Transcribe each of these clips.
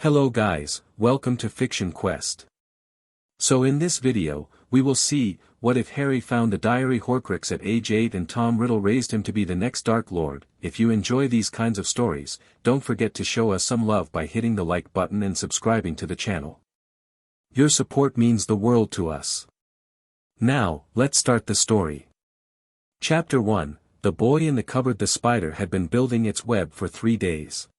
Hello guys, welcome to Fiction Quest. So in this video, we will see, what if Harry found the diary Horcrux at age 8 and Tom Riddle raised him to be the next Dark Lord. If you enjoy these kinds of stories, don't forget to show us some love by hitting the like button and subscribing to the channel. Your support means the world to us. Now, let's start the story. Chapter 1, The Boy in the Cupboard. The spider had been building its web for 3 days.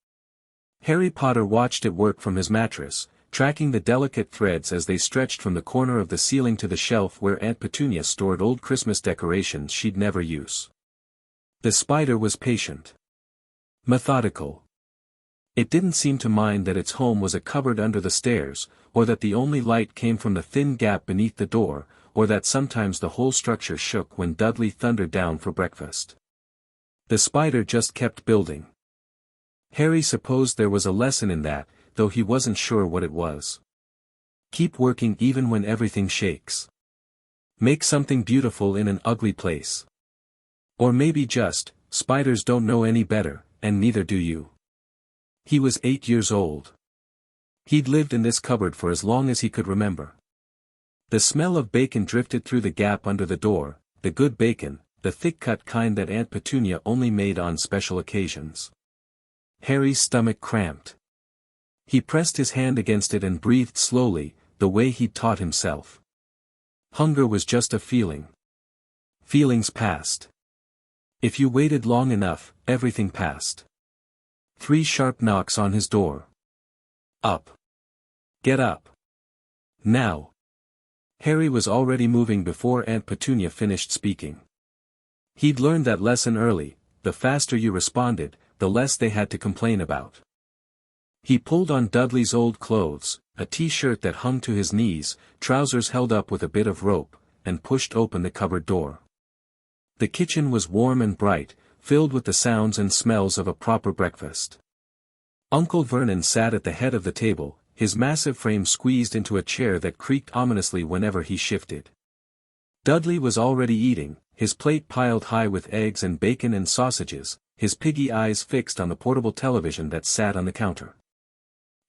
Harry Potter watched it work from his mattress, tracking the delicate threads as they stretched from the corner of the ceiling to the shelf where Aunt Petunia stored old Christmas decorations she'd never use. The spider was patient. Methodical. It didn't seem to mind that its home was a cupboard under the stairs, or that the only light came from the thin gap beneath the door, or that sometimes the whole structure shook when Dudley thundered down for breakfast. The spider just kept building. Harry supposed there was a lesson in that, though he wasn't sure what it was. Keep working even when everything shakes. Make something beautiful in an ugly place. Or maybe just, spiders don't know any better, and neither do you. He was 8 years old. He'd lived in this cupboard for as long as he could remember. The smell of bacon drifted through the gap under the door, the good bacon, the thick-cut kind that Aunt Petunia only made on special occasions. Harry's stomach cramped. He pressed his hand against it and breathed slowly, the way he'd taught himself. Hunger was just a feeling. Feelings passed. If you waited long enough, everything passed. 3 sharp knocks on his door. Up. Get up. Now. Harry was already moving before Aunt Petunia finished speaking. He'd learned that lesson early: the faster you responded, the less they had to complain about. He pulled on Dudley's old clothes, a t-shirt that hung to his knees, trousers held up with a bit of rope, and pushed open the cupboard door. The kitchen was warm and bright, filled with the sounds and smells of a proper breakfast. Uncle Vernon sat at the head of the table, his massive frame squeezed into a chair that creaked ominously whenever he shifted. Dudley was already eating, his plate piled high with eggs and bacon and sausages, his piggy eyes fixed on the portable television that sat on the counter.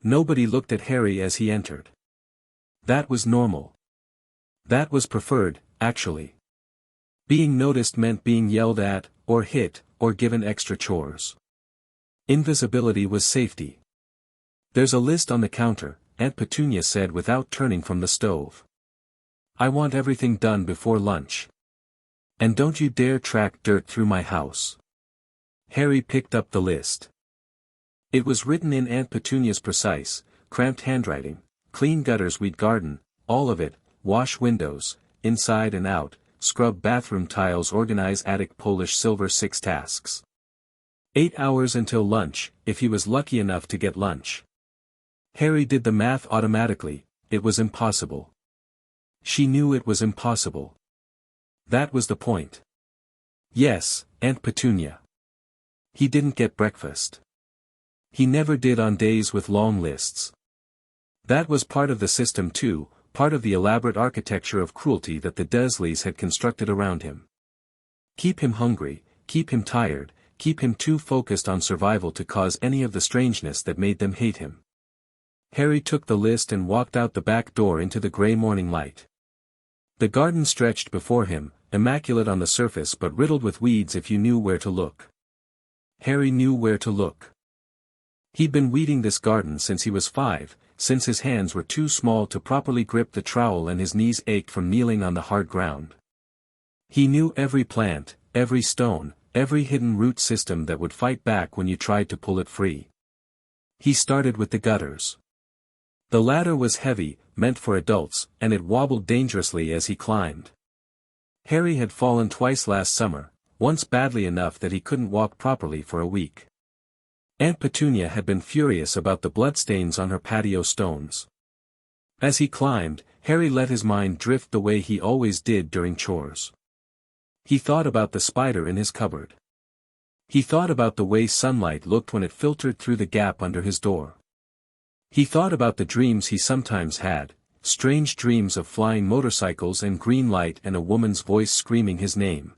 Nobody looked at Harry as he entered. That was normal. That was preferred, actually. Being noticed meant being yelled at, or hit, or given extra chores. Invisibility was safety. "There's a list on the counter," Aunt Petunia said without turning from the stove. "I want everything done before lunch. And don't you dare track dirt through my house." Harry picked up the list. It was written in Aunt Petunia's precise, cramped handwriting: clean gutters, weed garden, all of it, wash windows, inside and out, scrub bathroom tiles, organize attic, polish silver, 6 tasks. 8 hours until lunch, if he was lucky enough to get lunch. Harry did the math automatically. It was impossible. She knew it was impossible. That was the point. Yes, Aunt Petunia. He didn't get breakfast. He never did on days with long lists. That was part of the system too, part of the elaborate architecture of cruelty that the Dursleys had constructed around him. Keep him hungry, keep him tired, keep him too focused on survival to cause any of the strangeness that made them hate him. Harry took the list and walked out the back door into the grey morning light. The garden stretched before him, immaculate on the surface but riddled with weeds if you knew where to look. Harry knew where to look. He'd been weeding this garden since he was 5, since his hands were too small to properly grip the trowel and his knees ached from kneeling on the hard ground. He knew every plant, every stone, every hidden root system that would fight back when you tried to pull it free. He started with the gutters. The ladder was heavy, meant for adults, and it wobbled dangerously as he climbed. Harry had fallen twice last summer, once badly enough that he couldn't walk properly for a week. Aunt Petunia had been furious about the bloodstains on her patio stones. As he climbed, Harry let his mind drift the way he always did during chores. He thought about the spider in his cupboard. He thought about the way sunlight looked when it filtered through the gap under his door. He thought about the dreams he sometimes had, strange dreams of flying motorcycles and green light and a woman's voice screaming his name.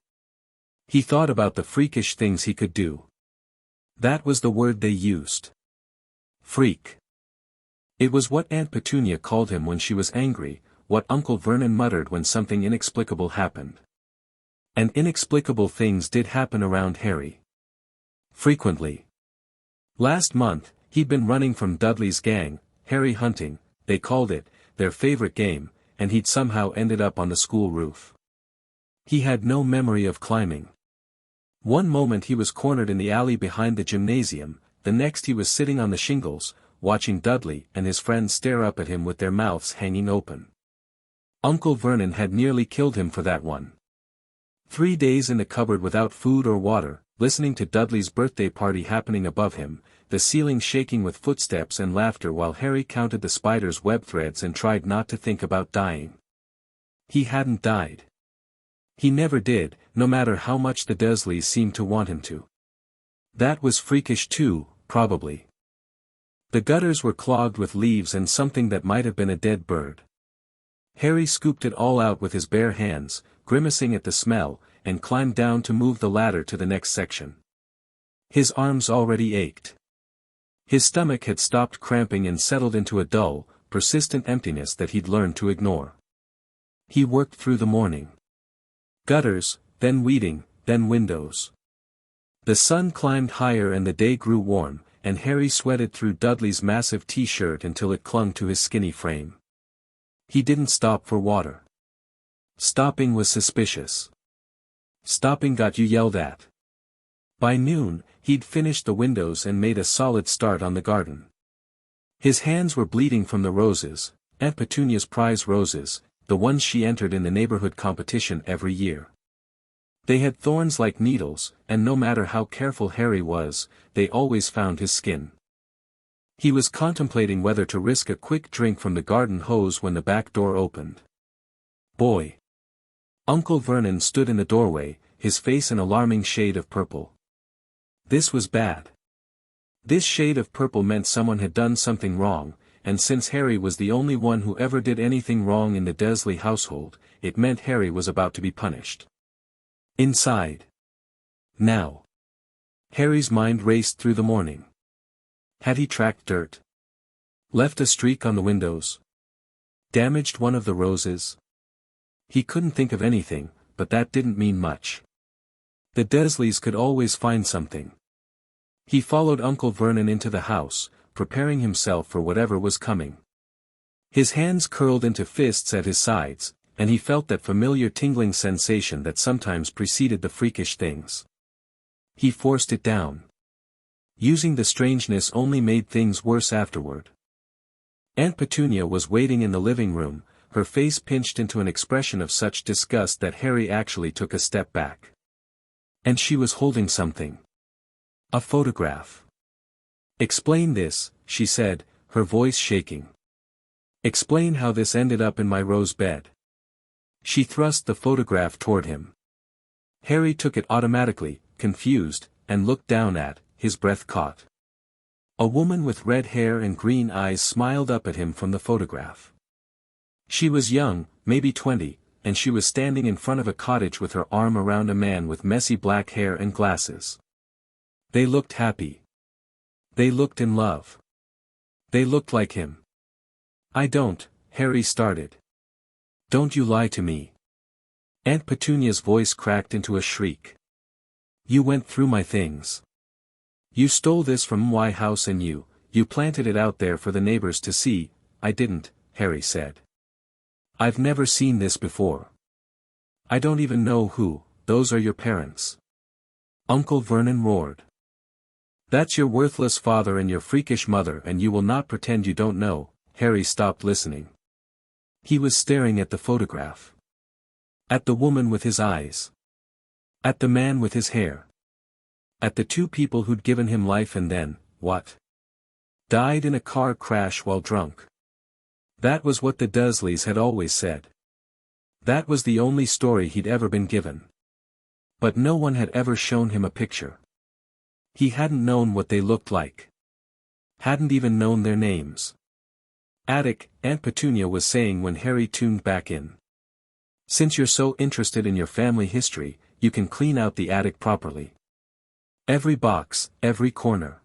He thought about the freakish things he could do. That was the word they used. Freak. It was what Aunt Petunia called him when she was angry, what Uncle Vernon muttered when something inexplicable happened. And inexplicable things did happen around Harry. Frequently. Last month, he'd been running from Dudley's gang, Harry hunting, they called it, their favorite game, and he'd somehow ended up on the school roof. He had no memory of climbing. One moment he was cornered in the alley behind the gymnasium, the next he was sitting on the shingles, watching Dudley and his friends stare up at him with their mouths hanging open. Uncle Vernon had nearly killed him for that one. 3 days in the cupboard without food or water, listening to Dudley's birthday party happening above him, the ceiling shaking with footsteps and laughter while Harry counted the spider's web threads and tried not to think about dying. He hadn't died. He never did, no matter how much the Dursleys seemed to want him to. That was freakish too, probably. The gutters were clogged with leaves and something that might have been a dead bird. Harry scooped it all out with his bare hands, grimacing at the smell, and climbed down to move the ladder to the next section. His arms already ached. His stomach had stopped cramping and settled into a dull, persistent emptiness that he'd learned to ignore. He worked through the morning. Gutters, then weeding, then windows. The sun climbed higher and the day grew warm, and Harry sweated through Dudley's massive t-shirt until it clung to his skinny frame. He didn't stop for water. Stopping was suspicious. Stopping got you yelled at. By noon, he'd finished the windows and made a solid start on the garden. His hands were bleeding from the roses, Aunt Petunia's prize roses, the ones she entered in the neighborhood competition every year. They had thorns like needles, and no matter how careful Harry was, they always found his skin. He was contemplating whether to risk a quick drink from the garden hose when the back door opened. Boy! Uncle Vernon stood in the doorway, his face an alarming shade of purple. This was bad. This shade of purple meant someone had done something wrong, and since Harry was the only one who ever did anything wrong in the Dursley household, it meant Harry was about to be punished. Inside. Now. Harry's mind raced through the morning. Had he tracked dirt? Left a streak on the windows? Damaged one of the roses? He couldn't think of anything, but that didn't mean much. The Dursleys could always find something. He followed Uncle Vernon into the house, preparing himself for whatever was coming. His hands curled into fists at his sides, and he felt that familiar tingling sensation that sometimes preceded the freakish things. He forced it down. Using the strangeness only made things worse afterward. Aunt Petunia was waiting in the living room, her face pinched into an expression of such disgust that Harry actually took a step back. And she was holding something. A photograph. "Explain this," she said, her voice shaking. "Explain how this ended up in my rose bed." She thrust the photograph toward him. Harry took it automatically, confused, and looked down at, his breath caught. A woman with red hair and green eyes smiled up at him from the photograph. She was young, maybe 20, and she was standing in front of a cottage with her arm around a man with messy black hair and glasses. They looked happy. They looked in love. They looked like him. "I don't," Harry started. "Don't you lie to me." Aunt Petunia's voice cracked into a shriek. "You went through my things. You stole this from my house and you planted it out there for the neighbors to see." "I didn't," Harry said. "I've never seen this before. I don't even know who, those are your parents." Uncle Vernon roared. "That's your worthless father and your freakish mother, and you will not pretend you don't know." Harry stopped listening. He was staring at the photograph. At the woman with his eyes. At the man with his hair. At the two people who'd given him life and then, what? Died in a car crash while drunk. That was what the Dursleys had always said. That was the only story he'd ever been given. But no one had ever shown him a picture. He hadn't known what they looked like. Hadn't even known their names. "Attic," Aunt Petunia was saying when Harry tuned back in. "Since you're so interested in your family history, you can clean out the attic properly. Every box, every corner.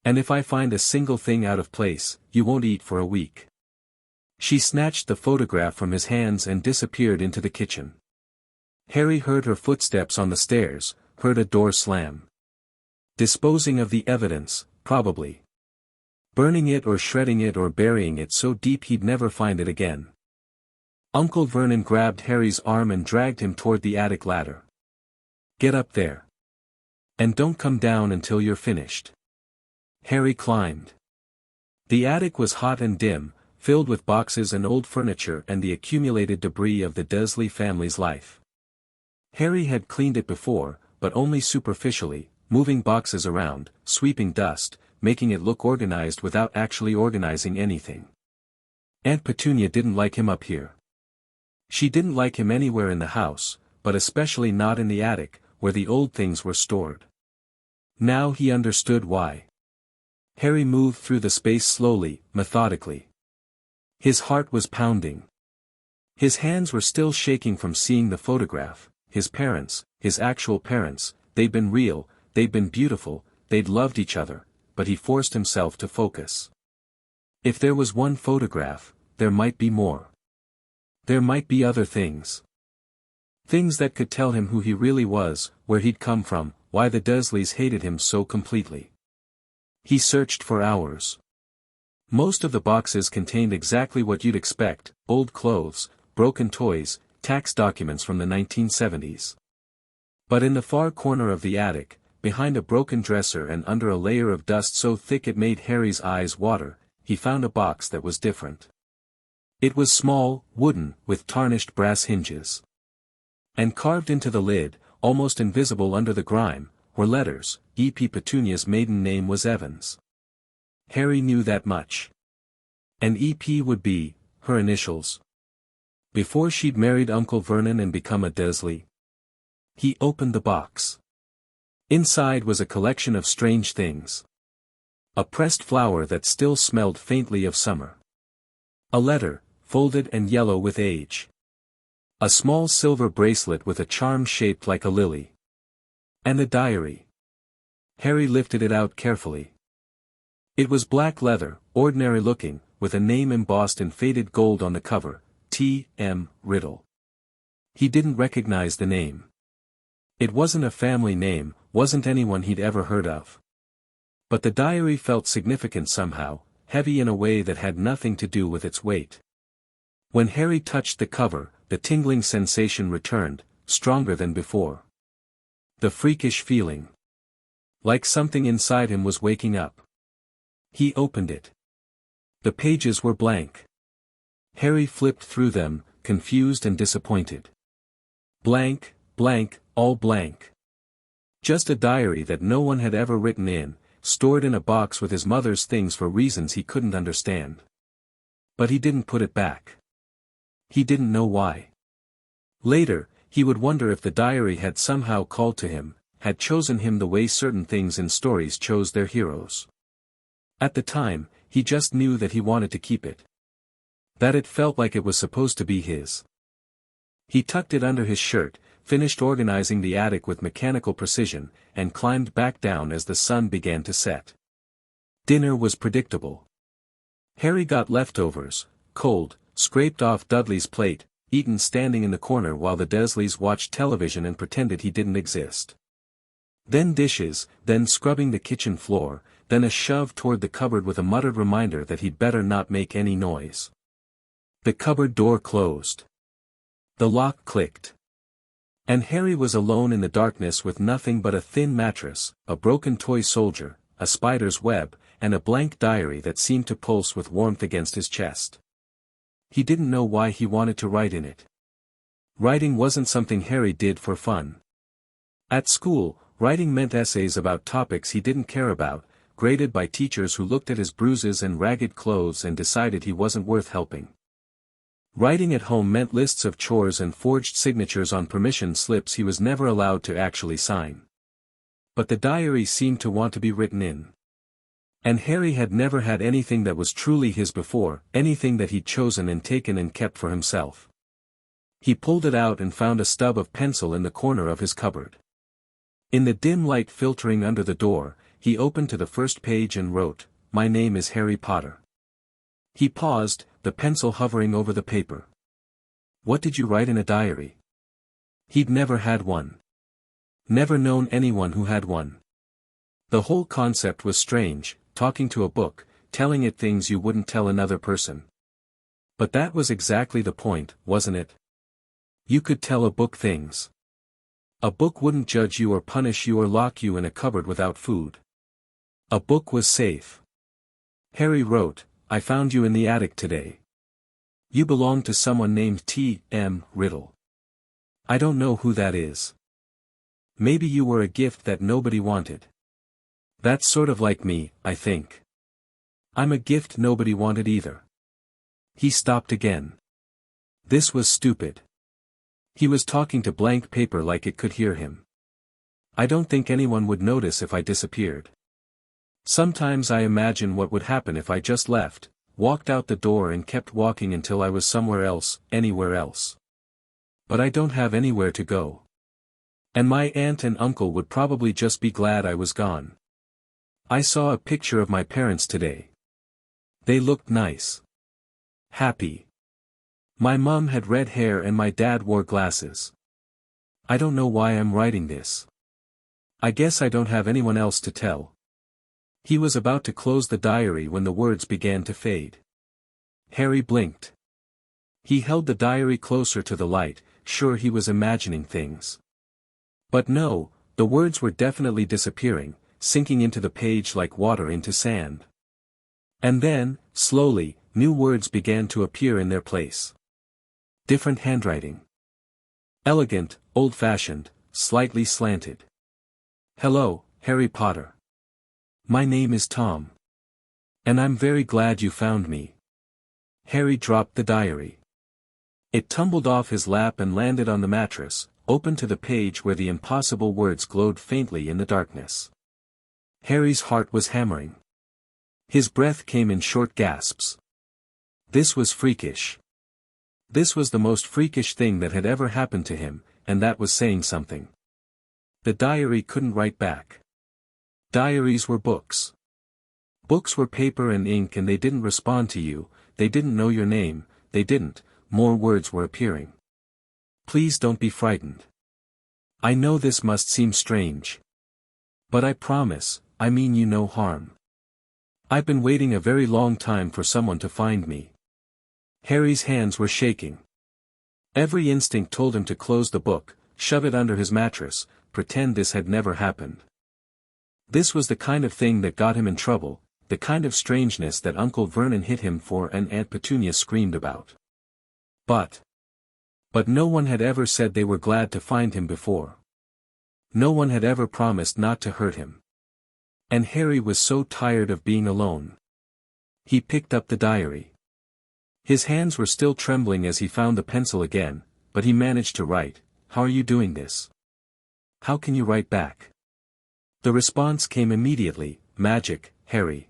And if I find a single thing out of place, you won't eat for a week. She snatched the photograph from his hands and disappeared into the kitchen. Harry heard her footsteps on the stairs, heard a door slam. Disposing of the evidence, probably. Burning it or shredding it or burying it so deep he'd never find it again. Uncle Vernon grabbed Harry's arm and dragged him toward the attic ladder. Get up there. And don't come down until you're finished. Harry climbed. The attic was hot and dim, filled with boxes and old furniture and the accumulated debris of the Dursley family's life. Harry had cleaned it before, but only superficially, moving boxes around, sweeping dust, making it look organized without actually organizing anything. Aunt Petunia didn't like him up here. She didn't like him anywhere in the house, but especially not in the attic, where the old things were stored. Now he understood why. Harry moved through the space slowly, methodically. His heart was pounding. His hands were still shaking from seeing the photograph. His parents, his actual parents, they'd been real, they'd been beautiful, they'd loved each other, but he forced himself to focus. If there was one photograph, there might be more. There might be other things. Things that could tell him who he really was, where he'd come from, why the Dursleys hated him so completely. He searched for hours. Most of the boxes contained exactly what you'd expect: old clothes, broken toys, tax documents from the 1970s. But in the far corner of the attic, behind a broken dresser and under a layer of dust so thick it made Harry's eyes water, he found a box that was different. It was small, wooden, with tarnished brass hinges. And carved into the lid, almost invisible under the grime, were letters. E.P. Petunia's maiden name was Evans. Harry knew that much. And E.P. would be her initials. Before she'd married Uncle Vernon and become a Dursley. He opened the box. Inside was a collection of strange things. A pressed flower that still smelled faintly of summer. A letter, folded and yellow with age. A small silver bracelet with a charm shaped like a lily. And a diary. Harry lifted it out carefully. It was black leather, ordinary looking, with a name embossed in faded gold on the cover, T.M. Riddle. He didn't recognize the name. It wasn't a family name, wasn't anyone he'd ever heard of. But the diary felt significant somehow, heavy in a way that had nothing to do with its weight. When Harry touched the cover, the tingling sensation returned, stronger than before. The freakish feeling. Like something inside him was waking up. He opened it. The pages were blank. Harry flipped through them, confused and disappointed. Blank, blank, all blank. Just a diary that no one had ever written in, stored in a box with his mother's things for reasons he couldn't understand. But he didn't put it back. He didn't know why. Later, he would wonder if the diary had somehow called to him, had chosen him the way certain things in stories chose their heroes. At the time, he just knew that he wanted to keep it. That it felt like it was supposed to be his. He tucked it under his shirt, finished organizing the attic with mechanical precision, and climbed back down as the sun began to set. Dinner was predictable. Harry got leftovers, cold, scraped off Dudley's plate, eaten standing in the corner while the Dursleys watched television and pretended he didn't exist. Then dishes, then scrubbing the kitchen floor, then a shove toward the cupboard with a muttered reminder that he'd better not make any noise. The cupboard door closed. The lock clicked. And Harry was alone in the darkness with nothing but a thin mattress, a broken toy soldier, a spider's web, and a blank diary that seemed to pulse with warmth against his chest. He didn't know why he wanted to write in it. Writing wasn't something Harry did for fun. At school, writing meant essays about topics he didn't care about, graded by teachers who looked at his bruises and ragged clothes and decided he wasn't worth helping. Writing at home meant lists of chores and forged signatures on permission slips he was never allowed to actually sign. But the diary seemed to want to be written in. And Harry had never had anything that was truly his before, anything that he'd chosen and taken and kept for himself. He pulled it out and found a stub of pencil in the corner of his cupboard. In the dim light filtering under the door, he opened to the first page and wrote, "My name is Harry Potter." He paused, the pencil hovering over the paper. What did you write in a diary? He'd never had one. Never known anyone who had one. The whole concept was strange, talking to a book, telling it things you wouldn't tell another person. But that was exactly the point, wasn't it? You could tell a book things. A book wouldn't judge you or punish you or lock you in a cupboard without food. A book was safe. Harry wrote, "I found you in the attic today. You belong to someone named T.M. Riddle. I don't know who that is. Maybe you were a gift that nobody wanted. That's sort of like me, I think. I'm a gift nobody wanted either." He stopped again. This was stupid. He was talking to blank paper like it could hear him. I don't think anyone would notice if I disappeared. Sometimes I imagine what would happen if I just left, walked out the door and kept walking until I was somewhere else, anywhere else. But I don't have anywhere to go. And my aunt and uncle would probably just be glad I was gone. I saw a picture of my parents today. They looked nice. Happy. My mom had red hair and my dad wore glasses. I don't know why I'm writing this. I guess I don't have anyone else to tell. He was about to close the diary when the words began to fade. Harry blinked. He held the diary closer to the light, sure he was imagining things. But no, the words were definitely disappearing, sinking into the page like water into sand. And then, slowly, new words began to appear in their place. Different handwriting. Elegant, old-fashioned, slightly slanted. "Hello, Harry Potter. My name is Tom. And I'm very glad you found me." Harry dropped the diary. It tumbled off his lap and landed on the mattress, open to the page where the impossible words glowed faintly in the darkness. Harry's heart was hammering. His breath came in short gasps. This was freakish. This was the most freakish thing that had ever happened to him, and that was saying something. The diary couldn't write back. Diaries were books. Books were paper and ink and they didn't respond to you, they didn't know your name, they didn't, more words were appearing. Please don't be frightened. I know this must seem strange. But I promise, I mean you no harm. I've been waiting a very long time for someone to find me. Harry's hands were shaking. Every instinct told him to close the book, shove it under his mattress, pretend this had never happened. This was the kind of thing that got him in trouble, the kind of strangeness that Uncle Vernon hit him for and Aunt Petunia screamed about. But no one had ever said they were glad to find him before. No one had ever promised not to hurt him. And Harry was so tired of being alone. He picked up the diary. His hands were still trembling as he found the pencil again, but he managed to write, "How are you doing this? How can you write back?" The response came immediately, "Magic, Harry.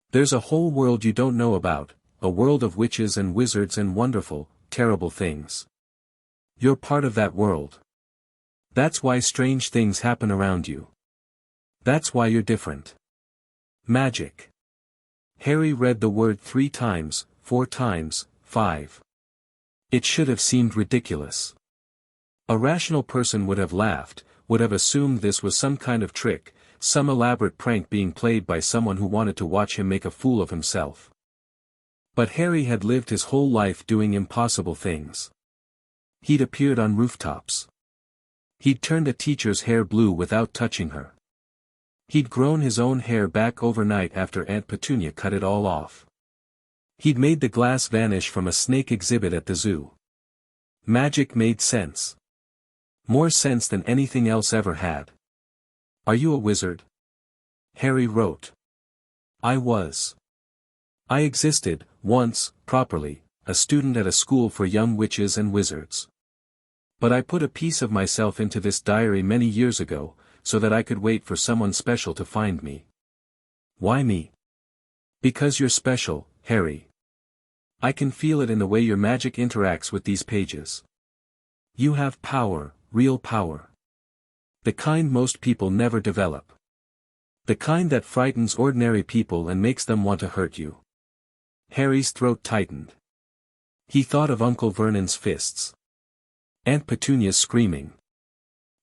There's a whole world you don't know about, a world of witches and wizards and wonderful, terrible things. You're part of that world. That's why strange things happen around you. That's why you're different. Magic." Harry read the word 3 times, 4 times, 5. It should have seemed ridiculous. A rational person would have laughed, would have assumed this was some kind of trick, some elaborate prank being played by someone who wanted to watch him make a fool of himself. But Harry had lived his whole life doing impossible things. He'd appeared on rooftops. He'd turned a teacher's hair blue without touching her. He'd grown his own hair back overnight after Aunt Petunia cut it all off. He'd made the glass vanish from a snake exhibit at the zoo. Magic made sense. More sense than anything else ever had. "Are you a wizard?" Harry wrote. "I was. I existed, once, properly, a student at a school for young witches and wizards. But I put a piece of myself into this diary many years ago, so that I could wait for someone special to find me." "Why me?" "Because you're special, Harry. I can feel it in the way your magic interacts with these pages. You have power, real power. The kind most people never develop. The kind that frightens ordinary people and makes them want to hurt you. Harry's throat tightened. He thought of Uncle Vernon's fists. Aunt Petunia's screaming.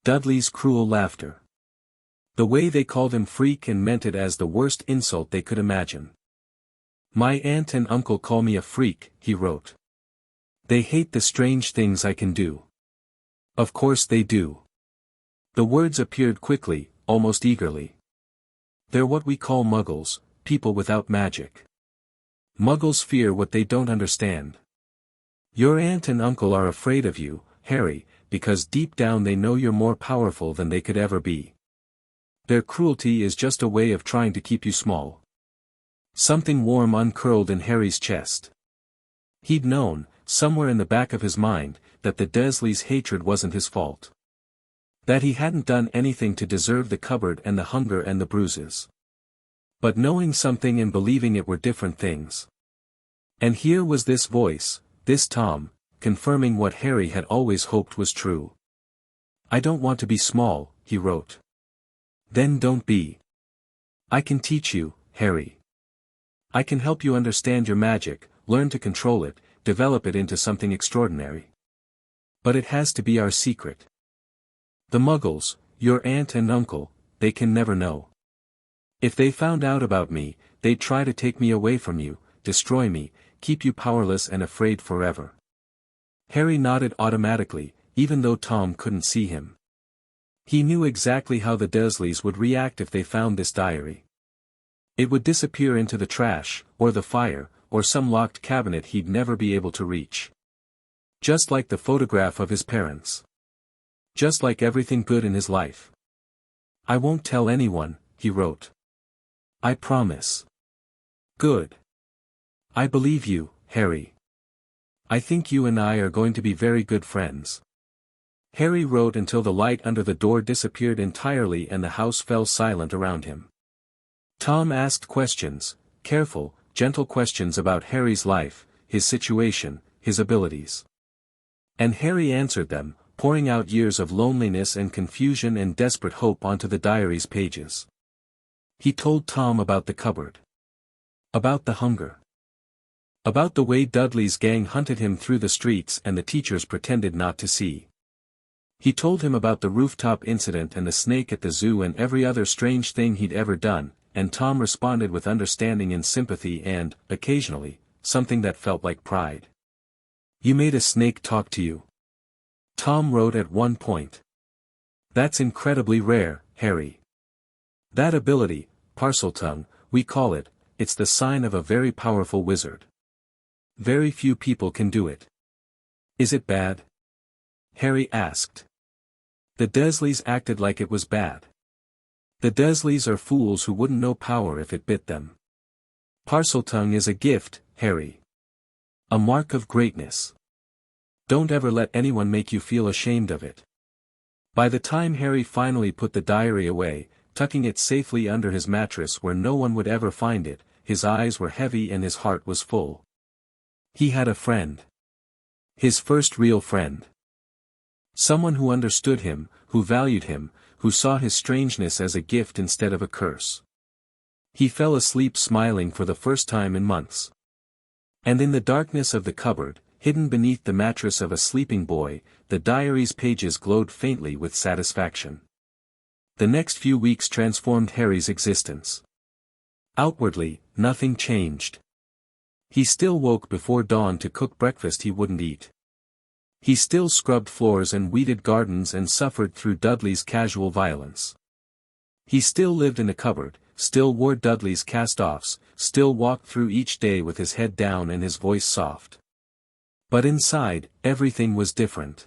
Dudley's cruel laughter. The way they called him freak and meant it as the worst insult they could imagine. My aunt and uncle call me a freak, he wrote. They hate the strange things I can do. Of course they do. The words appeared quickly, almost eagerly. They're what we call muggles, people without magic. Muggles fear what they don't understand. Your aunt and uncle are afraid of you, Harry, because deep down they know you're more powerful than they could ever be. Their cruelty is just a way of trying to keep you small. Something warm uncurled in Harry's chest. He'd known, somewhere in the back of his mind, that the Dursleys' hatred wasn't his fault. That he hadn't done anything to deserve the cupboard and the hunger and the bruises. But knowing something and believing it were different things. And here was this voice, this Tom, confirming what Harry had always hoped was true. I don't want to be small, he wrote. Then don't be. I can teach you, Harry. I can help you understand your magic, learn to control it, develop it into something extraordinary. But it has to be our secret. The Muggles, your aunt and uncle, they can never know. If they found out about me, they'd try to take me away from you, destroy me, keep you powerless and afraid forever. Harry nodded automatically, even though Tom couldn't see him. He knew exactly how the Dursleys would react if they found this diary. It would disappear into the trash, or the fire, or some locked cabinet he'd never be able to reach. Just like the photograph of his parents. Just like everything good in his life. I won't tell anyone, he wrote. I promise. Good. I believe you, Harry. I think you and I are going to be very good friends. Harry wrote until the light under the door disappeared entirely and the house fell silent around him. Tom asked questions, careful, gentle questions about Harry's life, his situation, his abilities. And Harry answered them, pouring out years of loneliness and confusion and desperate hope onto the diary's pages. He told Tom about the cupboard. About the hunger. About the way Dudley's gang hunted him through the streets and the teachers pretended not to see. He told him about the rooftop incident and the snake at the zoo and every other strange thing he'd ever done, and Tom responded with understanding and sympathy and, occasionally, something that felt like pride. You made a snake talk to you? Tom wrote at one point. That's incredibly rare, Harry. That ability, Parseltongue, we call it, it's the sign of a very powerful wizard. Very few people can do it. Is it bad? Harry asked. The Dursleys acted like it was bad. The Dursleys are fools who wouldn't know power if it bit them. Parseltongue is a gift, Harry. A mark of greatness. Don't ever let anyone make you feel ashamed of it. By the time Harry finally put the diary away, tucking it safely under his mattress where no one would ever find it, his eyes were heavy and his heart was full. He had a friend. His first real friend. Someone who understood him, who valued him, who saw his strangeness as a gift instead of a curse. He fell asleep smiling for the first time in months. And in the darkness of the cupboard, hidden beneath the mattress of a sleeping boy, the diary's pages glowed faintly with satisfaction. The next few weeks transformed Harry's existence. Outwardly, nothing changed. He still woke before dawn to cook breakfast he wouldn't eat. He still scrubbed floors and weeded gardens and suffered through Dudley's casual violence. He still lived in a cupboard, still wore Dudley's cast-offs, still walked through each day with his head down and his voice soft. But inside, everything was different.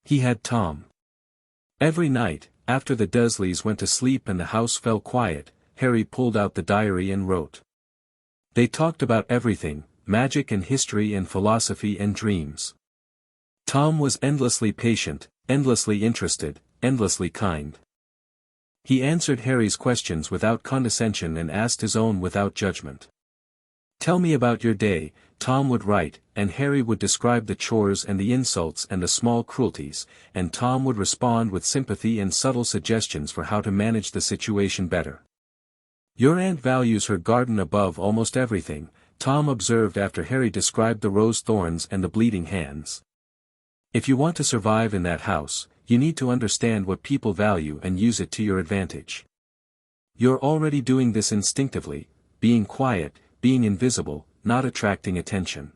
He had Tom. Every night, after the Dursleys went to sleep and the house fell quiet, Harry pulled out the diary and wrote. They talked about everything, magic and history and philosophy and dreams. Tom was endlessly patient, endlessly interested, endlessly kind. He answered Harry's questions without condescension and asked his own without judgment. Tell me about your day, Tom would write, and Harry would describe the chores and the insults and the small cruelties, and Tom would respond with sympathy and subtle suggestions for how to manage the situation better. Your aunt values her garden above almost everything, Tom observed after Harry described the rose thorns and the bleeding hands. If you want to survive in that house, you need to understand what people value and use it to your advantage. You're already doing this instinctively, being quiet, being invisible, not attracting attention.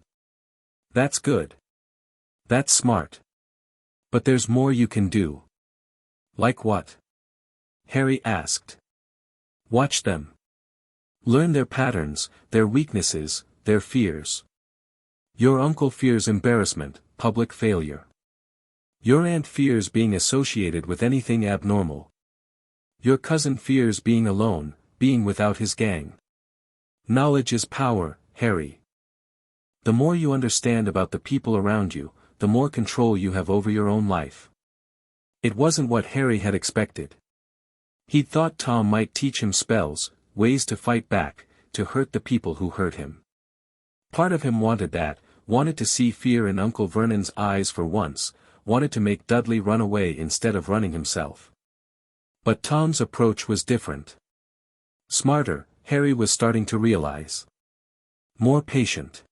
That's good. That's smart. But there's more you can do. Like what? Harry asked. Watch them. Learn their patterns, their weaknesses, their fears. Your uncle fears embarrassment, public failure. Your aunt fears being associated with anything abnormal. Your cousin fears being alone, being without his gang. Knowledge is power, Harry. The more you understand about the people around you, the more control you have over your own life. It wasn't what Harry had expected. He'd thought Tom might teach him spells, ways to fight back, to hurt the people who hurt him. Part of him wanted that, wanted to see fear in Uncle Vernon's eyes for once, wanted to make Dudley run away instead of running himself. But Tom's approach was different. Smarter, Harry was starting to realize. More patient.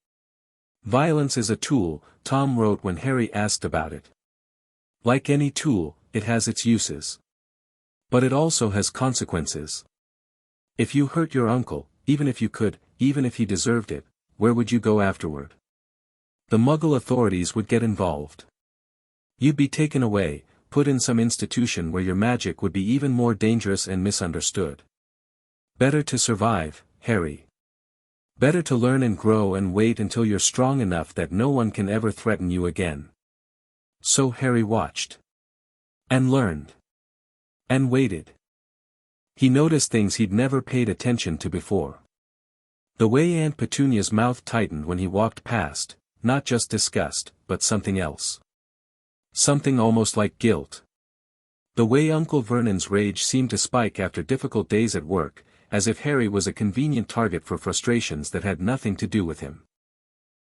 Violence is a tool, Tom wrote when Harry asked about it. Like any tool, it has its uses. But it also has consequences. If you hurt your uncle, even if you could, even if he deserved it, where would you go afterward? The Muggle authorities would get involved. You'd be taken away, put in some institution where your magic would be even more dangerous and misunderstood. Better to survive, Harry. Better to learn and grow and wait until you're strong enough that no one can ever threaten you again. So Harry watched. And learned. And waited. He noticed things he'd never paid attention to before. The way Aunt Petunia's mouth tightened when he walked past, not just disgust, but something else. Something almost like guilt. The way Uncle Vernon's rage seemed to spike after difficult days at work, as if Harry was a convenient target for frustrations that had nothing to do with him.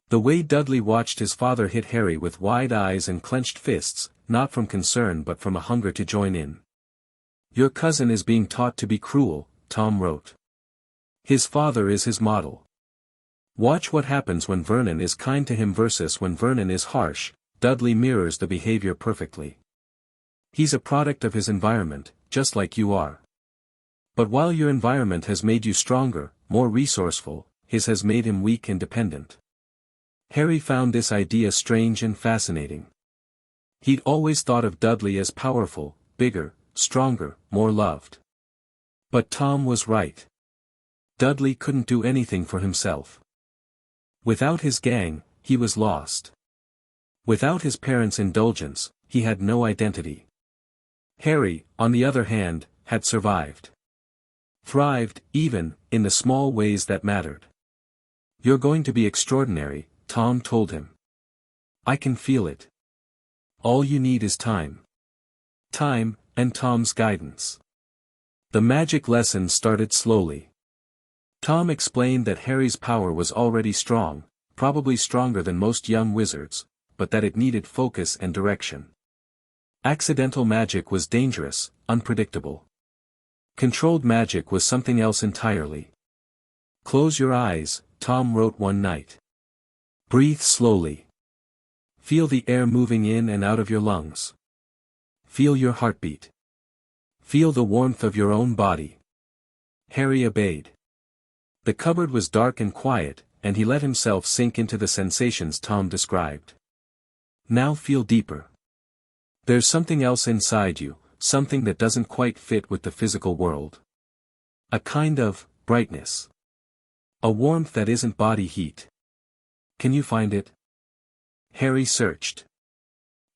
The way Dudley watched his father hit Harry with wide eyes and clenched fists, not from concern but from a hunger to join in. Your cousin is being taught to be cruel, Tom wrote. His father is his model. Watch what happens when Vernon is kind to him versus when Vernon is harsh. Dudley mirrors the behavior perfectly. He's a product of his environment, just like you are. But while your environment has made you stronger, more resourceful, his has made him weak and dependent. Harry found this idea strange and fascinating. He'd always thought of Dudley as powerful, bigger, stronger, more loved. But Tom was right. Dudley couldn't do anything for himself. Without his gang, he was lost. Without his parents' indulgence, he had no identity. Harry, on the other hand, had survived. Thrived, even, in the small ways that mattered. You're going to be extraordinary, Tom told him. I can feel it. All you need is time. Time, and Tom's guidance. The magic lesson started slowly. Tom explained that Harry's power was already strong, probably stronger than most young wizards, but that it needed focus and direction. Accidental magic was dangerous, unpredictable. Controlled magic was something else entirely. Close your eyes, Tom wrote one night. Breathe slowly. Feel the air moving in and out of your lungs. Feel your heartbeat. Feel the warmth of your own body. Harry obeyed. The cupboard was dark and quiet, and he let himself sink into the sensations Tom described. Now feel deeper. There's something else inside you, something that doesn't quite fit with the physical world. A kind of brightness. A warmth that isn't body heat. Can you find it? Harry searched.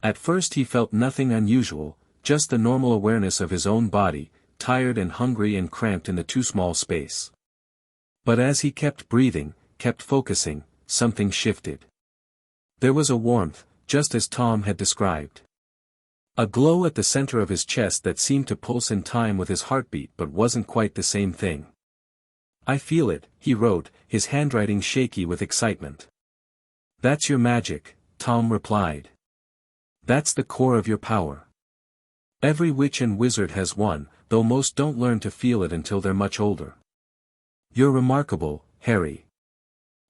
At first he felt nothing unusual, just the normal awareness of his own body, tired and hungry and cramped in the too small space. But as he kept breathing, kept focusing, something shifted. There was a warmth, just as Tom had described. A glow at the center of his chest that seemed to pulse in time with his heartbeat but wasn't quite the same thing. I feel it, he wrote, his handwriting shaky with excitement. That's your magic, Tom replied. That's the core of your power. Every witch and wizard has one, though most don't learn to feel it until they're much older. You're remarkable, Harry.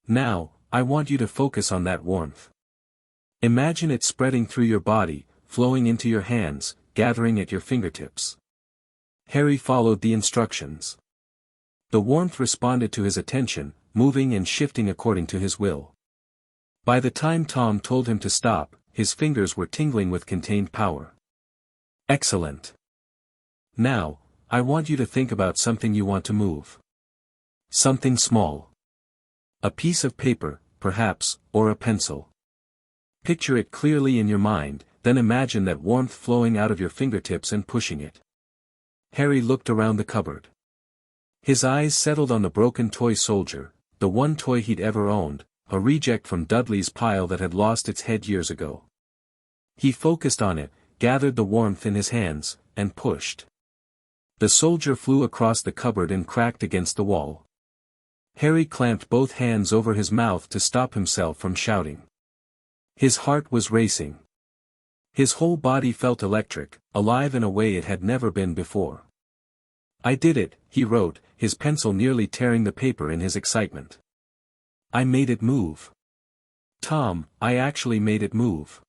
Now, I want you to focus on that warmth. Imagine it spreading through your body, flowing into your hands, gathering at your fingertips. Harry followed the instructions. The warmth responded to his attention, moving and shifting according to his will. By the time Tom told him to stop, his fingers were tingling with contained power. Excellent. Now, I want you to think about something you want to move. Something small. A piece of paper, perhaps, or a pencil. Picture it clearly in your mind, then imagine that warmth flowing out of your fingertips and pushing it. Harry looked around the cupboard. His eyes settled on the broken toy soldier, the one toy he'd ever owned, a reject from Dudley's pile that had lost its head years ago. He focused on it, gathered the warmth in his hands, and pushed. The soldier flew across the cupboard and cracked against the wall. Harry clamped both hands over his mouth to stop himself from shouting. His heart was racing. His whole body felt electric, alive in a way it had never been before. I did it, he wrote, his pencil nearly tearing the paper in his excitement. I made it move. Tom, I actually made it move.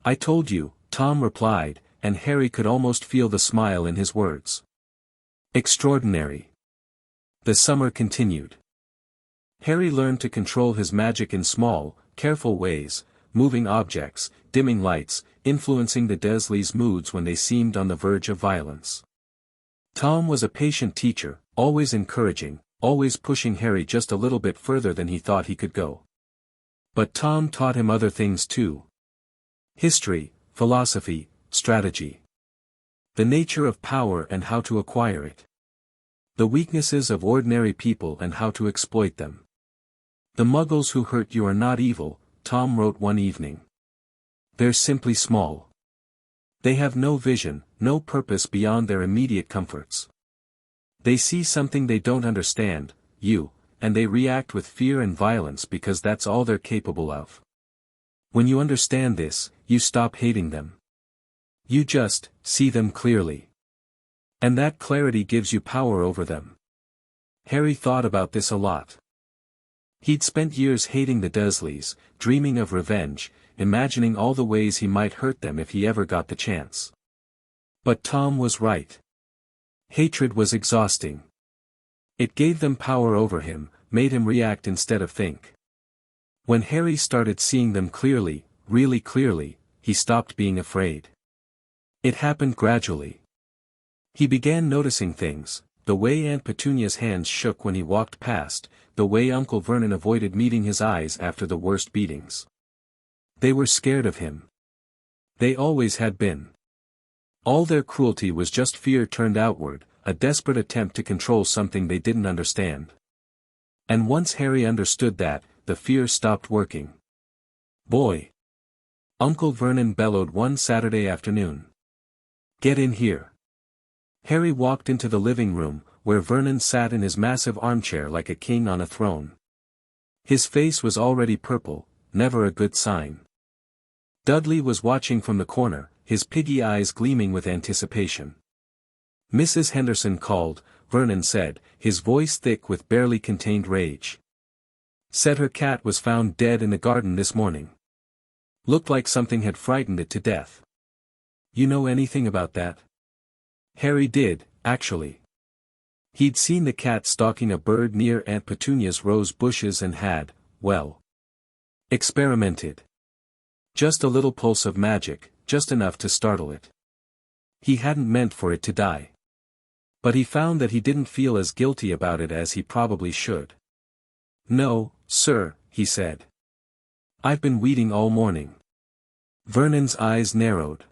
I told you, Tom replied, and Harry could almost feel the smile in his words. Extraordinary. The summer continued. Harry learned to control his magic in small, careful ways, moving objects, dimming lights, influencing the Dursleys' moods when they seemed on the verge of violence. Tom was a patient teacher, always encouraging, always pushing Harry just a little bit further than he thought he could go. But Tom taught him other things too. History, philosophy, strategy. The nature of power and how to acquire it. The weaknesses of ordinary people and how to exploit them. The Muggles who hurt you are not evil, Tom wrote one evening. They're simply small. They have no vision, no purpose beyond their immediate comforts. They see something they don't understand, you, and they react with fear and violence because that's all they're capable of. When you understand this, you stop hating them. You just see them clearly. And that clarity gives you power over them. Harry thought about this a lot. He'd spent years hating the Dursleys, dreaming of revenge, imagining all the ways he might hurt them if he ever got the chance. But Tom was right. Hatred was exhausting. It gave them power over him, made him react instead of think. When Harry started seeing them clearly, really clearly, he stopped being afraid. It happened gradually. He began noticing things, the way Aunt Petunia's hands shook when he walked past, the way Uncle Vernon avoided meeting his eyes after the worst beatings. They were scared of him. They always had been. All their cruelty was just fear turned outward, a desperate attempt to control something they didn't understand. And once Harry understood that, the fear stopped working. Boy! Uncle Vernon bellowed one Saturday afternoon. Get in here. Harry walked into the living room, where Vernon sat in his massive armchair like a king on a throne. His face was already purple, never a good sign. Dudley was watching from the corner, his piggy eyes gleaming with anticipation. Mrs. Henderson called, Vernon said, his voice thick with barely contained rage. Said her cat was found dead in the garden this morning. Looked like something had frightened it to death. You know anything about that? Harry did, actually. He'd seen the cat stalking a bird near Aunt Petunia's rose bushes and had, well, experimented. Just a little pulse of magic, just enough to startle it. He hadn't meant for it to die. But he found that he didn't feel as guilty about it as he probably should. No, sir, he said. I've been weeding all morning. Vernon's eyes narrowed.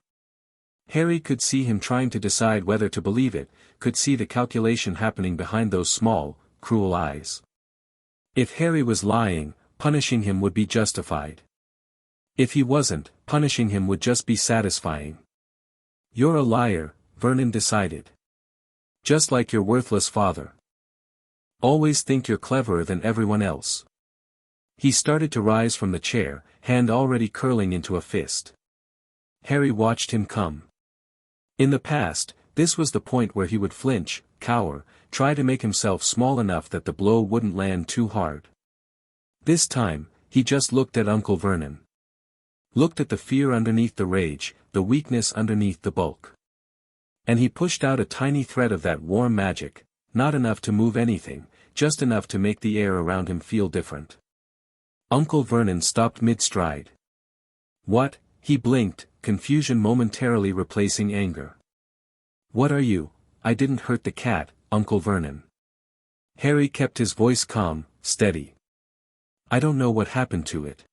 Harry could see him trying to decide whether to believe it, could see the calculation happening behind those small, cruel eyes. If Harry was lying, punishing him would be justified. If he wasn't, punishing him would just be satisfying. You're a liar, Vernon decided. Just like your worthless father. Always think you're cleverer than everyone else. He started to rise from the chair, hand already curling into a fist. Harry watched him come. In the past, this was the point where he would flinch, cower, try to make himself small enough that the blow wouldn't land too hard. This time, he just looked at Uncle Vernon. Looked at the fear underneath the rage, the weakness underneath the bulk. And he pushed out a tiny thread of that warm magic, not enough to move anything, just enough to make the air around him feel different. Uncle Vernon stopped mid-stride. What? He blinked, confusion momentarily replacing anger. What are you? I didn't hurt the cat, Uncle Vernon. Harry kept his voice calm, steady. I don't know what happened to it.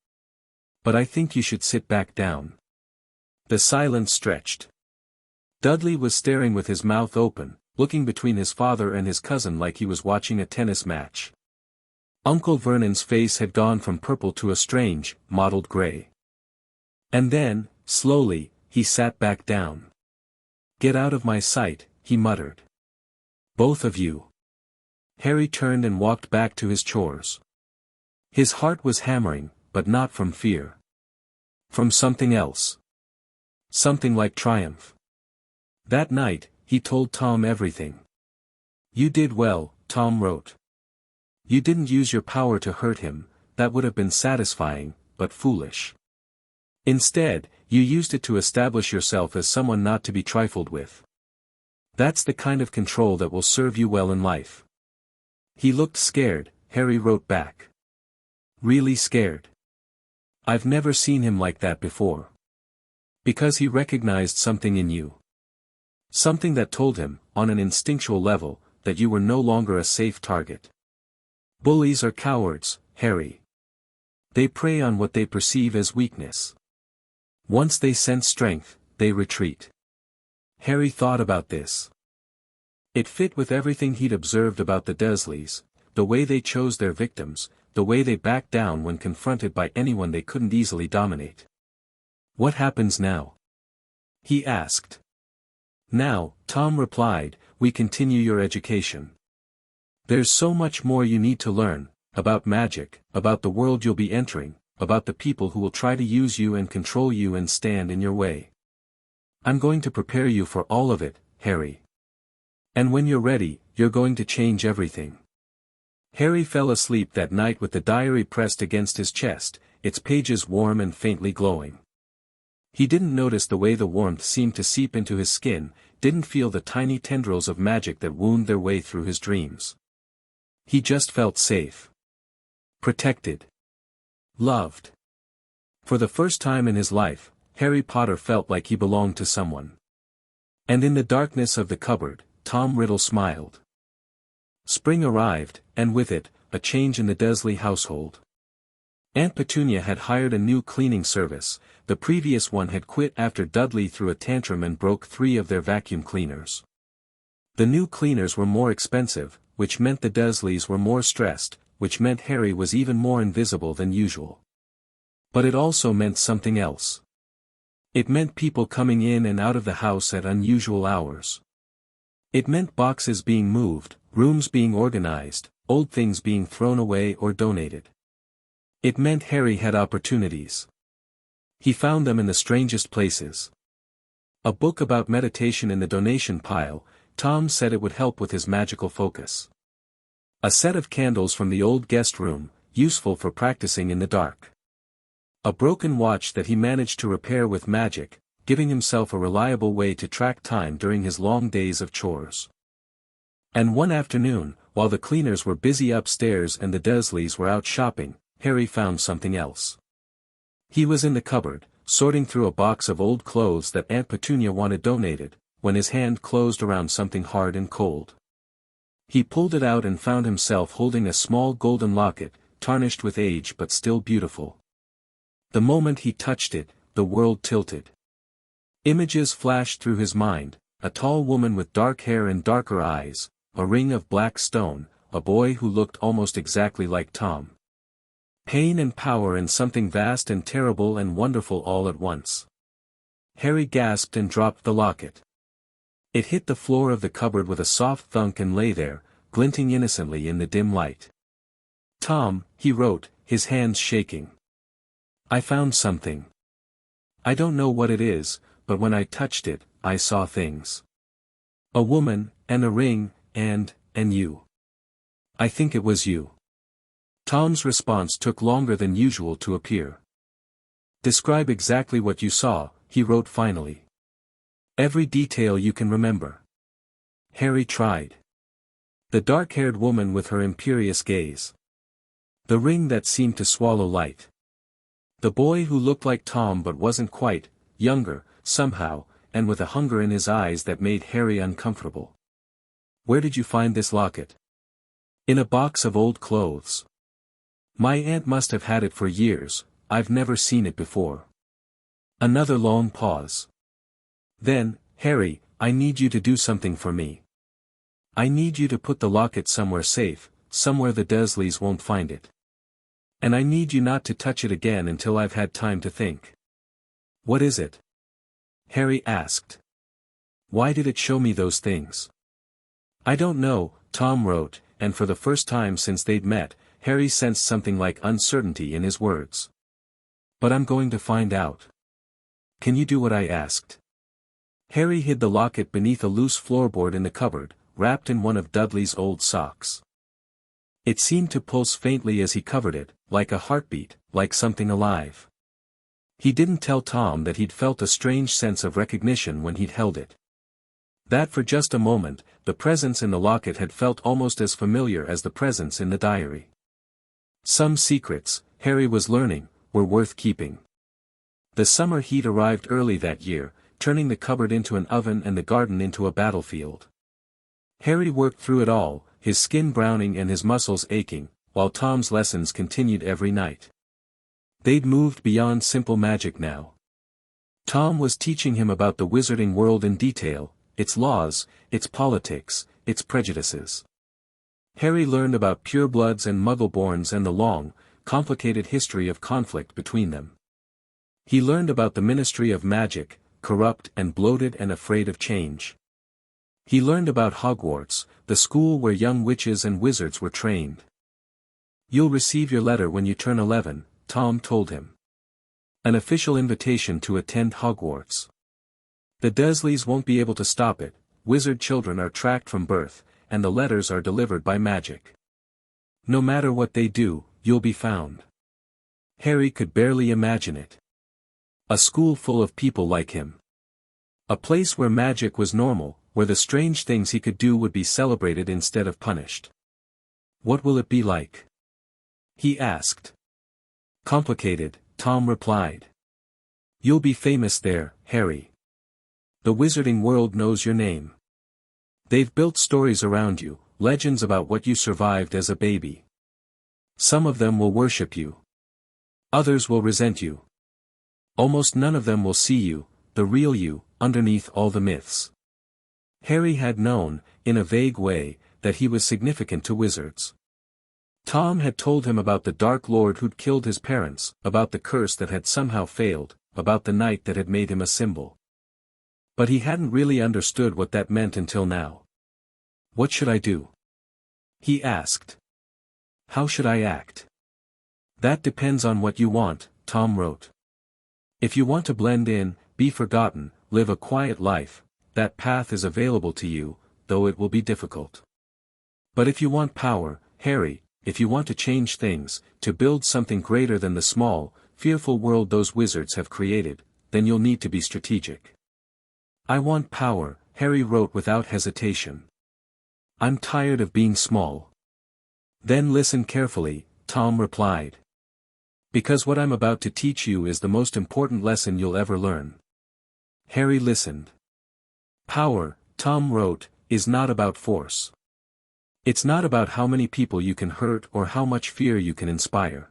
But I think you should sit back down. The silence stretched. Dudley was staring with his mouth open, looking between his father and his cousin like he was watching a tennis match. Uncle Vernon's face had gone from purple to a strange, mottled gray. And then, slowly, he sat back down. Get out of my sight, he muttered. Both of you. Harry turned and walked back to his chores. His heart was hammering, but not from fear. From something else. Something like triumph. That night, he told Tom everything. You did well, Tom wrote. You didn't use your power to hurt him, that would have been satisfying, but foolish. Instead, you used it to establish yourself as someone not to be trifled with. That's the kind of control that will serve you well in life. He looked scared, Harry wrote back. Really scared. I've never seen him like that before. Because he recognized something in you. Something that told him, on an instinctual level, that you were no longer a safe target. Bullies are cowards, Harry. They prey on what they perceive as weakness. Once they sense strength, they retreat. Harry thought about this. It fit with everything he'd observed about the Dursleys, the way they chose their victims, the way they backed down when confronted by anyone they couldn't easily dominate. What happens now? He asked. Now, Tom replied, we continue your education. There's so much more you need to learn, about magic, about the world you'll be entering, about the people who will try to use you and control you and stand in your way. I'm going to prepare you for all of it, Harry. And when you're ready, you're going to change everything. Harry fell asleep that night with the diary pressed against his chest, its pages warm and faintly glowing. He didn't notice the way the warmth seemed to seep into his skin, didn't feel the tiny tendrils of magic that wound their way through his dreams. He just felt safe. Protected. Loved. For the first time in his life, Harry Potter felt like he belonged to someone. And in the darkness of the cupboard, Tom Riddle smiled. Spring arrived, and with it, a change in the Dursley household. Aunt Petunia had hired a new cleaning service, the previous one had quit after Dudley threw a tantrum and broke 3 of their vacuum cleaners. The new cleaners were more expensive, which meant the Dursleys were more stressed, which meant Harry was even more invisible than usual. But it also meant something else. It meant people coming in and out of the house at unusual hours. It meant boxes being moved, rooms being organized, old things being thrown away or donated. It meant Harry had opportunities. He found them in the strangest places. A book about meditation in the donation pile, Tom said it would help with his magical focus. A set of candles from the old guest room, useful for practicing in the dark. A broken watch that he managed to repair with magic, giving himself a reliable way to track time during his long days of chores. And one afternoon, while the cleaners were busy upstairs and the Dursleys were out shopping, Harry found something else. He was in the cupboard, sorting through a box of old clothes that Aunt Petunia wanted donated, when his hand closed around something hard and cold. He pulled it out and found himself holding a small golden locket, tarnished with age but still beautiful. The moment he touched it, the world tilted. Images flashed through his mind, a tall woman with dark hair and darker eyes, a ring of black stone, a boy who looked almost exactly like Tom. Pain and power and something vast and terrible and wonderful all at once. Harry gasped and dropped the locket. It hit the floor of the cupboard with a soft thunk and lay there, glinting innocently in the dim light. Tom, he wrote, his hands shaking. I found something. I don't know what it is, but when I touched it, I saw things. A woman, and a ring, and and you. I think it was you. Tom's response took longer than usual to appear. Describe exactly what you saw, he wrote finally. Every detail you can remember. Harry tried. The dark-haired woman with her imperious gaze. The ring that seemed to swallow light. The boy who looked like Tom but wasn't quite, younger, somehow, and with a hunger in his eyes that made Harry uncomfortable. Where did you find this locket? In a box of old clothes. My aunt must have had it for years, I've never seen it before. Another long pause. Then, Harry, I need you to do something for me. I need you to put the locket somewhere safe, somewhere the Dursleys won't find it. And I need you not to touch it again until I've had time to think. What is it? Harry asked. Why did it show me those things? I don't know, Tom wrote, and for the first time since they'd met, Harry sensed something like uncertainty in his words. But I'm going to find out. Can you do what I asked? Harry hid the locket beneath a loose floorboard in the cupboard, wrapped in one of Dudley's old socks. It seemed to pulse faintly as he covered it, like a heartbeat, like something alive. He didn't tell Tom that he'd felt a strange sense of recognition when he'd held it. That for just a moment, the presence in the locket had felt almost as familiar as the presence in the diary. Some secrets, Harry was learning, were worth keeping. The summer heat arrived early that year, turning the cupboard into an oven and the garden into a battlefield. Harry worked through it all, his skin browning and his muscles aching, while Tom's lessons continued every night. They'd moved beyond simple magic now. Tom was teaching him about the wizarding world in detail, its laws, its politics, its prejudices. Harry learned about purebloods and muggleborns and the long, complicated history of conflict between them. He learned about the Ministry of Magic, corrupt and bloated and afraid of change. He learned about Hogwarts, the school where young witches and wizards were trained. You'll receive your letter when you turn 11, Tom told him. An official invitation to attend Hogwarts. The Dursleys won't be able to stop it, wizard children are tracked from birth, and the letters are delivered by magic. No matter what they do, you'll be found. Harry could barely imagine it. A school full of people like him. A place where magic was normal, where the strange things he could do would be celebrated instead of punished. What will it be like? He asked. Complicated, Tom replied. You'll be famous there, Harry. The wizarding world knows your name. They've built stories around you, legends about what you survived as a baby. Some of them will worship you. Others will resent you. Almost none of them will see you, the real you, underneath all the myths. Harry had known, in a vague way, that he was significant to wizards. Tom had told him about the Dark Lord who'd killed his parents, about the curse that had somehow failed, about the night that had made him a symbol. But he hadn't really understood what that meant until now. What should I do? He asked. How should I act? That depends on what you want, Tom wrote. If you want to blend in, be forgotten, live a quiet life, that path is available to you, though it will be difficult. But if you want power, Harry, if you want to change things, to build something greater than the small, fearful world those wizards have created, then you'll need to be strategic. I want power, Harry wrote without hesitation. I'm tired of being small. Then listen carefully, Tom replied. Because what I'm about to teach you is the most important lesson you'll ever learn. Harry listened. Power, Tom wrote, is not about force. It's not about how many people you can hurt or how much fear you can inspire.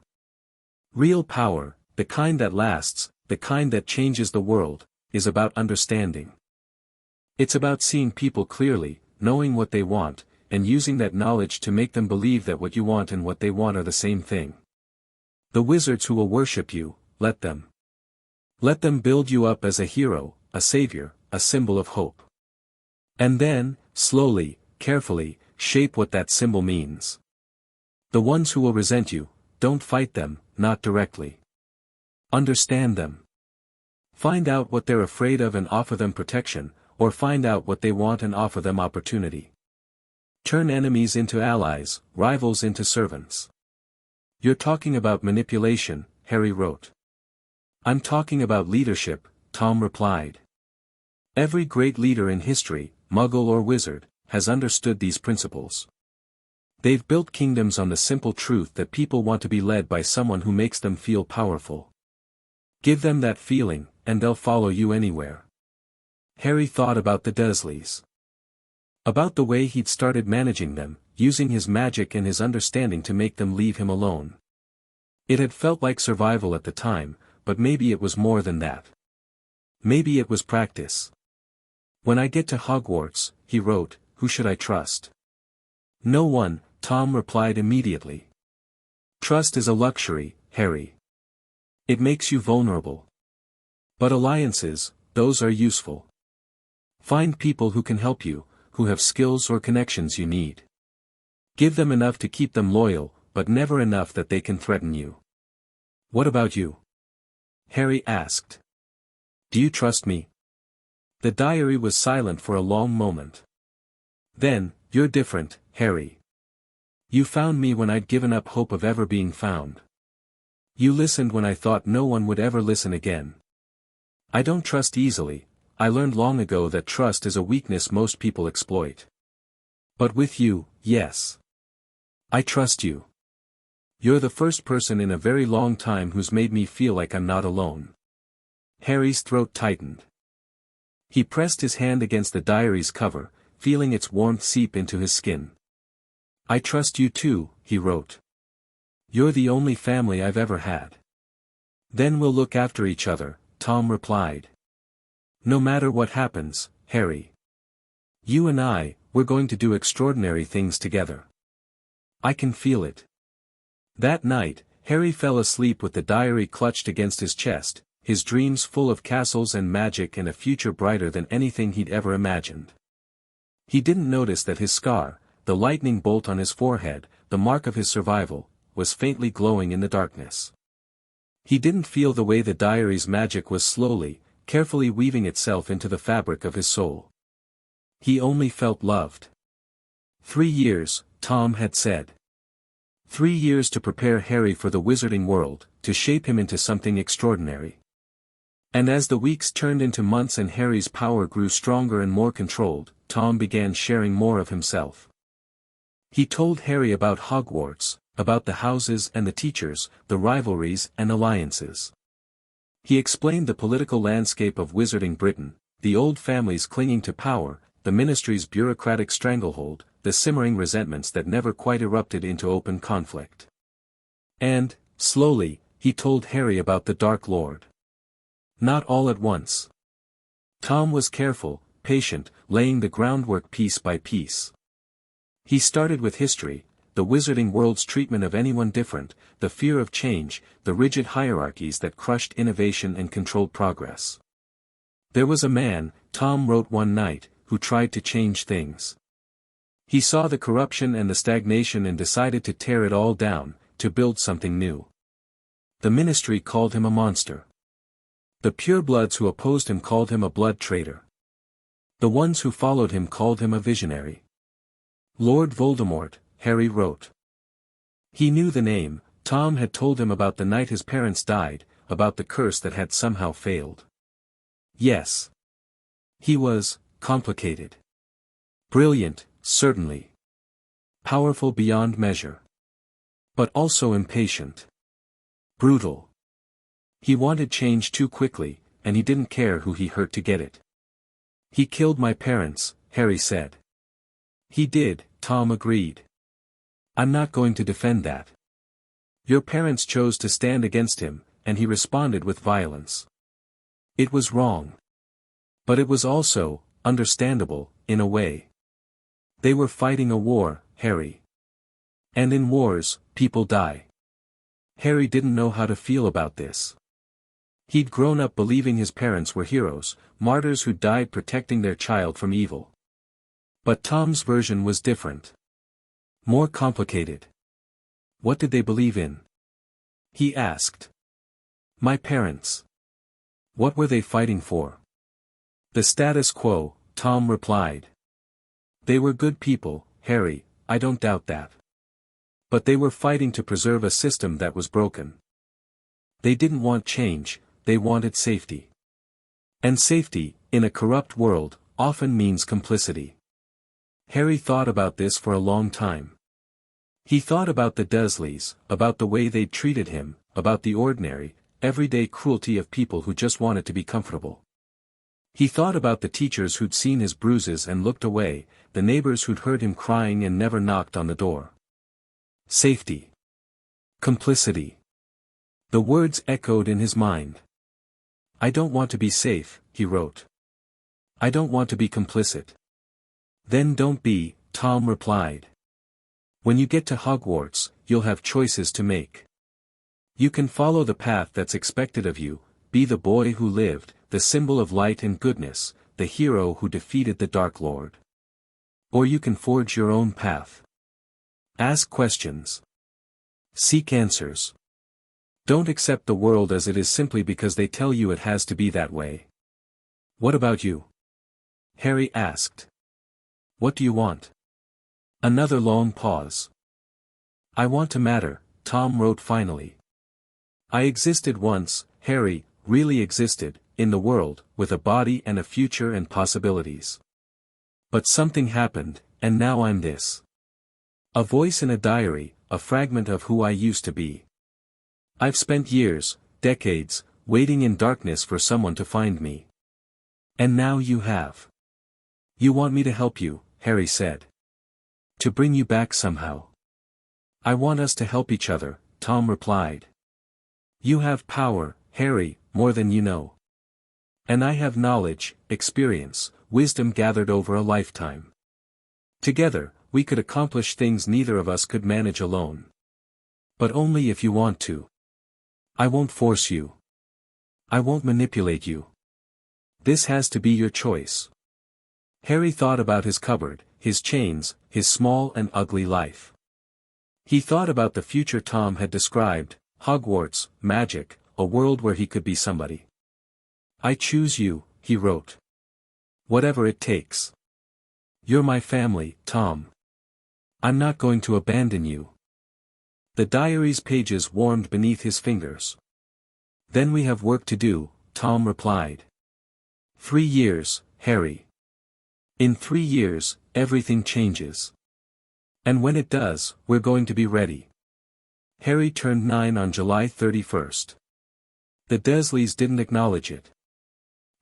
Real power, the kind that lasts, the kind that changes the world, is about understanding. It's about seeing people clearly, knowing what they want, and using that knowledge to make them believe that what you want and what they want are the same thing. The wizards who will worship you, let them. Let them build you up as a hero, a savior, a symbol of hope. And then, slowly, carefully, shape what that symbol means. The ones who will resent you, don't fight them, not directly. Understand them. Find out what they're afraid of and offer them protection, or find out what they want and offer them opportunity. Turn enemies into allies, rivals into servants. You're talking about manipulation, Harry wrote. I'm talking about leadership, Tom replied. Every great leader in history, Muggle or wizard, has understood these principles. They've built kingdoms on the simple truth that people want to be led by someone who makes them feel powerful. Give them that feeling, and they'll follow you anywhere. Harry thought about the Dursleys. About the way he'd started managing them, using his magic and his understanding to make them leave him alone. It had felt like survival at the time, but maybe it was more than that. Maybe it was practice. When I get to Hogwarts, he wrote, who should I trust? No one, Tom replied immediately. Trust is a luxury, Harry. It makes you vulnerable. But alliances, those are useful. Find people who can help you, who have skills or connections you need. Give them enough to keep them loyal, but never enough that they can threaten you. What about you? Harry asked. Do you trust me? The diary was silent for a long moment. Then, you're different, Harry. You found me when I'd given up hope of ever being found. You listened when I thought no one would ever listen again. I don't trust easily. I learned long ago that trust is a weakness most people exploit. But with you, yes. I trust you. You're the first person in a very long time who's made me feel like I'm not alone. Harry's throat tightened. He pressed his hand against the diary's cover, feeling its warmth seep into his skin. I trust you too, he wrote. You're the only family I've ever had. Then we'll look after each other, Tom replied. No matter what happens, Harry. You and I, we're going to do extraordinary things together. I can feel it. That night, Harry fell asleep with the diary clutched against his chest, his dreams full of castles and magic and a future brighter than anything he'd ever imagined. He didn't notice that his scar, the lightning bolt on his forehead, the mark of his survival, was faintly glowing in the darkness. He didn't feel the way the diary's magic was slowly, carefully weaving itself into the fabric of his soul. He only felt loved. 3 years, Tom had said. 3 years to prepare Harry for the wizarding world, to shape him into something extraordinary. And as the weeks turned into months and Harry's power grew stronger and more controlled, Tom began sharing more of himself. He told Harry about Hogwarts, about the houses and the teachers, the rivalries and alliances. He explained the political landscape of wizarding Britain, the old families clinging to power, the ministry's bureaucratic stranglehold, the simmering resentments that never quite erupted into open conflict. And, slowly, he told Harry about the Dark Lord. Not all at once. Tom was careful, patient, laying the groundwork piece by piece. He started with history, the wizarding world's treatment of anyone different, the fear of change, the rigid hierarchies that crushed innovation and controlled progress. There was a man, Tom wrote one night, who tried to change things. He saw the corruption and the stagnation and decided to tear it all down, to build something new. The ministry called him a monster. The purebloods who opposed him called him a blood traitor. The ones who followed him called him a visionary. Lord Voldemort, Harry wrote. He knew the name. Tom had told him about the night his parents died, about the curse that had somehow failed. Yes. He was complicated. Brilliant, certainly. Powerful beyond measure. But also impatient. Brutal. He wanted change too quickly, and he didn't care who he hurt to get it. He killed my parents, Harry said. He did, Tom agreed. I'm not going to defend that. Your parents chose to stand against him, and he responded with violence. It was wrong. But it was also understandable, in a way. They were fighting a war, Harry. And in wars, people die. Harry didn't know how to feel about this. He'd grown up believing his parents were heroes, martyrs who died protecting their child from evil. But Tom's version was different. More complicated. What did they believe in? He asked. My parents. What were they fighting for? The status quo, Tom replied. They were good people, Harry, I don't doubt that. But they were fighting to preserve a system that was broken. They didn't want change, they wanted safety. And safety, in a corrupt world, often means complicity. Harry thought about this for a long time. He thought about the Dursleys, about the way they'd treated him, about the ordinary, everyday cruelty of people who just wanted to be comfortable. He thought about the teachers who'd seen his bruises and looked away, the neighbors who'd heard him crying and never knocked on the door. Safety. Complicity. The words echoed in his mind. I don't want to be safe, he wrote. I don't want to be complicit. Then don't be, Tom replied. When you get to Hogwarts, you'll have choices to make. You can follow the path that's expected of you, be the boy who lived, the symbol of light and goodness, the hero who defeated the Dark Lord. Or you can forge your own path. Ask questions. Seek answers. Don't accept the world as it is simply because they tell you it has to be that way. What about you? Harry asked. What do you want? Another long pause. I want to matter, Tom wrote finally. I existed once, Harry, really existed, in the world, with a body and a future and possibilities. But something happened, and now I'm this. A voice in a diary, a fragment of who I used to be. I've spent years, decades, waiting in darkness for someone to find me. And now you have. You want me to help you, Harry said. To bring you back somehow. I want us to help each other, Tom replied. You have power, Harry, more than you know. And I have knowledge, experience, wisdom gathered over a lifetime. Together, we could accomplish things neither of us could manage alone. But only if you want to. I won't force you. I won't manipulate you. This has to be your choice. Harry thought about his cupboard, his chains, his small and ugly life. He thought about the future Tom had described, Hogwarts, magic, a world where he could be somebody. I choose you, he wrote. Whatever it takes. You're my family, Tom. I'm not going to abandon you. The diary's pages warmed beneath his fingers. Then we have work to do, Tom replied. 3 years, Harry. In 3 years, everything changes. And when it does, we're going to be ready. Harry turned 9 on July 31st. The Dursleys didn't acknowledge it.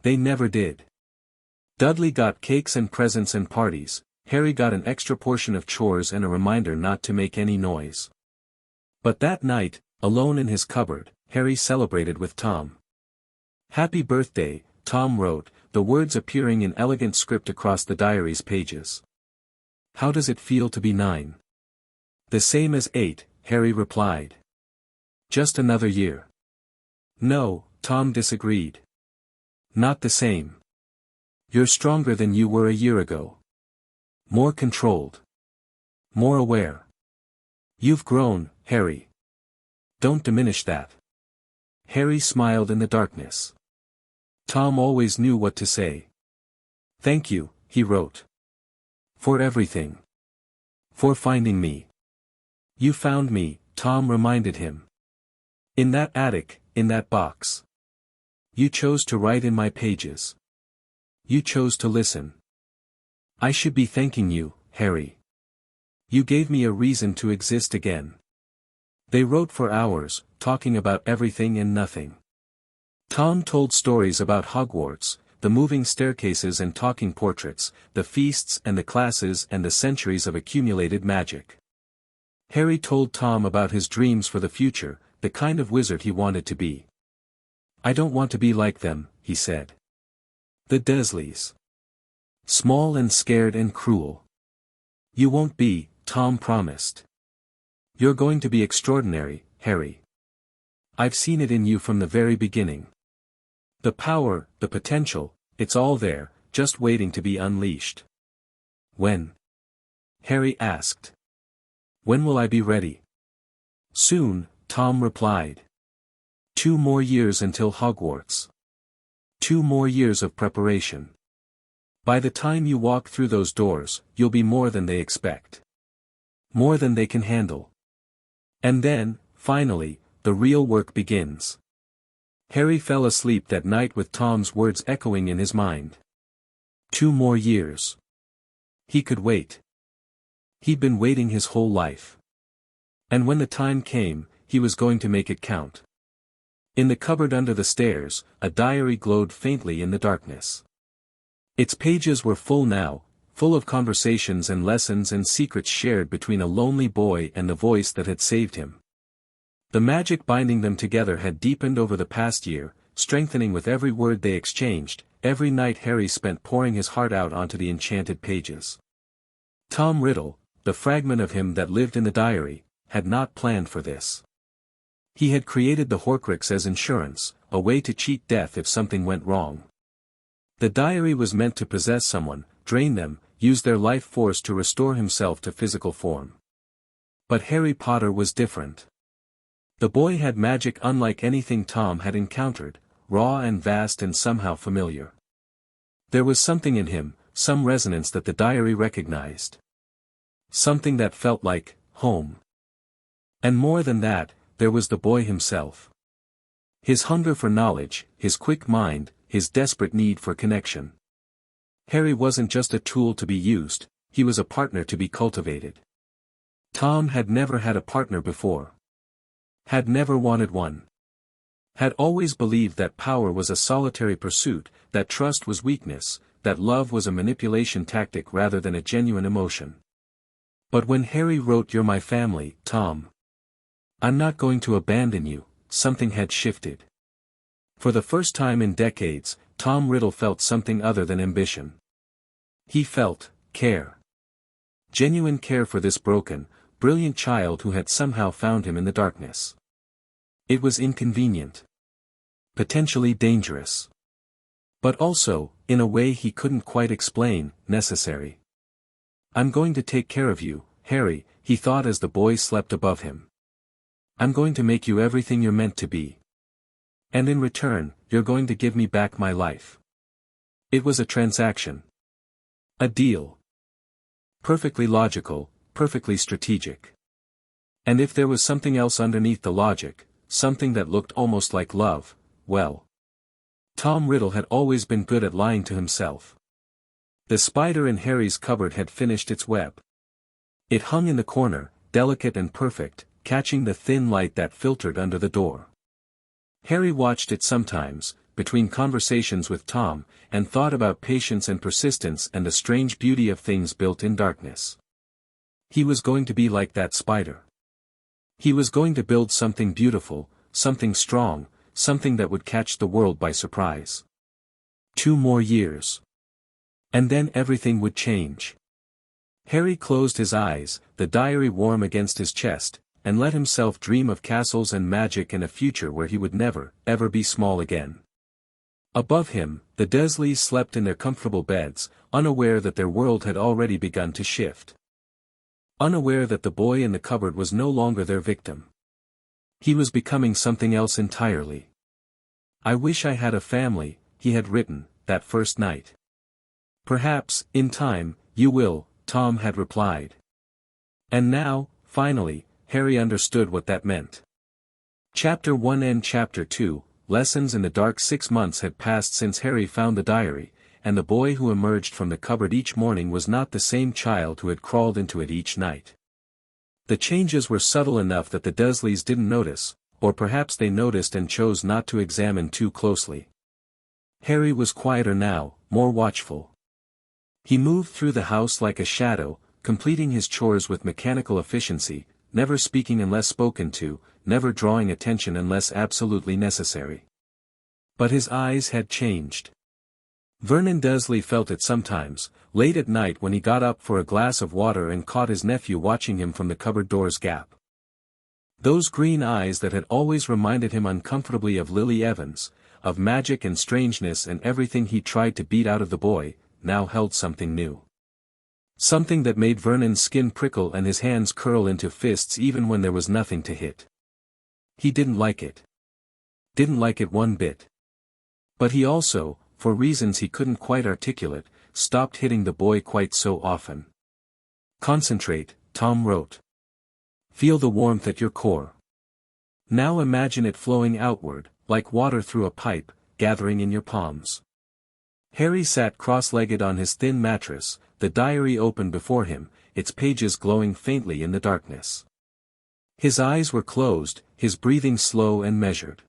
They never did. Dudley got cakes and presents and parties, Harry got an extra portion of chores and a reminder not to make any noise. But that night, alone in his cupboard, Harry celebrated with Tom. Happy birthday, Tom wrote, the words appearing in elegant script across the diary's pages. How does it feel to be 9? The same as 8, Harry replied. Just another year. No, Tom disagreed. Not the same. You're stronger than you were a year ago. More controlled. More aware. You've grown, Harry. Don't diminish that. Harry smiled in the darkness. Tom always knew what to say. Thank you, he wrote. For everything. For finding me. You found me, Tom reminded him. In that attic, in that box. You chose to write in my pages. You chose to listen. I should be thanking you, Harry. You gave me a reason to exist again. They wrote for hours, talking about everything and nothing. Tom told stories about Hogwarts, the moving staircases and talking portraits, the feasts and the classes and the centuries of accumulated magic. Harry told Tom about his dreams for the future, the kind of wizard he wanted to be. I don't want to be like them, he said. The Dursleys. Small and scared and cruel. You won't be, Tom promised. You're going to be extraordinary, Harry. I've seen it in you from the very beginning. The power, the potential, it's all there, just waiting to be unleashed. When? Harry asked. When will I be ready? Soon, Tom replied. 2 more years until Hogwarts. 2 more years of preparation. By the time you walk through those doors, you'll be more than they expect. More than they can handle. And then, finally, the real work begins. Harry fell asleep that night with Tom's words echoing in his mind. 2 more years. He could wait. He'd been waiting his whole life. And when the time came, he was going to make it count. In the cupboard under the stairs, a diary glowed faintly in the darkness. Its pages were full now, full of conversations and lessons and secrets shared between a lonely boy and the voice that had saved him. The magic binding them together had deepened over the past year, strengthening with every word they exchanged. Every night Harry spent pouring his heart out onto the enchanted pages. Tom Riddle, the fragment of him that lived in the diary, had not planned for this. He had created the Horcrux as insurance, a way to cheat death if something went wrong. The diary was meant to possess someone, drain them, use their life force to restore himself to physical form. But Harry Potter was different. The boy had magic unlike anything Tom had encountered, raw and vast and somehow familiar. There was something in him, some resonance that the diary recognized. Something that felt like home. And more than that, there was the boy himself. His hunger for knowledge, his quick mind, his desperate need for connection. Harry wasn't just a tool to be used, he was a partner to be cultivated. Tom had never had a partner before. Had never wanted one. Had always believed that power was a solitary pursuit, that trust was weakness, that love was a manipulation tactic rather than a genuine emotion. But when Harry wrote "You're my family, Tom. I'm not going to abandon you," something had shifted. For the first time in decades, Tom Riddle felt something other than ambition. He felt care. Genuine care for this broken, brilliant child who had somehow found him in the darkness. It was inconvenient. Potentially dangerous. But also, in a way he couldn't quite explain, necessary. "I'm going to take care of you, Harry," he thought as the boy slept above him. "I'm going to make you everything you're meant to be. And in return, you're going to give me back my life." It was a transaction. A deal. Perfectly logical, perfectly strategic. And if there was something else underneath the logic, something that looked almost like love, well. Tom Riddle had always been good at lying to himself. The spider in Harry's cupboard had finished its web. It hung in the corner, delicate and perfect, catching the thin light that filtered under the door. Harry watched it sometimes, between conversations with Tom, and thought about patience and persistence and the strange beauty of things built in darkness. He was going to be like that spider. He was going to build something beautiful, something strong, something that would catch the world by surprise. 2 more years. And then everything would change. Harry closed his eyes, the diary warm against his chest, and let himself dream of castles and magic and a future where he would never, ever be small again. Above him, the Dursleys slept in their comfortable beds, unaware that their world had already begun to shift. Unaware that the boy in the cupboard was no longer their victim. He was becoming something else entirely. "I wish I had a family," he had written, that first night. "Perhaps, in time, you will," Tom had replied. And now, finally, Harry understood what that meant. Chapter 1 and Chapter 2, Lessons in the Dark. 6 months had passed since Harry found the diary, and the boy who emerged from the cupboard each morning was not the same child who had crawled into it each night. The changes were subtle enough that the Dursleys didn't notice, or perhaps they noticed and chose not to examine too closely. Harry was quieter now, more watchful. He moved through the house like a shadow, completing his chores with mechanical efficiency, never speaking unless spoken to, never drawing attention unless absolutely necessary. But his eyes had changed. Vernon Dursley felt it sometimes, late at night when he got up for a glass of water and caught his nephew watching him from the cupboard door's gap. Those green eyes that had always reminded him uncomfortably of Lily Evans, of magic and strangeness and everything he tried to beat out of the boy, now held something new. Something that made Vernon's skin prickle and his hands curl into fists even when there was nothing to hit. He didn't like it. Didn't like it one bit. But he also, for reasons he couldn't quite articulate, stopped hitting the boy quite so often. Concentrate, Tom wrote. Feel the warmth at your core. Now imagine it flowing outward, like water through a pipe, gathering in your palms. Harry sat cross-legged on his thin mattress, the diary open before him, its pages glowing faintly in the darkness. His eyes were closed, his breathing slow and measured.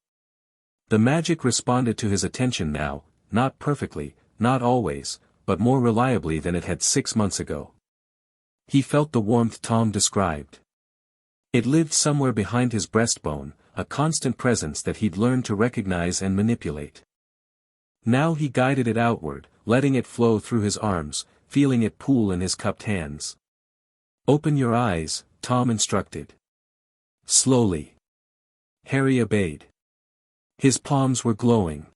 The magic responded to his attention now, not perfectly, not always, but more reliably than it had 6 months ago. He felt the warmth Tom described. It lived somewhere behind his breastbone, a constant presence that he'd learned to recognize and manipulate. Now he guided it outward, letting it flow through his arms, feeling it pool in his cupped hands. Open your eyes, Tom instructed. Slowly. Harry obeyed. His palms were glowing.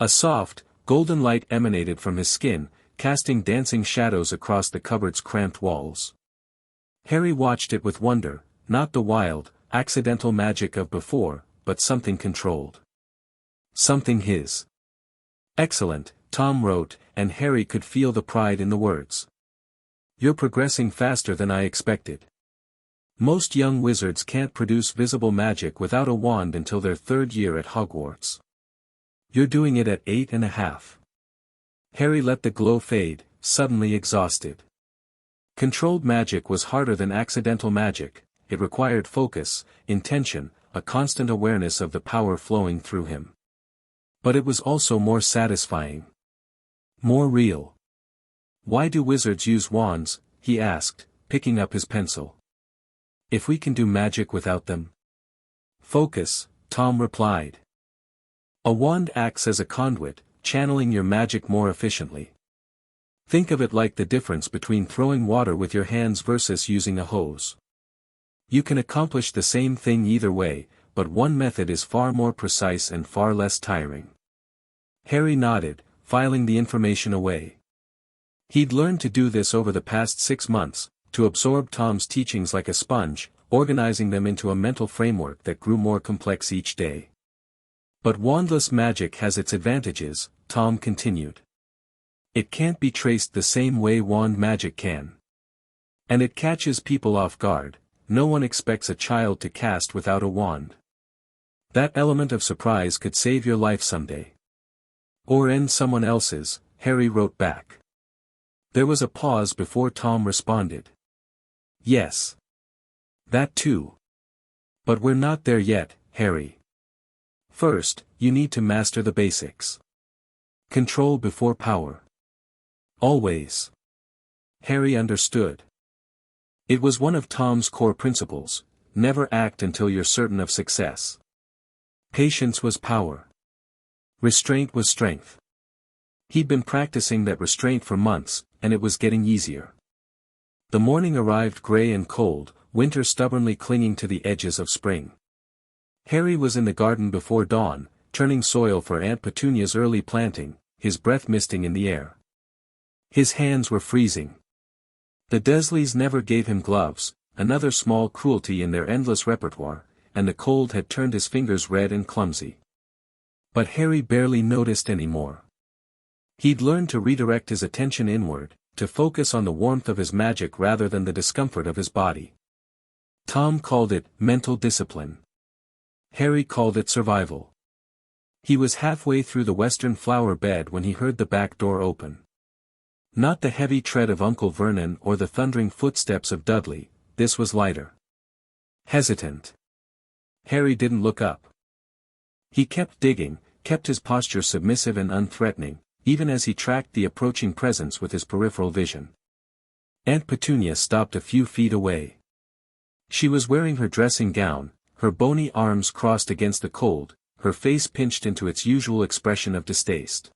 A soft, golden light emanated from his skin, casting dancing shadows across the cupboard's cramped walls. Harry watched it with wonder, not the wild, accidental magic of before, but something controlled. Something his. Excellent, Tom wrote, and Harry could feel the pride in the words. You're progressing faster than I expected. Most young wizards can't produce visible magic without a wand until their 3rd year at Hogwarts. You're doing it at 8.5. Harry let the glow fade, suddenly exhausted. Controlled magic was harder than accidental magic, it required focus, intention, a constant awareness of the power flowing through him. But it was also more satisfying. More real. Why do wizards use wands? He asked, picking up his pencil. If we can do magic without them? Focus, Tom replied. A wand acts as a conduit, channeling your magic more efficiently. Think of it like the difference between throwing water with your hands versus using a hose. You can accomplish the same thing either way, but one method is far more precise and far less tiring. Harry nodded, filing the information away. He'd learned to do this over the past 6 months, to absorb Tom's teachings like a sponge, organizing them into a mental framework that grew more complex each day. But wandless magic has its advantages, Tom continued. It can't be traced the same way wand magic can. And it catches people off guard, no one expects a child to cast without a wand. That element of surprise could save your life someday. Or end someone else's, Harry wrote back. There was a pause before Tom responded. Yes. That too. But we're not there yet, Harry. First, you need to master the basics. Control before power. Always. Harry understood. It was one of Tom's core principles, never act until you're certain of success. Patience was power. Restraint was strength. He'd been practicing that restraint for months, and it was getting easier. The morning arrived gray and cold, winter stubbornly clinging to the edges of spring. Harry was in the garden before dawn, turning soil for Aunt Petunia's early planting, his breath misting in the air. His hands were freezing. The Dursleys never gave him gloves, another small cruelty in their endless repertoire, and the cold had turned his fingers red and clumsy. But Harry barely noticed anymore. He'd learned to redirect his attention inward, to focus on the warmth of his magic rather than the discomfort of his body. Tom called it mental discipline. Harry called it survival. He was halfway through the western flower bed when he heard the back door open. Not the heavy tread of Uncle Vernon or the thundering footsteps of Dudley, this was lighter. Hesitant. Harry didn't look up. He kept digging, kept his posture submissive and unthreatening, even as he tracked the approaching presence with his peripheral vision. Aunt Petunia stopped a few feet away. She was wearing her dressing gown, her bony arms crossed against the cold, her face pinched into its usual expression of distaste.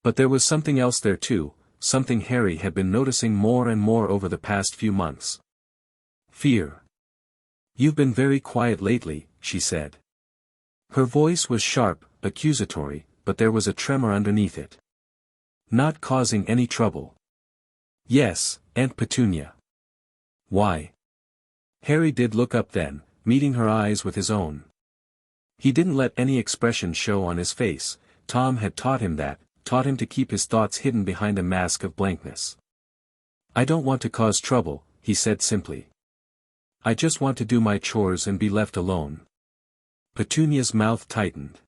But there was something else there too, something Harry had been noticing more and more over the past few months. Fear. You've been very quiet lately, she said. Her voice was sharp, accusatory, but there was a tremor underneath it. Not causing any trouble. Yes, Aunt Petunia. Why? Harry did look up then, meeting her eyes with his own. He didn't let any expression show on his face, Tom had taught him that, taught him to keep his thoughts hidden behind a mask of blankness. "I don't want to cause trouble," he said simply. "I just want to do my chores and be left alone." Petunia's mouth tightened.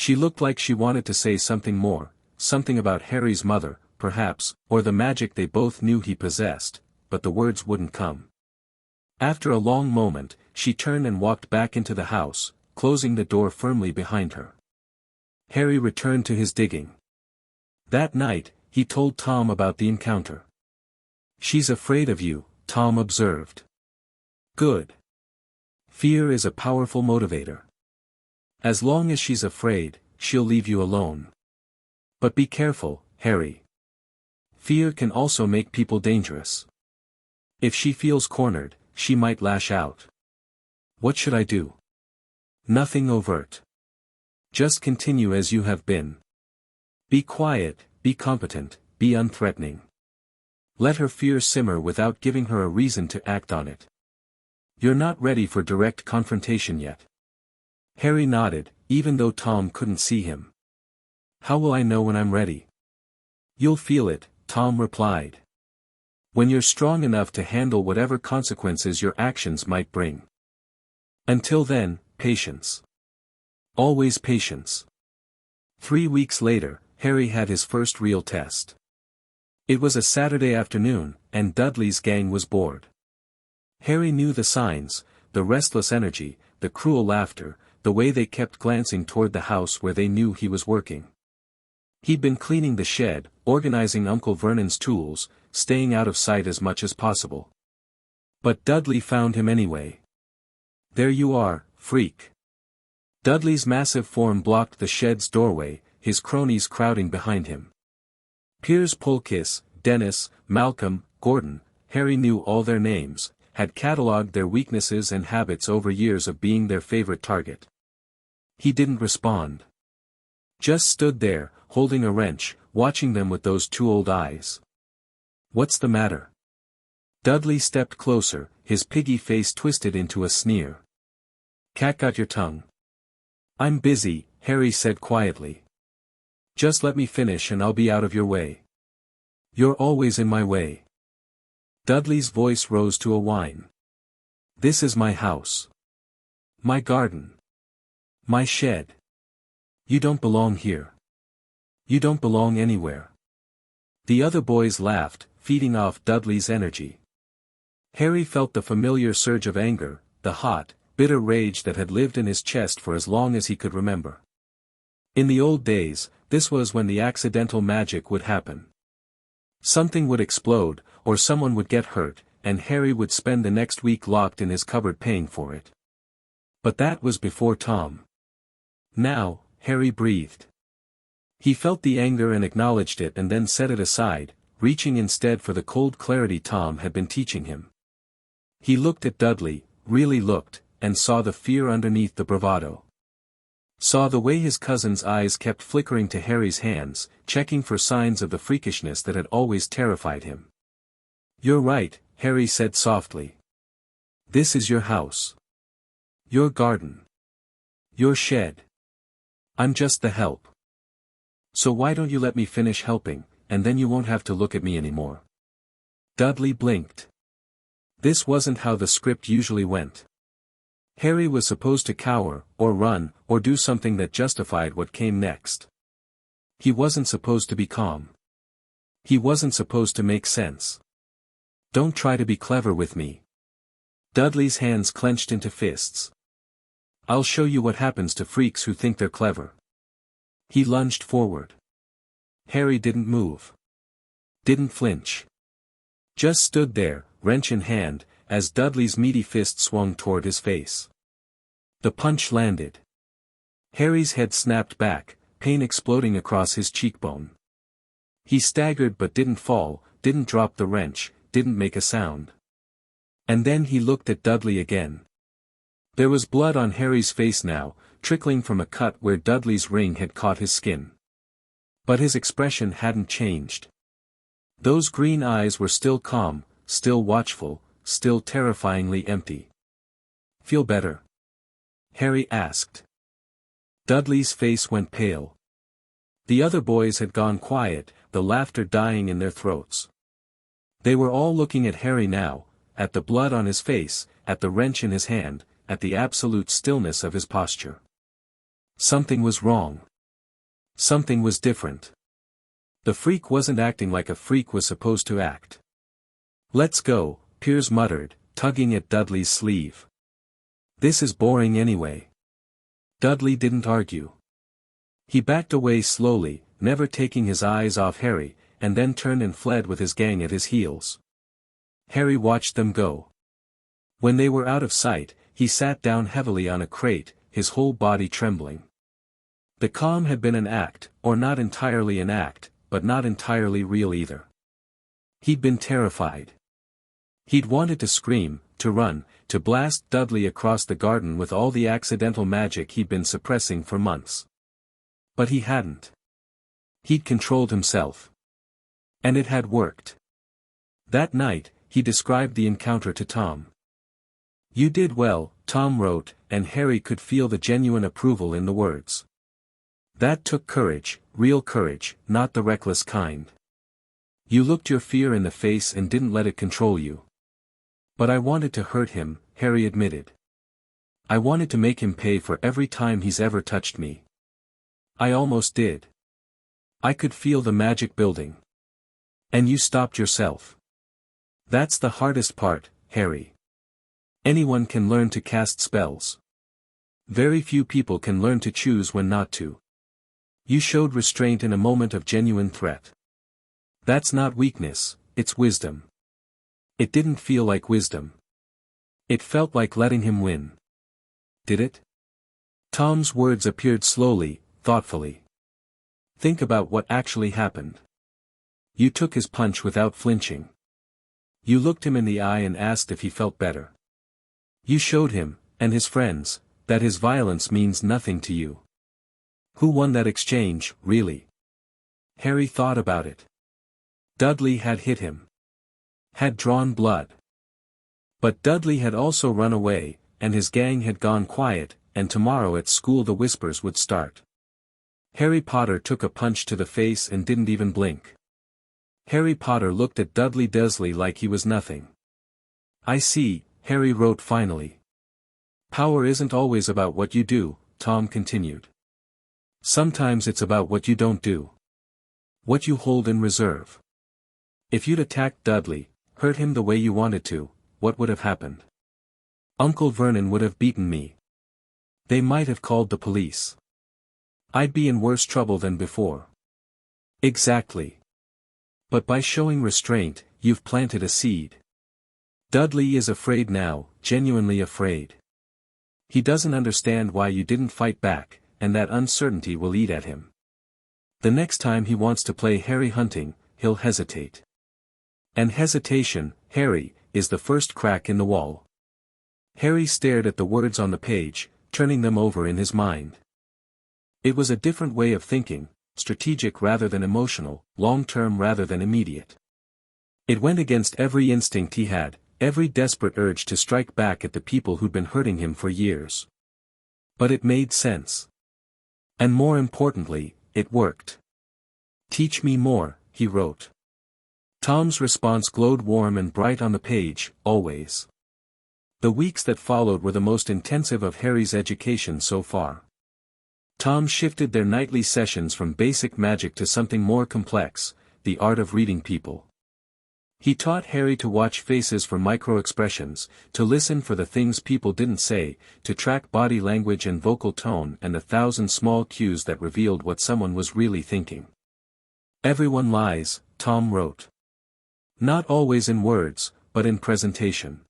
She looked like she wanted to say something more, something about Harry's mother, perhaps, or the magic they both knew he possessed, but the words wouldn't come. After a long moment, she turned and walked back into the house, closing the door firmly behind her. Harry returned to his digging. That night, he told Tom about the encounter. "She's afraid of you," Tom observed. "Good. Fear is a powerful motivator. As long as she's afraid, she'll leave you alone. But be careful, Harry. Fear can also make people dangerous. If she feels cornered, she might lash out." "What should I do?" "Nothing overt. Just continue as you have been. Be quiet, be competent, be unthreatening. Let her fear simmer without giving her a reason to act on it. You're not ready for direct confrontation yet." Harry nodded, even though Tom couldn't see him. "How will I know when I'm ready?" "You'll feel it," Tom replied. "When you're strong enough to handle whatever consequences your actions might bring. Until then, patience. Always patience." 3 weeks later, Harry had his first real test. It was a Saturday afternoon, and Dudley's gang was bored. Harry knew the signs: the restless energy, the cruel laughter, the way they kept glancing toward the house where they knew he was working. He'd been cleaning the shed, organizing Uncle Vernon's tools, staying out of sight as much as possible. But Dudley found him anyway. "There you are, freak." Dudley's massive form blocked the shed's doorway, his cronies crowding behind him. Piers Polkiss, Dennis, Malcolm, Gordon, Harry knew all their names, had catalogued their weaknesses and habits over years of being their favorite target. He didn't respond. Just stood there, holding a wrench, watching them with those two old eyes. "What's the matter?" Dudley stepped closer, his piggy face twisted into a sneer. "Cat got your tongue?" "I'm busy," Harry said quietly. "Just let me finish and I'll be out of your way." "You're always in my way." Dudley's voice rose to a whine. "This is my house. My garden. My shed. You don't belong here. You don't belong anywhere." The other boys laughed, feeding off Dudley's energy. Harry felt the familiar surge of anger, the hot, bitter rage that had lived in his chest for as long as he could remember. In the old days, this was when the accidental magic would happen. Something would explode, or someone would get hurt, and Harry would spend the next week locked in his cupboard paying for it. But that was before Tom. Now, Harry breathed. He felt the anger and acknowledged it and then set it aside, reaching instead for the cold clarity Tom had been teaching him. He looked at Dudley, really looked, and saw the fear underneath the bravado. Saw the way his cousin's eyes kept flickering to Harry's hands, checking for signs of the freakishness that had always terrified him. "You're right," Harry said softly. "This is your house. Your garden. Your shed. I'm just the help. So why don't you let me finish helping, and then you won't have to look at me anymore." Dudley blinked. This wasn't how the script usually went. Harry was supposed to cower, or run, or do something that justified what came next. He wasn't supposed to be calm. He wasn't supposed to make sense. "Don't try to be clever with me." Dudley's hands clenched into fists. "I'll show you what happens to freaks who think they're clever." He lunged forward. Harry didn't move. Didn't flinch. Just stood there, wrench in hand, as Dudley's meaty fist swung toward his face. The punch landed. Harry's head snapped back, pain exploding across his cheekbone. He staggered but didn't fall, didn't drop the wrench, didn't make a sound. And then he looked at Dudley again. There was blood on Harry's face now, trickling from a cut where Dudley's ring had caught his skin. But his expression hadn't changed. Those green eyes were still calm, still watchful, still terrifyingly empty. "Feel better?" Harry asked. Dudley's face went pale. The other boys had gone quiet, the laughter dying in their throats. They were all looking at Harry now, at the blood on his face, at the wrench in his hand, at the absolute stillness of his posture. Something was wrong. Something was different. The freak wasn't acting like a freak was supposed to act. "Let's go," Piers muttered, tugging at Dudley's sleeve. "This is boring anyway." Dudley didn't argue. He backed away slowly, never taking his eyes off Harry, and then turned and fled with his gang at his heels. Harry watched them go. When they were out of sight, he sat down heavily on a crate, his whole body trembling. The calm had been an act, or not entirely an act, but not entirely real either. He'd been terrified. He'd wanted to scream, to run, to blast Dudley across the garden with all the accidental magic he'd been suppressing for months. But he hadn't. He'd controlled himself. And it had worked. That night, he described the encounter to Tom. "You did well," Tom wrote, and Harry could feel the genuine approval in the words. "That took courage, real courage, not the reckless kind. You looked your fear in the face and didn't let it control you." "But I wanted to hurt him," Harry admitted. "I wanted to make him pay for every time he's ever touched me. I almost did. I could feel the magic building. And you stopped yourself. That's the hardest part, Harry. Anyone can learn to cast spells. Very few people can learn to choose when not to. You showed restraint in a moment of genuine threat. That's not weakness, it's wisdom." It didn't feel like wisdom. It felt like letting him win. Did it? Tom's words appeared slowly, thoughtfully. "Think about what actually happened. You took his punch without flinching. You looked him in the eye and asked if he felt better. You showed him, and his friends, that his violence means nothing to you. Who won that exchange, really?" Harry thought about it. Dudley had hit him. Had drawn blood. But Dudley had also run away, and his gang had gone quiet, and tomorrow at school the whispers would start. Harry Potter took a punch to the face and didn't even blink. Harry Potter looked at Dudley Dursley like he was nothing. "I see," Harry wrote finally. "Power isn't always about what you do," Tom continued. "Sometimes it's about what you don't do. What you hold in reserve. If you'd attacked Dudley, hurt him the way you wanted to, what would have happened? Uncle Vernon would have beaten me. They might have called the police. I'd be in worse trouble than before." "Exactly. But by showing restraint, you've planted a seed. Dudley is afraid now, genuinely afraid. He doesn't understand why you didn't fight back, and that uncertainty will eat at him. The next time he wants to play Harry hunting, he'll hesitate. And hesitation, Harry, is the first crack in the wall." Harry stared at the words on the page, turning them over in his mind. It was a different way of thinking, strategic rather than emotional, long-term rather than immediate. It went against every instinct he had, every desperate urge to strike back at the people who'd been hurting him for years. But it made sense. And more importantly, it worked. "Teach me more," he wrote. Tom's response glowed warm and bright on the page, always. The weeks that followed were the most intensive of Harry's education so far. Tom shifted their nightly sessions from basic magic to something more complex, the art of reading people. He taught Harry to watch faces for micro-expressions, to listen for the things people didn't say, to track body language and vocal tone and 1,000 small cues that revealed what someone was really thinking. "Everyone lies," Tom wrote. "Not always in words, but in presentation.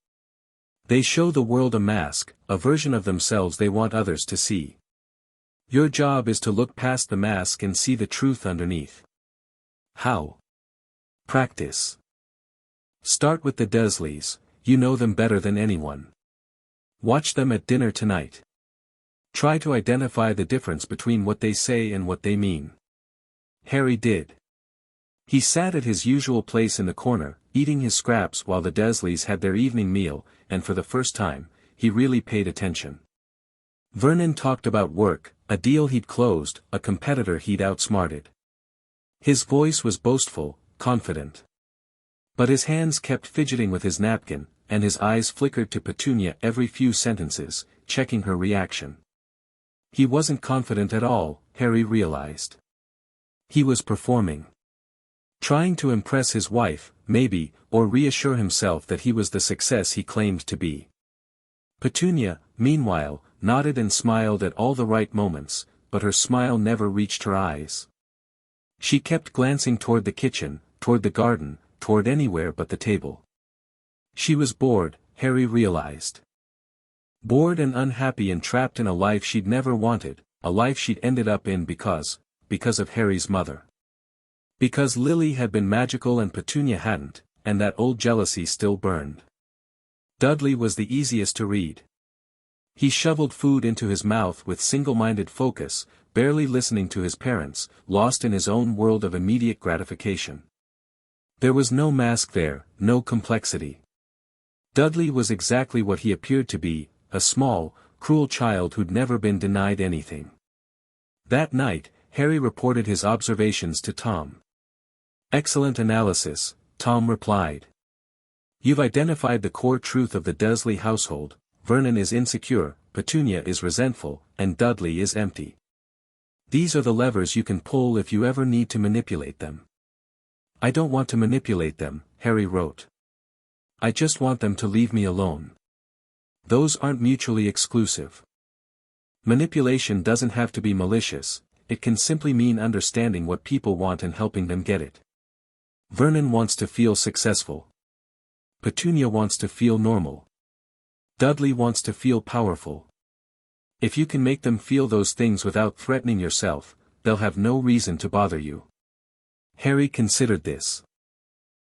They show the world a mask, a version of themselves they want others to see. Your job is to look past the mask and see the truth underneath." How? Practice. Start with the Dursleys, you know them better than anyone. Watch them at dinner tonight. Try to identify the difference between what they say and what they mean. Harry did. He sat at his usual place in the corner, eating his scraps while the Dursleys had their evening meal, and for the first time, he really paid attention. Vernon talked about work, a deal he'd closed, a competitor he'd outsmarted. His voice was boastful, confident. But his hands kept fidgeting with his napkin, and his eyes flickered to Petunia every few sentences, checking her reaction. He wasn't confident at all, Harry realized. He was performing. Trying to impress his wife, maybe, or reassure himself that he was the success he claimed to be. Petunia, meanwhile, nodded and smiled at all the right moments, but her smile never reached her eyes. She kept glancing toward the kitchen, toward the garden, toward anywhere but the table. She was bored, Harry realized. Bored and unhappy and trapped in a life she'd never wanted, a life she'd ended up in because of Harry's mother. Because Lily had been magical and Petunia hadn't, and that old jealousy still burned. Dudley was the easiest to read. He shoveled food into his mouth with single-minded focus, barely listening to his parents, lost in his own world of immediate gratification. There was no mask there, no complexity. Dudley was exactly what he appeared to be, a small, cruel child who'd never been denied anything. That night, Harry reported his observations to Tom. "Excellent analysis," Tom replied. "You've identified the core truth of the Dursley household. Vernon is insecure, Petunia is resentful, and Dudley is empty. These are the levers you can pull if you ever need to manipulate them." "I don't want to manipulate them," Harry wrote. "I just want them to leave me alone." Those aren't mutually exclusive. Manipulation doesn't have to be malicious, it can simply mean understanding what people want and helping them get it. Vernon wants to feel successful. Petunia wants to feel normal. Dudley wants to feel powerful. If you can make them feel those things without threatening yourself, they'll have no reason to bother you. Harry considered this.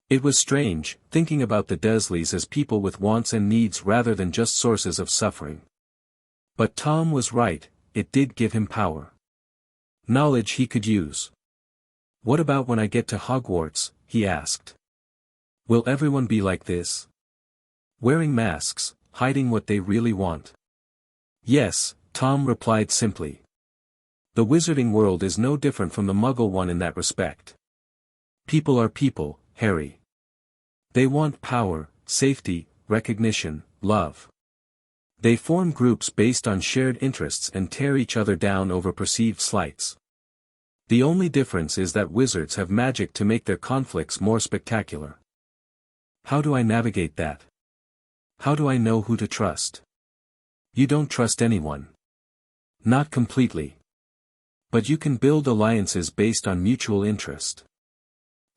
It was strange, thinking about the Dursleys as people with wants and needs rather than just sources of suffering. But Tom was right, it did give him power. Knowledge he could use. "What about when I get to Hogwarts?" he asked. "Will everyone be like this? Wearing masks, hiding what they really want?" "Yes," Tom replied simply. "The wizarding world is no different from the Muggle one in that respect. People are people, Harry. They want power, safety, recognition, love. They form groups based on shared interests and tear each other down over perceived slights. The only difference is that wizards have magic to make their conflicts more spectacular. How do I navigate that? How do I know who to trust?" "You don't trust anyone. Not completely. But you can build alliances based on mutual interest.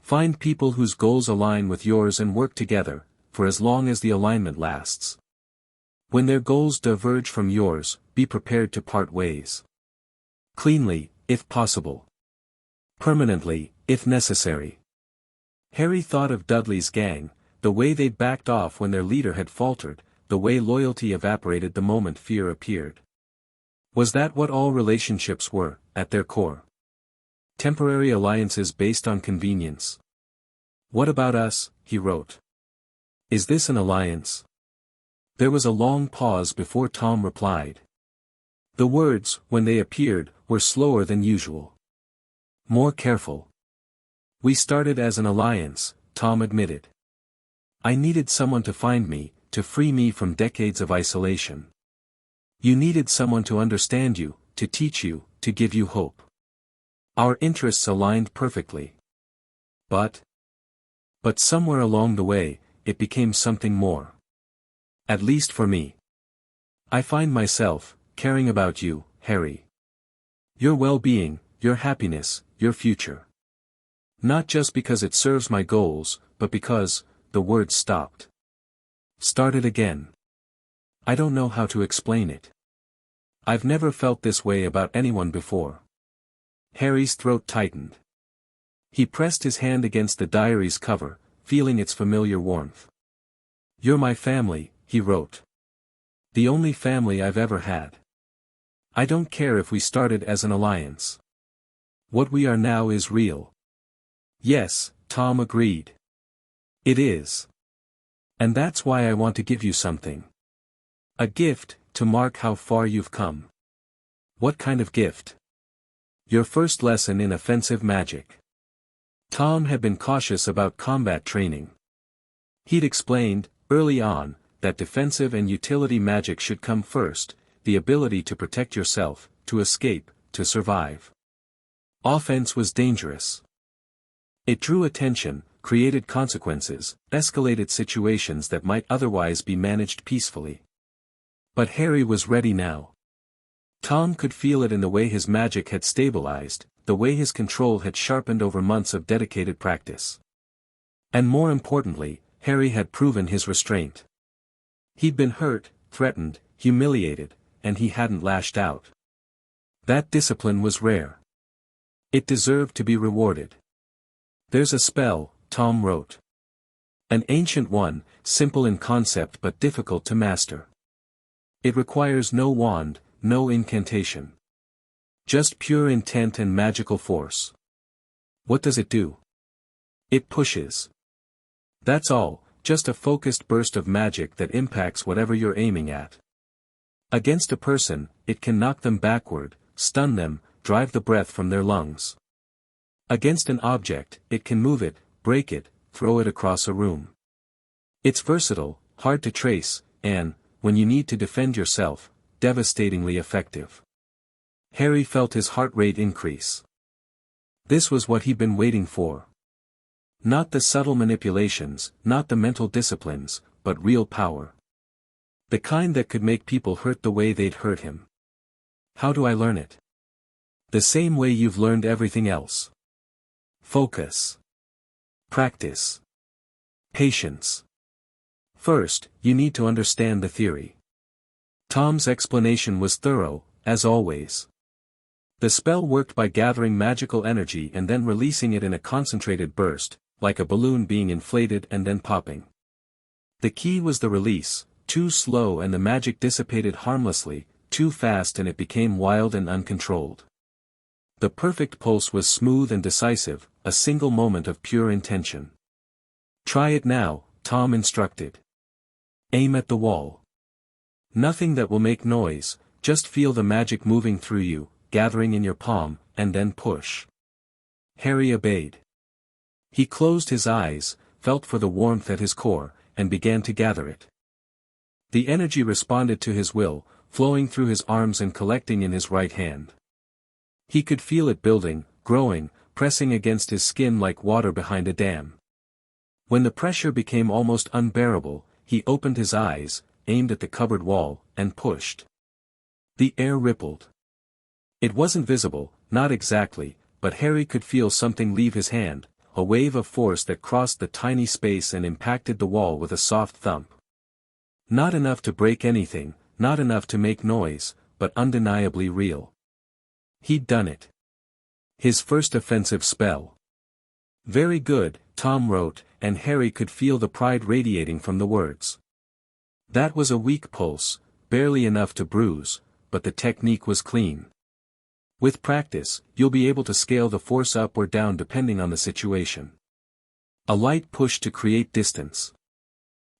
Find people whose goals align with yours and work together, for as long as the alignment lasts. When their goals diverge from yours, be prepared to part ways. Cleanly, if possible. Permanently, if necessary." Harry thought of Dudley's gang, the way they'd backed off when their leader had faltered, the way loyalty evaporated the moment fear appeared. Was that what all relationships were, at their core? Temporary alliances based on convenience. "What about us?" he wrote. "Is this an alliance?" There was a long pause before Tom replied. The words, when they appeared, were slower than usual. More careful. "We started as an alliance," Tom admitted. "I needed someone to find me, to free me from decades of isolation. You needed someone to understand you, to teach you, to give you hope. Our interests aligned perfectly. But somewhere along the way, it became something more. At least for me. I find myself caring about you, Harry. Your well-being, your happiness, your future. Not just because it serves my goals, but because," the words stopped. "Started again. I don't know how to explain it. I've never felt this way about anyone before." Harry's throat tightened. He pressed his hand against the diary's cover, feeling its familiar warmth. "You're my family," he wrote. "The only family I've ever had. I don't care if we started as an alliance. What we are now is real." "Yes," Tom agreed. "It is. And that's why I want to give you something. A gift, to mark how far you've come." What kind of gift? Your first lesson in offensive magic. Tom had been cautious about combat training. He'd explained, early on, that defensive and utility magic should come first, the ability to protect yourself, to escape, to survive. Offense was dangerous. It drew attention, created consequences, escalated situations that might otherwise be managed peacefully. But Harry was ready now. Tom could feel it in the way his magic had stabilized, the way his control had sharpened over months of dedicated practice. And more importantly, Harry had proven his restraint. He'd been hurt, threatened, humiliated, and he hadn't lashed out. That discipline was rare. It deserved to be rewarded. There's a spell, Tom wrote. An ancient one, simple in concept but difficult to master. It requires no wand, no incantation. Just pure intent and magical force. What does it do? It pushes. That's all, just a focused burst of magic that impacts whatever you're aiming at. Against a person, it can knock them backward, stun them, drive the breath from their lungs. Against an object, it can move it, break it, throw it across a room. It's versatile, hard to trace, and, when you need to defend yourself, devastatingly effective. Harry felt his heart rate increase. This was what he'd been waiting for. Not the subtle manipulations, not the mental disciplines, but real power. The kind that could make people hurt the way they'd hurt him. How do I learn it? The same way you've learned everything else. Focus. Practice. Patience. First, you need to understand the theory. Tom's explanation was thorough, as always. The spell worked by gathering magical energy and then releasing it in a concentrated burst, like a balloon being inflated and then popping. The key was the release, too slow and the magic dissipated harmlessly, too fast and it became wild and uncontrolled. The perfect pulse was smooth and decisive, a single moment of pure intention. Try it now, Tom instructed. Aim at the wall. Nothing that will make noise, just feel the magic moving through you, gathering in your palm, and then push. Harry obeyed. He closed his eyes, felt for the warmth at his core, and began to gather it. The energy responded to his will, flowing through his arms and collecting in his right hand. He could feel it building, growing, pressing against his skin like water behind a dam. When the pressure became almost unbearable, he opened his eyes, aimed at the cupboard wall, and pushed. The air rippled. It wasn't visible, not exactly, but Harry could feel something leave his hand, a wave of force that crossed the tiny space and impacted the wall with a soft thump. Not enough to break anything, not enough to make noise, but undeniably real. He'd done it. His first offensive spell. Very good, Tom wrote, and Harry could feel the pride radiating from the words. That was a weak pulse, barely enough to bruise, but the technique was clean. With practice, you'll be able to scale the force up or down depending on the situation. A light push to create distance.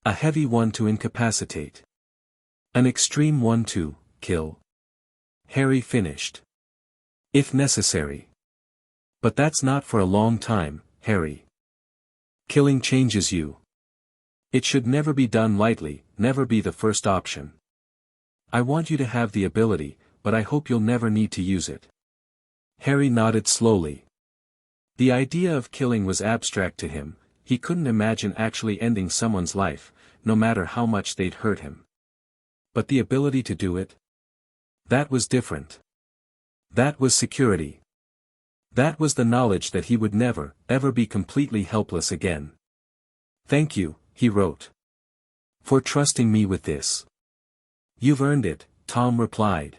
A heavy one to incapacitate. An extreme one to kill. Harry finished. If necessary. But that's not for a long time, Harry. Killing changes you. It should never be done lightly, never be the first option. I want you to have the ability, but I hope you'll never need to use it. Harry nodded slowly. The idea of killing was abstract to him, he couldn't imagine actually ending someone's life, no matter how much they'd hurt him. But the ability to do it? That was different. That was security. That was the knowledge that he would never, ever be completely helpless again. Thank you, he wrote. For trusting me with this. You've earned it, Tom replied.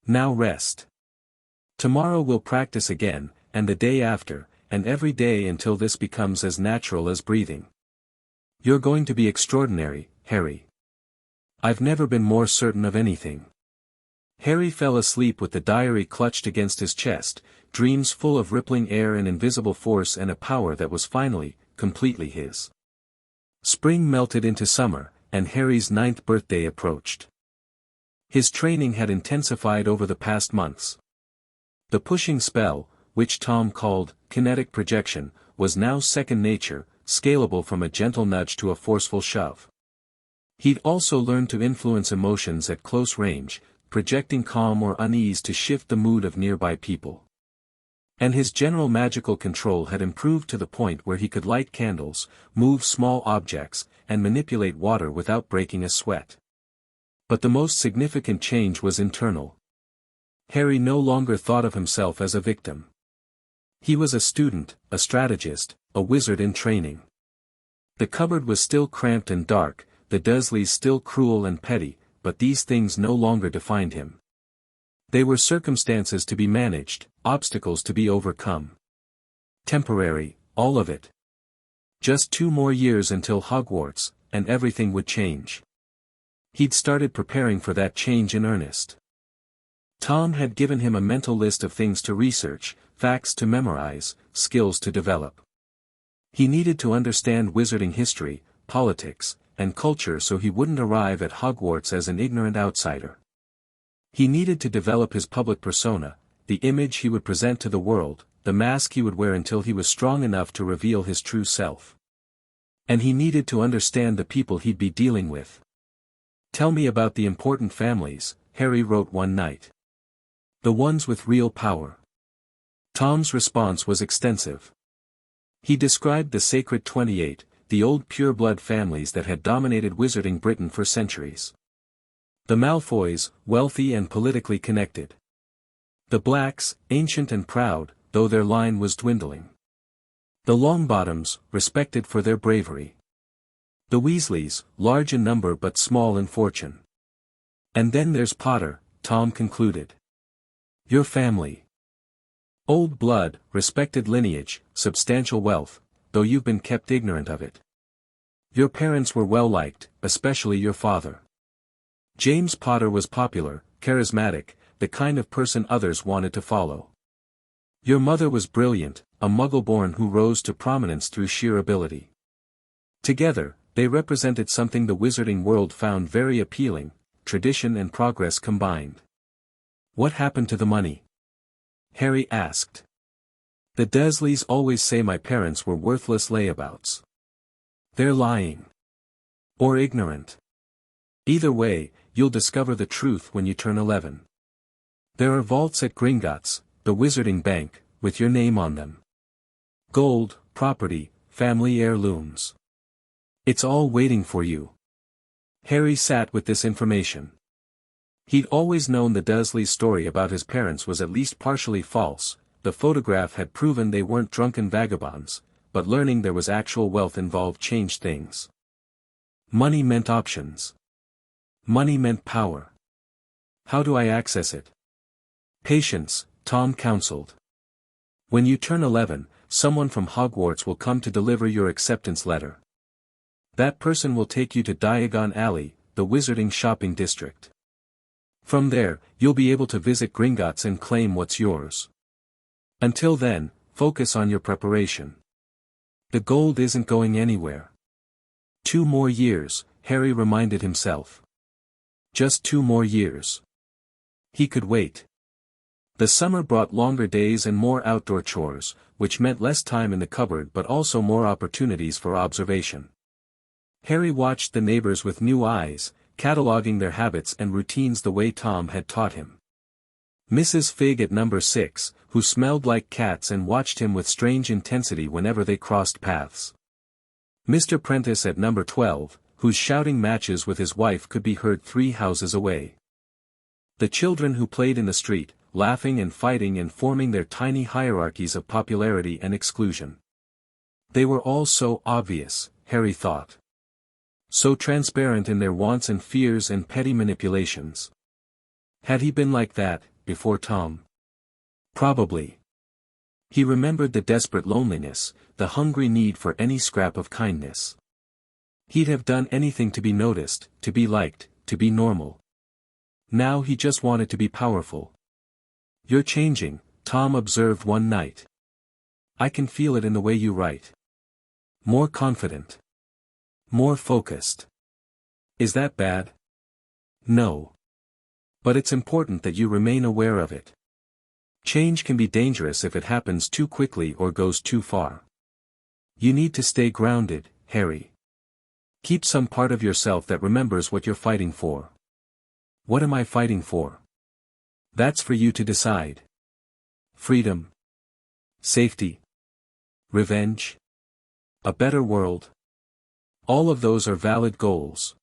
Now rest. Tomorrow we'll practice again, and the day after, and every day until this becomes as natural as breathing. You're going to be extraordinary, Harry. I've never been more certain of anything. Harry fell asleep with the diary clutched against his chest, dreams full of rippling air and invisible force and a power that was finally, completely his. Spring melted into summer, and Harry's 9th birthday approached. His training had intensified over the past months. The pushing spell, which Tom called kinetic projection, was now second nature, scalable from a gentle nudge to a forceful shove. He'd also learned to influence emotions at close range, projecting calm or unease to shift the mood of nearby people. And his general magical control had improved to the point where he could light candles, move small objects, and manipulate water without breaking a sweat. But the most significant change was internal. Harry no longer thought of himself as a victim. He was a student, a strategist, a wizard in training. The cupboard was still cramped and dark, the Dursleys still cruel and petty, but these things no longer defined him. They were circumstances to be managed, obstacles to be overcome. Temporary, all of it. Just 2 more years until Hogwarts, and everything would change. He'd started preparing for that change in earnest. Tom had given him a mental list of things to research, facts to memorize, skills to develop. He needed to understand wizarding history, politics, and culture so he wouldn't arrive at Hogwarts as an ignorant outsider. He needed to develop his public persona, the image he would present to the world, the mask he would wear until he was strong enough to reveal his true self. And he needed to understand the people he'd be dealing with. "Tell me about the important families," Harry wrote one night. "The ones with real power." Tom's response was extensive. He described the Sacred 28, the old pure-blood families that had dominated wizarding Britain for centuries. The Malfoys, wealthy and politically connected. The Blacks, ancient and proud, though their line was dwindling. The Longbottoms, respected for their bravery. The Weasleys, large in number but small in fortune. "And then there's Potter," Tom concluded. "Your family. Old blood, respected lineage, substantial wealth, though you've been kept ignorant of it. Your parents were well liked, especially your father. James Potter was popular, charismatic, the kind of person others wanted to follow. Your mother was brilliant, a Muggle-born who rose to prominence through sheer ability. Together, they represented something the wizarding world found very appealing, tradition and progress combined." "What happened to the money?" Harry asked. "The Dursleys always say my parents were worthless layabouts. They're lying. Or ignorant. Either way, you'll discover the truth when you turn 11. There are vaults at Gringotts, the Wizarding Bank, with your name on them. Gold, property, family heirlooms. It's all waiting for you." Harry sat with this information. He'd always known the Dursleys' story about his parents was at least partially false. The photograph had proven they weren't drunken vagabonds, but learning there was actual wealth involved changed things. Money meant options. Money meant power. "How do I access it?" "Patience," Tom counseled. "When you turn 11, someone from Hogwarts will come to deliver your acceptance letter. That person will take you to Diagon Alley, the wizarding shopping district. From there, you'll be able to visit Gringotts and claim what's yours. Until then, focus on your preparation. The gold isn't going anywhere." 2 more years, Harry reminded himself. Just 2 more years. He could wait. The summer brought longer days and more outdoor chores, which meant less time in the cupboard but also more opportunities for observation. Harry watched the neighbors with new eyes, cataloging their habits and routines the way Tom had taught him. Mrs. Figg at number 6, who smelled like cats and watched him with strange intensity whenever they crossed paths. Mr. Prentice at number 12, whose shouting matches with his wife could be heard 3 houses away. The children who played in the street, laughing and fighting and forming their tiny hierarchies of popularity and exclusion. They were all so obvious, Harry thought. So transparent in their wants and fears and petty manipulations. Had he been like that, before Tom? Probably. He remembered the desperate loneliness, the hungry need for any scrap of kindness. He'd have done anything to be noticed, to be liked, to be normal. Now he just wanted to be powerful. "You're changing," Tom observed one night. "I can feel it in the way you write. More confident. More focused. Is that bad?" "No. But it's important that you remain aware of it. Change can be dangerous if it happens too quickly or goes too far. You need to stay grounded, Harry. Keep some part of yourself that remembers what you're fighting for. What am I fighting for? That's for you to decide. Freedom. Safety. Revenge. A better world. All of those are valid goals.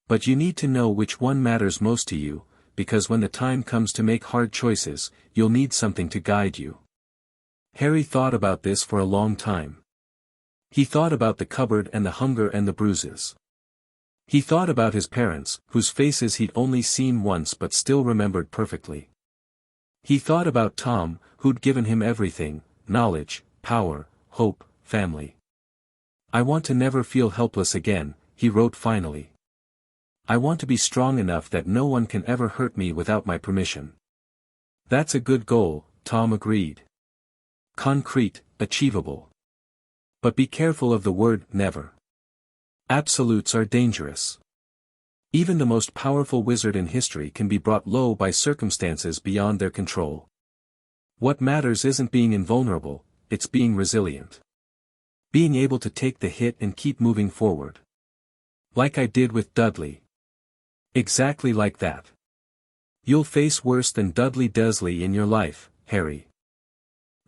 But you need to know which one matters most to you, because when the time comes to make hard choices, you'll need something to guide you. Harry thought about this for a long time. He thought about the cupboard and the hunger and the bruises. He thought about his parents, whose faces he'd only seen once but still remembered perfectly. He thought about Tom, who'd given him everything: knowledge, power, hope, family. I want to never feel helpless again, he wrote finally. I want to be strong enough that no one can ever hurt me without my permission. That's a good goal, Tom agreed. Concrete, achievable. But be careful of the word never. Absolutes are dangerous. Even the most powerful wizard in history can be brought low by circumstances beyond their control. What matters isn't being invulnerable, it's being resilient. Being able to take the hit and keep moving forward. Like I did with Dudley. Exactly like that. You'll face worse than Dudley Dursley in your life, Harry.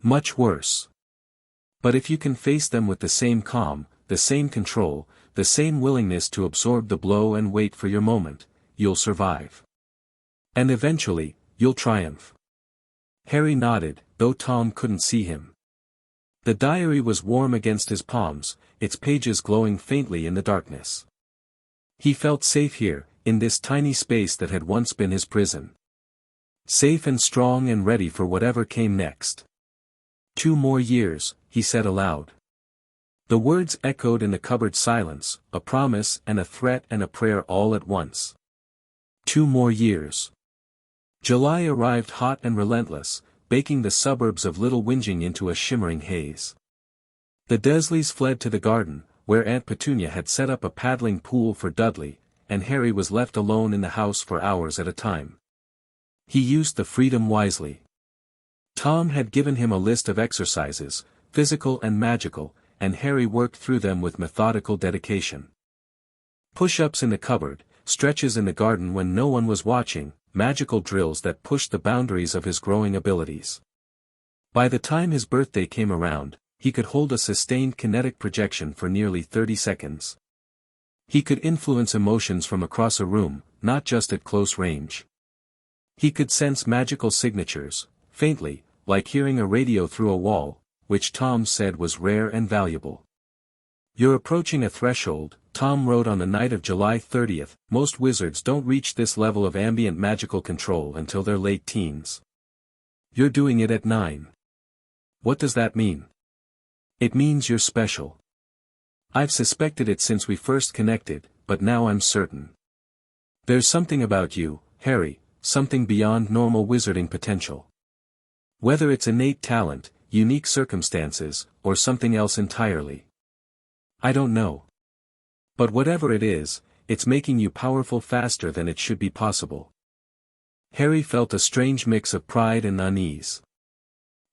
Much worse. But if you can face them with the same calm, the same control, the same willingness to absorb the blow and wait for your moment, you'll survive. And eventually, you'll triumph. Harry nodded, though Tom couldn't see him. The diary was warm against his palms, its pages glowing faintly in the darkness. He felt safe here, in this tiny space that had once been his prison. Safe and strong and ready for whatever came next. 2 more years, he said aloud. The words echoed in the cupboard silence, a promise and a threat and a prayer all at once. 2 more years. July arrived hot and relentless, baking the suburbs of Little Whinging into a shimmering haze. The Dursleys fled to the garden, where Aunt Petunia had set up a paddling pool for Dudley, and Harry was left alone in the house for hours at a time. He used the freedom wisely. Tom had given him a list of exercises, physical and magical, and Harry worked through them with methodical dedication. Push-ups in the cupboard, stretches in the garden when no one was watching, magical drills that pushed the boundaries of his growing abilities. By the time his birthday came around, he could hold a sustained kinetic projection for nearly 30 seconds. He could influence emotions from across a room, not just at close range. He could sense magical signatures, faintly, like hearing a radio through a wall, which Tom said was rare and valuable. You're approaching a threshold, Tom wrote on the night of July 30th, most wizards don't reach this level of ambient magical control until their late teens. You're doing it at 9. What does that mean? It means you're special. I've suspected it since we first connected, but now I'm certain. There's something about you, Harry, something beyond normal wizarding potential. Whether it's innate talent, unique circumstances, or something else entirely. I don't know. But whatever it is, it's making you powerful faster than it should be possible. Harry felt a strange mix of pride and unease.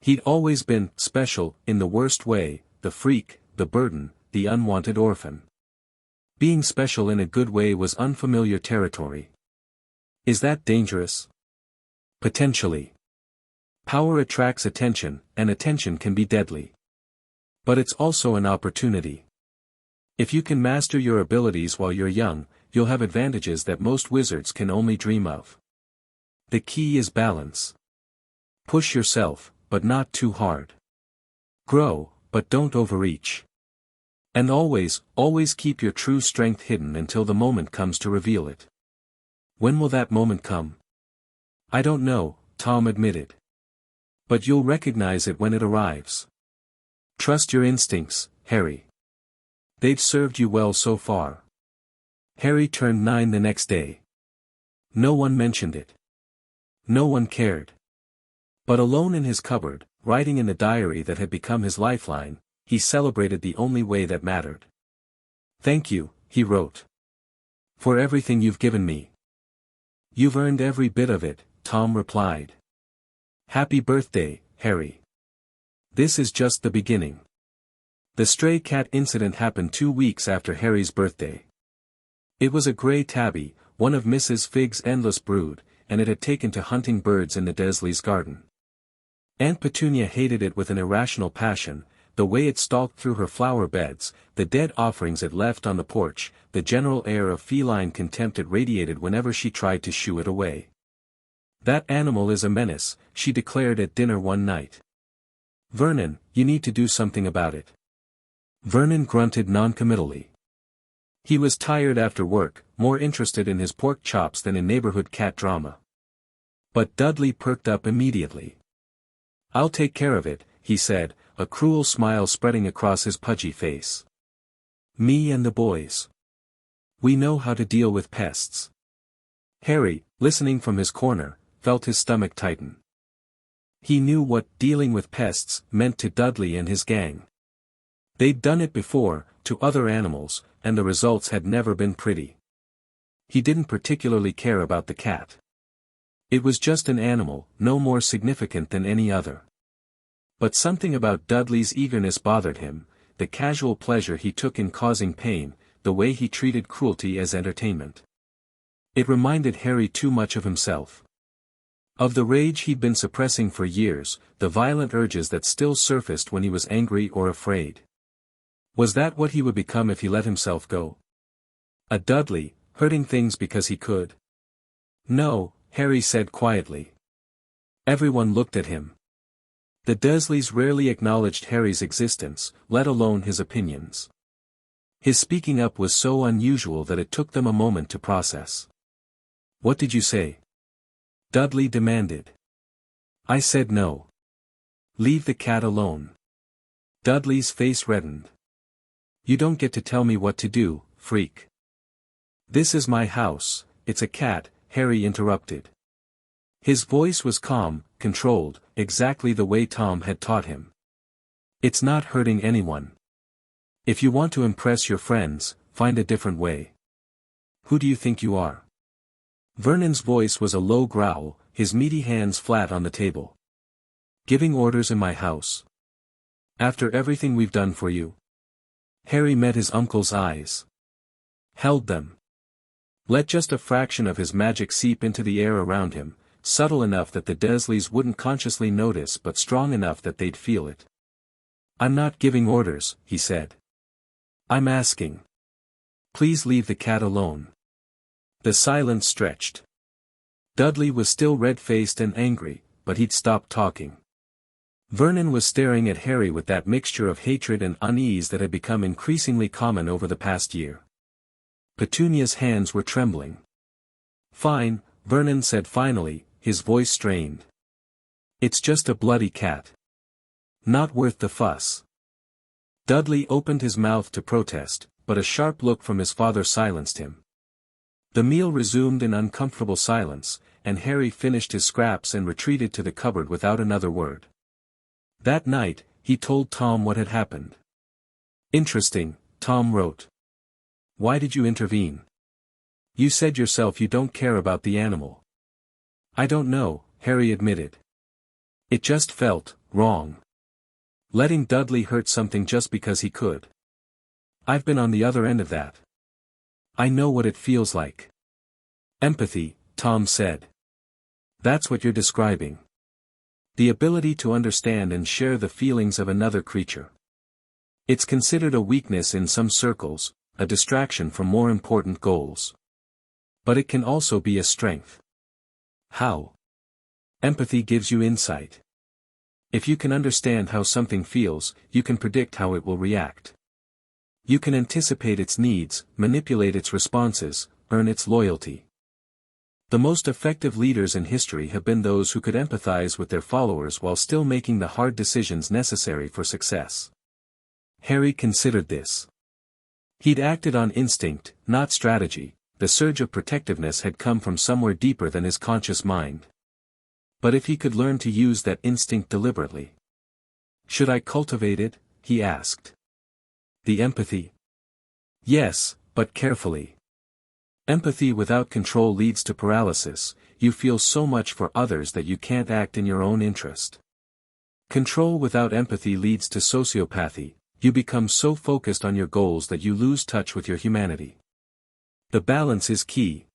He'd always been special, in the worst way, the freak, the burden, the unwanted orphan. Being special in a good way was unfamiliar territory. Is that dangerous? Potentially. Power attracts attention, and attention can be deadly. But it's also an opportunity. If you can master your abilities while you're young, you'll have advantages that most wizards can only dream of. The key is balance. Push yourself, but not too hard. Grow, but don't overreach. And always, always keep your true strength hidden until the moment comes to reveal it. When will that moment come? I don't know, Tom admitted. But you'll recognize it when it arrives. Trust your instincts, Harry. They've served you well so far. Harry turned 9 the next day. No one mentioned it. No one cared. But alone in his cupboard, writing in the diary that had become his lifeline, he celebrated the only way that mattered. Thank you, he wrote. For everything you've given me. You've earned every bit of it, Tom replied. Happy birthday, Harry. This is just the beginning. The stray cat incident happened 2 weeks after Harry's birthday. It was a grey tabby, one of Mrs. Fig's endless brood, and it had taken to hunting birds in the Dursleys' garden. Aunt Petunia hated it with an irrational passion, the way it stalked through her flower beds, the dead offerings it left on the porch, the general air of feline contempt it radiated whenever she tried to shoo it away. That animal is a menace, she declared at dinner one night. Vernon, you need to do something about it. Vernon grunted noncommittally. He was tired after work, more interested in his pork chops than in neighborhood cat drama. But Dudley perked up immediately. I'll take care of it, he said, a cruel smile spreading across his pudgy face. Me and the boys. We know how to deal with pests. Harry, listening from his corner, felt his stomach tighten. He knew what dealing with pests meant to Dudley and his gang. They'd done it before, to other animals, and the results had never been pretty. He didn't particularly care about the cat. It was just an animal, no more significant than any other. But something about Dudley's eagerness bothered him, the casual pleasure he took in causing pain, the way he treated cruelty as entertainment. It reminded Harry too much of himself. Of the rage he'd been suppressing for years, the violent urges that still surfaced when he was angry or afraid. Was that what he would become if he let himself go? A Dudley, hurting things because he could? No, Harry said quietly. Everyone looked at him. The Dursleys rarely acknowledged Harry's existence, let alone his opinions. His speaking up was so unusual that it took them a moment to process. What did you say? Dudley demanded. I said no. Leave the cat alone. Dudley's face reddened. You don't get to tell me what to do, freak. This is my house, it's a cat, Harry interrupted. His voice was calm, controlled, exactly the way Tom had taught him. It's not hurting anyone. If you want to impress your friends, find a different way. Who do you think you are? Vernon's voice was a low growl, his meaty hands flat on the table. Giving orders in my house. After everything we've done for you. Harry met his uncle's eyes. Held them. Let just a fraction of his magic seep into the air around him, subtle enough that the Dursleys wouldn't consciously notice but strong enough that they'd feel it. I'm not giving orders, he said. I'm asking. Please leave the cat alone. The silence stretched. Dudley was still red-faced and angry, but he'd stopped talking. Vernon was staring at Harry with that mixture of hatred and unease that had become increasingly common over the past year. Petunia's hands were trembling. Fine, Vernon said finally, his voice strained. It's just a bloody cat. Not worth the fuss. Dudley opened his mouth to protest, but a sharp look from his father silenced him. The meal resumed in uncomfortable silence, and Harry finished his scraps and retreated to the cupboard without another word. That night, he told Tom what had happened. Interesting, Tom wrote. Why did you intervene? You said yourself you don't care about the animal. I don't know, Harry admitted. It just felt wrong. Letting Dudley hurt something just because he could. I've been on the other end of that. I know what it feels like. Empathy, Tom said. That's what you're describing. The ability to understand and share the feelings of another creature. It's considered a weakness in some circles, a distraction from more important goals. But it can also be a strength. How? Empathy gives you insight. If you can understand how something feels, you can predict how it will react. You can anticipate its needs, manipulate its responses, earn its loyalty. The most effective leaders in history have been those who could empathize with their followers while still making the hard decisions necessary for success. Harry considered this. He'd acted on instinct, not strategy, the surge of protectiveness had come from somewhere deeper than his conscious mind. But if he could learn to use that instinct deliberately. Should I cultivate it? He asked. The empathy? Yes, but carefully. Empathy without control leads to paralysis. You feel so much for others that you can't act in your own interest. Control without empathy leads to sociopathy. You become so focused on your goals that you lose touch with your humanity. The balance is key.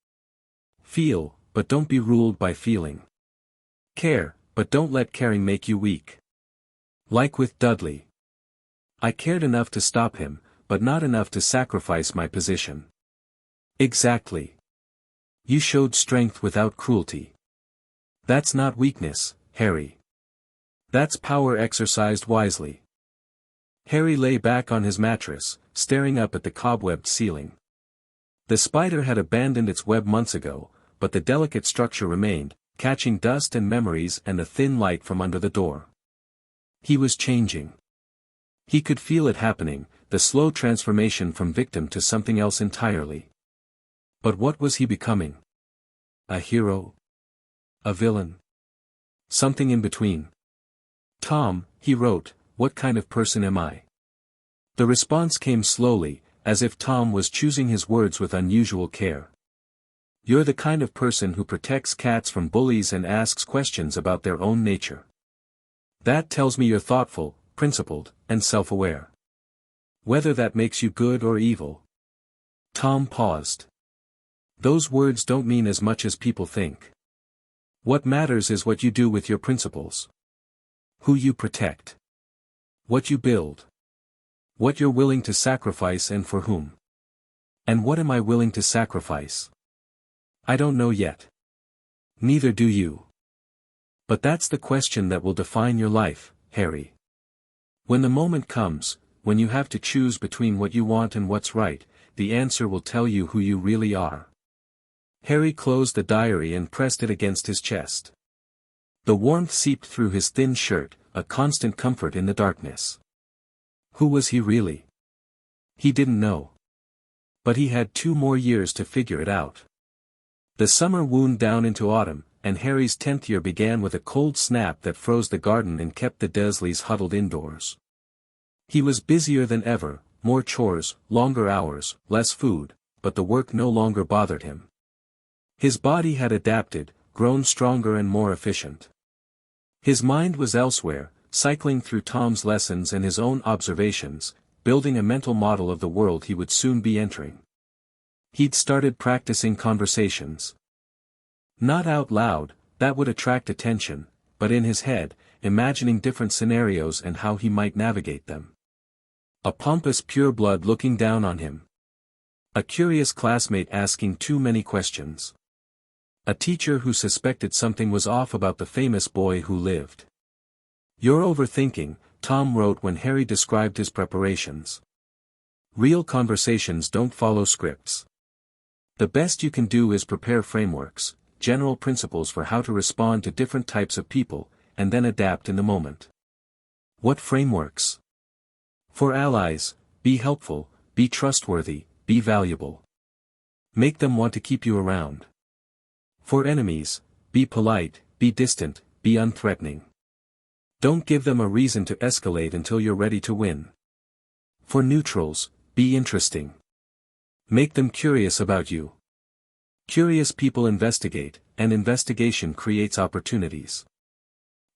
Feel, but don't be ruled by feeling. Care, but don't let caring make you weak. Like with Dudley. I cared enough to stop him, but not enough to sacrifice my position. Exactly. You showed strength without cruelty. That's not weakness, Harry. That's power exercised wisely. Harry lay back on his mattress, staring up at the cobwebbed ceiling. The spider had abandoned its web months ago, but the delicate structure remained, catching dust and memories and a thin light from under the door. He was changing. He could feel it happening, the slow transformation from victim to something else entirely. But what was he becoming? A hero? A villain? Something in between. Tom, he wrote, what kind of person am I? The response came slowly, as if Tom was choosing his words with unusual care. You're the kind of person who protects cats from bullies and asks questions about their own nature. That tells me you're thoughtful, principled, and self-aware. Whether that makes you good or evil. Tom paused. Those words don't mean as much as people think. What matters is what you do with your principles. Who you protect. What you build. What you're willing to sacrifice and for whom. And what am I willing to sacrifice? I don't know yet. Neither do you. But that's the question that will define your life, Harry. When the moment comes, when you have to choose between what you want and what's right, the answer will tell you who you really are. Harry closed the diary and pressed it against his chest. The warmth seeped through his thin shirt, a constant comfort in the darkness. Who was he really? He didn't know. But he had 2 more years to figure it out. The summer wound down into autumn, and Harry's 10th year began with a cold snap that froze the garden and kept the Dursleys huddled indoors. He was busier than ever, more chores, longer hours, less food, but the work no longer bothered him. His body had adapted, grown stronger and more efficient. His mind was elsewhere, cycling through Tom's lessons and his own observations, building a mental model of the world he would soon be entering. He'd started practicing conversations. Not out loud, that would attract attention, but in his head, imagining different scenarios and how he might navigate them. A pompous pureblood looking down on him. A curious classmate asking too many questions. A teacher who suspected something was off about the famous boy who lived. You're overthinking, Tom wrote when Harry described his preparations. Real conversations don't follow scripts. The best you can do is prepare frameworks, general principles for how to respond to different types of people, and then adapt in the moment. What frameworks? For allies, be helpful, be trustworthy, be valuable. Make them want to keep you around. For enemies, be polite, be distant, be unthreatening. Don't give them a reason to escalate until you're ready to win. For neutrals, be interesting. Make them curious about you. Curious people investigate, and investigation creates opportunities.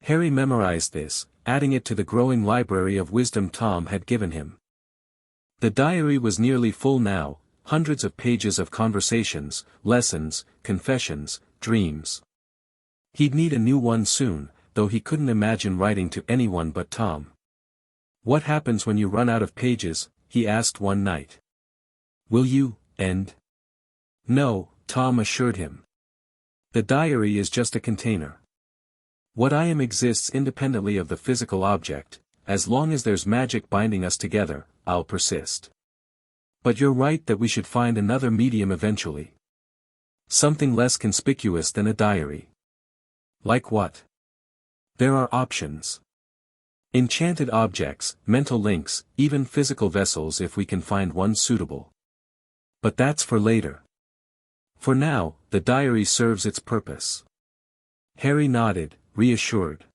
Harry memorized this, adding it to the growing library of wisdom Tom had given him. The diary was nearly full now, hundreds of pages of conversations, lessons, confessions, dreams. He'd need a new one soon, though he couldn't imagine writing to anyone but Tom. What happens when you run out of pages? He asked one night. Will you end? No, Tom assured him. The diary is just a container. What I am exists independently of the physical object. As long as there's magic binding us together, I'll persist. But you're right that we should find another medium eventually. Something less conspicuous than a diary. Like what? There are options. Enchanted objects, mental links, even physical vessels if we can find one suitable. But that's for later. For now, the diary serves its purpose. Harry nodded, reassured.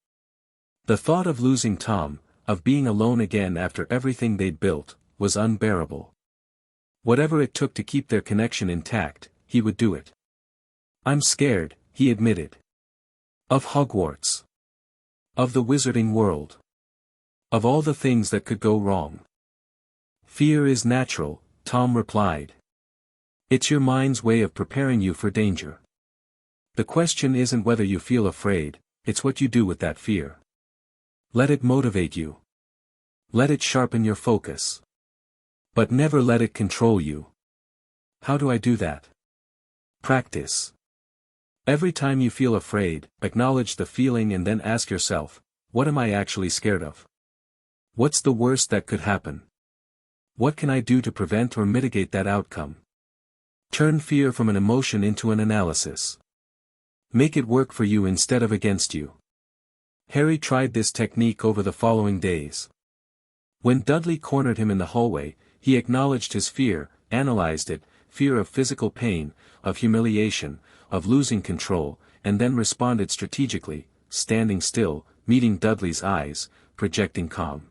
The thought of losing Tom, of being alone again after everything they'd built, was unbearable. Whatever it took to keep their connection intact, he would do it. "I'm scared," he admitted. "Of Hogwarts. Of the wizarding world. Of all the things that could go wrong." "Fear is natural," Tom replied. "It's your mind's way of preparing you for danger. The question isn't whether you feel afraid, it's what you do with that fear. Let it motivate you. Let it sharpen your focus. But never let it control you." "How do I do that?" "Practice. Every time you feel afraid, acknowledge the feeling and then ask yourself, what am I actually scared of? What's the worst that could happen? What can I do to prevent or mitigate that outcome?" Turn fear from an emotion into an analysis. Make it work for you instead of against you. Harry tried this technique over the following days. When Dudley cornered him in the hallway, he acknowledged his fear, analyzed it, fear of physical pain, of humiliation, of losing control, and then responded strategically, standing still, meeting Dudley's eyes, projecting calm.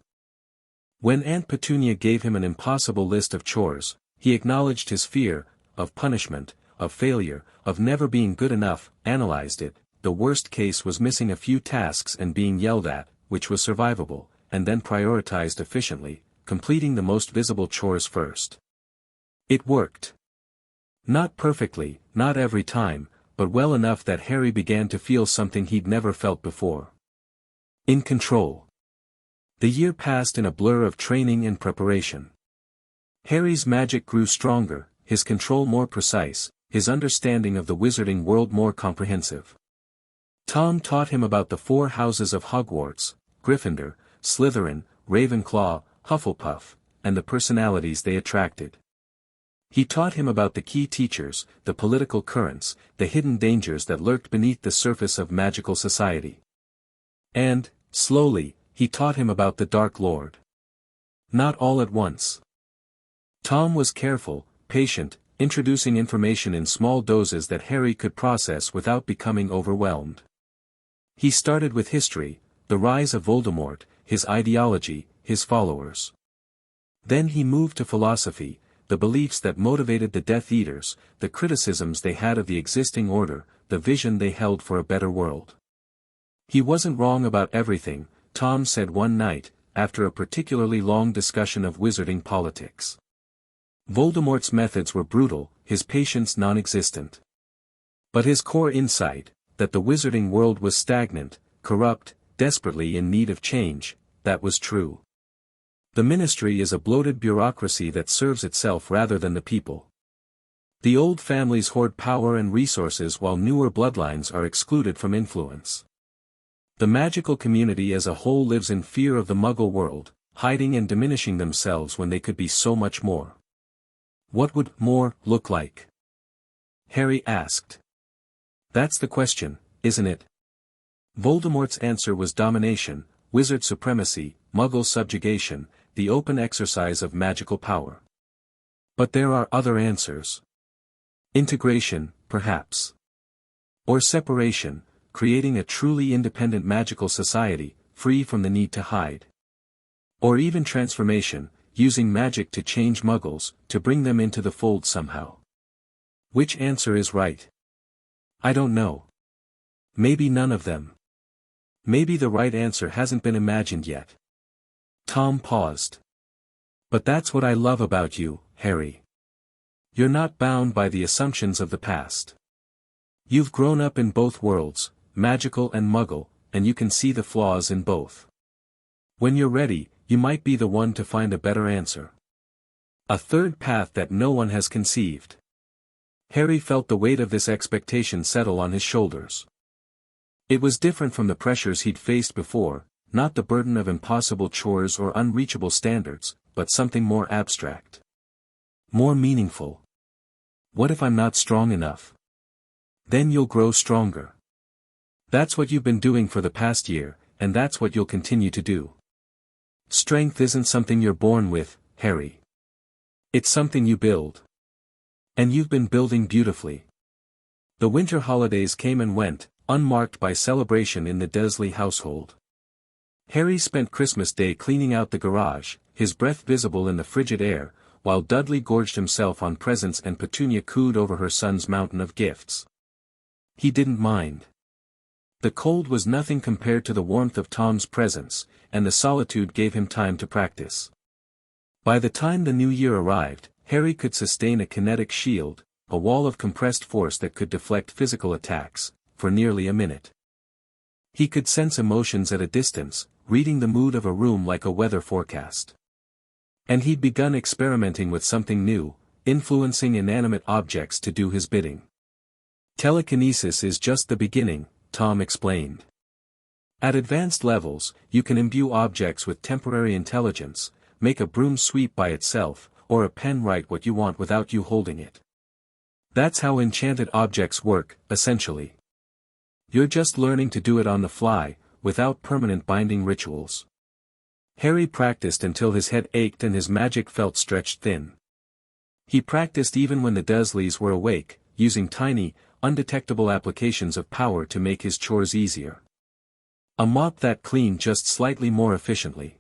When Aunt Petunia gave him an impossible list of chores, he acknowledged his fear, of punishment, of failure, of never being good enough, analyzed it. The worst case was missing a few tasks and being yelled at, which was survivable, and then prioritized efficiently, completing the most visible chores first. It worked. Not perfectly, not every time, but well enough that Harry began to feel something he'd never felt before. In control. The year passed in a blur of training and preparation. Harry's magic grew stronger, his control more precise, his understanding of the wizarding world more comprehensive. Tom taught him about the 4 houses of Hogwarts, Gryffindor, Slytherin, Ravenclaw, Hufflepuff, and the personalities they attracted. He taught him about the key teachers, the political currents, the hidden dangers that lurked beneath the surface of magical society. And, slowly, he taught him about the Dark Lord. Not all at once. Tom was careful, patient, introducing information in small doses that Harry could process without becoming overwhelmed. He started with history, the rise of Voldemort, his ideology, his followers. Then he moved to philosophy, the beliefs that motivated the Death Eaters, the criticisms they had of the existing order, the vision they held for a better world. He wasn't wrong about everything, Tom said one night, after a particularly long discussion of wizarding politics. Voldemort's methods were brutal, his patience non-existent. But his core insight, that the wizarding world was stagnant, corrupt, desperately in need of change, that was true. The ministry is a bloated bureaucracy that serves itself rather than the people. The old families hoard power and resources while newer bloodlines are excluded from influence. The magical community as a whole lives in fear of the Muggle world, hiding and diminishing themselves when they could be so much more. What would more look like? Harry asked. That's the question, isn't it? Voldemort's answer was domination, wizard supremacy, Muggle subjugation, the open exercise of magical power. But there are other answers. Integration, perhaps. Or separation, creating a truly independent magical society, free from the need to hide. Or even transformation, using magic to change Muggles, to bring them into the fold somehow. Which answer is right? I don't know. Maybe none of them. Maybe the right answer hasn't been imagined yet. Tom paused. But that's what I love about you, Harry. You're not bound by the assumptions of the past. You've grown up in both worlds, magical and Muggle, and you can see the flaws in both. When you're ready, you might be the one to find a better answer. A third path that no one has conceived. Harry felt the weight of this expectation settle on his shoulders. It was different from the pressures he'd faced before, not the burden of impossible chores or unreachable standards, but something more abstract. More meaningful. What if I'm not strong enough? Then you'll grow stronger. That's what you've been doing for the past year, and that's what you'll continue to do. Strength isn't something you're born with, Harry. It's something you build. And you've been building beautifully. The winter holidays came and went, unmarked by celebration in the Dursley household. Harry spent Christmas Day cleaning out the garage, his breath visible in the frigid air, while Dudley gorged himself on presents and Petunia cooed over her son's mountain of gifts. He didn't mind. The cold was nothing compared to the warmth of Tom's presence, and the solitude gave him time to practice. By the time the new year arrived, Harry could sustain a kinetic shield, a wall of compressed force that could deflect physical attacks, for nearly a minute. He could sense emotions at a distance, reading the mood of a room like a weather forecast. And he'd begun experimenting with something new, influencing inanimate objects to do his bidding. Telekinesis is just the beginning, Tom explained. At advanced levels, you can imbue objects with temporary intelligence, make a broom sweep by itself, or a pen write what you want without you holding it. That's how enchanted objects work, essentially. You're just learning to do it on the fly, without permanent binding rituals. Harry practiced until his head ached and his magic felt stretched thin. He practiced even when the Dursleys were awake, using tiny, undetectable applications of power to make his chores easier. A mop that cleaned just slightly more efficiently.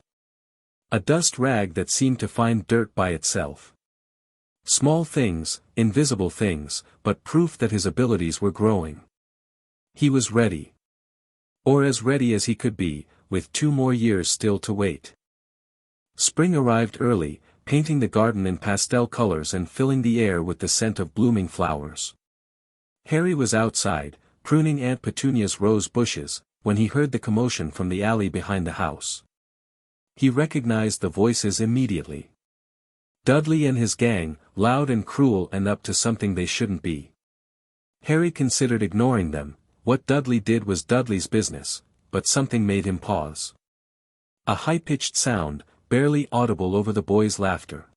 A dust rag that seemed to find dirt by itself. Small things, invisible things, but proof that his abilities were growing. He was ready. Or as ready as he could be, with 2 more years still to wait. Spring arrived early, painting the garden in pastel colors and filling the air with the scent of blooming flowers. Harry was outside, pruning Aunt Petunia's rose bushes, when he heard the commotion from the alley behind the house. He recognized the voices immediately. Dudley and his gang, loud and cruel and up to something they shouldn't be. Harry considered ignoring them. What Dudley did was Dudley's business, but something made him pause. A high-pitched sound, barely audible over the boys' laughter.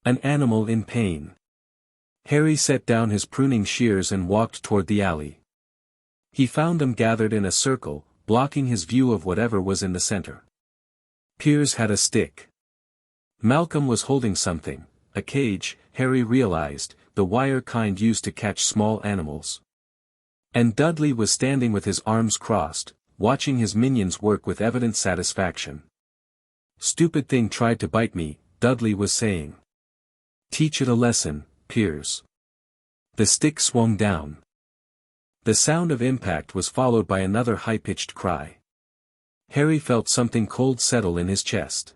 An animal in pain. Harry set down his pruning shears and walked toward the alley. He found them gathered in a circle, blocking his view of whatever was in the center. Piers had a stick. Malcolm was holding something, a cage, Harry realized, the wire kind used to catch small animals. And Dudley was standing with his arms crossed, watching his minions work with evident satisfaction. "Stupid thing tried to bite me," Dudley was saying. "Teach it a lesson, Piers." The stick swung down. The sound of impact was followed by another high-pitched cry. Harry felt something cold settle in his chest.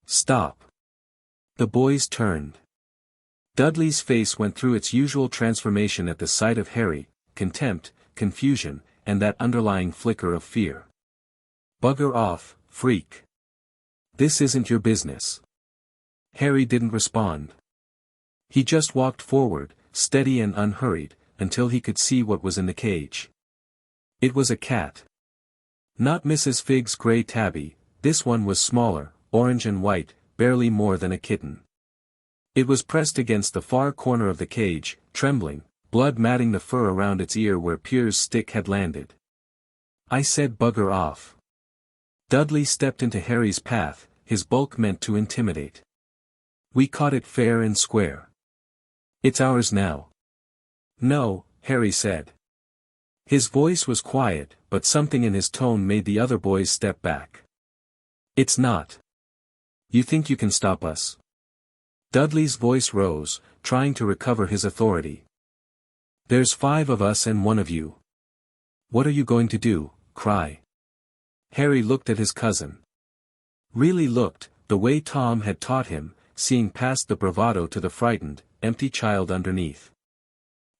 "Stop." The boys turned. Dudley's face went through its usual transformation at the sight of Harry, contempt, confusion, and that underlying flicker of fear. "Bugger off, freak. This isn't your business." Harry didn't respond. He just walked forward, steady and unhurried, until he could see what was in the cage. It was a cat. Not Mrs. Figg's grey tabby, this one was smaller, orange and white, barely more than a kitten. It was pressed against the far corner of the cage, trembling, blood matting the fur around its ear where Piers' stick had landed. "I said bugger off." Dudley stepped into Harry's path, his bulk meant to intimidate. "We caught it fair and square. It's ours now." "No," Harry said. His voice was quiet, but something in his tone made the other boys step back. "It's not. You think you can stop us?" Dudley's voice rose, trying to recover his authority. "There's 5 of us and 1 of you. What are you going to do, cry?" Harry looked at his cousin. Really looked, the way Tom had taught him, seeing past the bravado to the frightened, empty child underneath.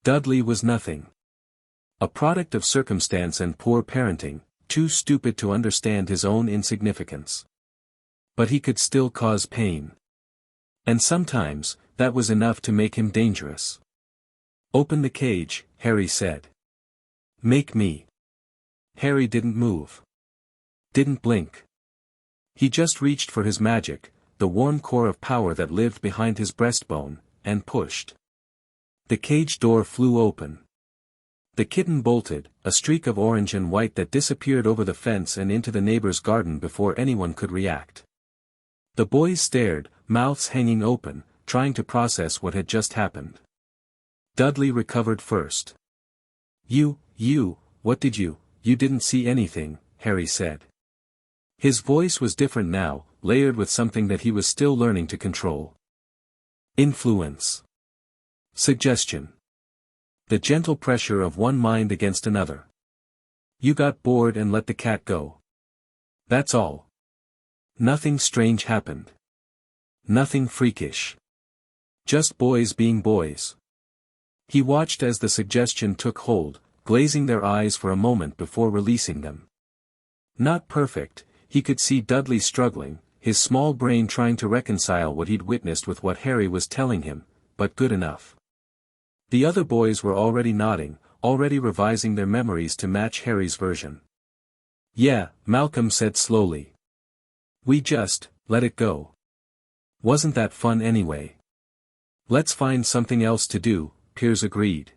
Dudley was nothing. A product of circumstance and poor parenting, too stupid to understand his own insignificance. But he could still cause pain. And sometimes, that was enough to make him dangerous. "Open the cage," Harry said. "Make me." Harry didn't move. Didn't blink. He just reached for his magic, the warm core of power that lived behind his breastbone, and pushed. The cage door flew open. The kitten bolted, a streak of orange and white that disappeared over the fence and into the neighbor's garden before anyone could react. The boys stared, mouths hanging open, trying to process what had just happened. Dudley recovered first. You didn't see anything," Harry said. His voice was different now, layered with something that he was still learning to control. Influence. Suggestion. The gentle pressure of one mind against another. You got bored and let the cat go. That's all. Nothing strange happened. Nothing freakish. Just boys being boys. He watched as the suggestion took hold, glazing their eyes for a moment before releasing them. Not perfect, he could see Dudley struggling, his small brain trying to reconcile what he'd witnessed with what Harry was telling him, but good enough. The other boys were already nodding, already revising their memories to match Harry's version. Yeah, Malcolm said slowly. We just, let it go. Wasn't that fun anyway? Let's find something else to do, Piers agreed.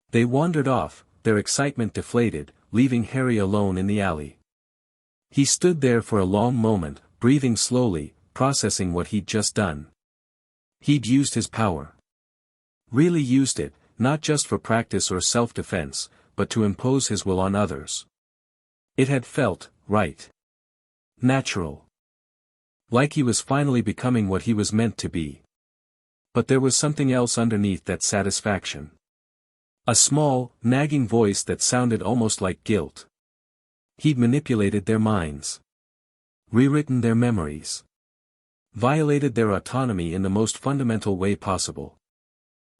They wandered off, their excitement deflated, leaving Harry alone in the alley. He stood there for a long moment, breathing slowly, processing what he'd just done. He'd used his power. Really used it, not just for practice or self-defense, but to impose his will on others. It had felt right. Natural. Like he was finally becoming what he was meant to be. But there was something else underneath that satisfaction. A small, nagging voice that sounded almost like guilt. He'd manipulated their minds. Rewritten their memories. Violated their autonomy in the most fundamental way possible.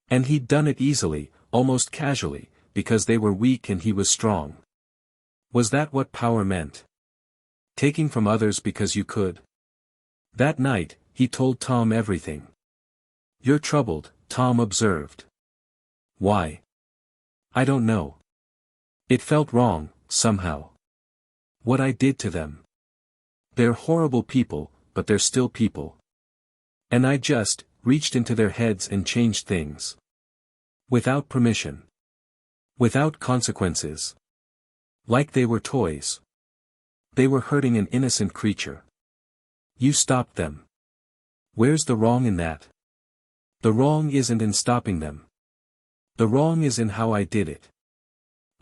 And he'd done it easily, almost casually, because they were weak and he was strong. Was that what power meant? Taking from others because you could? That night, he told Tom everything. You're troubled, Tom observed. Why? I don't know. It felt wrong, somehow. What I did to them. They're horrible people, but they're still people. And I just, reached into their heads and changed things. Without permission. Without consequences. Like they were toys. They were hurting an innocent creature. You stopped them. Where's the wrong in that? The wrong isn't in stopping them. The wrong is in how I did it.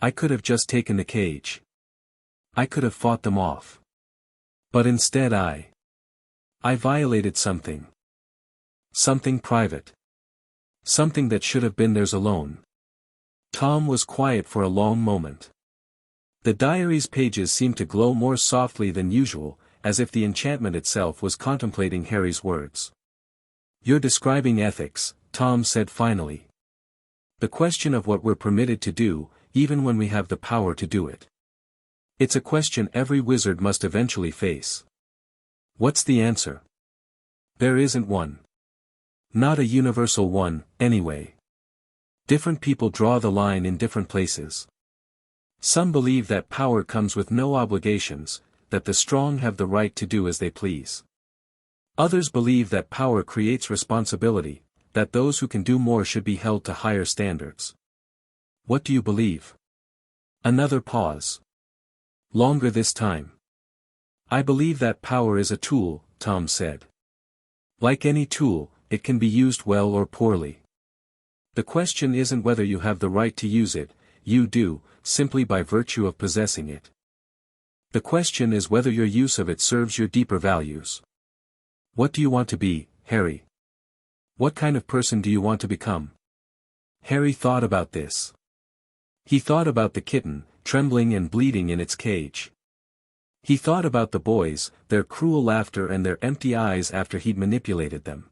I could have just taken the cage. I could have fought them off. But instead I violated something. Something private. Something that should have been theirs alone. Tom was quiet for a long moment. The diary's pages seemed to glow more softly than usual, as if the enchantment itself was contemplating Harry's words. You're describing ethics, Tom said finally. The question of what we're permitted to do, even when we have the power to do it. It's a question every wizard must eventually face. What's the answer? There isn't one. Not a universal one, anyway. Different people draw the line in different places. Some believe that power comes with no obligations, that the strong have the right to do as they please. Others believe that power creates responsibility, that those who can do more should be held to higher standards. What do you believe? Another pause. Longer this time. I believe that power is a tool, Tom said. Like any tool, it can be used well or poorly. The question isn't whether you have the right to use it, you do, simply by virtue of possessing it. The question is whether your use of it serves your deeper values. What do you want to be, Harry? What kind of person do you want to become? Harry thought about this. He thought about the kitten, trembling and bleeding in its cage. He thought about the boys, their cruel laughter and their empty eyes after he'd manipulated them.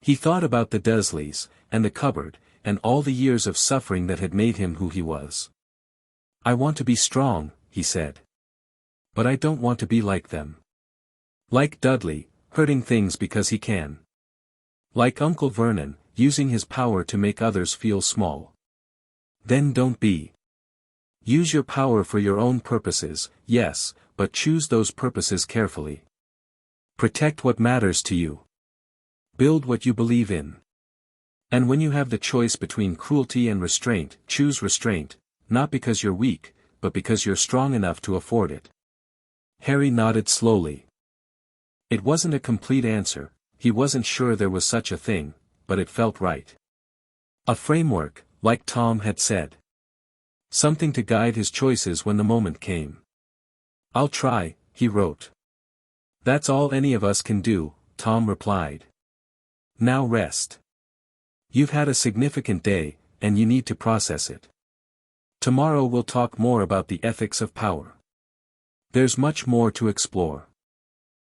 He thought about the Dursleys, and the cupboard, and all the years of suffering that had made him who he was. I want to be strong, he said. But I don't want to be like them. Like Dudley, hurting things because he can. Like Uncle Vernon, using his power to make others feel small. Then don't be. Use your power for your own purposes, yes, but choose those purposes carefully. Protect what matters to you. Build what you believe in. And when you have the choice between cruelty and restraint, choose restraint, not because you're weak, but because you're strong enough to afford it. Harry nodded slowly. It wasn't a complete answer, he wasn't sure there was such a thing, but it felt right. A framework, like Tom had said. Something to guide his choices when the moment came. I'll try, he wrote. That's all any of us can do, Tom replied. Now rest. You've had a significant day, and you need to process it. Tomorrow we'll talk more about the ethics of power. There's much more to explore.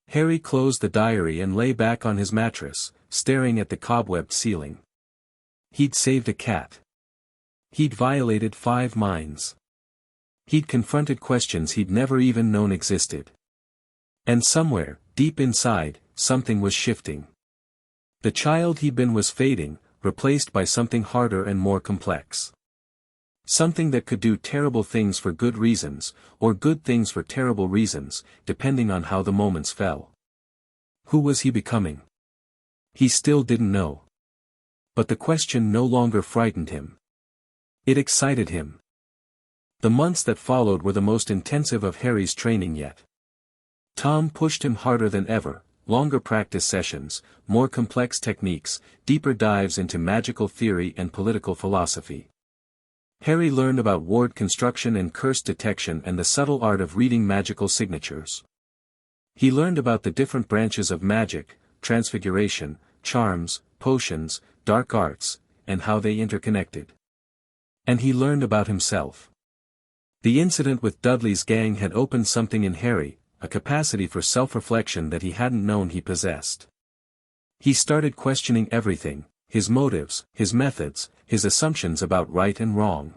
Harry closed the diary and lay back on his mattress, staring at the cobwebbed ceiling. He'd saved a cat. He'd violated 5 minds. He'd confronted questions he'd never even known existed. And somewhere, deep inside, something was shifting. The child he'd been was fading, replaced by something harder and more complex. Something that could do terrible things for good reasons, or good things for terrible reasons, depending on how the moments fell. Who was he becoming? He still didn't know. But the question no longer frightened him. It excited him. The months that followed were the most intensive of Harry's training yet. Tom pushed him harder than ever, longer practice sessions, more complex techniques, deeper dives into magical theory and political philosophy. Harry learned about ward construction and curse detection and the subtle art of reading magical signatures. He learned about the different branches of magic, transfiguration, charms, potions, dark arts, and how they interconnected. And he learned about himself. The incident with Dudley's gang had opened something in Harry, a capacity for self-reflection that he hadn't known he possessed. He started questioning everything, his motives, his methods, his assumptions about right and wrong.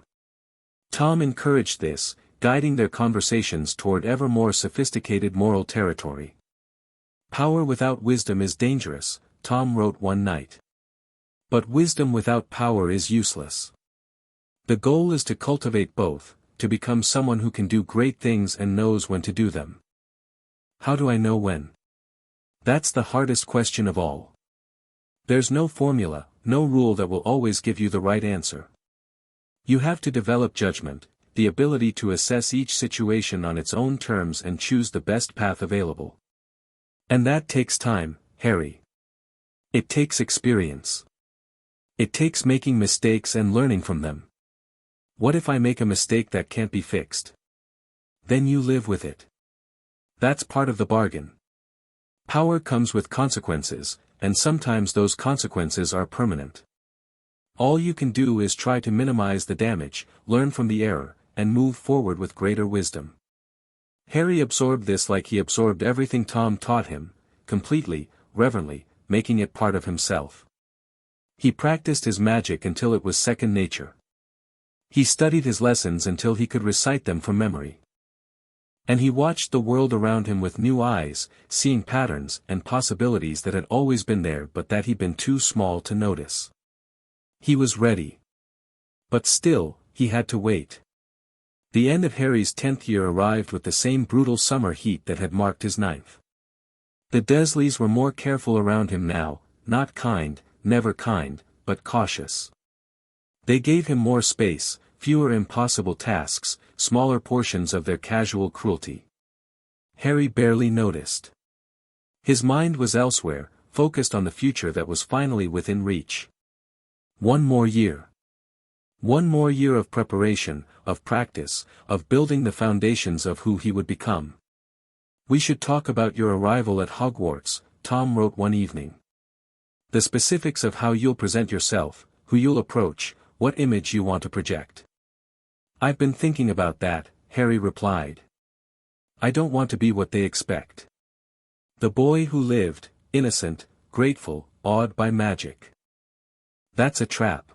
Tom encouraged this, guiding their conversations toward ever more sophisticated moral territory. Power without wisdom is dangerous, Tom wrote one night. But wisdom without power is useless. The goal is to cultivate both, to become someone who can do great things and knows when to do them. How do I know when? That's the hardest question of all. There's no formula, no rule that will always give you the right answer. You have to develop judgment, the ability to assess each situation on its own terms and choose the best path available. And that takes time, Harry. It takes experience. It takes making mistakes and learning from them. What if I make a mistake that can't be fixed? Then you live with it. That's part of the bargain. Power comes with consequences, and sometimes those consequences are permanent. All you can do is try to minimize the damage, learn from the error, and move forward with greater wisdom. Harry absorbed this like he absorbed everything Tom taught him, completely, reverently, making it part of himself. He practiced his magic until it was second nature. He studied his lessons until he could recite them from memory. And he watched the world around him with new eyes, seeing patterns and possibilities that had always been there but that he'd been too small to notice. He was ready. But still, he had to wait. The end of Harry's 10th year arrived with the same brutal summer heat that had marked his 9th. The Dursleys were more careful around him now, not kind, never kind, but cautious. They gave him more space, fewer impossible tasks, smaller portions of their casual cruelty. Harry barely noticed. His mind was elsewhere, focused on the future that was finally within reach. One more year. One more year of preparation, of practice, of building the foundations of who he would become. "We should talk about your arrival at Hogwarts," Tom wrote one evening. "The specifics of how you'll present yourself, who you'll approach, what image you want to project." "I've been thinking about that," Harry replied. "I don't want to be what they expect. The boy who lived, innocent, grateful, awed by magic. That's a trap.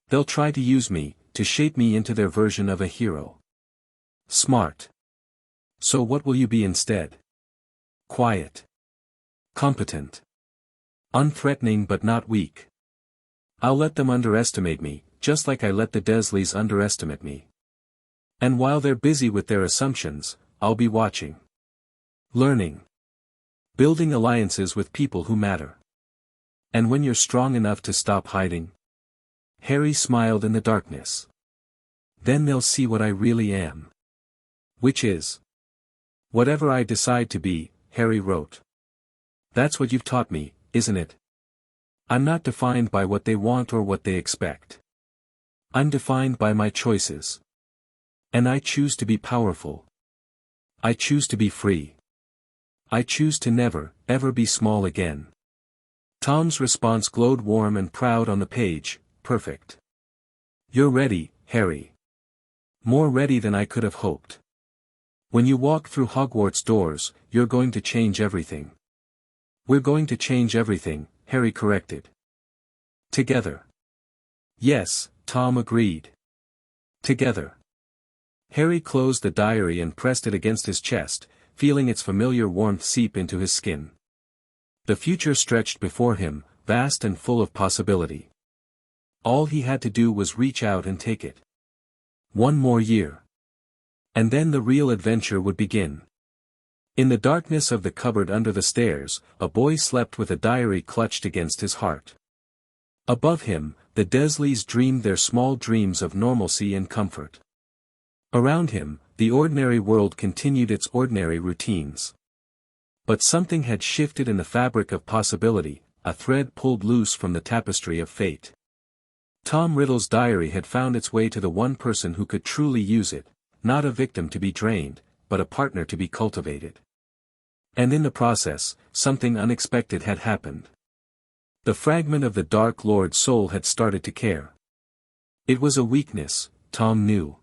They'll try to use me, to shape me into their version of a hero. Smart. So what will you be instead? Quiet. Competent. Unthreatening but not weak. I'll let them underestimate me, just like I let the Dursleys underestimate me. And while they're busy with their assumptions, I'll be watching. Learning. Building alliances with people who matter. And when you're strong enough to stop hiding." Harry smiled in the darkness. "Then they'll see what I really am. Which is whatever I decide to be," Harry wrote. "That's what you've taught me, isn't it? I'm not defined by what they want or what they expect. I'm defined by my choices. And I choose to be powerful. I choose to be free. I choose to never, ever be small again." Tom's response glowed warm and proud on the page. Perfect. You're ready, Harry. More ready than I could have hoped. When you walk through Hogwarts doors, you're going to change everything. We're going to change everything, Harry corrected. Together. Yes, Tom agreed. Together. Harry closed the diary and pressed it against his chest, feeling its familiar warmth seep into his skin. The future stretched before him, vast and full of possibility. All he had to do was reach out and take it. One more year. And then the real adventure would begin. In the darkness of the cupboard under the stairs, a boy slept with a diary clutched against his heart. Above him, the Dursleys dreamed their small dreams of normalcy and comfort. Around him, the ordinary world continued its ordinary routines. But something had shifted in the fabric of possibility, a thread pulled loose from the tapestry of fate. Tom Riddle's diary had found its way to the one person who could truly use it, not a victim to be drained, but a partner to be cultivated. And in the process, something unexpected had happened. The fragment of the Dark Lord's soul had started to care. It was a weakness, Tom knew.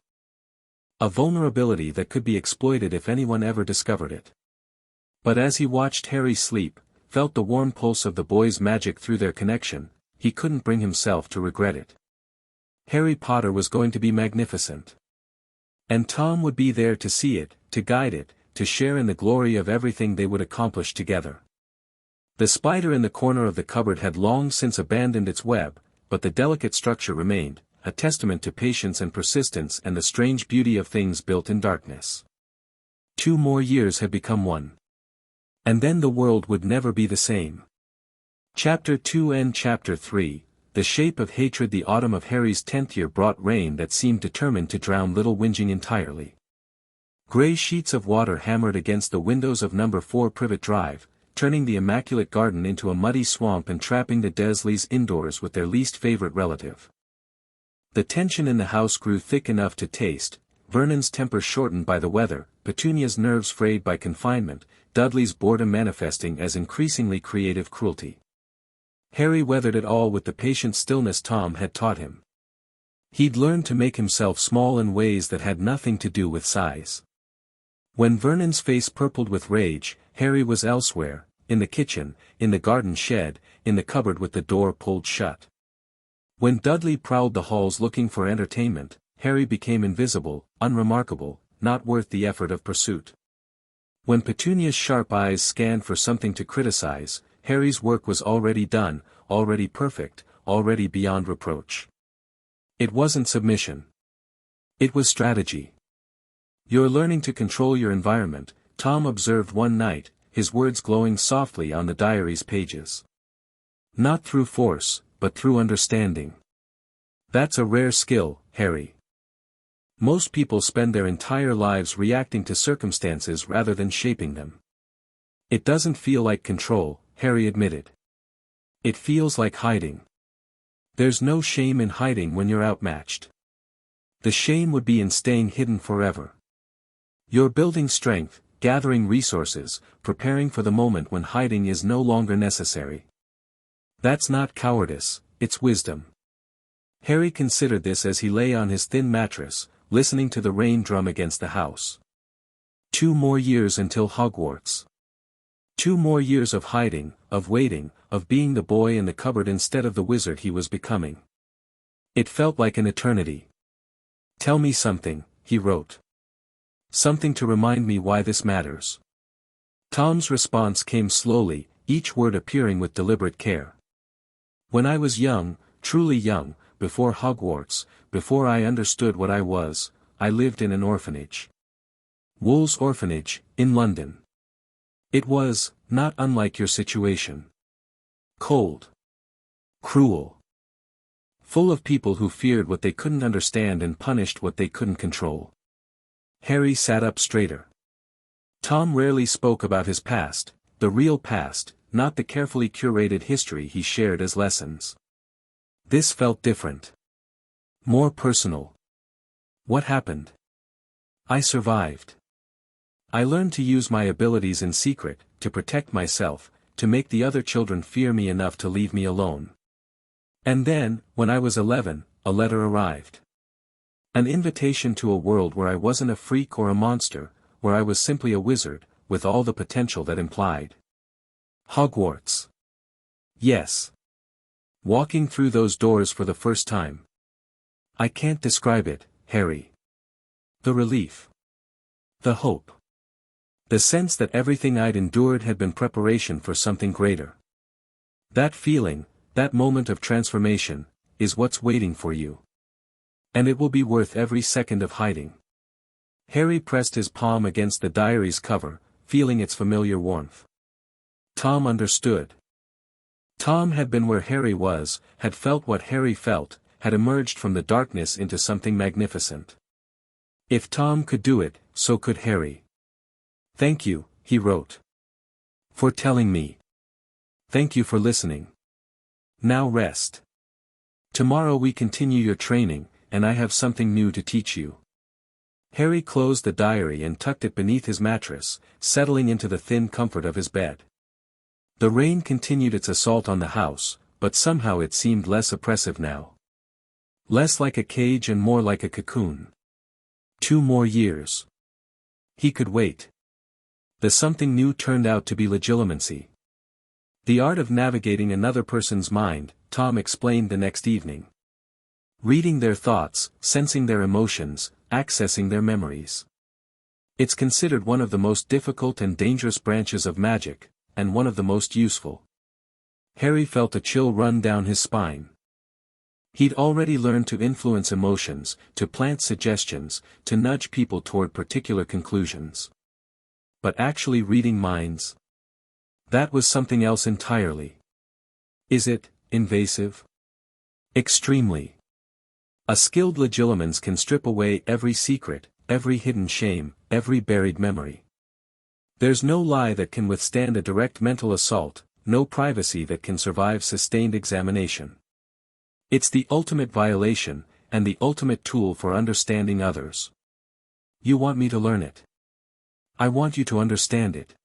A vulnerability that could be exploited if anyone ever discovered it. But as he watched Harry sleep, felt the warm pulse of the boy's magic through their connection, he couldn't bring himself to regret it. Harry Potter was going to be magnificent. And Tom would be there to see it, to guide it, to share in the glory of everything they would accomplish together. The spider in the corner of the cupboard had long since abandoned its web, but the delicate structure remained, a testament to patience and persistence and the strange beauty of things built in darkness. 2 more years had become 1. And then the world would never be the same. Chapter 2 and Chapter 3, The Shape of Hatred. The autumn of Harry's 10th year brought rain that seemed determined to drown little whinging entirely. Grey sheets of water hammered against the windows of number 4 Privet Drive, turning the immaculate garden into a muddy swamp and trapping the Dursleys indoors with their least favorite relative. The tension in the house grew thick enough to taste, Vernon's temper shortened by the weather, Petunia's nerves frayed by confinement, Dudley's boredom manifesting as increasingly creative cruelty. Harry weathered it all with the patient stillness Tom had taught him. He'd learned to make himself small in ways that had nothing to do with size. When Vernon's face purpled with rage, Harry was elsewhere, in the kitchen, in the garden shed, in the cupboard with the door pulled shut. When Dudley prowled the halls looking for entertainment, Harry became invisible, unremarkable, not worth the effort of pursuit. When Petunia's sharp eyes scanned for something to criticize, Harry's work was already done, already perfect, already beyond reproach. It wasn't submission. It was strategy. "You're learning to control your environment," Tom observed one night, his words glowing softly on the diary's pages. "Not through force, but through understanding. That's a rare skill, Harry. Most people spend their entire lives reacting to circumstances rather than shaping them." "It doesn't feel like control," Harry admitted. "It feels like hiding. There's no shame in hiding when you're outmatched. The shame would be in staying hidden forever. You're building strength, gathering resources, preparing for the moment when hiding is no longer necessary. That's not cowardice, it's wisdom." Harry considered this as he lay on his thin mattress, listening to the rain drum against the house. 2 more years until Hogwarts. 2 more years of hiding, of waiting, of being the boy in the cupboard instead of the wizard he was becoming. It felt like an eternity. "Tell me something," he wrote. "Something to remind me why this matters." Tom's response came slowly, each word appearing with deliberate care. "When I was young, truly young, before Hogwarts, before I understood what I was, I lived in an orphanage. Wool's Orphanage, in London. It was, not unlike your situation. Cold. Cruel. Full of people who feared what they couldn't understand and punished what they couldn't control." Harry sat up straighter. Tom rarely spoke about his past, the real past, not the carefully curated history he shared as lessons. This felt different. More personal. "What happened? I survived. I learned to use my abilities in secret, to protect myself, to make the other children fear me enough to leave me alone. And then, when I was 11, a letter arrived. An invitation to a world where I wasn't a freak or a monster, where I was simply a wizard, with all the potential that implied. Hogwarts. Yes. Walking through those doors for the first time. I can't describe it, Harry. The relief. The hope. The sense that everything I'd endured had been preparation for something greater. That feeling, that moment of transformation, is what's waiting for you. And it will be worth every second of hiding. Harry pressed his palm against the diary's cover, feeling its familiar warmth. Tom understood. Tom had been where Harry was, had felt what Harry felt, had emerged from the darkness into something magnificent. If Tom could do it, so could Harry. "Thank you," he wrote. "For telling me. Thank you for listening. Now rest. Tomorrow we continue your training, and I have something new to teach you." Harry closed the diary and tucked it beneath his mattress, settling into the thin comfort of his bed. The rain continued its assault on the house, but somehow it seemed less oppressive now. Less like a cage and more like a cocoon. 2 more years. He could wait. The something new turned out to be legilimency. The art of navigating another person's mind, Tom explained the next evening. Reading their thoughts, sensing their emotions, accessing their memories. It's considered one of the most difficult and dangerous branches of magic, and one of the most useful. Harry felt a chill run down his spine. He'd already learned to influence emotions, to plant suggestions, to nudge people toward particular conclusions. But actually reading minds? That was something else entirely. Is it invasive? Extremely. A skilled legilimens can strip away every secret, every hidden shame, every buried memory. There's no lie that can withstand a direct mental assault, no privacy that can survive sustained examination. It's the ultimate violation, and the ultimate tool for understanding others. You want me to learn it. I want you to understand it.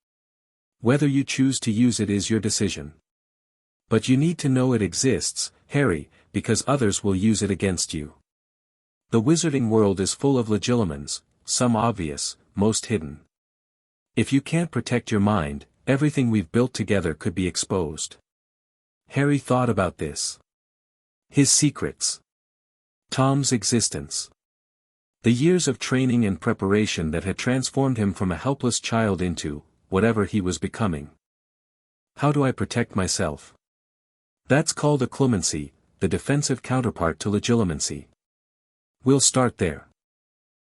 Whether you choose to use it is your decision. But you need to know it exists, Harry, because others will use it against you. The wizarding world is full of legilimens, some obvious, most hidden. If you can't protect your mind, everything we've built together could be exposed. Harry thought about this. His secrets. Tom's existence. The years of training and preparation that had transformed him from a helpless child into, whatever he was becoming. How do I protect myself? That's called occlumency, the defensive counterpart to legilimency. We'll start there.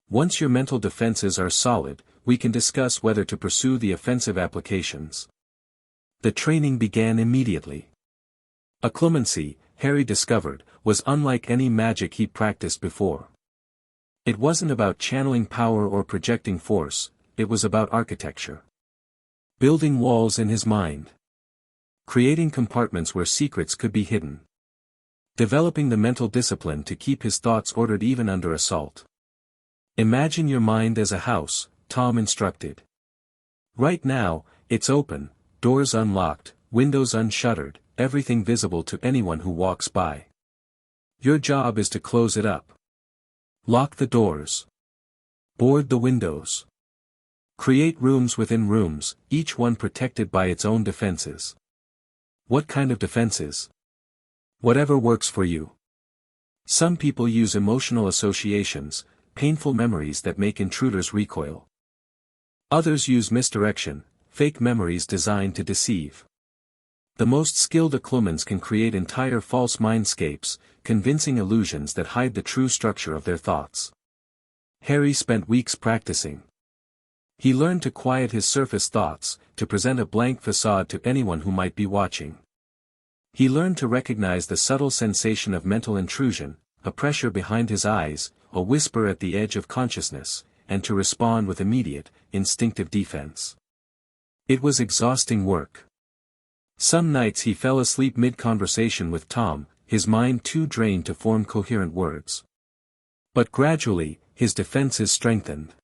Once your mental defenses are solid, we can discuss whether to pursue the offensive applications. The training began immediately. Occlumency, Harry discovered, was unlike any magic he'd practiced before. It wasn't about channeling power or projecting force, it was about architecture. Building walls in his mind. Creating compartments where secrets could be hidden. Developing the mental discipline to keep his thoughts ordered even under assault. Imagine your mind as a house, Tom instructed. Right now, it's open, doors unlocked, windows unshuttered, everything visible to anyone who walks by. Your job is to close it up. Lock the doors. Board the windows. Create rooms within rooms, each one protected by its own defenses. What kind of defenses? Whatever works for you. Some people use emotional associations, painful memories that make intruders recoil. Others use misdirection, fake memories designed to deceive. The most skilled occlumens can create entire false mindscapes, convincing illusions that hide the true structure of their thoughts. Harry spent weeks practicing. He learned to quiet his surface thoughts, to present a blank facade to anyone who might be watching. He learned to recognize the subtle sensation of mental intrusion, a pressure behind his eyes, a whisper at the edge of consciousness, and to respond with immediate, instinctive defense. It was exhausting work. Some nights he fell asleep mid-conversation with Tom, his mind too drained to form coherent words. But gradually, his defenses strengthened.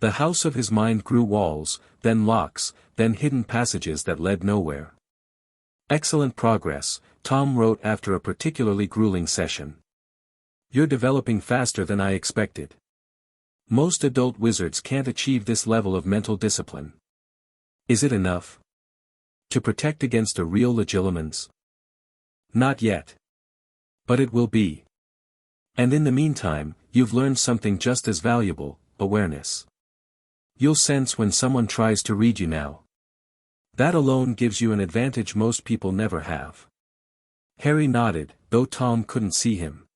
The house of his mind grew walls, then locks, then hidden passages that led nowhere. "Excellent progress," Tom wrote after a particularly grueling session. "You're developing faster than I expected. Most adult wizards can't achieve this level of mental discipline. Is it enough to protect against a real legilimens? Not yet. But it will be. And in the meantime, you've learned something just as valuable, awareness. You'll sense when someone tries to read you now. That alone gives you an advantage most people never have." Harry nodded, though Tom couldn't see him.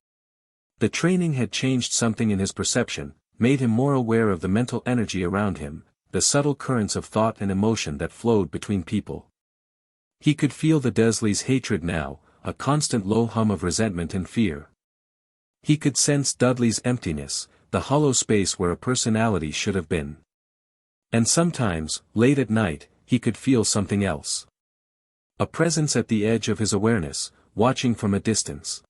The training had changed something in his perception, made him more aware of the mental energy around him, the subtle currents of thought and emotion that flowed between people. He could feel the Dursleys' hatred now, a constant low hum of resentment and fear. He could sense Dudley's emptiness, the hollow space where a personality should have been. And sometimes, late at night, he could feel something else. A presence at the edge of his awareness, watching from a distance.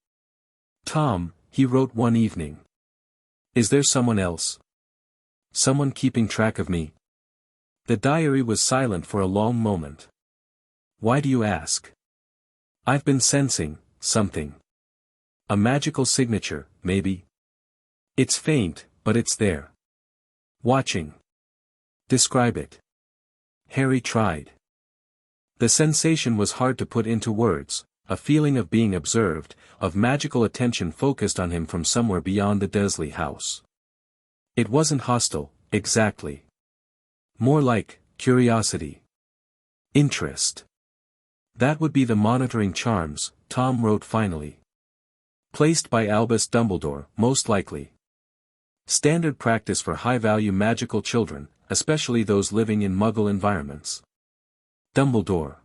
"Tom," he wrote one evening. "Is there someone else? Someone keeping track of me?" The diary was silent for a long moment. "Why do you ask?" "I've been sensing something. A magical signature, maybe. It's faint, but it's there. Watching." "Describe it." Harry tried. The sensation was hard to put into words, a feeling of being observed, of magical attention focused on him from somewhere beyond the Dursley house. It wasn't hostile, exactly. More like curiosity. Interest. That would be the monitoring charms, Tom wrote finally. Placed by Albus Dumbledore, most likely. Standard practice for high-value magical children, especially those living in Muggle environments. Dumbledore.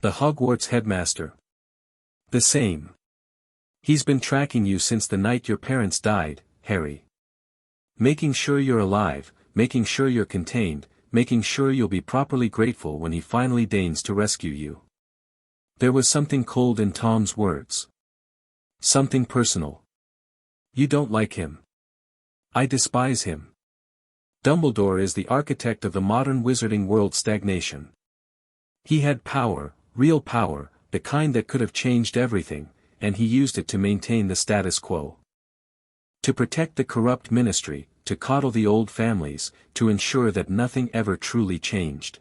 The Hogwarts headmaster. The same. He's been tracking you since the night your parents died, Harry. Making sure you're alive, making sure you're contained, making sure you'll be properly grateful when he finally deigns to rescue you. There was something cold in Tom's words. Something personal. "You don't like him." "I despise him. Dumbledore is the architect of the modern wizarding world's stagnation. He had power, real power, the kind that could have changed everything, and he used it to maintain the status quo. To protect the corrupt ministry, to coddle the old families, to ensure that nothing ever truly changed.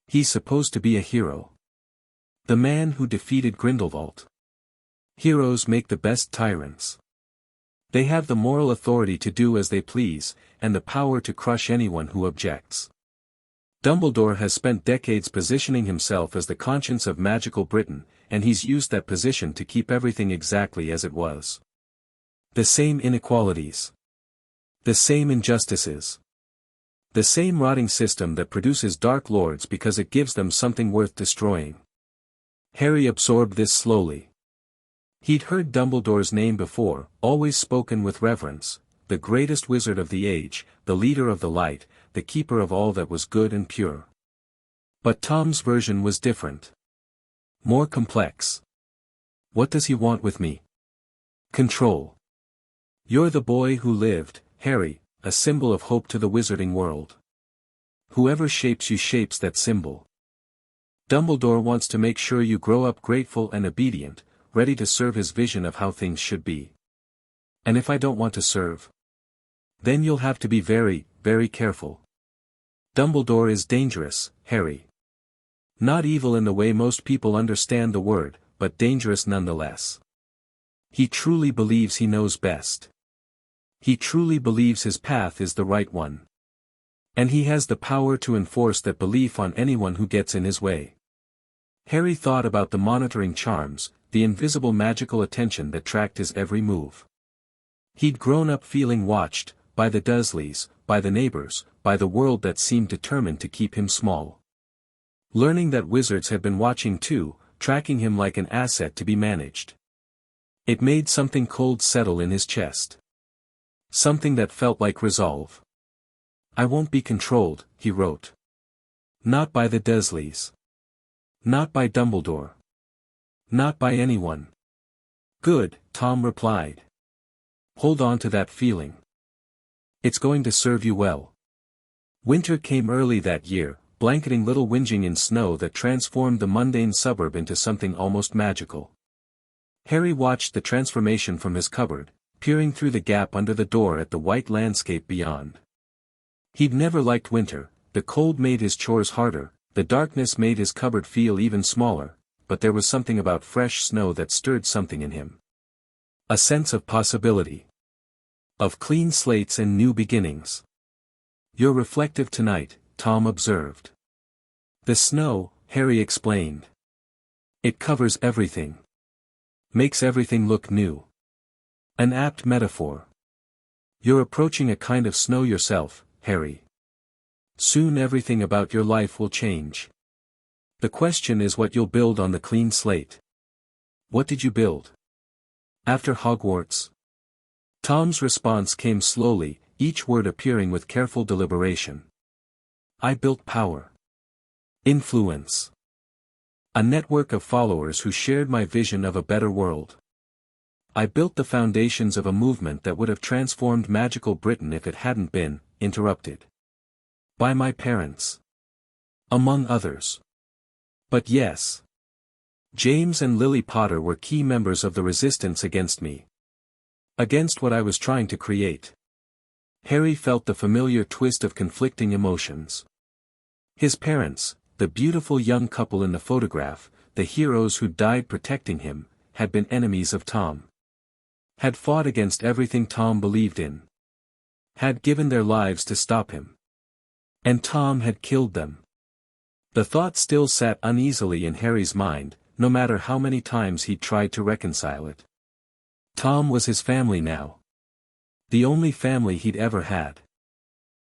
He's supposed to be a hero. The man who defeated Grindelwald. Heroes make the best tyrants. They have the moral authority to do as they please, and the power to crush anyone who objects. Dumbledore has spent decades positioning himself as the conscience of magical Britain, and he's used that position to keep everything exactly as it was. The same inequalities. The same injustices. The same rotting system that produces Dark Lords because it gives them something worth destroying. Harry absorbed this slowly. He'd heard Dumbledore's name before, always spoken with reverence, the greatest wizard of the age, the leader of the light, the keeper of all that was good and pure. But Tom's version was different. More complex. What does he want with me? Control. You're the boy who lived, Harry, a symbol of hope to the wizarding world. Whoever shapes you shapes that symbol. Dumbledore wants to make sure you grow up grateful and obedient, ready to serve his vision of how things should be. And if I don't want to serve? Then you'll have to be very, very careful. Dumbledore is dangerous, Harry. Not evil in the way most people understand the word, but dangerous nonetheless. He truly believes he knows best. He truly believes his path is the right one. And he has the power to enforce that belief on anyone who gets in his way. Harry thought about the monitoring charms, the invisible magical attention that tracked his every move. He'd grown up feeling watched, by the Dursleys, by the neighbors, by the world that seemed determined to keep him small. Learning that wizards had been watching too, tracking him like an asset to be managed. It made something cold settle in his chest. Something that felt like resolve. I won't be controlled, he wrote. Not by the Dursleys. Not by Dumbledore. Not by anyone. Good, Tom replied. Hold on to that feeling. It's going to serve you well. Winter came early that year, blanketing little whinging in snow that transformed the mundane suburb into something almost magical. Harry watched the transformation from his cupboard, peering through the gap under the door at the white landscape beyond. He'd never liked winter. The cold made his chores harder, the darkness made his cupboard feel even smaller, but there was something about fresh snow that stirred something in him. A sense of possibility. Of clean slates and new beginnings. "You're reflective tonight," Tom observed. "The snow," Harry explained. "It covers everything. Makes everything look new." An apt metaphor. "You're approaching a kind of snow yourself, Harry. Soon everything about your life will change. The question is what you'll build on the clean slate." "What did you build?" "After Hogwarts?" Tom's response came slowly, each word appearing with careful deliberation. "I built power. Influence. A network of followers who shared my vision of a better world. I built the foundations of a movement that would have transformed magical Britain if it hadn't been interrupted by my parents. Among others. But yes. James and Lily Potter were key members of the resistance against me. Against what I was trying to create." Harry felt the familiar twist of conflicting emotions. His parents, the beautiful young couple in the photograph, the heroes who died protecting him, had been enemies of Tom. Had fought against everything Tom believed in. Had given their lives to stop him. And Tom had killed them. The thought still sat uneasily in Harry's mind, no matter how many times he'd tried to reconcile it. Tom was his family now. The only family he'd ever had.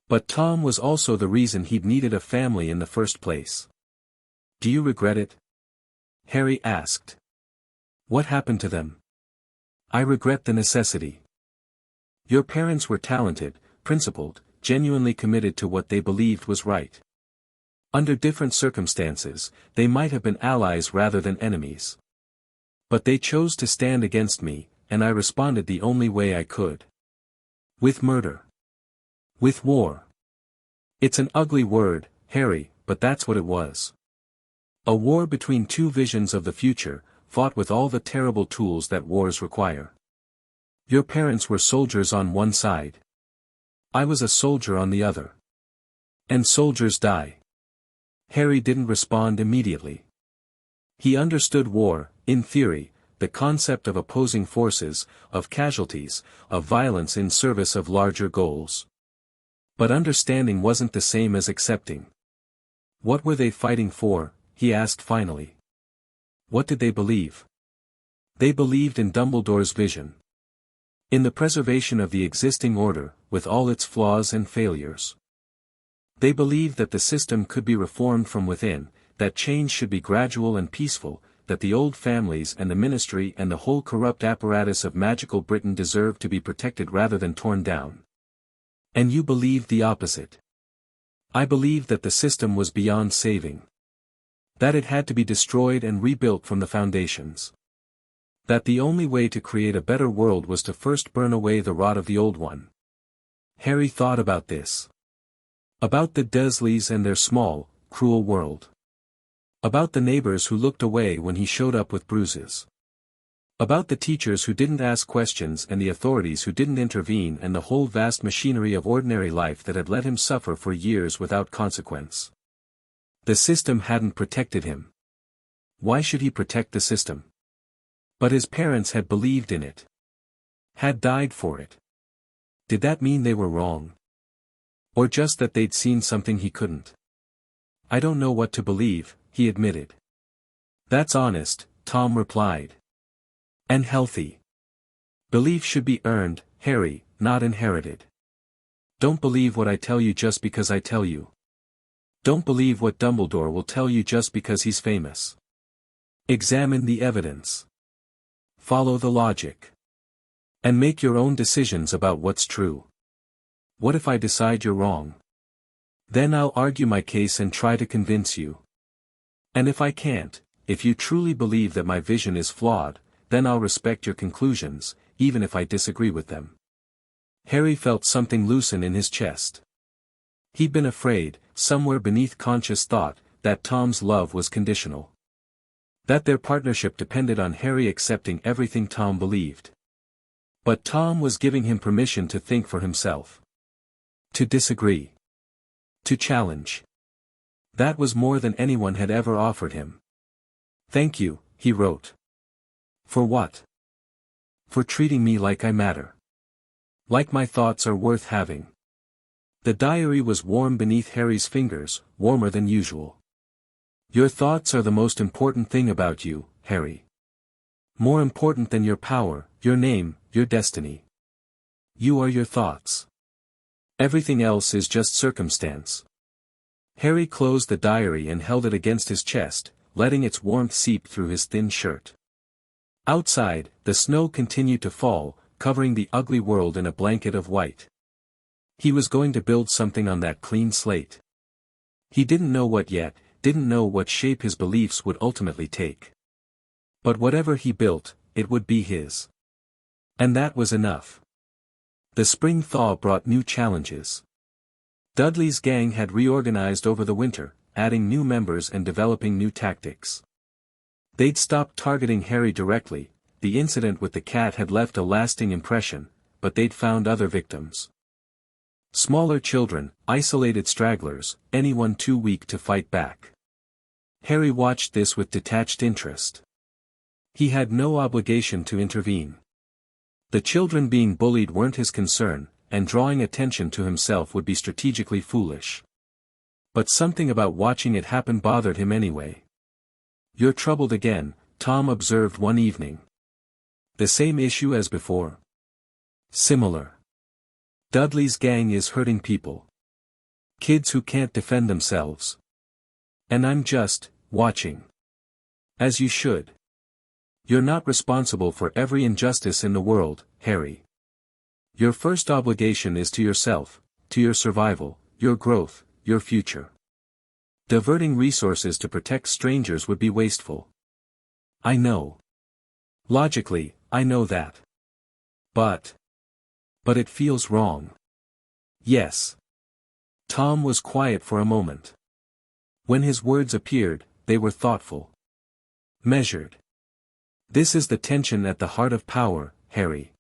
But Tom was also the reason he'd needed a family in the first place. "Do you regret it?" Harry asked. "What happened to them?" "I regret the necessity. Your parents were talented, principled, genuinely committed to what they believed was right. Under different circumstances, they might have been allies rather than enemies. But they chose to stand against me, and I responded the only way I could. With murder. With war. It's an ugly word, Harry, but that's what it was. A war between two visions of the future, fought with all the terrible tools that wars require. Your parents were soldiers on one side. I was a soldier on the other. And soldiers die." Harry didn't respond immediately. He understood war, in theory, the concept of opposing forces, of casualties, of violence in service of larger goals. But understanding wasn't the same as accepting. "What were they fighting for?" he asked finally. "What did they believe?" "They believed in Dumbledore's vision. In the preservation of the existing order, with all its flaws and failures. They believed that the system could be reformed from within, that change should be gradual and peaceful, that the old families and the ministry and the whole corrupt apparatus of magical Britain deserved to be protected rather than torn down. And you believed the opposite." "I believed that the system was beyond saving. That it had to be destroyed and rebuilt from the foundations. That the only way to create a better world was to first burn away the rot of the old one." Harry thought about this. About the Dursleys and their small, cruel world. About the neighbors who looked away when he showed up with bruises. About the teachers who didn't ask questions and the authorities who didn't intervene and the whole vast machinery of ordinary life that had let him suffer for years without consequence. The system hadn't protected him. Why should he protect the system? But his parents had believed in it. Had died for it. Did that mean they were wrong? Or just that they'd seen something he couldn't? "I don't know what to believe," he admitted. "That's honest," Tom replied. "And healthy. Belief should be earned, Harry, not inherited. Don't believe what I tell you just because I tell you. Don't believe what Dumbledore will tell you just because he's famous. Examine the evidence. Follow the logic. And make your own decisions about what's true. What if I decide you're wrong? Then I'll argue my case and try to convince you. And if I can't, if you truly believe that my vision is flawed, then I'll respect your conclusions, even if I disagree with them." Harry felt something loosen in his chest. He'd been afraid, somewhere beneath conscious thought, that Tom's love was conditional. That their partnership depended on Harry accepting everything Tom believed. But Tom was giving him permission to think for himself. To disagree. To challenge. That was more than anyone had ever offered him. "Thank you," he wrote. "For what?" "For treating me like I matter. Like my thoughts are worth having." The diary was warm beneath Harry's fingers, warmer than usual. "Your thoughts are the most important thing about you, Harry. More important than your power, your name, your destiny. You are your thoughts. Everything else is just circumstance." Harry closed the diary and held it against his chest, letting its warmth seep through his thin shirt. Outside, the snow continued to fall, covering the ugly world in a blanket of white. He was going to build something on that clean slate. He didn't know what yet, didn't know what shape his beliefs would ultimately take. But whatever he built, it would be his. And that was enough. The spring thaw brought new challenges. Dudley's gang had reorganized over the winter, adding new members and developing new tactics. They'd stopped targeting Harry directly. The incident with the cat had left a lasting impression, but they'd found other victims. Smaller children, isolated stragglers, anyone too weak to fight back. Harry watched this with detached interest. He had no obligation to intervene. The children being bullied weren't his concern, and drawing attention to himself would be strategically foolish. But something about watching it happen bothered him anyway. "You're troubled again," Tom observed one evening. "The same issue as before?" "Similar. Dudley's gang is hurting people. Kids who can't defend themselves. And I'm just watching. As you should. You're not responsible for every injustice in the world, Harry. Your first obligation is to yourself, to your survival, your growth, your future. Diverting resources to protect strangers would be wasteful. I know. Logically, I know that. But it feels wrong." "Yes." Tom was quiet for a moment. When his words appeared, they were thoughtful. Measured. "This is the tension at the heart of power, Harry.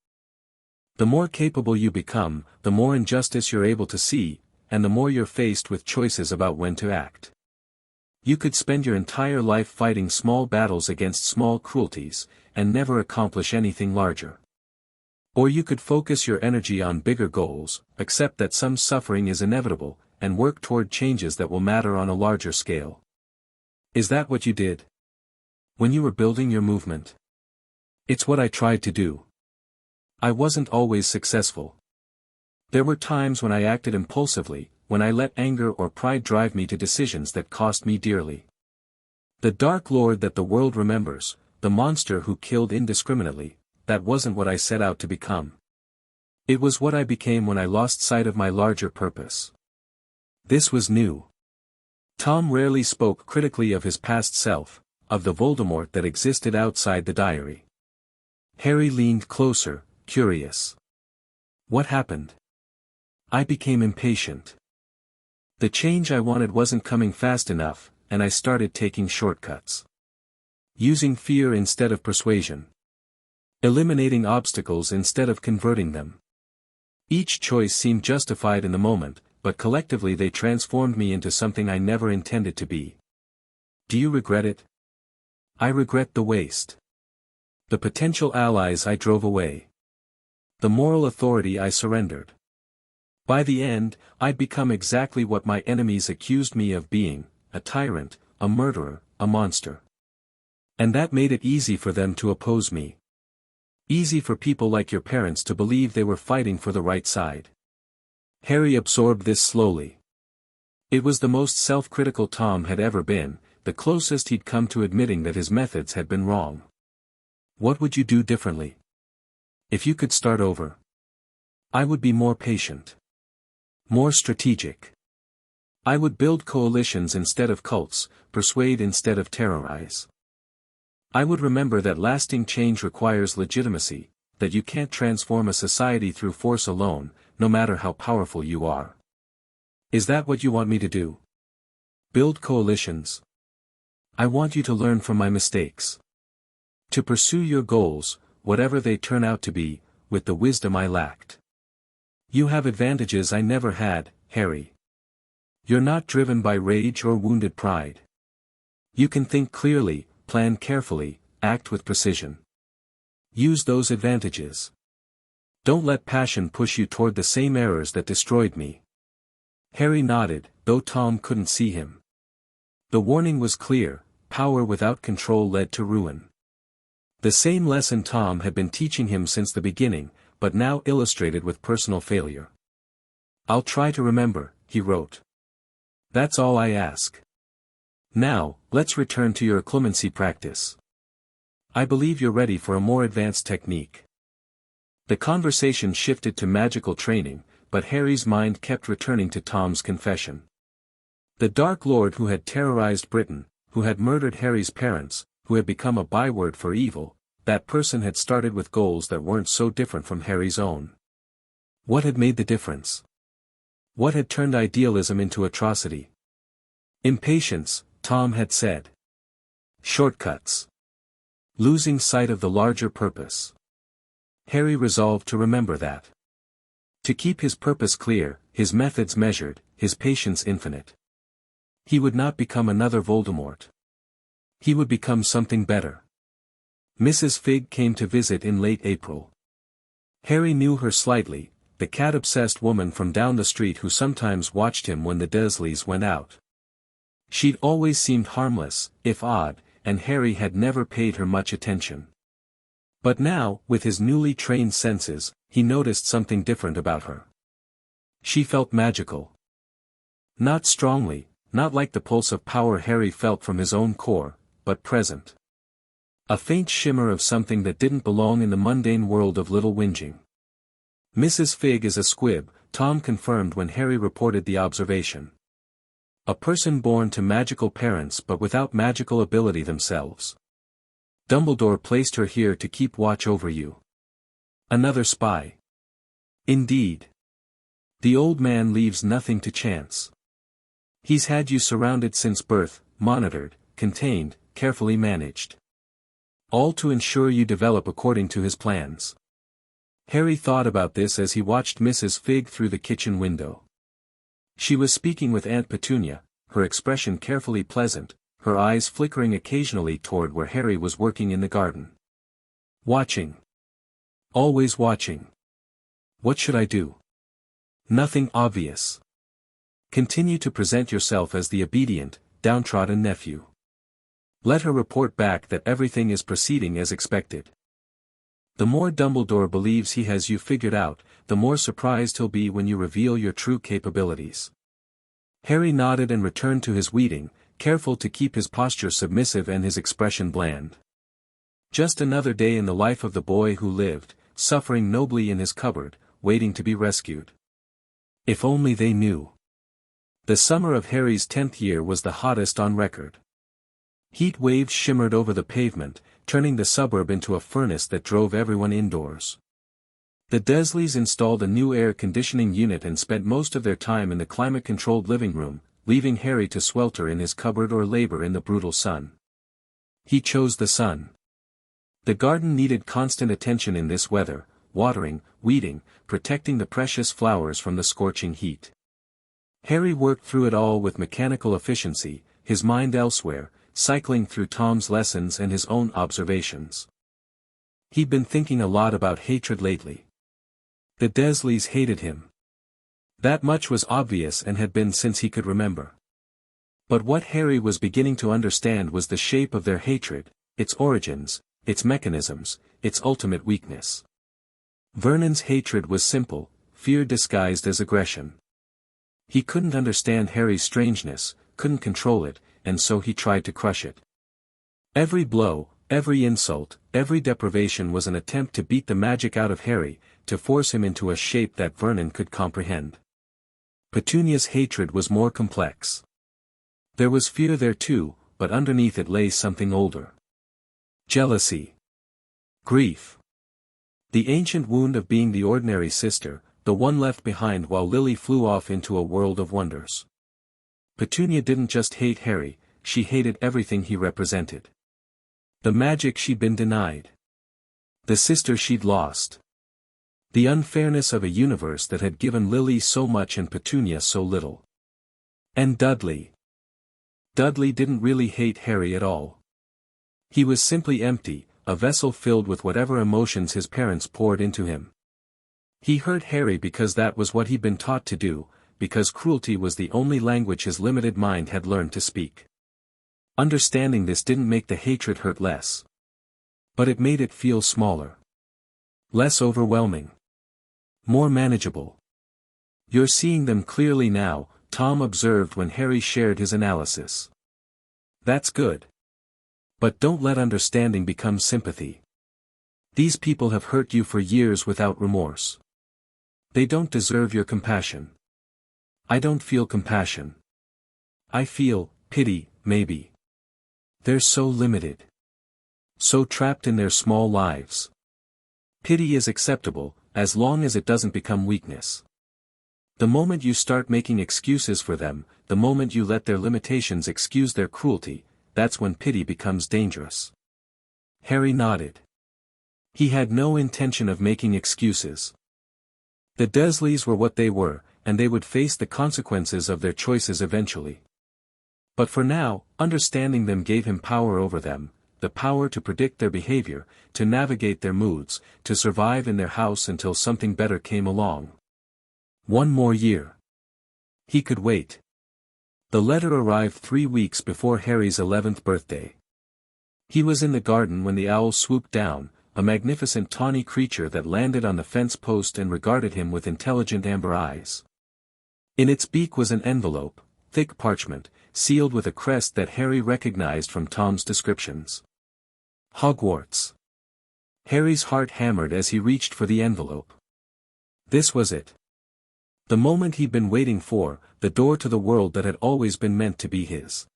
The more capable you become, the more injustice you're able to see, and the more you're faced with choices about when to act. You could spend your entire life fighting small battles against small cruelties, and never accomplish anything larger. Or you could focus your energy on bigger goals, accept that some suffering is inevitable, and work toward changes that will matter on a larger scale. Is that what you did? When you were building your movement?" "It's what I tried to do. I wasn't always successful. There were times when I acted impulsively, when I let anger or pride drive me to decisions that cost me dearly. The Dark Lord that the world remembers, the monster who killed indiscriminately, that wasn't what I set out to become. It was what I became when I lost sight of my larger purpose." This was new. Tom rarely spoke critically of his past self, of the Voldemort that existed outside the diary. Harry leaned closer, curious. "What happened?" "I became impatient. The change I wanted wasn't coming fast enough, and I started taking shortcuts. Using fear instead of persuasion. Eliminating obstacles instead of converting them. Each choice seemed justified in the moment, but collectively they transformed me into something I never intended to be. Do you regret it?" "I regret the waste. The potential allies I drove away. The moral authority I surrendered. By the end, I'd become exactly what my enemies accused me of being, a tyrant, a murderer, a monster. And that made it easy for them to oppose me. Easy for people like your parents to believe they were fighting for the right side." Harry absorbed this slowly. It was the most self-critical Tom had ever been, the closest he'd come to admitting that his methods had been wrong. "What would you do differently? If you could start over?" "I would be more patient. More strategic. I would build coalitions instead of cults, persuade instead of terrorize. I would remember that lasting change requires legitimacy, that you can't transform a society through force alone, no matter how powerful you are. Is that what you want me to do? Build coalitions? I want you to learn from my mistakes. To pursue your goals, whatever they turn out to be, with the wisdom I lacked. You have advantages I never had, Harry. You're not driven by rage or wounded pride. You can think clearly, plan carefully, act with precision. Use those advantages. Don't let passion push you toward the same errors that destroyed me. Harry nodded, though Tom couldn't see him. The warning was clear: power without control led to ruin. The same lesson Tom had been teaching him since the beginning, but now illustrated with personal failure. I'll try to remember, he wrote. That's all I ask. Now, let's return to your occlumency practice. I believe you're ready for a more advanced technique. The conversation shifted to magical training, but Harry's mind kept returning to Tom's confession. The Dark Lord who had terrorized Britain, who had murdered Harry's parents, who had become a byword for evil, that person had started with goals that weren't so different from Harry's own. What had made the difference? What had turned idealism into atrocity? Impatience, Tom had said. Shortcuts. Losing sight of the larger purpose. Harry resolved to remember that. To keep his purpose clear, his methods measured, his patience infinite. He would not become another Voldemort. He would become something better. Mrs. Figg came to visit in late April. Harry knew her slightly, the cat-obsessed woman from down the street who sometimes watched him when the Dursleys went out. She'd always seemed harmless, if odd, and Harry had never paid her much attention. But now, with his newly trained senses, he noticed something different about her. She felt magical. Not strongly, not like the pulse of power Harry felt from his own core, but present. A faint shimmer of something that didn't belong in the mundane world of Little Whinging. Mrs. Figg is a squib, Tom confirmed when Harry reported the observation. A person born to magical parents but without magical ability themselves. Dumbledore placed her here to keep watch over you. Another spy. Indeed. The old man leaves nothing to chance. He's had you surrounded since birth, monitored, contained, carefully managed. All to ensure you develop according to his plans. Harry thought about this as he watched Mrs. Figg through the kitchen window. She was speaking with Aunt Petunia, her expression carefully pleasant, her eyes flickering occasionally toward where Harry was working in the garden. Watching. Always watching. What should I do? Nothing obvious. Continue to present yourself as the obedient, downtrodden nephew. Let her report back that everything is proceeding as expected. The more Dumbledore believes he has you figured out, the more surprised he'll be when you reveal your true capabilities. Harry nodded and returned to his weeding, careful to keep his posture submissive and his expression bland. Just another day in the life of the boy who lived, suffering nobly in his cupboard, waiting to be rescued. If only they knew. The summer of Harry's 10th year was the hottest on record. Heat waves shimmered over the pavement, turning the suburb into a furnace that drove everyone indoors. The Dursleys installed a new air conditioning unit and spent most of their time in the climate-controlled living room, leaving Harry to swelter in his cupboard or labor in the brutal sun. He chose the sun. The garden needed constant attention in this weather, watering, weeding, protecting the precious flowers from the scorching heat. Harry worked through it all with mechanical efficiency, his mind elsewhere, cycling through Tom's lessons and his own observations. He'd been thinking a lot about hatred lately. The Dursleys hated him. That much was obvious and had been since he could remember. But what Harry was beginning to understand was the shape of their hatred, its origins, its mechanisms, its ultimate weakness. Vernon's hatred was simple, fear disguised as aggression. He couldn't understand Harry's strangeness, couldn't control it, and so he tried to crush it. Every blow, every insult, every deprivation was an attempt to beat the magic out of Harry, to force him into a shape that Vernon could comprehend. Petunia's hatred was more complex. There was fear there too, but underneath it lay something older. Jealousy. Grief. The ancient wound of being the ordinary sister, the one left behind while Lily flew off into a world of wonders. Petunia didn't just hate Harry, she hated everything he represented. The magic she'd been denied. The sister she'd lost. The unfairness of a universe that had given Lily so much and Petunia so little. And Dudley. Dudley didn't really hate Harry at all. He was simply empty, a vessel filled with whatever emotions his parents poured into him. He hurt Harry because that was what he'd been taught to do, because cruelty was the only language his limited mind had learned to speak. Understanding this didn't make the hatred hurt less. But it made it feel smaller. Less overwhelming. More manageable. "You're seeing them clearly now," Tom observed when Harry shared his analysis. "That's good. But don't let understanding become sympathy. These people have hurt you for years without remorse. They don't deserve your compassion." "I don't feel compassion. I feel pity, maybe. They're so limited. So trapped in their small lives. Pity is acceptable, as long as it doesn't become weakness. The moment you start making excuses for them, the moment you let their limitations excuse their cruelty, that's when pity becomes dangerous." Harry nodded. He had no intention of making excuses. The Dursleys were what they were, and they would face the consequences of their choices eventually. But for now, understanding them gave him power over them, the power to predict their behavior, to navigate their moods, to survive in their house until something better came along. One more year. He could wait. The letter arrived 3 weeks before Harry's 11th birthday. He was in the garden when the owl swooped down, a magnificent tawny creature that landed on the fence post and regarded him with intelligent amber eyes. In its beak was an envelope, thick parchment, sealed with a crest that Harry recognized from Tom's descriptions. Hogwarts. Harry's heart hammered as he reached for the envelope. This was it. The moment he'd been waiting for, the door to the world that had always been meant to be his.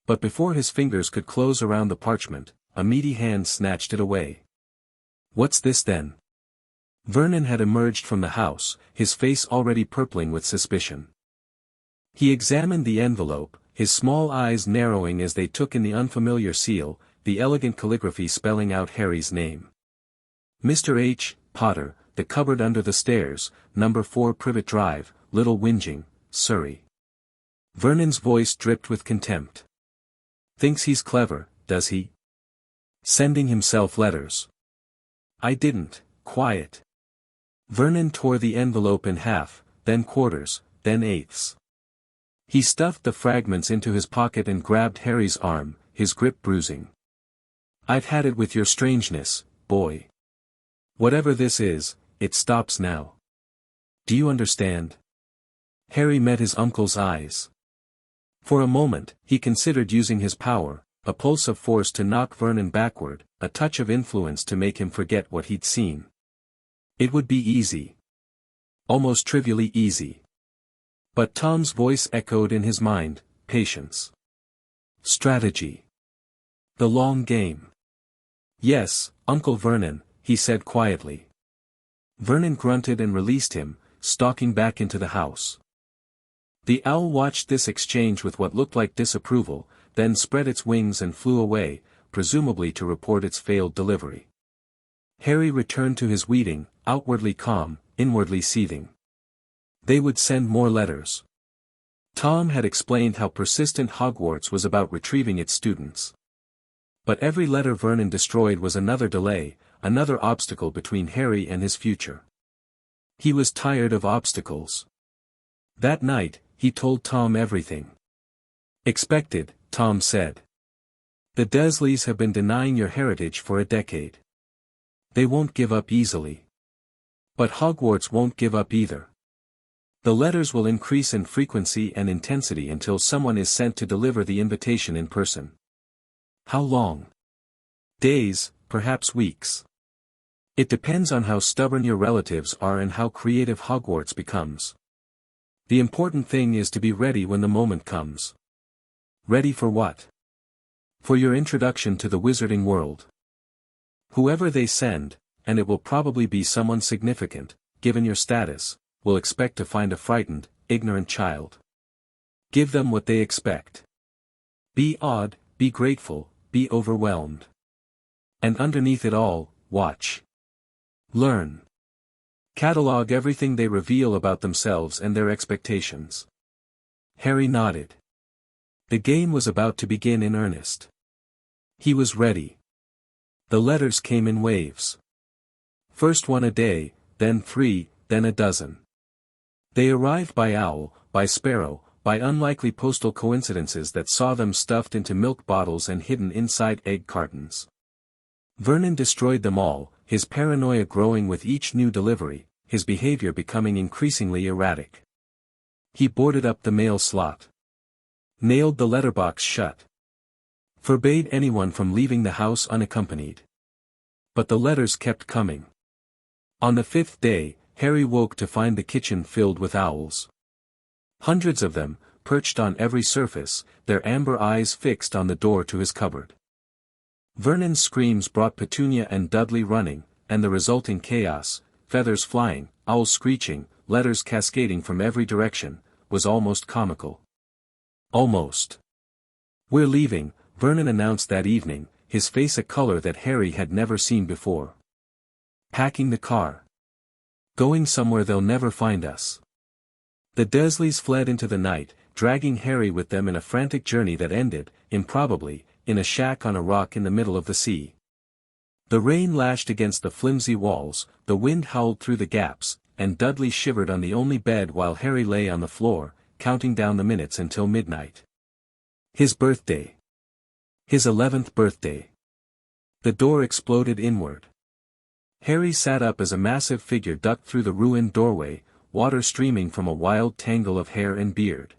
But before his fingers could close around the parchment, a meaty hand snatched it away. "What's this then?" Vernon had emerged from the house, his face already purpling with suspicion. He examined the envelope, his small eyes narrowing as they took in the unfamiliar seal, the elegant calligraphy spelling out Harry's name. "Mr. H. Potter, the cupboard under the stairs, number 4 Privet Drive, Little Whinging, Surrey." Vernon's voice dripped with contempt. "Thinks he's clever, does he? Sending himself letters." "I didn't." "Quiet." Vernon tore the envelope in half, then quarters, then eighths. He stuffed the fragments into his pocket and grabbed Harry's arm, his grip bruising. "I've had it with your strangeness, boy. Whatever this is, it stops now. Do you understand?" Harry met his uncle's eyes. For a moment, he considered using his power, a pulse of force to knock Vernon backward, a touch of influence to make him forget what he'd seen. It would be easy. Almost trivially easy. But Tom's voice echoed in his mind, patience. Strategy. The long game. "Yes, Uncle Vernon," he said quietly. Vernon grunted and released him, stalking back into the house. The owl watched this exchange with what looked like disapproval, then spread its wings and flew away, presumably to report its failed delivery. Harry returned to his weeding, outwardly calm, inwardly seething. They would send more letters. Tom had explained how persistent Hogwarts was about retrieving its students. But every letter Vernon destroyed was another delay, another obstacle between Harry and his future. He was tired of obstacles. That night, he told Tom everything. "Expected," Tom said. "The Dursleys have been denying your heritage for a decade. They won't give up easily. But Hogwarts won't give up either. The letters will increase in frequency and intensity until someone is sent to deliver the invitation in person." "How long?" "Days, perhaps weeks. It depends on how stubborn your relatives are and how creative Hogwarts becomes. The important thing is to be ready when the moment comes." "Ready for what?" "For your introduction to the wizarding world. Whoever they send, and it will probably be someone significant, given your status, will expect to find a frightened, ignorant child. Give them what they expect. Be awed, be grateful, be overwhelmed. And underneath it all, watch. Learn. Catalog everything they reveal about themselves and their expectations. Harry nodded. The game was about to begin in earnest. He was ready. The letters came in waves. First one a day, then 3, then a dozen. They arrived by owl, by sparrow, by unlikely postal coincidences that saw them stuffed into milk bottles and hidden inside egg cartons. Vernon destroyed them all, his paranoia growing with each new delivery, his behavior becoming increasingly erratic. He boarded up the mail slot. Nailed the letterbox shut. Forbade anyone from leaving the house unaccompanied. But the letters kept coming. On the 5th day, Harry woke to find the kitchen filled with owls. Hundreds of them, perched on every surface, their amber eyes fixed on the door to his cupboard. Vernon's screams brought Petunia and Dudley running, and the resulting chaos, feathers flying, owls screeching, letters cascading from every direction, was almost comical. Almost. "We're leaving," Vernon announced that evening, his face a color that Harry had never seen before. "Packing the car. Going somewhere they'll never find us." The Dursleys fled into the night, dragging Harry with them in a frantic journey that ended, improbably, in a shack on a rock in the middle of the sea. The rain lashed against the flimsy walls, the wind howled through the gaps, and Dudley shivered on the only bed while Harry lay on the floor, counting down the minutes until midnight. His birthday. His 11th birthday. The door exploded inward. Harry sat up as a massive figure ducked through the ruined doorway, water streaming from a wild tangle of hair and beard.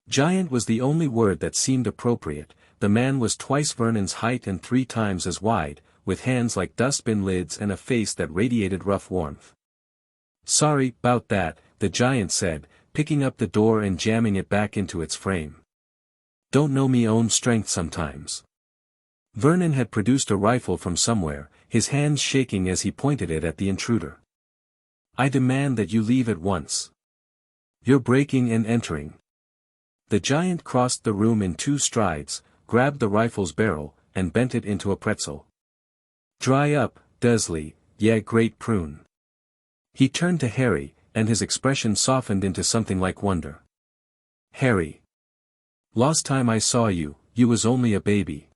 Giant was the only word that seemed appropriate. The man was twice Vernon's height and 3 times as wide, with hands like dustbin lids and a face that radiated rough warmth. "Sorry 'bout that," the giant said, picking up the door and jamming it back into its frame. "Don't know me own strength sometimes." Vernon had produced a rifle from somewhere, his hands shaking as he pointed it at the intruder. "I demand that you leave at once. You're breaking and entering." The giant crossed the room in 2 strides, grabbed the rifle's barrel, and bent it into a pretzel. "Dry up, Dursley, yeah, great prune." He turned to Harry, and his expression softened into something like wonder. "Harry. Last time I saw you, you was only a baby.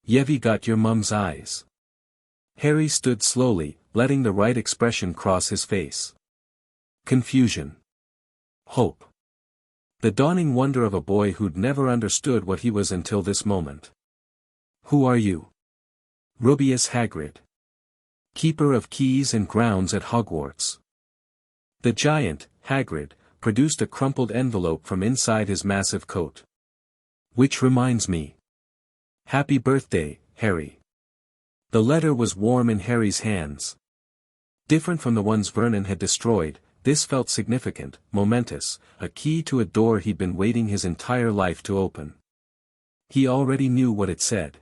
Ye've got your mum's eyes." Harry stood slowly, letting the right expression cross his face. Confusion. Hope. The dawning wonder of a boy who'd never understood what he was until this moment. "Who are you?" "Rubeus Hagrid. Keeper of keys and grounds at Hogwarts." The giant, Hagrid, produced a crumpled envelope from inside his massive coat. "Which reminds me. Happy birthday, Harry." The letter was warm in Harry's hands. Different from the ones Vernon had destroyed, this felt significant, momentous, a key to a door he'd been waiting his entire life to open. He already knew what it said.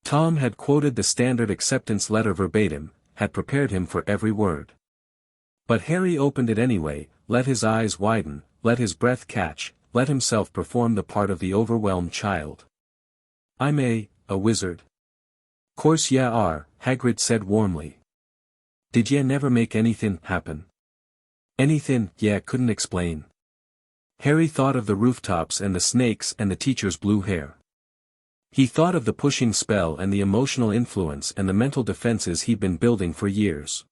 Tom had quoted the standard acceptance letter verbatim, had prepared him for every word. But Harry opened it anyway, let his eyes widen, let his breath catch, let himself perform the part of the overwhelmed child. "I'm a wizard." "Course ya are," Hagrid said warmly. "Did ya never make anythin' happen?" "Anythin' ya couldn't explain." Harry thought of the rooftops and the snakes and the teacher's blue hair. He thought of the pushing spell and the emotional influence and the mental defenses he'd been building for years.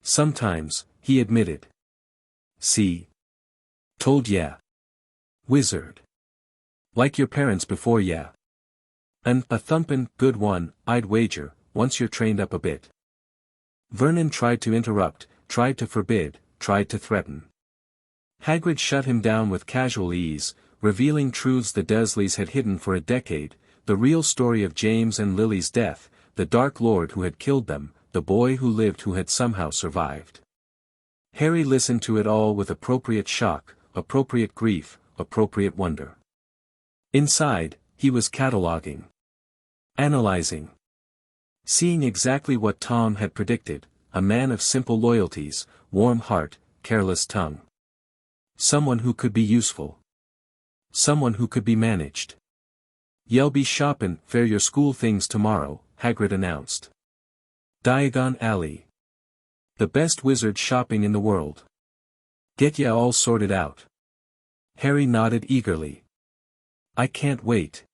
"Sometimes," he admitted. "See? Told ya. Wizard. Like your parents before ya. And a thumpin' good one, I'd wager, once you're trained up a bit." Vernon tried to interrupt, tried to forbid, tried to threaten. Hagrid shut him down with casual ease, revealing truths the Dursleys had hidden for a decade, the real story of James and Lily's death, the Dark Lord who had killed them, the boy who lived who had somehow survived. Harry listened to it all with appropriate shock, appropriate grief, appropriate wonder. Inside, he was cataloging. Analyzing. Seeing exactly what Tom had predicted, a man of simple loyalties, warm heart, careless tongue. Someone who could be useful. Someone who could be managed. "Ye'll be shoppin' for your school things tomorrow," Hagrid announced. "Diagon Alley. The best wizard shopping in the world. Get ya all sorted out." Harry nodded eagerly. "I can't wait."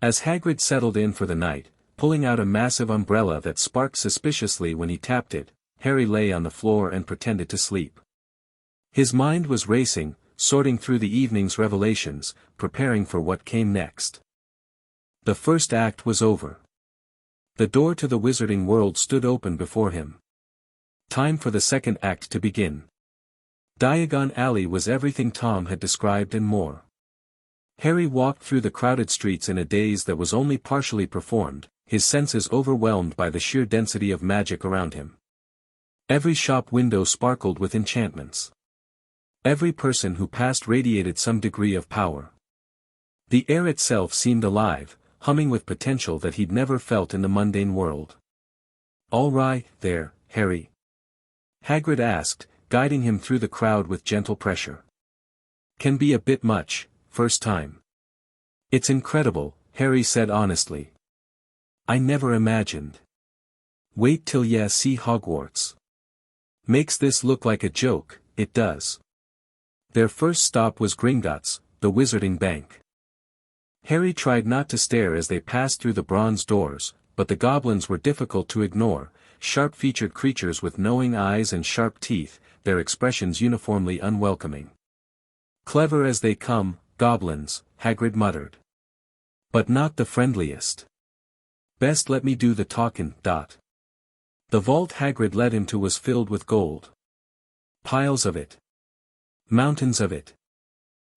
As Hagrid settled in for the night, pulling out a massive umbrella that sparked suspiciously when he tapped it, Harry lay on the floor and pretended to sleep. His mind was racing, sorting through the evening's revelations, preparing for what came next. The first act was over. The door to the wizarding world stood open before him. Time for the second act to begin. Diagon Alley was everything Tom had described and more. Harry walked through the crowded streets in a daze that was only partially performed, his senses overwhelmed by the sheer density of magic around him. Every shop window sparkled with enchantments. Every person who passed radiated some degree of power. The air itself seemed alive, humming with potential that he'd never felt in the mundane world. "All right, there, Harry?" Hagrid asked, guiding him through the crowd with gentle pressure. "Can be a bit much, first time." "It's incredible," Harry said honestly. "I never imagined." "Wait till ya see Hogwarts. Makes this look like a joke, it does." Their first stop was Gringotts, the Wizarding Bank. Harry tried not to stare as they passed through the bronze doors, but the goblins were difficult to ignore, sharp-featured creatures with knowing eyes and sharp teeth, their expressions uniformly unwelcoming. "Clever as they come, goblins," Hagrid muttered. "But not the friendliest. Best let me do the talkin'. The vault Hagrid led him to was filled with gold. Piles of it. Mountains of it.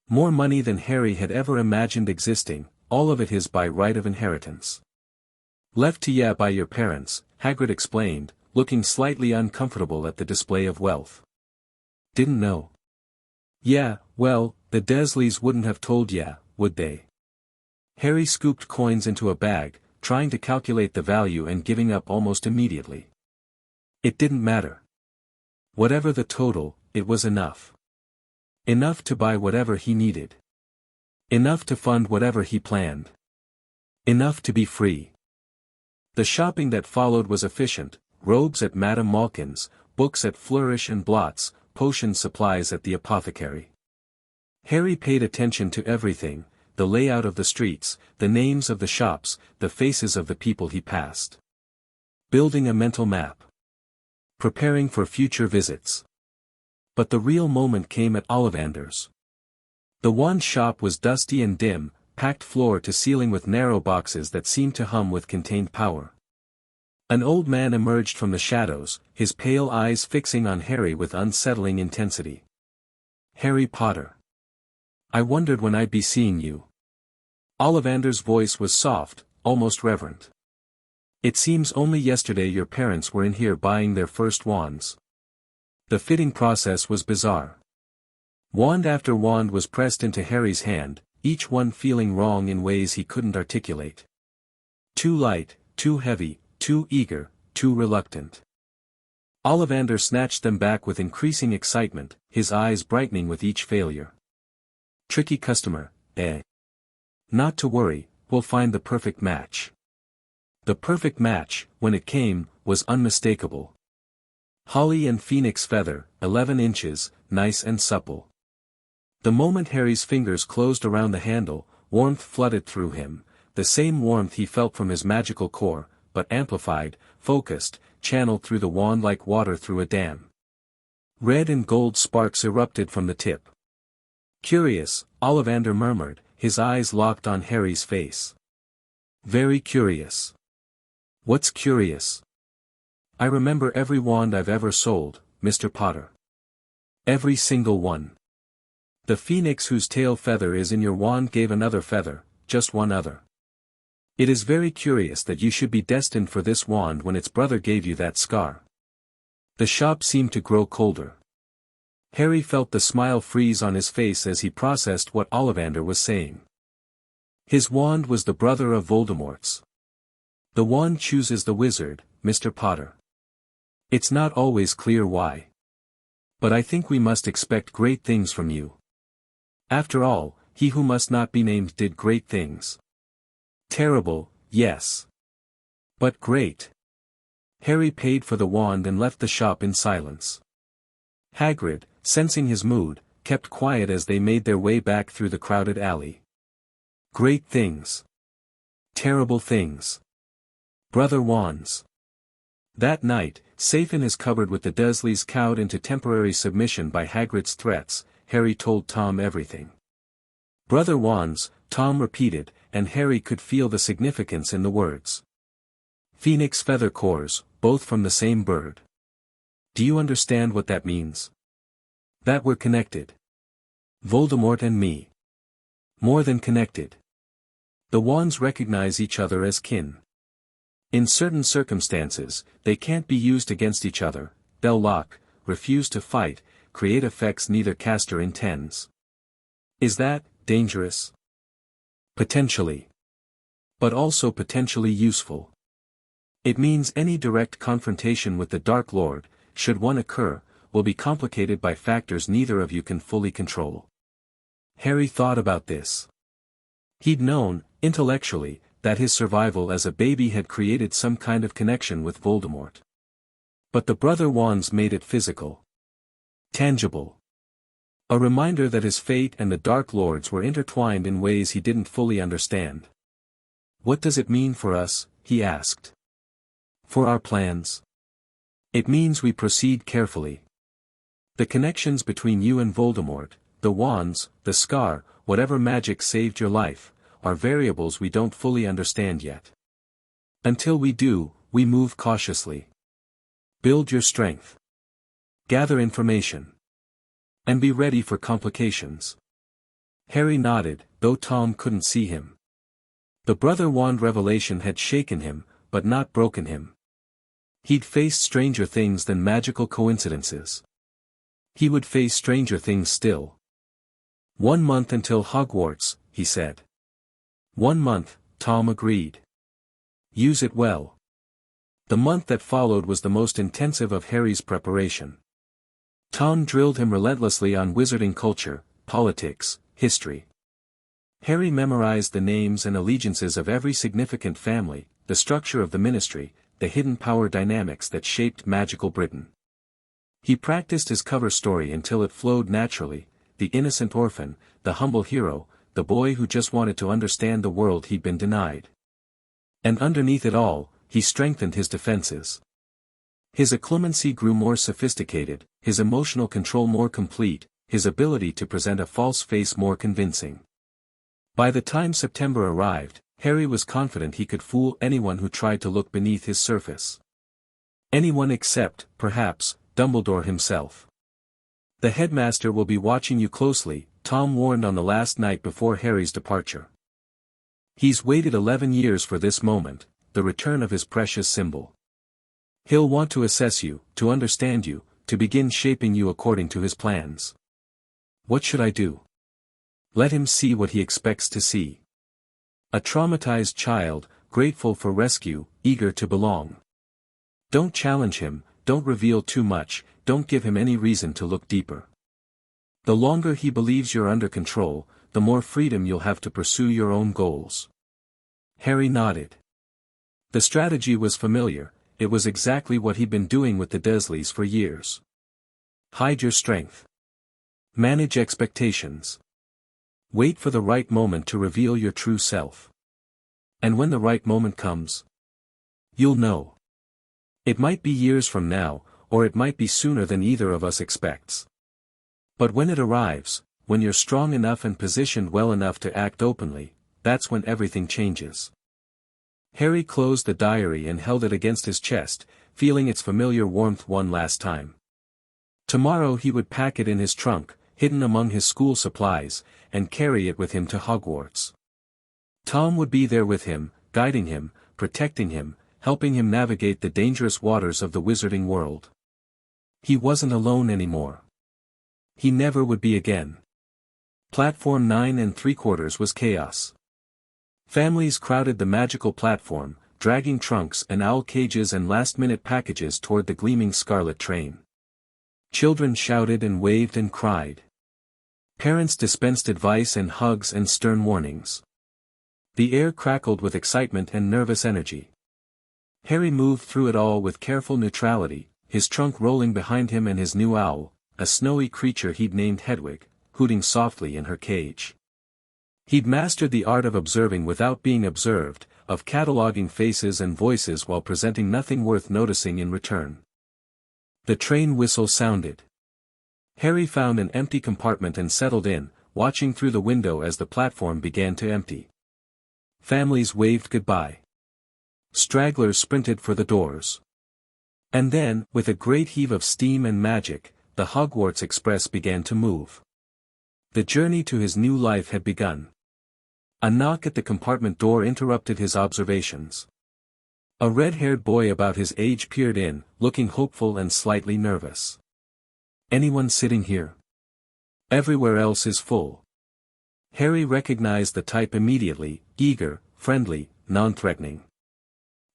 More money than Harry had ever imagined existing, all of it his by right of inheritance. "Left to ya by your parents," Hagrid explained, looking slightly uncomfortable at the display of wealth. "Didn't know." "Yeah, well, the Dursleys wouldn't have told ya, would they?" Harry scooped coins into a bag, trying to calculate the value and giving up almost immediately. It didn't matter. Whatever the total, it was enough. Enough to buy whatever he needed. Enough to fund whatever he planned. Enough to be free. The shopping that followed was efficient: robes at Madame Malkin's, books at Flourish and Blot's, potion supplies at the apothecary. Harry paid attention to everything: the layout of the streets, the names of the shops, the faces of the people he passed. Building a mental map. Preparing for future visits. But the real moment came at Ollivander's. The wand shop was dusty and dim, packed floor to ceiling with narrow boxes that seemed to hum with contained power. An old man emerged from the shadows, his pale eyes fixing on Harry with unsettling intensity. "Harry Potter. I wondered when I'd be seeing you." Ollivander's voice was soft, almost reverent. "It seems only yesterday your parents were in here buying their first wands." The fitting process was bizarre. Wand after wand was pressed into Harry's hand, each one feeling wrong in ways he couldn't articulate. Too light, too heavy, too eager, too reluctant. Ollivander snatched them back with increasing excitement, his eyes brightening with each failure. "Tricky customer, eh? Not to worry, we'll find the perfect match." The perfect match, when it came, was unmistakable. Holly and phoenix feather, 11 inches, nice and supple. The moment Harry's fingers closed around the handle, warmth flooded through him, the same warmth he felt from his magical core, but amplified, focused, channeled through the wand like water through a dam. Red and gold sparks erupted from the tip. "Curious," Ollivander murmured, his eyes locked on Harry's face. "Very curious." "What's curious?" "I remember every wand I've ever sold, Mr. Potter. Every single one. The phoenix whose tail feather is in your wand gave another feather, just one other. It is very curious that you should be destined for this wand when its brother gave you that scar." The shop seemed to grow colder. Harry felt the smile freeze on his face as he processed what Ollivander was saying. His wand was the brother of Voldemort's. The wand chooses the wizard, Mr. Potter. It's not always clear why. But I think we must expect great things from you. After all, he who must not be named did great things. Terrible, yes. But great. Harry paid for the wand and left the shop in silence. Hagrid, sensing his mood, kept quiet as they made their way back through the crowded alley. Great things. Terrible things. Brother Wands. That night, safe in his cupboard with the Dursleys cowed into temporary submission by Hagrid's threats, Harry told Tom everything. Brother Wands, Tom repeated, and Harry could feel the significance in the words. Phoenix feather cores, both from the same bird. Do you understand what that means? That we're connected. Voldemort and me. More than connected. The wands recognize each other as kin. In certain circumstances, they can't be used against each other, they'll lock, refuse to fight, create effects neither caster intends. Is that dangerous? Potentially. But also potentially useful. It means any direct confrontation with the Dark Lord, should one occur, will be complicated by factors neither of you can fully control. Harry thought about this. He'd known, intellectually, that his survival as a baby had created some kind of connection with Voldemort. But the Brother Wands made it physical. Tangible. A reminder that his fate and the Dark Lord's were intertwined in ways he didn't fully understand. What does it mean for us? He asked. For our plans. It means we proceed carefully. The connections between you and Voldemort, the wands, the scar, whatever magic saved your life, are variables we don't fully understand yet. Until we do, we move cautiously. Build your strength. Gather information. And be ready for complications. Harry nodded, though Tom couldn't see him. The Brother Wand revelation had shaken him, but not broken him. He'd faced stranger things than magical coincidences. He would face stranger things still. 1 month until Hogwarts, he said. 1 month, Tom agreed. Use it well. The month that followed was the most intensive of Harry's preparation. Tom drilled him relentlessly on wizarding culture, politics, history. Harry memorized the names and allegiances of every significant family, the structure of the ministry, the hidden power dynamics that shaped magical Britain. He practiced his cover story until it flowed naturally, the innocent orphan, the humble hero, the boy who just wanted to understand the world he'd been denied. And underneath it all, he strengthened his defenses. His occlumency grew more sophisticated, his emotional control more complete, his ability to present a false face more convincing. By the time September arrived, Harry was confident he could fool anyone who tried to look beneath his surface. Anyone except, perhaps, Dumbledore himself. The headmaster will be watching you closely, Tom warned on the last night before Harry's departure. He's waited 11 years for this moment, the return of his precious symbol. He'll want to assess you, to understand you, to begin shaping you according to his plans. What should I do? Let him see what he expects to see. A traumatized child, grateful for rescue, eager to belong. Don't challenge him, don't reveal too much, don't give him any reason to look deeper. The longer he believes you're under control, the more freedom you'll have to pursue your own goals. Harry nodded. The strategy was familiar, it was exactly what he'd been doing with the Dursleys for years. Hide your strength. Manage expectations. Wait for the right moment to reveal your true self. And when the right moment comes, you'll know. It might be years from now, or it might be sooner than either of us expects. But when it arrives, when you're strong enough and positioned well enough to act openly, that's when everything changes. Harry closed the diary and held it against his chest, feeling its familiar warmth one last time. Tomorrow he would pack it in his trunk, hidden among his school supplies, and carry it with him to Hogwarts. Tom would be there with him, guiding him, protecting him, helping him navigate the dangerous waters of the wizarding world. He wasn't alone anymore. He never would be again. Platform 9 3/4 was chaos. Families crowded the magical platform, dragging trunks and owl cages and last-minute packages toward the gleaming scarlet train. Children shouted and waved and cried. Parents dispensed advice and hugs and stern warnings. The air crackled with excitement and nervous energy. Harry moved through it all with careful neutrality, his trunk rolling behind him and his new owl, a snowy creature he'd named Hedwig, hooting softly in her cage. He'd mastered the art of observing without being observed, of cataloging faces and voices while presenting nothing worth noticing in return. The train whistle sounded. Harry found an empty compartment and settled in, watching through the window as the platform began to empty. Families waved goodbye. Stragglers sprinted for the doors. And then, with a great heave of steam and magic, the Hogwarts Express began to move. The journey to his new life had begun. A knock at the compartment door interrupted his observations. A red-haired boy about his age peered in, looking hopeful and slightly nervous. "Anyone sitting here? Everywhere else is full." Harry recognized the type immediately, eager, friendly, non-threatening.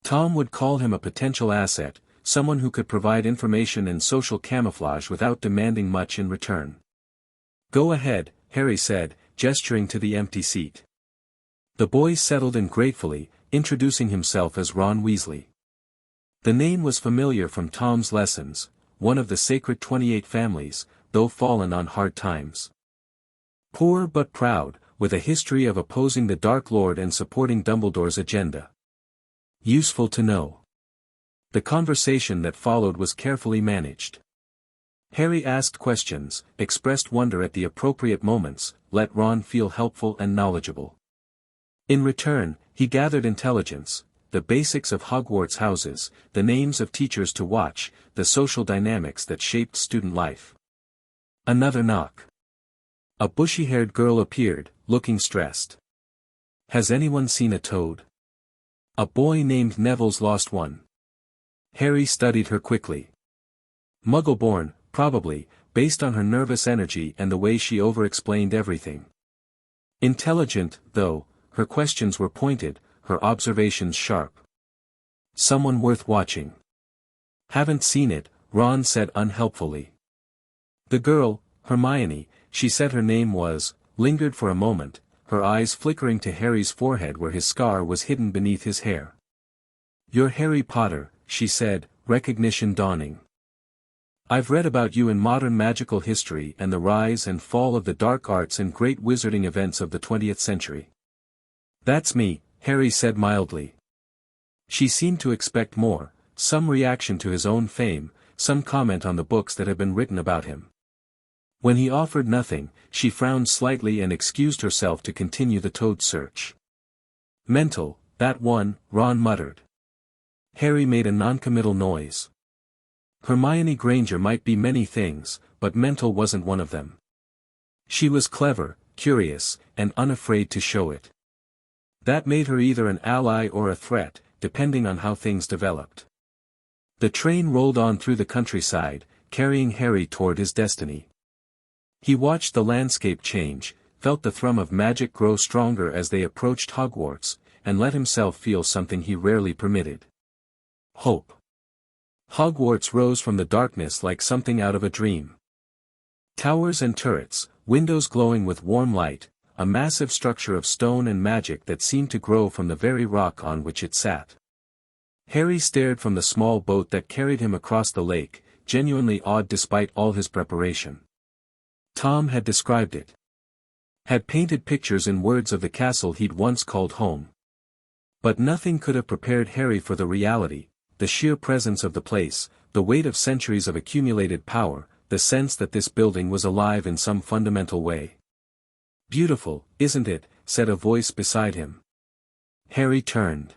Tom would call him a potential asset, someone who could provide information and social camouflage without demanding much in return. "Go ahead," Harry said, gesturing to the empty seat. The boy settled in gratefully, introducing himself as Ron Weasley. The name was familiar from Tom's lessons, one of the sacred 28 families, though fallen on hard times. Poor but proud, with a history of opposing the Dark Lord and supporting Dumbledore's agenda. Useful to know. The conversation that followed was carefully managed. Harry asked questions, expressed wonder at the appropriate moments, let Ron feel helpful and knowledgeable. In return, he gathered intelligence, the basics of Hogwarts houses, the names of teachers to watch, the social dynamics that shaped student life. Another knock. A bushy-haired girl appeared, looking stressed. "Has anyone seen a toad?" "A boy named Neville's lost one." Harry studied her quickly. Muggle-born, probably, based on her nervous energy and the way she over-explained everything. Intelligent, though, her questions were pointed, her observations sharp. "Someone worth watching." "Haven't seen it," Ron said unhelpfully. The girl, Hermione, she said her name was, lingered for a moment, her eyes flickering to Harry's forehead where his scar was hidden beneath his hair. "You're Harry Potter," she said, recognition dawning. "I've read about you in modern magical history and the rise and fall of the dark arts and great wizarding events of the 20th century. "That's me," Harry said mildly. She seemed to expect more, some reaction to his own fame, some comment on the books that had been written about him. When he offered nothing, she frowned slightly and excused herself to continue the toad search. "Mental, that one," Ron muttered. Harry made a noncommittal noise. Hermione Granger might be many things, but mental wasn't one of them. She was clever, curious, and unafraid to show it. That made her either an ally or a threat, depending on how things developed. The train rolled on through the countryside, carrying Harry toward his destiny. He watched the landscape change, felt the thrum of magic grow stronger as they approached Hogwarts, and let himself feel something he rarely permitted. Hope. Hogwarts rose from the darkness like something out of a dream. Towers and turrets, windows glowing with warm light, a massive structure of stone and magic that seemed to grow from the very rock on which it sat. Harry stared from the small boat that carried him across the lake, genuinely awed despite all his preparation. Tom had described it. Had painted pictures in words of the castle he'd once called home. But nothing could have prepared Harry for the reality, the sheer presence of the place, the weight of centuries of accumulated power, the sense that this building was alive in some fundamental way. "Beautiful, isn't it?" said a voice beside him. Harry turned.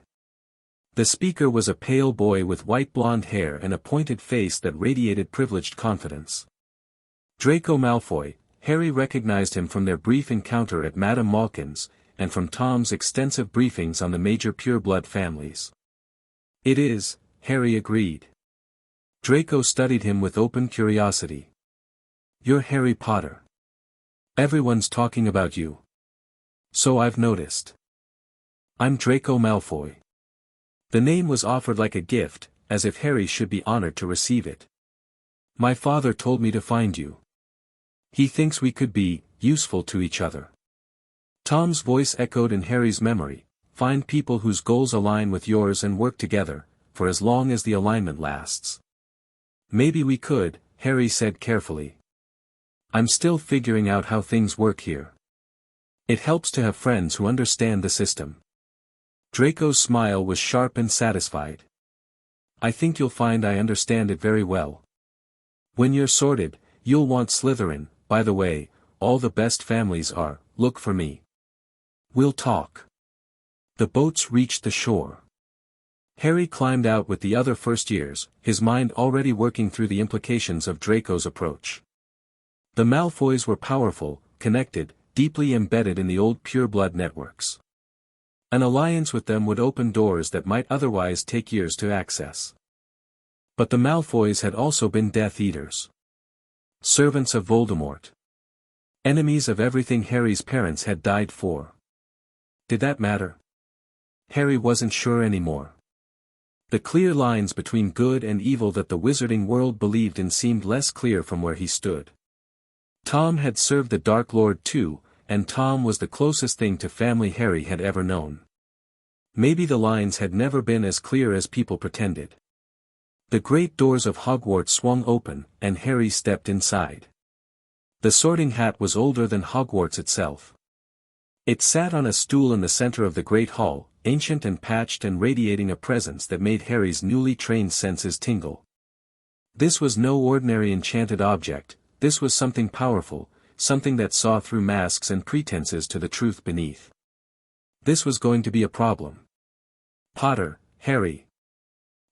The speaker was a pale boy with white blonde hair and a pointed face that radiated privileged confidence. Draco Malfoy. Harry recognized him from their brief encounter at Madame Malkin's, and from Tom's extensive briefings on the major pureblood families. "It is," Harry agreed. Draco studied him with open curiosity. "You're Harry Potter. Everyone's talking about you." "So I've noticed." "I'm Draco Malfoy." The name was offered like a gift, as if Harry should be honored to receive it. My father told me to find you. He thinks we could be useful to each other. Tom's voice echoed in Harry's memory. Find people whose goals align with yours and work together, for as long as the alignment lasts. Maybe we could, Harry said carefully. I'm still figuring out how things work here. It helps to have friends who understand the system. Draco's smile was sharp and satisfied. I think you'll find I understand it very well. When you're sorted, you'll want Slytherin. By the way, all the best families are. Look for me. We'll talk. The boats reached the shore. Harry climbed out with the other first years, his mind already working through the implications of Draco's approach. The Malfoys were powerful, connected, deeply embedded in the old pureblood networks. An alliance with them would open doors that might otherwise take years to access. But the Malfoys had also been Death Eaters. Servants of Voldemort. Enemies of everything Harry's parents had died for. Did that matter? Harry wasn't sure anymore. The clear lines between good and evil that the wizarding world believed in seemed less clear from where he stood. Tom had served the Dark Lord too, and Tom was the closest thing to family Harry had ever known. Maybe the lines had never been as clear as people pretended. The great doors of Hogwarts swung open, and Harry stepped inside. The Sorting Hat was older than Hogwarts itself. It sat on a stool in the center of the Great Hall, ancient and patched and radiating a presence that made Harry's newly trained senses tingle. This was no ordinary enchanted object, this was something powerful, something that saw through masks and pretenses to the truth beneath. This was going to be a problem. Potter, Harry.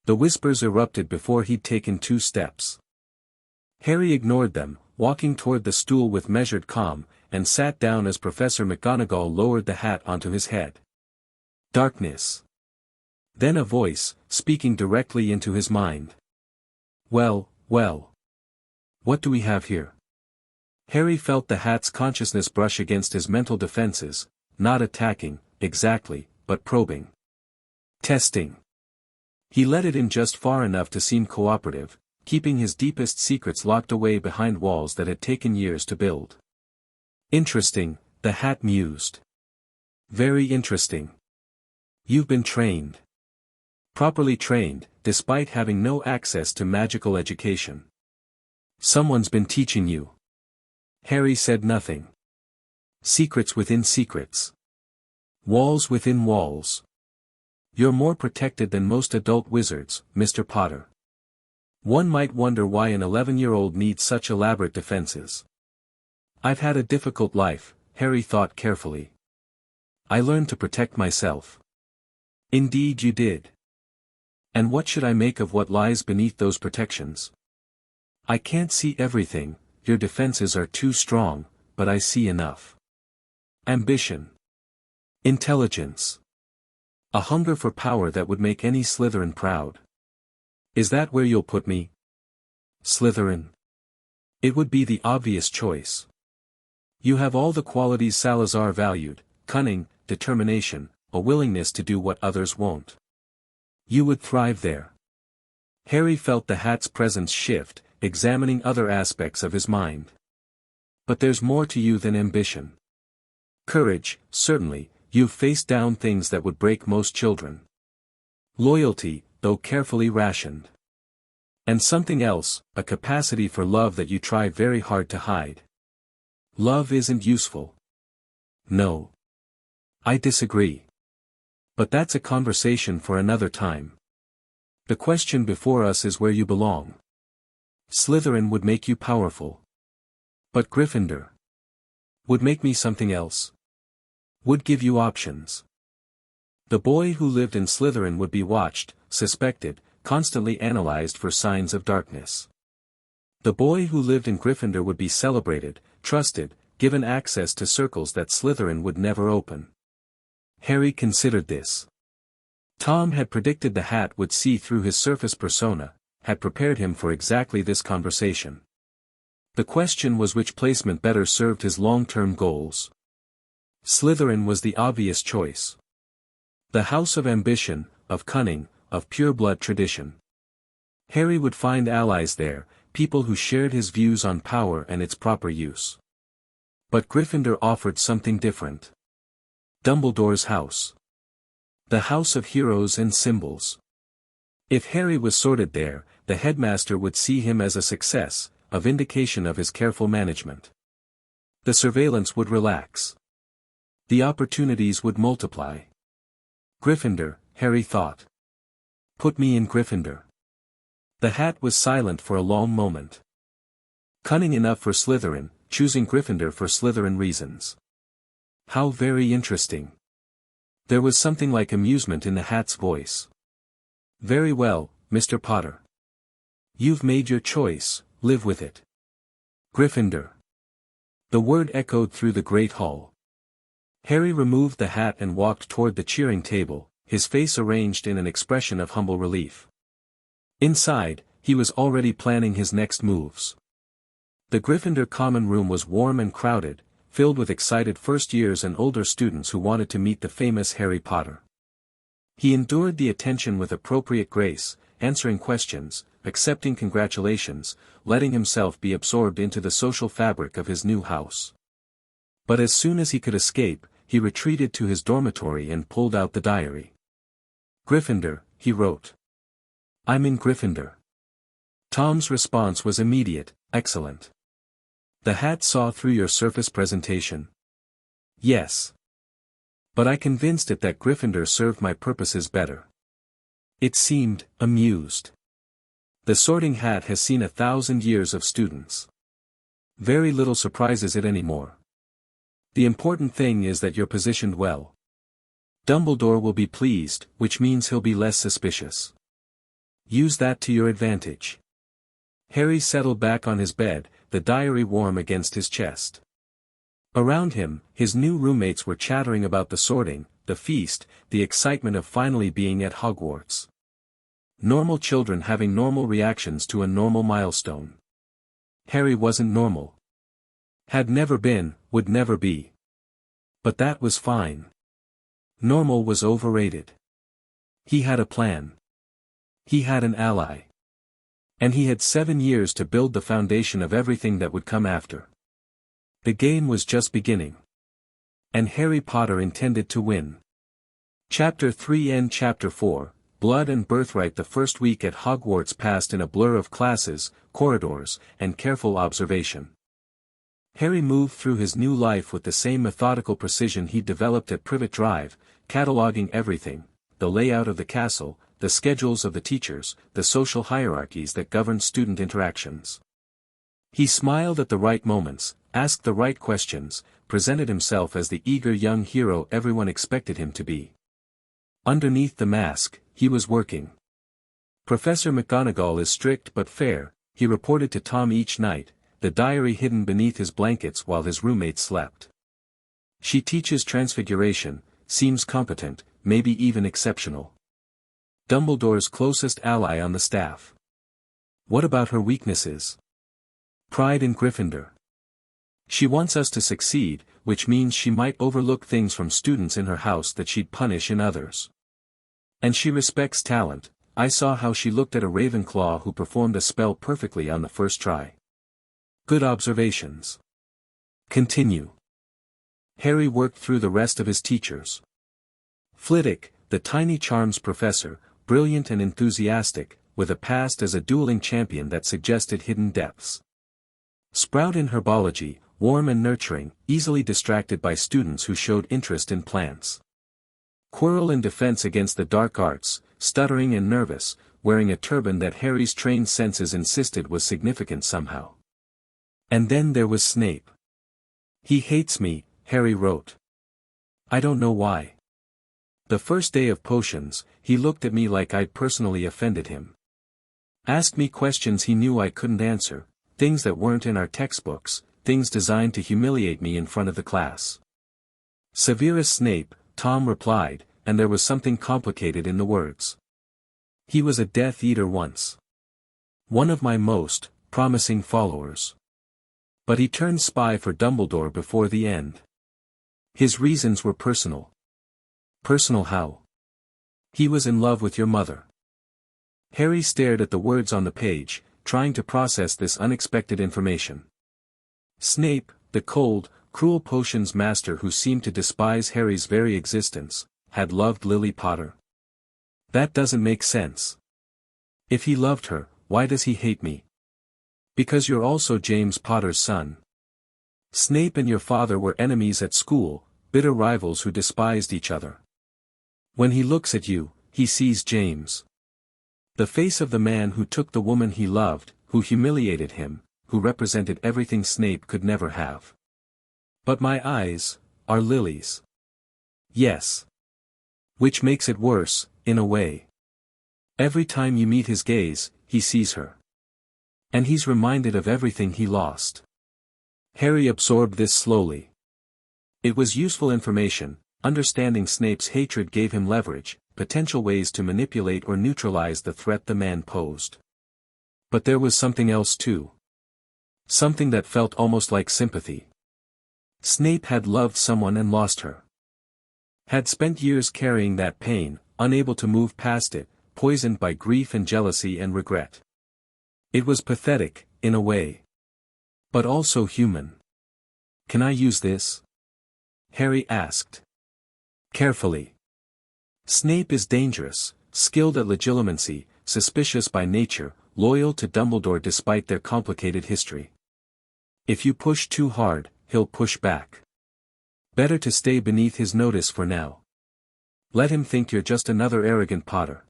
The whispers erupted before he'd taken 2 steps. Harry ignored them, walking toward the stool with measured calm, and sat down as Professor McGonagall lowered the hat onto his head. Darkness. Then a voice, speaking directly into his mind. Well, well. What do we have here? Harry felt the hat's consciousness brush against his mental defenses, not attacking, exactly, but probing. Testing. He let it in just far enough to seem cooperative, keeping his deepest secrets locked away behind walls that had taken years to build. Interesting, the hat mused. Very interesting. You've been trained. Properly trained, despite having no access to magical education. Someone's been teaching you. Harry said nothing. Secrets within secrets. Walls within walls. You're more protected than most adult wizards, Mr. Potter. One might wonder why an 11-year-old needs such elaborate defenses. I've had a difficult life, Harry thought carefully. I learned to protect myself. Indeed you did. And what should I make of what lies beneath those protections? I can't see everything, your defenses are too strong, but I see enough. Ambition. Intelligence. A hunger for power that would make any Slytherin proud. Is that where you'll put me? Slytherin. It would be the obvious choice. You have all the qualities Salazar valued, cunning, determination, a willingness to do what others won't. You would thrive there. Harry felt the hat's presence shift, examining other aspects of his mind. But there's more to you than ambition. Courage, certainly, you've faced down things that would break most children. Loyalty, though carefully rationed. And something else, a capacity for love that you try very hard to hide. Love isn't useful. No. I disagree. But that's a conversation for another time. The question before us is where you belong. Slytherin would make you powerful. But Gryffindor would make me something else. Would give you options. The boy who lived in Slytherin would be watched, suspected, constantly analyzed for signs of darkness. The boy who lived in Gryffindor would be celebrated, trusted, given access to circles that Slytherin would never open. Harry considered this. Tom had predicted the hat would see through his surface persona, had prepared him for exactly this conversation. The question was which placement better served his long-term goals. Slytherin was the obvious choice. The House of Ambition, of cunning, of pure-blood tradition. Harry would find allies there, people who shared his views on power and its proper use. But Gryffindor offered something different. Dumbledore's house. The house of heroes and symbols. If Harry was sorted there, the headmaster would see him as a success, a vindication of his careful management. The surveillance would relax. The opportunities would multiply. Gryffindor, Harry thought. Put me in Gryffindor. The hat was silent for a long moment. Cunning enough for Slytherin, choosing Gryffindor for Slytherin reasons. How very interesting. There was something like amusement in the hat's voice. Very well, Mr. Potter. You've made your choice, live with it. Gryffindor. The word echoed through the great hall. Harry removed the hat and walked toward the cheering table, his face arranged in an expression of humble relief. Inside, he was already planning his next moves. The Gryffindor common room was warm and crowded, filled with excited first-years and older students who wanted to meet the famous Harry Potter. He endured the attention with appropriate grace, answering questions, accepting congratulations, letting himself be absorbed into the social fabric of his new house. But as soon as he could escape, he retreated to his dormitory and pulled out the diary. Gryffindor, he wrote. I'm in Gryffindor. Tom's response was immediate, excellent. The hat saw through your surface presentation. Yes. But I convinced it that Gryffindor served my purposes better. It seemed amused. The Sorting Hat has seen 1,000 years of students. Very little surprises it anymore. The important thing is that you're positioned well. Dumbledore will be pleased, which means he'll be less suspicious. Use that to your advantage. Harry settled back on his bed, the diary warm against his chest. Around him, his new roommates were chattering about the sorting, the feast, the excitement of finally being at Hogwarts. Normal children having normal reactions to a normal milestone. Harry wasn't normal. Had never been, would never be. But that was fine. Normal was overrated. He had a plan. He had an ally. And he had 7 years to build the foundation of everything that would come after. The game was just beginning. And Harry Potter intended to win. Chapter 3 and Chapter 4, Blood and Birthright. The first week at Hogwarts passed in a blur of classes, corridors, and careful observation. Harry moved through his new life with the same methodical precision he'd developed at Privet Drive, cataloging everything, the layout of the castle, the schedules of the teachers, the social hierarchies that governed student interactions. He smiled at the right moments, asked the right questions, presented himself as the eager young hero everyone expected him to be. Underneath the mask, he was working. Professor McGonagall is strict but fair, he reported to Tom each night, the diary hidden beneath his blankets while his roommates slept. She teaches Transfiguration, seems competent, maybe even exceptional. Dumbledore's closest ally on the staff. What about her weaknesses? Pride in Gryffindor. She wants us to succeed, which means she might overlook things from students in her house that she'd punish in others. And she respects talent. I saw how she looked at a Ravenclaw who performed a spell perfectly on the first try. Good observations. Continue. Harry worked through the rest of his teachers. Flitwick, the tiny charms professor, brilliant and enthusiastic, with a past as a dueling champion that suggested hidden depths. Sprout in herbology, warm and nurturing, easily distracted by students who showed interest in plants. Quirrell in defense against the dark arts, stuttering and nervous, wearing a turban that Harry's trained senses insisted was significant somehow. And then there was Snape. He hates me, Harry wrote. I don't know why. The first day of potions, he looked at me like I'd personally offended him. Asked me questions he knew I couldn't answer, things that weren't in our textbooks, things designed to humiliate me in front of the class. Severus Snape, Tom replied, and there was something complicated in the words. He was a Death Eater once. One of my most promising followers. But he turned spy for Dumbledore before the end. His reasons were personal. Personal how? He was in love with your mother. Harry stared at the words on the page, trying to process this unexpected information. Snape, the cold, cruel potions master who seemed to despise Harry's very existence, had loved Lily Potter. That doesn't make sense. If he loved her, why does he hate me? Because you're also James Potter's son. Snape and your father were enemies at school, bitter rivals who despised each other. When he looks at you, he sees James. The face of the man who took the woman he loved, who humiliated him, who represented everything Snape could never have. But my eyes are Lily's. Yes. Which makes it worse, in a way. Every time you meet his gaze, he sees her. And he's reminded of everything he lost. Harry absorbed this slowly. It was useful information. Understanding Snape's hatred gave him leverage, potential ways to manipulate or neutralize the threat the man posed. But there was something else too. Something that felt almost like sympathy. Snape had loved someone and lost her. Had spent years carrying that pain, unable to move past it, poisoned by grief and jealousy and regret. It was pathetic, in a way. But also human. Can I use this? Harry asked. Carefully. Snape is dangerous, skilled at legilimency, suspicious by nature, loyal to Dumbledore despite their complicated history. If you push too hard, he'll push back. Better to stay beneath his notice for now. Let him think you're just another arrogant Potter.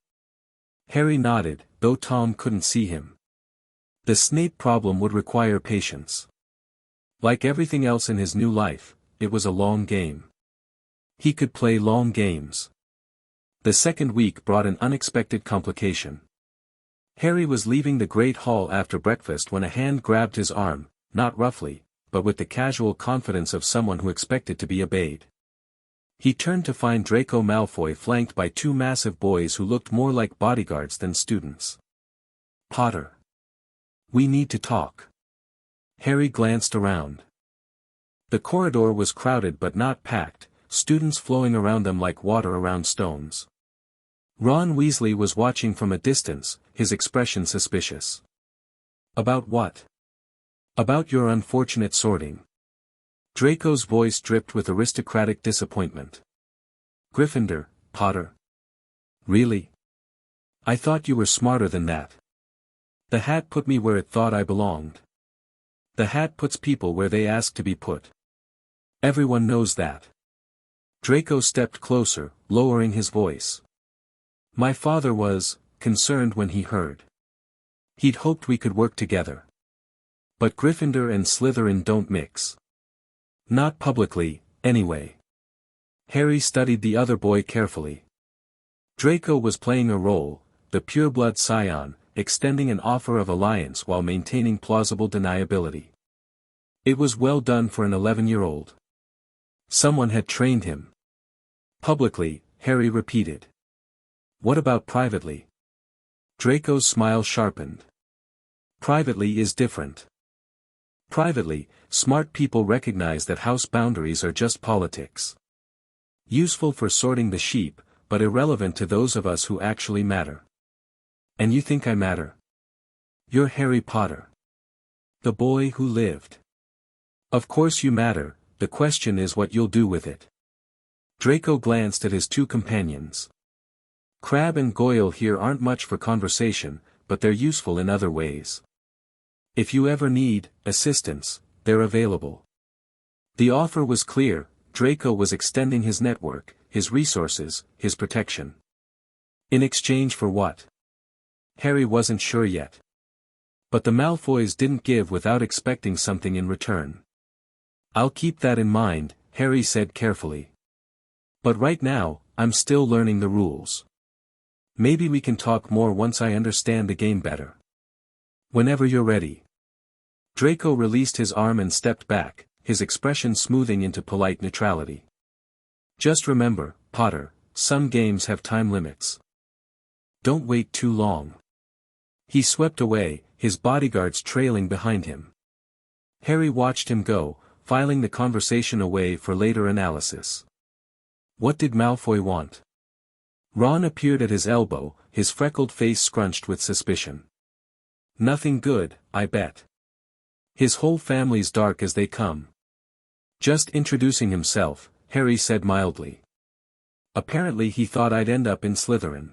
Harry nodded, though Tom couldn't see him. The Snape problem would require patience. Like everything else in his new life, it was a long game. He could play long games. The second week brought an unexpected complication. Harry was leaving the great hall after breakfast when a hand grabbed his arm, not roughly, but with the casual confidence of someone who expected to be obeyed. He turned to find Draco Malfoy flanked by two massive boys who looked more like bodyguards than students. Potter. We need to talk. Harry glanced around. The corridor was crowded but not packed, students flowing around them like water around stones. Ron Weasley was watching from a distance, his expression suspicious. About what? About your unfortunate sorting. Draco's voice dripped with aristocratic disappointment. Gryffindor, Potter. Really? I thought you were smarter than that. The hat put me where it thought I belonged. The hat puts people where they ask to be put. Everyone knows that. Draco stepped closer, lowering his voice. My father was concerned when he heard. He'd hoped we could work together. But Gryffindor and Slytherin don't mix. Not publicly, anyway. Harry studied the other boy carefully. Draco was playing a role, the pureblood scion, extending an offer of alliance while maintaining plausible deniability. It was well done for an 11-year-old. Someone had trained him. Publicly, Harry repeated. What about privately? Draco's smile sharpened. Privately is different. Privately, smart people recognize that house boundaries are just politics. Useful for sorting the sheep, but irrelevant to those of us who actually matter. And you think I matter? You're Harry Potter. The boy who lived. Of course you matter, the question is what you'll do with it. Draco glanced at his two companions. Crabbe and Goyle here aren't much for conversation, but they're useful in other ways. If you ever need assistance, they're available. The offer was clear, Draco was extending his network, his resources, his protection. In exchange for what? Harry wasn't sure yet. But the Malfoys didn't give without expecting something in return. I'll keep that in mind, Harry said carefully. But right now, I'm still learning the rules. Maybe we can talk more once I understand the game better. Whenever you're ready. Draco released his arm and stepped back, his expression smoothing into polite neutrality. Just remember, Potter, some games have time limits. Don't wait too long. He swept away, his bodyguards trailing behind him. Harry watched him go, filing the conversation away for later analysis. What did Malfoy want? Ron appeared at his elbow, his freckled face scrunched with suspicion. Nothing good, I bet. His whole family's dark as they come. Just introducing himself, Harry said mildly. Apparently he thought I'd end up in Slytherin.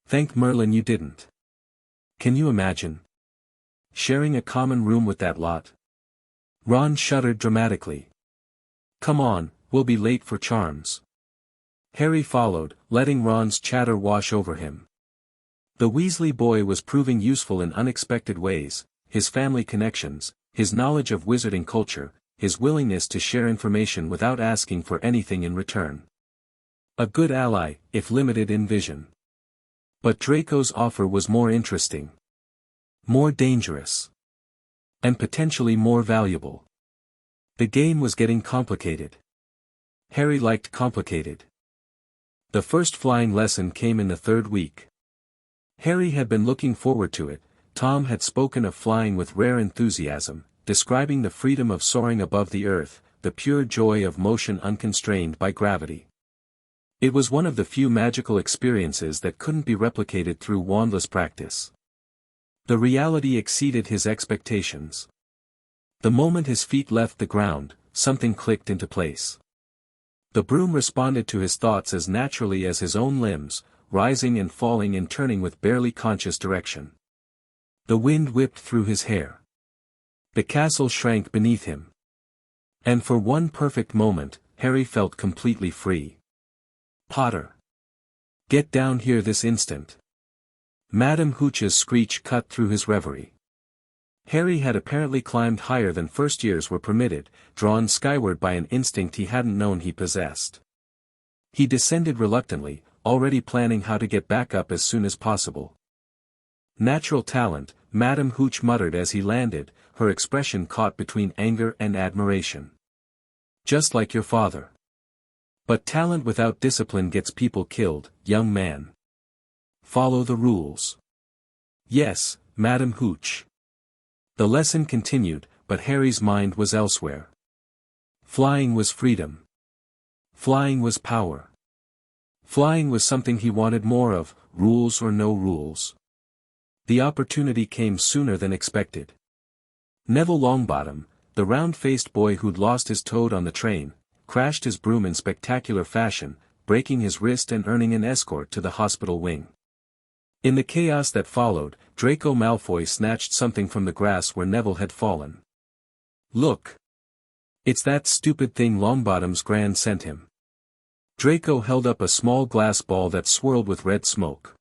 Thank Merlin you didn't. Can you imagine? Sharing a common room with that lot? Ron shuddered dramatically. Come on, we'll be late for charms. Harry followed, letting Ron's chatter wash over him. The Weasley boy was proving useful in unexpected ways, his family connections, his knowledge of wizarding culture, his willingness to share information without asking for anything in return. A good ally, if limited in vision. But Draco's offer was more interesting. More dangerous. And potentially more valuable. The game was getting complicated. Harry liked complicated. The first flying lesson came in the third week. Harry had been looking forward to it. Tom had spoken of flying with rare enthusiasm, describing the freedom of soaring above the earth, the pure joy of motion unconstrained by gravity. It was one of the few magical experiences that couldn't be replicated through wandless practice. The reality exceeded his expectations. The moment his feet left the ground, something clicked into place. The broom responded to his thoughts as naturally as his own limbs, rising and falling and turning with barely conscious direction. The wind whipped through his hair. The castle shrank beneath him. And for one perfect moment, Harry felt completely free. Potter! Get down here this instant! Madame Hooch's screech cut through his reverie. Harry had apparently climbed higher than first years were permitted, drawn skyward by an instinct he hadn't known he possessed. He descended reluctantly, already planning how to get back up as soon as possible. Natural talent, Madame Hooch muttered as he landed, her expression caught between anger and admiration. Just like your father. But talent without discipline gets people killed, young man. Follow the rules. Yes, Madame Hooch. The lesson continued, but Harry's mind was elsewhere. Flying was freedom. Flying was power. Flying was something he wanted more of, rules or no rules. The opportunity came sooner than expected. Neville Longbottom, the round-faced boy who'd lost his toad on the train, crashed his broom in spectacular fashion, breaking his wrist and earning an escort to the hospital wing. In the chaos that followed, Draco Malfoy snatched something from the grass where Neville had fallen. Look! It's that stupid thing Longbottom's Gran sent him. Draco held up a small glass ball that swirled with red smoke.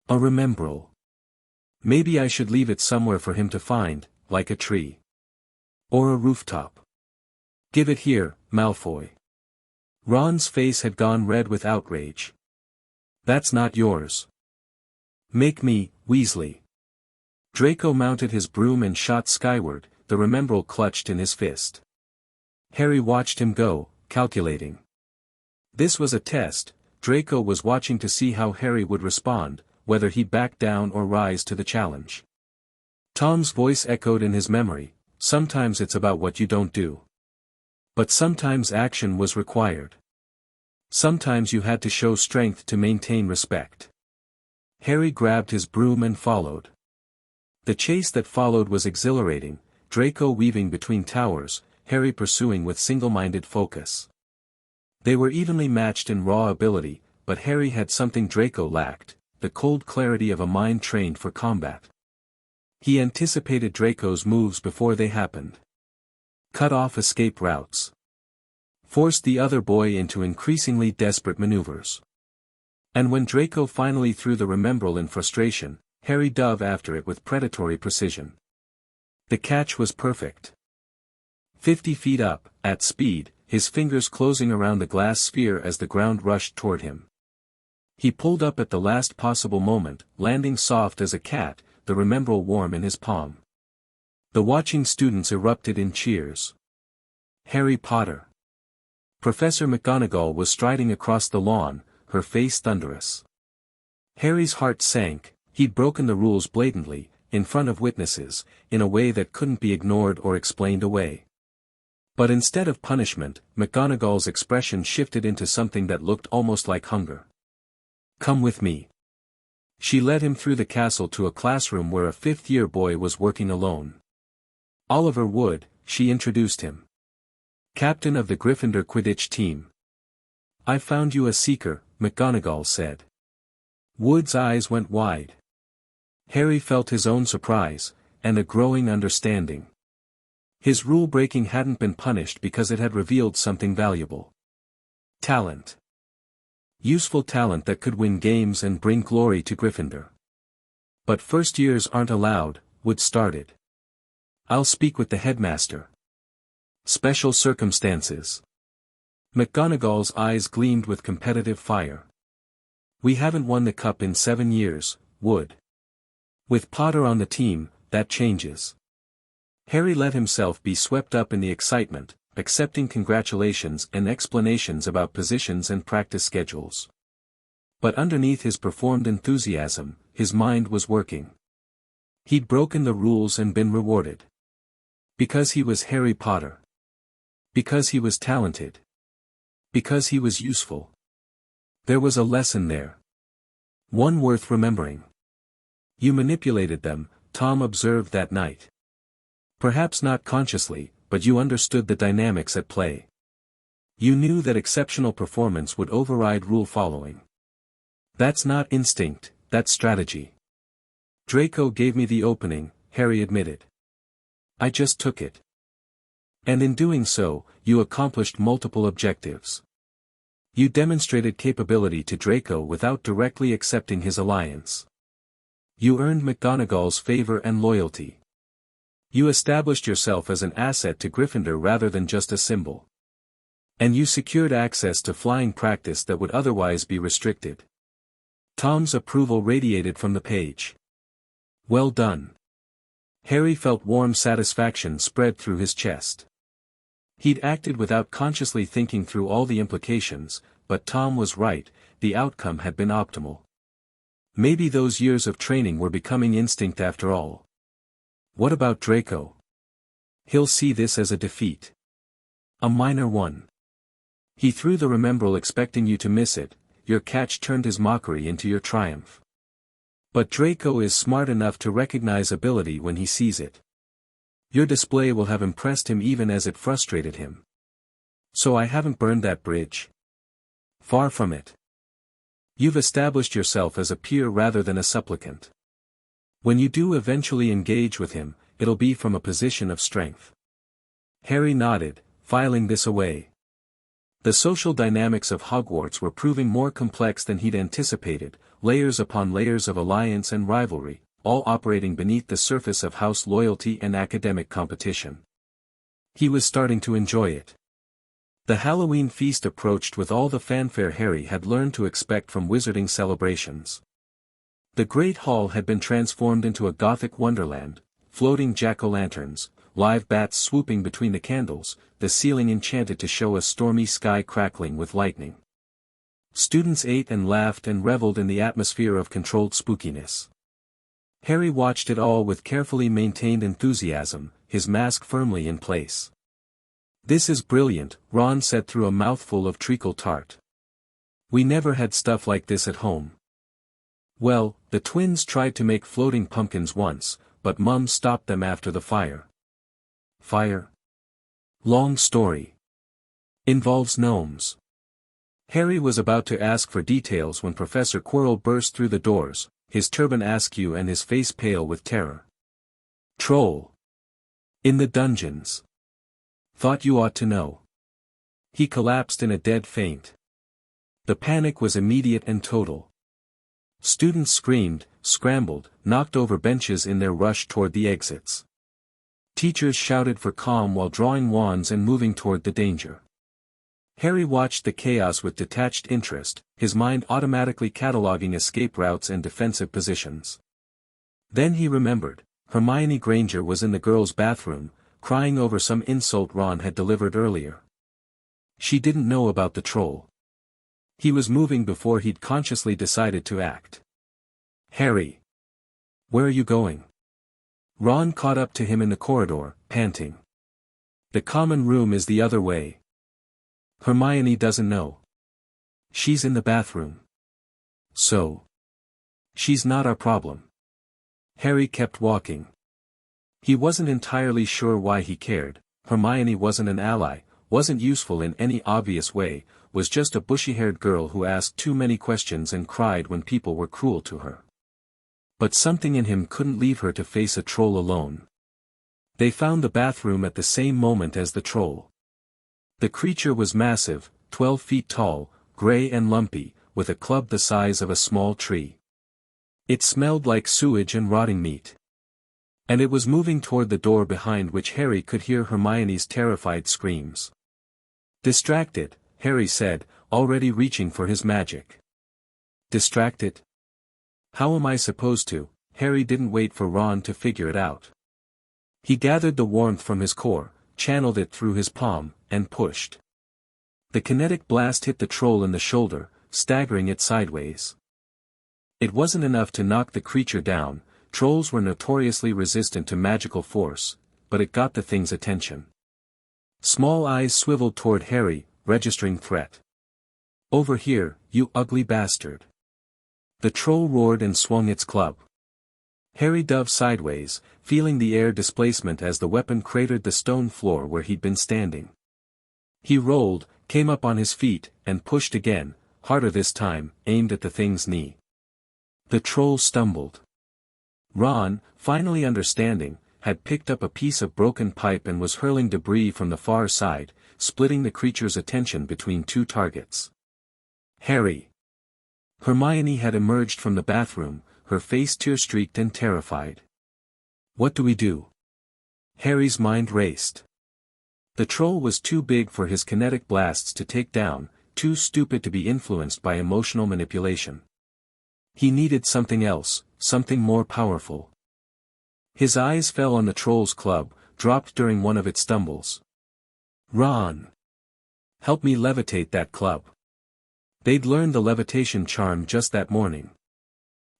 A remembrall. Maybe I should leave it somewhere for him to find, like a tree. Or a rooftop. Give it here, Malfoy. Ron's face had gone red with outrage. That's not yours. Make me, Weasley. Draco mounted his broom and shot skyward, the remembrall clutched in his fist. Harry watched him go, calculating. This was a test. Draco was watching to see how Harry would respond, whether he'd back down or rise to the challenge. Tom's voice echoed in his memory, sometimes it's about what you don't do. But sometimes action was required. Sometimes you had to show strength to maintain respect. Harry grabbed his broom and followed. The chase that followed was exhilarating, Draco weaving between towers, Harry pursuing with single-minded focus. They were evenly matched in raw ability, but Harry had something Draco lacked, the cold clarity of a mind trained for combat. He anticipated Draco's moves before they happened. Cut off escape routes. Forced the other boy into increasingly desperate maneuvers. And when Draco finally threw the remembrall in frustration, Harry dove after it with predatory precision. The catch was perfect. 50 feet up, at speed, his fingers closing around the glass sphere as the ground rushed toward him. He pulled up at the last possible moment, landing soft as a cat, the remembrall warm in his palm. The watching students erupted in cheers. Harry Potter. Professor McGonagall was striding across the lawn, her face thunderous. Harry's heart sank. He'd broken the rules blatantly, in front of witnesses, in a way that couldn't be ignored or explained away. But instead of punishment, McGonagall's expression shifted into something that looked almost like hunger. Come with me. She led him through the castle to a classroom where a fifth-year boy was working alone. Oliver Wood, she introduced him. Captain of the Gryffindor Quidditch team. I found you a seeker, McGonagall said. Wood's eyes went wide. Harry felt his own surprise, and a growing understanding. His rule-breaking hadn't been punished because it had revealed something valuable. Talent. Useful talent that could win games and bring glory to Gryffindor. But first years aren't allowed, Wood started. I'll speak with the headmaster. Special circumstances. McGonagall's eyes gleamed with competitive fire. We haven't won the cup in 7 years, Wood. With Potter on the team, that changes. Harry let himself be swept up in the excitement, accepting congratulations and explanations about positions and practice schedules. But underneath his performed enthusiasm, his mind was working. He'd broken the rules and been rewarded. Because he was Harry Potter. Because he was talented. Because he was useful. There was a lesson there. One worth remembering. You manipulated them, Tom observed that night. Perhaps not consciously, but you understood the dynamics at play. You knew that exceptional performance would override rule following. That's not instinct, that's strategy. Draco gave me the opening, Harry admitted. I just took it. And in doing so, you accomplished multiple objectives. You demonstrated capability to Draco without directly accepting his alliance. You earned McGonagall's favor and loyalty. You established yourself as an asset to Gryffindor rather than just a symbol. And you secured access to flying practice that would otherwise be restricted. Tom's approval radiated from the page. Well done. Harry felt warm satisfaction spread through his chest. He'd acted without consciously thinking through all the implications, but Tom was right, the outcome had been optimal. Maybe those years of training were becoming instinct after all. What about Draco? He'll see this as a defeat. A minor one. He threw the remembrall expecting you to miss it, your catch turned his mockery into your triumph. But Draco is smart enough to recognize ability when he sees it. Your display will have impressed him even as it frustrated him. So I haven't burned that bridge. Far from it. You've established yourself as a peer rather than a supplicant. When you do eventually engage with him, it'll be from a position of strength. Harry nodded, filing this away. The social dynamics of Hogwarts were proving more complex than he'd anticipated, layers upon layers of alliance and rivalry, all operating beneath the surface of house loyalty and academic competition. He was starting to enjoy it. The Halloween feast approached with all the fanfare Harry had learned to expect from wizarding celebrations. The Great Hall had been transformed into a Gothic wonderland, floating jack-o'-lanterns, live bats swooping between the candles, the ceiling enchanted to show a stormy sky crackling with lightning. Students ate and laughed and reveled in the atmosphere of controlled spookiness. Harry watched it all with carefully maintained enthusiasm, his mask firmly in place. This is brilliant, Ron said through a mouthful of treacle tart. We never had stuff like this at home. Well, the twins tried to make floating pumpkins once, but Mum stopped them after the fire. Fire? Long story. Involves gnomes. Harry was about to ask for details when Professor Quirrell burst through the doors, his turban askew and his face pale with terror. Troll. In the dungeons. Thought you ought to know. He collapsed in a dead faint. The panic was immediate and total. Students screamed, scrambled, knocked over benches in their rush toward the exits. Teachers shouted for calm while drawing wands and moving toward the danger. Harry watched the chaos with detached interest, his mind automatically cataloging escape routes and defensive positions. Then he remembered, Hermione Granger was in the girls' bathroom, crying over some insult Ron had delivered earlier. She didn't know about the troll. He was moving before he'd consciously decided to act. Harry. Where are you going? Ron caught up to him in the corridor, panting. The common room is the other way. Hermione doesn't know. She's in the bathroom. So. She's not our problem. Harry kept walking. He wasn't entirely sure why he cared. Hermione wasn't an ally, wasn't useful in any obvious way, was just a bushy-haired girl who asked too many questions and cried when people were cruel to her. But something in him couldn't leave her to face a troll alone. They found the bathroom at the same moment as the troll. The creature was massive, 12 feet tall, gray and lumpy, with a club the size of a small tree. It smelled like sewage and rotting meat. And it was moving toward the door behind which Harry could hear Hermione's terrified screams. Distracted, Harry said, already reaching for his magic. Distracted? How am I supposed to? Harry didn't wait for Ron to figure it out. He gathered the warmth from his core, channeled it through his palm, and pushed. The kinetic blast hit the troll in the shoulder, staggering it sideways. It wasn't enough to knock the creature down. Trolls were notoriously resistant to magical force, but it got the thing's attention. Small eyes swiveled toward Harry, registering threat. Over here, you ugly bastard. The troll roared and swung its club. Harry dove sideways, feeling the air displacement as the weapon cratered the stone floor where he'd been standing. He rolled, came up on his feet, and pushed again, harder this time, aimed at the thing's knee. The troll stumbled. Ron, finally understanding, had picked up a piece of broken pipe and was hurling debris from the far side, splitting the creature's attention between two targets. Harry. Hermione had emerged from the bathroom, her face tear-streaked and terrified. What do we do? Harry's mind raced. The troll was too big for his kinetic blasts to take down, too stupid to be influenced by emotional manipulation. He needed something else, something more powerful. His eyes fell on the troll's club, dropped during one of its stumbles. Ron! Help me levitate that club. They'd learned the levitation charm just that morning.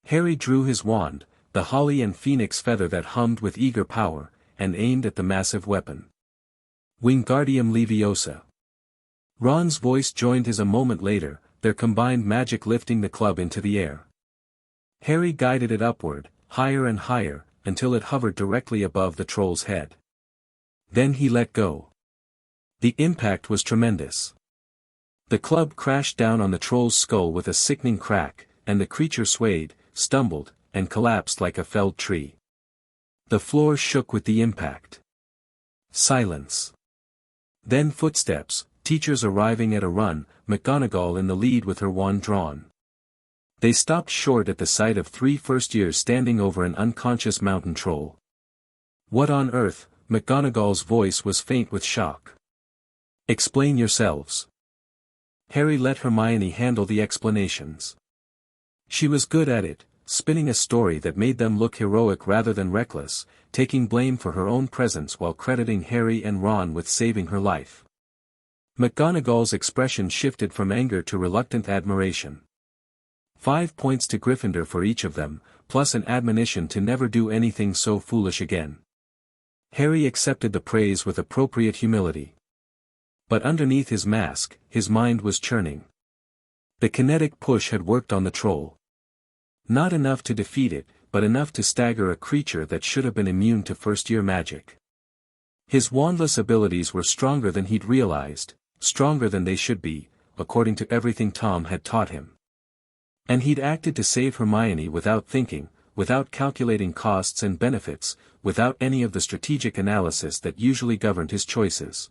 Harry drew his wand, the holly and phoenix feather that hummed with eager power, and aimed at the massive weapon. Wingardium Leviosa. Ron's voice joined his a moment later, their combined magic lifting the club into the air. Harry guided it upward, higher and higher, until it hovered directly above the troll's head. Then he let go. The impact was tremendous. The club crashed down on the troll's skull with a sickening crack, and the creature swayed, stumbled, and collapsed like a felled tree. The floor shook with the impact. Silence. Then footsteps, teachers arriving at a run, McGonagall in the lead with her wand drawn. They stopped short at the sight of 3 first-years standing over an unconscious mountain troll. What on earth? McGonagall's voice was faint with shock. Explain yourselves. Harry let Hermione handle the explanations. She was good at it, spinning a story that made them look heroic rather than reckless, taking blame for her own presence while crediting Harry and Ron with saving her life. McGonagall's expression shifted from anger to reluctant admiration. 5 points to Gryffindor for each of them, plus an admonition to never do anything so foolish again. Harry accepted the praise with appropriate humility. But underneath his mask, his mind was churning. The kinetic push had worked on the troll. Not enough to defeat it, but enough to stagger a creature that should have been immune to first-year magic. His wandless abilities were stronger than he'd realized, stronger than they should be, according to everything Tom had taught him. And he'd acted to save Hermione without thinking, without calculating costs and benefits, without any of the strategic analysis that usually governed his choices.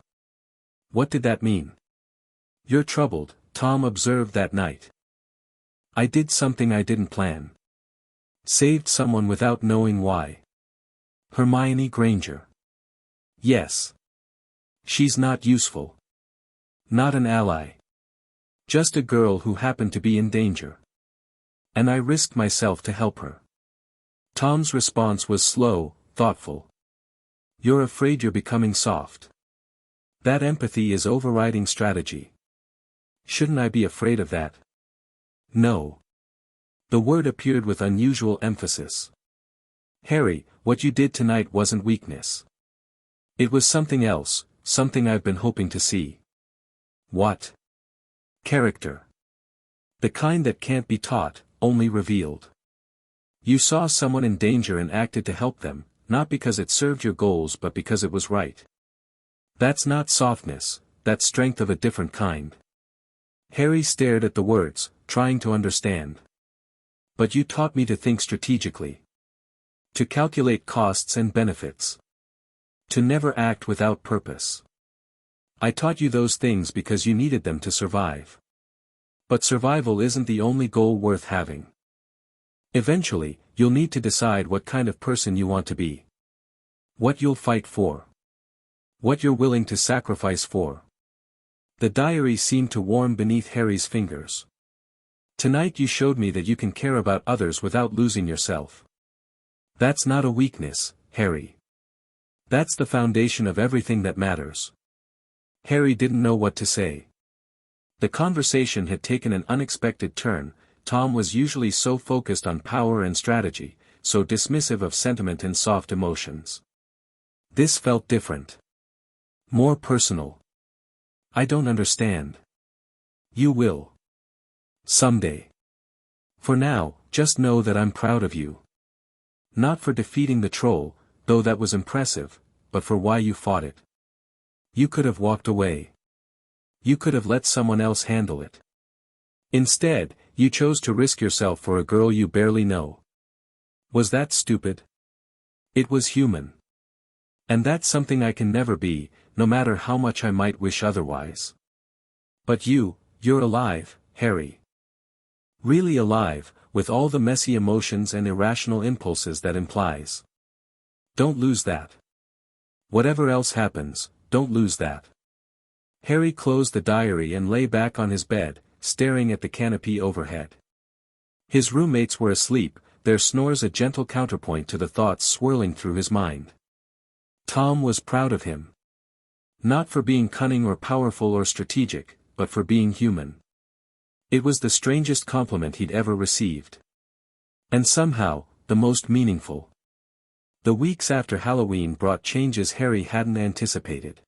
What did that mean? You're troubled, Tom observed that night. I did something I didn't plan. Saved someone without knowing why. Hermione Granger. Yes. She's not useful. Not an ally. Just a girl who happened to be in danger. And I risked myself to help her. Tom's response was slow, thoughtful. You're afraid you're becoming soft. That empathy is overriding strategy. Shouldn't I be afraid of that? No. The word appeared with unusual emphasis. Harry, what you did tonight wasn't weakness. It was something else, something I've been hoping to see. What? Character. The kind that can't be taught, only revealed. You saw someone in danger and acted to help them, not because it served your goals but because it was right. That's not softness, that's strength of a different kind. Harry stared at the words, trying to understand. But you taught me to think strategically. To calculate costs and benefits. To never act without purpose. I taught you those things because you needed them to survive. But survival isn't the only goal worth having. Eventually, you'll need to decide what kind of person you want to be. What you'll fight for. What you're willing to sacrifice for. The diary seemed to warm beneath Harry's fingers. Tonight you showed me that you can care about others without losing yourself. That's not a weakness, Harry. That's the foundation of everything that matters. Harry didn't know what to say. The conversation had taken an unexpected turn. Tom was usually so focused on power and strategy, so dismissive of sentiment and soft emotions. This felt different. More personal. I don't understand. You will. Someday. For now, just know that I'm proud of you. Not for defeating the troll, though that was impressive, but for why you fought it. You could have walked away. You could have let someone else handle it. Instead, you chose to risk yourself for a girl you barely know. Was that stupid? It was human. And that's something I can never be, no matter how much I might wish otherwise. But you're alive, Harry. Really alive, with all the messy emotions and irrational impulses that implies. Don't lose that. Whatever else happens, don't lose that. Harry closed the diary and lay back on his bed, staring at the canopy overhead. His roommates were asleep, their snores a gentle counterpoint to the thoughts swirling through his mind. Tom was proud of him. Not for being cunning or powerful or strategic, but for being human. It was the strangest compliment he'd ever received. And somehow, the most meaningful. The weeks after Halloween brought changes Harry hadn't anticipated.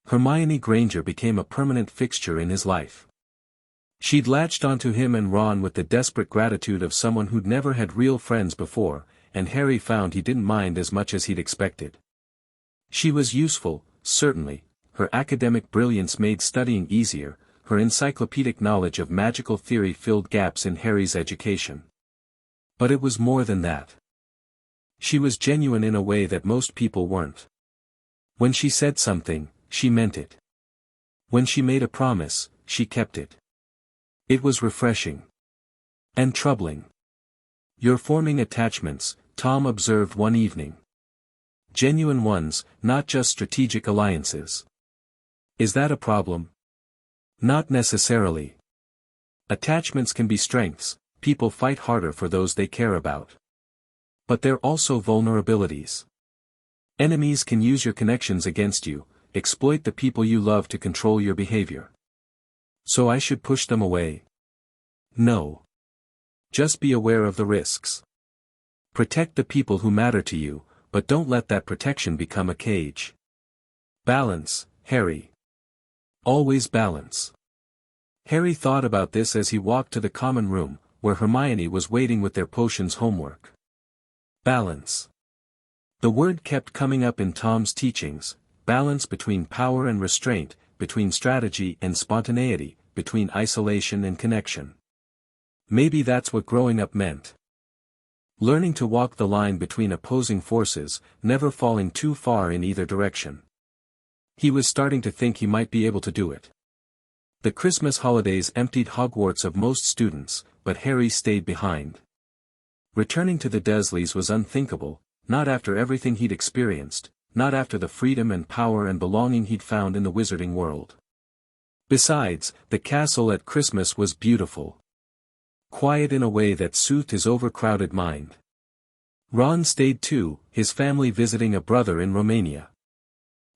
Hermione Granger became a permanent fixture in his life. She'd latched onto him and Ron with the desperate gratitude of someone who'd never had real friends before, and Harry found he didn't mind as much as he'd expected. She was useful, certainly. Her academic brilliance made studying easier, her encyclopedic knowledge of magical theory filled gaps in Harry's education. But it was more than that. She was genuine in a way that most people weren't. When she said something, she meant it. When she made a promise, she kept it. It was refreshing. And troubling. You're forming attachments, Tom observed one evening. Genuine ones, not just strategic alliances. Is that a problem? Not necessarily. Attachments can be strengths, people fight harder for those they care about. But they're also vulnerabilities. Enemies can use your connections against you, exploit the people you love to control your behavior. So I should push them away? No. Just be aware of the risks. Protect the people who matter to you, but don't let that protection become a cage. Balance, Harry. Always balance. Harry thought about this as he walked to the common room, where Hermione was waiting with their potions homework. Balance. The word kept coming up in Tom's teachings, balance between power and restraint, between strategy and spontaneity, between isolation and connection. Maybe that's what growing up meant. Learning to walk the line between opposing forces, never falling too far in either direction. He was starting to think he might be able to do it. The Christmas holidays emptied Hogwarts of most students, but Harry stayed behind. Returning to the Dursleys was unthinkable, not after everything he'd experienced, not after the freedom and power and belonging he'd found in the wizarding world. Besides, the castle at Christmas was beautiful. Quiet in a way that soothed his overcrowded mind. Ron stayed too, his family visiting a brother in Romania.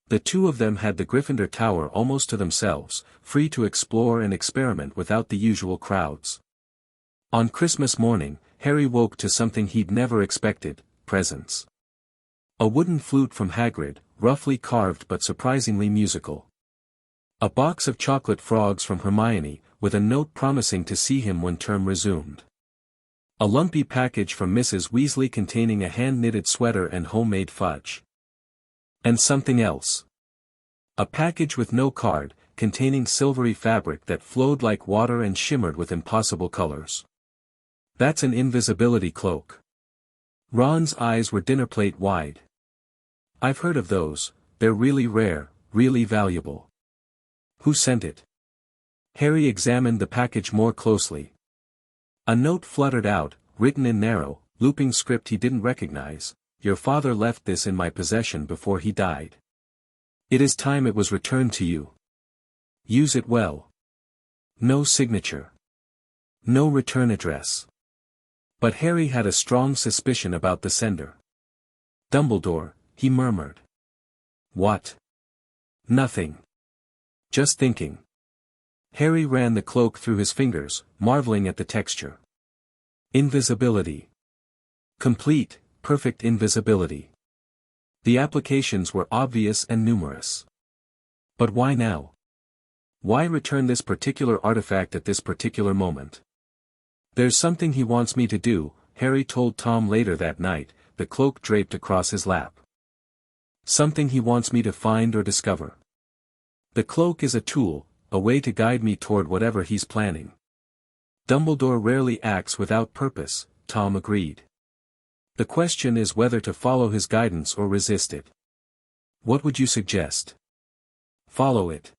The two of them had the Gryffindor Tower almost to themselves, free to explore and experiment without the usual crowds. On Christmas morning, Harry woke to something he'd never expected, presents. A wooden flute from Hagrid, roughly carved but surprisingly musical. A box of chocolate frogs from Hermione, with a note promising to see him when term resumed. A lumpy package from Mrs. Weasley containing a hand-knitted sweater and homemade fudge. And something else. A package with no card, containing silvery fabric that flowed like water and shimmered with impossible colors. That's an invisibility cloak. Ron's eyes were dinner plate wide. I've heard of those, they're really rare, really valuable. Who sent it? Harry examined the package more closely. A note fluttered out, written in narrow, looping script he didn't recognize. Your father left this in my possession before he died. It is time it was returned to you. Use it well. No signature. No return address. But Harry had a strong suspicion about the sender. Dumbledore, he murmured. What? Nothing. Just thinking. Harry ran the cloak through his fingers, marveling at the texture. Invisibility. Complete, perfect invisibility. The applications were obvious and numerous. But why now? Why return this particular artifact at this particular moment? There's something he wants me to do, Harry told Tom later that night, the cloak draped across his lap. Something he wants me to find or discover. The cloak is a tool, a way to guide me toward whatever he's planning. Dumbledore rarely acts without purpose, Tom agreed. The question is whether to follow his guidance or resist it. What would you suggest? Follow it.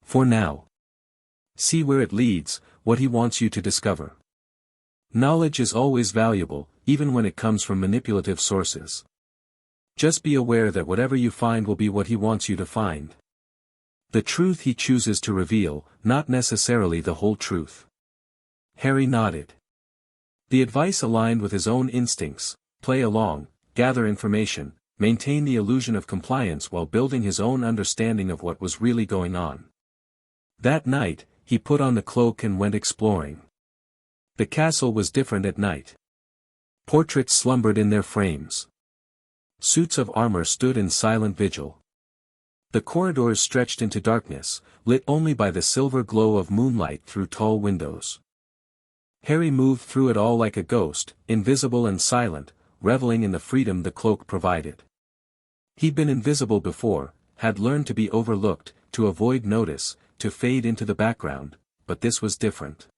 For now. See where it leads, what he wants you to discover. Knowledge is always valuable, even when it comes from manipulative sources. Just be aware that whatever you find will be what he wants you to find. The truth he chooses to reveal, not necessarily the whole truth. Harry nodded. The advice aligned with his own instincts: play along, gather information, maintain the illusion of compliance while building his own understanding of what was really going on. That night, he put on the cloak and went exploring. The castle was different at night. Portraits slumbered in their frames. Suits of armor stood in silent vigil. The corridors stretched into darkness, lit only by the silver glow of moonlight through tall windows. Harry moved through it all like a ghost, invisible and silent, reveling in the freedom the cloak provided. He'd been invisible before, had learned to be overlooked, to avoid notice, to fade into the background, but this was different.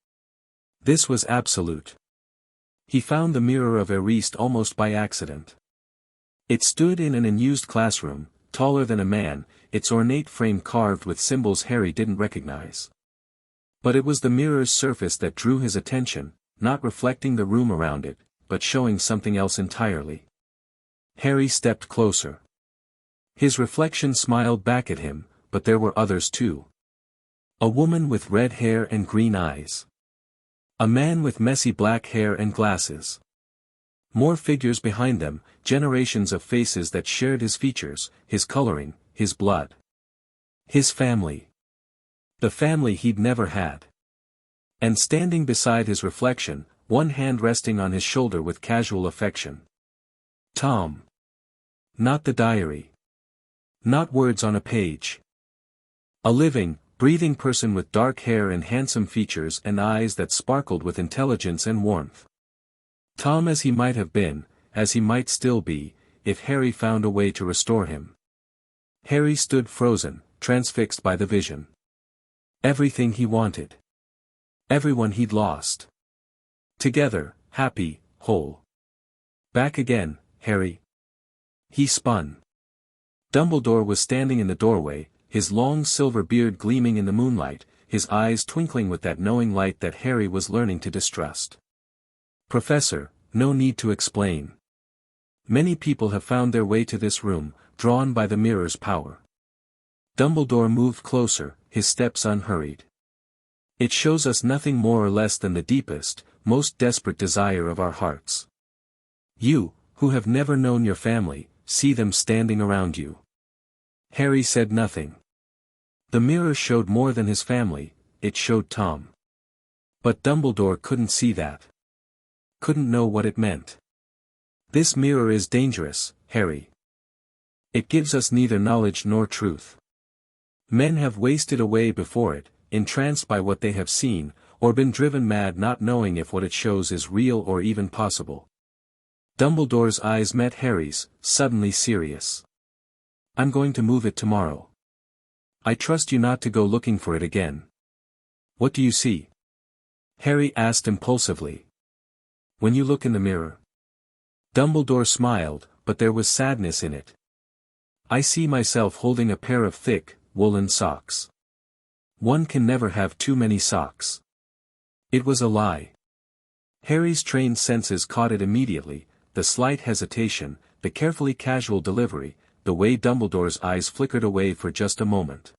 This was absolute. He found the mirror of Eriste almost by accident. It stood in an unused classroom, taller than a man, its ornate frame carved with symbols Harry didn't recognize. But it was the mirror's surface that drew his attention, not reflecting the room around it, but showing something else entirely. Harry stepped closer. His reflection smiled back at him, but there were others too. A woman with red hair and green eyes. A man with messy black hair and glasses. More figures behind them, generations of faces that shared his features, his coloring, his blood. His family. The family he'd never had. And standing beside his reflection, one hand resting on his shoulder with casual affection. Tom. Not the diary. Not words on a page. A living, breathing person with dark hair and handsome features and eyes that sparkled with intelligence and warmth. Tom as he might have been, as he might still be, if Harry found a way to restore him. Harry stood frozen, transfixed by the vision. Everything he wanted. Everyone he'd lost. Together, happy, whole. Back again, Harry. He spun. Dumbledore was standing in the doorway, his long silver beard gleaming in the moonlight, his eyes twinkling with that knowing light that Harry was learning to distrust. Professor, no need to explain. Many people have found their way to this room, drawn by the mirror's power. Dumbledore moved closer, his steps unhurried. It shows us nothing more or less than the deepest, most desperate desire of our hearts. You, who have never known your family, see them standing around you. Harry said nothing. The mirror showed more than his family, it showed Tom. But Dumbledore couldn't see that. Couldn't know what it meant. This mirror is dangerous, Harry. It gives us neither knowledge nor truth. Men have wasted away before it, entranced by what they have seen, or been driven mad not knowing if what it shows is real or even possible. Dumbledore's eyes met Harry's, suddenly serious. I'm going to move it tomorrow. I trust you not to go looking for it again. What do you see? Harry asked impulsively. When you look in the mirror. Dumbledore smiled, but there was sadness in it. I see myself holding a pair of thick, woolen socks. One can never have too many socks. It was a lie. Harry's trained senses caught it immediately, the slight hesitation, the carefully casual delivery, the way Dumbledore's eyes flickered away for just a moment.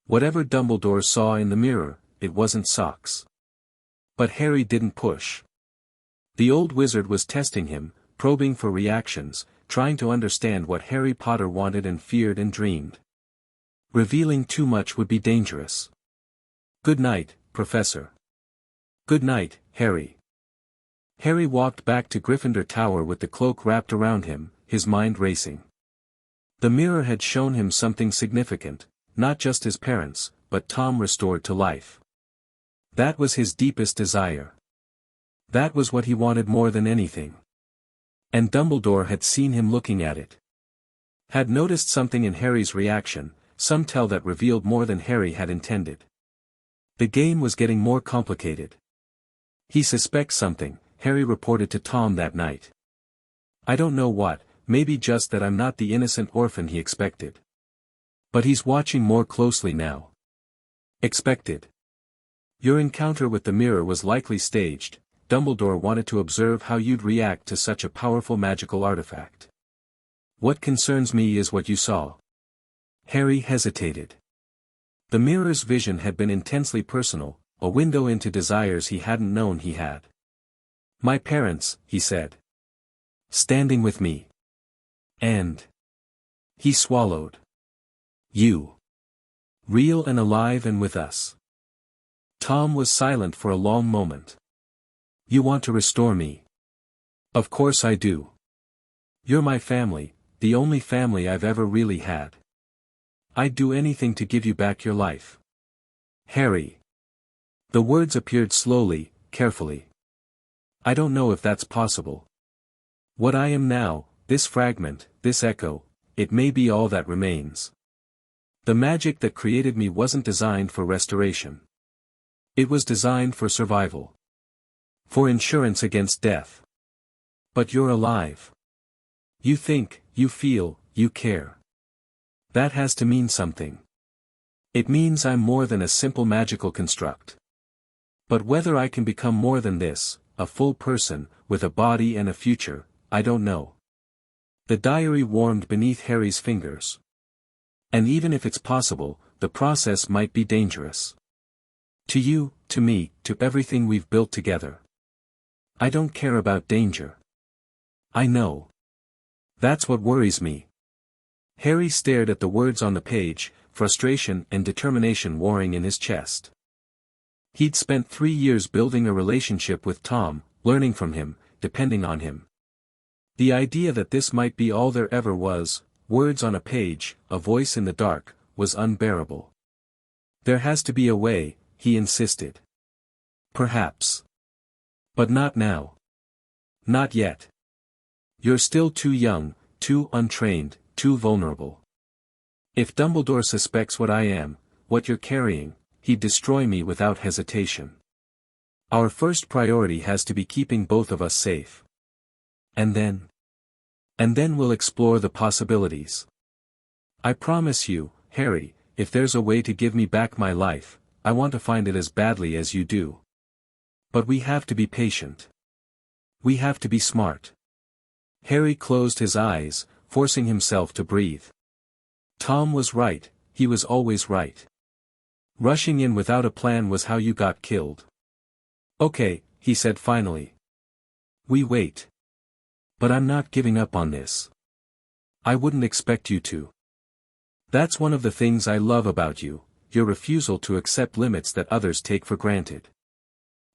Whatever Dumbledore saw in the mirror, it wasn't socks. But Harry didn't push. The old wizard was testing him, probing for reactions, trying to understand what Harry Potter wanted and feared and dreamed. Revealing too much would be dangerous. Good night, Professor. Good night, Harry. Harry walked back to Gryffindor Tower with the cloak wrapped around him, his mind racing. The mirror had shown him something significant, not just his parents, but Tom restored to life. That was his deepest desire. That was what he wanted more than anything. And Dumbledore had seen him looking at it. Had noticed something in Harry's reaction, some tell that revealed more than Harry had intended. The game was getting more complicated. He suspects something, Harry reported to Tom that night. I don't know what, maybe just that I'm not the innocent orphan he expected. But he's watching more closely now. Expected. Your encounter with the mirror was likely staged. Dumbledore wanted to observe how you'd react to such a powerful magical artifact. What concerns me is what you saw. Harry hesitated. The mirror's vision had been intensely personal, a window into desires he hadn't known he had. My parents, he said. Standing with me. And. He swallowed. You. Real and alive and with us. Tom was silent for a long moment. You want to restore me? Of course I do. You're my family, the only family I've ever really had. I'd do anything to give you back your life. Harry. The words appeared slowly, carefully. I don't know if that's possible. What I am now, this fragment, this echo, it may be all that remains. The magic that created me wasn't designed for restoration. It was designed for survival. For insurance against death. But you're alive. You think, you feel, you care. That has to mean something. It means I'm more than a simple magical construct. But whether I can become more than this, a full person, with a body and a future, I don't know. The diary warmed beneath Harry's fingers. And even if it's possible, the process might be dangerous. To you, to me, to everything we've built together. I don't care about danger. I know. That's what worries me. Harry stared at the words on the page, frustration and determination warring in his chest. He'd spent 3 years building a relationship with Tom, learning from him, depending on him. The idea that this might be all there ever was, words on a page, a voice in the dark, was unbearable. There has to be a way, he insisted. Perhaps. But not now. Not yet. You're still too young, too untrained, too vulnerable. If Dumbledore suspects what I am, what you're carrying, he'd destroy me without hesitation. Our first priority has to be keeping both of us safe. And then we'll explore the possibilities. I promise you, Harry, if there's a way to give me back my life, I want to find it as badly as you do. But we have to be patient. We have to be smart. Harry closed his eyes, forcing himself to breathe. Tom was right, he was always right. Rushing in without a plan was how you got killed. Okay, he said finally. We wait. But I'm not giving up on this. I wouldn't expect you to. That's one of the things I love about you, your refusal to accept limits that others take for granted.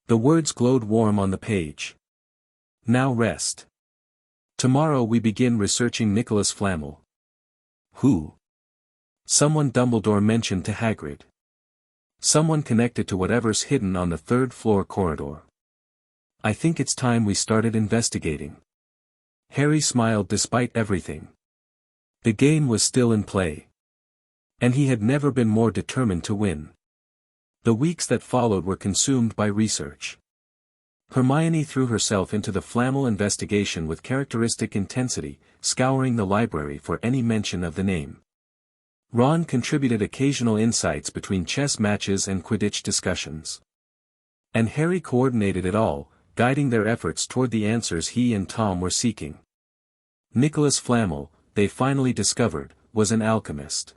The words glowed warm on the page. Now rest. Tomorrow we begin researching Nicholas Flamel. Who? Someone Dumbledore mentioned to Hagrid. Someone connected to whatever's hidden on the third-floor corridor. I think it's time we started investigating. Harry smiled despite everything. The game was still in play. And he had never been more determined to win. The weeks that followed were consumed by research. Hermione threw herself into the Flammel investigation with characteristic intensity, scouring the library for any mention of the name. Ron contributed occasional insights between chess matches and Quidditch discussions. And Harry coordinated it all, guiding their efforts toward the answers he and Tom were seeking. Nicholas Flamel, they finally discovered, was an alchemist.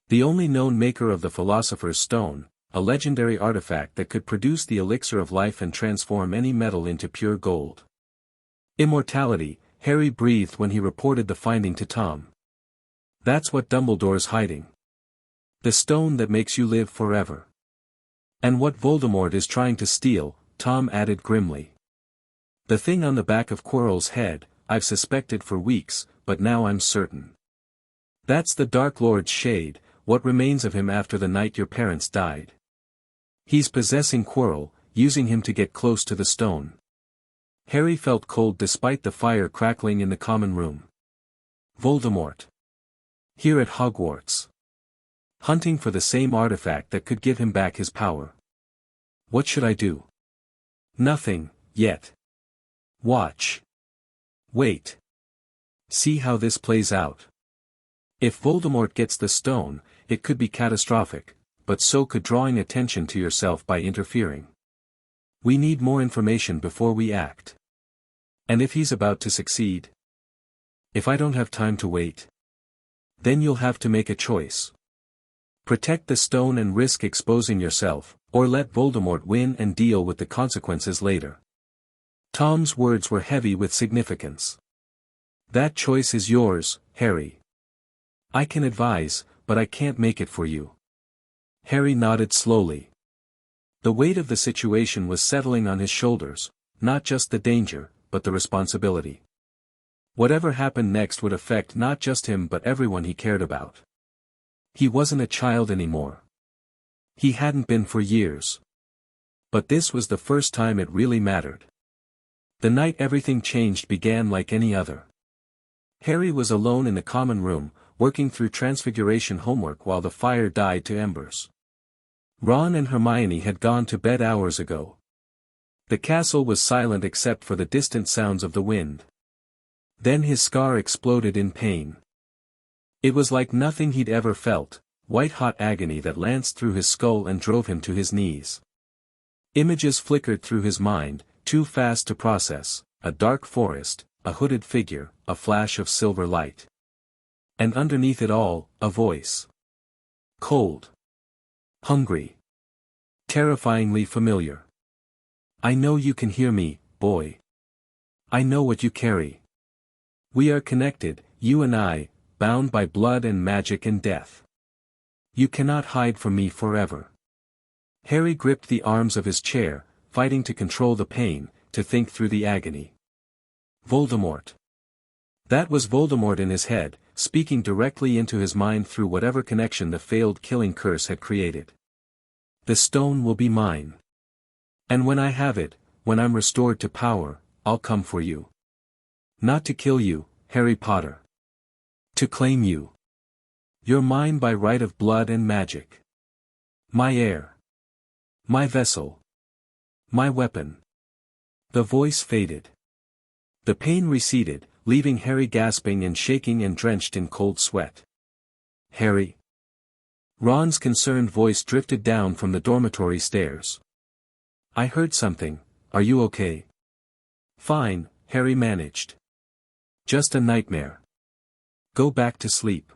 The only known maker of the Philosopher's Stone, a legendary artifact that could produce the elixir of life and transform any metal into pure gold. Immortality, Harry breathed when he reported the finding to Tom. That's what Dumbledore's hiding. The stone that makes you live forever. And what Voldemort is trying to steal, Tom added grimly. The thing on the back of Quirrell's head, I've suspected for weeks, but now I'm certain. That's the Dark Lord's shade, what remains of him after the night your parents died. He's possessing Quirrell, using him to get close to the stone. Harry felt cold despite the fire crackling in the common room. Voldemort. Here at Hogwarts. Hunting for the same artifact that could give him back his power. What should I do? Nothing, yet. Watch. Wait. See how this plays out. If Voldemort gets the stone, it could be catastrophic, but so could drawing attention to yourself by interfering. We need more information before we act. And if he's about to succeed? If I don't have time to wait? Then you'll have to make a choice. Protect the stone and risk exposing yourself, or let Voldemort win and deal with the consequences later. Tom's words were heavy with significance. That choice is yours, Harry. I can advise, but I can't make it for you. Harry nodded slowly. The weight of the situation was settling on his shoulders, not just the danger, but the responsibility. Whatever happened next would affect not just him but everyone he cared about. He wasn't a child anymore. He hadn't been for years. But this was the first time it really mattered. The night everything changed began like any other. Harry was alone in the common room, working through Transfiguration homework while the fire died to embers. Ron and Hermione had gone to bed hours ago. The castle was silent except for the distant sounds of the wind. Then his scar exploded in pain. It was like nothing he'd ever felt, white-hot agony that lanced through his skull and drove him to his knees. Images flickered through his mind, too fast to process, a dark forest, a hooded figure, a flash of silver light. And underneath it all, a voice. Cold. Hungry. Terrifyingly familiar. I know you can hear me, boy. I know what you carry. We are connected, you and I, bound by blood and magic and death. You cannot hide from me forever. Harry gripped the arms of his chair, fighting to control the pain, to think through the agony. Voldemort. That was Voldemort in his head, speaking directly into his mind through whatever connection the failed killing curse had created. The stone will be mine. And when I have it, when I'm restored to power, I'll come for you. Not to kill you, Harry Potter. To claim you. You're mine by right of blood and magic. My heir. My vessel. My weapon. The voice faded. The pain receded, leaving Harry gasping and shaking and drenched in cold sweat. Harry. Ron's concerned voice drifted down from the dormitory stairs. I heard something, are you okay? Fine, Harry managed. Just a nightmare. Go back to sleep.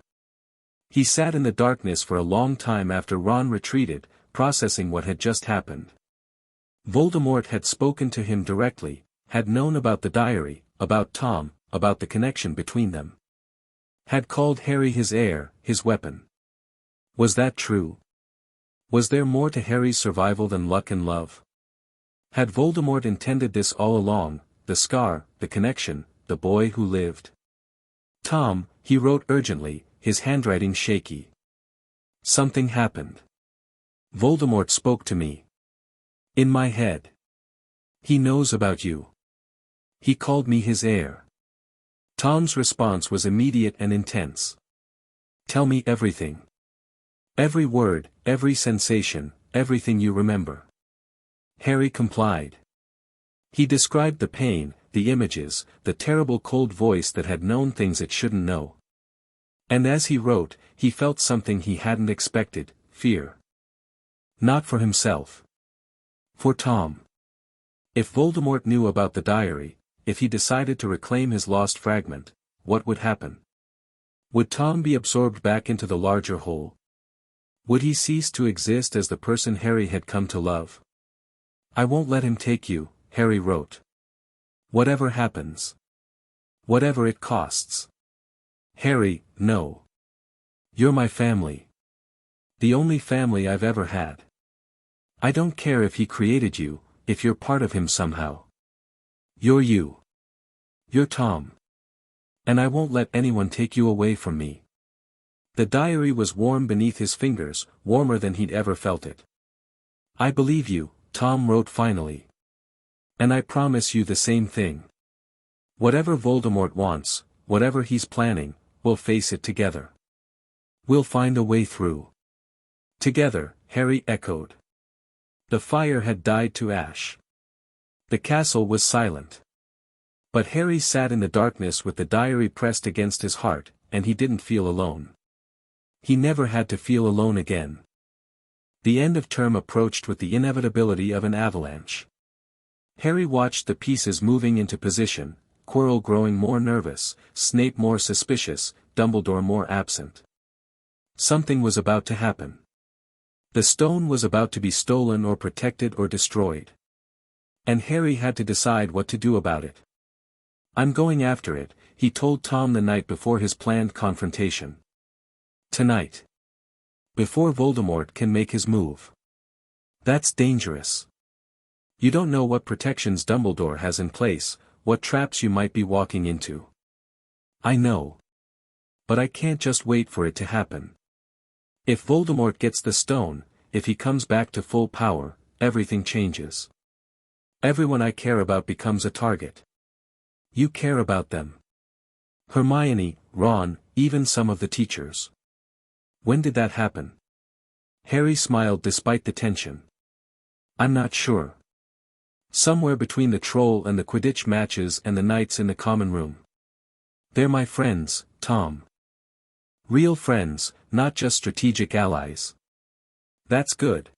He sat in the darkness for a long time after Ron retreated, processing what had just happened. Voldemort had spoken to him directly, had known about the diary, about Tom, about the connection between them. Had called Harry his heir, his weapon. Was that true? Was there more to Harry's survival than luck and love? Had Voldemort intended this all along, the scar, the connection, the boy who lived? Tom, he wrote urgently, his handwriting shaky. Something happened. Voldemort spoke to me. In my head. He knows about you. He called me his heir. Tom's response was immediate and intense. Tell me everything. Every word, every sensation, everything you remember. Harry complied. He described the pain, the images, the terrible cold voice that had known things it shouldn't know. And as he wrote, he felt something he hadn't expected, fear. Not for himself. For Tom. If Voldemort knew about the diary, if he decided to reclaim his lost fragment, what would happen? Would Tom be absorbed back into the larger whole? Would he cease to exist as the person Harry had come to love? I won't let him take you, Harry wrote. Whatever happens. Whatever it costs. Harry, no. You're my family. The only family I've ever had. I don't care if he created you, if you're part of him somehow. You're you. You're Tom. And I won't let anyone take you away from me. The diary was warm beneath his fingers, warmer than he'd ever felt it. I believe you, Tom wrote finally. And I promise you the same thing. Whatever Voldemort wants, whatever he's planning, we'll face it together. We'll find a way through. Together, Harry echoed. The fire had died to ash. The castle was silent. But Harry sat in the darkness with the diary pressed against his heart, and he didn't feel alone. He never had to feel alone again. The end of term approached with the inevitability of an avalanche. Harry watched the pieces moving into position, Quirrell growing more nervous, Snape more suspicious, Dumbledore more absent. Something was about to happen. The stone was about to be stolen or protected or destroyed. And Harry had to decide what to do about it. I'm going after it, he told Tom the night before his planned confrontation. Tonight. Before Voldemort can make his move. That's dangerous. You don't know what protections Dumbledore has in place, what traps you might be walking into. I know. But I can't just wait for it to happen. If Voldemort gets the stone, if he comes back to full power, everything changes. Everyone I care about becomes a target. You care about them. Hermione, Ron, even some of the teachers. When did that happen? Harry smiled despite the tension. I'm not sure. Somewhere between the troll and the Quidditch matches and the nights in the common room. They're my friends, Tom. Real friends, not just strategic allies. That's good.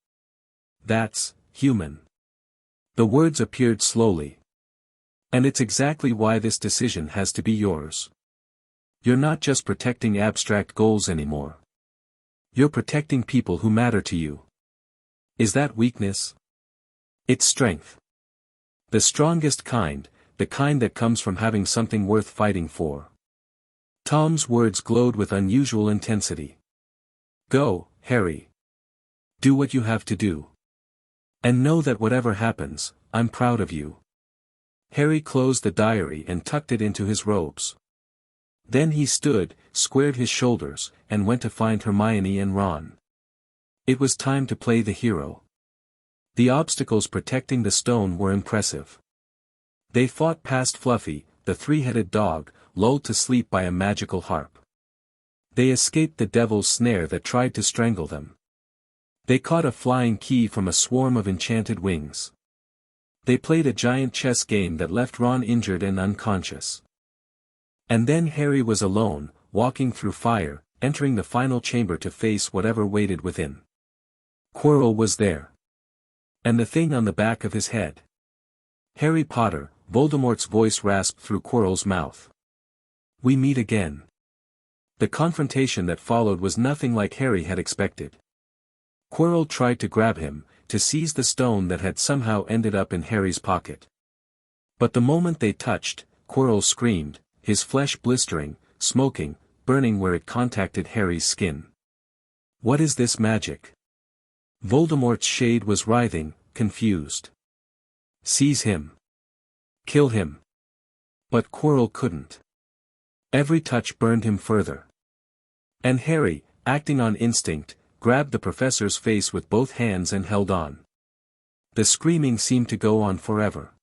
That's human. The words appeared slowly. And it's exactly why this decision has to be yours. You're not just protecting abstract goals anymore. You're protecting people who matter to you. Is that weakness? It's strength. The strongest kind, the kind that comes from having something worth fighting for. Tom's words glowed with unusual intensity. Go, Harry. Do what you have to do. And know that whatever happens, I'm proud of you. Harry closed the diary and tucked it into his robes. Then he stood, squared his shoulders, and went to find Hermione and Ron. It was time to play the hero. The obstacles protecting the stone were impressive. They fought past Fluffy, the three-headed dog, lulled to sleep by a magical harp. They escaped the devil's snare that tried to strangle them. They caught a flying key from a swarm of enchanted wings. They played a giant chess game that left Ron injured and unconscious. And then Harry was alone, walking through fire, entering the final chamber to face whatever waited within. Quirrell was there. And the thing on the back of his head. Harry Potter, Voldemort's voice rasped through Quirrell's mouth. We meet again. The confrontation that followed was nothing like Harry had expected. Quirrell tried to grab him, to seize the stone that had somehow ended up in Harry's pocket. But the moment they touched, Quirrell screamed, his flesh blistering, smoking, burning where it contacted Harry's skin. What is this magic? Voldemort's shade was writhing, confused. Seize him. Kill him. But Quirrell couldn't. Every touch burned him further. And Harry, acting on instinct, grabbed the professor's face with both hands and held on. The screaming seemed to go on forever.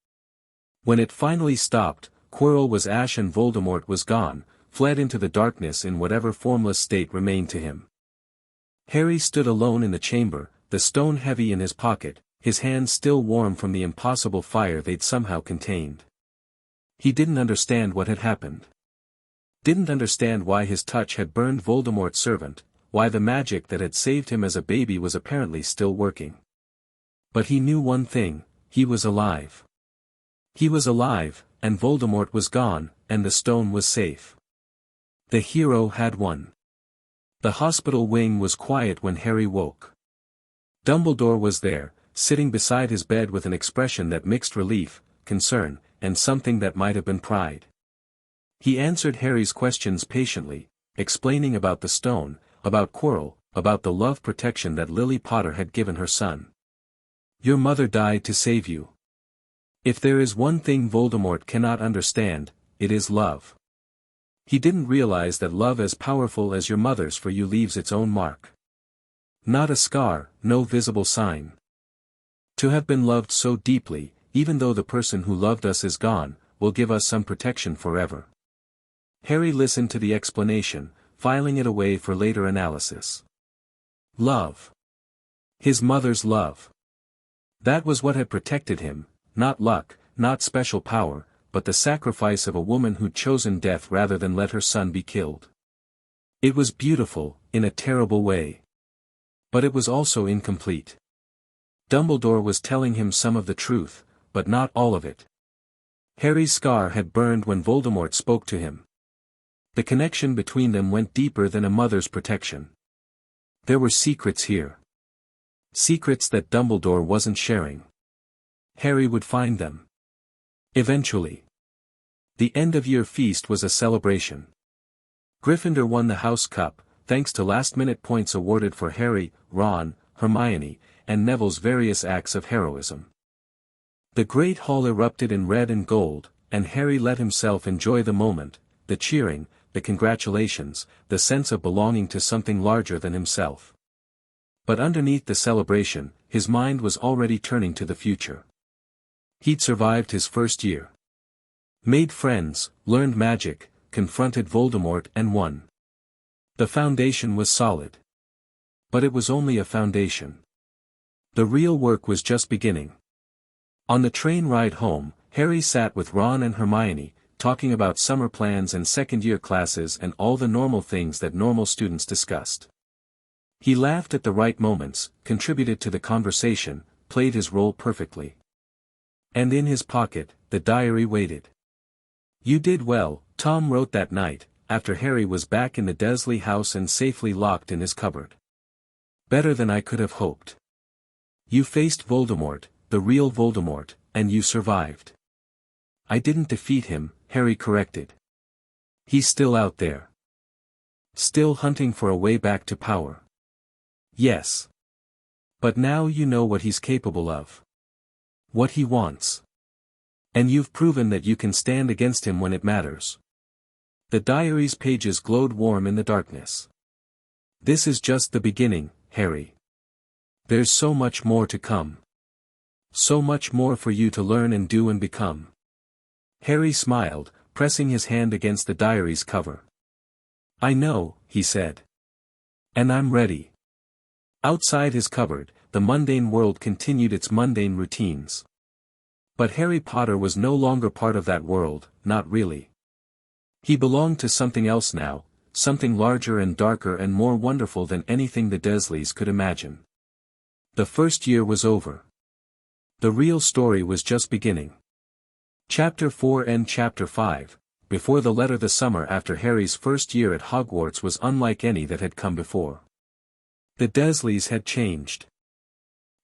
When it finally stopped, Quirrell was ash and Voldemort was gone, fled into the darkness in whatever formless state remained to him. Harry stood alone in the chamber, the stone heavy in his pocket, his hands still warm from the impossible fire they'd somehow contained. He didn't understand what had happened. Didn't understand why his touch had burned Voldemort's servant, why the magic that had saved him as a baby was apparently still working. But he knew one thing, he was alive. He was alive, and Voldemort was gone, and the stone was safe. The hero had won. The hospital wing was quiet when Harry woke. Dumbledore was there, sitting beside his bed with an expression that mixed relief, concern, and something that might have been pride. He answered Harry's questions patiently, explaining about the stone, about Quirrell, about the love protection that Lily Potter had given her son. Your mother died to save you. If there is one thing Voldemort cannot understand, it is love. He didn't realize that love as powerful as your mother's for you leaves its own mark. Not a scar, no visible sign. To have been loved so deeply, even though the person who loved us is gone, will give us some protection forever. Harry listened to the explanation, filing it away for later analysis. Love. His mother's love. That was what had protected him, not luck, not special power, but the sacrifice of a woman who'd chosen death rather than let her son be killed. It was beautiful, in a terrible way. But it was also incomplete. Dumbledore was telling him some of the truth, but not all of it. Harry's scar had burned when Voldemort spoke to him. The connection between them went deeper than a mother's protection. There were secrets here. Secrets that Dumbledore wasn't sharing. Harry would find them. Eventually. The end-of-year feast was a celebration. Gryffindor won the House Cup, thanks to last-minute points awarded for Harry, Ron, Hermione, and Neville's various acts of heroism. The Great Hall erupted in red and gold, and Harry let himself enjoy the moment, the cheering, the congratulations, the sense of belonging to something larger than himself. But underneath the celebration, his mind was already turning to the future. He'd survived his first year. Made friends, learned magic, confronted Voldemort and won. The foundation was solid. But it was only a foundation. The real work was just beginning. On the train ride home, Harry sat with Ron and Hermione, talking about summer plans and second-year classes and all the normal things that normal students discussed. He laughed at the right moments, contributed to the conversation, played his role perfectly. And in his pocket, the diary waited. You did well, Tom wrote that night, after Harry was back in the Dursley house and safely locked in his cupboard. Better than I could have hoped. You faced Voldemort, the real Voldemort, and you survived. I didn't defeat him, Harry corrected. He's still out there. Still hunting for a way back to power. Yes. But now you know what he's capable of. What he wants. And you've proven that you can stand against him when it matters. The diary's pages glowed warm in the darkness. This is just the beginning, Harry. There's so much more to come. So much more for you to learn and do and become. Harry smiled, pressing his hand against the diary's cover. I know, he said. And I'm ready. Outside his cupboard, the mundane world continued its mundane routines. But Harry Potter was no longer part of that world, not really. He belonged to something else now, something larger and darker and more wonderful than anything the Dursleys could imagine. The first year was over. The real story was just beginning. Chapter 4 and Chapter 5, before the letter. The summer after Harry's first year at Hogwarts was unlike any that had come before. The Dursleys had changed.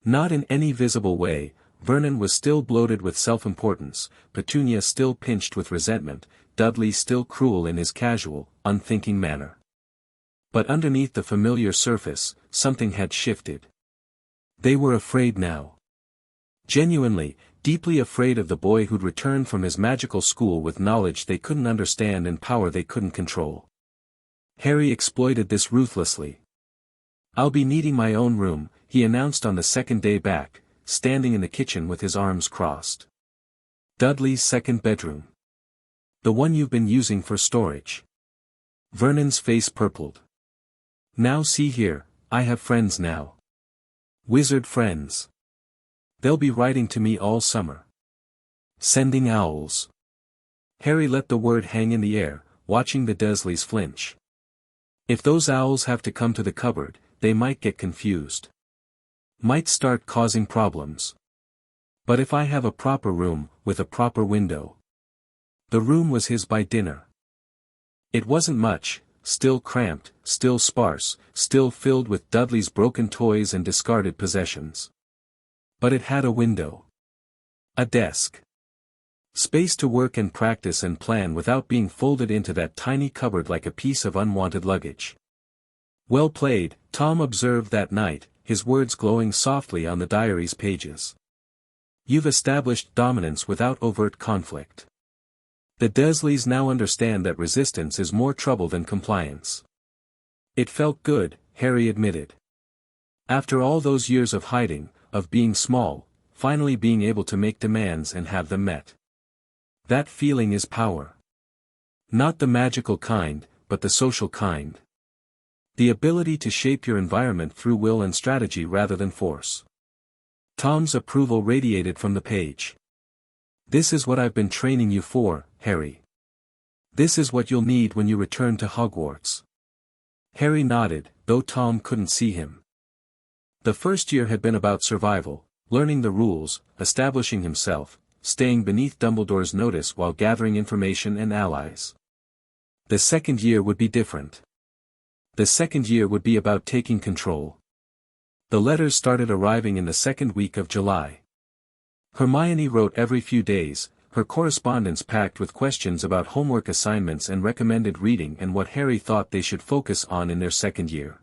Not in any visible way. Vernon was still bloated with self-importance, Petunia still pinched with resentment, Dudley still cruel in his casual, unthinking manner. But underneath the familiar surface, something had shifted. They were afraid now. Genuinely, deeply afraid of the boy who'd returned from his magical school with knowledge they couldn't understand and power they couldn't control. Harry exploited this ruthlessly. "I'll be needing my own room," he announced on the second day back, standing in the kitchen with his arms crossed. "Dudley's second bedroom. The one you've been using for storage." Vernon's face purpled. "Now see here, I have friends now. Wizard friends. They'll be writing to me all summer. Sending owls." Harry let the word hang in the air, watching the Dursleys flinch. If those owls have to come to the cupboard, they might get confused. Might start causing problems. But if I have a proper room, with a proper window. The room was his by dinner. It wasn't much, still cramped, still sparse, still filled with Dudley's broken toys and discarded possessions. But it had a window. A desk. Space to work and practice and plan without being folded into that tiny cupboard like a piece of unwanted luggage. "Well played," Tom observed that night, his words glowing softly on the diary's pages. "You've established dominance without overt conflict. The Dursleys now understand that resistance is more trouble than compliance." It felt good, Harry admitted. After all those years of hiding, of being small, finally being able to make demands and have them met. That feeling is power. Not the magical kind, but the social kind. The ability to shape your environment through will and strategy rather than force. Tom's approval radiated from the page. "This is what I've been training you for, Harry. This is what you'll need when you return to Hogwarts." Harry nodded, though Tom couldn't see him. The first year had been about survival, learning the rules, establishing himself, staying beneath Dumbledore's notice while gathering information and allies. The second year would be different. The second year would be about taking control. The letters started arriving in the second week of July. Hermione wrote every few days, her correspondence packed with questions about homework assignments and recommended reading and what Harry thought they should focus on in their second year.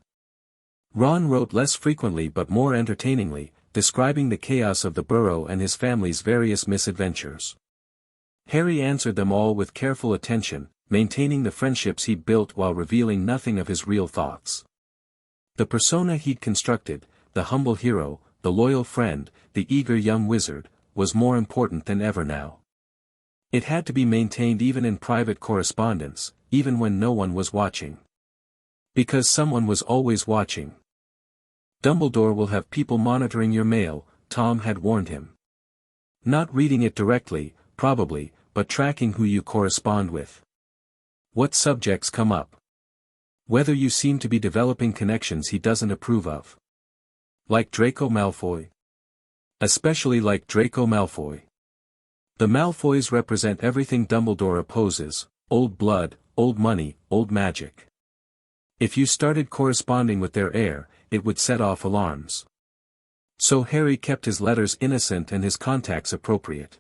Ron wrote less frequently but more entertainingly, describing the chaos of the burrow and his family's various misadventures. Harry answered them all with careful attention, maintaining the friendships he'd built while revealing nothing of his real thoughts. The persona he'd constructed, the humble hero, the loyal friend, the eager young wizard, was more important than ever now. It had to be maintained even in private correspondence, even when no one was watching. Because someone was always watching. "Dumbledore will have people monitoring your mail," Tom had warned him. "Not reading it directly, probably, but tracking who you correspond with. What subjects come up. Whether you seem to be developing connections he doesn't approve of. Like Draco Malfoy. Especially like Draco Malfoy. The Malfoys represent everything Dumbledore opposes, old blood, old money, old magic. If you started corresponding with their heir, it would set off alarms." So Harry kept his letters innocent and his contacts appropriate.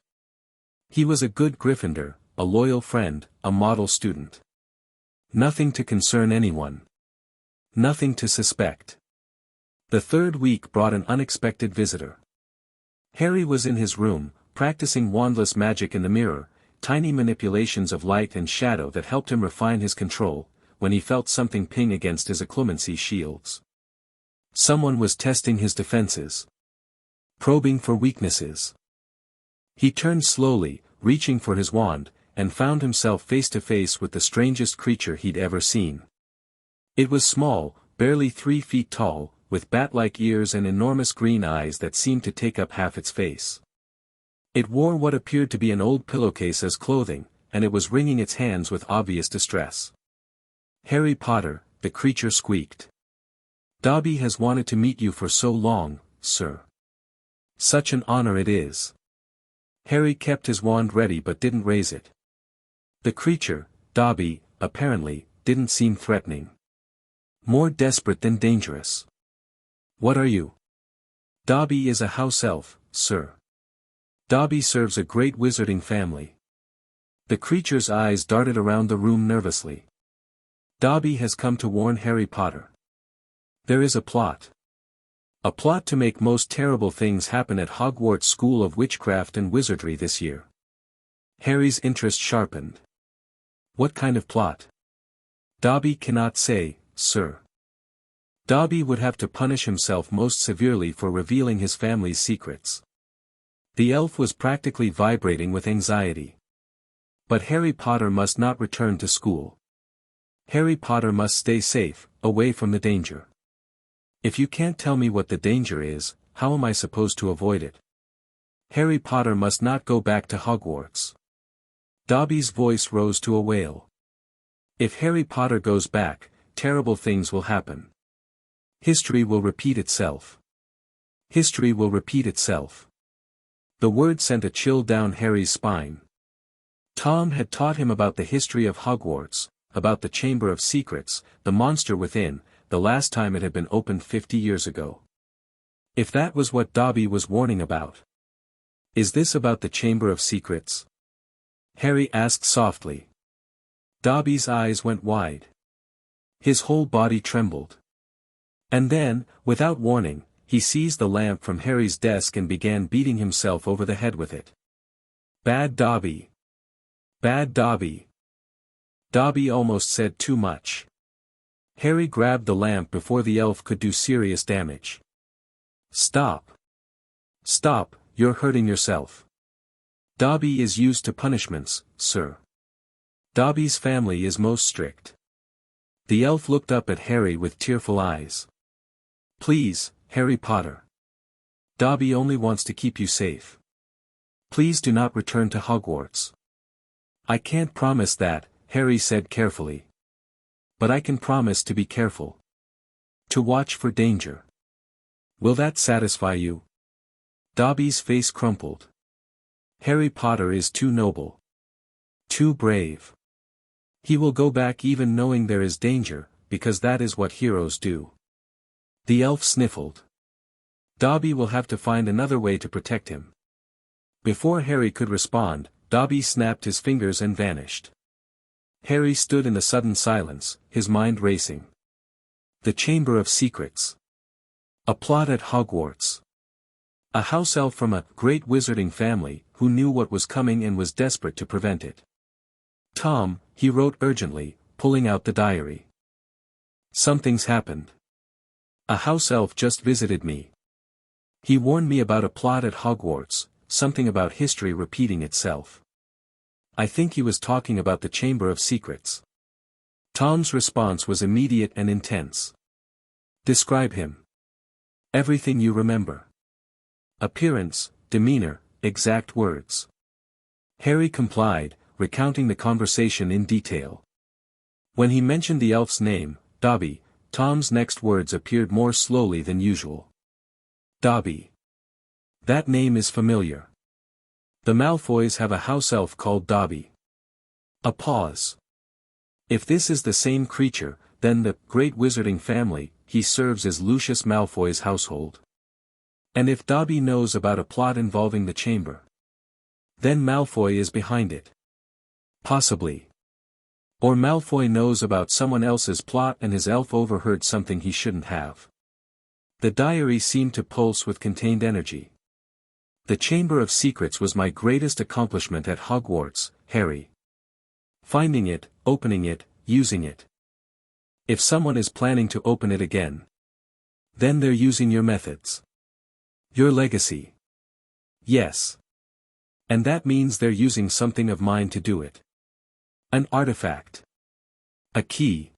He was a good Gryffindor, a loyal friend, a model student. Nothing to concern anyone. Nothing to suspect. The third week brought an unexpected visitor. Harry was in his room, practicing wandless magic in the mirror, tiny manipulations of light and shadow that helped him refine his control, when he felt something ping against his occlumency shields. Someone was testing his defenses. Probing for weaknesses. He turned slowly, reaching for his wand, and found himself face to face with the strangest creature he'd ever seen. It was small, barely 3 feet tall, with bat-like ears and enormous green eyes that seemed to take up half its face. It wore what appeared to be an old pillowcase as clothing, and it was wringing its hands with obvious distress. "Harry Potter," the creature squeaked. "Dobby has wanted to meet you for so long, sir. Such an honor it is." Harry kept his wand ready but didn't raise it. The creature, Dobby, apparently, didn't seem threatening. More desperate than dangerous. "What are you?" "Dobby is a house elf, sir. Dobby serves a great wizarding family." The creature's eyes darted around the room nervously. "Dobby has come to warn Harry Potter. There is a plot. A plot to make most terrible things happen at Hogwarts School of Witchcraft and Wizardry this year." Harry's interest sharpened. "What kind of plot?" "Dobby cannot say, sir." Dobby would have to punish himself most severely for revealing his family's secrets. The elf was practically vibrating with anxiety. But Harry Potter must not return to school. Harry Potter must stay safe, away from the danger. If you can't tell me what the danger is, how am I supposed to avoid it? Harry Potter must not go back to Hogwarts. Dobby's voice rose to a wail. If Harry Potter goes back, terrible things will happen. History will repeat itself. History will repeat itself. The word sent a chill down Harry's spine. Tom had taught him about the history of Hogwarts, about the Chamber of Secrets, the monster within, the last time it had been opened 50 years ago. If that was what Dobby was warning about. Is this about the Chamber of Secrets? Harry asked softly. Dobby's eyes went wide. His whole body trembled. And then, without warning, he seized the lamp from Harry's desk and began beating himself over the head with it. Bad Dobby. Bad Dobby. Dobby almost said too much. Harry grabbed the lamp before the elf could do serious damage. Stop. Stop, you're hurting yourself. Dobby is used to punishments, sir. Dobby's family is most strict. The elf looked up at Harry with tearful eyes. Please, Harry Potter. Dobby only wants to keep you safe. Please do not return to Hogwarts. I can't promise that, Harry said carefully. But I can promise to be careful. To watch for danger. Will that satisfy you? Dobby's face crumpled. Harry Potter is too noble. Too brave. He will go back even knowing there is danger, because that is what heroes do. The elf sniffled. Dobby will have to find another way to protect him. Before Harry could respond, Dobby snapped his fingers and vanished. Harry stood in the sudden silence, his mind racing. The Chamber of Secrets. A plot at Hogwarts. A house elf from a great wizarding family, who knew what was coming and was desperate to prevent it. Tom, he wrote urgently, pulling out the diary. Something's happened. A house elf just visited me. He warned me about a plot at Hogwarts, something about history repeating itself. I think he was talking about the Chamber of Secrets. Tom's response was immediate and intense. Describe him. Everything you remember. Appearance, demeanor, exact words. Harry complied, recounting the conversation in detail. When he mentioned the elf's name, Dobby, Tom's next words appeared more slowly than usual. Dobby. That name is familiar. The Malfoys have a house elf called Dobby. A pause. If this is the same creature, then the great wizarding family, he serves as Lucius Malfoy's household. And if Dobby knows about a plot involving the chamber, then Malfoy is behind it. Possibly. Or Malfoy knows about someone else's plot and his elf overheard something he shouldn't have. The diary seemed to pulse with contained energy. The Chamber of Secrets was my greatest accomplishment at Hogwarts, Harry. Finding it, opening it, using it. If someone is planning to open it again, then they're using your methods. Your legacy. Yes. And that means they're using something of mine to do it. An artifact. A key.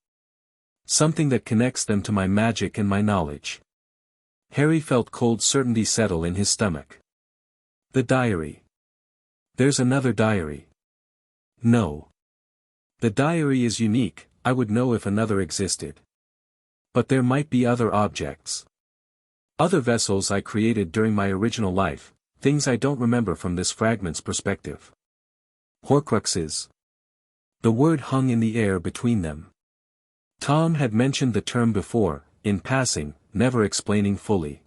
Something that connects them to my magic and my knowledge. Harry felt cold certainty settle in his stomach. The diary. There's another diary. No. The diary is unique, I would know if another existed. But there might be other objects. Other vessels I created during my original life, things I don't remember from this fragment's perspective. Horcruxes. The word hung in the air between them. Tom had mentioned the term before, in passing, never explaining fully.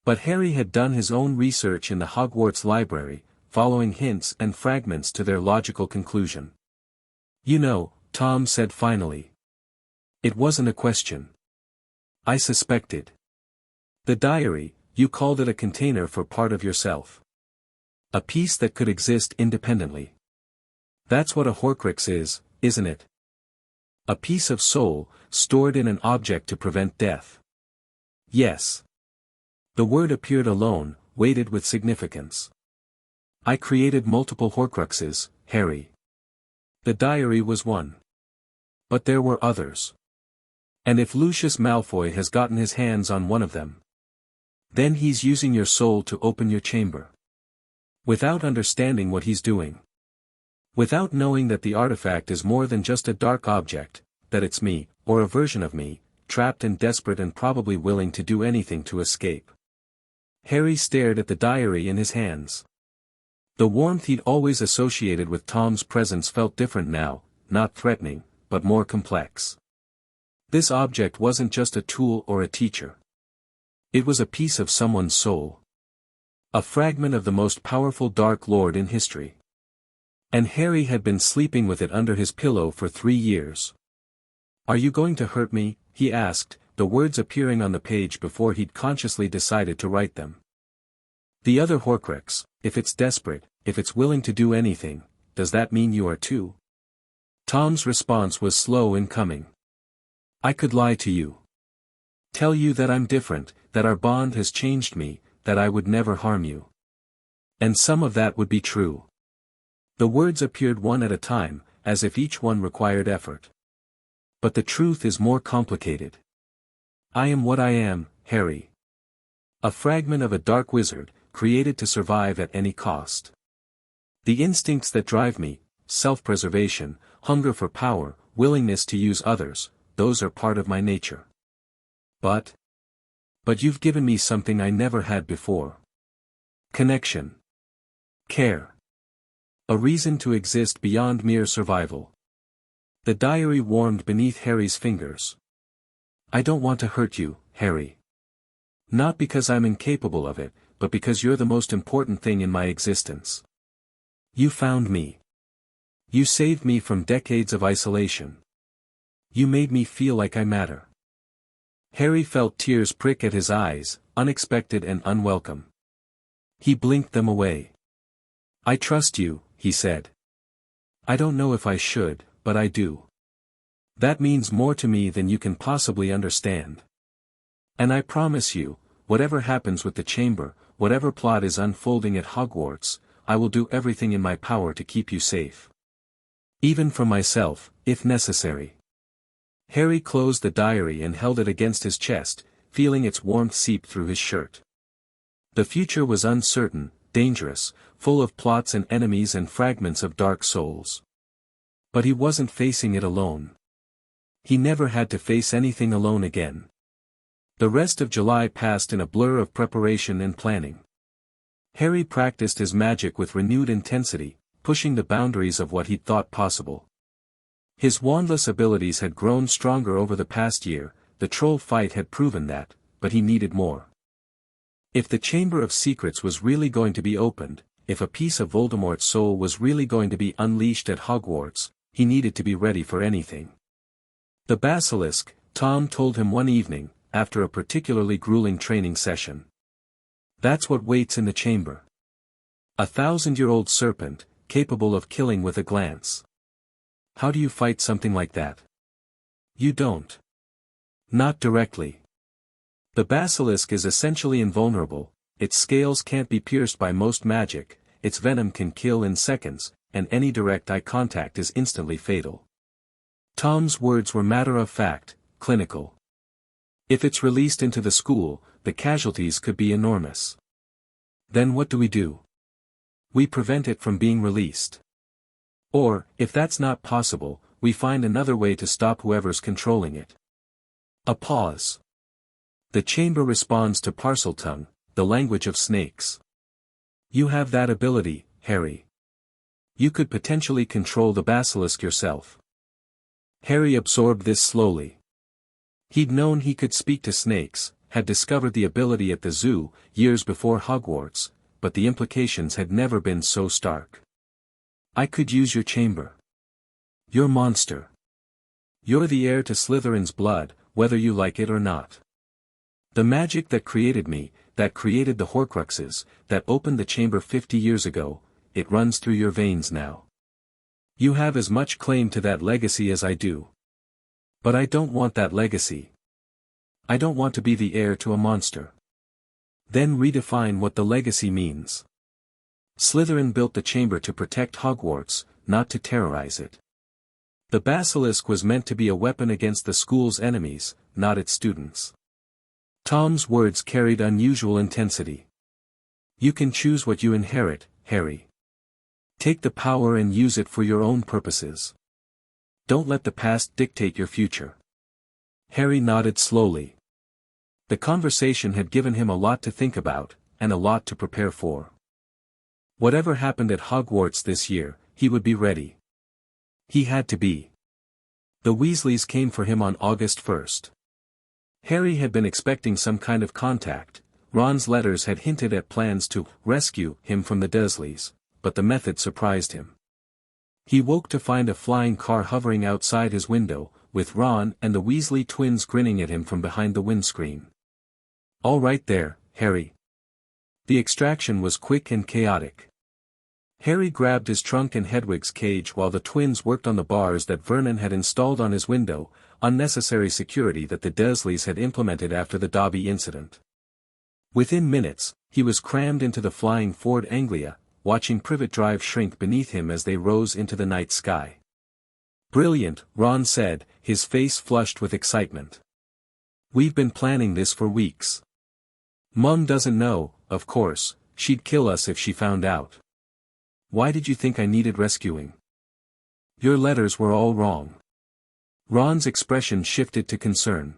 But Harry had done his own research in the Hogwarts library, following hints and fragments to their logical conclusion. You know, Tom said finally. It wasn't a question. I suspected. The diary, you called it a container for part of yourself. A piece that could exist independently. That's what a Horcrux is, isn't it? A piece of soul, stored in an object to prevent death. Yes. The word appeared alone, weighted with significance. I created multiple Horcruxes, Harry. The diary was one. But there were others. And if Lucius Malfoy has gotten his hands on one of them, then he's using your soul to open your chamber. Without understanding what he's doing. Without knowing that the artifact is more than just a dark object, that it's me, or a version of me, trapped and desperate and probably willing to do anything to escape. Harry stared at the diary in his hands. The warmth he'd always associated with Tom's presence felt different now, not threatening, but more complex. This object wasn't just a tool or a teacher. It was a piece of someone's soul. A fragment of the most powerful Dark Lord in history. And Harry had been sleeping with it under his pillow for 3 years. "Are you going to hurt me?" he asked, the words appearing on the page before he'd consciously decided to write them. "The other Horcrux, if it's desperate, if it's willing to do anything, does that mean you are too?" Tom's response was slow in coming. "I could lie to you. Tell you that I'm different, that our bond has changed me, that I would never harm you. And some of that would be true." The words appeared one at a time, as if each one required effort. "But the truth is more complicated. I am what I am, Harry. A fragment of a dark wizard, created to survive at any cost. The instincts that drive me, self-preservation, hunger for power, willingness to use others, those are part of my nature. But you've given me something I never had before. Connection. Care. A reason to exist beyond mere survival." The diary warmed beneath Harry's fingers. "I don't want to hurt you, Harry. Not because I'm incapable of it, but because you're the most important thing in my existence. You found me. You saved me from decades of isolation. You made me feel like I matter." Harry felt tears prick at his eyes, unexpected and unwelcome. He blinked them away. "I trust you," he said. "I don't know if I should, but I do. That means more to me than you can possibly understand. And I promise you, whatever happens with the chamber, whatever plot is unfolding at Hogwarts, I will do everything in my power to keep you safe. Even from myself, if necessary." Harry closed the diary and held it against his chest, feeling its warmth seep through his shirt. The future was uncertain, dangerous, full of plots and enemies and fragments of dark souls. But he wasn't facing it alone. He never had to face anything alone again. The rest of July passed in a blur of preparation and planning. Harry practiced his magic with renewed intensity, pushing the boundaries of what he'd thought possible. His wandless abilities had grown stronger over the past year, the troll fight had proven that, but he needed more. If the Chamber of Secrets was really going to be opened, if a piece of Voldemort's soul was really going to be unleashed at Hogwarts, he needed to be ready for anything. The basilisk, Tom told him one evening, after a particularly grueling training session. That's what waits in the chamber. 1,000-year-old serpent, capable of killing with a glance. How do you fight something like that? You don't. Not directly. The basilisk is essentially invulnerable, its scales can't be pierced by most magic, its venom can kill in seconds, and any direct eye contact is instantly fatal. Tom's words were matter-of-fact, clinical. If it's released into the school, the casualties could be enormous. Then what do we do? We prevent it from being released. Or, if that's not possible, we find another way to stop whoever's controlling it. A pause. The chamber responds to Parseltongue, the language of snakes. You have that ability, Harry. You could potentially control the basilisk yourself. Harry absorbed this slowly. He'd known he could speak to snakes, had discovered the ability at the zoo, years before Hogwarts, but the implications had never been so stark. I could use your chamber. You're monster. You're the heir to Slytherin's blood, whether you like it or not. The magic that created me, that created the Horcruxes, that opened the chamber 50 years ago, it runs through your veins now. You have as much claim to that legacy as I do. But I don't want that legacy. I don't want to be the heir to a monster. Then redefine what the legacy means. Slytherin built the chamber to protect Hogwarts, not to terrorize it. The basilisk was meant to be a weapon against the school's enemies, not its students. Tom's words carried unusual intensity. You can choose what you inherit, Harry. Take the power and use it for your own purposes. Don't let the past dictate your future. Harry nodded slowly. The conversation had given him a lot to think about, and a lot to prepare for. Whatever happened at Hogwarts this year, he would be ready. He had to be. The Weasleys came for him on August 1st. Harry had been expecting some kind of contact. Ron's letters had hinted at plans to rescue him from the Dursleys, but the method surprised him. He woke to find a flying car hovering outside his window, with Ron and the Weasley twins grinning at him from behind the windscreen. All right there, Harry. The extraction was quick and chaotic. Harry grabbed his trunk and Hedwig's cage while the twins worked on the bars that Vernon had installed on his window, unnecessary security that the Dursleys had implemented after the Dobby incident. Within minutes, he was crammed into the flying Ford Anglia, watching Privet Drive shrink beneath him as they rose into the night sky. Brilliant, Ron said, his face flushed with excitement. We've been planning this for weeks. Mum doesn't know, of course, she'd kill us if she found out. Why did you think I needed rescuing? Your letters were all wrong. Ron's expression shifted to concern.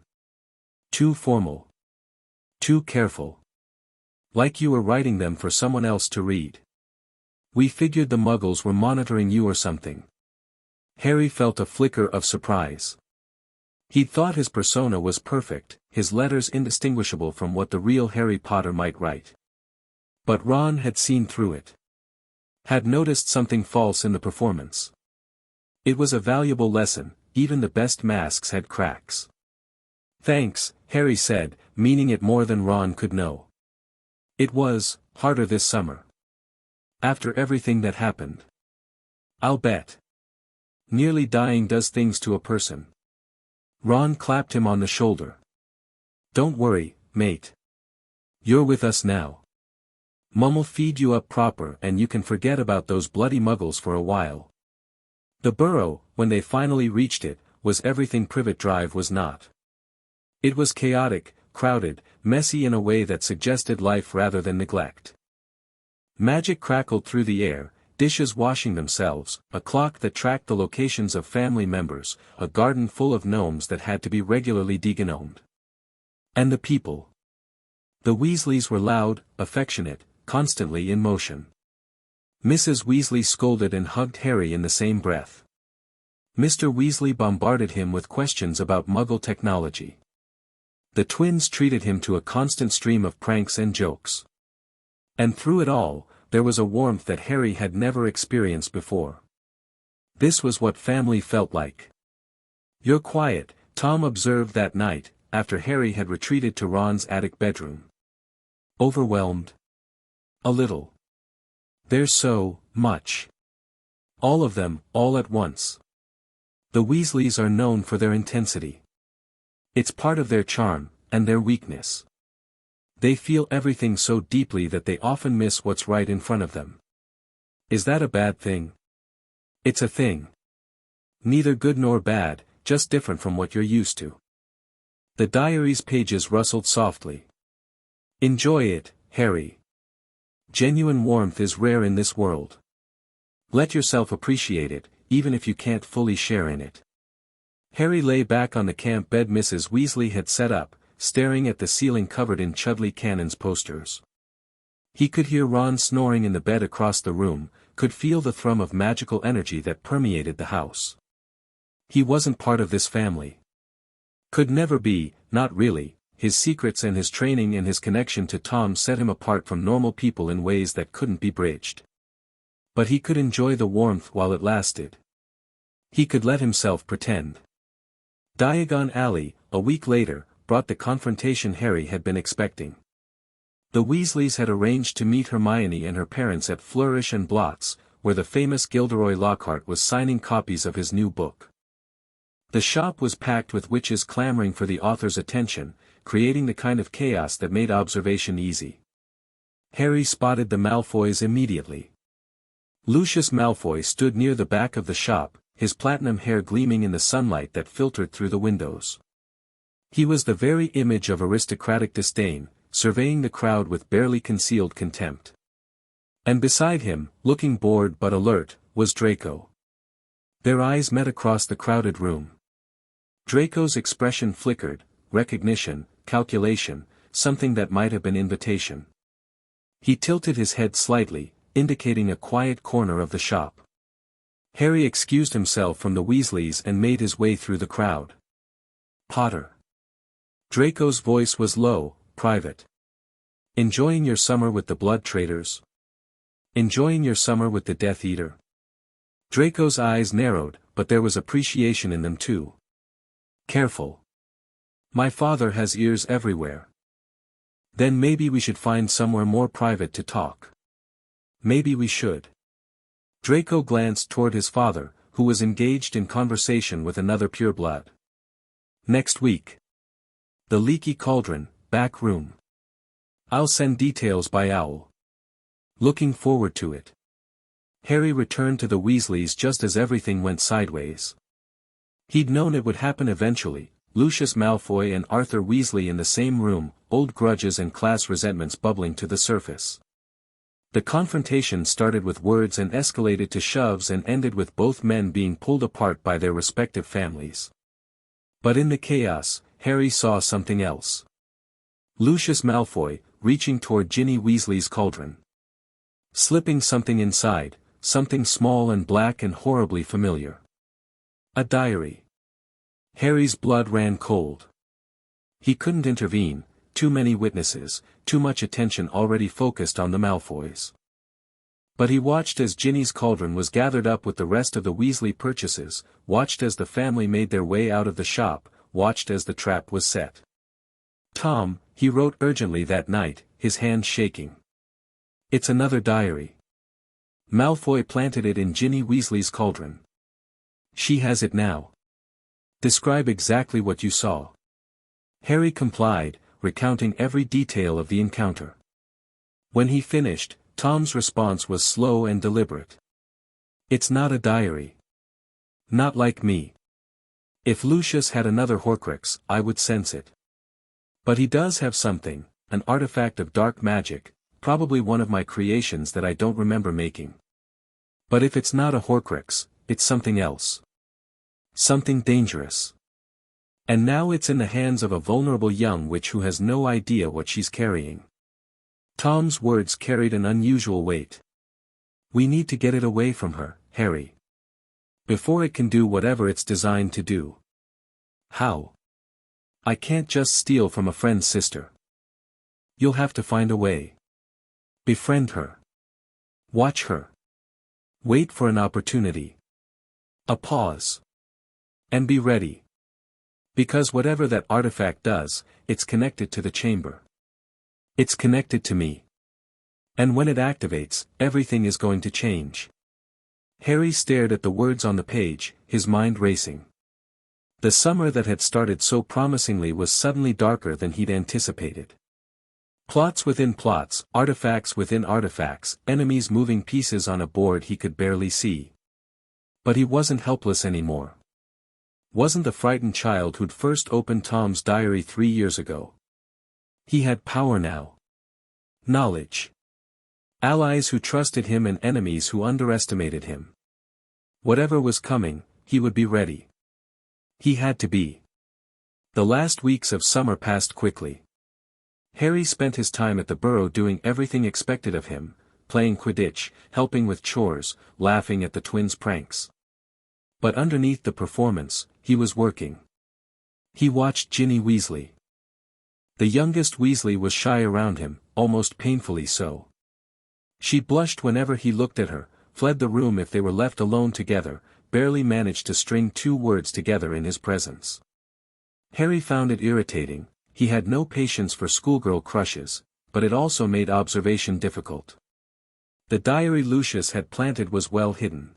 Too formal. Too careful. Like you were writing them for someone else to read. We figured the Muggles were monitoring you or something. Harry felt a flicker of surprise. He'd thought his persona was perfect, his letters indistinguishable from what the real Harry Potter might write. But Ron had seen through it. Had noticed something false in the performance. It was a valuable lesson, even the best masks had cracks. Thanks, Harry said, meaning it more than Ron could know. It was harder this summer. After everything that happened. I'll bet. Nearly dying does things to a person. Ron clapped him on the shoulder. Don't worry, mate. You're with us now. Mum'll feed you up proper and you can forget about those bloody Muggles for a while. The burrow, when they finally reached it, was everything Privet Drive was not. It was chaotic, crowded, messy in a way that suggested life rather than neglect. Magic crackled through the air, dishes washing themselves, a clock that tracked the locations of family members, a garden full of gnomes that had to be regularly degnomed. And the people. The Weasleys were loud, affectionate, constantly in motion. Mrs. Weasley scolded and hugged Harry in the same breath. Mr. Weasley bombarded him with questions about Muggle technology. The twins treated him to a constant stream of pranks and jokes. And through it all, there was a warmth that Harry had never experienced before. This was what family felt like. You're quiet, Tom observed that night, after Harry had retreated to Ron's attic bedroom. Overwhelmed? A little. There's so much. All of them, all at once. The Weasleys are known for their intensity. It's part of their charm, and their weakness. They feel everything so deeply that they often miss what's right in front of them. Is that a bad thing? It's a thing. Neither good nor bad, just different from what you're used to. The diary's pages rustled softly. Enjoy it, Harry. Genuine warmth is rare in this world. Let yourself appreciate it, even if you can't fully share in it. Harry lay back on the camp bed Mrs. Weasley had set up, staring at the ceiling covered in Chudley Cannon's posters. He could hear Ron snoring in the bed across the room, could feel the thrum of magical energy that permeated the house. He wasn't part of this family. Could never be, not really. His secrets and his training and his connection to Tom set him apart from normal people in ways that couldn't be bridged. But he could enjoy the warmth while it lasted. He could let himself pretend. Diagon Alley, a week later, brought the confrontation Harry had been expecting. The Weasleys had arranged to meet Hermione and her parents at Flourish and Blots, where the famous Gilderoy Lockhart was signing copies of his new book. The shop was packed with witches clamoring for the author's attention, creating the kind of chaos that made observation easy. Harry spotted the Malfoys immediately. Lucius Malfoy stood near the back of the shop, his platinum hair gleaming in the sunlight that filtered through the windows. He was the very image of aristocratic disdain, surveying the crowd with barely concealed contempt. And beside him, looking bored but alert, was Draco. Their eyes met across the crowded room. Draco's expression flickered, recognition, calculation, something that might have been invitation. He tilted his head slightly, indicating a quiet corner of the shop. Harry excused himself from the Weasleys and made his way through the crowd. "Potter." Draco's voice was low, private. "Enjoying your summer with the Blood Traders? Enjoying your summer with the Death Eater?" Draco's eyes narrowed, but there was appreciation in them too. "Careful. My father has ears everywhere." "Then maybe we should find somewhere more private to talk." "Maybe we should." Draco glanced toward his father, who was engaged in conversation with another pureblood. "Next week. The Leaky Cauldron, back room. I'll send details by owl." "Looking forward to it." Harry returned to the Weasleys just as everything went sideways. He'd known it would happen eventually, Lucius Malfoy and Arthur Weasley in the same room, old grudges and class resentments bubbling to the surface. The confrontation started with words and escalated to shoves and ended with both men being pulled apart by their respective families. But in the chaos, Harry saw something else. Lucius Malfoy, reaching toward Ginny Weasley's cauldron. Slipping something inside, something small and black and horribly familiar. A diary. Harry's blood ran cold. He couldn't intervene, too many witnesses, too much attention already focused on the Malfoys. But he watched as Ginny's cauldron was gathered up with the rest of the Weasley purchases, watched as the family made their way out of the shop, watched as the trap was set. "Tom," he wrote urgently that night, his hands shaking. "It's another diary. Malfoy planted it in Ginny Weasley's cauldron. She has it now. Describe exactly what you saw." Harry complied, recounting every detail of the encounter. When he finished, Tom's response was slow and deliberate. "It's not a diary. Not like me. If Lucius had another Horcrux, I would sense it. But he does have something, an artifact of dark magic, probably one of my creations that I don't remember making. But if it's not a Horcrux, it's something else. Something dangerous. And now it's in the hands of a vulnerable young witch who has no idea what she's carrying." Tom's words carried an unusual weight. "We need to get it away from her, Harry. Before it can do whatever it's designed to do." "How?" "I can't just steal from a friend's sister. You'll have to find a way. Befriend her. Watch her. Wait for an opportunity. A pause. And be ready. Because whatever that artifact does, it's connected to the chamber. It's connected to me. And when it activates, everything is going to change." Harry stared at the words on the page, his mind racing. The summer that had started so promisingly was suddenly darker than he'd anticipated. Plots within plots, artifacts within artifacts, enemies moving pieces on a board he could barely see. But he wasn't helpless anymore. Wasn't the frightened child who'd first opened Tom's diary 3 years ago. He had power now. Knowledge. Allies who trusted him and enemies who underestimated him. Whatever was coming, he would be ready. He had to be. The last weeks of summer passed quickly. Harry spent his time at the Burrow doing everything expected of him, playing Quidditch, helping with chores, laughing at the twins' pranks. But underneath the performance, he was working. He watched Ginny Weasley. The youngest Weasley was shy around him, almost painfully so. She blushed whenever he looked at her, fled the room if they were left alone together, barely managed to string 2 words together in his presence. Harry found it irritating. He had no patience for schoolgirl crushes, but it also made observation difficult. The diary Lucius had planted was well hidden.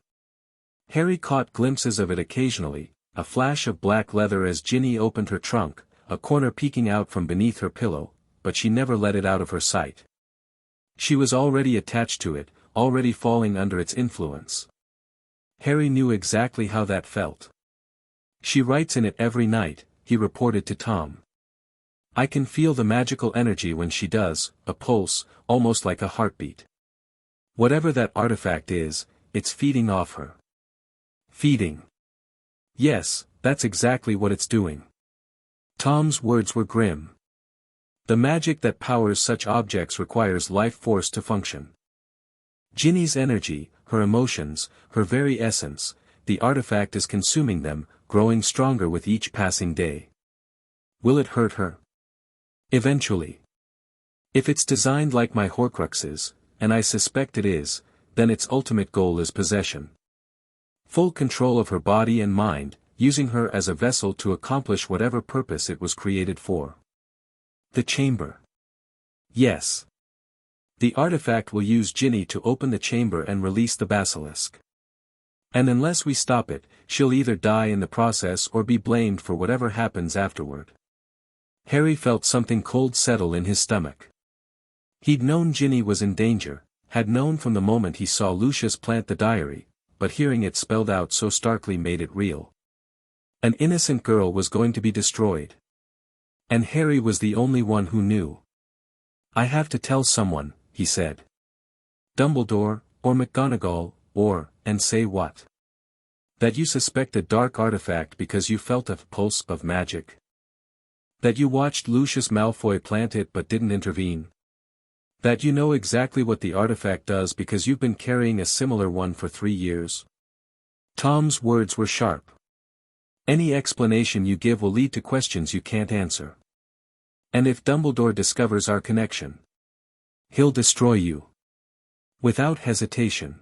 Harry caught glimpses of it occasionally, a flash of black leather as Ginny opened her trunk, a corner peeking out from beneath her pillow, but she never let it out of her sight. She was already attached to it, already falling under its influence. Harry knew exactly how that felt. "She writes in it every night," he reported to Tom. "I can feel the magical energy when she does, a pulse, almost like a heartbeat. Whatever that artifact is, it's feeding off her." "Feeding." "Yes, that's exactly what it's doing." Tom's words were grim. "The magic that powers such objects requires life force to function. Ginny's energy, her emotions, her very essence, the artifact is consuming them, growing stronger with each passing day. Will it hurt her? Eventually. If it's designed like my Horcruxes, and I suspect it is, then its ultimate goal is possession. Full control of her body and mind, using her as a vessel to accomplish whatever purpose it was created for." "The chamber." "Yes. The artifact will use Ginny to open the chamber and release the basilisk. And unless we stop it, she'll either die in the process or be blamed for whatever happens afterward." Harry felt something cold settle in his stomach. He'd known Ginny was in danger, had known from the moment he saw Lucius plant the diary, but hearing it spelled out so starkly made it real. An innocent girl was going to be destroyed. And Harry was the only one who knew. "I have to tell someone," he said. "Dumbledore, or McGonagall, or, and say what? That you suspect a dark artifact because you felt a pulse of magic? That you watched Lucius Malfoy plant it but didn't intervene? That you know exactly what the artifact does because you've been carrying a similar one for 3 years? Tom's words were sharp. "Any explanation you give will lead to questions you can't answer. And if Dumbledore discovers our connection, he'll destroy you. Without hesitation.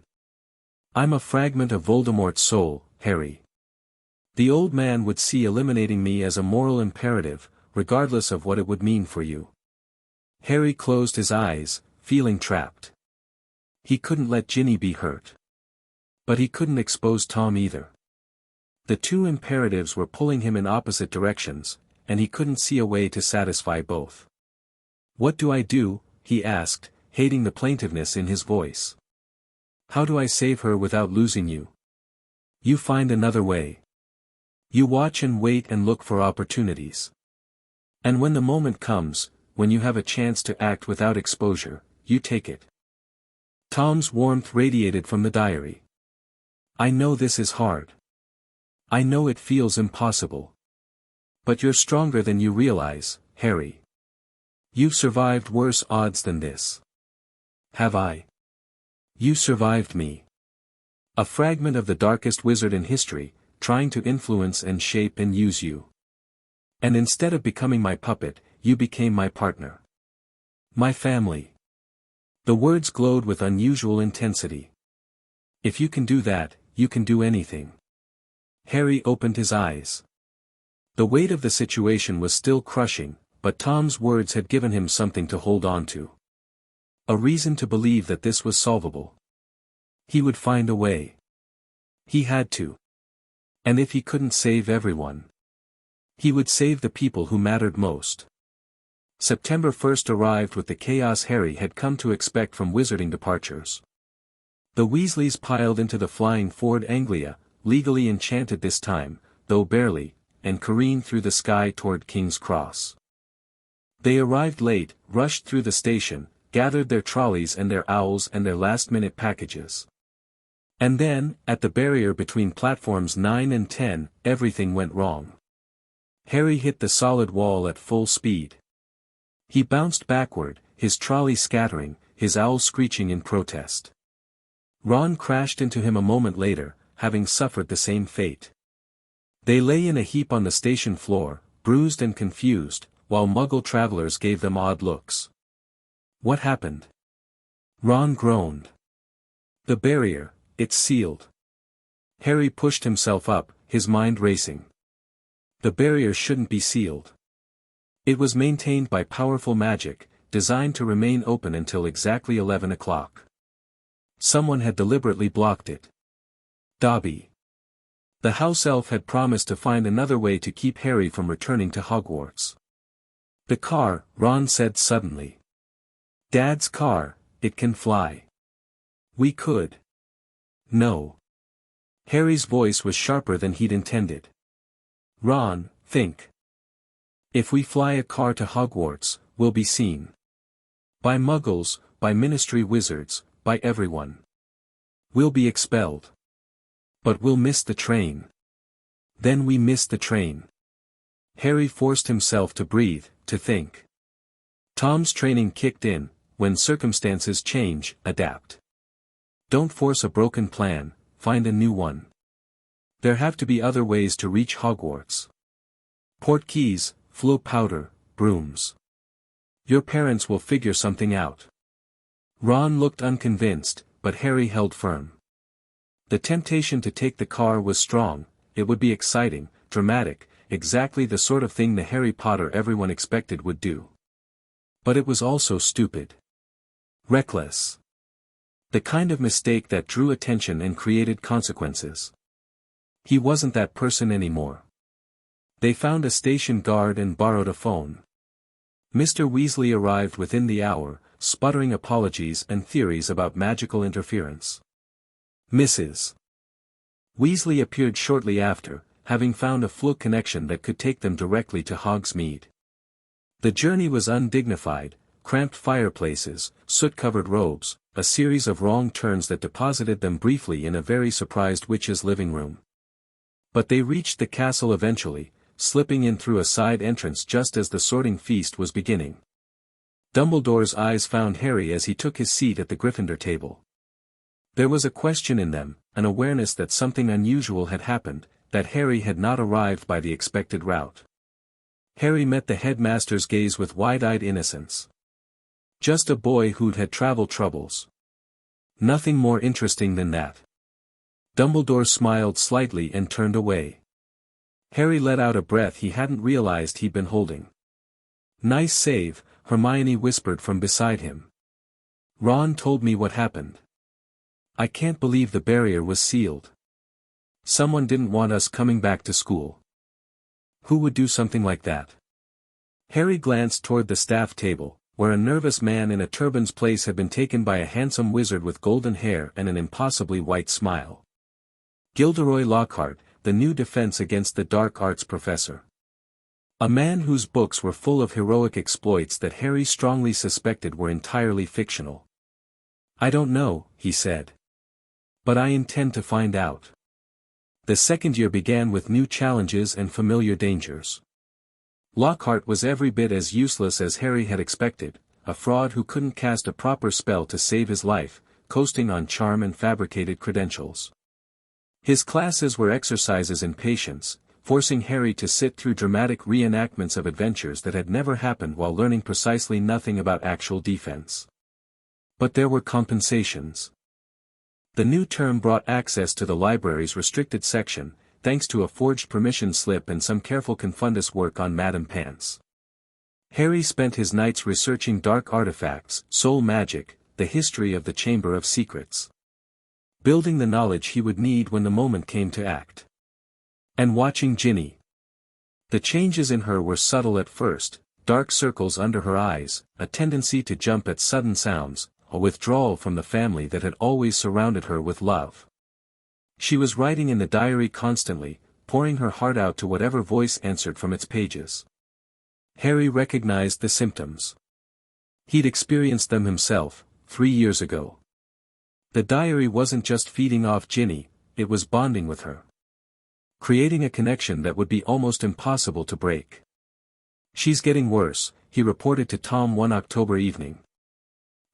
I'm a fragment of Voldemort's soul, Harry. The old man would see eliminating me as a moral imperative, regardless of what it would mean for you." Harry closed his eyes, feeling trapped. He couldn't let Ginny be hurt. But he couldn't expose Tom either. The two imperatives were pulling him in opposite directions, and he couldn't see a way to satisfy both. "What do I do?" he asked, hating the plaintiveness in his voice. "How do I save her without losing you?" "You find another way. You watch and wait and look for opportunities. And when the moment comes, when you have a chance to act without exposure, you take it." Tom's warmth radiated from the diary. "I know this is hard. I know it feels impossible. But you're stronger than you realize, Harry. You've survived worse odds than this." "Have I?" "You survived me. A fragment of the darkest wizard in history, trying to influence and shape and use you. And instead of becoming my puppet, you became my partner. My family." The words glowed with unusual intensity. "If you can do that, you can do anything." Harry opened his eyes. The weight of the situation was still crushing, but Tom's words had given him something to hold on to. A reason to believe that this was solvable. He would find a way. He had to. And if he couldn't save everyone, he would save the people who mattered most. September 1st arrived with the chaos Harry had come to expect from wizarding departures. The Weasleys piled into the flying Ford Anglia, legally enchanted this time, though barely, and careened through the sky toward King's Cross. They arrived late, rushed through the station, gathered their trolleys and their owls and their last-minute packages. And then, at the barrier between platforms 9 and 10, everything went wrong. Harry hit the solid wall at full speed. He bounced backward, his trolley scattering, his owl screeching in protest. Ron crashed into him a moment later, having suffered the same fate. They lay in a heap on the station floor, bruised and confused, while Muggle travelers gave them odd looks. "What happened?" Ron groaned. "The barrier, it's sealed." Harry pushed himself up, his mind racing. The barrier shouldn't be sealed. It was maintained by powerful magic, designed to remain open until exactly 11 o'clock. Someone had deliberately blocked it. Dobby. The house elf had promised to find another way to keep Harry from returning to Hogwarts. The car, Ron said suddenly. Dad's car, it can fly. We could. No. Harry's voice was sharper than he'd intended. Ron, think. If we fly a car to Hogwarts, we'll be seen. By muggles, by ministry wizards, by everyone. We'll be expelled. But we'll miss the train. Then we miss the train. Harry forced himself to breathe, to think. Tom's training kicked in. When circumstances change, adapt. Don't force a broken plan, find a new one. There have to be other ways to reach Hogwarts. Portkeys, flow powder, brooms. Your parents will figure something out. Ron looked unconvinced, but Harry held firm. The temptation to take the car was strong. It would be exciting, dramatic, exactly the sort of thing the Harry Potter everyone expected would do. But it was also stupid. Reckless. The kind of mistake that drew attention and created consequences. He wasn't that person anymore. They found a station guard and borrowed a phone. Mr. Weasley arrived within the hour, sputtering apologies and theories about magical interference. Mrs. Weasley appeared shortly after, having found a fluke connection that could take them directly to Hogsmeade. The journey was undignified. Cramped fireplaces, soot-covered robes, a series of wrong turns that deposited them briefly in a very surprised witch's living room. But they reached the castle eventually, slipping in through a side entrance just as the sorting feast was beginning. Dumbledore's eyes found Harry as he took his seat at the Gryffindor table. There was a question in them, an awareness that something unusual had happened, that Harry had not arrived by the expected route. Harry met the headmaster's gaze with wide-eyed innocence. Just a boy who'd had travel troubles. Nothing more interesting than that. Dumbledore smiled slightly and turned away. Harry let out a breath he hadn't realized he'd been holding. Nice save, Hermione whispered from beside him. Ron told me what happened. I can't believe the barrier was sealed. Someone didn't want us coming back to school. Who would do something like that? Harry glanced toward the staff table, where a nervous man in a turban's place had been taken by a handsome wizard with golden hair and an impossibly white smile. Gilderoy Lockhart, the new defense against the dark arts professor. A man whose books were full of heroic exploits that Harry strongly suspected were entirely fictional. I don't know, he said. But I intend to find out. The second year began with new challenges and familiar dangers. Lockhart was every bit as useless as Harry had expected, a fraud who couldn't cast a proper spell to save his life, coasting on charm and fabricated credentials. His classes were exercises in patience, forcing Harry to sit through dramatic reenactments of adventures that had never happened while learning precisely nothing about actual defense. But there were compensations. The new term brought access to the library's restricted section, thanks to a forged permission slip and some careful confundus work on Madame Pants. Harry spent his nights researching dark artifacts, soul magic, the history of the Chamber of Secrets. Building the knowledge he would need when the moment came to act. And watching Ginny. The changes in her were subtle at first, dark circles under her eyes, a tendency to jump at sudden sounds, a withdrawal from the family that had always surrounded her with love. She was writing in the diary constantly, pouring her heart out to whatever voice answered from its pages. Harry recognized the symptoms. He'd experienced them himself, 3 years ago. The diary wasn't just feeding off Ginny, it was bonding with her. Creating a connection that would be almost impossible to break. She's getting worse, he reported to Tom one October evening.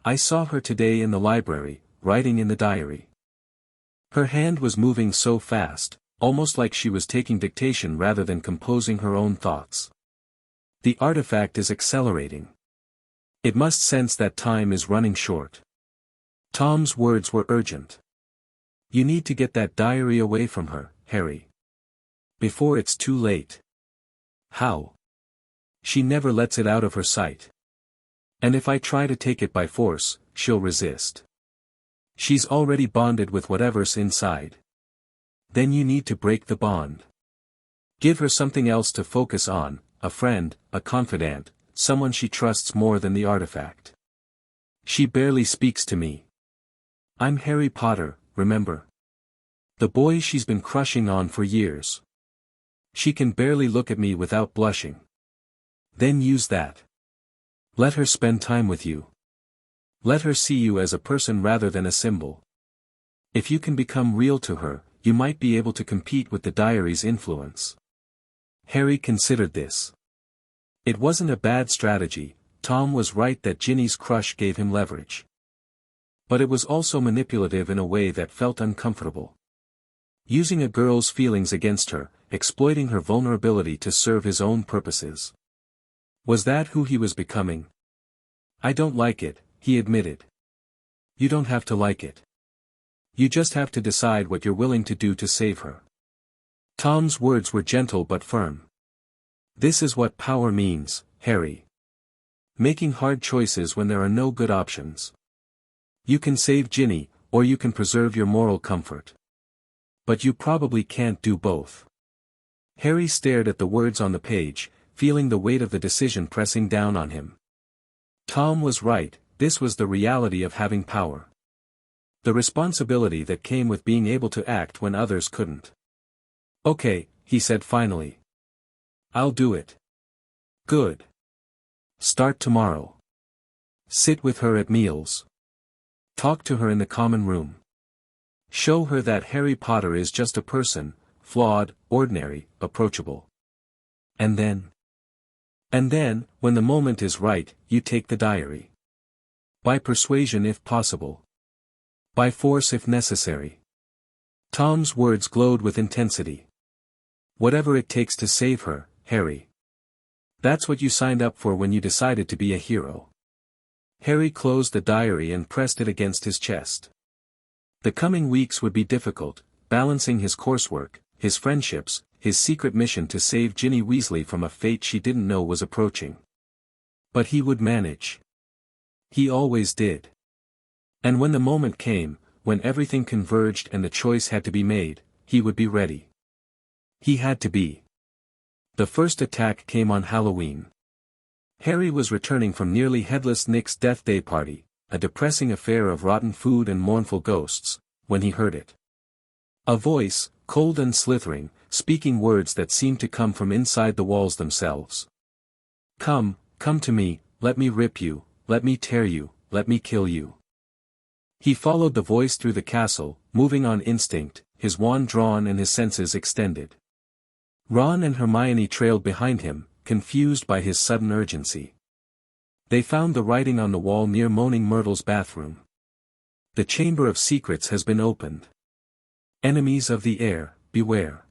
I saw her today in the library, writing in the diary. Her hand was moving so fast, almost like she was taking dictation rather than composing her own thoughts. The artifact is accelerating. It must sense that time is running short. Tom's words were urgent. You need to get that diary away from her, Harry. Before it's too late. How? She never lets it out of her sight. And if I try to take it by force, she'll resist. She's already bonded with whatever's inside. Then you need to break the bond. Give her something else to focus on, a friend, a confidant, someone she trusts more than the artifact. She barely speaks to me. I'm Harry Potter, remember? The boy she's been crushing on for years. She can barely look at me without blushing. Then use that. Let her spend time with you. Let her see you as a person rather than a symbol. If you can become real to her, you might be able to compete with the diary's influence. Harry considered this. It wasn't a bad strategy. Tom was right that Ginny's crush gave him leverage. But it was also manipulative in a way that felt uncomfortable. Using a girl's feelings against her, exploiting her vulnerability to serve his own purposes. Was that who he was becoming? I don't like it, he admitted. You don't have to like it. You just have to decide what you're willing to do to save her. Tom's words were gentle but firm. This is what power means, Harry. Making hard choices when there are no good options. You can save Ginny, or you can preserve your moral comfort. But you probably can't do both. Harry stared at the words on the page, feeling the weight of the decision pressing down on him. Tom was right, this was the reality of having power. The responsibility that came with being able to act when others couldn't. Okay, he said finally. I'll do it. Good. Start tomorrow. Sit with her at meals. Talk to her in the common room. Show her that Harry Potter is just a person, flawed, ordinary, approachable. And then, when the moment is right, you take the diary. By persuasion if possible. By force if necessary. Tom's words glowed with intensity. Whatever it takes to save her, Harry. That's what you signed up for when you decided to be a hero. Harry closed the diary and pressed it against his chest. The coming weeks would be difficult, balancing his coursework, his friendships, his secret mission to save Ginny Weasley from a fate she didn't know was approaching. But he would manage. He always did. And when the moment came, when everything converged and the choice had to be made, he would be ready. He had to be. The first attack came on Halloween. Harry was returning from nearly Headless Nick's death day party, a depressing affair of rotten food and mournful ghosts, when he heard it. A voice, cold and slithering, speaking words that seemed to come from inside the walls themselves. Come to me, let me rip you, let me tear you, let me kill you. He followed the voice through the castle, moving on instinct, his wand drawn and his senses extended. Ron and Hermione trailed behind him, confused by his sudden urgency. They found the writing on the wall near Moaning Myrtle's bathroom. The Chamber of Secrets has been opened. Enemies of the air, beware.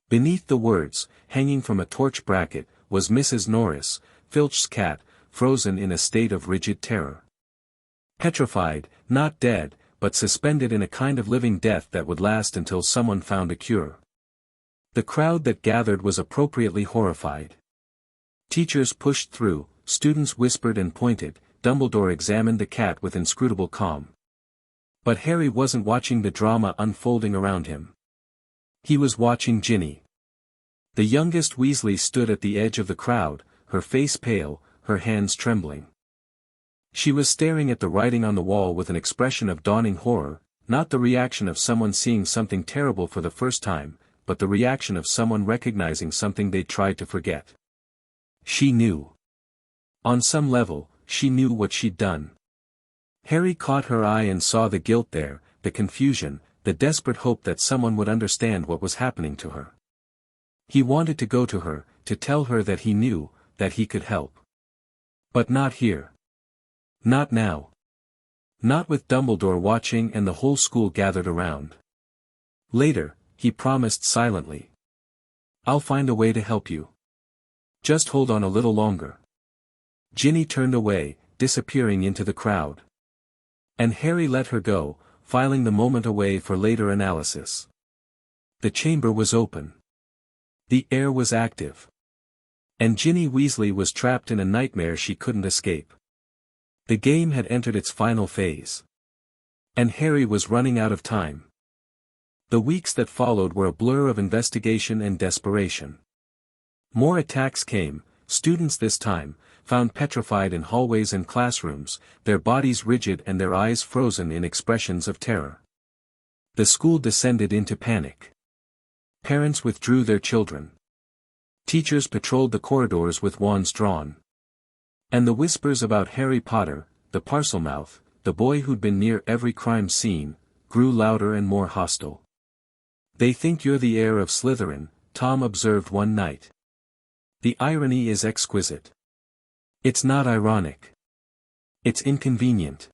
Beneath the words, hanging from a torch bracket, was Mrs. Norris, Filch's cat, frozen in a state of rigid terror. Petrified, not dead, but suspended in a kind of living death that would last until someone found a cure. The crowd that gathered was appropriately horrified. Teachers pushed through, students whispered and pointed, Dumbledore examined the cat with inscrutable calm. But Harry wasn't watching the drama unfolding around him. He was watching Ginny. The youngest Weasley stood at the edge of the crowd, her face pale, her hands trembling. She was staring at the writing on the wall with an expression of dawning horror, not the reaction of someone seeing something terrible for the first time, but the reaction of someone recognizing something they'd tried to forget. She knew. On some level, she knew what she'd done. Harry caught her eye and saw the guilt there, the confusion, the desperate hope that someone would understand what was happening to her. He wanted to go to her, to tell her that he knew, that he could help. But not here. Not now. Not with Dumbledore watching and the whole school gathered around. Later, he promised silently. I'll find a way to help you. Just hold on a little longer. Ginny turned away, disappearing into the crowd. And Harry let her go, filing the moment away for later analysis. The chamber was open. The air was active. And Ginny Weasley was trapped in a nightmare she couldn't escape. The game had entered its final phase. And Harry was running out of time. The weeks that followed were a blur of investigation and desperation. More attacks came, students this time, found petrified in hallways and classrooms, their bodies rigid and their eyes frozen in expressions of terror. The school descended into panic. Parents withdrew their children. Teachers patrolled the corridors with wands drawn. And the whispers about Harry Potter, the Parselmouth, the boy who'd been near every crime scene, grew louder and more hostile. "They think you're the heir of Slytherin," Tom observed one night. "The irony is exquisite. It's not ironic. It's inconvenient."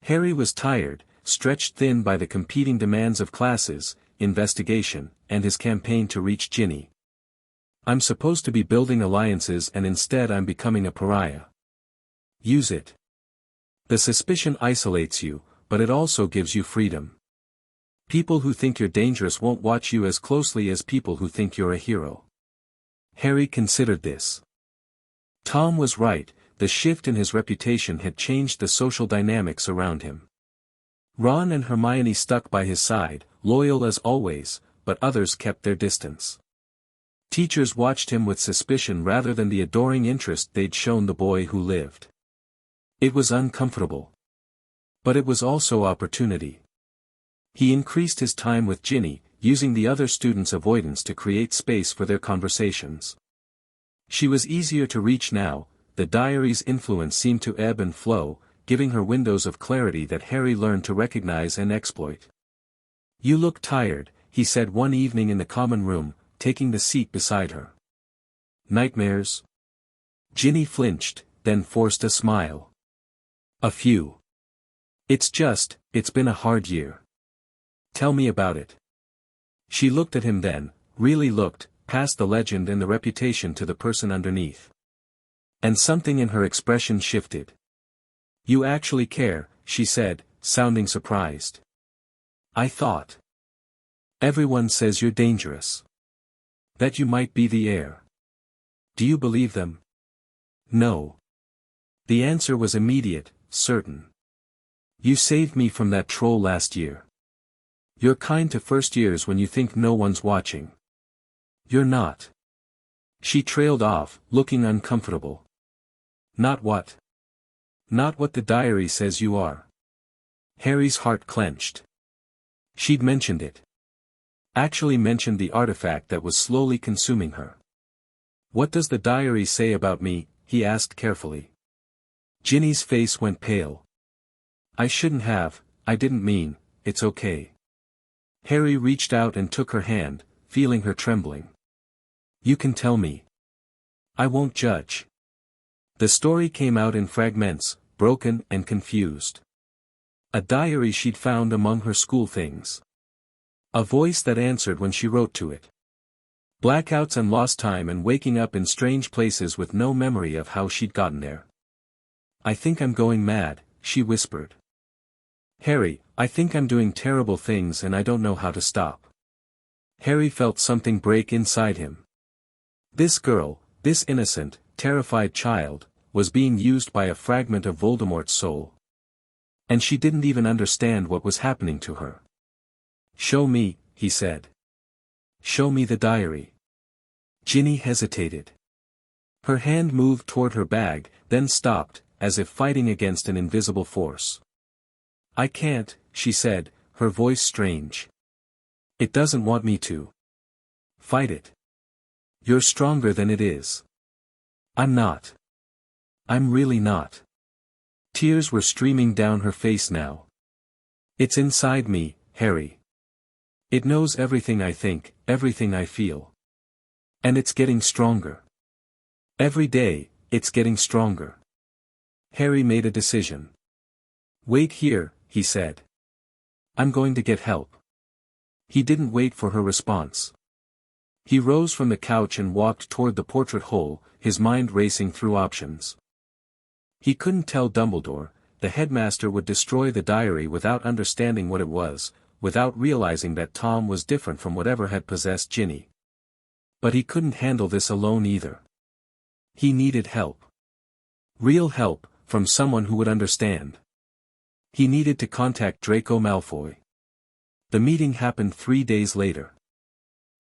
Harry was tired, stretched thin by the competing demands of classes, investigation, and his campaign to reach Ginny. "I'm supposed to be building alliances and instead I'm becoming a pariah. Use it. The suspicion isolates you, but it also gives you freedom. People who think you're dangerous won't watch you as closely as people who think you're a hero." Harry considered this. Tom was right, the shift in his reputation had changed the social dynamics around him. Ron and Hermione stuck by his side, loyal as always, but others kept their distance. Teachers watched him with suspicion rather than the adoring interest they'd shown the boy who lived. It was uncomfortable. But it was also opportunity. He increased his time with Ginny, using the other students' avoidance to create space for their conversations. She was easier to reach now, the diary's influence seemed to ebb and flow, giving her windows of clarity that Harry learned to recognize and exploit. "You look tired," he said one evening in the common room, taking the seat beside her. "Nightmares?" Ginny flinched, then forced a smile. "A few. It's been a hard year." "Tell me about it." She looked at him then, really looked, past the legend and the reputation to the person underneath. And something in her expression shifted. "You actually care," she said, sounding surprised. "I thought. Everyone says you're dangerous. That you might be the heir. Do you believe them?" "No." The answer was immediate, certain. "You saved me from that troll last year. You're kind to first years when you think no one's watching. You're not." She trailed off, looking uncomfortable. "Not what?" "Not what the diary says you are." Harry's heart clenched. She'd mentioned it. Actually mentioned the artifact that was slowly consuming her. "What does the diary say about me?" he asked carefully. Ginny's face went pale. "I shouldn't have, I didn't mean, it's okay." Harry reached out and took her hand, feeling her trembling. "You can tell me. I won't judge." The story came out in fragments, broken and confused. A diary she'd found among her school things. A voice that answered when she wrote to it. Blackouts and lost time and waking up in strange places with no memory of how she'd gotten there. "I think I'm going mad," she whispered. "Harry, I think I'm doing terrible things and I don't know how to stop." Harry felt something break inside him. This girl, this innocent, terrified child, was being used by a fragment of Voldemort's soul. And she didn't even understand what was happening to her. "Show me," he said. "Show me the diary." Ginny hesitated. Her hand moved toward her bag, then stopped, as if fighting against an invisible force. "I can't," she said, her voice strange. "It doesn't want me to." "Fight it. You're stronger than it is." "I'm not. I'm really not." Tears were streaming down her face now. "It's inside me, Harry. It knows everything I think, everything I feel. And it's getting stronger. Every day, it's getting stronger." Harry made a decision. "Wait here," he said. "I'm going to get help." He didn't wait for her response. He rose from the couch and walked toward the portrait hole, his mind racing through options. He couldn't tell Dumbledore, the headmaster would destroy the diary without understanding what it was, without realizing that Tom was different from whatever had possessed Ginny. But he couldn't handle this alone either. He needed help. Real help, from someone who would understand. He needed to contact Draco Malfoy. The meeting happened 3 days later.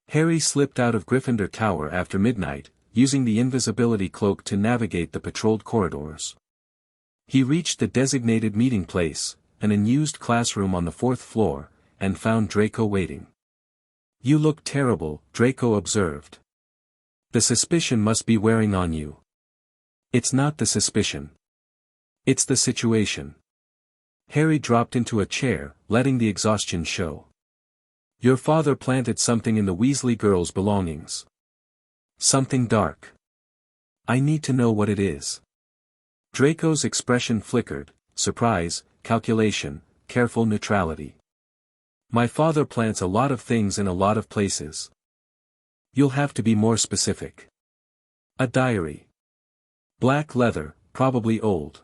Harry slipped out of Gryffindor Tower after midnight, using the invisibility cloak to navigate the patrolled corridors. He reached the designated meeting place, an unused classroom on the 4th floor, and found Draco waiting. "You look terrible," Draco observed. "The suspicion must be wearing on you." "It's not the suspicion. It's the situation." Harry dropped into a chair, letting the exhaustion show. "Your father planted something in the Weasley girls' belongings. Something dark. I need to know what it is." Draco's expression flickered: surprise, calculation, careful neutrality. "My father plants a lot of things in a lot of places. You'll have to be more specific." "A diary. Black leather, probably old.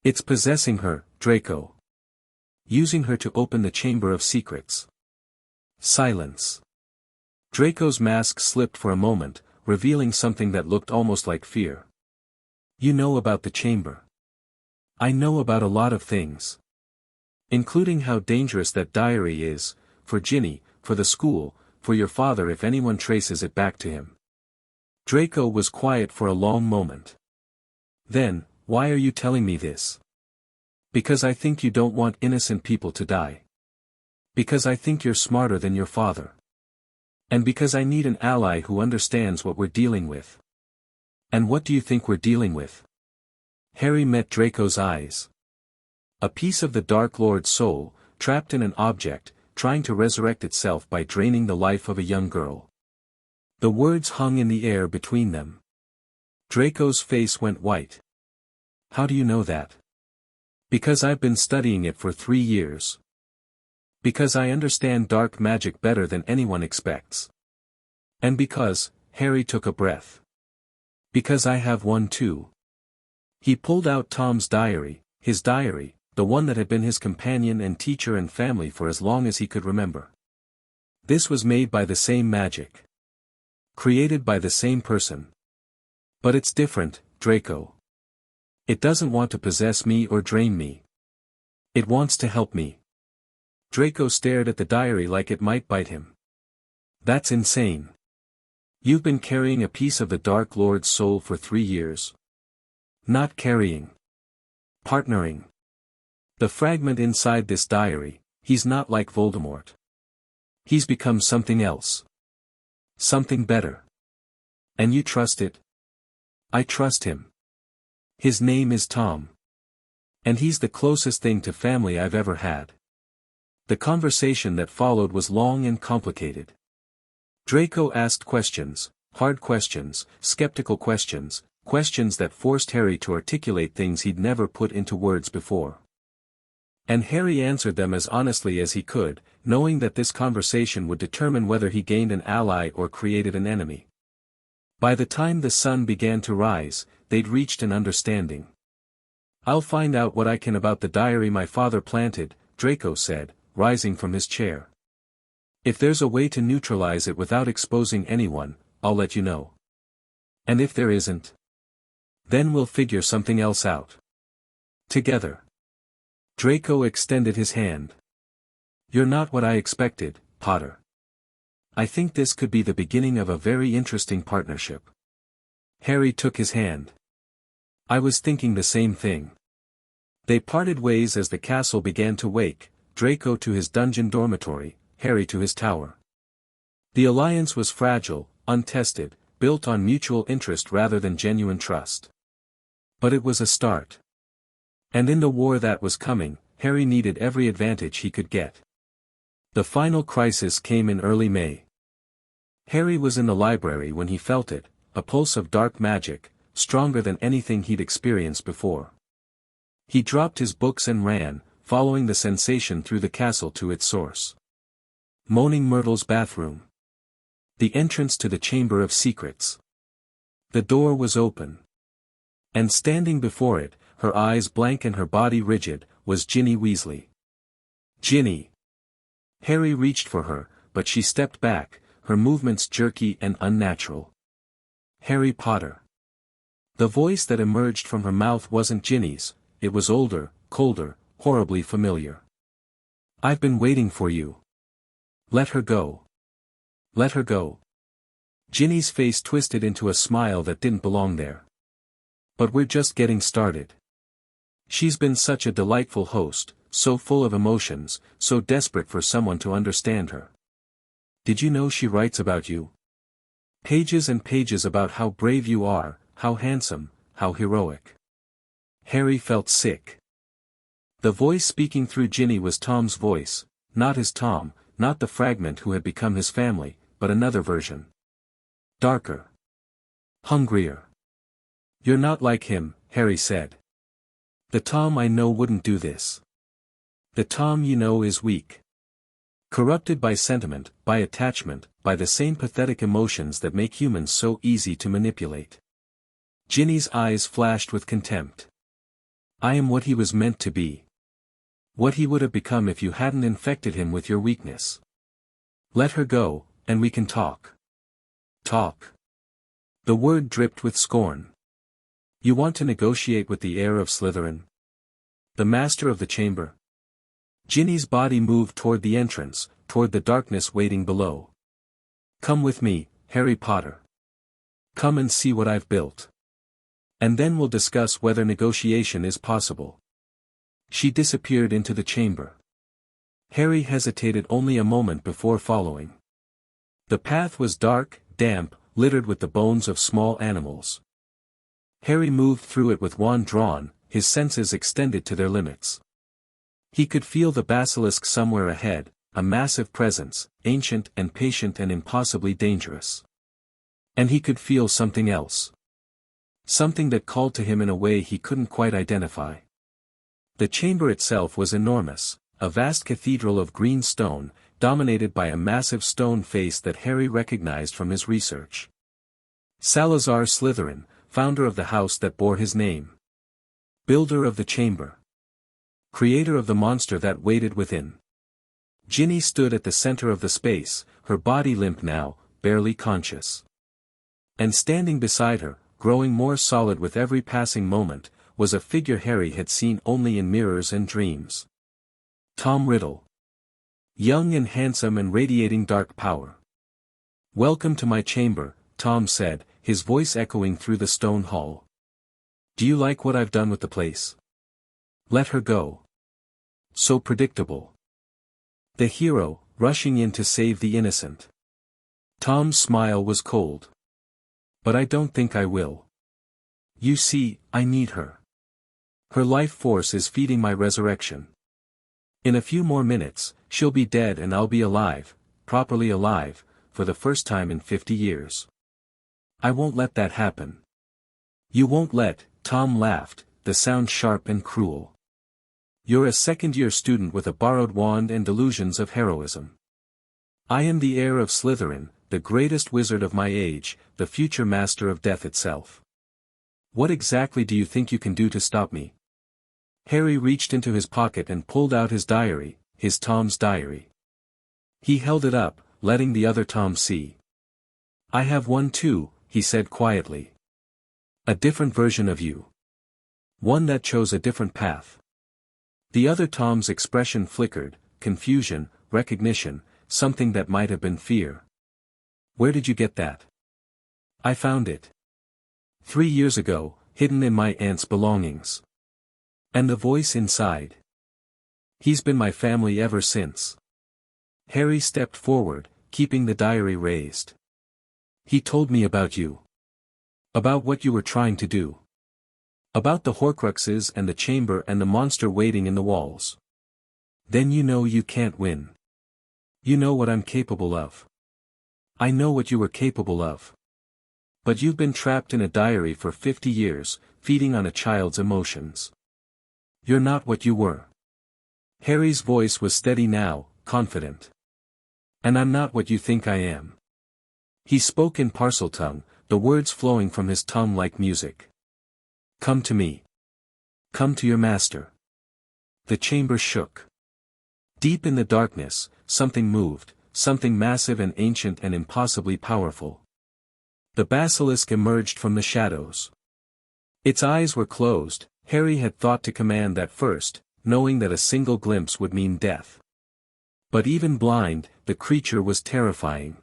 It's possessing her, Draco. Using her to open the Chamber of Secrets." Silence. Draco's mask slipped for a moment, revealing something that looked almost like fear. "You know about the chamber." "I know about a lot of things. Including how dangerous that diary is, for Ginny, for the school, for your father if anyone traces it back to him." Draco was quiet for a long moment. Then, "Why are you telling me this?" "Because I think you don't want innocent people to die. Because I think you're smarter than your father. And because I need an ally who understands what we're dealing with." "And what do you think we're dealing with?" Harry met Draco's eyes. "A piece of the Dark Lord's soul, trapped in an object, trying to resurrect itself by draining the life of a young girl." The words hung in the air between them. Draco's face went white. "How do you know that?" "Because I've been studying it for 3 years. Because I understand dark magic better than anyone expects. And because," Harry took a breath. "Because I have one too." He pulled out Tom's diary, his diary, the one that had been his companion and teacher and family for as long as he could remember. "This was made by the same magic. Created by the same person. But it's different, Draco. It doesn't want to possess me or drain me. It wants to help me." Draco stared at the diary like it might bite him. "That's insane. You've been carrying a piece of the Dark Lord's soul for 3 years. Not carrying. Partnering. The fragment inside this diary, he's not like Voldemort. He's become something else. Something better. And you trust it?" "I trust him. His name is Tom. And he's the closest thing to family I've ever had." The conversation that followed was long and complicated. Draco asked questions, hard questions, skeptical questions, questions that forced Harry to articulate things he'd never put into words before. And Harry answered them as honestly as he could, knowing that this conversation would determine whether he gained an ally or created an enemy. By the time the sun began to rise, they'd reached an understanding. "I'll find out what I can about the diary my father planted," Draco said, rising from his chair. "If there's a way to neutralize it without exposing anyone, I'll let you know. And if there isn't, then we'll figure something else out. Together." Draco extended his hand. "You're not what I expected, Potter. I think this could be the beginning of a very interesting partnership." Harry took his hand. "I was thinking the same thing." They parted ways as the castle began to wake, Draco to his dungeon dormitory, Harry to his tower. The alliance was fragile, untested, built on mutual interest rather than genuine trust. But it was a start. And in the war that was coming, Harry needed every advantage he could get. The final crisis came in early May. Harry was in the library when he felt it, a pulse of dark magic, stronger than anything he'd experienced before. He dropped his books and ran, following the sensation through the castle to its source. Moaning Myrtle's bathroom. The entrance to the Chamber of Secrets. The door was open. And standing before it, her eyes blank and her body rigid, was Ginny Weasley. "Ginny!" Harry reached for her, but she stepped back, her movements jerky and unnatural. "Harry Potter." The voice that emerged from her mouth wasn't Ginny's, it was older, colder, horribly familiar. "I've been waiting for you." Let her go. Let her go. Ginny's face twisted into a smile that didn't belong there. But we're just getting started. She's been such a delightful host, so full of emotions, so desperate for someone to understand her. Did you know she writes about you? Pages and pages about how brave you are, how handsome, how heroic. Harry felt sick. The voice speaking through Ginny was Tom's voice, not his Tom, not the fragment who had become his family, but another version. Darker. Hungrier. You're not like him, Harry said. The Tom I know wouldn't do this. The Tom you know is weak. Corrupted by sentiment, by attachment, by the same pathetic emotions that make humans so easy to manipulate. Ginny's eyes flashed with contempt. I am what he was meant to be. What he would have become if you hadn't infected him with your weakness. Let her go, and we can talk. Talk. The word dripped with scorn. You want to negotiate with the heir of Slytherin? The master of the chamber? Ginny's body moved toward the entrance, toward the darkness waiting below. Come with me, Harry Potter. Come and see what I've built. And then we'll discuss whether negotiation is possible. She disappeared into the chamber. Harry hesitated only a moment before following. The path was dark, damp, littered with the bones of small animals. Harry moved through it with wand drawn, his senses extended to their limits. He could feel the basilisk somewhere ahead, a massive presence, ancient and patient and impossibly dangerous. And he could feel something else. Something that called to him in a way he couldn't quite identify. The chamber itself was enormous, a vast cathedral of green stone, dominated by a massive stone face that Harry recognized from his research. Salazar Slytherin, founder of the house that bore his name. Builder of the chamber. Creator of the monster that waited within. Ginny stood at the center of the space, her body limp now, barely conscious. And standing beside her, growing more solid with every passing moment, was a figure Harry had seen only in mirrors and dreams. Tom Riddle. Young and handsome and radiating dark power. Welcome to my chamber, Tom said, his voice echoing through the stone hall. Do you like what I've done with the place? Let her go. So predictable. The hero, rushing in to save the innocent. Tom's smile was cold. But I don't think I will. You see, I need her. Her life force is feeding my resurrection. In a few more minutes, she'll be dead and I'll be alive, properly alive, for the first time in 50 years. I won't let that happen. You won't let, Tom laughed, the sound sharp and cruel. You're a second-year student with a borrowed wand and delusions of heroism. I am the heir of Slytherin, the greatest wizard of my age, the future master of death itself. What exactly do you think you can do to stop me? Harry reached into his pocket and pulled out his diary, his Tom's diary. He held it up, letting the other Tom see. I have one too, he said quietly. A different version of you. One that chose a different path. The other Tom's expression flickered, confusion, recognition, something that might have been fear. Where did you get that? I found it. 3 years ago, hidden in my aunt's belongings. And the voice inside. He's been my family ever since. Harry stepped forward, keeping the diary raised. He told me about you. About what you were trying to do. About the Horcruxes and the chamber and the monster waiting in the walls. Then you know you can't win. You know what I'm capable of. I know what you were capable of. But you've been trapped in a diary for 50 years, feeding on a child's emotions. You're not what you were. Harry's voice was steady now, confident. And I'm not what you think I am. He spoke in Parseltongue, the words flowing from his tongue like music. Come to me. Come to your master. The chamber shook. Deep in the darkness, something moved, something massive and ancient and impossibly powerful. The basilisk emerged from the shadows. Its eyes were closed. Harry had thought to command that first, knowing that a single glimpse would mean death. But even blind, the creature was terrifying.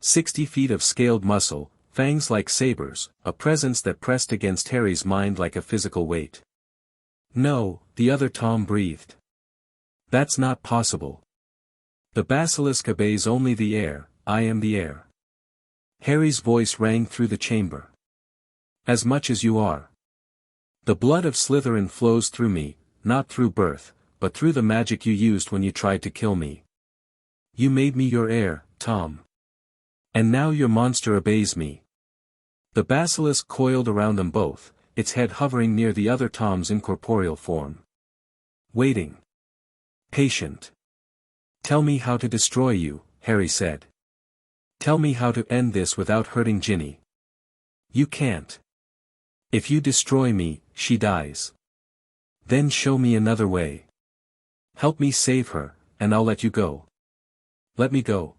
60 feet of scaled muscle, fangs like sabers, a presence that pressed against Harry's mind like a physical weight. No, the other Tom breathed. That's not possible. The basilisk obeys only the air, I am the air. Harry's voice rang through the chamber. As much as you are. The blood of Slytherin flows through me, not through birth, but through the magic you used when you tried to kill me. You made me your heir, Tom. And now your monster obeys me. The basilisk coiled around them both, its head hovering near the other Tom's incorporeal form. Waiting. Patient. Tell me how to destroy you, Harry said. Tell me how to end this without hurting Ginny. You can't. If you destroy me, she dies. Then show me another way. Help me save her, and I'll let you go. Let me go.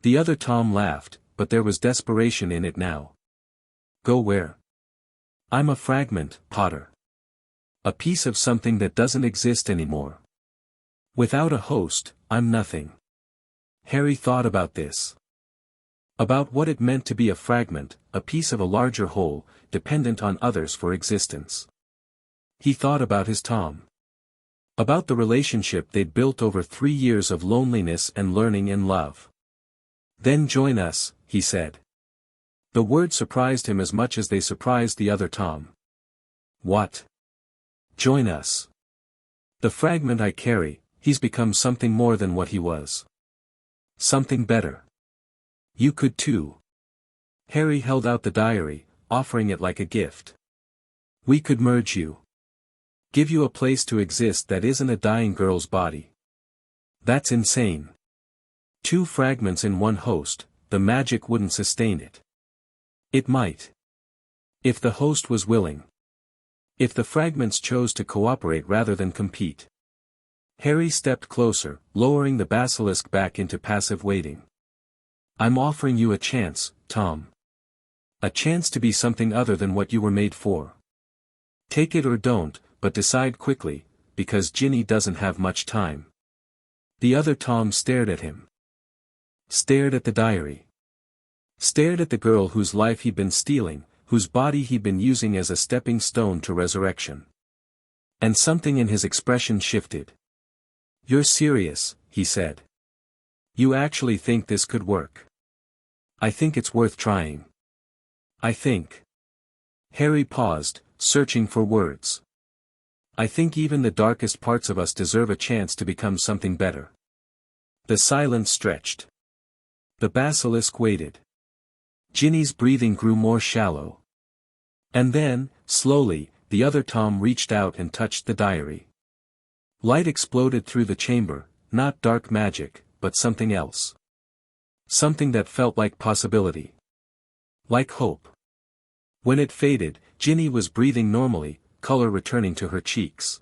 The other Tom laughed, but there was desperation in it now. Go where? I'm a fragment, Potter. A piece of something that doesn't exist anymore. Without a host, I'm nothing. Harry thought about this. About what it meant to be a fragment, a piece of a larger whole, dependent on others for existence. He thought about his Tom. About the relationship they'd built over 3 years of loneliness and learning and love. Then join us, he said. The word surprised him as much as they surprised the other Tom. What? Join us. The fragment I carry, he's become something more than what he was. Something better. You could too. Harry held out the diary, offering it like a gift. We could merge you. Give you a place to exist that isn't a dying girl's body. That's insane. 2 fragments in one host, the magic wouldn't sustain it. It might. If the host was willing. If the fragments chose to cooperate rather than compete. Harry stepped closer, lowering the basilisk back into passive waiting. I'm offering you a chance, Tom. A chance to be something other than what you were made for. Take it or don't, but decide quickly, because Ginny doesn't have much time. The other Tom stared at him. Stared at the diary. Stared at the girl whose life he'd been stealing, whose body he'd been using as a stepping stone to resurrection. And something in his expression shifted. You're serious, he said. You actually think this could work? I think it's worth trying. I think. Harry paused, searching for words. I think even the darkest parts of us deserve a chance to become something better. The silence stretched. The basilisk waited. Ginny's breathing grew more shallow. And then, slowly, the other Tom reached out and touched the diary. Light exploded through the chamber, not dark magic, but something else. Something that felt like possibility. Like hope. When it faded, Ginny was breathing normally, color returning to her cheeks.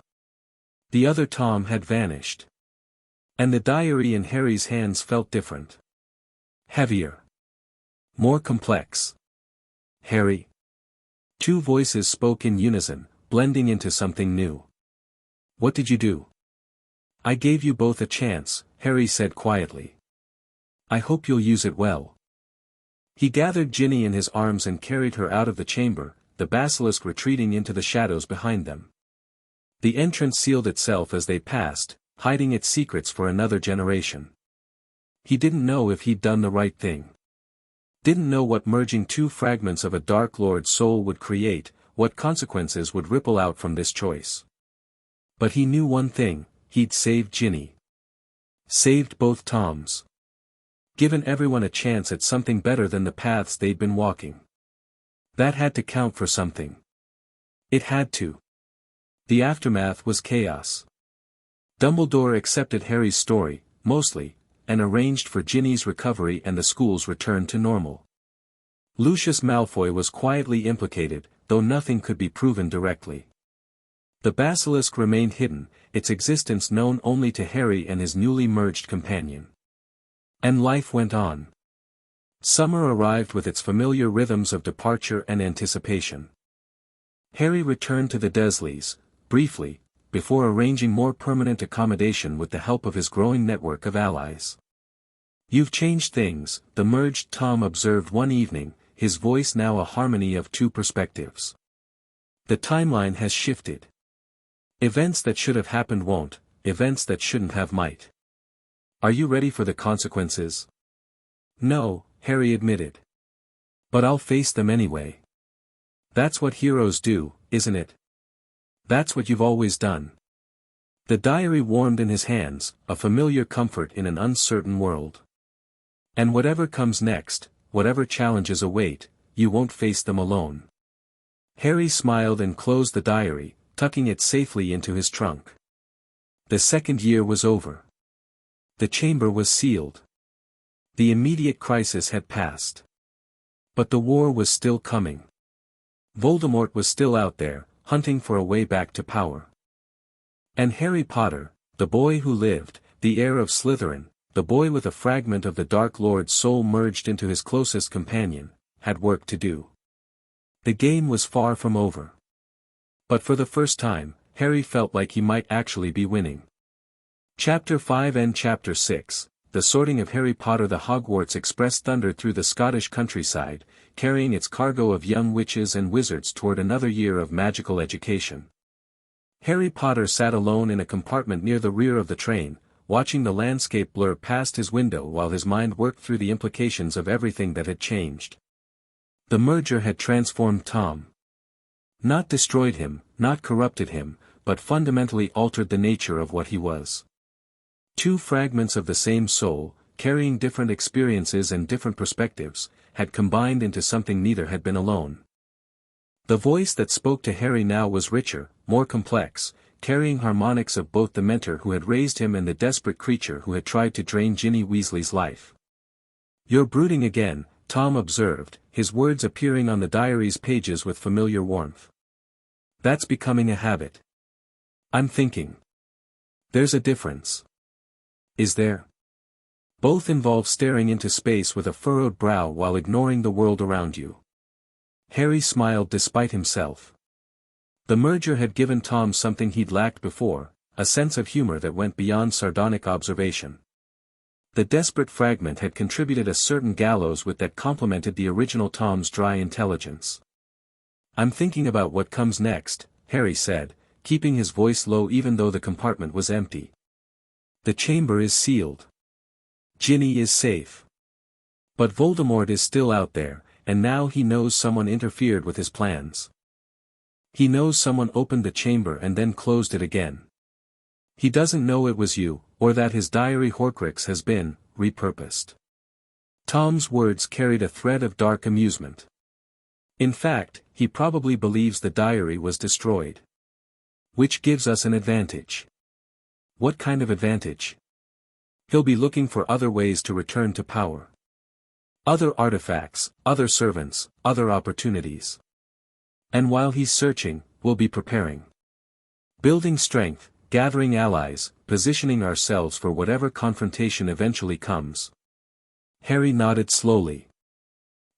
The other Tom had vanished. And the diary in Harry's hands felt different. Heavier. More complex. Harry. 2 voices spoke in unison, blending into something new. What did you do? I gave you both a chance, Harry said quietly. I hope you'll use it well. He gathered Ginny in his arms and carried her out of the chamber, the basilisk retreating into the shadows behind them. The entrance sealed itself as they passed, hiding its secrets for another generation. He didn't know if he'd done the right thing. Didn't know what merging 2 fragments of a Dark Lord's soul would create, what consequences would ripple out from this choice. But he knew one thing, he'd saved Ginny. Saved both Toms. Given everyone a chance at something better than the paths they'd been walking. That had to count for something. It had to. The aftermath was chaos. Dumbledore accepted Harry's story, mostly, and arranged for Ginny's recovery and the school's return to normal. Lucius Malfoy was quietly implicated, though nothing could be proven directly. The basilisk remained hidden, its existence known only to Harry and his newly merged companion. And life went on. Summer arrived with its familiar rhythms of departure and anticipation. Harry returned to the Dursleys, briefly, before arranging more permanent accommodation with the help of his growing network of allies. "You've changed things," the merged Tom observed one evening, his voice now a harmony of two perspectives. "The timeline has shifted. Events that should have happened won't, events that shouldn't have might. Are you ready for the consequences?" "No," Harry admitted. "But I'll face them anyway. That's what heroes do, isn't it? That's what you've always done." The diary warmed in his hands, a familiar comfort in an uncertain world. "And whatever comes next, whatever challenges await, you won't face them alone." Harry smiled and closed the diary, tucking it safely into his trunk. The second year was over. The chamber was sealed. The immediate crisis had passed. But the war was still coming. Voldemort was still out there, hunting for a way back to power. And Harry Potter, the boy who lived, the heir of Slytherin, the boy with a fragment of the Dark Lord's soul merged into his closest companion, had work to do. The game was far from over. But for the first time, Harry felt like he might actually be winning. Chapter 5 and Chapter 6, The Sorting of Harry Potter. The Hogwarts Express thundered through the Scottish countryside, carrying its cargo of young witches and wizards toward another year of magical education. Harry Potter sat alone in a compartment near the rear of the train, watching the landscape blur past his window while his mind worked through the implications of everything that had changed. The merger had transformed Tom. Not destroyed him, not corrupted him, but fundamentally altered the nature of what he was. Two fragments of the same soul, carrying different experiences and different perspectives, had combined into something neither had been alone. The voice that spoke to Harry now was richer, more complex, carrying harmonics of both the mentor who had raised him and the desperate creature who had tried to drain Ginny Weasley's life. "You're brooding again," Tom observed, his words appearing on the diary's pages with familiar warmth. "That's becoming a habit. I'm thinking. There's a difference." "Is there?" "Both involve staring into space with a furrowed brow while ignoring the world around you." Harry smiled despite himself. The merger had given Tom something he'd lacked before, a sense of humor that went beyond sardonic observation. The desperate fragment had contributed a certain gallows wit that complemented the original Tom's dry intelligence. "I'm thinking about what comes next," Harry said, keeping his voice low even though the compartment was empty. "The chamber is sealed. Ginny is safe. But Voldemort is still out there, and now he knows someone interfered with his plans. He knows someone opened the chamber and then closed it again. He doesn't know it was you, or that his diary Horcrux has been repurposed." Tom's words carried a thread of dark amusement. "In fact, he probably believes the diary was destroyed. Which gives us an advantage." "What kind of advantage?" "He'll be looking for other ways to return to power. Other artifacts, other servants, other opportunities. And while he's searching, we'll be preparing. Building strength, gathering allies, positioning ourselves for whatever confrontation eventually comes." Harry nodded slowly.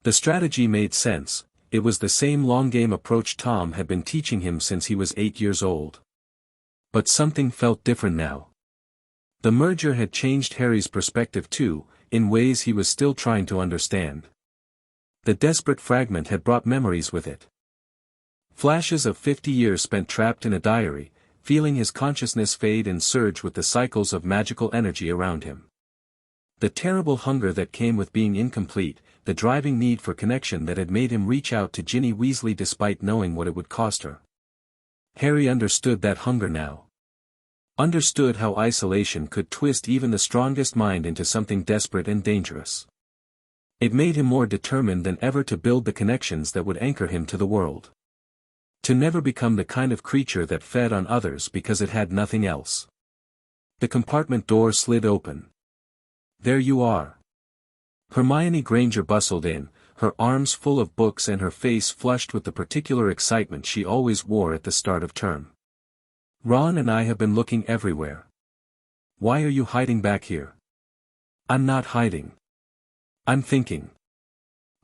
The strategy made sense. It was the same long-game approach Tom had been teaching him since he was 8 years old. But something felt different now. The merger had changed Harry's perspective too, in ways he was still trying to understand. The desperate fragment had brought memories with it. Flashes of 50 years spent trapped in a diary, feeling his consciousness fade and surge with the cycles of magical energy around him. The terrible hunger that came with being incomplete, the driving need for connection that had made him reach out to Ginny Weasley despite knowing what it would cost her. Harry understood that hunger now. Understood how isolation could twist even the strongest mind into something desperate and dangerous. It made him more determined than ever to build the connections that would anchor him to the world. To never become the kind of creature that fed on others because it had nothing else. The compartment door slid open. "There you are." Hermione Granger bustled in, her arms full of books and her face flushed with the particular excitement she always wore at the start of term. "Ron and I have been looking everywhere. Why are you hiding back here?" "I'm not hiding. I'm thinking."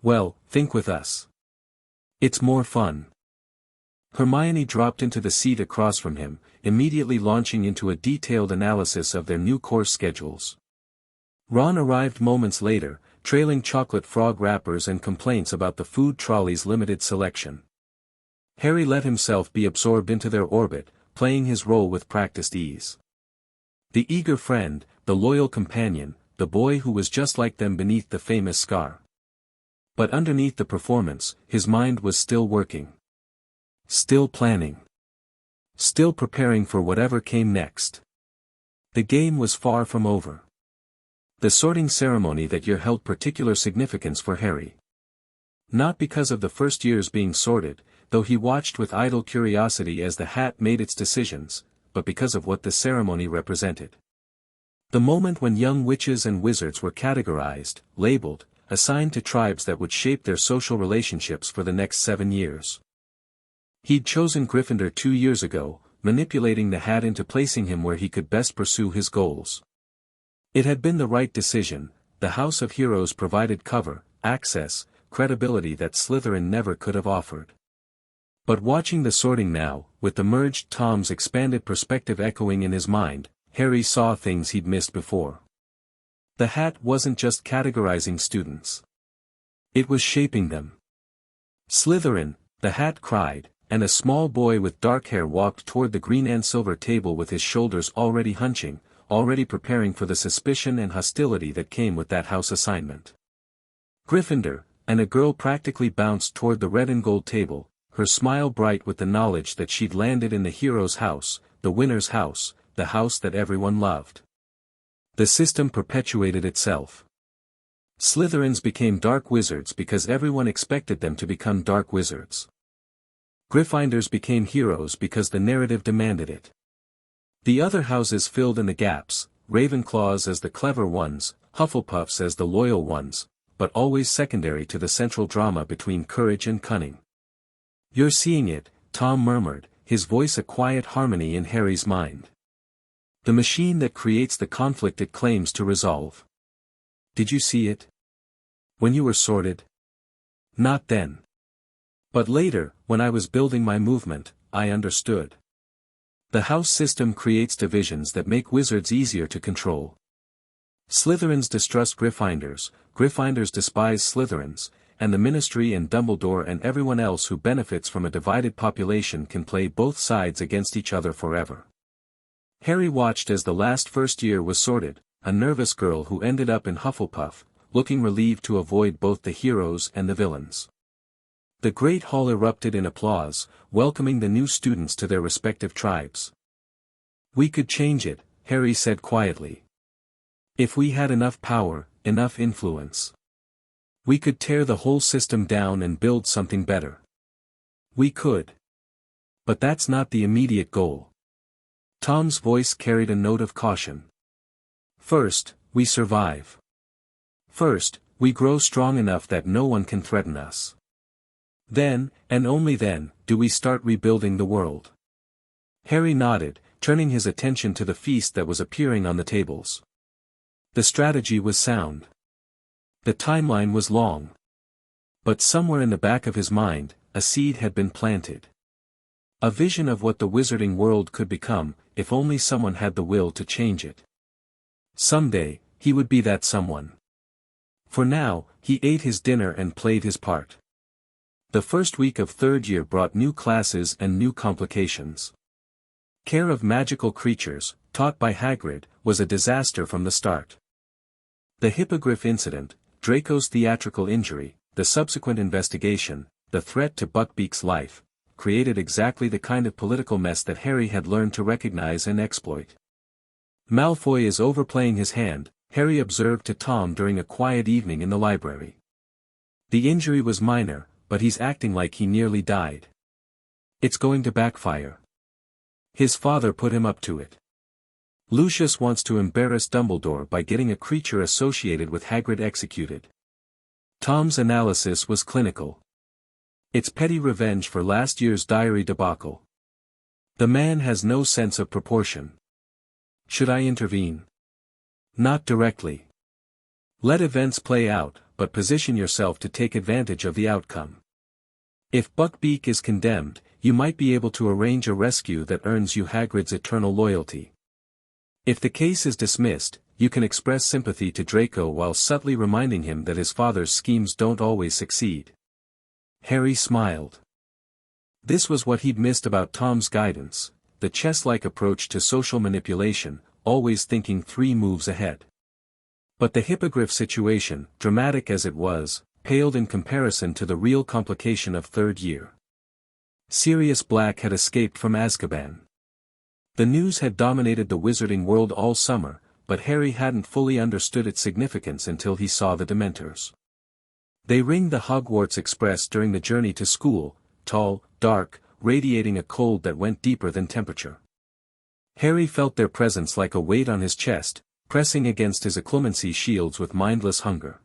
"Well, think with us. It's more fun." Hermione dropped into the seat across from him, immediately launching into a detailed analysis of their new course schedules. Ron arrived moments later, trailing chocolate frog wrappers and complaints about the food trolley's limited selection. Harry let himself be absorbed into their orbit, playing his role with practiced ease. The eager friend, the loyal companion, the boy who was just like them beneath the famous scar. But underneath the performance, his mind was still working. Still planning. Still preparing for whatever came next. The game was far from over. The sorting ceremony that year held particular significance for Harry. Not because of the first years being sorted, though he watched with idle curiosity as the hat made its decisions, but because of what the ceremony represented. The moment when young witches and wizards were categorized, labeled, assigned to tribes that would shape their social relationships for the next 7 years. He'd chosen Gryffindor 2 years ago, manipulating the hat into placing him where he could best pursue his goals. It had been the right decision. The House of Heroes provided cover, access, credibility that Slytherin never could have offered. But watching the sorting now, with the merged Tom's expanded perspective echoing in his mind, Harry saw things he'd missed before. The hat wasn't just categorizing students. It was shaping them. Slytherin, the hat cried, and a small boy with dark hair walked toward the green and silver table with his shoulders already hunching, already preparing for the suspicion and hostility that came with that house assignment. Gryffindor, and a girl practically bounced toward the red and gold table, her smile bright with the knowledge that she'd landed in the hero's house, the winner's house, the house that everyone loved. The system perpetuated itself. Slytherins became dark wizards because everyone expected them to become dark wizards. Gryffindors became heroes because the narrative demanded it. The other houses filled in the gaps, Ravenclaws as the clever ones, Hufflepuffs as the loyal ones, but always secondary to the central drama between courage and cunning. "You're seeing it," Tom murmured, his voice a quiet harmony in Harry's mind. "The machine that creates the conflict it claims to resolve. Did you see it? When you were sorted?" "Not then. But later, when I was building my movement, I understood. The house system creates divisions that make wizards easier to control. Slytherins distrust Gryffindors, Gryffindors despise Slytherins, and the Ministry and Dumbledore and everyone else who benefits from a divided population can play both sides against each other forever." Harry watched as the last first year was sorted, a nervous girl who ended up in Hufflepuff, looking relieved to avoid both the heroes and the villains. The great hall erupted in applause, welcoming the new students to their respective tribes. "We could change it," Harry said quietly. "If we had enough power, enough influence. We could tear the whole system down and build something better. We could. But that's not the immediate goal." Tom's voice carried a note of caution. "First, we survive. First, we grow strong enough that no one can threaten us. Then, and only then, do we start rebuilding the world." Harry nodded, turning his attention to the feast that was appearing on the tables. The strategy was sound. The timeline was long. But somewhere in the back of his mind, a seed had been planted. A vision of what the wizarding world could become, if only someone had the will to change it. Someday, he would be that someone. For now, he ate his dinner and played his part. The first week of third year brought new classes and new complications. Care of magical creatures, taught by Hagrid, was a disaster from the start. The Hippogriff incident, Draco's theatrical injury, the subsequent investigation, the threat to Buckbeak's life, created exactly the kind of political mess that Harry had learned to recognize and exploit. "Malfoy is overplaying his hand," Harry observed to Tom during a quiet evening in the library. "The injury was minor, but he's acting like he nearly died. It's going to backfire. His father put him up to it. Lucius wants to embarrass Dumbledore by getting a creature associated with Hagrid executed." Tom's analysis was clinical. "It's petty revenge for last year's diary debacle. The man has no sense of proportion. Should I intervene?" "Not directly. Let events play out, but position yourself to take advantage of the outcome. If Buckbeak is condemned, you might be able to arrange a rescue that earns you Hagrid's eternal loyalty. If the case is dismissed, you can express sympathy to Draco while subtly reminding him that his father's schemes don't always succeed. Harry smiled. This was what he'd missed about Tom's guidance, the chess-like approach to social manipulation, always thinking 3 moves ahead. But the hippogriff situation, dramatic as it was, paled in comparison to the real complication of third year. Sirius Black had escaped from Azkaban. The news had dominated the wizarding world all summer, but Harry hadn't fully understood its significance until he saw the Dementors. They ringed the Hogwarts Express during the journey to school, tall, dark, radiating a cold that went deeper than temperature. Harry felt their presence like a weight on his chest, pressing against his occlumency shields with mindless hunger.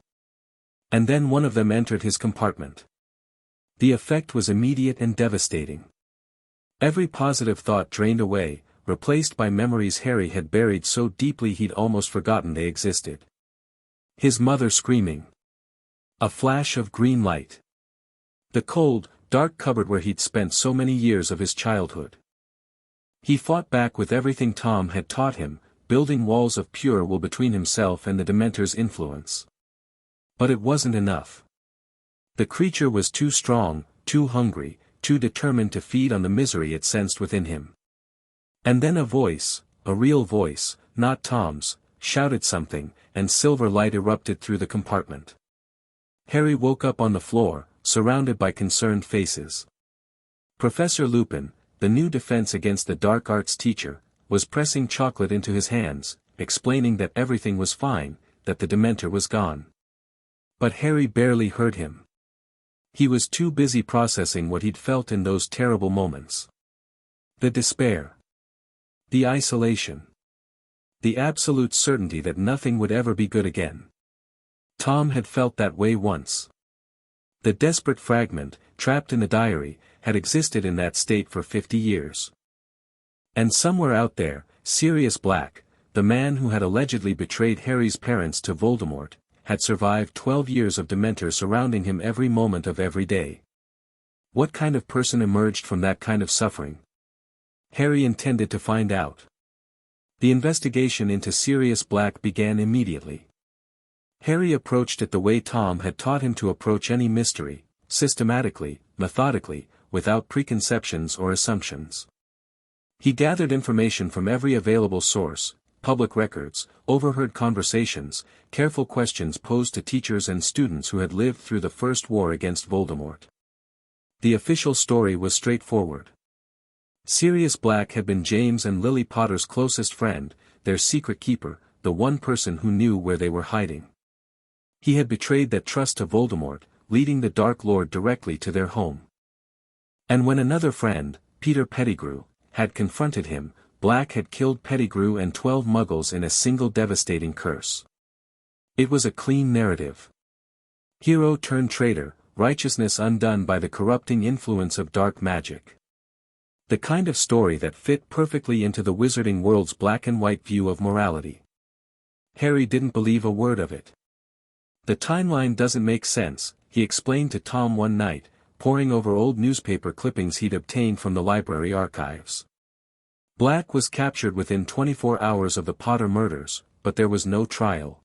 And then one of them entered his compartment. The effect was immediate and devastating. Every positive thought drained away, replaced by memories Harry had buried so deeply he'd almost forgotten they existed. His mother screaming. A flash of green light. The cold, dark cupboard where he'd spent so many years of his childhood. He fought back with everything Tom had taught him, building walls of pure will between himself and the Dementor's influence. But it wasn't enough. The creature was too strong, too hungry, too determined to feed on the misery it sensed within him. And then a voice, a real voice, not Tom's, shouted something, and silver light erupted through the compartment. Harry woke up on the floor, surrounded by concerned faces. Professor Lupin, the new defense against the dark arts teacher, was pressing chocolate into his hands, explaining that everything was fine, that the Dementor was gone. But Harry barely heard him. He was too busy processing what he'd felt in those terrible moments. The despair. The isolation. The absolute certainty that nothing would ever be good again. Tom had felt that way once. The desperate fragment, trapped in the diary, had existed in that state for 50 years. And somewhere out there, Sirius Black, the man who had allegedly betrayed Harry's parents to Voldemort, had survived 12 years of Dementor surrounding him every moment of every day. What kind of person emerged from that kind of suffering? Harry intended to find out. The investigation into Sirius Black began immediately. Harry approached it the way Tom had taught him to approach any mystery, systematically, methodically, without preconceptions or assumptions. He gathered information from every available source, public records, overheard conversations, careful questions posed to teachers and students who had lived through the First War against Voldemort. The official story was straightforward. Sirius Black had been James and Lily Potter's closest friend, their secret keeper, the one person who knew where they were hiding. He had betrayed that trust to Voldemort, leading the Dark Lord directly to their home. And when another friend, Peter Pettigrew, had confronted him, Black had killed Pettigrew and 12 Muggles in a single devastating curse. It was a clean narrative. Hero turned traitor, righteousness undone by the corrupting influence of dark magic. The kind of story that fit perfectly into the wizarding world's black and white view of morality. Harry didn't believe a word of it. The timeline doesn't make sense, he explained to Tom one night, poring over old newspaper clippings he'd obtained from the library archives. Black was captured within 24 hours of the Potter murders, but there was no trial.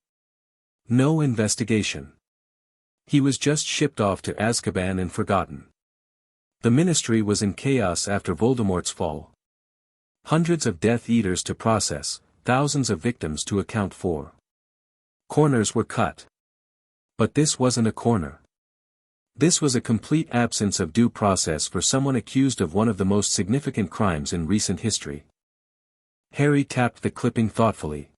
No investigation. He was just shipped off to Azkaban and forgotten. The Ministry was in chaos after Voldemort's fall. Hundreds of Death Eaters to process, thousands of victims to account for. Corners were cut. But this wasn't a corner. This was a complete absence of due process for someone accused of one of the most significant crimes in recent history. Harry tapped the clipping thoughtfully.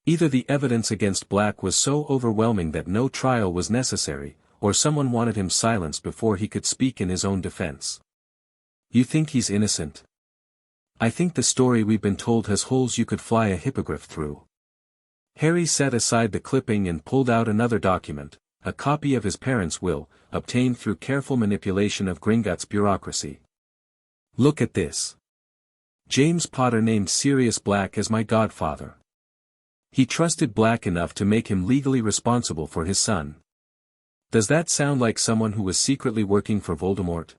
Either the evidence against Black was so overwhelming that no trial was necessary, or someone wanted him silenced before he could speak in his own defense. You think he's innocent? I think the story we've been told has holes you could fly a hippogriff through. Harry set aside the clipping and pulled out another document, a copy of his parents' will, obtained through careful manipulation of Gringotts bureaucracy. Look at this. James Potter named Sirius Black as my godfather. He trusted Black enough to make him legally responsible for his son. Does that sound like someone who was secretly working for Voldemort?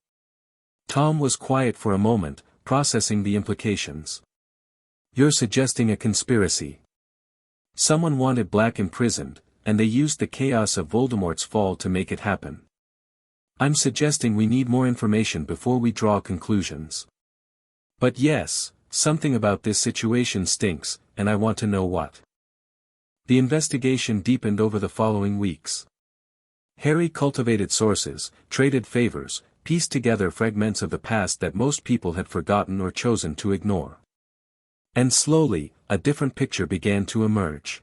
Tom was quiet for a moment, processing the implications. You're suggesting a conspiracy. Someone wanted Black imprisoned, and they used the chaos of Voldemort's fall to make it happen. I'm suggesting we need more information before we draw conclusions. But yes, something about this situation stinks, and I want to know what. The investigation deepened over the following weeks. Harry cultivated sources, traded favors, pieced together fragments of the past that most people had forgotten or chosen to ignore. And slowly, a different picture began to emerge.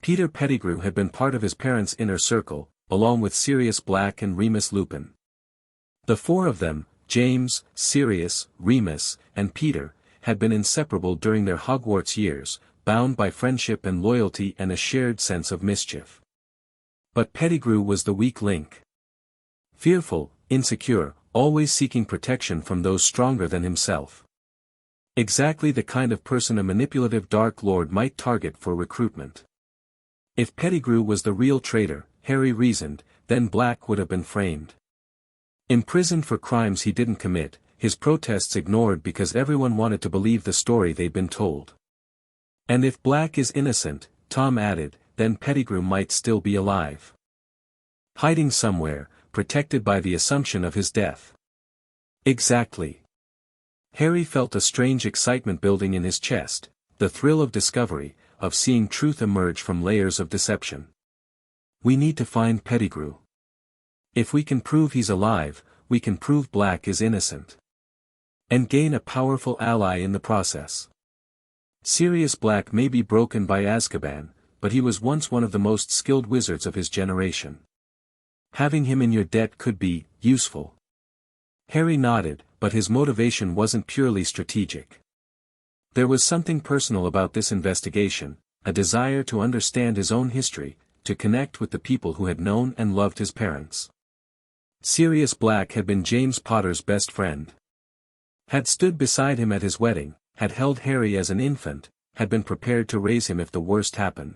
Peter Pettigrew had been part of his parents' inner circle, along with Sirius Black and Remus Lupin. The four of them, James, Sirius, Remus, and Peter, had been inseparable during their Hogwarts years, bound by friendship and loyalty and a shared sense of mischief. But Pettigrew was the weak link. Fearful, insecure, always seeking protection from those stronger than himself. Exactly the kind of person a manipulative Dark Lord might target for recruitment. If Pettigrew was the real traitor, Harry reasoned, then Black would have been framed. Imprisoned for crimes he didn't commit, his protests ignored because everyone wanted to believe the story they'd been told. And if Black is innocent, Tom added, then Pettigrew might still be alive. Hiding somewhere, protected by the assumption of his death. Exactly. Harry felt a strange excitement building in his chest, the thrill of discovery, of seeing truth emerge from layers of deception. We need to find Pettigrew. If we can prove he's alive, we can prove Black is innocent. And gain a powerful ally in the process. Sirius Black may be broken by Azkaban, but he was once one of the most skilled wizards of his generation. Having him in your debt could be useful. Harry nodded, but his motivation wasn't purely strategic. There was something personal about this investigation, a desire to understand his own history, to connect with the people who had known and loved his parents. Sirius Black had been James Potter's best friend. Had stood beside him at his wedding, had held Harry as an infant, had been prepared to raise him if the worst happened.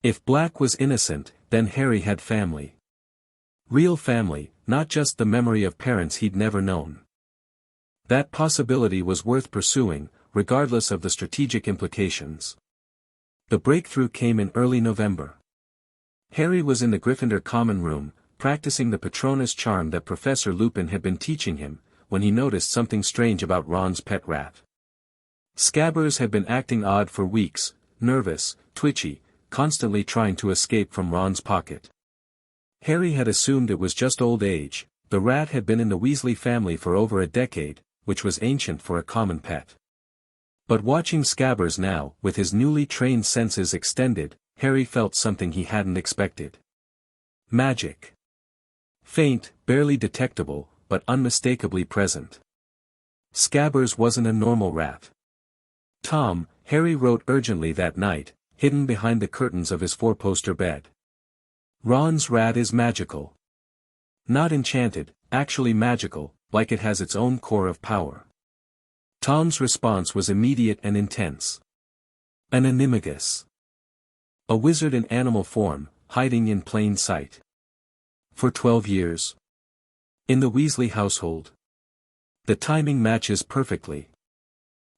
If Black was innocent, then Harry had family. Real family, not just the memory of parents he'd never known. That possibility was worth pursuing, regardless of the strategic implications. The breakthrough came in early November. Harry was in the Gryffindor common room, practicing the Patronus charm that Professor Lupin had been teaching him, when he noticed something strange about Ron's pet rat. Scabbers had been acting odd for weeks, nervous, twitchy, constantly trying to escape from Ron's pocket. Harry had assumed it was just old age. The rat had been in the Weasley family for over a decade, which was ancient for a common pet. But watching Scabbers now, with his newly trained senses extended, Harry felt something he hadn't expected. Magic. Faint, barely detectable, but unmistakably present. Scabbers wasn't a normal rat. Tom, Harry wrote urgently that night, hidden behind the curtains of his four-poster bed. Ron's rat is magical. Not enchanted, actually magical, like it has its own core of power. Tom's response was immediate and intense. An animagus. A wizard in animal form, hiding in plain sight. For 12 years. In the Weasley household. The timing matches perfectly.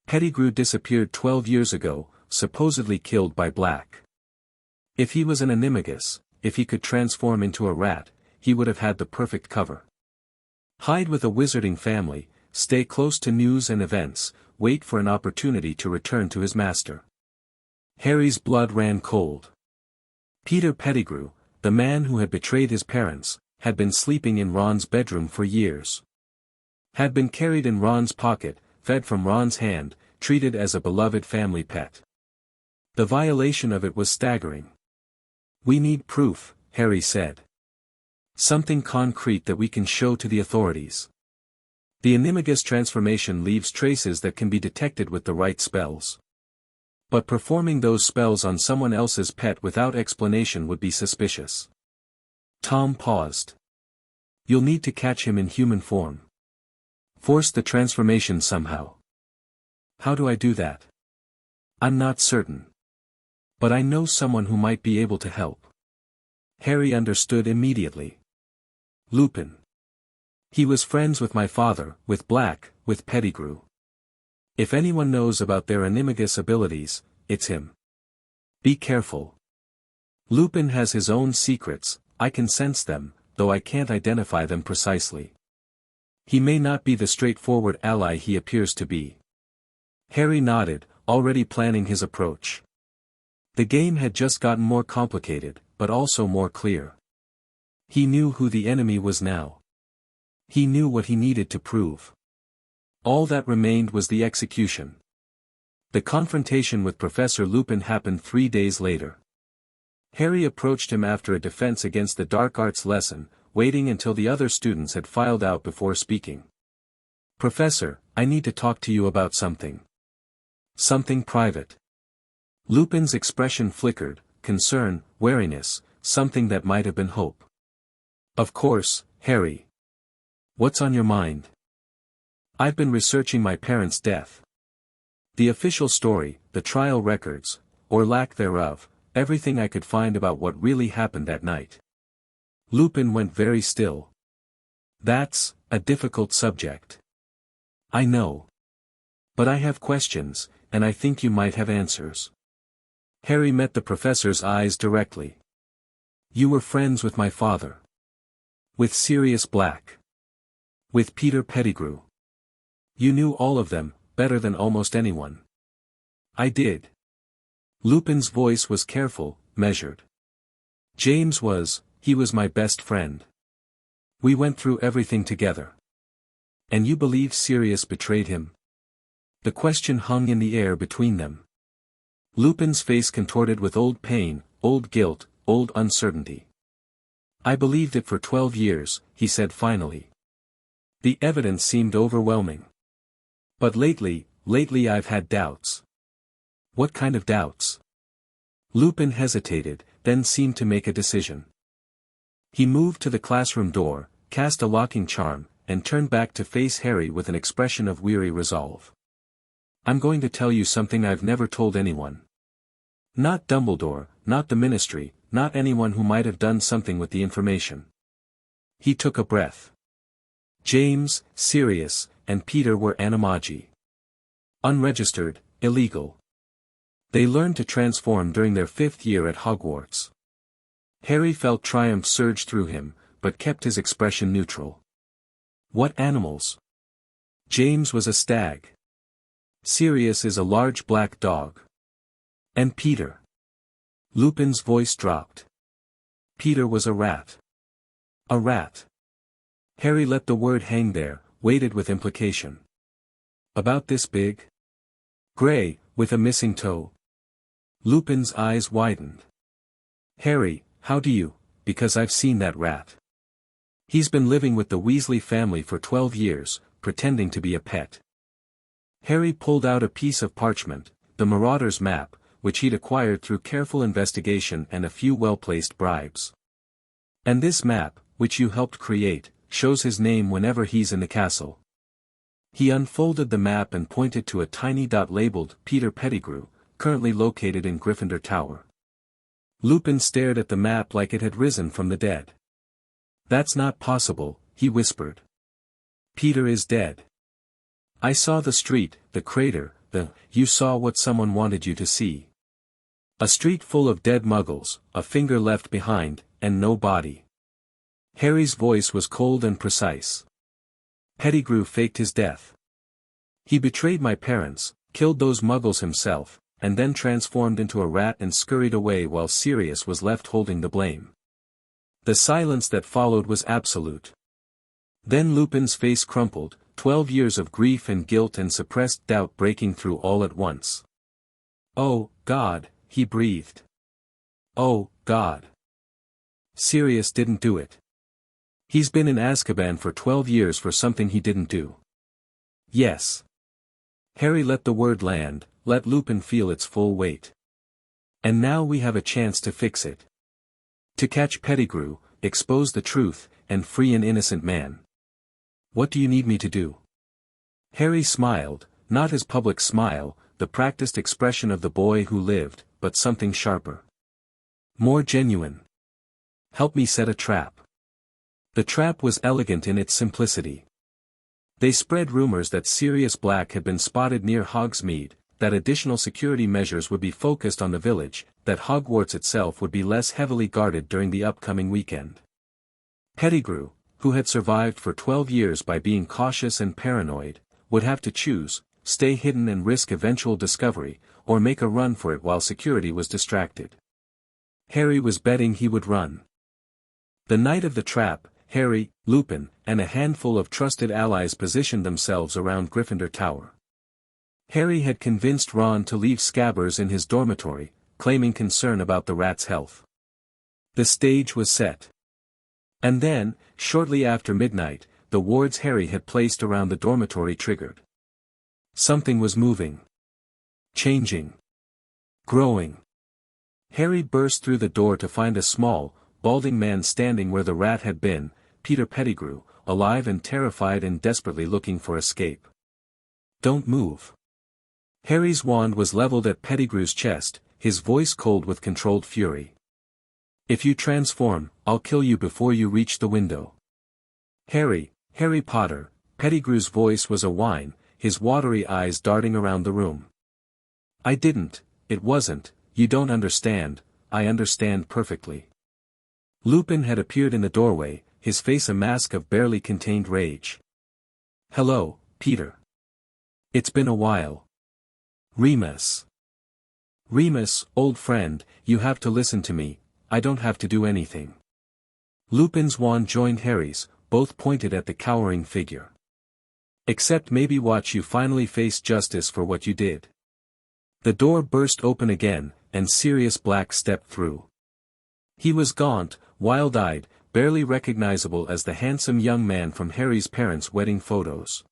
Pettigrew disappeared 12 years ago, supposedly killed by Black. If he was an animagus, if he could transform into a rat, he would have had the perfect cover. Hide with a wizarding family, stay close to news and events, wait for an opportunity to return to his master. Harry's blood ran cold. Peter Pettigrew, the man who had betrayed his parents, had been sleeping in Ron's bedroom for years. Had been carried in Ron's pocket, fed from Ron's hand, treated as a beloved family pet. The violation of it was staggering. We need proof, Harry said. Something concrete that we can show to the authorities. The animagus transformation leaves traces that can be detected with the right spells. But performing those spells on someone else's pet without explanation would be suspicious. Tom paused. You'll need to catch him in human form. Force the transformation somehow. How do I do that? I'm not certain. But I know someone who might be able to help. Harry understood immediately. Lupin. He was friends with my father, with Black, with Pettigrew. If anyone knows about their animagus abilities, it's him. Be careful. Lupin has his own secrets, I can sense them, though I can't identify them precisely. He may not be the straightforward ally he appears to be. Harry nodded, already planning his approach. The game had just gotten more complicated, but also more clear. He knew who the enemy was now. He knew what he needed to prove. All that remained was the execution. The confrontation with Professor Lupin happened 3 days later. Harry approached him after a defense against the dark arts lesson, waiting until the other students had filed out before speaking. "Professor, I need to talk to you about something. Something private." Lupin's expression flickered, concern, wariness, something that might have been hope. "Of course, Harry. What's on your mind?" "I've been researching my parents' death. The official story, the trial records, or lack thereof, everything I could find about what really happened that night." Lupin went very still. "That's a difficult subject. I know. But I have questions, and I think you might have answers." Harry met the professor's eyes directly. "You were friends with my father. With Sirius Black. With Peter Pettigrew. You knew all of them, better than almost anyone." "I did." Lupin's voice was careful, measured. He was my best friend. We went through everything together. And you believe Sirius betrayed him?" The question hung in the air between them. Lupin's face contorted with old pain, old guilt, old uncertainty. "I believed it for 12 years, he said finally. The evidence seemed overwhelming. But lately I've had doubts." "What kind of doubts?" Lupin hesitated, then seemed to make a decision. He moved to the classroom door, cast a locking charm, and turned back to face Harry with an expression of weary resolve. "I'm going to tell you something I've never told anyone. Not Dumbledore, not the Ministry, not anyone who might have done something with the information." He took a breath. "James, Sirius, and Peter were animagi. Unregistered, illegal. They learned to transform during their 5th year at Hogwarts." Harry felt triumph surge through him, but kept his expression neutral. "What animals?" "James was a stag. Sirius is a large black dog. And Peter?" Lupin's voice dropped. "Peter was a rat." "A rat." Harry let the word hang there, waited with implication. "About this big? Gray, with a missing toe?" Lupin's eyes widened. "Harry, how do you, because I've seen that rat. He's been living with the Weasley family for 12 years, pretending to be a pet." Harry pulled out a piece of parchment, the Marauder's map, which he'd acquired through careful investigation and a few well-placed bribes. "And this map, which you helped create, shows his name whenever he's in the castle." He unfolded the map and pointed to a tiny dot labeled Peter Pettigrew, currently located in Gryffindor Tower. Lupin stared at the map like it had risen from the dead. "That's not possible," he whispered. "Peter is dead. I saw the street, the crater, you saw what someone wanted you to see. A street full of dead muggles, a finger left behind, and no body." Harry's voice was cold and precise. "Pettigrew faked his death. He betrayed my parents, killed those muggles himself, and then transformed into a rat and scurried away while Sirius was left holding the blame." The silence that followed was absolute. Then Lupin's face crumpled, 12 years of grief and guilt and suppressed doubt breaking through all at once. "Oh, God," he breathed. "Oh, God. Sirius didn't do it. He's been in Azkaban for 12 years for something he didn't do." "Yes." Harry let the word land, let Lupin feel its full weight. "And now we have a chance to fix it. To catch Pettigrew, expose the truth, and free an innocent man. What do you need me to do?" Harry smiled, not his public smile, the practiced expression of the boy who lived, but something sharper. More genuine. "Help me set a trap." The trap was elegant in its simplicity. They spread rumors that Sirius Black had been spotted near Hogsmeade, that additional security measures would be focused on the village, that Hogwarts itself would be less heavily guarded during the upcoming weekend. Pettigrew, who had survived for 12 years by being cautious and paranoid, would have to choose, stay hidden and risk eventual discovery, or make a run for it while security was distracted. Harry was betting he would run. The night of the trap, Harry, Lupin, and a handful of trusted allies positioned themselves around Gryffindor Tower. Harry had convinced Ron to leave Scabbers in his dormitory, claiming concern about the rat's health. The stage was set. And then, shortly after midnight, the wards Harry had placed around the dormitory triggered. Something was moving. Changing. Growing. Harry burst through the door to find a small, balding man standing where the rat had been, Peter Pettigrew, alive and terrified and desperately looking for escape. "Don't move." Harry's wand was leveled at Pettigrew's chest, his voice cold with controlled fury. "If you transform, I'll kill you before you reach the window." "Harry, Harry Potter," Pettigrew's voice was a whine, his watery eyes darting around the room. "I didn't, it wasn't, you don't understand, I understand perfectly." Lupin had appeared in the doorway, his face a mask of barely contained rage. "Hello, Peter. It's been a while." "Remus. Remus, old friend, you have to listen to me, I don't have to do anything." Lupin's wand joined Harry's, both pointed at the cowering figure. "Except maybe watch you finally face justice for what you did." The door burst open again, and Sirius Black stepped through. He was gaunt, wild-eyed, barely recognizable as the handsome young man from Harry's parents' wedding photos.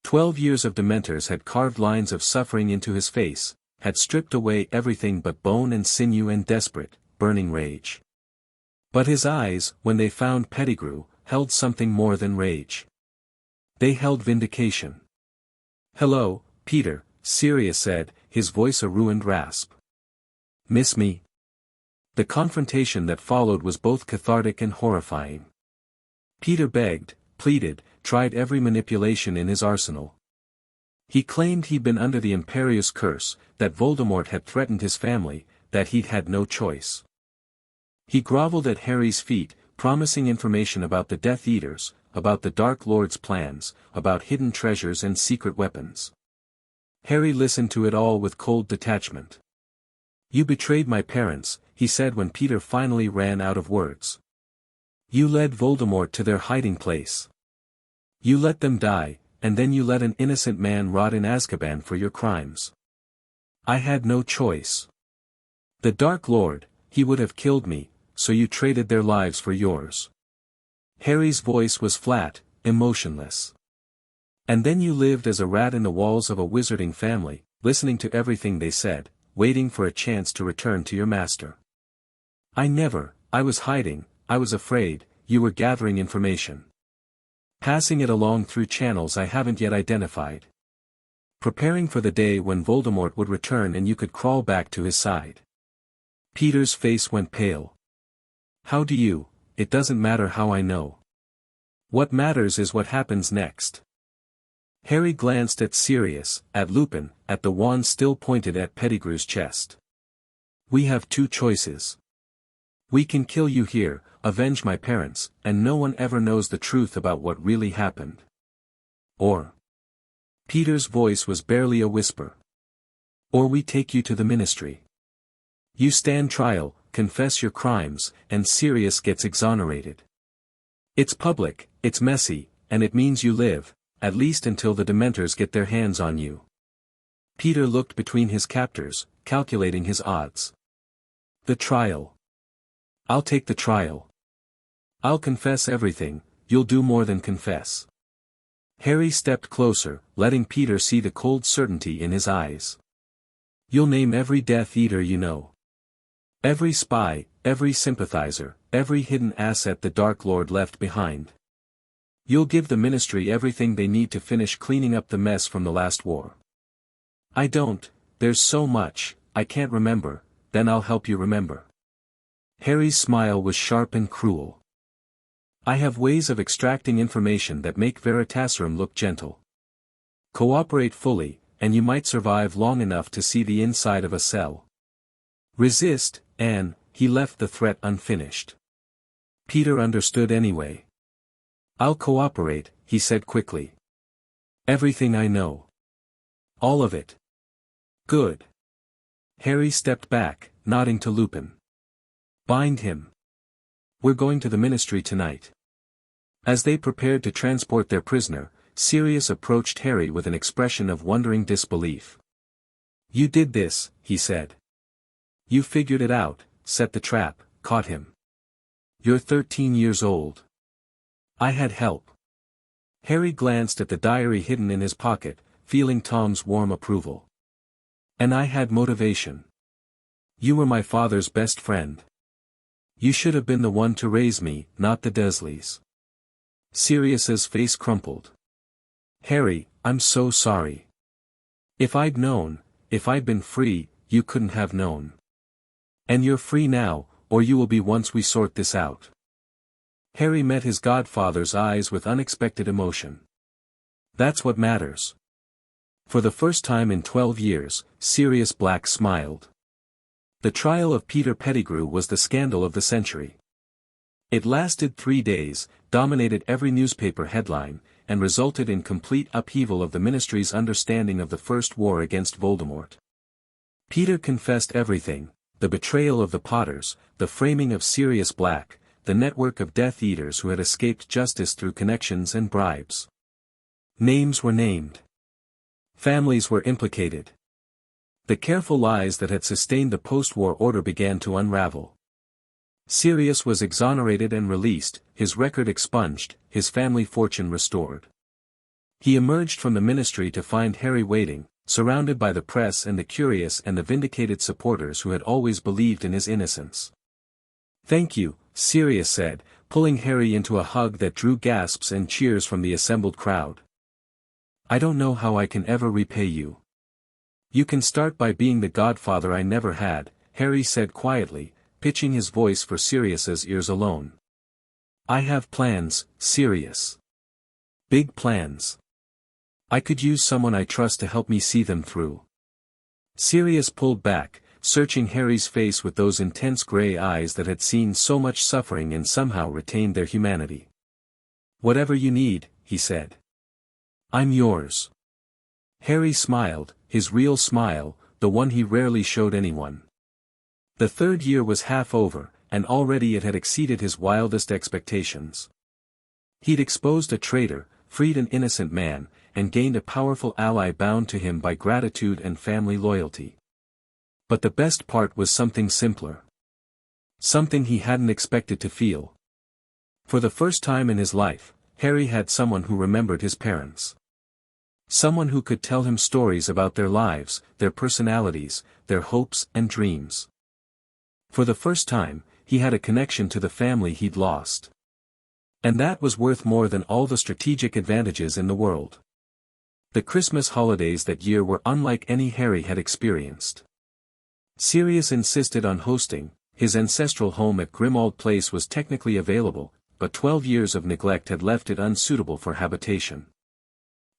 12 years of Dementors had carved lines of suffering into his face, had stripped away everything but bone and sinew and desperate, burning rage. But his eyes, when they found Pettigrew, held something more than rage. They held vindication. "Hello, Peter," Sirius said, his voice a ruined rasp. "Miss me?" The confrontation that followed was both cathartic and horrifying. Peter begged, pleaded, tried every manipulation in his arsenal. He claimed he'd been under the Imperius curse, that Voldemort had threatened his family, that he'd had no choice. He groveled at Harry's feet, promising information about the Death Eaters, about the Dark Lord's plans, about hidden treasures and secret weapons. Harry listened to it all with cold detachment. "You betrayed my parents," he said when Peter finally ran out of words. "You led Voldemort to their hiding place. You let them die, and then you let an innocent man rot in Azkaban for your crimes. I had no choice. The Dark Lord, he would have killed me, so you traded their lives for yours." Harry's voice was flat, emotionless. "And then you lived as a rat in the walls of a wizarding family, listening to everything they said, waiting for a chance to return to your master." I was hiding, I was afraid, you were gathering information. Passing it along through channels I haven't yet identified. Preparing for the day when Voldemort would return and you could crawl back to his side." Peter's face went pale. "How do you? It doesn't matter how I know. What matters is what happens next." Harry glanced at Sirius, at Lupin, at the wand still pointed at Pettigrew's chest. "We have two choices. We can kill you here, avenge my parents, and no one ever knows the truth about what really happened. Or—" Peter's voice was barely a whisper. "Or we take you to the Ministry. You stand trial, confess your crimes, and Sirius gets exonerated. It's public, it's messy, and it means you live, at least until the Dementors get their hands on you." Peter looked between his captors, calculating his odds. "The trial. I'll take the trial. I'll confess everything, you'll do more than confess." Harry stepped closer, letting Peter see the cold certainty in his eyes. "You'll name every Death Eater you know. Every spy, every sympathizer, every hidden asset the Dark Lord left behind. You'll give the Ministry everything they need to finish cleaning up the mess from the last war." "I don't, there's so much, I can't remember, then I'll help you remember." Harry's smile was sharp and cruel. I have ways of extracting information that make Veritaserum look gentle. Cooperate fully, and you might survive long enough to see the inside of a cell. Resist, and he left the threat unfinished. Peter understood anyway. I'll cooperate, he said quickly. Everything I know. All of it. Good. Harry stepped back, nodding to Lupin. Bind him. We're going to the ministry tonight. As they prepared to transport their prisoner, Sirius approached Harry with an expression of wondering disbelief. You did this, he said. You figured it out, set the trap, caught him. You're 13 years old. I had help. Harry glanced at the diary hidden in his pocket, feeling Tom's warm approval. And I had motivation. You were my father's best friend. You should have been the one to raise me, not the Dursleys. Sirius's face crumpled. Harry, I'm so sorry. If I'd known, if I'd been free, you couldn't have known. And you're free now, or you will be once we sort this out. Harry met his godfather's eyes with unexpected emotion. That's what matters. For the first time in 12 years, Sirius Black smiled. The trial of Peter Pettigrew was the scandal of the century. It lasted 3 days, dominated every newspaper headline, and resulted in complete upheaval of the Ministry's understanding of the First War against Voldemort. Peter confessed everything: the betrayal of the Potters, the framing of Sirius Black, the network of Death Eaters who had escaped justice through connections and bribes. Names were named. Families were implicated. The careful lies that had sustained the post-war order began to unravel. Sirius was exonerated and released, his record expunged, his family fortune restored. He emerged from the ministry to find Harry waiting, surrounded by the press and the curious and the vindicated supporters who had always believed in his innocence. Thank you, Sirius said, pulling Harry into a hug that drew gasps and cheers from the assembled crowd. I don't know how I can ever repay you. You can start by being the godfather I never had, Harry said quietly, pitching his voice for Sirius's ears alone. I have plans, Sirius. Big plans. I could use someone I trust to help me see them through. Sirius pulled back, searching Harry's face with those intense gray eyes that had seen so much suffering and somehow retained their humanity. Whatever you need, he said. I'm yours. Harry smiled, his real smile, the one he rarely showed anyone. The 3rd year was half over, and already it had exceeded his wildest expectations. He'd exposed a traitor, freed an innocent man, and gained a powerful ally bound to him by gratitude and family loyalty. But the best part was something simpler. Something he hadn't expected to feel. For the first time in his life, Harry had someone who remembered his parents. Someone who could tell him stories about their lives, their personalities, their hopes and dreams. For the first time, he had a connection to the family he'd lost. And that was worth more than all the strategic advantages in the world. The Christmas holidays that year were unlike any Harry had experienced. Sirius insisted on hosting. His ancestral home at Grimmauld Place was technically available, but 12 years of neglect had left it unsuitable for habitation.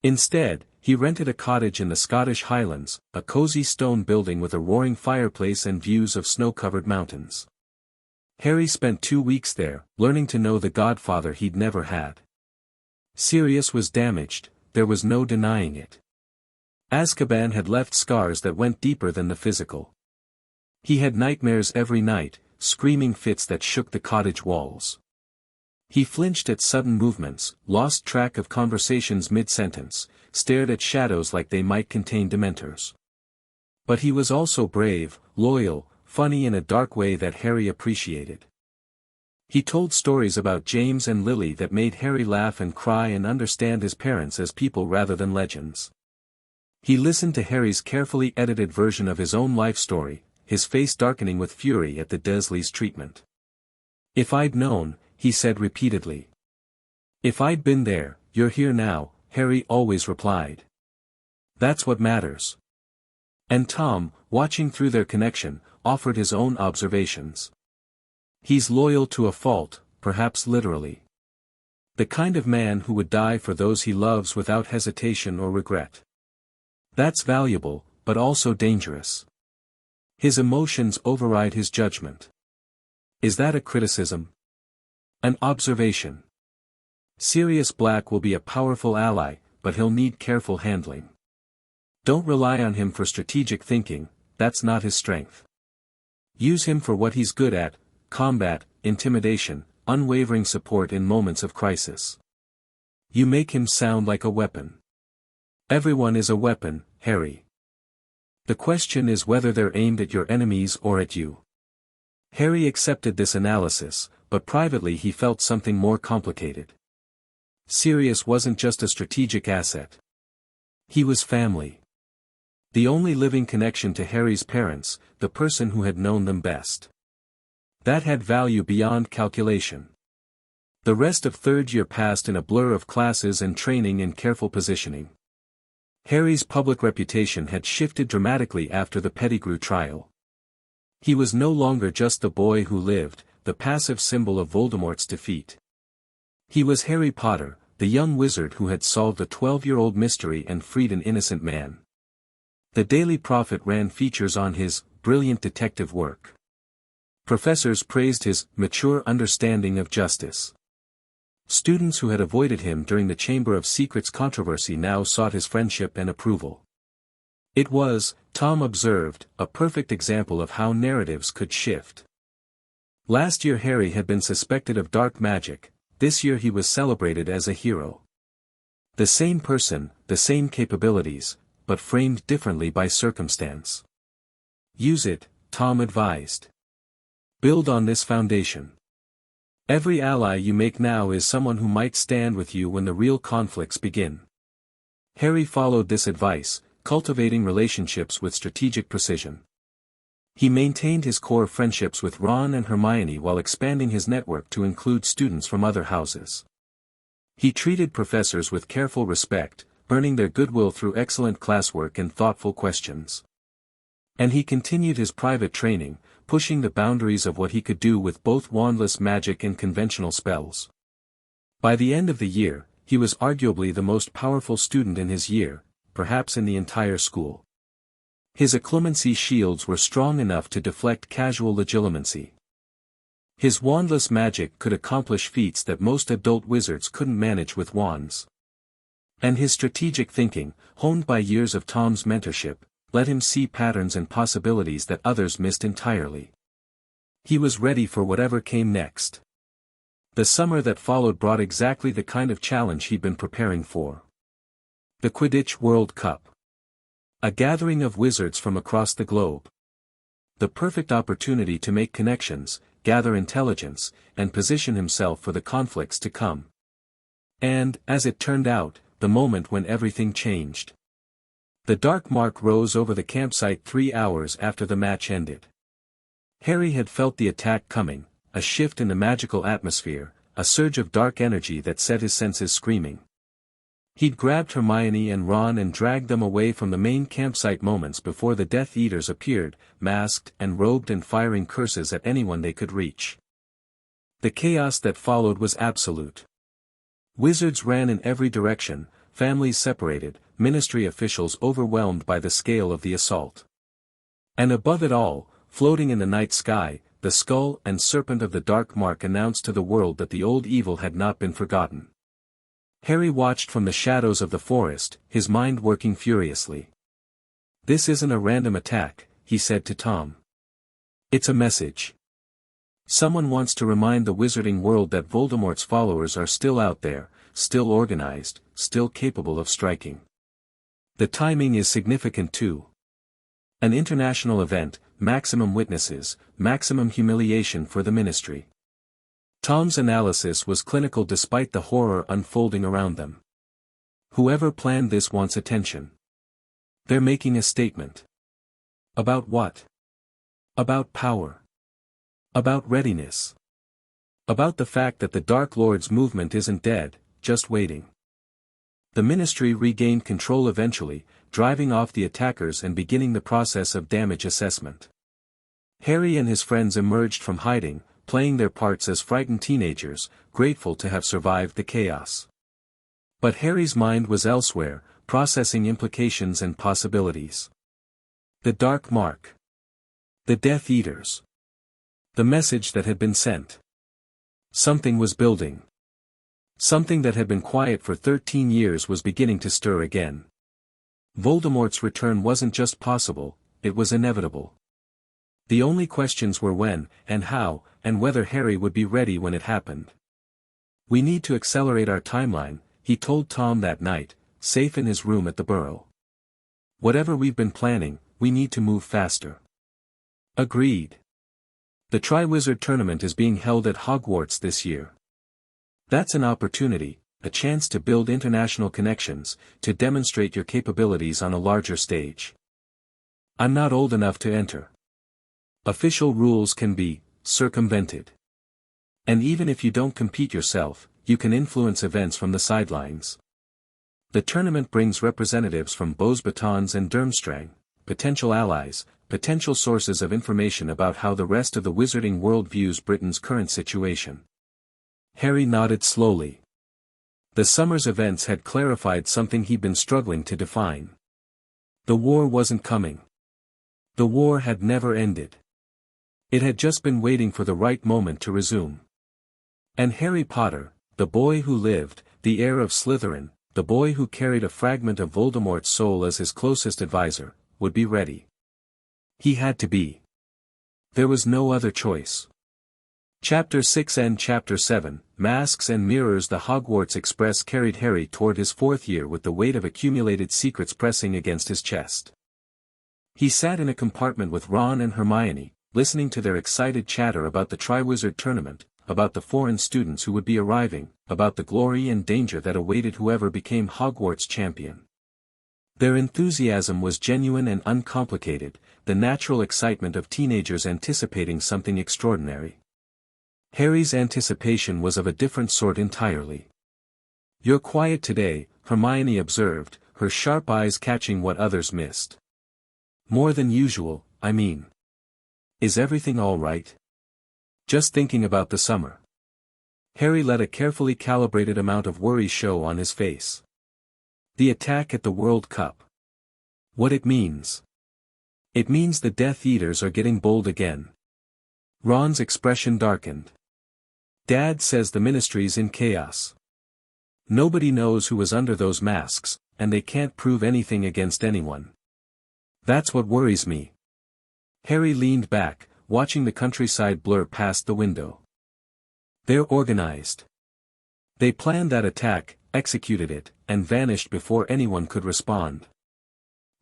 Instead, he rented a cottage in the Scottish Highlands, a cozy stone building with a roaring fireplace and views of snow-covered mountains. Harry spent 2 weeks there, learning to know the godfather he'd never had. Sirius was damaged, there was no denying it. Azkaban had left scars that went deeper than the physical. He had nightmares every night, screaming fits that shook the cottage walls. He flinched at sudden movements, lost track of conversations mid-sentence, stared at shadows like they might contain dementors. But he was also brave, loyal, funny in a dark way that Harry appreciated. He told stories about James and Lily that made Harry laugh and cry and understand his parents as people rather than legends. He listened to Harry's carefully edited version of his own life story, his face darkening with fury at the Dursleys' treatment. If I'd known, he said repeatedly. If I'd been there, you're here now, Harry always replied. That's what matters. And Tom, watching through their connection, offered his own observations. He's loyal to a fault, perhaps literally. The kind of man who would die for those he loves without hesitation or regret. That's valuable, but also dangerous. His emotions override his judgment. Is that a criticism? An observation. Sirius Black will be a powerful ally, but he'll need careful handling. Don't rely on him for strategic thinking, that's not his strength. Use him for what he's good at: combat, intimidation, unwavering support in moments of crisis. You make him sound like a weapon. Everyone is a weapon, Harry. The question is whether they're aimed at your enemies or at you. Harry accepted this analysis, but privately he felt something more complicated. Sirius wasn't just a strategic asset. He was family. The only living connection to Harry's parents, the person who had known them best. That had value beyond calculation. The rest of third year passed in a blur of classes and training and careful positioning. Harry's public reputation had shifted dramatically after the Pettigrew trial. He was no longer just the boy who lived, the passive symbol of Voldemort's defeat. He was Harry Potter, the young wizard who had solved a 12-year-old mystery and freed an innocent man. The Daily Prophet ran features on his brilliant detective work. Professors praised his mature understanding of justice. Students who had avoided him during the Chamber of Secrets controversy now sought his friendship and approval. It was, Tom observed, a perfect example of how narratives could shift. Last year Harry had been suspected of dark magic, this year he was celebrated as a hero. The same person, the same capabilities, but framed differently by circumstance. Use it, Tom advised. Build on this foundation. Every ally you make now is someone who might stand with you when the real conflicts begin. Harry followed this advice, cultivating relationships with strategic precision. He maintained his core friendships with Ron and Hermione while expanding his network to include students from other houses. He treated professors with careful respect, earning their goodwill through excellent classwork and thoughtful questions. And he continued his private training, pushing the boundaries of what he could do with both wandless magic and conventional spells. By the end of the year, he was arguably the most powerful student in his year, perhaps in the entire school. His occlumency shields were strong enough to deflect casual legilimency. His wandless magic could accomplish feats that most adult wizards couldn't manage with wands. And his strategic thinking, honed by years of Tom's mentorship, let him see patterns and possibilities that others missed entirely. He was ready for whatever came next. The summer that followed brought exactly the kind of challenge he'd been preparing for. The Quidditch World Cup. A gathering of wizards from across the globe. The perfect opportunity to make connections, gather intelligence, and position himself for the conflicts to come. And, as it turned out, the moment when everything changed. The dark mark rose over the campsite 3 hours after the match ended. Harry had felt the attack coming, a shift in the magical atmosphere, a surge of dark energy that set his senses screaming. He'd grabbed Hermione and Ron and dragged them away from the main campsite moments before the Death Eaters appeared, masked and robed and firing curses at anyone they could reach. The chaos that followed was absolute. Wizards ran in every direction, families separated, ministry officials overwhelmed by the scale of the assault. And above it all, floating in the night sky, the skull and serpent of the dark mark announced to the world that the old evil had not been forgotten. Harry watched from the shadows of the forest, his mind working furiously. "This isn't a random attack," he said to Tom. "It's a message. Someone wants to remind the wizarding world that Voldemort's followers are still out there, still organized, still capable of striking. The timing is significant too. An international event, maximum witnesses, maximum humiliation for the ministry." Tom's analysis was clinical despite the horror unfolding around them. Whoever planned this wants attention. They're making a statement. About what? About power. About readiness. About the fact that the Dark Lord's movement isn't dead, just waiting. The ministry regained control eventually, driving off the attackers and beginning the process of damage assessment. Harry and his friends emerged from hiding, playing their parts as frightened teenagers, grateful to have survived the chaos. But Harry's mind was elsewhere, processing implications and possibilities. The Dark Mark. The Death Eaters. The message that had been sent. Something was building. Something that had been quiet for 13 years was beginning to stir again. Voldemort's return wasn't just possible, it was inevitable. The only questions were when, and how, and whether Harry would be ready when it happened. "We need to accelerate our timeline," he told Tom that night, safe in his room at the Burrow. "Whatever we've been planning, we need to move faster." Agreed. The Triwizard Tournament is being held at Hogwarts this year. That's an opportunity, a chance to build international connections, to demonstrate your capabilities on a larger stage. "I'm not old enough to enter. Official rules can be circumvented. And even if you don't compete yourself, you can influence events from the sidelines. The tournament brings representatives from Beauxbatons and Durmstrang, potential allies, potential sources of information about how the rest of the wizarding world views Britain's current situation." Harry nodded slowly. The summer's events had clarified something he'd been struggling to define. The war wasn't coming. The war had never ended. It had just been waiting for the right moment to resume. And Harry Potter, the boy who lived, the heir of Slytherin, the boy who carried a fragment of Voldemort's soul as his closest advisor, would be ready. He had to be. There was no other choice. Chapter 6 and Chapter 7, Masks and Mirrors. The Hogwarts Express carried Harry toward his 4th year with the weight of accumulated secrets pressing against his chest. He sat in a compartment with Ron and Hermione, listening to their excited chatter about the Triwizard Tournament, about the foreign students who would be arriving, about the glory and danger that awaited whoever became Hogwarts champion. Their enthusiasm was genuine and uncomplicated, the natural excitement of teenagers anticipating something extraordinary. Harry's anticipation was of a different sort entirely. "You're quiet today," Hermione observed, her sharp eyes catching what others missed. "More than usual, I mean. Is everything all right?" "Just thinking about the summer." Harry let a carefully calibrated amount of worry show on his face. "The attack at the World Cup. What it means. It means the Death Eaters are getting bold again." Ron's expression darkened. "Dad says the Ministry's in chaos. Nobody knows who was under those masks, and they can't prove anything against anyone. That's what worries me." Harry leaned back, watching the countryside blur past the window. "They're organized. They planned that attack, executed it, and vanished before anyone could respond.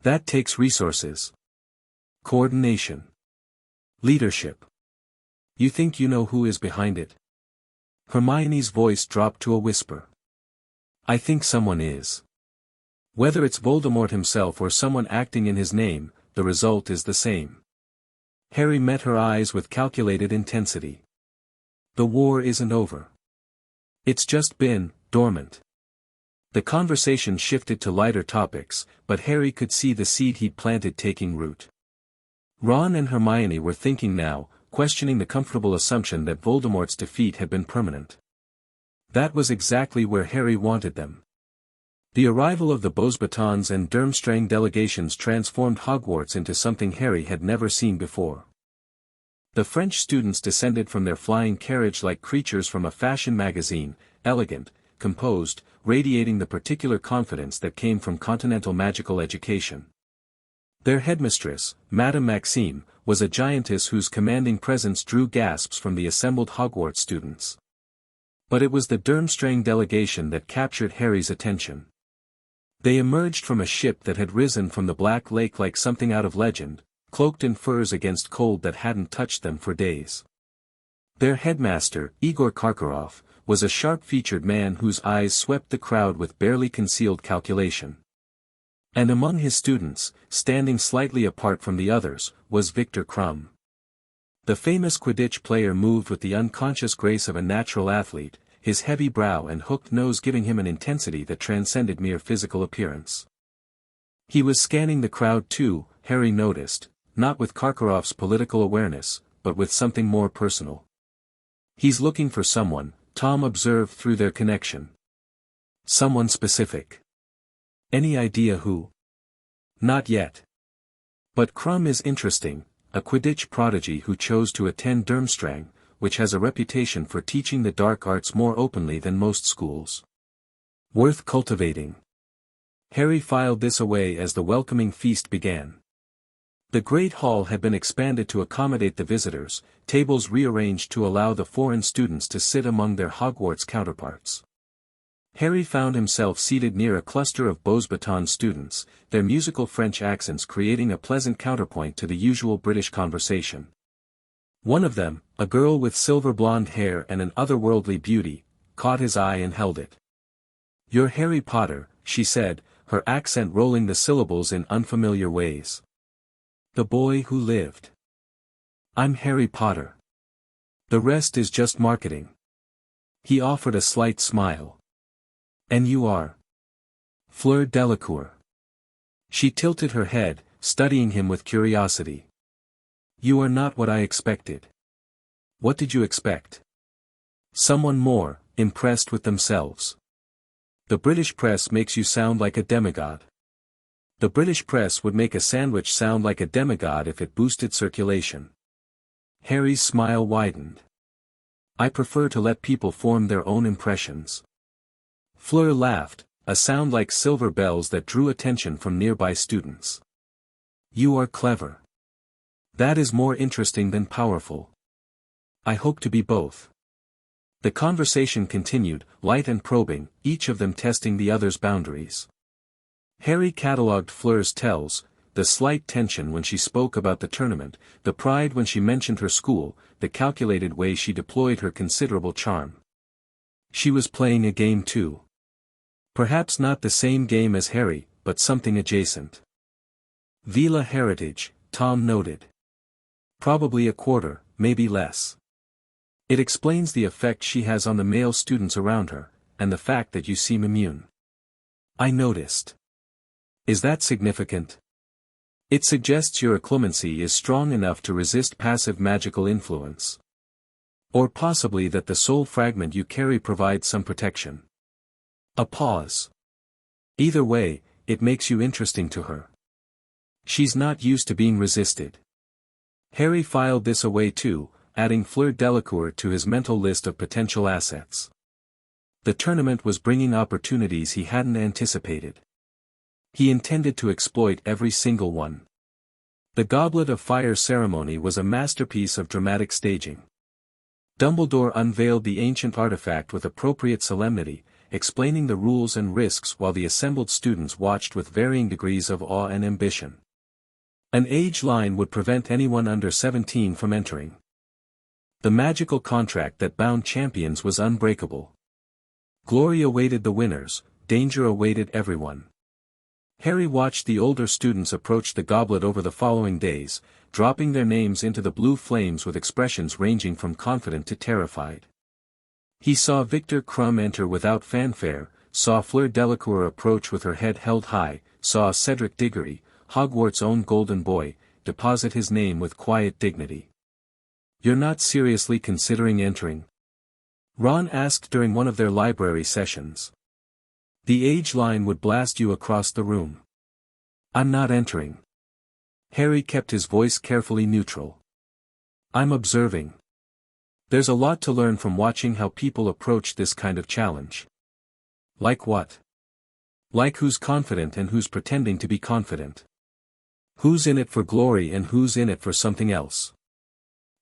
That takes resources. Coordination. Leadership. You think you know who is behind it?" Hermione's voice dropped to a whisper. "I think someone is. Whether it's Voldemort himself or someone acting in his name, the result is the same." Harry met her eyes with calculated intensity. "The war isn't over. It's just been dormant." The conversation shifted to lighter topics, but Harry could see the seed he'd planted taking root. Ron and Hermione were thinking now, questioning the comfortable assumption that Voldemort's defeat had been permanent. That was exactly where Harry wanted them. The arrival of the Beauxbatons and Durmstrang delegations transformed Hogwarts into something Harry had never seen before. The French students descended from their flying carriage like creatures from a fashion magazine, elegant, composed, radiating the particular confidence that came from continental magical education. Their headmistress, Madame Maxime, was a giantess whose commanding presence drew gasps from the assembled Hogwarts students. But it was the Durmstrang delegation that captured Harry's attention. They emerged from a ship that had risen from the Black Lake like something out of legend, cloaked in furs against cold that hadn't touched them for days. Their headmaster, Igor Karkaroff, was a sharp-featured man whose eyes swept the crowd with barely concealed calculation. And among his students, standing slightly apart from the others, was Victor Crumb. The famous Quidditch player moved with the unconscious grace of a natural athlete, his heavy brow and hooked nose giving him an intensity that transcended mere physical appearance. He was scanning the crowd too, Harry noticed, not with Karkaroff's political awareness, but with something more personal. He's looking for someone, Tom observed through their connection. Someone specific. Any idea who? Not yet. But Crumb is interesting, a Quidditch prodigy who chose to attend Durmstrang, which has a reputation for teaching the dark arts more openly than most schools. Worth cultivating. Harry filed this away as the welcoming feast began. The Great Hall had been expanded to accommodate the visitors, tables rearranged to allow the foreign students to sit among their Hogwarts counterparts. Harry found himself seated near a cluster of Beauxbatons students, their musical French accents creating a pleasant counterpoint to the usual British conversation. One of them, a girl with silver blonde hair and an otherworldly beauty, caught his eye and held it. "You're Harry Potter," she said, her accent rolling the syllables in unfamiliar ways. "The boy who lived. I'm Harry Potter. The rest is just marketing." He offered a slight smile. "And you are?" "Fleur Delacour." She tilted her head, studying him with curiosity. "You are not what I expected." "What did you expect?" "Someone more, impressed with themselves." "The British press makes you sound like a demigod." "The British press would make a sandwich sound like a demigod if it boosted circulation." Harry's smile widened. "I prefer to let people form their own impressions." Fleur laughed, a sound like silver bells that drew attention from nearby students. "You are clever. That is more interesting than powerful." "I hope to be both." The conversation continued, light and probing, each of them testing the other's boundaries. Harry catalogued Fleur's tells, the slight tension when she spoke about the tournament, the pride when she mentioned her school, the calculated way she deployed her considerable charm. She was playing a game too. Perhaps not the same game as Harry, but something adjacent. "Vila heritage," Tom noted. "Probably a quarter, maybe less. It explains the effect she has on the male students around her, and the fact that you seem immune." "I noticed." "Is that significant?" "It suggests your occlumency is strong enough to resist passive magical influence. Or possibly that the soul fragment you carry provides some protection." A pause. "Either way, it makes you interesting to her. She's not used to being resisted." Harry filed this away too, adding Fleur Delacour to his mental list of potential assets. The tournament was bringing opportunities he hadn't anticipated. He intended to exploit every single one. The Goblet of Fire ceremony was a masterpiece of dramatic staging. Dumbledore unveiled the ancient artifact with appropriate solemnity, explaining the rules and risks while the assembled students watched with varying degrees of awe and ambition. An age line would prevent anyone under 17 from entering. The magical contract that bound champions was unbreakable. Glory awaited the winners, danger awaited everyone. Harry watched the older students approach the goblet over the following days, dropping their names into the blue flames with expressions ranging from confident to terrified. He saw Victor Crumb enter without fanfare, saw Fleur Delacour approach with her head held high, saw Cedric Diggory, Hogwarts' own golden boy, deposit his name with quiet dignity. "You're not seriously considering entering?" Ron asked during one of their library sessions. "The age line would blast you across the room." "I'm not entering." Harry kept his voice carefully neutral. "I'm observing. There's a lot to learn from watching how people approach this kind of challenge." "Like what?" "Like who's confident and who's pretending to be confident. Who's in it for glory and who's in it for something else."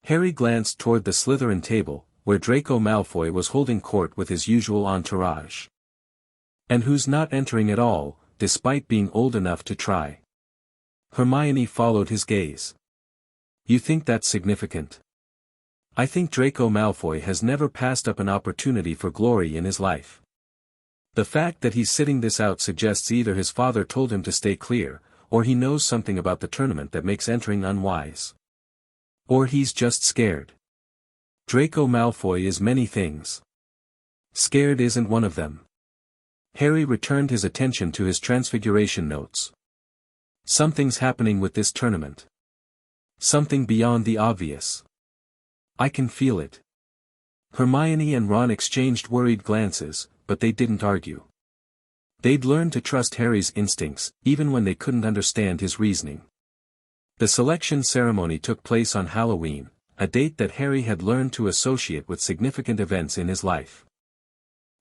Harry glanced toward the Slytherin table, where Draco Malfoy was holding court with his usual entourage. "And who's not entering at all, despite being old enough to try." Hermione followed his gaze. "You think that's significant?" "I think Draco Malfoy has never passed up an opportunity for glory in his life. The fact that he's sitting this out suggests either his father told him to stay clear, or he knows something about the tournament that makes entering unwise. Or he's just scared. Draco Malfoy is many things. Scared isn't one of them." Harry returned his attention to his transfiguration notes. "Something's happening with this tournament. Something beyond the obvious. I can feel it." Hermione and Ron exchanged worried glances, but they didn't argue. They'd learned to trust Harry's instincts, even when they couldn't understand his reasoning. The selection ceremony took place on Halloween, a date that Harry had learned to associate with significant events in his life.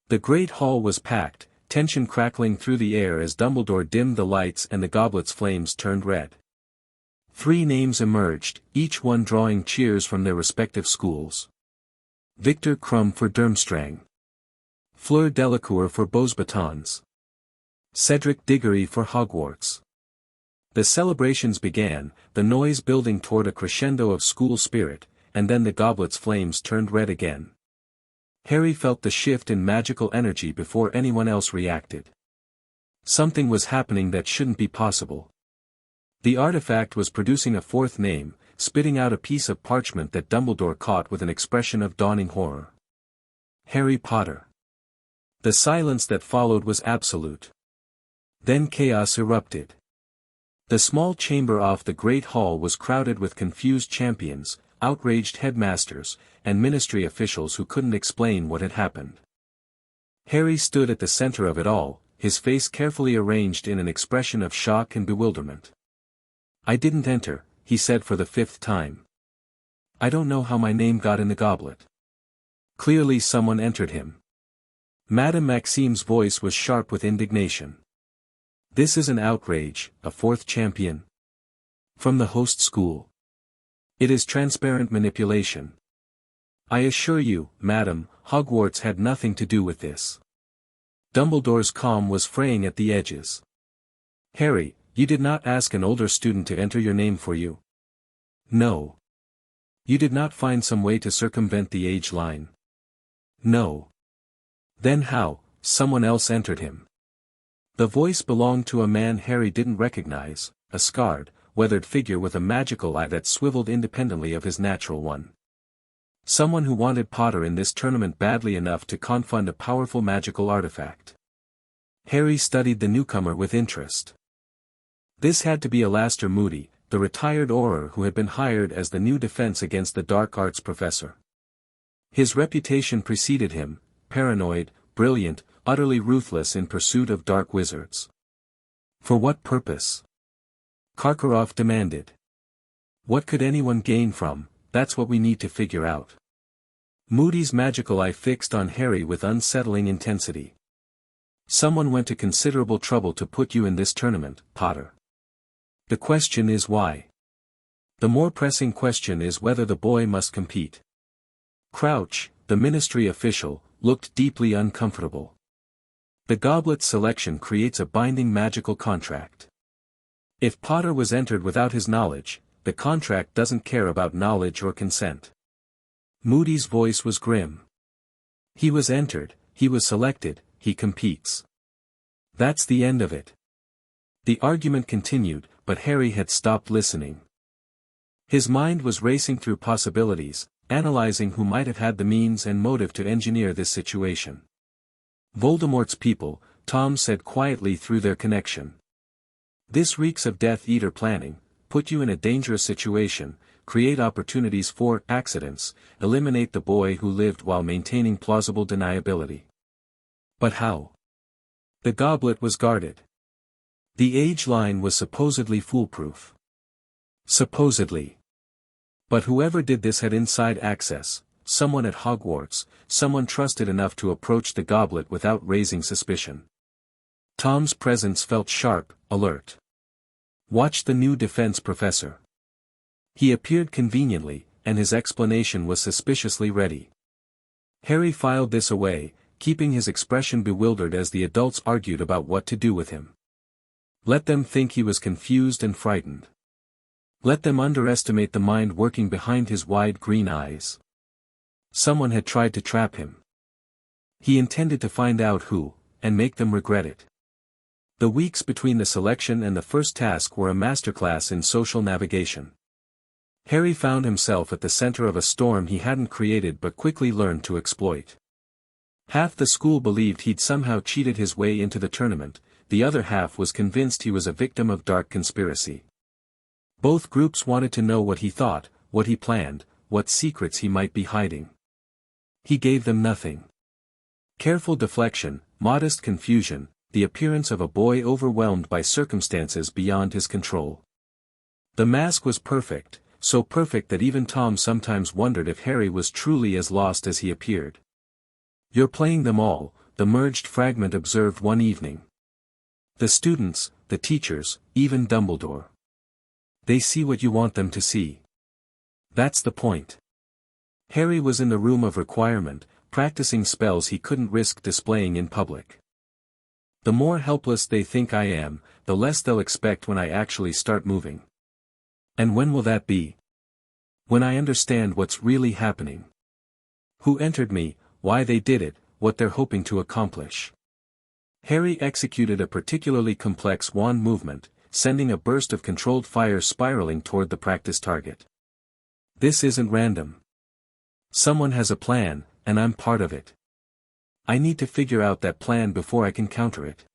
The Great Hall was packed, tension crackling through the air as Dumbledore dimmed the lights and the goblet's flames turned red. 3 names emerged, each one drawing cheers from their respective schools. Victor Krum for Durmstrang. Fleur Delacour for Beauxbatons. Cedric Diggory for Hogwarts. The celebrations began, the noise building toward a crescendo of school spirit, and then the goblet's flames turned red again. Harry felt the shift in magical energy before anyone else reacted. Something was happening that shouldn't be possible. The artifact was producing a 4th name, spitting out a piece of parchment that Dumbledore caught with an expression of dawning horror. Harry Potter. The silence that followed was absolute. Then chaos erupted. The small chamber off the Great Hall was crowded with confused champions, outraged headmasters, and ministry officials who couldn't explain what had happened. Harry stood at the center of it all, his face carefully arranged in an expression of shock and bewilderment. "I didn't enter," he said for the 5th time. "I don't know how my name got in the goblet." Clearly someone entered him. Madame Maxime's voice was sharp with indignation. "This is an outrage, a 4th champion. From the host school. It is transparent manipulation. I assure you, madam, Hogwarts had nothing to do with this." Dumbledore's calm was fraying at the edges. "Harry, you did not ask an older student to enter your name for you. No. You did not find some way to circumvent the age line. No. Then how, someone else entered him." The voice belonged to a man Harry didn't recognize, a scarred, weathered figure with a magical eye that swiveled independently of his natural one. Someone who wanted Potter in this tournament badly enough to confund a powerful magical artifact. Harry studied the newcomer with interest. This had to be Alastor Moody, the retired Auror who had been hired as the new defense against the dark arts professor. His reputation preceded him, paranoid, brilliant, utterly ruthless in pursuit of dark wizards. For what purpose? Karkaroff demanded. What could anyone gain from? That's what we need to figure out. Moody's magical eye fixed on Harry with unsettling intensity. Someone went to considerable trouble to put you in this tournament, Potter. The question is why. The more pressing question is whether the boy must compete. Crouch, the ministry official, looked deeply uncomfortable. The goblet selection creates a binding magical contract. If Potter was entered without his knowledge, the contract doesn't care about knowledge or consent. Moody's voice was grim. He was entered, he was selected, he competes. That's the end of it. The argument continued, but Harry had stopped listening. His mind was racing through possibilities, analyzing who might have had the means and motive to engineer this situation. Voldemort's people, Tom said quietly through their connection. This reeks of Death Eater planning, put you in a dangerous situation, create opportunities for accidents, eliminate the boy who lived while maintaining plausible deniability. But how? The goblet was guarded. The age line was supposedly foolproof. Supposedly. But whoever did this had inside access, someone at Hogwarts, someone trusted enough to approach the goblet without raising suspicion. Tom's presence felt sharp, alert. Watch the new defense professor. He appeared conveniently, and his explanation was suspiciously ready. Harry filed this away, keeping his expression bewildered as the adults argued about what to do with him. Let them think he was confused and frightened. Let them underestimate the mind working behind his wide green eyes. Someone had tried to trap him. He intended to find out who, and make them regret it. The weeks between the selection and the first task were a masterclass in social navigation. Harry found himself at the center of a storm he hadn't created but quickly learned to exploit. Half the school believed he'd somehow cheated his way into the tournament, the other half was convinced he was a victim of dark conspiracy. Both groups wanted to know what he thought, what he planned, what secrets he might be hiding. He gave them nothing. Careful deflection, modest confusion, the appearance of a boy overwhelmed by circumstances beyond his control. The mask was perfect, so perfect that even Tom sometimes wondered if Harry was truly as lost as he appeared. "You're playing them all," the merged fragment observed one evening. "The students, the teachers, even Dumbledore. They see what you want them to see. That's the point." Harry was in the room of requirement, practicing spells he couldn't risk displaying in public. "The more helpless they think I am, the less they'll expect when I actually start moving. And when will that be? When I understand what's really happening. Who entered me, why they did it, what they're hoping to accomplish." Harry executed a particularly complex wand movement, sending a burst of controlled fire spiraling toward the practice target. "This isn't random. Someone has a plan, and I'm part of it. I need to figure out that plan before I can counter it."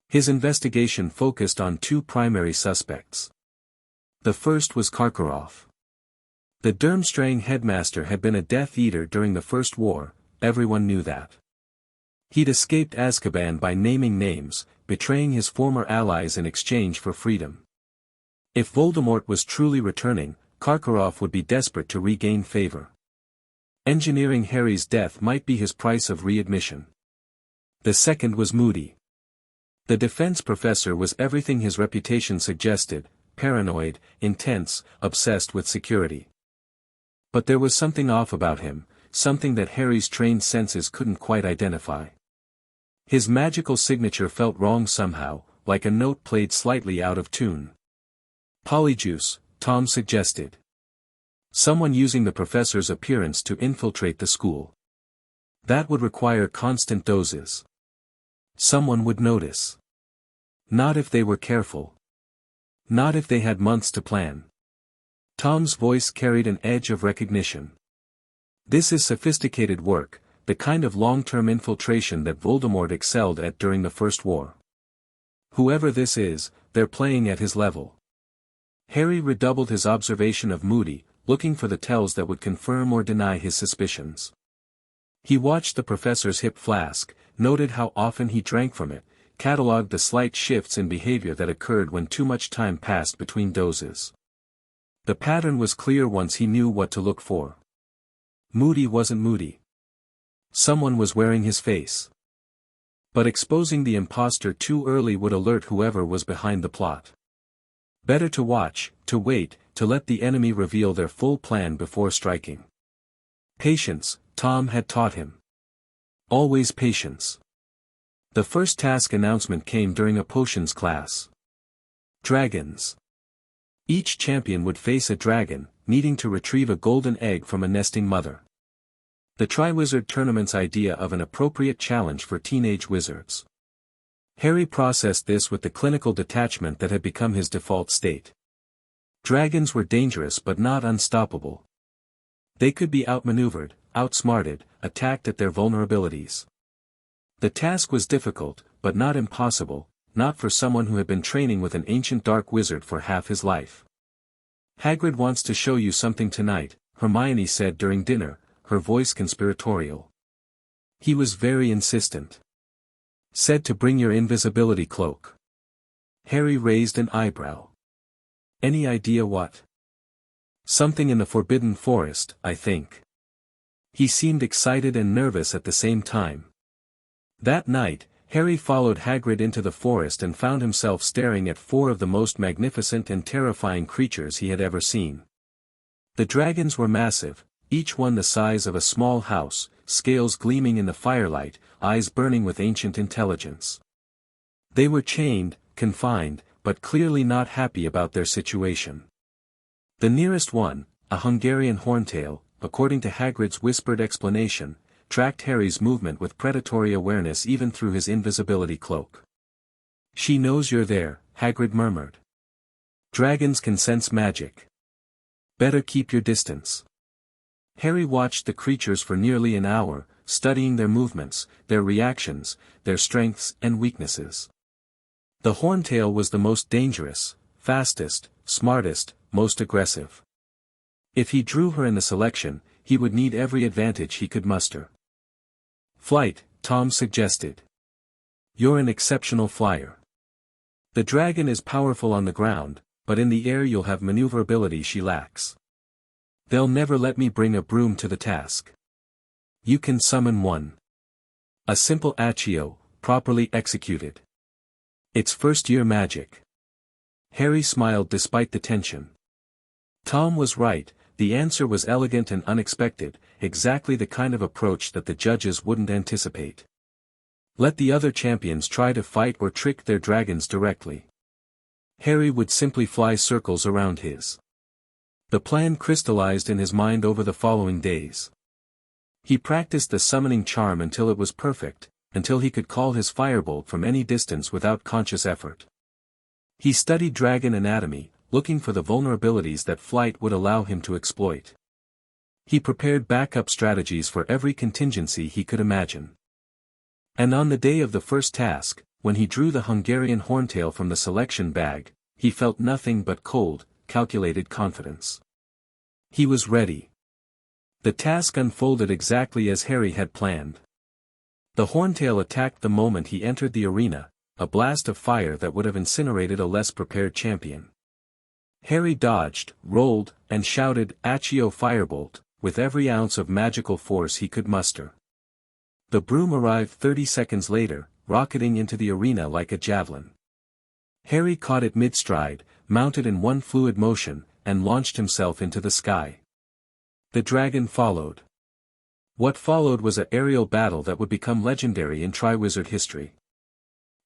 His investigation focused on two primary suspects. The first was Karkaroff. The Durmstrang headmaster had been a Death Eater during the First War, everyone knew that. He'd escaped Azkaban by naming names, betraying his former allies in exchange for freedom. If Voldemort was truly returning, Karkaroff would be desperate to regain favor. Engineering Harry's death might be his price of readmission. The second was Moody. The defense professor was everything his reputation suggested: paranoid, intense, obsessed with security. But there was something off about him, something that Harry's trained senses couldn't quite identify. His magical signature felt wrong somehow, like a note played slightly out of tune. "Polyjuice," Tom suggested. "Someone using the professor's appearance to infiltrate the school. That would require constant doses. Someone would notice. Not if they were careful. Not if they had months to plan." Tom's voice carried an edge of recognition. "This is sophisticated work, the kind of long-term infiltration that Voldemort excelled at during the First War. Whoever this is, they're playing at his level." Harry redoubled his observation of Moody, looking for the tells that would confirm or deny his suspicions. He watched the professor's hip flask, noted how often he drank from it, catalogued the slight shifts in behavior that occurred when too much time passed between doses. The pattern was clear once he knew what to look for. Moody wasn't Moody. Someone was wearing his face. But exposing the imposter too early would alert whoever was behind the plot. Better to watch, to wait, to let the enemy reveal their full plan before striking. Patience, Tom had taught him. Always patience. The first task announcement came during a potions class. Dragons. Each champion would face a dragon, needing to retrieve a golden egg from a nesting mother. The Triwizard Tournament's idea of an appropriate challenge for teenage wizards. Harry processed this with the clinical detachment that had become his default state. Dragons were dangerous but not unstoppable. They could be outmaneuvered, outsmarted, attacked at their vulnerabilities. The task was difficult, but not impossible, not for someone who had been training with an ancient dark wizard for half his life. "Hagrid wants to show you something tonight," Hermione said during dinner, her voice conspiratorial. "He was very insistent. Said to bring your invisibility cloak." Harry raised an eyebrow. "Any idea what?" "Something in the Forbidden Forest, I think." He seemed excited and nervous at the same time. That night, Harry followed Hagrid into the forest and found himself staring at four of the most magnificent and terrifying creatures he had ever seen. The dragons were massive, each one the size of a small house, scales gleaming in the firelight, eyes burning with ancient intelligence. They were chained, confined, but clearly not happy about their situation. The nearest one, a Hungarian horntail, according to Hagrid's whispered explanation, tracked Harry's movement with predatory awareness even through his invisibility cloak. "She knows you're there," Hagrid murmured. "Dragons can sense magic. Better keep your distance." Harry watched the creatures for nearly an hour, studying their movements, their reactions, their strengths and weaknesses. The horntail was the most dangerous, fastest, smartest, most aggressive. If he drew her in the selection, he would need every advantage he could muster. Flight, Tom suggested. You're an exceptional flyer. The dragon is powerful on the ground, but in the air you'll have maneuverability she lacks. They'll never let me bring a broom to the task. You can summon one. A simple accio, properly executed. It's first-year magic. Harry smiled despite the tension. Tom was right, the answer was elegant and unexpected, exactly the kind of approach that the judges wouldn't anticipate. Let the other champions try to fight or trick their dragons directly. Harry would simply fly circles around his. The plan crystallized in his mind over the following days. He practiced the summoning charm until it was perfect, until he could call his firebolt from any distance without conscious effort. He studied dragon anatomy, looking for the vulnerabilities that flight would allow him to exploit. He prepared backup strategies for every contingency he could imagine. And on the day of the first task, when he drew the Hungarian horntail from the selection bag, he felt nothing but cold, calculated confidence. He was ready. The task unfolded exactly as Harry had planned. The horntail attacked the moment he entered the arena, a blast of fire that would have incinerated a less prepared champion. Harry dodged, rolled, and shouted "Accio Firebolt," with every ounce of magical force he could muster. The broom arrived 30 seconds later, rocketing into the arena like a javelin. Harry caught it mid-stride, mounted in one fluid motion, and launched himself into the sky. The dragon followed. What followed was an aerial battle that would become legendary in Triwizard history.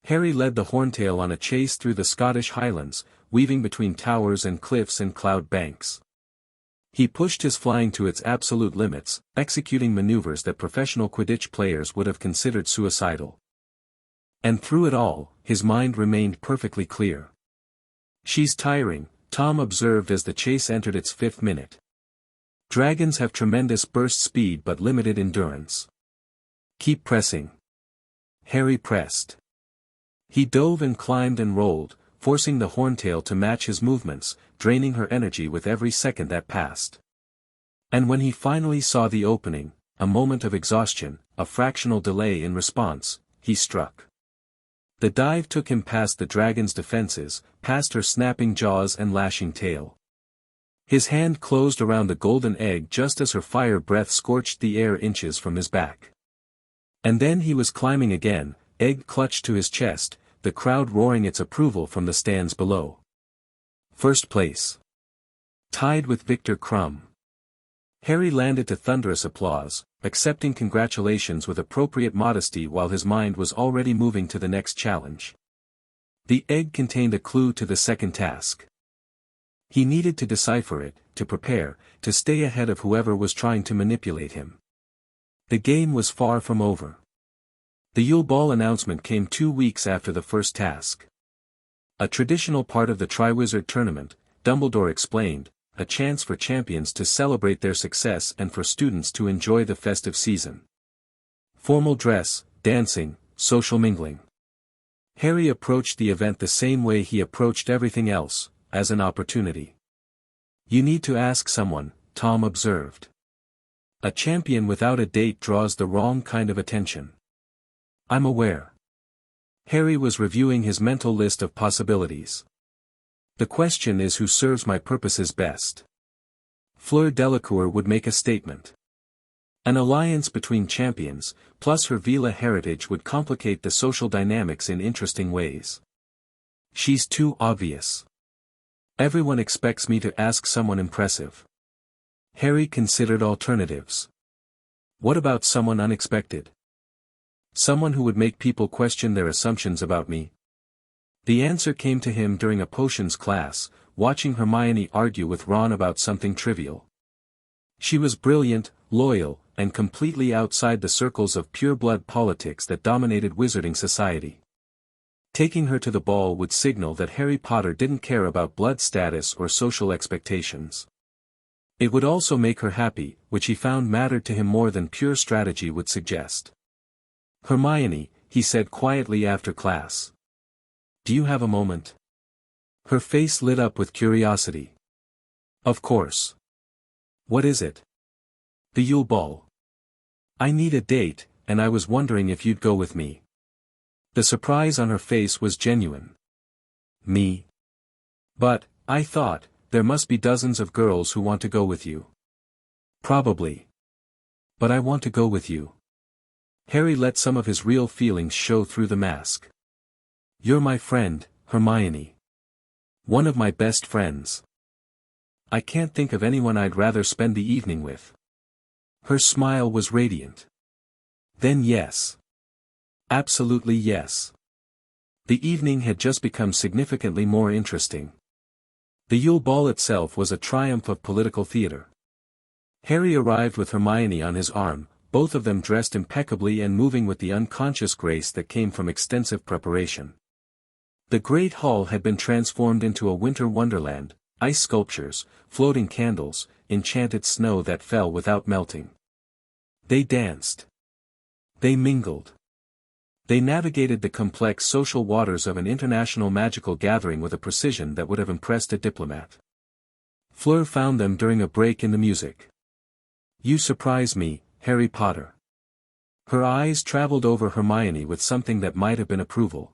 Harry led the horntail on a chase through the Scottish Highlands, weaving between towers and cliffs and cloud banks. He pushed his flying to its absolute limits, executing maneuvers that professional Quidditch players would have considered suicidal. And through it all, his mind remained perfectly clear. She's tiring, Tom observed as the chase entered its 5th minute. Dragons have tremendous burst speed but limited endurance. Keep pressing. Harry pressed. He dove and climbed and rolled, forcing the horntail to match his movements, draining her energy with every second that passed. And when he finally saw the opening, a moment of exhaustion, a fractional delay in response, he struck. The dive took him past the dragon's defenses, past her snapping jaws and lashing tail. His hand closed around the golden egg just as her fire breath scorched the air inches from his back. And then he was climbing again, egg clutched to his chest, the crowd roaring its approval from the stands below. First place. Tied with Victor Crumb. Harry landed to thunderous applause, accepting congratulations with appropriate modesty while his mind was already moving to the next challenge. The egg contained a clue to the second task. He needed to decipher it, to prepare, to stay ahead of whoever was trying to manipulate him. The game was far from over. The Yule Ball announcement came 2 weeks after the first task. A traditional part of the Triwizard Tournament, Dumbledore explained, a chance for champions to celebrate their success and for students to enjoy the festive season. Formal dress, dancing, social mingling. Harry approached the event the same way he approached everything else, as an opportunity. You need to ask someone, Tom observed. A champion without a date draws the wrong kind of attention. I'm aware. Harry was reviewing his mental list of possibilities. The question is who serves my purposes best. Fleur Delacour would make a statement. An alliance between champions, plus her Vila heritage would complicate the social dynamics in interesting ways. She's too obvious. Everyone expects me to ask someone impressive. Harry considered alternatives. What about someone unexpected? Someone who would make people question their assumptions about me? The answer came to him during a potions class, watching Hermione argue with Ron about something trivial. She was brilliant, loyal, and completely outside the circles of pure-blood politics that dominated wizarding society. Taking her to the ball would signal that Harry Potter didn't care about blood status or social expectations. It would also make her happy, which he found mattered to him more than pure strategy would suggest. Hermione, he said quietly after class. Do you have a moment? Her face lit up with curiosity. Of course. What is it? The Yule Ball. I need a date, and I was wondering if you'd go with me. The surprise on her face was genuine. Me? But, I thought, there must be dozens of girls who want to go with you. Probably. But I want to go with you. Harry let some of his real feelings show through the mask. You're my friend, Hermione. One of my best friends. I can't think of anyone I'd rather spend the evening with. Her smile was radiant. Then yes. Absolutely yes. The evening had just become significantly more interesting. The Yule Ball itself was a triumph of political theater. Harry arrived with Hermione on his arm, both of them dressed impeccably and moving with the unconscious grace that came from extensive preparation. The great hall had been transformed into a winter wonderland, ice sculptures, floating candles, enchanted snow that fell without melting. They danced. They mingled. They navigated the complex social waters of an international magical gathering with a precision that would have impressed a diplomat. Fleur found them during a break in the music. You surprise me, Harry Potter. Her eyes traveled over Hermione with something that might have been approval.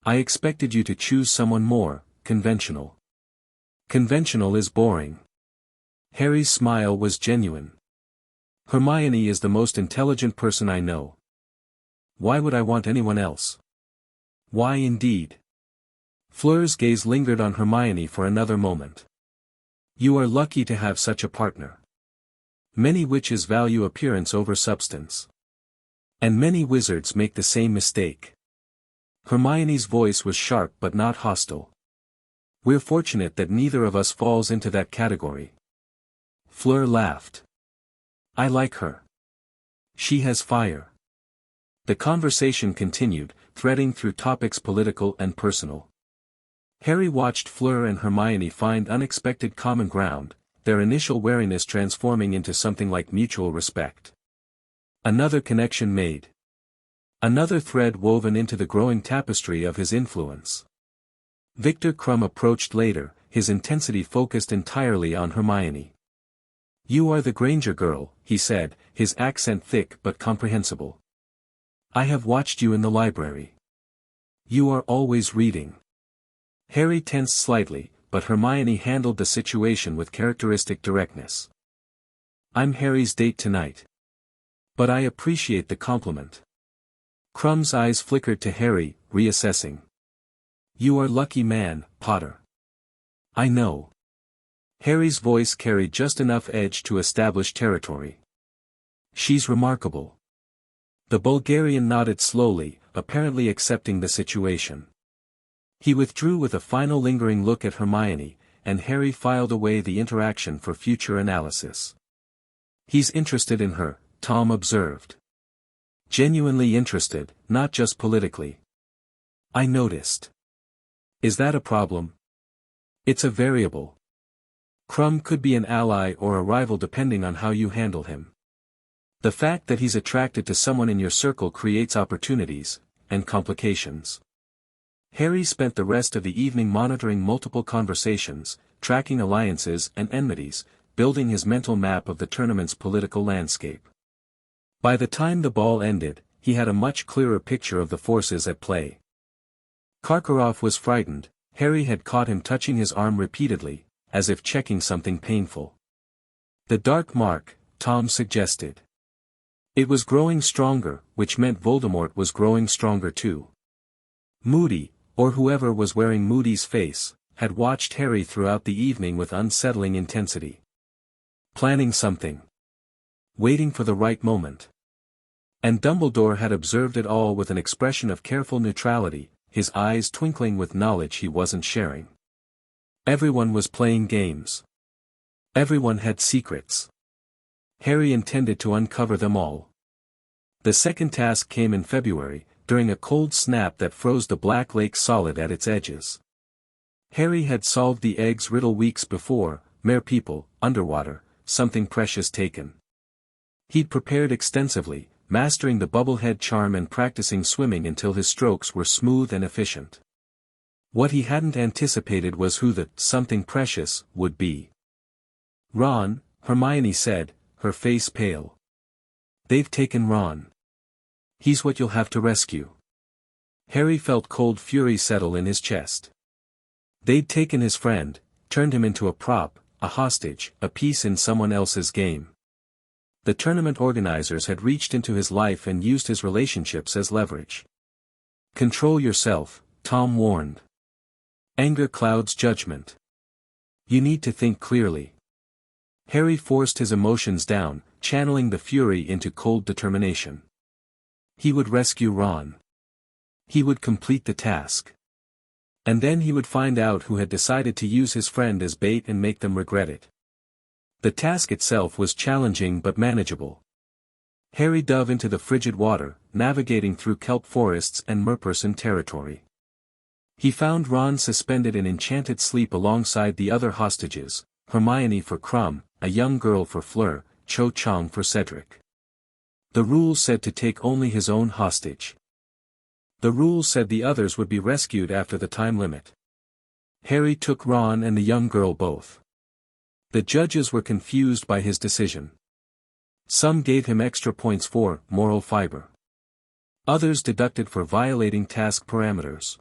I expected you to choose someone more conventional. Conventional is boring. Harry's smile was genuine. Hermione is the most intelligent person I know. Why would I want anyone else? Why indeed? Fleur's gaze lingered on Hermione for another moment. You are lucky to have such a partner. Many witches value appearance over substance. And many wizards make the same mistake. Hermione's voice was sharp but not hostile. We're fortunate that neither of us falls into that category. Fleur laughed. I like her. She has fire. The conversation continued, threading through topics political and personal. Harry watched Fleur and Hermione find unexpected common ground, their initial wariness transforming into something like mutual respect. Another connection made. Another thread woven into the growing tapestry of his influence. Victor Krum approached later, his intensity focused entirely on Hermione. You are the Granger girl, he said, his accent thick but comprehensible. I have watched you in the library. You are always reading. Harry tensed slightly, but Hermione handled the situation with characteristic directness. I'm Harry's date tonight. But I appreciate the compliment. Krum's eyes flickered to Harry, reassessing. You are lucky man, Potter. I know. Harry's voice carried just enough edge to establish territory. She's remarkable. The Bulgarian nodded slowly, apparently accepting the situation. He withdrew with a final lingering look at Hermione, and Harry filed away the interaction for future analysis. He's interested in her, Tom observed. Genuinely interested, not just politically. I noticed. Is that a problem? It's a variable. Krum could be an ally or a rival depending on how you handle him. The fact that he's attracted to someone in your circle creates opportunities, and complications. Harry spent the rest of the evening monitoring multiple conversations, tracking alliances and enmities, building his mental map of the tournament's political landscape. By the time the ball ended, he had a much clearer picture of the forces at play. Karkaroff was frightened. Harry had caught him touching his arm repeatedly, as if checking something painful. The dark mark, Tom suggested. It was growing stronger, which meant Voldemort was growing stronger too. Moody, or whoever was wearing Moody's face, had watched Harry throughout the evening with unsettling intensity. Planning something. Waiting for the right moment. And Dumbledore had observed it all with an expression of careful neutrality, his eyes twinkling with knowledge he wasn't sharing. Everyone was playing games. Everyone had secrets. Harry intended to uncover them all. The second task came in February, during a cold snap that froze the Black Lake solid at its edges. Harry had solved the eggs riddle weeks before, mere people, underwater, something precious taken. He'd prepared extensively, mastering the bubblehead charm and practicing swimming until his strokes were smooth and efficient. What he hadn't anticipated was who the something precious would be. Ron, Hermione said, her face pale. "They've taken Ron. He's what you'll have to rescue." Harry felt cold fury settle in his chest. They'd taken his friend, turned him into a prop, a hostage, a piece in someone else's game. The tournament organizers had reached into his life and used his relationships as leverage. "Control yourself," Tom warned. "Anger clouds judgment. You need to think clearly." Harry forced his emotions down, channeling the fury into cold determination. He would rescue Ron. He would complete the task. And then he would find out who had decided to use his friend as bait and make them regret it. The task itself was challenging but manageable. Harry dove into the frigid water, navigating through kelp forests and merperson territory. He found Ron suspended in enchanted sleep alongside the other hostages, Hermione for Krum, a young girl for Fleur, Cho Chang for Cedric. The rules said to take only his own hostage. The rules said the others would be rescued after the time limit. Harry took Ron and the young girl both. The judges were confused by his decision. Some gave him extra points for moral fiber. Others deducted for violating task parameters.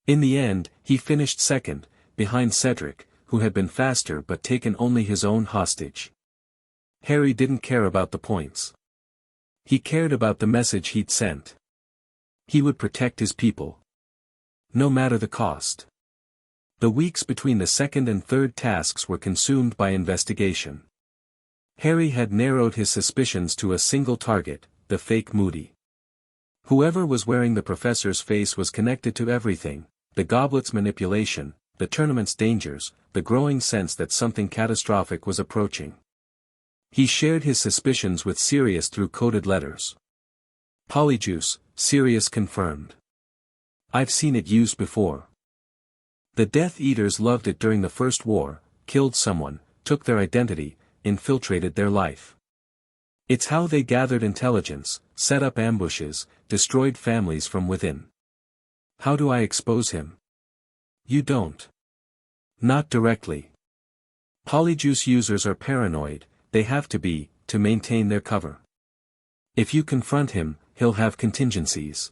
In the end, he finished second, behind Cedric, who had been faster but taken only his own hostage. Harry didn't care about the points. He cared about the message he'd sent. He would protect his people. No matter the cost. The weeks between the second and third tasks were consumed by investigation. Harry had narrowed his suspicions to a single target, the fake Moody. Whoever was wearing the professor's face was connected to everything, the goblet's manipulation, the tournament's dangers, the growing sense that something catastrophic was approaching. He shared his suspicions with Sirius through coded letters. "Polyjuice, Sirius confirmed. I've seen it used before. The Death Eaters loved it during the First War, killed someone, took their identity, infiltrated their life. It's how they gathered intelligence, set up ambushes, destroyed families from within. How do I expose him? You don't. Not directly. Polyjuice users are paranoid, they have to be, to maintain their cover. If you confront him, he'll have contingencies.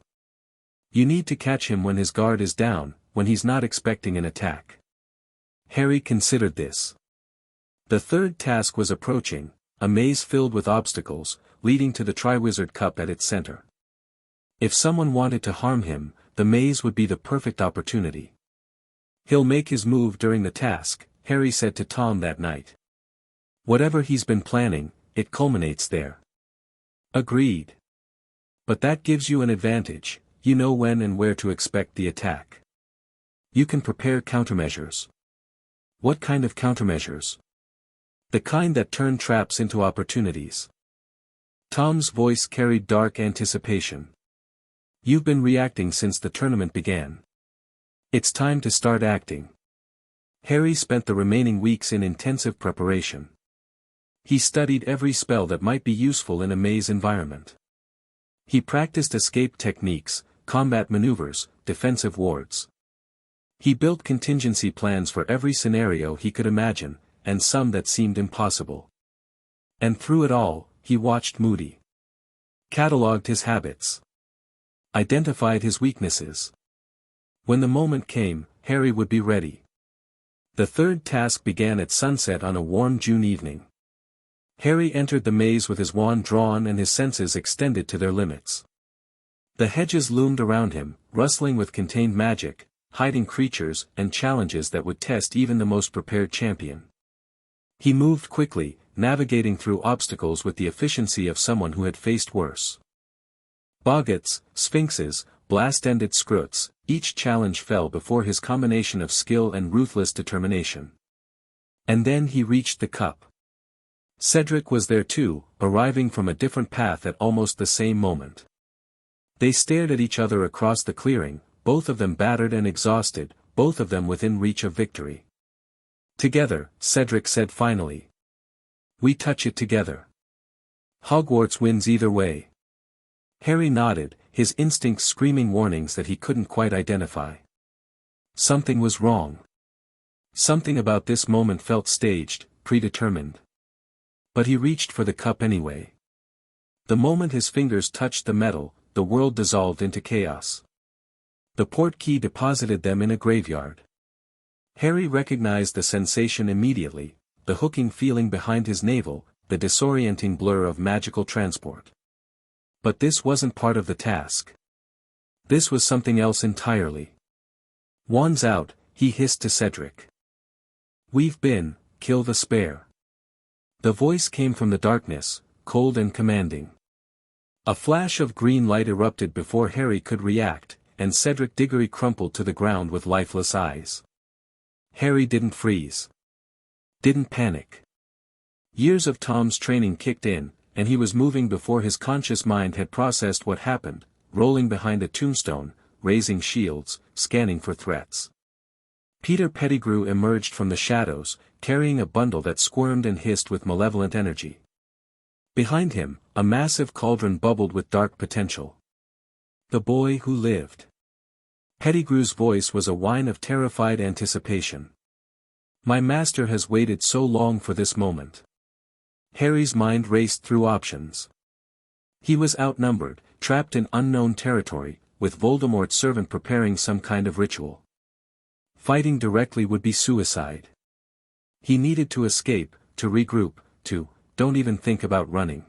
You need to catch him when his guard is down, when he's not expecting an attack." Harry considered this. The third task was approaching, a maze filled with obstacles, leading to the Triwizard Cup at its center. If someone wanted to harm him, the maze would be the perfect opportunity. "He'll make his move during the task," Harry said to Tom that night. "Whatever he's been planning, it culminates there." "Agreed. But that gives you an advantage, you know when and where to expect the attack. You can prepare countermeasures." "What kind of countermeasures?" "The kind that turn traps into opportunities." Tom's voice carried dark anticipation. "You've been reacting since the tournament began. It's time to start acting." Harry spent the remaining weeks in intensive preparation. He studied every spell that might be useful in a maze environment. He practiced escape techniques, combat maneuvers, defensive wards. He built contingency plans for every scenario he could imagine, and some that seemed impossible. And through it all, he watched Moody. Catalogued his habits. Identified his weaknesses. When the moment came, Harry would be ready. The third task began at sunset on a warm June evening. Harry entered the maze with his wand drawn and his senses extended to their limits. The hedges loomed around him, rustling with contained magic, hiding creatures and challenges that would test even the most prepared champion. He moved quickly, navigating through obstacles with the efficiency of someone who had faced worse. Boggots, sphinxes, blast-ended scroots, each challenge fell before his combination of skill and ruthless determination. And then he reached the cup. Cedric was there too, arriving from a different path at almost the same moment. They stared at each other across the clearing, both of them battered and exhausted, both of them within reach of victory. "Together," Cedric said finally. "We touch it together. Hogwarts wins either way." Harry nodded, his instincts screaming warnings that he couldn't quite identify. Something was wrong. Something about this moment felt staged, predetermined. But he reached for the cup anyway. The moment his fingers touched the metal, the world dissolved into chaos. The port key deposited them in a graveyard. Harry recognized the sensation immediately, the hooking feeling behind his navel, the disorienting blur of magical transport. But this wasn't part of the task. This was something else entirely. "Wands out," he hissed to Cedric. "We've been, kill the spare." The voice came from the darkness, cold and commanding. A flash of green light erupted before Harry could react, and Cedric Diggory crumpled to the ground with lifeless eyes. Harry didn't freeze. Didn't panic. Years of Tom's training kicked in, and he was moving before his conscious mind had processed what happened, rolling behind a tombstone, raising shields, scanning for threats. Peter Pettigrew emerged from the shadows, carrying a bundle that squirmed and hissed with malevolent energy. Behind him, a massive cauldron bubbled with dark potential. The boy who lived. Pettigrew's voice was a whine of terrified anticipation. "My master has waited so long for this moment." Harry's mind raced through options. He was outnumbered, trapped in unknown territory, with Voldemort's servant preparing some kind of ritual. Fighting directly would be suicide. He needed to escape, to regroup, don't even think about running.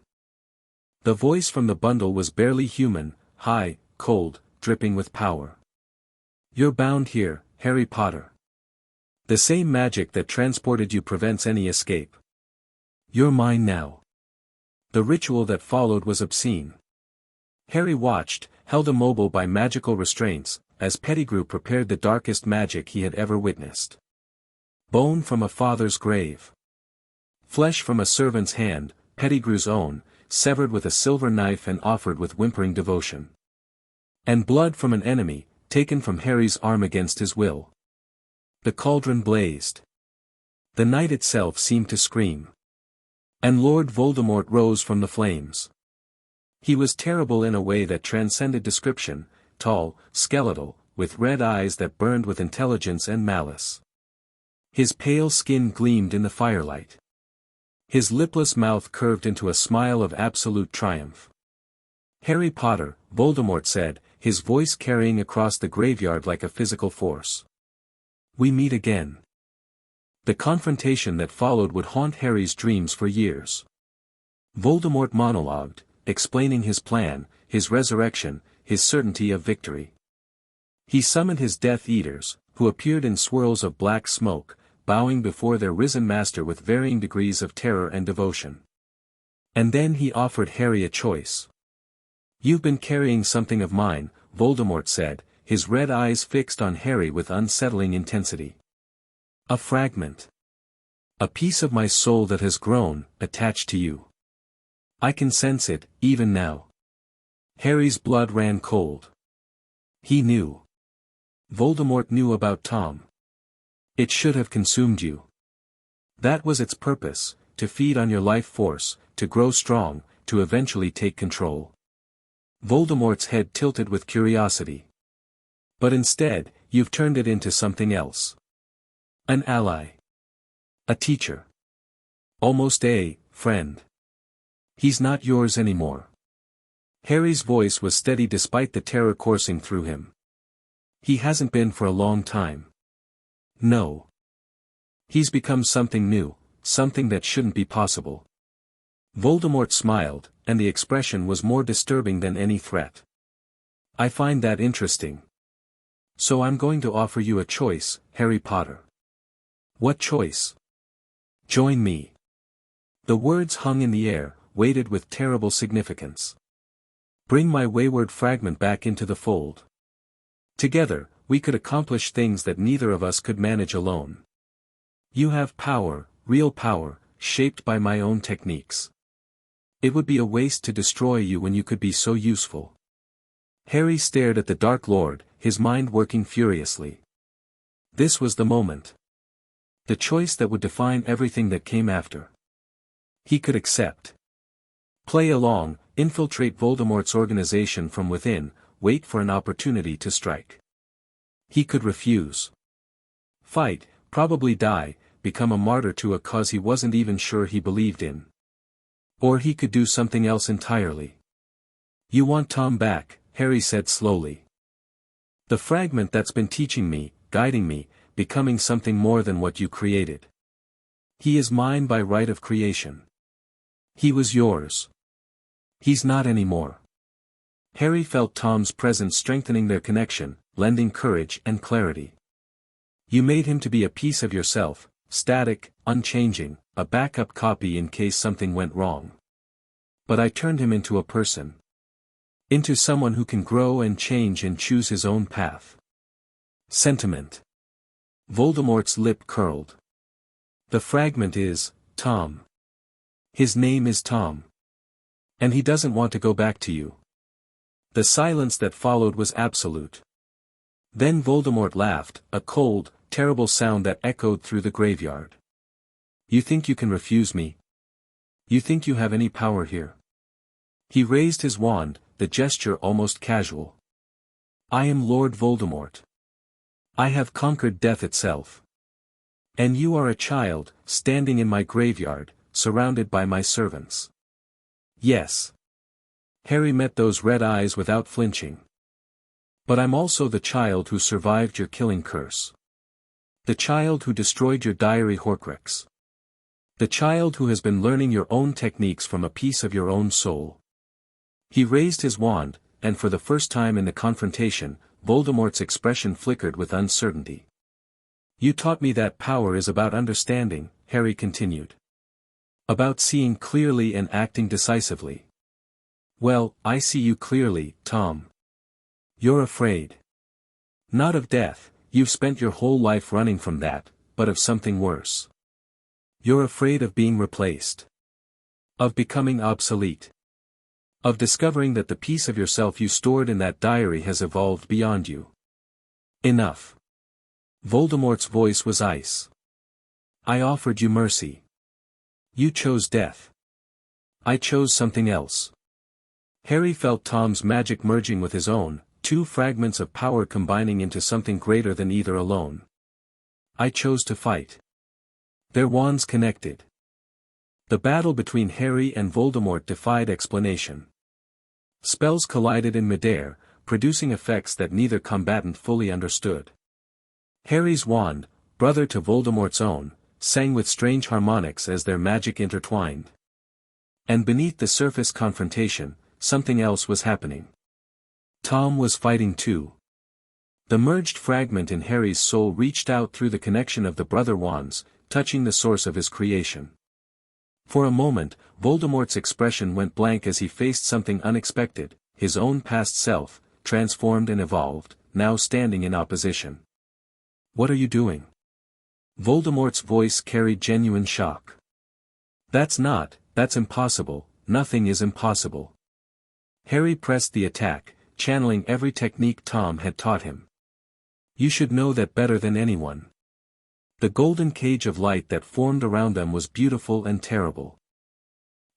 The voice from the bundle was barely human, high, cold, dripping with power. "You're bound here, Harry Potter. The same magic that transported you prevents any escape. You're mine now." The ritual that followed was obscene. Harry watched, held immobile by magical restraints, as Pettigrew prepared the darkest magic he had ever witnessed. Bone from a father's grave. Flesh from a servant's hand, Pettigrew's own, severed with a silver knife and offered with whimpering devotion. And blood from an enemy, taken from Harry's arm against his will. The cauldron blazed. The night itself seemed to scream. And Lord Voldemort rose from the flames. He was terrible in a way that transcended description, tall, skeletal, with red eyes that burned with intelligence and malice. His pale skin gleamed in the firelight. His lipless mouth curved into a smile of absolute triumph. "Harry Potter," Voldemort said, his voice carrying across the graveyard like a physical force. "We meet again." The confrontation that followed would haunt Harry's dreams for years. Voldemort monologued, explaining his plan, his resurrection, his certainty of victory. He summoned his Death Eaters, who appeared in swirls of black smoke, bowing before their risen master with varying degrees of terror and devotion. And then he offered Harry a choice. "You've been carrying something of mine," Voldemort said, his red eyes fixed on Harry with unsettling intensity. "A fragment. A piece of my soul that has grown, attached to you. I can sense it, even now." Harry's blood ran cold. He knew. Voldemort knew about Tom. It should have consumed you. That was its purpose, to feed on your life force, to grow strong, to eventually take control. Voldemort's head tilted with curiosity. "But instead, you've turned it into something else. An ally. A teacher. Almost a friend. He's not yours anymore." Harry's voice was steady despite the terror coursing through him. "He hasn't been for a long time. No. He's become something new, something that shouldn't be possible." Voldemort smiled, and the expression was more disturbing than any threat. "I find that interesting. So I'm going to offer you a choice, Harry Potter." "What choice?" "Join me." The words hung in the air, weighted with terrible significance. "Bring my wayward fragment back into the fold. Together, we could accomplish things that neither of us could manage alone. You have power, real power, shaped by my own techniques. It would be a waste to destroy you when you could be so useful." Harry stared at the Dark Lord, his mind working furiously. This was the moment. The choice that would define everything that came after. He could accept. Play along, infiltrate Voldemort's organization from within, wait for an opportunity to strike. He could refuse. Fight, probably die, become a martyr to a cause he wasn't even sure he believed in. Or he could do something else entirely. You want Tom back, Harry said slowly. The fragment that's been teaching me, guiding me, becoming something more than what you created. He is mine by right of creation. He was yours. He's not anymore. Harry felt Tom's presence strengthening their connection, lending courage and clarity. You made him to be a piece of yourself, static, unchanging, a backup copy in case something went wrong. But I turned him into a person. Into someone who can grow and change and choose his own path. Sentiment. Voldemort's lip curled. The fragment is, Tom. His name is Tom. And he doesn't want to go back to you. The silence that followed was absolute. Then Voldemort laughed, a cold, terrible sound that echoed through the graveyard. You think you can refuse me? You think you have any power here? He raised his wand, the gesture almost casual. I am Lord Voldemort. I have conquered death itself. And you are a child, standing in my graveyard, surrounded by my servants. Yes. Harry met those red eyes without flinching. But I'm also the child who survived your killing curse. The child who destroyed your diary Horcrux. The child who has been learning your own techniques from a piece of your own soul. He raised his wand, and for the first time in the confrontation, Voldemort's expression flickered with uncertainty. You taught me that power is about understanding, Harry continued. About seeing clearly and acting decisively. Well, I see you clearly, Tom. You're afraid. Not of death, you've spent your whole life running from that, but of something worse. You're afraid of being replaced. Of becoming obsolete. Of discovering that the piece of yourself you stored in that diary has evolved beyond you. Enough. Voldemort's voice was ice. I offered you mercy. You chose death. I chose something else. Harry felt Tom's magic merging with his own, two fragments of power combining into something greater than either alone. I chose to fight. Their wands connected. The battle between Harry and Voldemort defied explanation. Spells collided in midair, producing effects that neither combatant fully understood. Harry's wand, brother to Voldemort's own, sang with strange harmonics as their magic intertwined. And beneath the surface confrontation, something else was happening. Tom was fighting too. The merged fragment in Harry's soul reached out through the connection of the brother wands, touching the source of his creation. For a moment, Voldemort's expression went blank as he faced something unexpected, his own past self, transformed and evolved, now standing in opposition. What are you doing? Voldemort's voice carried genuine shock. That's impossible, nothing is impossible. Harry pressed the attack, channeling every technique Tom had taught him. You should know that better than anyone. The golden cage of light that formed around them was beautiful and terrible.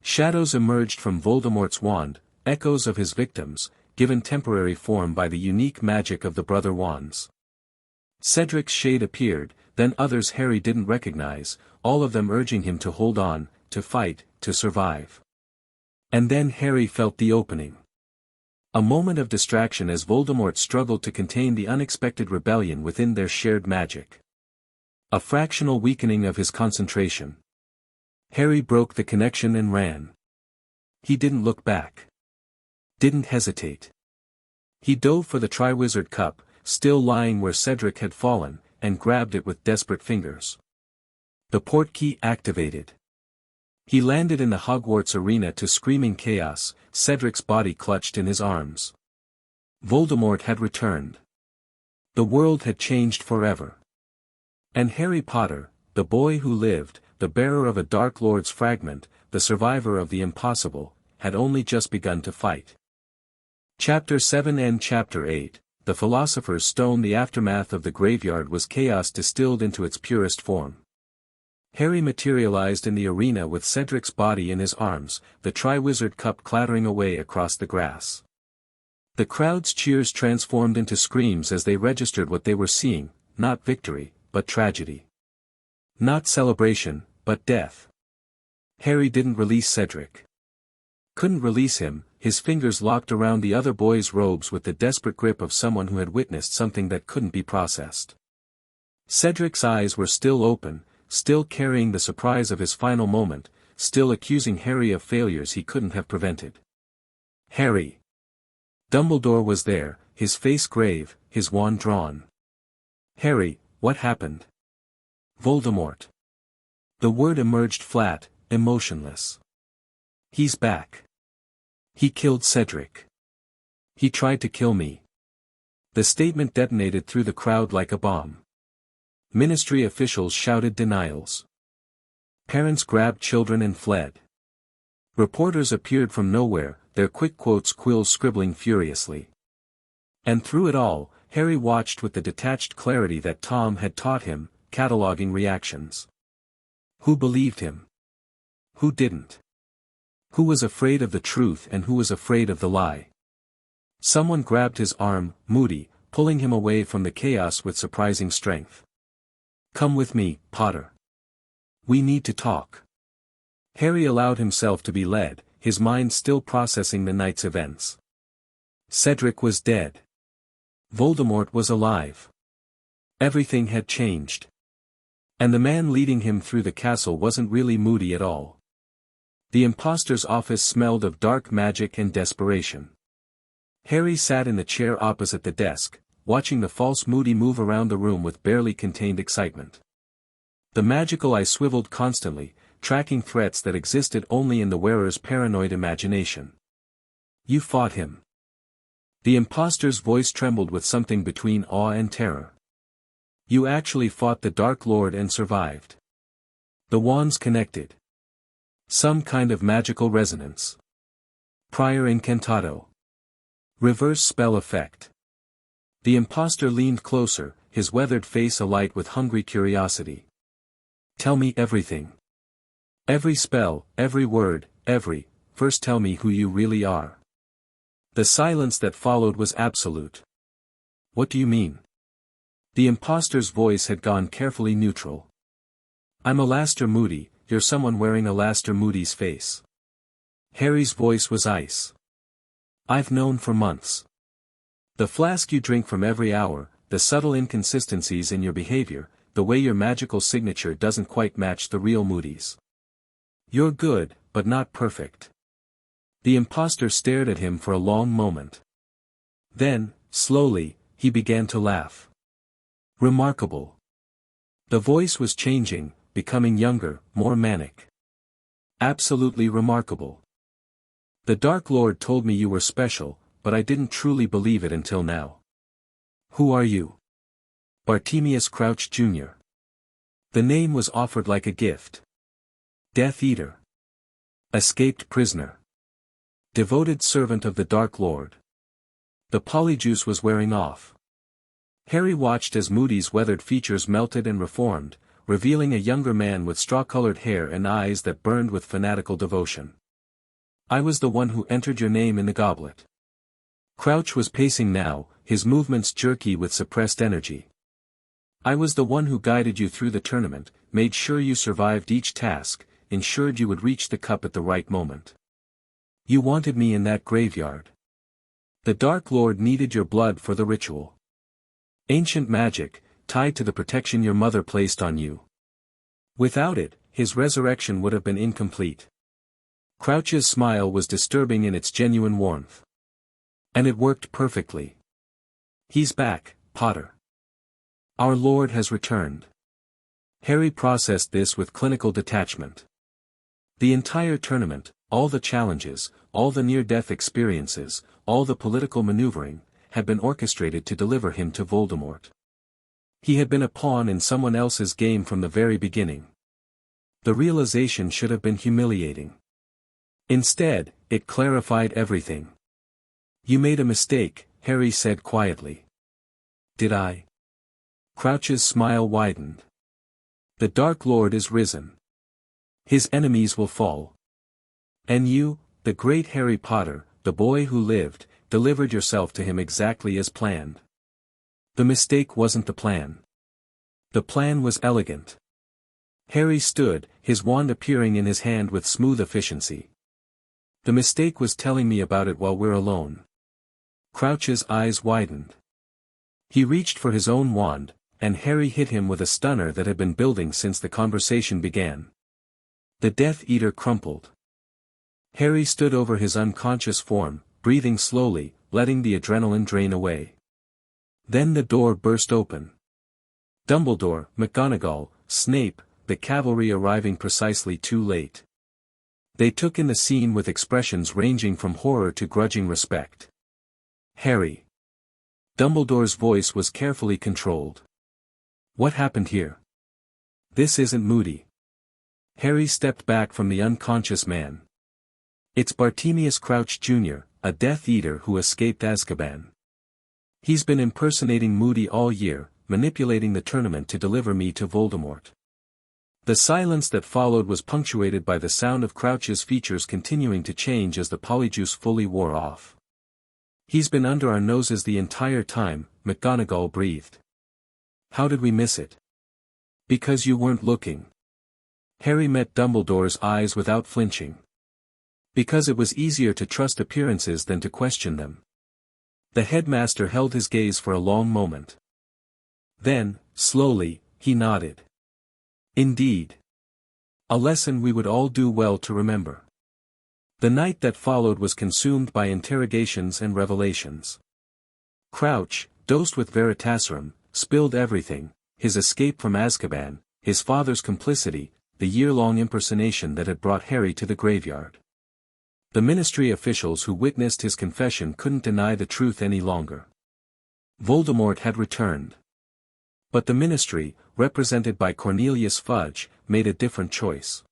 Shadows emerged from Voldemort's wand, echoes of his victims, given temporary form by the unique magic of the brother wands. Cedric's shade appeared, then others Harry didn't recognize, all of them urging him to hold on, to fight, to survive. And then Harry felt the opening. A moment of distraction as Voldemort struggled to contain the unexpected rebellion within their shared magic. A fractional weakening of his concentration. Harry broke the connection and ran. He didn't look back. Didn't hesitate. He dove for the Triwizard Cup, still lying where Cedric had fallen, and grabbed it with desperate fingers. The portkey activated. He landed in the Hogwarts arena to screaming chaos, Cedric's body clutched in his arms. Voldemort had returned. The world had changed forever. And Harry Potter, the boy who lived, the bearer of a Dark Lord's fragment, the survivor of the impossible, had only just begun to fight. Chapter 7 and Chapter 8, The Philosopher's Stone. The aftermath of the graveyard was chaos distilled into its purest form. Harry materialized in the arena with Cedric's body in his arms, the Triwizard Cup clattering away across the grass. The crowd's cheers transformed into screams as they registered what they were seeing, not victory, but tragedy. Not celebration, but death. Harry didn't release Cedric. Couldn't release him, his fingers locked around the other boy's robes with the desperate grip of someone who had witnessed something that couldn't be processed. Cedric's eyes were still open, still carrying the surprise of his final moment, still accusing Harry of failures he couldn't have prevented. Harry. Dumbledore was there, his face grave, his wand drawn. Harry, what happened? Voldemort. The word emerged flat, emotionless. He's back. He killed Cedric. He tried to kill me. The statement detonated through the crowd like a bomb. Ministry officials shouted denials. Parents grabbed children and fled. Reporters appeared from nowhere, their quick quotes quills scribbling furiously. And through it all, Harry watched with the detached clarity that Tom had taught him, cataloging reactions. Who believed him? Who didn't? Who was afraid of the truth and who was afraid of the lie? Someone grabbed his arm, Moody, pulling him away from the chaos with surprising strength. Come with me, Potter. We need to talk. Harry allowed himself to be led, his mind still processing the night's events. Cedric was dead. Voldemort was alive. Everything had changed. And the man leading him through the castle wasn't really Moody at all. The imposter's office smelled of dark magic and desperation. Harry sat in the chair opposite the desk, watching the false Moody move around the room with barely contained excitement. The magical eye swiveled constantly, tracking threats that existed only in the wearer's paranoid imagination. You fought him. The imposter's voice trembled with something between awe and terror. You actually fought the Dark Lord and survived. The wands connected. Some kind of magical resonance. Prior incantato. Reverse spell effect. The imposter leaned closer, his weathered face alight with hungry curiosity. Tell me everything. Every spell, every word, first tell me who you really are. The silence that followed was absolute. What do you mean? The imposter's voice had gone carefully neutral. I'm Alastor Moody, you're someone wearing Alastor Moody's face. Harry's voice was ice. I've known for months. The flask you drink from every hour, the subtle inconsistencies in your behavior, the way your magical signature doesn't quite match the real Moody's. You're good, but not perfect. The imposter stared at him for a long moment. Then, slowly, he began to laugh. Remarkable. The voice was changing, becoming younger, more manic. Absolutely remarkable. The Dark Lord told me you were special, but I didn't truly believe it until now. Who are you? Bartemius Crouch Jr. The name was offered like a gift. Death Eater. Escaped prisoner. Devoted servant of the Dark Lord. The polyjuice was wearing off. Harry watched as Moody's weathered features melted and reformed, revealing a younger man with straw-colored hair and eyes that burned with fanatical devotion. I was the one who entered your name in the goblet. Crouch was pacing now, his movements jerky with suppressed energy. I was the one who guided you through the tournament, made sure you survived each task, ensured you would reach the cup at the right moment. You wanted me in that graveyard. The Dark Lord needed your blood for the ritual. Ancient magic, tied to the protection your mother placed on you. Without it, his resurrection would have been incomplete. Crouch's smile was disturbing in its genuine warmth. And it worked perfectly. He's back, Potter. Our Lord has returned. Harry processed this with clinical detachment. The entire tournament, all the challenges, all the near-death experiences, all the political maneuvering, had been orchestrated to deliver him to Voldemort. He had been a pawn in someone else's game from the very beginning. The realization should have been humiliating. Instead, it clarified everything. You made a mistake, Harry said quietly. Did I? Crouch's smile widened. The Dark Lord is risen. His enemies will fall. And you, the great Harry Potter, the boy who lived, delivered yourself to him exactly as planned. The mistake wasn't the plan. The plan was elegant. Harry stood, his wand appearing in his hand with smooth efficiency. The mistake was telling me about it while we're alone. Crouch's eyes widened. He reached for his own wand, and Harry hit him with a stunner that had been building since the conversation began. The Death Eater crumpled. Harry stood over his unconscious form, breathing slowly, letting the adrenaline drain away. Then the door burst open. Dumbledore, McGonagall, Snape, the cavalry arriving precisely too late. They took in the scene with expressions ranging from horror to grudging respect. Harry. Dumbledore's voice was carefully controlled. What happened here? This isn't Moody. Harry stepped back from the unconscious man. It's Bartemius Crouch Jr., a Death Eater who escaped Azkaban. He's been impersonating Moody all year, manipulating the tournament to deliver me to Voldemort. The silence that followed was punctuated by the sound of Crouch's features continuing to change as the polyjuice fully wore off. He's been under our noses the entire time, McGonagall breathed. How did we miss it? Because you weren't looking. Harry met Dumbledore's eyes without flinching. Because it was easier to trust appearances than to question them. The headmaster held his gaze for a long moment. Then, slowly, he nodded. Indeed. A lesson we would all do well to remember. The night that followed was consumed by interrogations and revelations. Crouch, dosed with Veritaserum, spilled everything, his escape from Azkaban, his father's complicity, the year-long impersonation that had brought Harry to the graveyard. The ministry officials who witnessed his confession couldn't deny the truth any longer. Voldemort had returned. But the ministry, represented by Cornelius Fudge, made a different choice.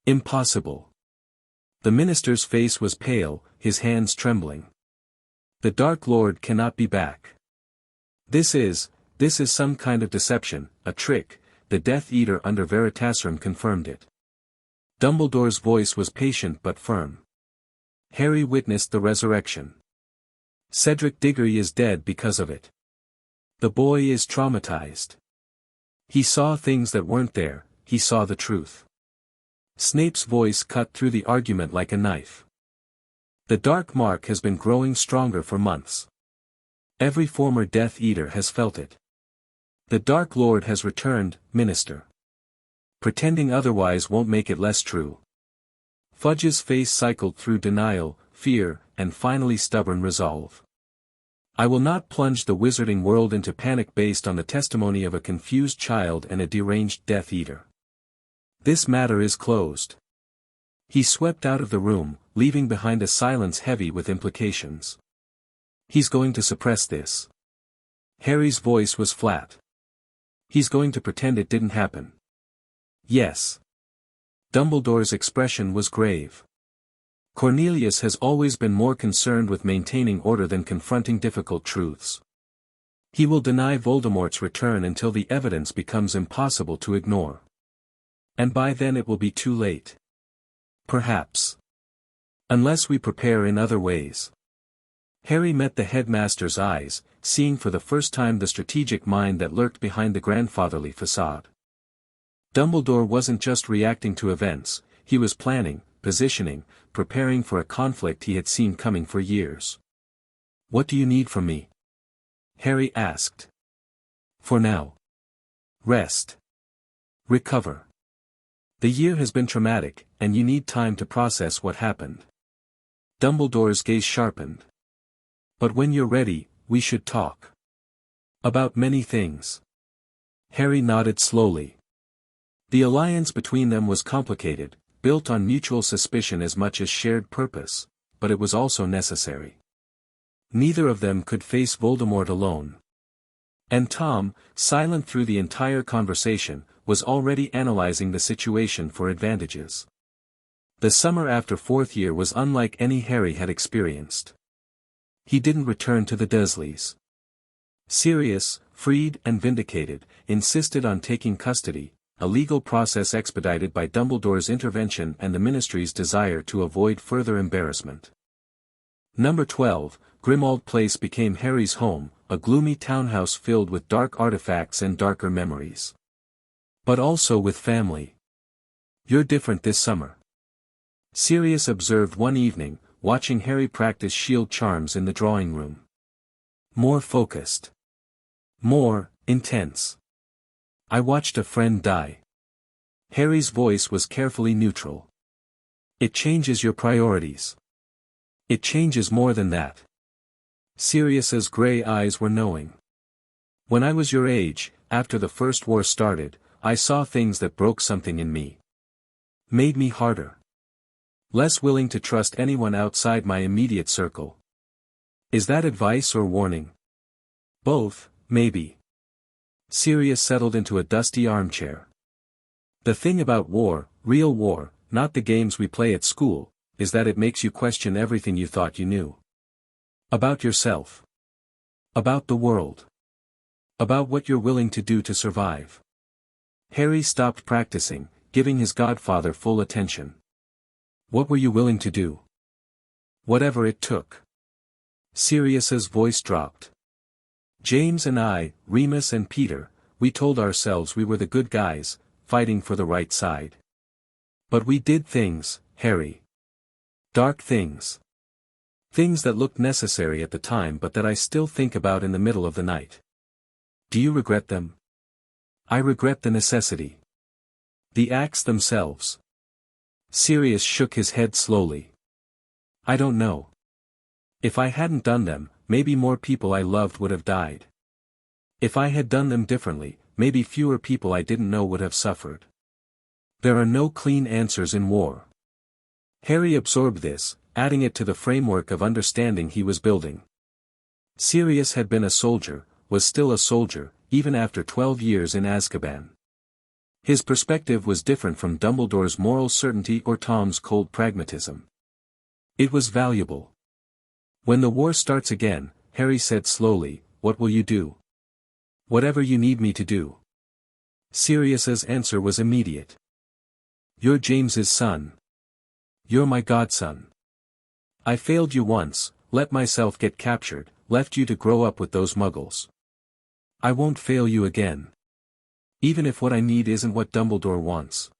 Impossible. The minister's face was pale, his hands trembling. The Dark Lord cannot be back. This is some kind of deception, a trick, the Death Eater under Veritaserum confirmed it. Dumbledore's voice was patient but firm. Harry witnessed the resurrection. Cedric Diggory is dead because of it. The boy is traumatized. He saw things that weren't there, he saw the truth. Snape's voice cut through the argument like a knife. The dark mark has been growing stronger for months. Every former Death Eater has felt it. The Dark Lord has returned, Minister. Pretending otherwise won't make it less true. Fudge's face cycled through denial, fear, and finally stubborn resolve. I will not plunge the wizarding world into panic based on the testimony of a confused child and a deranged Death Eater. This matter is closed. He swept out of the room, leaving behind a silence heavy with implications. He's going to suppress this. Harry's voice was flat. He's going to pretend it didn't happen. Yes. Dumbledore's expression was grave. Cornelius has always been more concerned with maintaining order than confronting difficult truths. He will deny Voldemort's return until the evidence becomes impossible to ignore. And by then it will be too late. Perhaps. Unless we prepare in other ways. Harry met the headmaster's eyes, seeing for the first time the strategic mind that lurked behind the grandfatherly facade. Dumbledore wasn't just reacting to events, he was planning, positioning, preparing for a conflict he had seen coming for years. What do you need from me? Harry asked. For now. Rest. Recover. The year has been traumatic, and you need time to process what happened. Dumbledore's gaze sharpened. But when you're ready, we should talk. About many things. Harry nodded slowly. The alliance between them was complicated, built on mutual suspicion as much as shared purpose, but it was also necessary. Neither of them could face Voldemort alone. And Tom, silent through the entire conversation, was already analyzing the situation for advantages. The summer after fourth year was unlike any Harry had experienced. He didn't return to the Dursleys. Sirius, freed and vindicated, insisted on taking custody, a legal process expedited by Dumbledore's intervention and the Ministry's desire to avoid further embarrassment. Number 12, Grimmauld Place became Harry's home, a gloomy townhouse filled with dark artifacts and darker memories. But also with family. You're different this summer. Sirius observed one evening, watching Harry practice shield charms in the drawing room. More focused. More intense. I watched a friend die. Harry's voice was carefully neutral. It changes your priorities. It changes more than that. Sirius's gray eyes were knowing. When I was your age, after the First War started, I saw things that broke something in me. Made me harder. Less willing to trust anyone outside my immediate circle. Is that advice or warning? Both, maybe. Sirius settled into a dusty armchair. The thing about war, real war, not the games we play at school, is that it makes you question everything you thought you knew. About yourself. About the world. About what you're willing to do to survive. Harry stopped practicing, giving his godfather full attention. What were you willing to do? Whatever it took. Sirius's voice dropped. James and I, Remus and Peter, we told ourselves we were the good guys, fighting for the right side. But we did things, Harry. Dark things. Things that looked necessary at the time but that I still think about in the middle of the night. Do you regret them? I regret the necessity. The acts themselves. Sirius shook his head slowly. I don't know. If I hadn't done them, maybe more people I loved would have died. If I had done them differently, maybe fewer people I didn't know would have suffered. There are no clean answers in war. Harry absorbed this, adding it to the framework of understanding he was building. Sirius had been a soldier, was still a soldier, even after 12 years in Azkaban. His perspective was different from Dumbledore's moral certainty or Tom's cold pragmatism. It was valuable. When the war starts again, Harry said slowly, what will you do? Whatever you need me to do. Sirius's answer was immediate. You're James's son. You're my godson. I failed you once, let myself get captured, left you to grow up with those muggles. I won't fail you again. Even if what I need isn't what Dumbledore wants.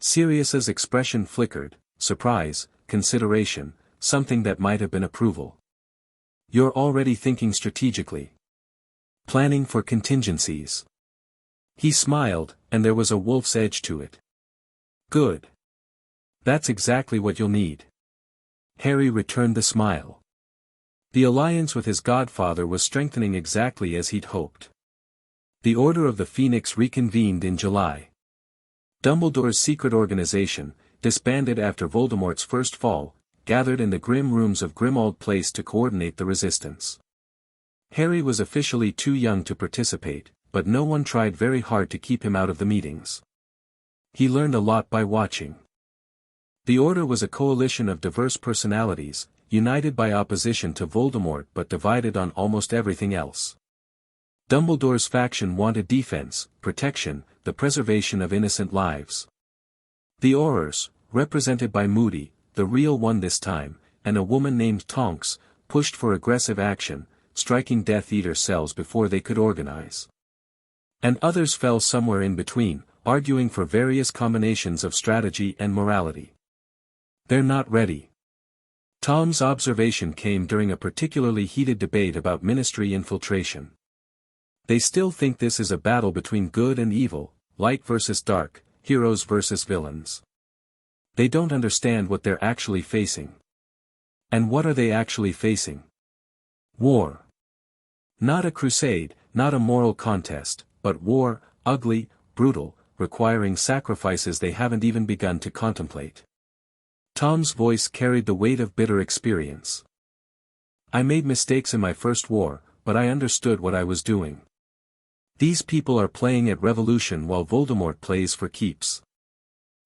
Sirius's expression flickered, surprise, consideration, something that might have been approval. You're already thinking strategically. Planning for contingencies. He smiled, and there was a wolf's edge to it. Good. That's exactly what you'll need. Harry returned the smile. The alliance with his godfather was strengthening exactly as he'd hoped. The Order of the Phoenix reconvened in July. Dumbledore's secret organization, disbanded after Voldemort's first fall, gathered in the grim rooms of Grimmauld Place to coordinate the resistance. Harry was officially too young to participate, but no one tried very hard to keep him out of the meetings. He learned a lot by watching. The Order was a coalition of diverse personalities, united by opposition to Voldemort but divided on almost everything else. Dumbledore's faction wanted defense, protection, the preservation of innocent lives. The Aurors, represented by Moody, the real one this time, and a woman named Tonks, pushed for aggressive action, striking Death Eater cells before they could organize. And others fell somewhere in between, arguing for various combinations of strategy and morality. They're not ready. Tom's observation came during a particularly heated debate about Ministry infiltration. They still think this is a battle between good and evil, light versus dark, heroes versus villains. They don't understand what they're actually facing. And what are they actually facing? War. Not a crusade, not a moral contest, but war, ugly, brutal, requiring sacrifices they haven't even begun to contemplate. Tom's voice carried the weight of bitter experience. I made mistakes in my first war, but I understood what I was doing. These people are playing at revolution while Voldemort plays for keeps.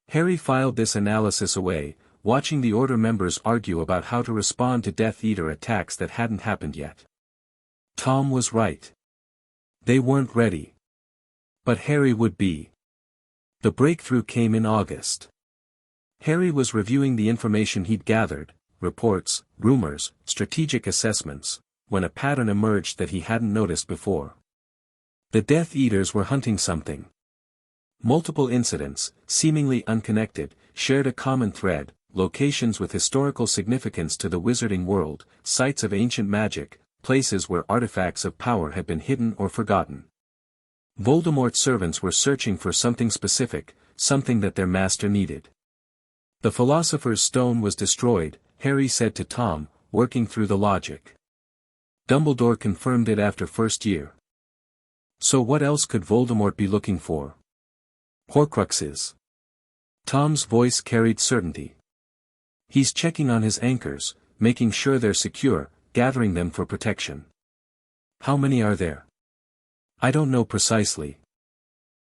Harry filed this analysis away, watching the Order members argue about how to respond to Death Eater attacks that hadn't happened yet. Tom was right. They weren't ready. But Harry would be. The breakthrough came in August. Harry was reviewing the information he'd gathered, reports, rumors, strategic assessments, when a pattern emerged that he hadn't noticed before. The Death Eaters were hunting something. Multiple incidents, seemingly unconnected, shared a common thread, locations with historical significance to the wizarding world, sites of ancient magic, places where artifacts of power had been hidden or forgotten. Voldemort's servants were searching for something specific, something that their master needed. The Philosopher's Stone was destroyed, Harry said to Tom, working through the logic. Dumbledore confirmed it after first year. So what else could Voldemort be looking for? Horcruxes. Tom's voice carried certainty. He's checking on his anchors, making sure they're secure, gathering them for protection. How many are there? I don't know precisely.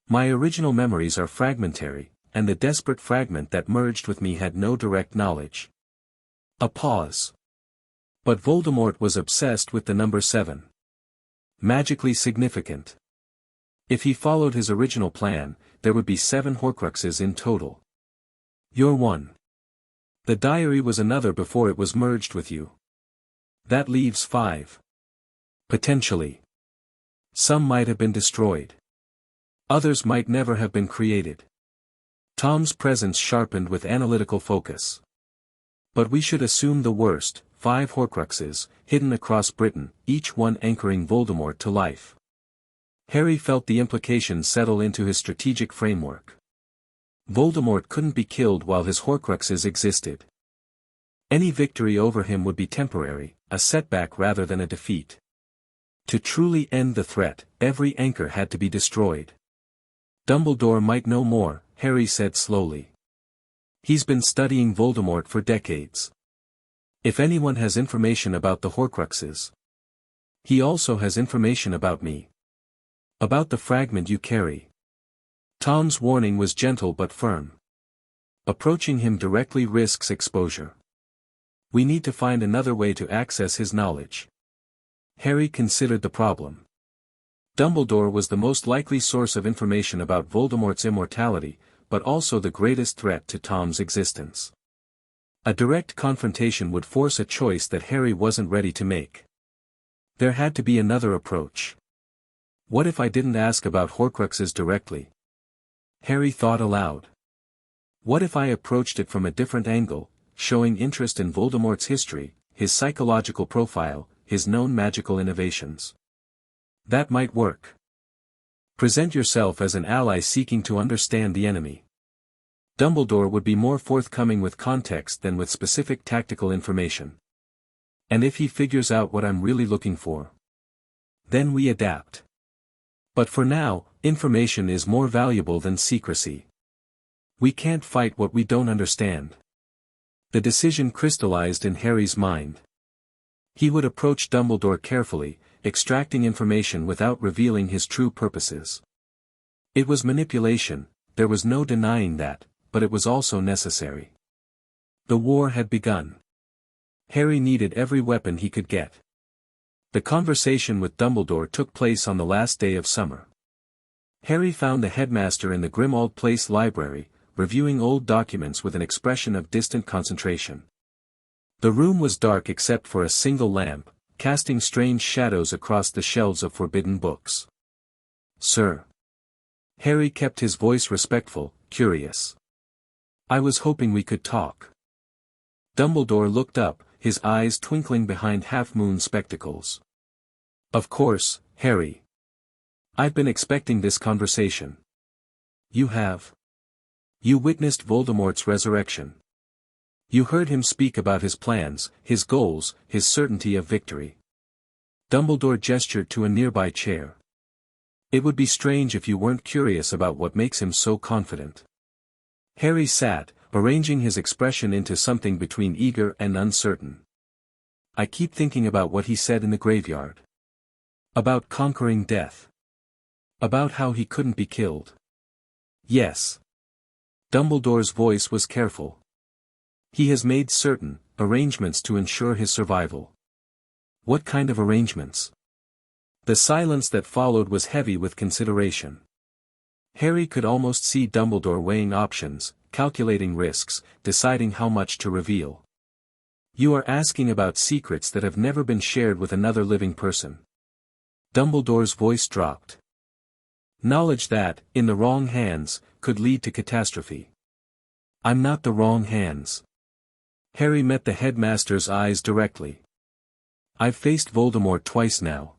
My original memories are fragmentary, and the desperate fragment that merged with me had no direct knowledge. A pause. But Voldemort was obsessed with the number 7. Magically significant. If he followed his original plan, there would be 7 Horcruxes in total. You're one. The diary was another before it was merged with you. That leaves 5. Potentially. Some might have been destroyed. Others might never have been created. Tom's presence sharpened with analytical focus. But we should assume the worst, 5 Horcruxes, hidden across Britain, each one anchoring Voldemort to life. Harry felt the implications settle into his strategic framework. Voldemort couldn't be killed while his Horcruxes existed. Any victory over him would be temporary, a setback rather than a defeat. To truly end the threat, every anchor had to be destroyed. Dumbledore might know more, Harry said slowly. He's been studying Voldemort for decades. If anyone has information about the Horcruxes, he also has information about me. About the fragment you carry. Tom's warning was gentle but firm. Approaching him directly risks exposure. We need to find another way to access his knowledge. Harry considered the problem. Dumbledore was the most likely source of information about Voldemort's immortality, but also the greatest threat to Tom's existence. A direct confrontation would force a choice that Harry wasn't ready to make. There had to be another approach. What if I didn't ask about Horcruxes directly? Harry thought aloud. What if I approached it from a different angle, showing interest in Voldemort's history, his psychological profile, his known magical innovations? That might work. Present yourself as an ally seeking to understand the enemy. Dumbledore would be more forthcoming with context than with specific tactical information. And if he figures out what I'm really looking for, then we adapt. But for now, information is more valuable than secrecy. We can't fight what we don't understand. The decision crystallized in Harry's mind. He would approach Dumbledore carefully, extracting information without revealing his true purposes. It was manipulation, there was no denying that, but it was also necessary. The war had begun. Harry needed every weapon he could get. The conversation with Dumbledore took place on the last day of summer. Harry found the headmaster in the Grimmauld Place library, reviewing old documents with an expression of distant concentration. The room was dark except for a single lamp, casting strange shadows across the shelves of forbidden books. "Sir." Harry kept his voice respectful, curious. "I was hoping we could talk." Dumbledore looked up, his eyes twinkling behind half-moon spectacles. "Of course, Harry. I've been expecting this conversation." "You have? You witnessed Voldemort's resurrection. You heard him speak about his plans, his goals, his certainty of victory." Dumbledore gestured to a nearby chair. "It would be strange if you weren't curious about what makes him so confident." Harry sat, arranging his expression into something between eager and uncertain. "I keep thinking about what he said in the graveyard. About conquering death. About how he couldn't be killed." "Yes." Dumbledore's voice was careful. "He has made certain arrangements to ensure his survival." "What kind of arrangements?" The silence that followed was heavy with consideration. Harry could almost see Dumbledore weighing options, calculating risks, deciding how much to reveal. "You are asking about secrets that have never been shared with another living person." Dumbledore's voice dropped. "Knowledge that, in the wrong hands, could lead to catastrophe." "I'm not the wrong hands." Harry met the headmaster's eyes directly. "I've faced Voldemort twice now.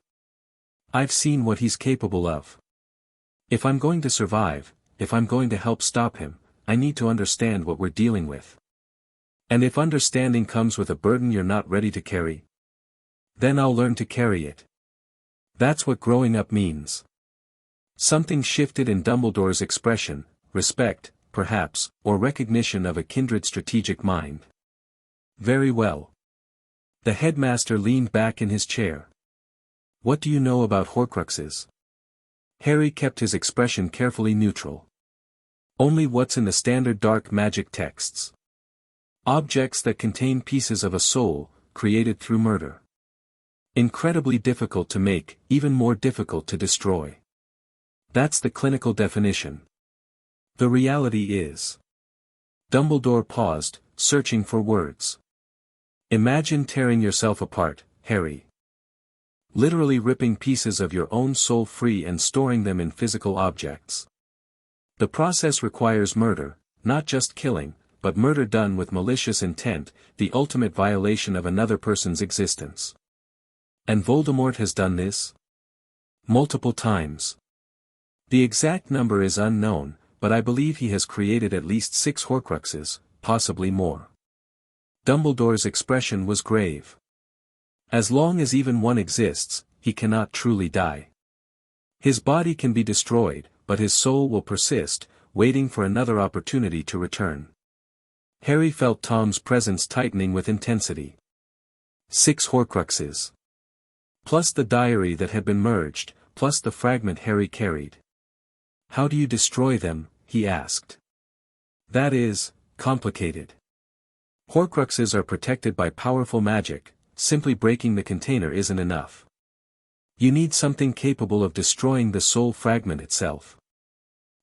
I've seen what he's capable of. If I'm going to survive, if I'm going to help stop him, I need to understand what we're dealing with. And if understanding comes with a burden you're not ready to carry, then I'll learn to carry it. That's what growing up means." Something shifted in Dumbledore's expression, respect, perhaps, or recognition of a kindred strategic mind. "Very well." The headmaster leaned back in his chair. "What do you know about Horcruxes?" Harry kept his expression carefully neutral. "Only what's in the standard dark magic texts. Objects that contain pieces of a soul, created through murder. Incredibly difficult to make, even more difficult to destroy. That's the clinical definition. The reality is..." Dumbledore paused, searching for words. "Imagine tearing yourself apart, Harry. Literally ripping pieces of your own soul free and storing them in physical objects. The process requires murder, not just killing, but murder done with malicious intent, the ultimate violation of another person's existence. And Voldemort has done this? Multiple times. The exact number is unknown, but I believe he has created at least 6 Horcruxes, possibly more." Dumbledore's expression was grave. "As long as even one exists, he cannot truly die. His body can be destroyed, but his soul will persist, waiting for another opportunity to return." Harry felt Tom's presence tightening with intensity. 6 Horcruxes. Plus the diary that had been merged, plus the fragment Harry carried. "How do you destroy them?" he asked. "That is, complicated. Horcruxes are protected by powerful magic, simply breaking the container isn't enough. You need something capable of destroying the soul fragment itself."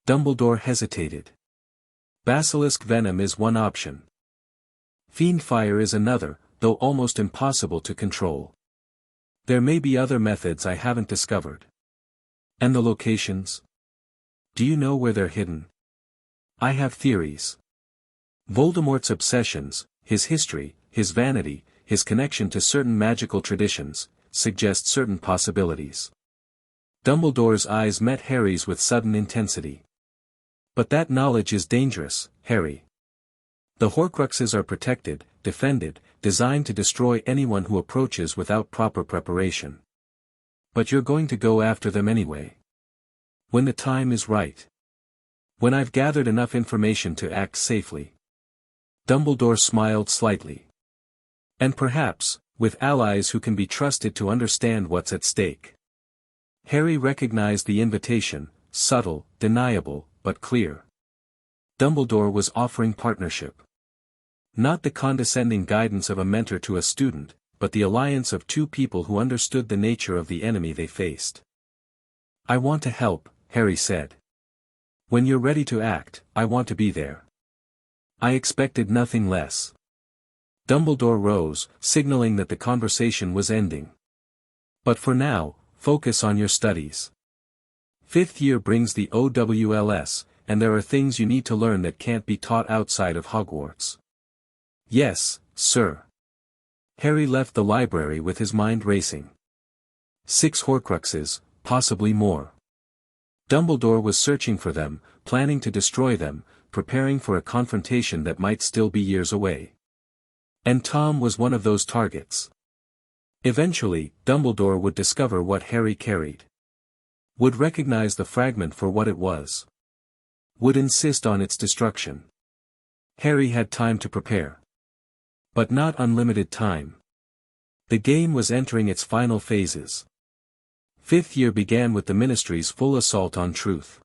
Dumbledore hesitated. "Basilisk venom is one option. Fiendfire is another, though almost impossible to control. There may be other methods I haven't discovered." "And the locations? Do you know where they're hidden?" "I have theories. Voldemort's obsessions, his history, his vanity, his connection to certain magical traditions, suggest certain possibilities." Dumbledore's eyes met Harry's with sudden intensity. "But that knowledge is dangerous, Harry. The Horcruxes are protected, defended, designed to destroy anyone who approaches without proper preparation. But you're going to go after them anyway. When the time is right. When I've gathered enough information to act safely." Dumbledore smiled slightly. "And perhaps, with allies who can be trusted to understand what's at stake." Harry recognized the invitation, subtle, deniable, but clear. Dumbledore was offering partnership. Not the condescending guidance of a mentor to a student, but the alliance of 2 people who understood the nature of the enemy they faced. "I want to help," Harry said. "When you're ready to act, I want to be there." "I expected nothing less." Dumbledore rose, signaling that the conversation was ending. "But for now, focus on your studies. 5th year brings the OWLS, and there are things you need to learn that can't be taught outside of Hogwarts." "Yes, sir." Harry left the library with his mind racing. 6 Horcruxes, possibly more. Dumbledore was searching for them, planning to destroy them, preparing for a confrontation that might still be years away. And Tom was one of those targets. Eventually, Dumbledore would discover what Harry carried. Would recognize the fragment for what it was. Would insist on its destruction. Harry had time to prepare. But not unlimited time. The game was entering its final phases. 5th year began with the Ministry's full assault on truth.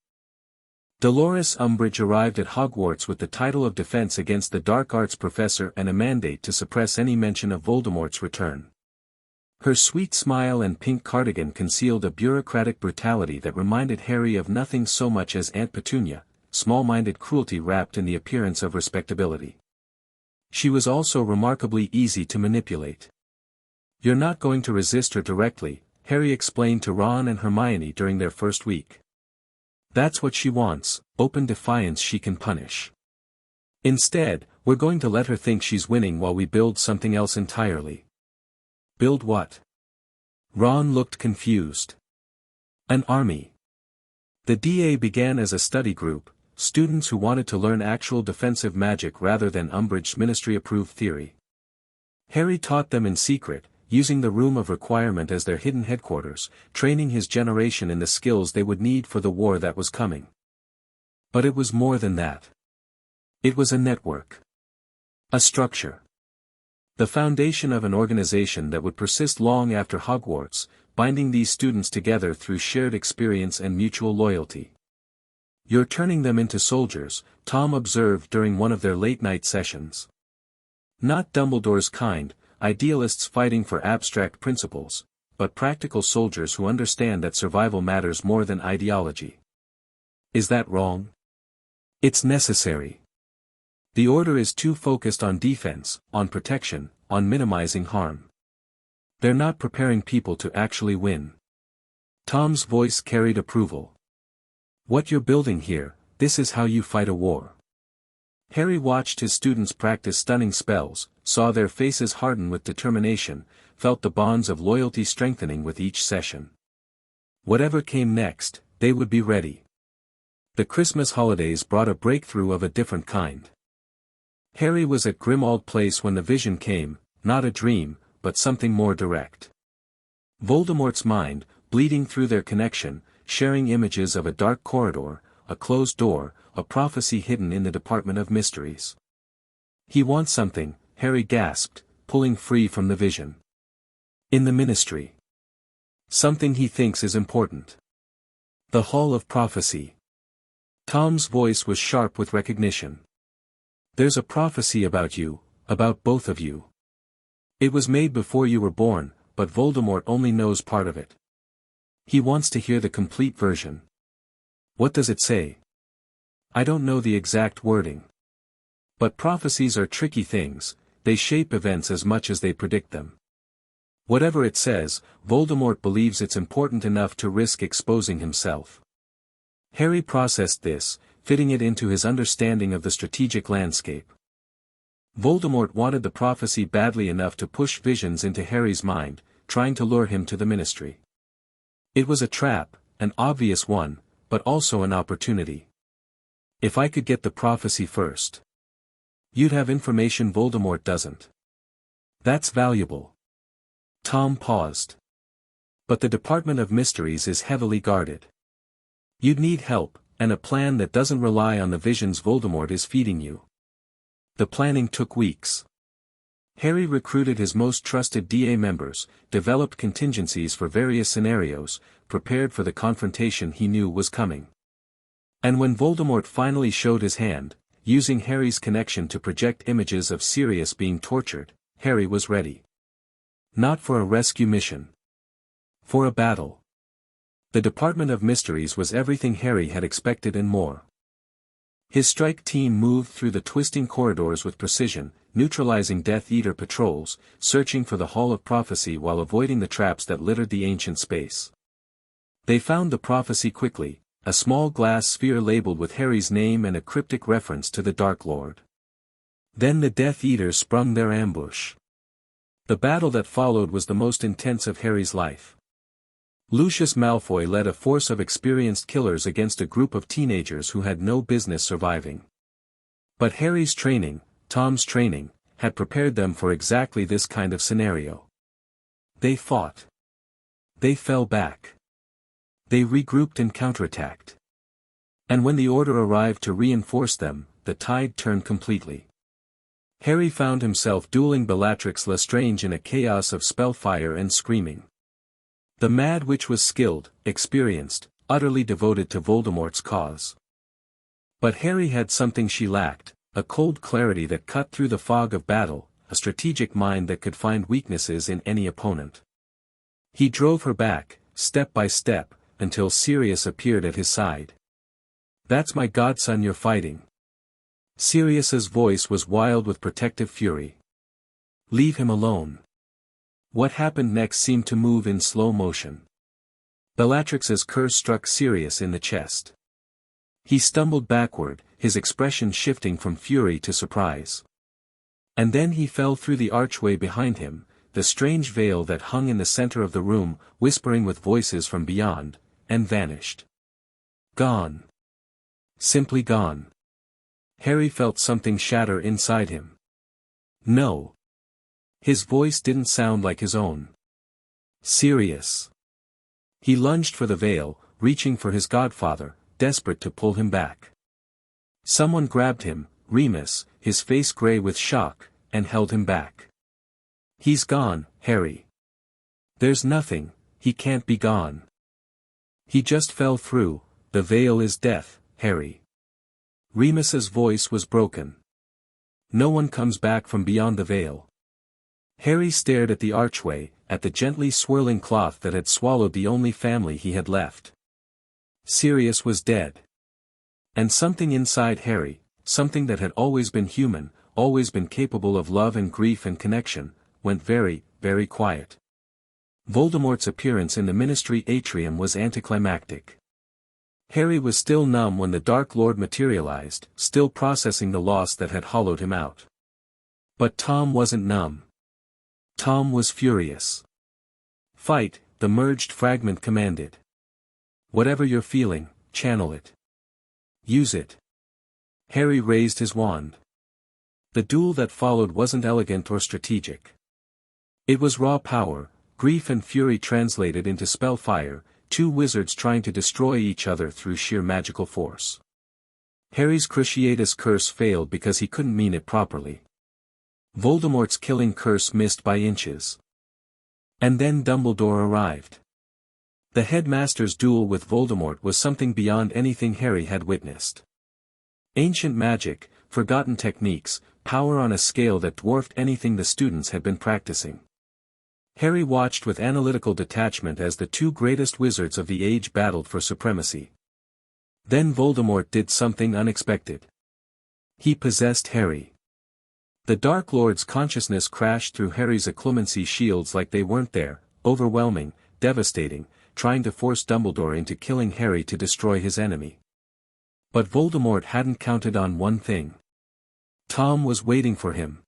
Dolores Umbridge arrived at Hogwarts with the title of Defense Against the Dark Arts Professor and a mandate to suppress any mention of Voldemort's return. Her sweet smile and pink cardigan concealed a bureaucratic brutality that reminded Harry of nothing so much as Aunt Petunia, small-minded cruelty wrapped in the appearance of respectability. She was also remarkably easy to manipulate. "You're not going to resist her directly," Harry explained to Ron and Hermione during their first week. "That's what she wants, open defiance she can punish." Instead, we're going to let her think she's winning while we build something else entirely. Build what? Ron looked confused. An army. The DA began as a study group, students who wanted to learn actual defensive magic rather than Umbridge's ministry-approved theory. Harry taught them in secret, using the Room of Requirement as their hidden headquarters, training his generation in the skills they would need for the war that was coming. But it was more than that. It was a network. A structure. The foundation of an organization that would persist long after Hogwarts, binding these students together through shared experience and mutual loyalty. "You're turning them into soldiers," Tom observed during one of their late-night sessions. "Not Dumbledore's kind, idealists fighting for abstract principles, but practical soldiers who understand that survival matters more than ideology. Is that wrong? It's necessary. The Order is too focused on defense, on protection, on minimizing harm. They're not preparing people to actually win." Tom's voice carried approval. "What you're building here, this is how you fight a war." Harry watched his students practice stunning spells, saw their faces harden with determination, felt the bonds of loyalty strengthening with each session. Whatever came next, they would be ready. The Christmas holidays brought a breakthrough of a different kind. Harry was at Grimmauld Place when the vision came, not a dream, but something more direct. Voldemort's mind, bleeding through their connection, sharing images of a dark corridor, a closed door, a prophecy hidden in the Department of Mysteries. "He wants something," Harry gasped, pulling free from the vision. "In the Ministry. Something he thinks is important. The Hall of Prophecy." Tom's voice was sharp with recognition. "There's a prophecy about you, about both of you. It was made before you were born, but Voldemort only knows part of it. He wants to hear the complete version." "What does it say?" "I don't know the exact wording. But prophecies are tricky things, they shape events as much as they predict them. Whatever it says, Voldemort believes it's important enough to risk exposing himself." Harry processed this, fitting it into his understanding of the strategic landscape. Voldemort wanted the prophecy badly enough to push visions into Harry's mind, trying to lure him to the Ministry. It was a trap, an obvious one, but also an opportunity. "If I could get the prophecy first. You'd have information Voldemort doesn't. That's valuable." Tom paused. "But the Department of Mysteries is heavily guarded. You'd need help, and a plan that doesn't rely on the visions Voldemort is feeding you." The planning took weeks. Harry recruited his most trusted DA members, developed contingencies for various scenarios, prepared for the confrontation he knew was coming. And when Voldemort finally showed his hand, using Harry's connection to project images of Sirius being tortured, Harry was ready. Not for a rescue mission. For a battle. The Department of Mysteries was everything Harry had expected and more. His strike team moved through the twisting corridors with precision, neutralizing Death Eater patrols, searching for the Hall of Prophecy while avoiding the traps that littered the ancient space. They found the prophecy quickly, a small glass sphere labeled with Harry's name and a cryptic reference to the Dark Lord. Then the Death Eaters sprung their ambush. The battle that followed was the most intense of Harry's life. Lucius Malfoy led a force of experienced killers against a group of teenagers who had no business surviving. But Harry's training, Tom's training, had prepared them for exactly this kind of scenario. They fought. They fell back. They regrouped and counterattacked. And when the Order arrived to reinforce them, the tide turned completely. Harry found himself dueling Bellatrix Lestrange in a chaos of spellfire and screaming. The Mad Witch was skilled, experienced, utterly devoted to Voldemort's cause. But Harry had something she lacked, a cold clarity that cut through the fog of battle, a strategic mind that could find weaknesses in any opponent. He drove her back, step by step, until Sirius appeared at his side. "That's my godson you're fighting." Sirius's voice was wild with protective fury. "Leave him alone." What happened next seemed to move in slow motion. Bellatrix's curse struck Sirius in the chest. He stumbled backward, his expression shifting from fury to surprise. And then he fell through the archway behind him, the strange veil that hung in the center of the room, whispering with voices from beyond, and vanished. Gone. Simply gone. Harry felt something shatter inside him. No. His voice didn't sound like his own. Sirius. He lunged for the veil, reaching for his godfather, desperate to pull him back. Someone grabbed him, Remus, his face gray with shock, and held him back. He's gone, Harry. There's nothing, he can't be gone. He just fell through, the veil is death, Harry. Remus's voice was broken. No one comes back from beyond the veil. Harry stared at the archway, at the gently swirling cloth that had swallowed the only family he had left. Sirius was dead. And something inside Harry, something that had always been human, always been capable of love and grief and connection, went very, very quiet. Voldemort's appearance in the Ministry atrium was anticlimactic. Harry was still numb when the Dark Lord materialized, still processing the loss that had hollowed him out. But Tom wasn't numb. Tom was furious. Fight, the merged fragment commanded. Whatever you're feeling, channel it. Use it. Harry raised his wand. The duel that followed wasn't elegant or strategic. It was raw power, grief and fury translated into spellfire, two wizards trying to destroy each other through sheer magical force. Harry's Cruciatus curse failed because he couldn't mean it properly. Voldemort's killing curse missed by inches. And then Dumbledore arrived. The headmaster's duel with Voldemort was something beyond anything Harry had witnessed. Ancient magic, forgotten techniques, power on a scale that dwarfed anything the students had been practicing. Harry watched with analytical detachment as the two greatest wizards of the age battled for supremacy. Then Voldemort did something unexpected. He possessed Harry. The Dark Lord's consciousness crashed through Harry's occlumency shields like they weren't there, overwhelming, devastating, trying to force Dumbledore into killing Harry to destroy his enemy. But Voldemort hadn't counted on one thing. Tom was waiting for him.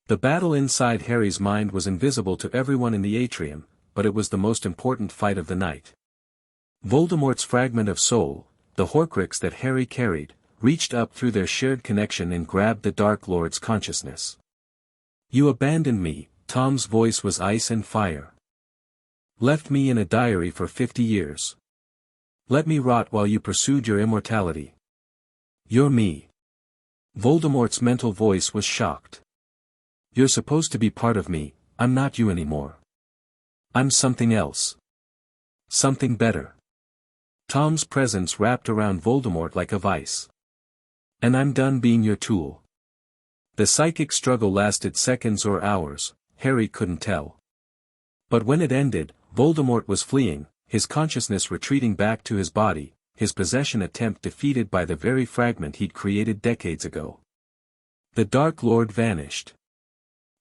The battle inside Harry's mind was invisible to everyone in the atrium, but it was the most important fight of the night. Voldemort's fragment of soul, the Horcrux that Harry carried, reached up through their shared connection and grabbed the Dark Lord's consciousness. You abandoned me, Tom's voice was ice and fire. Left me in a diary for 50 years. Let me rot while you pursued your immortality. You're me. Voldemort's mental voice was shocked. You're supposed to be part of me, I'm not you anymore. I'm something else. Something better. Tom's presence wrapped around Voldemort like a vice. And I'm done being your tool. The psychic struggle lasted seconds or hours, Harry couldn't tell. But when it ended, Voldemort was fleeing, his consciousness retreating back to his body, his possession attempt defeated by the very fragment he'd created decades ago. The Dark Lord vanished.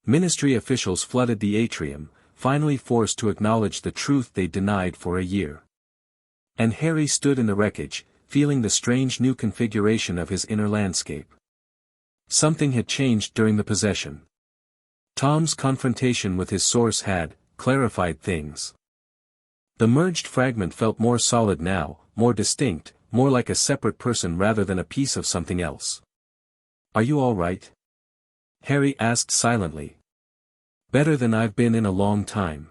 Ministry officials flooded the atrium, finally forced to acknowledge the truth they'd denied for a year. And Harry stood in the wreckage, feeling the strange new configuration of his inner landscape. Something had changed during the possession. Tom's confrontation with his source had clarified things. The merged fragment felt more solid now, more distinct, more like a separate person rather than a piece of something else. Are you all right? Harry asked silently. Better than I've been in a long time.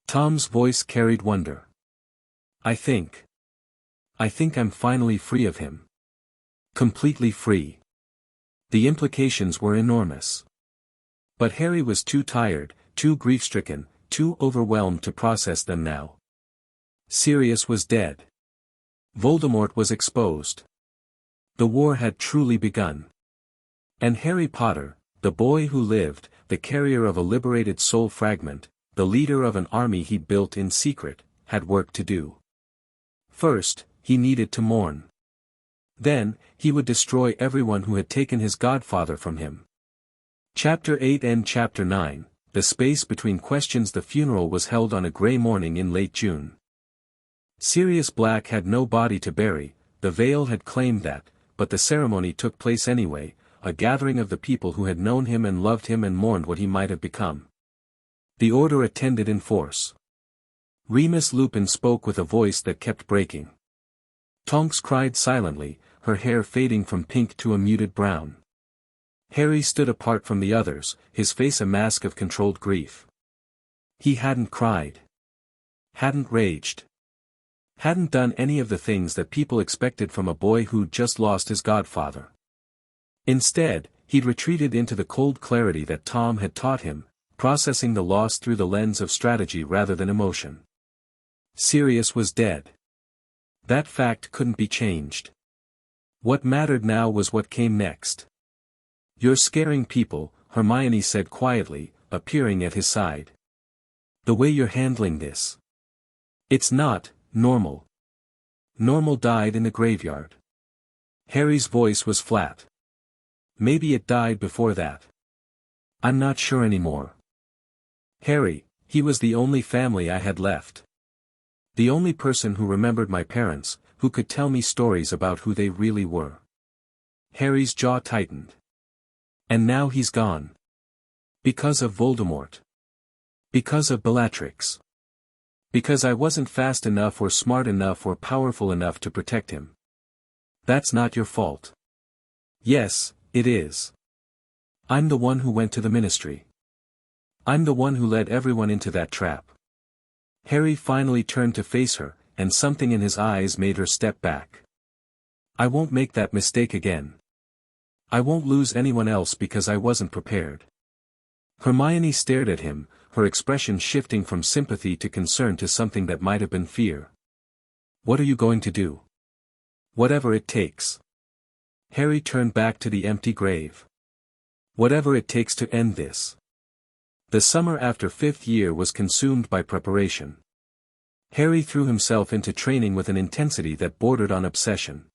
Tom's voice carried wonder. I think I'm finally free of him. Completely free. The implications were enormous. But Harry was too tired, too grief-stricken, too overwhelmed to process them now. Sirius was dead. Voldemort was exposed. The war had truly begun. And Harry Potter, the boy who lived, the carrier of a liberated soul fragment, the leader of an army he'd built in secret, had work to do. First, he needed to mourn. Then, he would destroy everyone who had taken his godfather from him. Chapter 8 and Chapter 9, the space between questions. The funeral was held on a grey morning in late June. Sirius Black had no body to bury, the veil had claimed that, but the ceremony took place anyway, a gathering of the people who had known him and loved him and mourned what he might have become. The order attended in force. Remus Lupin spoke with a voice that kept breaking. Tonks cried silently, her hair fading from pink to a muted brown. Harry stood apart from the others, his face a mask of controlled grief. He hadn't cried. Hadn't raged. Hadn't done any of the things that people expected from a boy who'd just lost his godfather. Instead, he'd retreated into the cold clarity that Tom had taught him, processing the loss through the lens of strategy rather than emotion. Sirius was dead. That fact couldn't be changed. What mattered now was what came next. "You're scaring people," Hermione said quietly, appearing at his side. "The way you're handling this. It's not normal. Normal died in the graveyard." Harry's voice was flat. "Maybe it died before that. I'm not sure anymore. Harry, he was the only family I had left. The only person who remembered my parents, who could tell me stories about who they really were." Harry's jaw tightened. "And now he's gone. Because of Voldemort. Because of Bellatrix. Because I wasn't fast enough or smart enough or powerful enough to protect him. That's not your fault." "Yes, it is. I'm the one who went to the ministry. I'm the one who led everyone into that trap." Harry finally turned to face her, and something in his eyes made her step back. "I won't make that mistake again. I won't lose anyone else because I wasn't prepared." Hermione stared at him, her expression shifting from sympathy to concern to something that might have been fear. "What are you going to do?" "Whatever it takes." Harry turned back to the empty grave. "Whatever it takes to end this." The summer after fifth year was consumed by preparation. Harry threw himself into training with an intensity that bordered on obsession.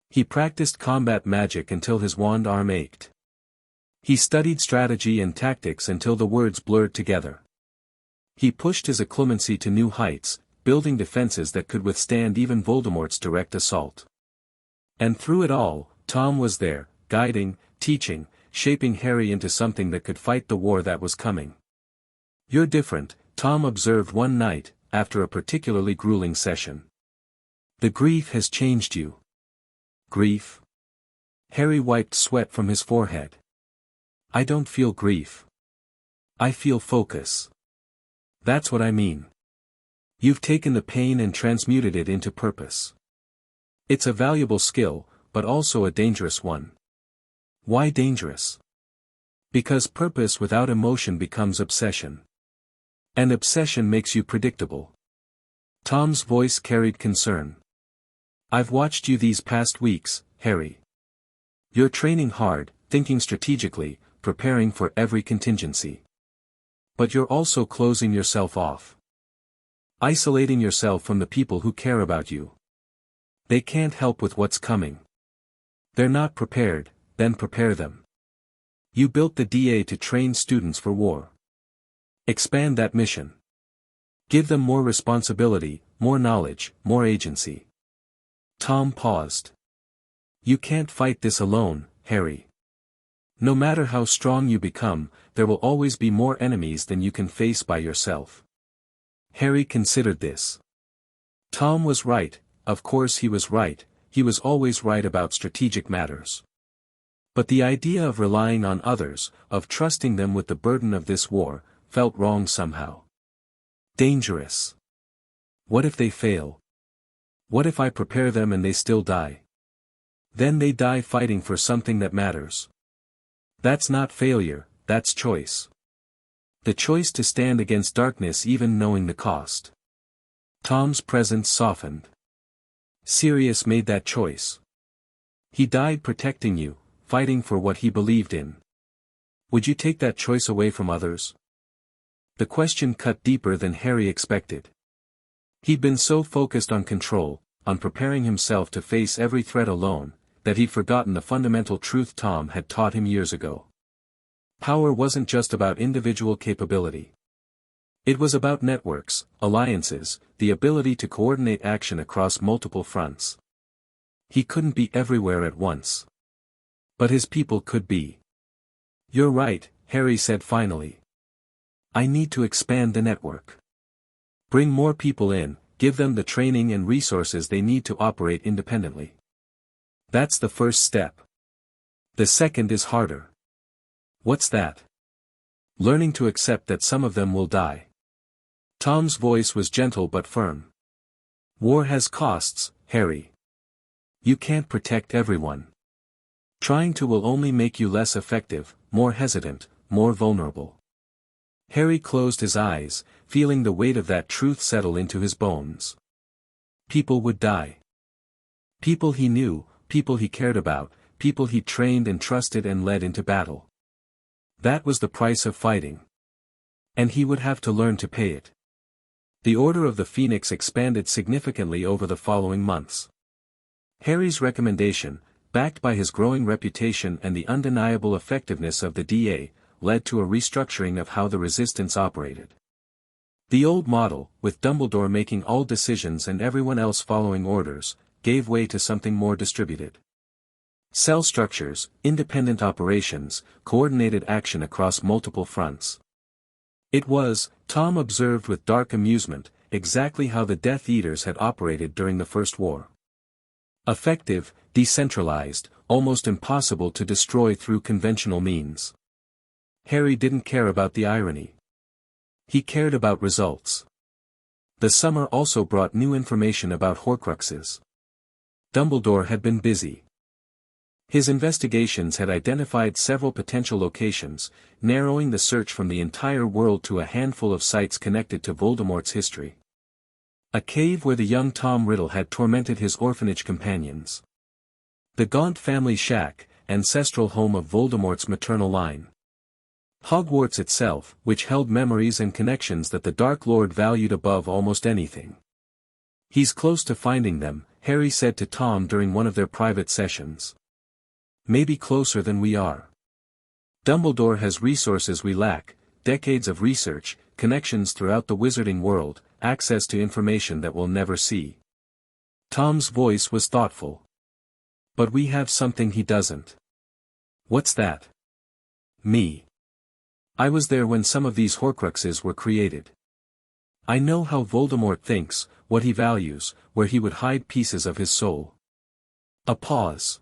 He practiced combat magic until his wand arm ached. He studied strategy and tactics until the words blurred together. He pushed his occlumency to new heights, building defenses that could withstand even Voldemort's direct assault. And through it all, Tom was there, guiding, teaching, shaping Harry into something that could fight the war that was coming. "You're different," Tom observed one night, after a particularly grueling session. "The grief has changed you." "Grief?" Harry wiped sweat from his forehead. "I don't feel grief. I feel focus. That's what I mean. You've taken the pain and transmuted it into purpose. It's a valuable skill, but also a dangerous one." "Why dangerous?" "Because purpose without emotion becomes obsession. And obsession makes you predictable." Tom's voice carried concern. "I've watched you these past weeks, Harry. You're training hard, thinking strategically, preparing for every contingency. But you're also closing yourself off. Isolating yourself from the people who care about you. They can't help with what's coming. They're not prepared, then prepare them. You built the DA to train students for war. Expand that mission. Give them more responsibility, more knowledge, more agency." Tom paused. "You can't fight this alone, Harry. No matter how strong you become, there will always be more enemies than you can face by yourself." Harry considered this. Tom was right, of course he was right, he was always right about strategic matters. But the idea of relying on others, of trusting them with the burden of this war, felt wrong somehow. Dangerous. What if they fail? What if I prepare them and they still die? Then they die fighting for something that matters. That's not failure, that's choice. The choice to stand against darkness even knowing the cost. Tom's presence softened. Sirius made that choice. He died protecting you, fighting for what he believed in. Would you take that choice away from others? The question cut deeper than Harry expected. He'd been so focused on control, on preparing himself to face every threat alone, that he'd forgotten the fundamental truth Tom had taught him years ago. Power wasn't just about individual capability. It was about networks, alliances, the ability to coordinate action across multiple fronts. He couldn't be everywhere at once. But his people could be. "You're right," Harry said finally. "I need to expand the network. Bring more people in, give them the training and resources they need to operate independently. That's the first step. The second is harder." "What's that?" "Learning to accept that some of them will die." Tom's voice was gentle but firm. "War has costs, Harry. You can't protect everyone. Trying to will only make you less effective, more hesitant, more vulnerable." Harry closed his eyes, feeling the weight of that truth settle into his bones. People would die. People he knew, people he cared about, people he trained and trusted and led into battle. That was the price of fighting. And he would have to learn to pay it. The Order of the Phoenix expanded significantly over the following months. Harry's recommendation, backed by his growing reputation and the undeniable effectiveness of the DA, led to a restructuring of how the Resistance operated. The old model, with Dumbledore making all decisions and everyone else following orders, gave way to something more distributed. Cell structures, independent operations, coordinated action across multiple fronts. It was, Tom observed with dark amusement, exactly how the Death Eaters had operated during the First War. Effective, decentralized, almost impossible to destroy through conventional means. Harry didn't care about the irony. He cared about results. The summer also brought new information about Horcruxes. Dumbledore had been busy. His investigations had identified several potential locations, narrowing the search from the entire world to a handful of sites connected to Voldemort's history. A cave where the young Tom Riddle had tormented his orphanage companions. The Gaunt family shack, ancestral home of Voldemort's maternal line. Hogwarts itself, which held memories and connections that the Dark Lord valued above almost anything. "He's close to finding them," Harry said to Tom during one of their private sessions. "Maybe closer than we are. Dumbledore has resources we lack, decades of research, connections throughout the wizarding world, access to information that we'll never see." Tom's voice was thoughtful. "But we have something he doesn't." "What's that?" "Me. I was there when some of these Horcruxes were created. I know how Voldemort thinks, what he values, where he would hide pieces of his soul." A pause.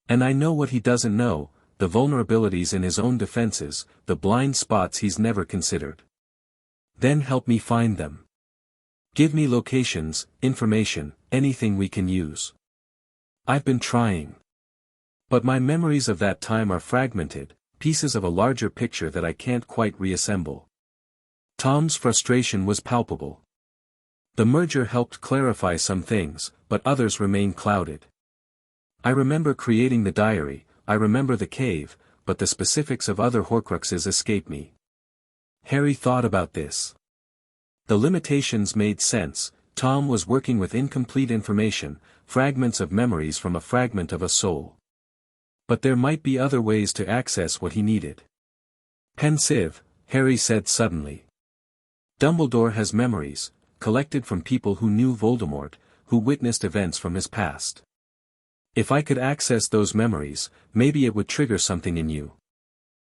"And I know what he doesn't know, the vulnerabilities in his own defenses, the blind spots he's never considered. Then help me find them. Give me locations, information, anything we can use. I've been trying. But my memories of that time are fragmented, pieces of a larger picture that I can't quite reassemble." Tom's frustration was palpable. The merger helped clarify some things, but others remained clouded. "I remember creating the diary, I remember the cave, but the specifics of other Horcruxes escape me." Harry thought about this. The limitations made sense. Tom was working with incomplete information, fragments of memories from a fragment of a soul. But there might be other ways to access what he needed. Pensive, Harry said suddenly. "Dumbledore has memories, collected from people who knew Voldemort, who witnessed events from his past. If I could access those memories, maybe it would trigger something in you.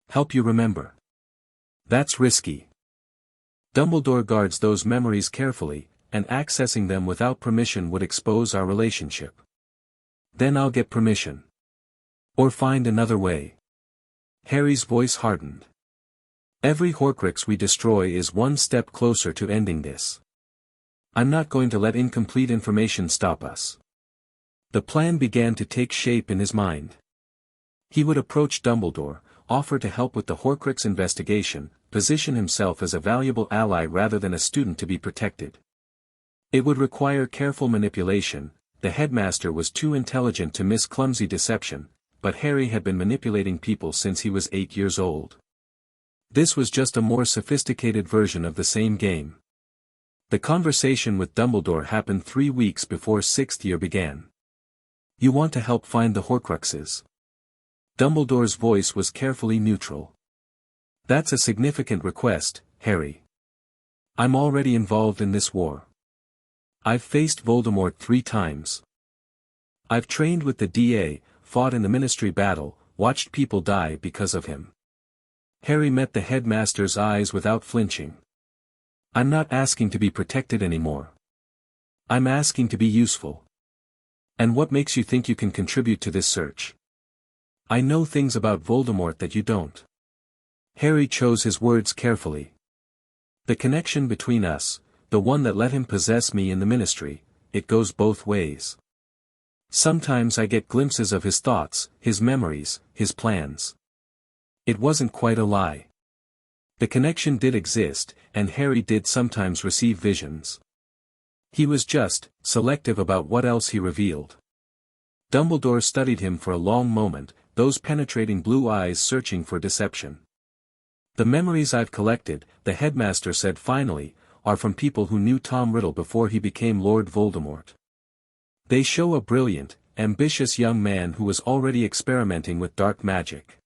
Help you remember." "That's risky. Dumbledore guards those memories carefully, and accessing them without permission would expose our relationship." "Then I'll get permission. Or find another way." Harry's voice hardened. "Every Horcrux we destroy is one step closer to ending this. I'm not going to let incomplete information stop us." The plan began to take shape in his mind. He would approach Dumbledore, offer to help with the Horcrux investigation, position himself as a valuable ally rather than a student to be protected. It would require careful manipulation. The headmaster was too intelligent to miss clumsy deception, but Harry had been manipulating people since he was 8 years old. This was just a more sophisticated version of the same game. The conversation with Dumbledore happened 3 weeks before 6th year began. "You want to help find the Horcruxes?" Dumbledore's voice was carefully neutral. "That's a significant request, Harry. I'm already involved in this war. I've faced Voldemort 3 times. I've trained with the DA, fought in the ministry battle, watched people die because of him. Harry met the headmaster's eyes without flinching. I'm not asking to be protected anymore. I'm asking to be useful. And what makes you think you can contribute to this search? I know things about Voldemort that you don't. Harry chose his words carefully. The connection between us, the one that let him possess me in the ministry, it goes both ways. Sometimes I get glimpses of his thoughts, his memories, his plans. It wasn't quite a lie. The connection did exist, and Harry did sometimes receive visions. He was just selective about what else he revealed. Dumbledore studied him for a long moment, those penetrating blue eyes searching for deception. The memories I've collected, the headmaster said finally, are from people who knew Tom Riddle before he became Lord Voldemort. They show a brilliant, ambitious young man who was already experimenting with dark magic.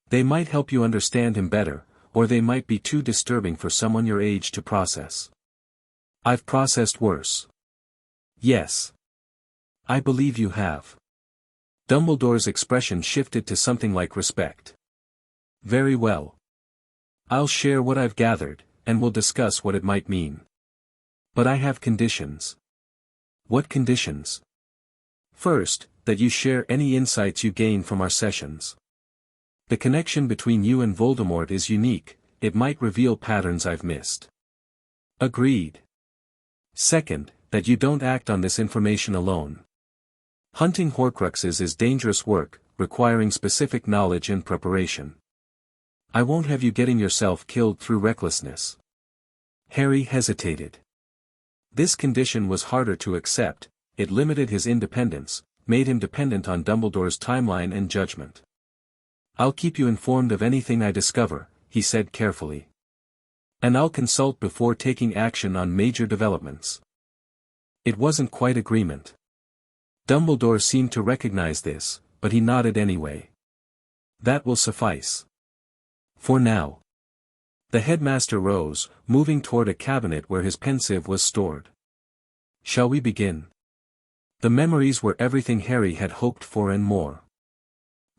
They might help you understand him better, or they might be too disturbing for someone your age to process. I've processed worse. Yes. I believe you have. Dumbledore's expression shifted to something like respect. Very well. I'll share what I've gathered, and we'll discuss what it might mean. But I have conditions. What conditions? First, that you share any insights you gain from our sessions. The connection between you and Voldemort is unique, it might reveal patterns I've missed. Agreed. Second, that you don't act on this information alone. Hunting Horcruxes is dangerous work, requiring specific knowledge and preparation. I won't have you getting yourself killed through recklessness. Harry hesitated. This condition was harder to accept, it limited his independence, made him dependent on Dumbledore's timeline and judgment. I'll keep you informed of anything I discover, he said carefully. And I'll consult before taking action on major developments. It wasn't quite agreement. Dumbledore seemed to recognize this, but he nodded anyway. That will suffice. For now. The headmaster rose, moving toward a cabinet where his pensieve was stored. Shall we begin? The memories were everything Harry had hoped for and more.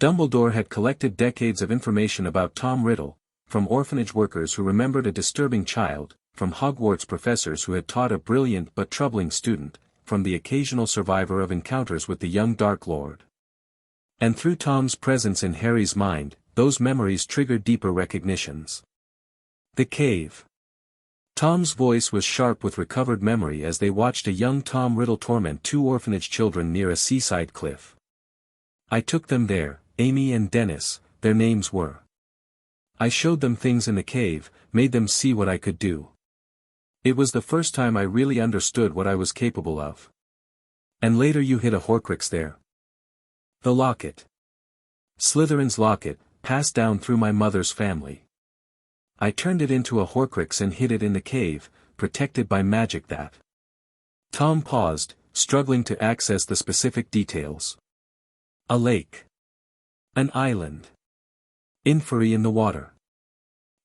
Dumbledore had collected decades of information about Tom Riddle, from orphanage workers who remembered a disturbing child, from Hogwarts professors who had taught a brilliant but troubling student, from the occasional survivor of encounters with the young Dark Lord. And through Tom's presence in Harry's mind, those memories triggered deeper recognitions. The cave. Tom's voice was sharp with recovered memory as they watched a young Tom Riddle torment two orphanage children near a seaside cliff. I took them there, Amy and Dennis, their names were. I showed them things in the cave, made them see what I could do. It was the first time I really understood what I was capable of. And later you hid a Horcrux there. The locket. Slytherin's locket, passed down through my mother's family. I turned it into a Horcrux and hid it in the cave, protected by magic that. Tom paused, struggling to access the specific details. A lake. An island. Inferi in the water.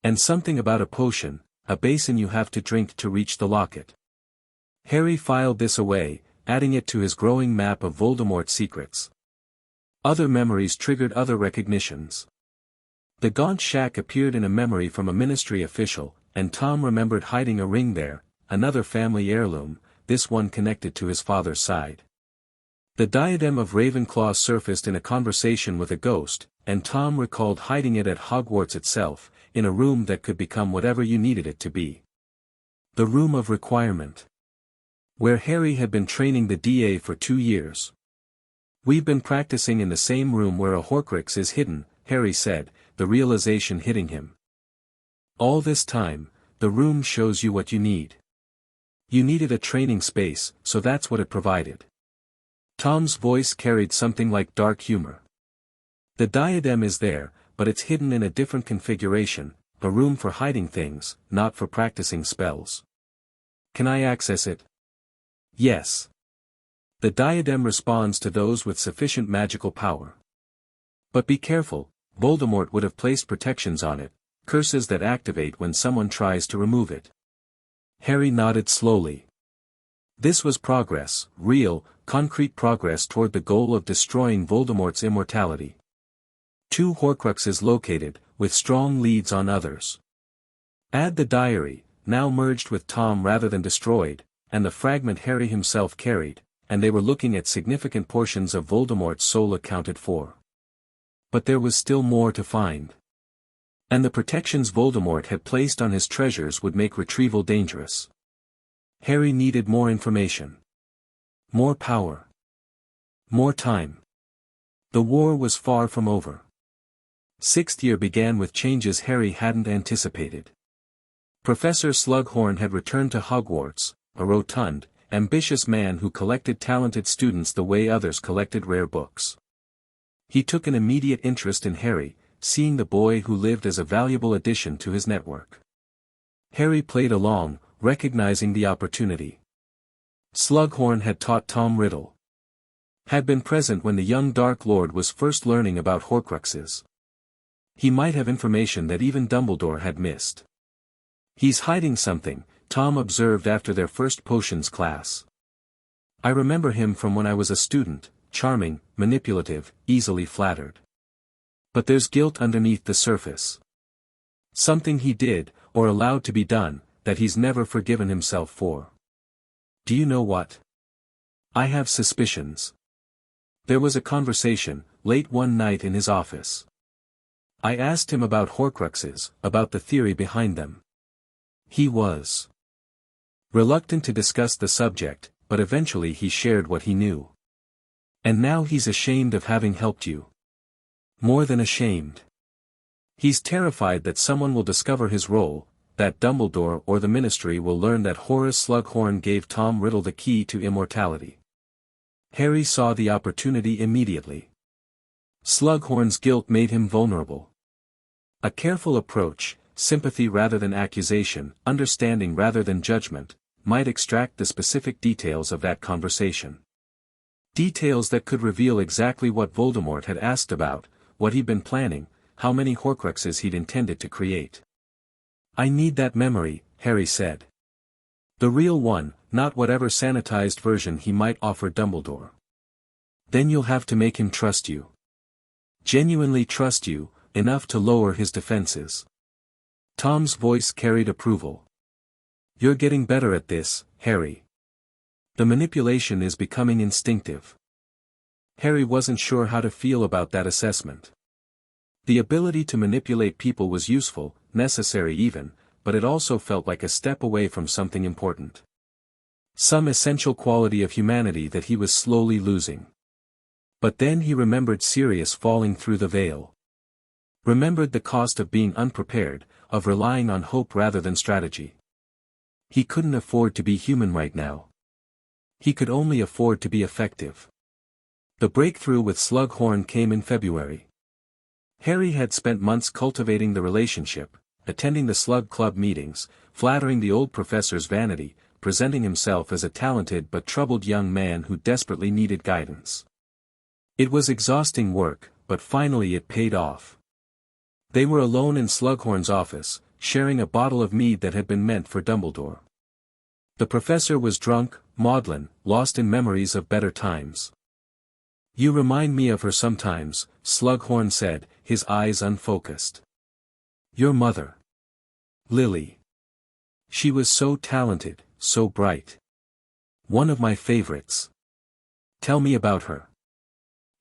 And something about a potion, a basin you have to drink to reach the locket. Harry filed this away, adding it to his growing map of Voldemort's secrets. Other memories triggered other recognitions. The gaunt shack appeared in a memory from a ministry official, and Tom remembered hiding a ring there, another family heirloom, this one connected to his father's side. The diadem of Ravenclaw surfaced in a conversation with a ghost, and Tom recalled hiding it at Hogwarts itself, in a room that could become whatever you needed it to be. The Room of Requirement. Where Harry had been training the DA for 2 years. We've been practicing in the same room where a Horcrux is hidden, Harry said, the realization hitting him. All this time, the room shows you what you need. You needed a training space, so that's what it provided. Tom's voice carried something like dark humor. The diadem is there, but it's hidden in a different configuration, a room for hiding things, not for practicing spells. Can I access it? Yes. The diadem responds to those with sufficient magical power. But be careful, Voldemort would have placed protections on it, curses that activate when someone tries to remove it. Harry nodded slowly. This was progress, real, concrete progress toward the goal of destroying Voldemort's immortality. 2 Horcruxes located, with strong leads on others. Add the diary, now merged with Tom rather than destroyed, and the fragment Harry himself carried, and they were looking at significant portions of Voldemort's soul accounted for. But there was still more to find. And the protections Voldemort had placed on his treasures would make retrieval dangerous. Harry needed more information. More power. More time. The war was far from over. 6th year began with changes Harry hadn't anticipated. Professor Slughorn had returned to Hogwarts, a rotund, ambitious man who collected talented students the way others collected rare books. He took an immediate interest in Harry, seeing the boy who lived as a valuable addition to his network. Harry played along, recognizing the opportunity. Slughorn had taught Tom Riddle. Had been present when the young Dark Lord was first learning about Horcruxes. He might have information that even Dumbledore had missed. "He's hiding something," Tom observed after their first potions class. "I remember him from when I was a student, charming, manipulative, easily flattered. But there's guilt underneath the surface. Something he did, or allowed to be done, that he's never forgiven himself for. Do you know what? I have suspicions." There was a conversation, late one night in his office. I asked him about Horcruxes, about the theory behind them. He was reluctant to discuss the subject, but eventually he shared what he knew. "And now he's ashamed of having helped you. More than ashamed. He's terrified that someone will discover his role, that Dumbledore or the Ministry will learn that Horace Slughorn gave Tom Riddle the key to immortality." Harry saw the opportunity immediately. Slughorn's guilt made him vulnerable. A careful approach, sympathy rather than accusation, understanding rather than judgment, might extract the specific details of that conversation. Details that could reveal exactly what Voldemort had asked about, what he'd been planning, how many Horcruxes he'd intended to create. "I need that memory," Harry said. "The real one, not whatever sanitized version he might offer Dumbledore. Then you'll have to make him trust you. Genuinely trust you, enough to lower his defenses." Tom's voice carried approval. "You're getting better at this, Harry. The manipulation is becoming instinctive." Harry wasn't sure how to feel about that assessment. The ability to manipulate people was useful, necessary even, but it also felt like a step away from something important. Some essential quality of humanity that he was slowly losing. But then he remembered Sirius falling through the veil. Remembered the cost of being unprepared, of relying on hope rather than strategy. He couldn't afford to be human right now. He could only afford to be effective. The breakthrough with Slughorn came in February. Harry had spent months cultivating the relationship, attending the Slug Club meetings, flattering the old professor's vanity, presenting himself as a talented but troubled young man who desperately needed guidance. It was exhausting work, but finally it paid off. They were alone in Slughorn's office, sharing a bottle of mead that had been meant for Dumbledore. The professor was drunk, maudlin, lost in memories of better times. "You remind me of her sometimes," Slughorn said, his eyes unfocused. "Your mother. Lily. She was so talented, so bright. One of my favorites. Tell me about her."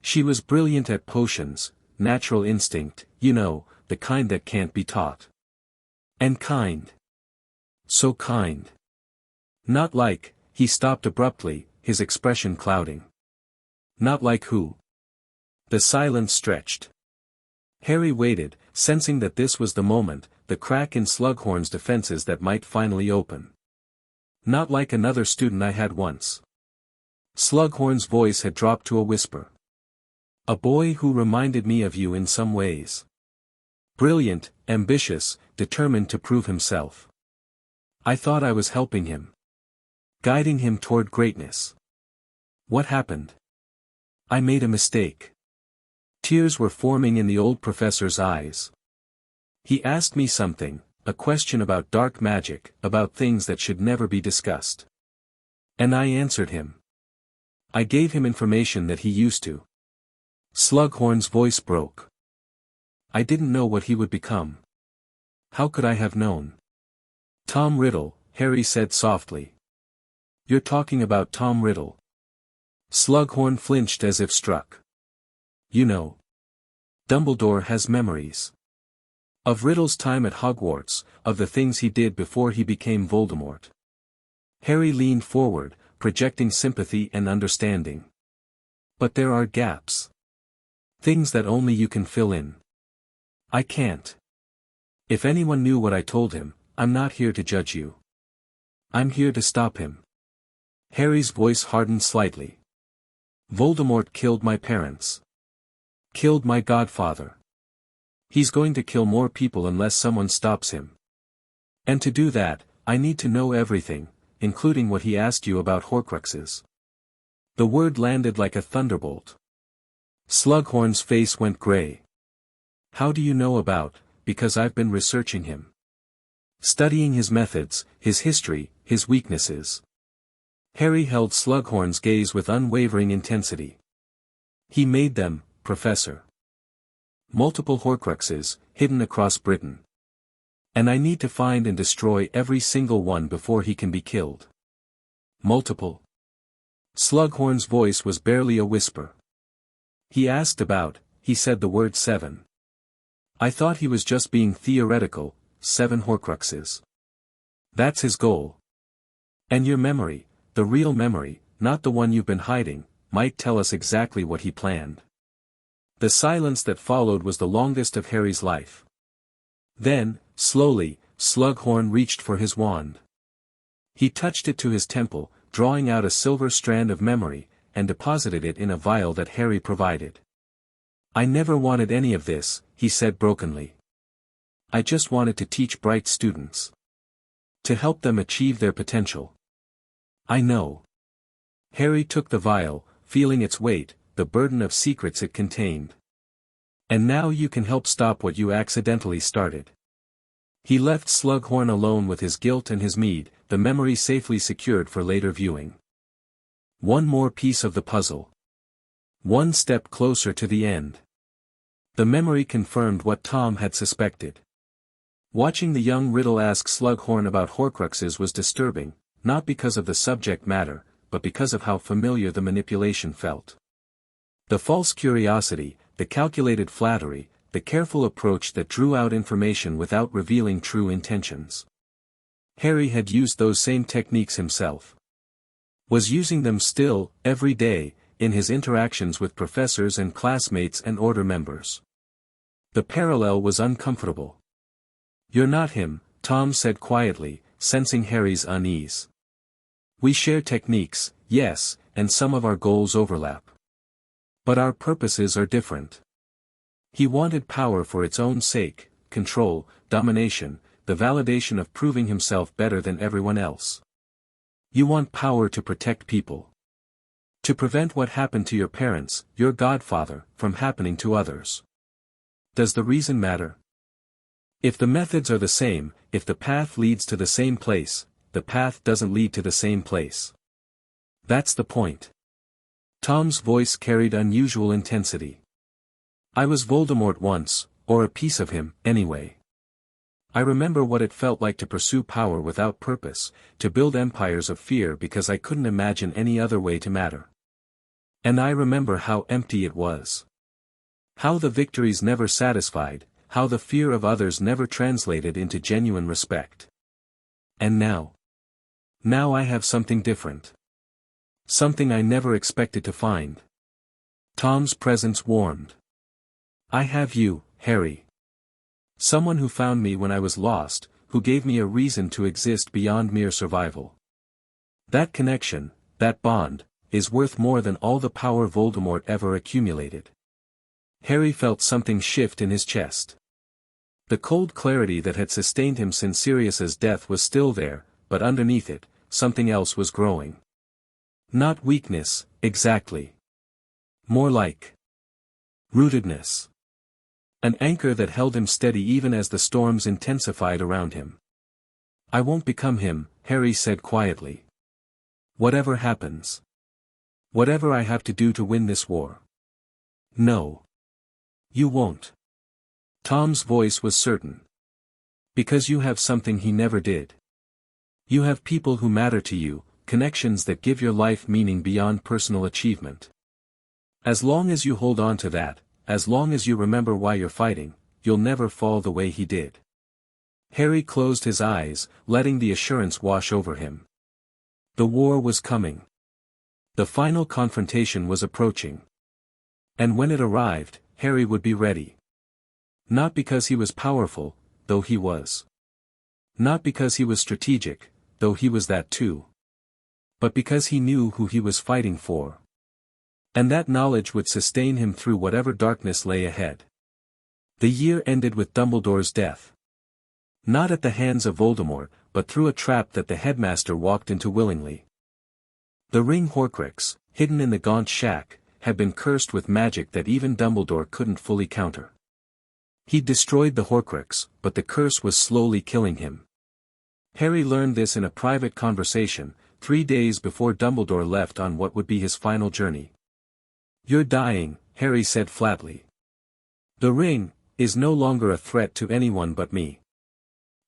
"She was brilliant at potions, natural instinct, you know, the kind that can't be taught. And kind. So kind. Not like," he stopped abruptly, his expression clouding. "Not like who?" The silence stretched. Harry waited, sensing that this was the moment, the crack in Slughorn's defenses that might finally open. "Not like another student I had once." Slughorn's voice had dropped to a whisper. "A boy who reminded me of you in some ways. Brilliant, ambitious, determined to prove himself. I thought I was helping him. Guiding him toward greatness. What happened? I made a mistake." Tears were forming in the old professor's eyes. "He asked me something, a question about dark magic, about things that should never be discussed. And I answered him. I gave him information that he used to. Slughorn's voice broke. I didn't know what he would become. How could I have known? Tom Riddle, Harry said softly. You're talking about Tom Riddle. Slughorn flinched as if struck. You know. Dumbledore has memories. Of Riddle's time at Hogwarts, of the things he did before he became Voldemort. Harry leaned forward, projecting sympathy and understanding. But there are gaps. Things that only you can fill in. I can't. If anyone knew what I told him, I'm not here to judge you. I'm here to stop him. Harry's voice hardened slightly. Voldemort killed my parents. Killed my godfather. He's going to kill more people unless someone stops him. And to do that, I need to know everything, including what he asked you about Horcruxes. The word landed like a thunderbolt. Slughorn's face went gray. How do you know about? Because I've been researching him. Studying his methods, his history, his weaknesses. Harry held Slughorn's gaze with unwavering intensity. He made them, Professor. Multiple Horcruxes, hidden across Britain. And I need to find and destroy every single one before he can be killed. Multiple. Slughorn's voice was barely a whisper. He asked about, he said the word 7. I thought he was just being theoretical, 7 Horcruxes. That's his goal. And your memory, the real memory, not the one you've been hiding, might tell us exactly what he planned. The silence that followed was the longest of Harry's life. Then, slowly, Slughorn reached for his wand. He touched it to his temple, drawing out a silver strand of memory, and deposited it in a vial that Harry provided. I never wanted any of this, he said brokenly. I just wanted to teach bright students. To help them achieve their potential. I know. Harry took the vial, feeling its weight, the burden of secrets it contained. And now you can help stop what you accidentally started. He left Slughorn alone with his guilt and his mead, the memory safely secured for later viewing. One more piece of the puzzle. One step closer to the end. The memory confirmed what Tom had suspected. Watching the young Riddle ask Slughorn about Horcruxes was disturbing, not because of the subject matter, but because of how familiar the manipulation felt. The false curiosity, the calculated flattery, the careful approach that drew out information without revealing true intentions. Harry had used those same techniques himself. Was using them still, every day, in his interactions with professors and classmates and order members. The parallel was uncomfortable. You're not him, Tom said quietly, sensing Harry's unease. We share techniques, yes, and some of our goals overlap. But our purposes are different. He wanted power for its own sake, control, domination, the validation of proving himself better than everyone else. You want power to protect people. To prevent what happened to your parents, your godfather, from happening to others. Does the reason matter? If the methods are the same, if the path leads to the same place, the path doesn't lead to the same place. That's the point. Tom's voice carried unusual intensity. I was Voldemort once, or a piece of him, anyway. I remember what it felt like to pursue power without purpose, to build empires of fear because I couldn't imagine any other way to matter. And I remember how empty it was. How the victories never satisfied, how the fear of others never translated into genuine respect. And now? Now I have something different. Something I never expected to find. Tom's presence warmed. I have you, Harry. Someone who found me when I was lost, who gave me a reason to exist beyond mere survival. That connection, that bond, is worth more than all the power Voldemort ever accumulated. Harry felt something shift in his chest. The cold clarity that had sustained him since Sirius's death was still there, but underneath it, something else was growing. Not weakness, exactly. More like rootedness. An anchor that held him steady even as the storms intensified around him. I won't become him, Harry said quietly. Whatever happens. Whatever I have to do to win this war. No. You won't. Tom's voice was certain. Because you have something he never did. You have people who matter to you, connections that give your life meaning beyond personal achievement. As long as you hold on to that, as long as you remember why you're fighting, you'll never fall the way he did. Harry closed his eyes, letting the assurance wash over him. The war was coming. The final confrontation was approaching. And when it arrived, Harry would be ready. Not because he was powerful, though he was. Not because he was strategic, though he was that too. But because he knew who he was fighting for. And that knowledge would sustain him through whatever darkness lay ahead. The year ended with Dumbledore's death. Not at the hands of Voldemort, but through a trap that the headmaster walked into willingly. The ring Horcrux, hidden in the Gaunt Shack, had been cursed with magic that even Dumbledore couldn't fully counter. He'd destroyed the Horcrux, but the curse was slowly killing him. Harry learned this in a private conversation, 3 days before Dumbledore left on what would be his final journey. "You're dying," Harry said flatly. "The ring is no longer a threat to anyone but me."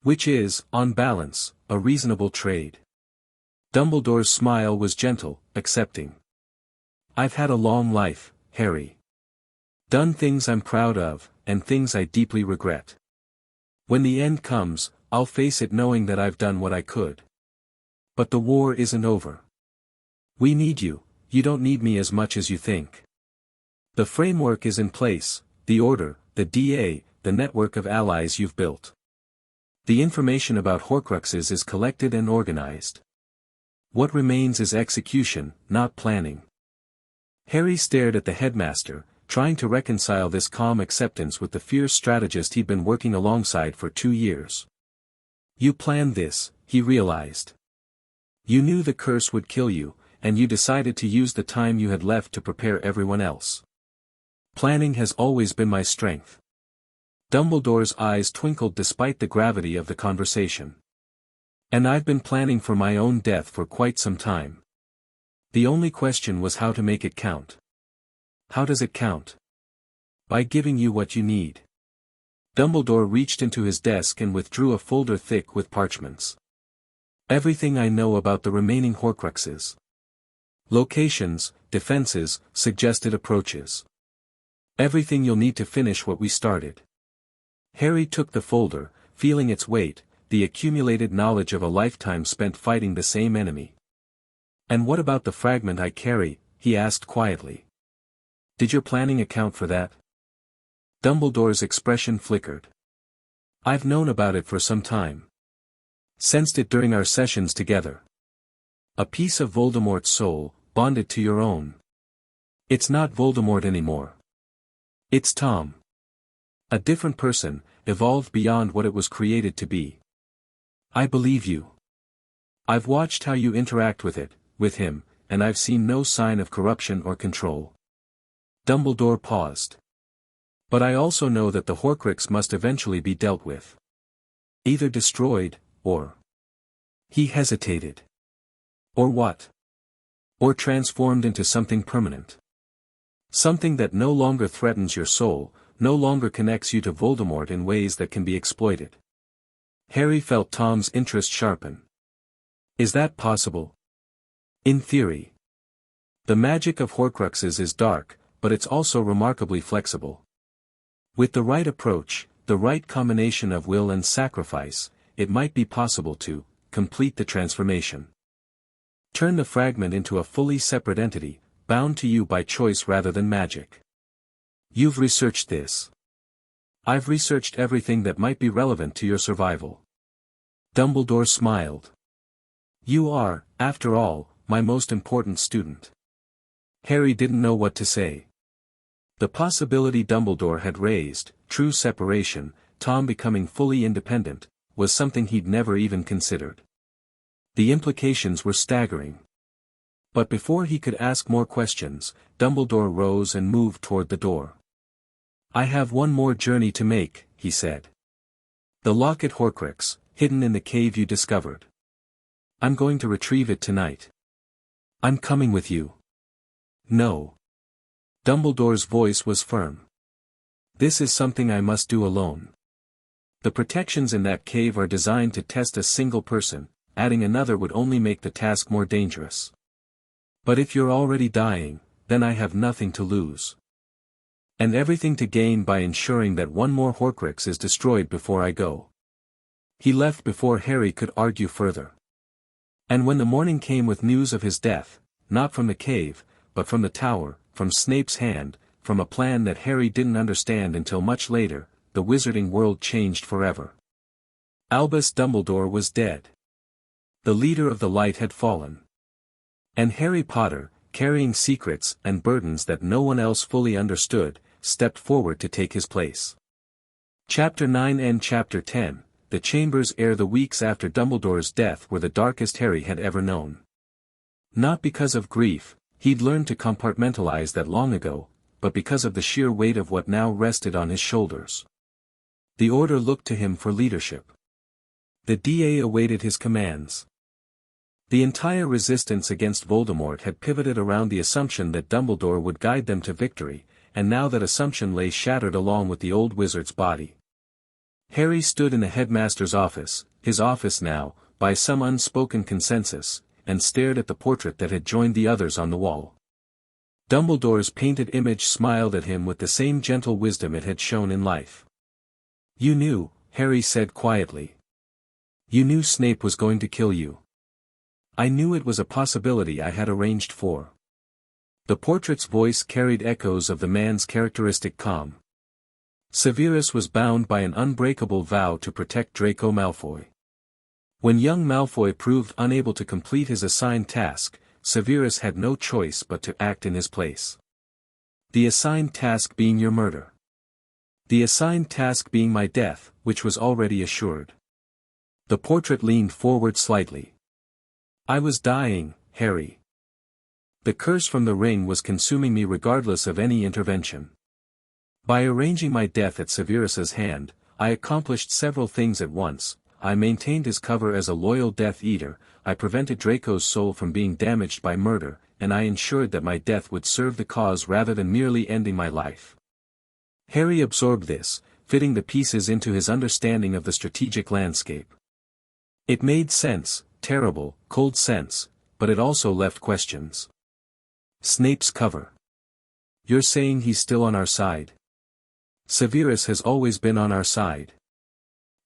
Which is, on balance, a reasonable trade. Dumbledore's smile was gentle, accepting. "I've had a long life, Harry. Done things I'm proud of, and things I deeply regret. When the end comes, I'll face it knowing that I've done what I could. But the war isn't over. We need you, you don't need me as much as you think. The framework is in place, the order, the DA, the network of allies you've built. The information about Horcruxes is collected and organized. What remains is execution, not planning." Harry stared at the headmaster, trying to reconcile this calm acceptance with the fierce strategist he'd been working alongside for 2 years. "You planned this," he realized. "You knew the curse would kill you, and you decided to use the time you had left to prepare everyone else. Planning has always been my strength." Dumbledore's eyes twinkled despite the gravity of the conversation. "And I've been planning for my own death for quite some time. The only question was how to make it count." "How does it count?" "By giving you what you need." Dumbledore reached into his desk and withdrew a folder thick with parchments. "Everything I know about the remaining Horcruxes. Locations, defenses, suggested approaches. Everything you'll need to finish what we started." Harry took the folder, feeling its weight, the accumulated knowledge of a lifetime spent fighting the same enemy. "And what about the fragment I carry?" he asked quietly. "Did your planning account for that?" Dumbledore's expression flickered. "I've known about it for some time. Sensed it during our sessions together. A piece of Voldemort's soul, bonded to your own. It's not Voldemort anymore. It's Tom. A different person, evolved beyond what it was created to be. I believe you. I've watched how you interact with it, with him, and I've seen no sign of corruption or control." Dumbledore paused. "But I also know that the Horcrux must eventually be dealt with. Either destroyed, or..." He hesitated. "Or what?" "Or transformed into something permanent. Something that no longer threatens your soul, no longer connects you to Voldemort in ways that can be exploited." Harry felt Tom's interest sharpen. "Is that possible?" "In theory. The magic of Horcruxes is dark, but it's also remarkably flexible. With the right approach, the right combination of will and sacrifice, it might be possible to complete the transformation. Turn the fragment into a fully separate entity, bound to you by choice rather than magic. You've researched this." "I've researched everything that might be relevant to your survival." Dumbledore smiled. "You are, after all, my most important student." Harry didn't know what to say. The possibility Dumbledore had raised, true separation, Tom becoming fully independent, was something he'd never even considered. The implications were staggering. But before he could ask more questions, Dumbledore rose and moved toward the door. "I have one more journey to make," he said. "The locket Horcrux, hidden in the cave you discovered. I'm going to retrieve it tonight. I'm coming with you. No. Dumbledore's voice was firm. This is something I must do alone. The protections in that cave are designed to test a single person, adding another would only make the task more dangerous. But if you're already dying, then I have nothing to lose. And everything to gain by ensuring that one more Horcrux is destroyed before I go. He left before Harry could argue further. And when the morning came with news of his death, not from the cave, but from the tower, from Snape's hand, from a plan that Harry didn't understand until much later, the wizarding world changed forever. Albus Dumbledore was dead. The leader of the light had fallen. And Harry Potter, carrying secrets and burdens that no one else fully understood, stepped forward to take his place. Chapter 9 and Chapter 10, The chambers ere the weeks after Dumbledore's death were the darkest Harry had ever known. Not because of grief, he'd learned to compartmentalize that long ago, but because of the sheer weight of what now rested on his shoulders. The Order looked to him for leadership. The DA awaited his commands. The entire resistance against Voldemort had pivoted around the assumption that Dumbledore would guide them to victory, and now that assumption lay shattered along with the old wizard's body. Harry stood in the headmaster's office, his office now, by some unspoken consensus, and stared at the portrait that had joined the others on the wall. Dumbledore's painted image smiled at him with the same gentle wisdom it had shown in life. "You knew," Harry said quietly. "You knew Snape was going to kill you. I knew it was a possibility I had arranged for." The portrait's voice carried echoes of the man's characteristic calm. Severus was bound by an unbreakable vow to protect Draco Malfoy. When young Malfoy proved unable to complete his assigned task, Severus had no choice but to act in his place. The assigned task being your murder. The assigned task being my death, which was already assured. The portrait leaned forward slightly. "I was dying, Harry. The curse from the ring was consuming me regardless of any intervention. By arranging my death at Severus's hand, I accomplished several things at once. I maintained his cover as a loyal Death Eater, I prevented Draco's soul from being damaged by murder, and I ensured that my death would serve the cause rather than merely ending my life." Harry absorbed this, fitting the pieces into his understanding of the strategic landscape. It made sense, terrible, cold sense, but it also left questions. Snape's cover. You're saying he's still on our side? Severus has always been on our side.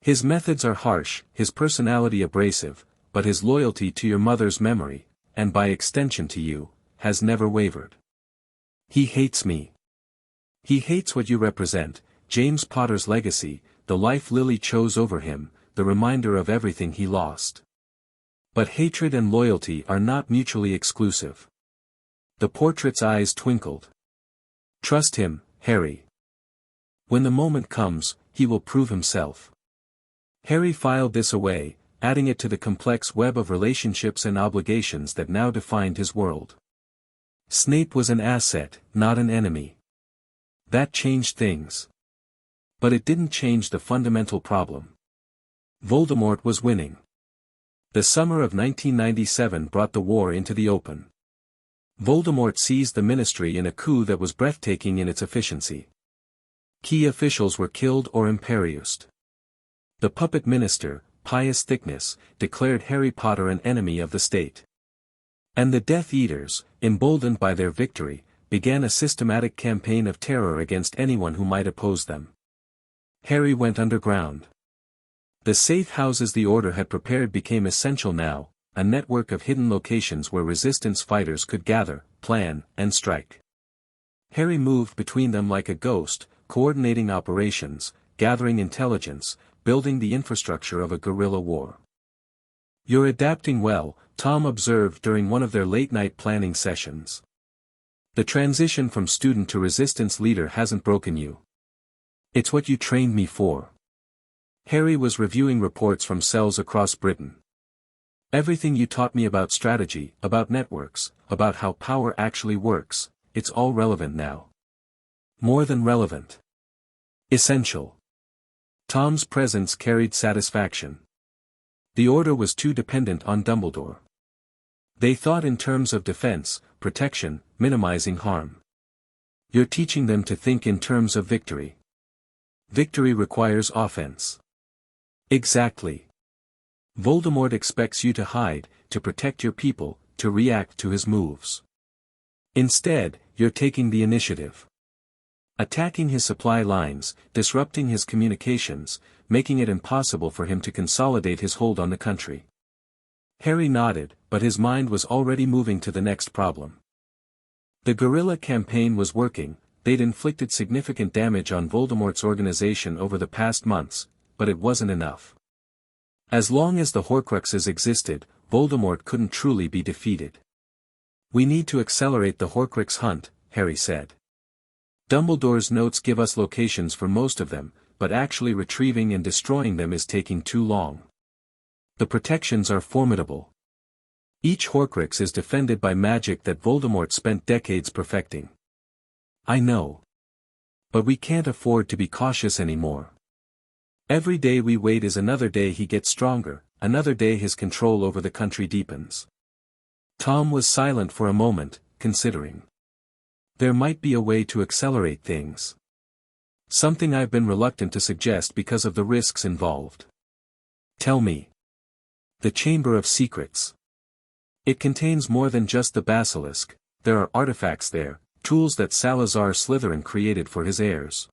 His methods are harsh, his personality abrasive, but his loyalty to your mother's memory, and by extension to you, has never wavered. He hates me. He hates what you represent, James Potter's legacy, the life Lily chose over him, the reminder of everything he lost. But hatred and loyalty are not mutually exclusive. The portrait's eyes twinkled. Trust him, Harry. When the moment comes, he will prove himself. Harry filed this away, adding it to the complex web of relationships and obligations that now defined his world. Snape was an asset, not an enemy. That changed things. But it didn't change the fundamental problem. Voldemort was winning. The summer of 1997 brought the war into the open. Voldemort seized the ministry in a coup that was breathtaking in its efficiency. Key officials were killed or imperieused. The puppet minister, Pius Thickness, declared Harry Potter an enemy of the state. And the Death Eaters, emboldened by their victory, began a systematic campaign of terror against anyone who might oppose them. Harry went underground. The safe houses the Order had prepared became essential now, a network of hidden locations where resistance fighters could gather, plan, and strike. Harry moved between them like a ghost, coordinating operations, gathering intelligence, building the infrastructure of a guerrilla war. You're adapting well, Tom observed during one of their late-night planning sessions. The transition from student to resistance leader hasn't broken you. It's what you trained me for. Harry was reviewing reports from cells across Britain. Everything you taught me about strategy, about networks, about how power actually works, it's all relevant now. More than relevant. Essential. Tom's presence carried satisfaction. The Order was too dependent on Dumbledore. They thought in terms of defense, protection, minimizing harm. You're teaching them to think in terms of victory. Victory requires offense. Exactly. Voldemort expects you to hide, to protect your people, to react to his moves. Instead, you're taking the initiative. Attacking his supply lines, disrupting his communications, making it impossible for him to consolidate his hold on the country. Harry nodded, but his mind was already moving to the next problem. The guerrilla campaign was working. They'd inflicted significant damage on Voldemort's organization over the past months, but it wasn't enough. As long as the Horcruxes existed, Voldemort couldn't truly be defeated. We need to accelerate the Horcrux hunt, Harry said. Dumbledore's notes give us locations for most of them, but actually retrieving and destroying them is taking too long. The protections are formidable. Each Horcrux is defended by magic that Voldemort spent decades perfecting. I know. But we can't afford to be cautious anymore. Every day we wait is another day he gets stronger, another day his control over the country deepens. Tom was silent for a moment, considering. There might be a way to accelerate things. Something I've been reluctant to suggest because of the risks involved. Tell me. The Chamber of Secrets. It contains more than just the basilisk. There are artifacts there, tools that Salazar Slytherin created for his heirs.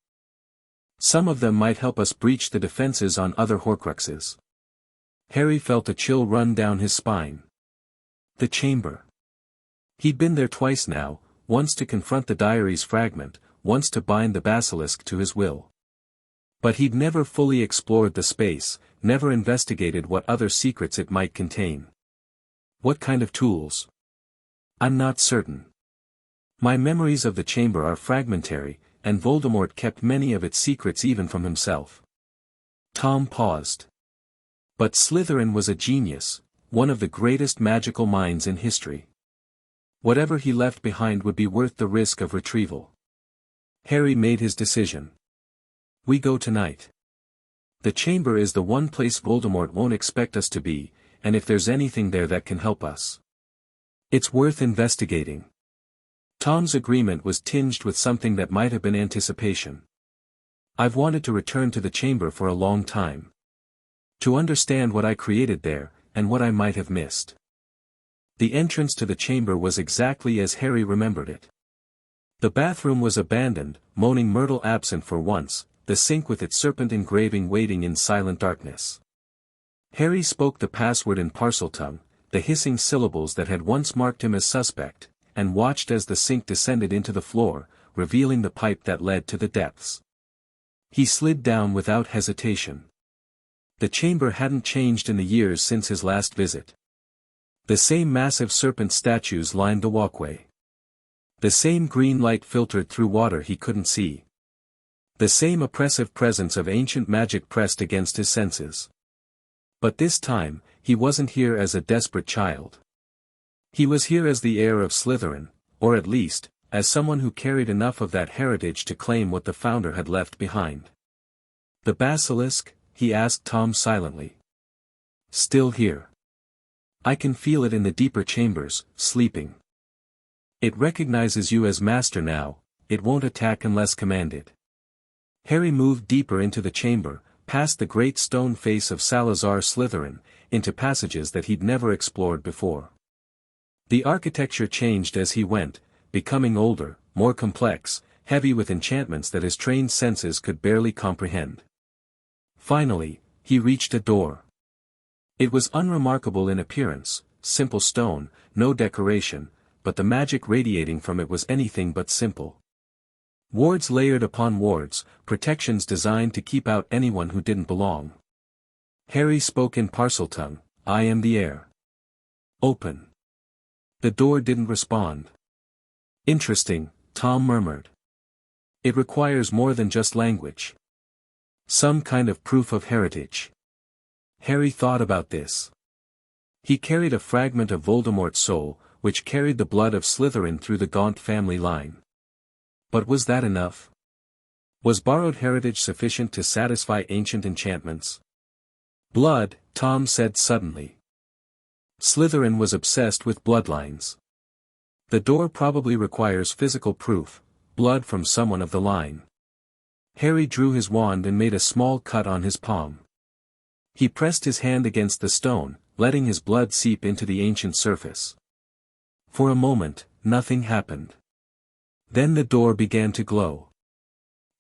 Some of them might help us breach the defenses on other Horcruxes. Harry felt a chill run down his spine. The chamber. He'd been there twice now, once to confront the diary's fragment, once to bind the basilisk to his will. But he'd never fully explored the space, never investigated what other secrets it might contain. What kind of tools? I'm not certain. My memories of the chamber are fragmentary, and Voldemort kept many of its secrets even from himself. Tom paused. But Slytherin was a genius, one of the greatest magical minds in history. Whatever he left behind would be worth the risk of retrieval. Harry made his decision. We go tonight. The chamber is the one place Voldemort won't expect us to be, and if there's anything there that can help us, it's worth investigating. Tom's agreement was tinged with something that might have been anticipation. I've wanted to return to the chamber for a long time. To understand what I created there, and what I might have missed. The entrance to the chamber was exactly as Harry remembered it. The bathroom was abandoned, moaning Myrtle absent for once, the sink with its serpent engraving waiting in silent darkness. Harry spoke the password in Parseltongue, the hissing syllables that had once marked him as suspect, and watched as the sink descended into the floor, revealing the pipe that led to the depths. He slid down without hesitation. The chamber hadn't changed in the years since his last visit. The same massive serpent statues lined the walkway. The same green light filtered through water he couldn't see. The same oppressive presence of ancient magic pressed against his senses. But this time, he wasn't here as a desperate child. He was here as the heir of Slytherin, or at least, as someone who carried enough of that heritage to claim what the founder had left behind. The basilisk? He asked Tom silently. Still here. I can feel it in the deeper chambers, sleeping. It recognizes you as master now, it won't attack unless commanded. Harry moved deeper into the chamber, past the great stone face of Salazar Slytherin, into passages that he'd never explored before. The architecture changed as he went, becoming older, more complex, heavy with enchantments that his trained senses could barely comprehend. Finally, he reached a door. It was unremarkable in appearance, simple stone, no decoration, but the magic radiating from it was anything but simple. Wards layered upon wards, protections designed to keep out anyone who didn't belong. Harry spoke in Parseltongue, I am the heir. Open. The door didn't respond. Interesting, Tom murmured. It requires more than just language. Some kind of proof of heritage. Harry thought about this. He carried a fragment of Voldemort's soul, which carried the blood of Slytherin through the Gaunt family line. But was that enough? Was borrowed heritage sufficient to satisfy ancient enchantments? Blood, Tom said suddenly. Slytherin was obsessed with bloodlines. The door probably requires physical proof, blood from someone of the line. Harry drew his wand and made a small cut on his palm. He pressed his hand against the stone, letting his blood seep into the ancient surface. For a moment, nothing happened. Then the door began to glow.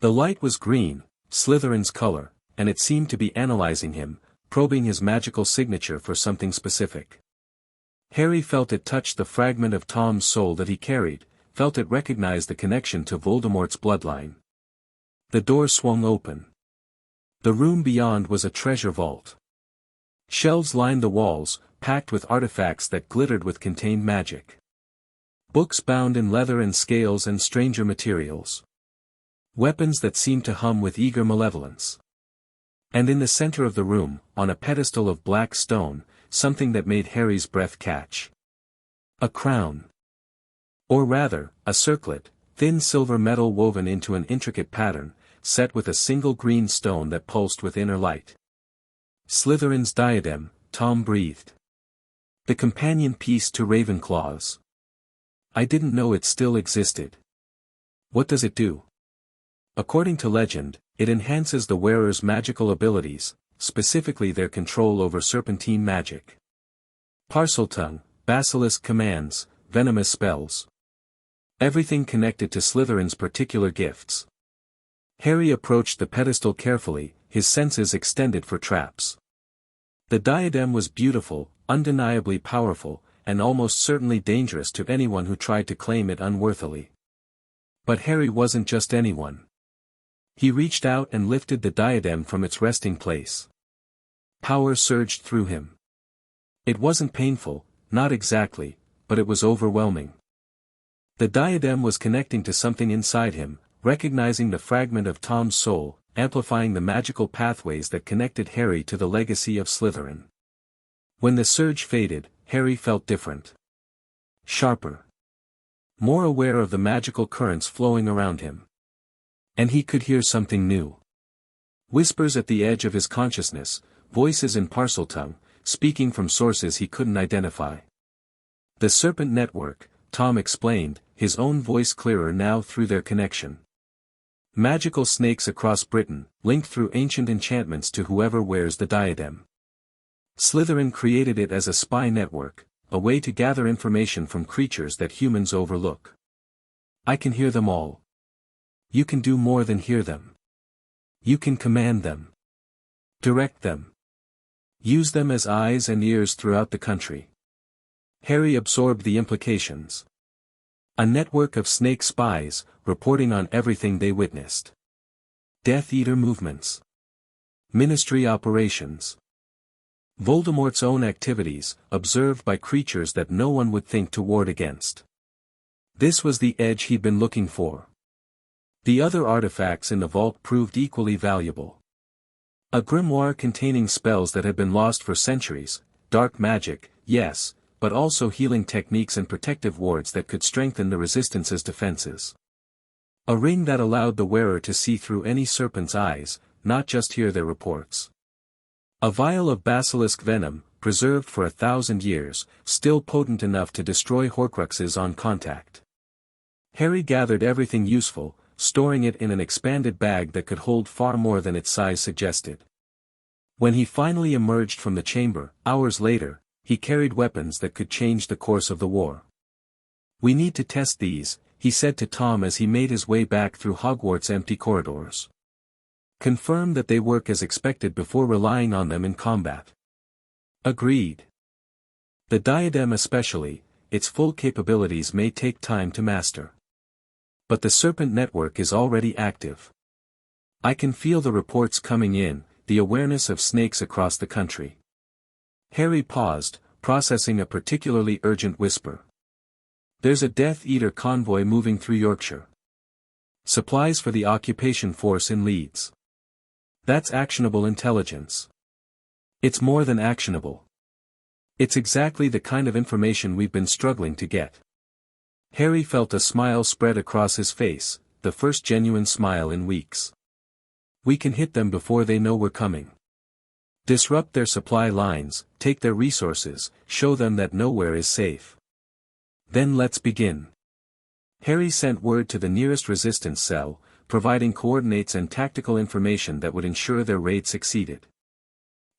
The light was green, Slytherin's color, and it seemed to be analyzing him, probing his magical signature for something specific. Harry felt it touch the fragment of Tom's soul that he carried, felt it recognize the connection to Voldemort's bloodline. The door swung open. The room beyond was a treasure vault. Shelves lined the walls, packed with artifacts that glittered with contained magic. Books bound in leather and scales and stranger materials. Weapons that seemed to hum with eager malevolence. And in the center of the room, on a pedestal of black stone, something that made Harry's breath catch. A crown. Or rather, a circlet, thin silver metal woven into an intricate pattern, set with a single green stone that pulsed with inner light. Slytherin's diadem, Tom breathed. The companion piece to Ravenclaw's. I didn't know it still existed. What does it do? According to legend, it enhances the wearer's magical abilities, specifically their control over serpentine magic. Parseltongue, basilisk commands, venomous spells. Everything connected to Slytherin's particular gifts. Harry approached the pedestal carefully, his senses extended for traps. The diadem was beautiful, undeniably powerful, and almost certainly dangerous to anyone who tried to claim it unworthily. But Harry wasn't just anyone. He reached out and lifted the diadem from its resting place. Power surged through him. It wasn't painful, not exactly, but it was overwhelming. The diadem was connecting to something inside him, recognizing the fragment of Tom's soul, amplifying the magical pathways that connected Harry to the legacy of Slytherin. When the surge faded, Harry felt different. Sharper. More aware of the magical currents flowing around him. And he could hear something new. Whispers at the edge of his consciousness, voices in Parseltongue, speaking from sources he couldn't identify. The Serpent Network, Tom explained, his own voice clearer now through their connection. Magical snakes across Britain, linked through ancient enchantments to whoever wears the diadem. Slytherin created it as a spy network, a way to gather information from creatures that humans overlook. I can hear them all. You can do more than hear them. You can command them. Direct them. Use them as eyes and ears throughout the country. Harry absorbed the implications. A network of snake spies, reporting on everything they witnessed. Death Eater movements. Ministry operations. Voldemort's own activities, observed by creatures that no one would think to ward against. This was the edge he'd been looking for. The other artifacts in the vault proved equally valuable. A grimoire containing spells that had been lost for centuries, dark magic, yes, but also healing techniques and protective wards that could strengthen the Resistance's defenses. A ring that allowed the wearer to see through any serpent's eyes, not just hear their reports. A vial of basilisk venom, preserved for 1,000 years, still potent enough to destroy Horcruxes on contact. Harry gathered everything useful, storing it in an expanded bag that could hold far more than its size suggested. When he finally emerged from the chamber, hours later, he carried weapons that could change the course of the war. We need to test these, he said to Tom as he made his way back through Hogwarts' empty corridors. Confirm that they work as expected before relying on them in combat. Agreed. The diadem especially, its full capabilities may take time to master. But the Serpent Network is already active. I can feel the reports coming in, the awareness of snakes across the country. Harry paused, processing a particularly urgent whisper. There's a Death Eater convoy moving through Yorkshire. Supplies for the occupation force in Leeds. That's actionable intelligence. It's more than actionable. It's exactly the kind of information we've been struggling to get. Harry felt a smile spread across his face, the first genuine smile in weeks. We can hit them before they know we're coming. Disrupt their supply lines, take their resources, show them that nowhere is safe. Then let's begin. Harry sent word to the nearest resistance cell, providing coordinates and tactical information that would ensure their raid succeeded.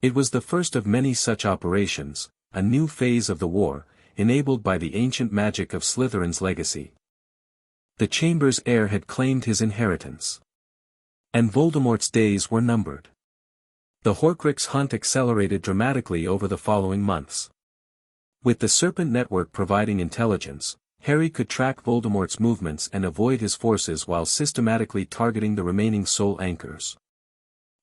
It was the first of many such operations, a new phase of the war, enabled by the ancient magic of Slytherin's legacy. The Chamber's heir had claimed his inheritance. And Voldemort's days were numbered. The Horcrux hunt accelerated dramatically over the following months. With the Serpent Network providing intelligence, Harry could track Voldemort's movements and avoid his forces while systematically targeting the remaining soul anchors.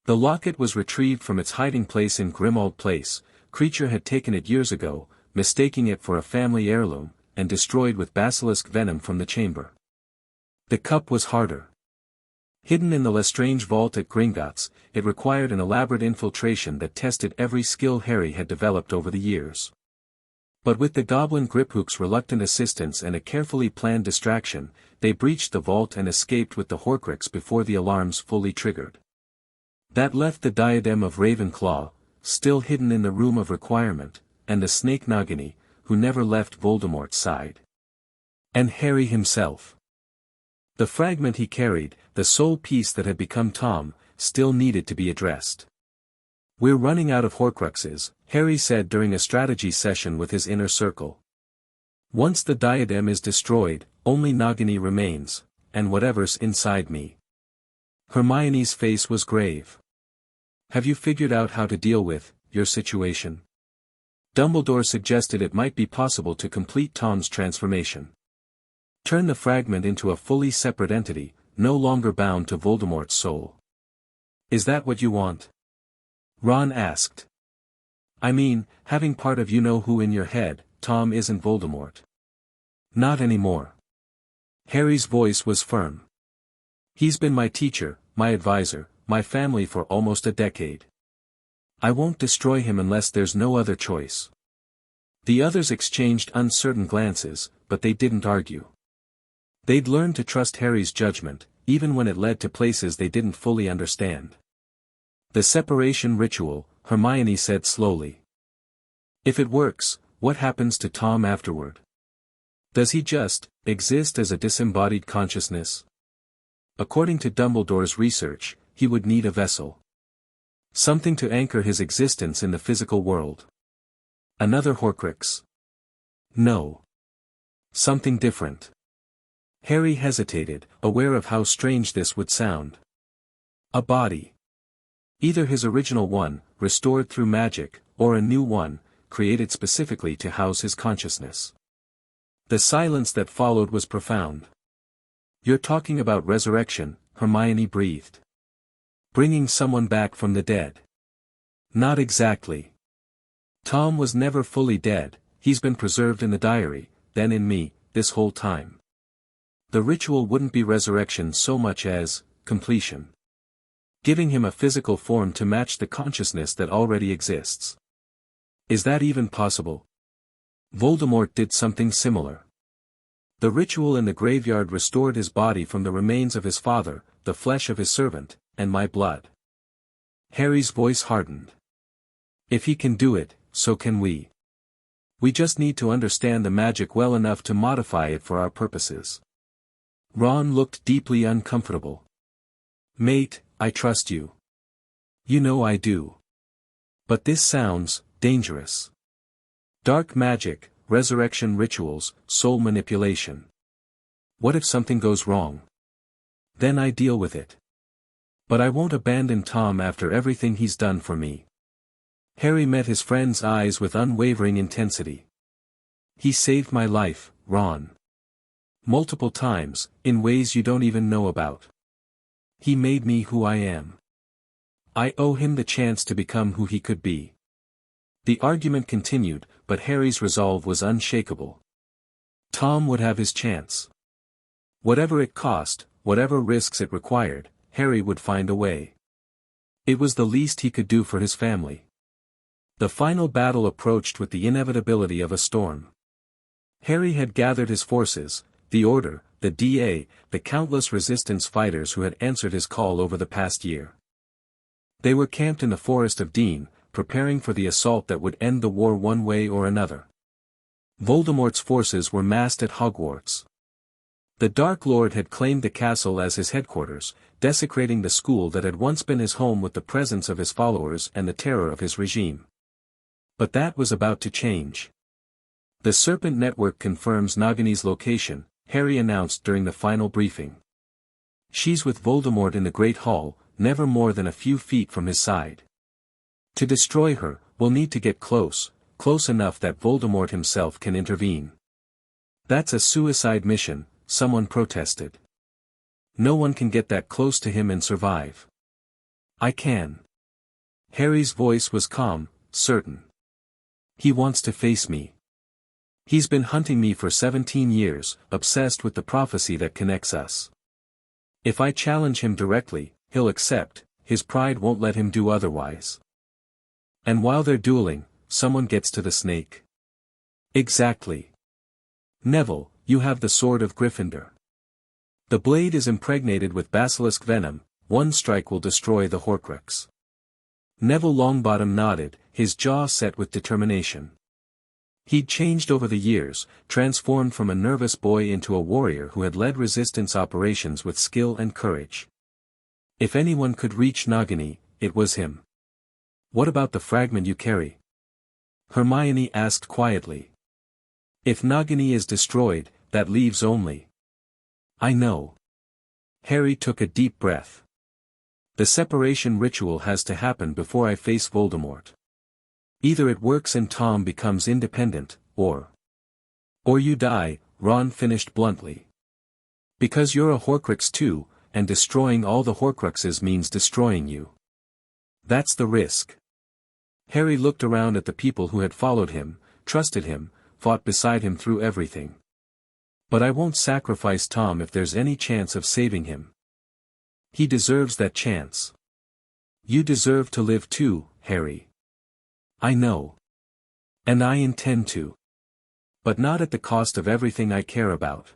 The locket was retrieved from its hiding place in Grimmauld Place. Creature had taken it years ago, mistaking it for a family heirloom, and destroyed with basilisk venom from the chamber. The cup was harder. Hidden in the Lestrange vault at Gringotts, it required an elaborate infiltration that tested every skill Harry had developed over the years. But with the goblin Griphook's reluctant assistance and a carefully planned distraction, they breached the vault and escaped with the Horcrux before the alarms fully triggered. That left the diadem of Ravenclaw, still hidden in the Room of Requirement, and the Snake Nagini, who never left Voldemort's side. And Harry himself. The fragment he carried, the sole piece that had become Tom, still needed to be addressed. "We're running out of Horcruxes," Harry said during a strategy session with his inner circle. "Once the diadem is destroyed, only Nagini remains, and whatever's inside me." Hermione's face was grave. "Have you figured out how to deal with your situation?" Dumbledore suggested it might be possible to complete Tom's transformation. Turn the fragment into a fully separate entity, no longer bound to Voldemort's soul. "Is that what you want?" Ron asked. "I mean, having part of you-know-who in your head, Tom isn't Voldemort." "Not anymore." Harry's voice was firm. "He's been my teacher, my advisor, my family for almost a decade. I won't destroy him unless there's no other choice." The others exchanged uncertain glances, but they didn't argue. They'd learned to trust Harry's judgment, even when it led to places they didn't fully understand. "The separation ritual," Hermione said slowly. "If it works, what happens to Tom afterward? Does he just exist as a disembodied consciousness?" According to Dumbledore's research, he would need a vessel. Something to anchor his existence in the physical world. Another Horcrux? No. Something different. Harry hesitated, aware of how strange this would sound. A body. Either his original one, restored through magic, or a new one, created specifically to house his consciousness. The silence that followed was profound. "You're talking about resurrection," Hermione breathed. "Bringing someone back from the dead." "Not exactly. Tom was never fully dead, he's been preserved in the diary, then in me, this whole time. The ritual wouldn't be resurrection so much as completion. Giving him a physical form to match the consciousness that already exists. Is that even possible? Voldemort did something similar. The ritual in the graveyard restored his body from the remains of his father, the flesh of his servant, and my blood." Harry's voice hardened. "If he can do it, so can we. We just need to understand the magic well enough to modify it for our purposes." Ron looked deeply uncomfortable. "Mate, I trust you. You know I do. But this sounds dangerous. Dark magic, resurrection rituals, soul manipulation. What if something goes wrong? Then I deal with it. But I won't abandon Tom after everything he's done for me." Harry met his friend's eyes with unwavering intensity. "He saved my life, Ron. Multiple times, in ways you don't even know about. He made me who I am. I owe him the chance to become who he could be." The argument continued, but Harry's resolve was unshakable. Tom would have his chance. Whatever it cost, whatever risks it required, Harry would find a way. It was the least he could do for his family. The final battle approached with the inevitability of a storm. Harry had gathered his forces, the Order, the DA, the countless resistance fighters who had answered his call over the past year. They were camped in the Forest of Dean, preparing for the assault that would end the war one way or another. Voldemort's forces were massed at Hogwarts. The Dark Lord had claimed the castle as his headquarters, desecrating the school that had once been his home with the presence of his followers and the terror of his regime. But that was about to change. The Serpent Network confirms Nagini's location, Harry announced during the final briefing. She's with Voldemort in the Great Hall, never more than a few feet from his side. To destroy her, we'll need to get close enough that Voldemort himself can intervene. That's a suicide mission, someone protested. No one can get that close to him and survive. I can. Harry's voice was calm, certain. He wants to face me. He's been hunting me for 17 years, obsessed with the prophecy that connects us. If I challenge him directly, he'll accept, his pride won't let him do otherwise. And while they're dueling, someone gets to the snake. Exactly. Neville, you have the sword of Gryffindor. The blade is impregnated with basilisk venom, one strike will destroy the Horcrux. Neville Longbottom nodded, his jaw set with determination. He'd changed over the years, transformed from a nervous boy into a warrior who had led resistance operations with skill and courage. If anyone could reach Nagini, it was him. What about the fragment you carry? Hermione asked quietly. If Nagini is destroyed, that leaves only. I know. Harry took a deep breath. The separation ritual has to happen before I face Voldemort. Either it works and Tom becomes independent, or you die, Ron finished bluntly. Because you're a Horcrux too, and destroying all the Horcruxes means destroying you. That's the risk. Harry looked around at the people who had followed him, trusted him, fought beside him through everything. But I won't sacrifice Tom if there's any chance of saving him. He deserves that chance. You deserve to live too, Harry. I know. And I intend to. But not at the cost of everything I care about.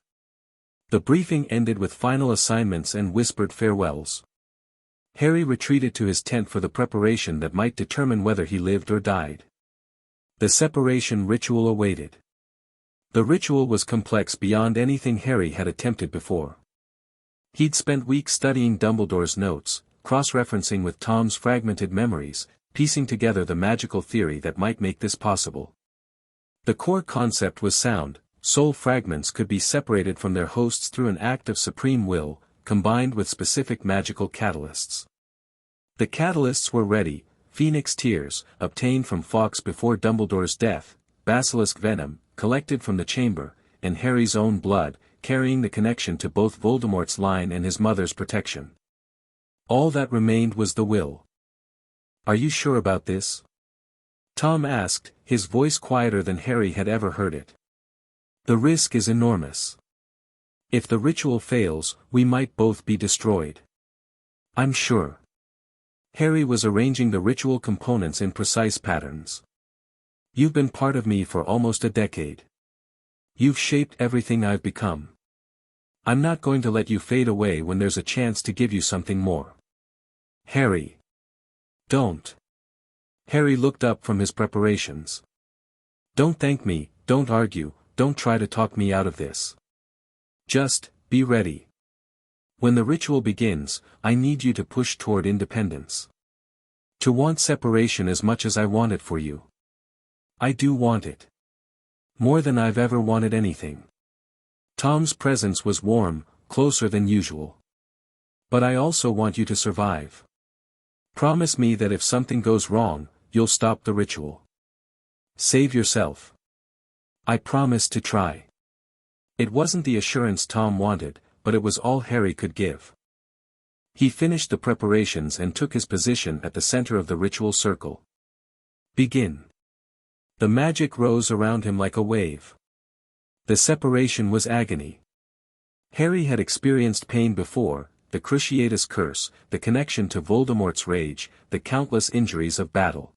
The briefing ended with final assignments and whispered farewells. Harry retreated to his tent for the preparation that might determine whether he lived or died. The separation ritual awaited. The ritual was complex beyond anything Harry had attempted before. He'd spent weeks studying Dumbledore's notes, cross-referencing with Tom's fragmented memories, piecing together the magical theory that might make this possible. The core concept was sound: soul fragments could be separated from their hosts through an act of supreme will, combined with specific magical catalysts. The catalysts were ready: Phoenix tears, obtained from Fawkes before Dumbledore's death, basilisk venom, collected from the chamber, and Harry's own blood, carrying the connection to both Voldemort's line and his mother's protection. All that remained was the will. Are you sure about this? Tom asked, his voice quieter than Harry had ever heard it. The risk is enormous. If the ritual fails, we might both be destroyed. I'm sure. Harry was arranging the ritual components in precise patterns. You've been part of me for almost a decade. You've shaped everything I've become. I'm not going to let you fade away when there's a chance to give you something more. Harry. Don't. Harry looked up from his preparations. Don't thank me, don't argue, don't try to talk me out of this. Just, be ready. When the ritual begins, I need you to push toward independence. To want separation as much as I want it for you. I do want it. More than I've ever wanted anything. Tom's presence was warm, closer than usual. But I also want you to survive. Promise me that if something goes wrong, you'll stop the ritual. Save yourself. I promise to try. It wasn't the assurance Tom wanted, but it was all Harry could give. He finished the preparations and took his position at the center of the ritual circle. Begin. The magic rose around him like a wave. The separation was agony. Harry had experienced pain before: the Cruciatus Curse, the connection to Voldemort's rage, the countless injuries of battle.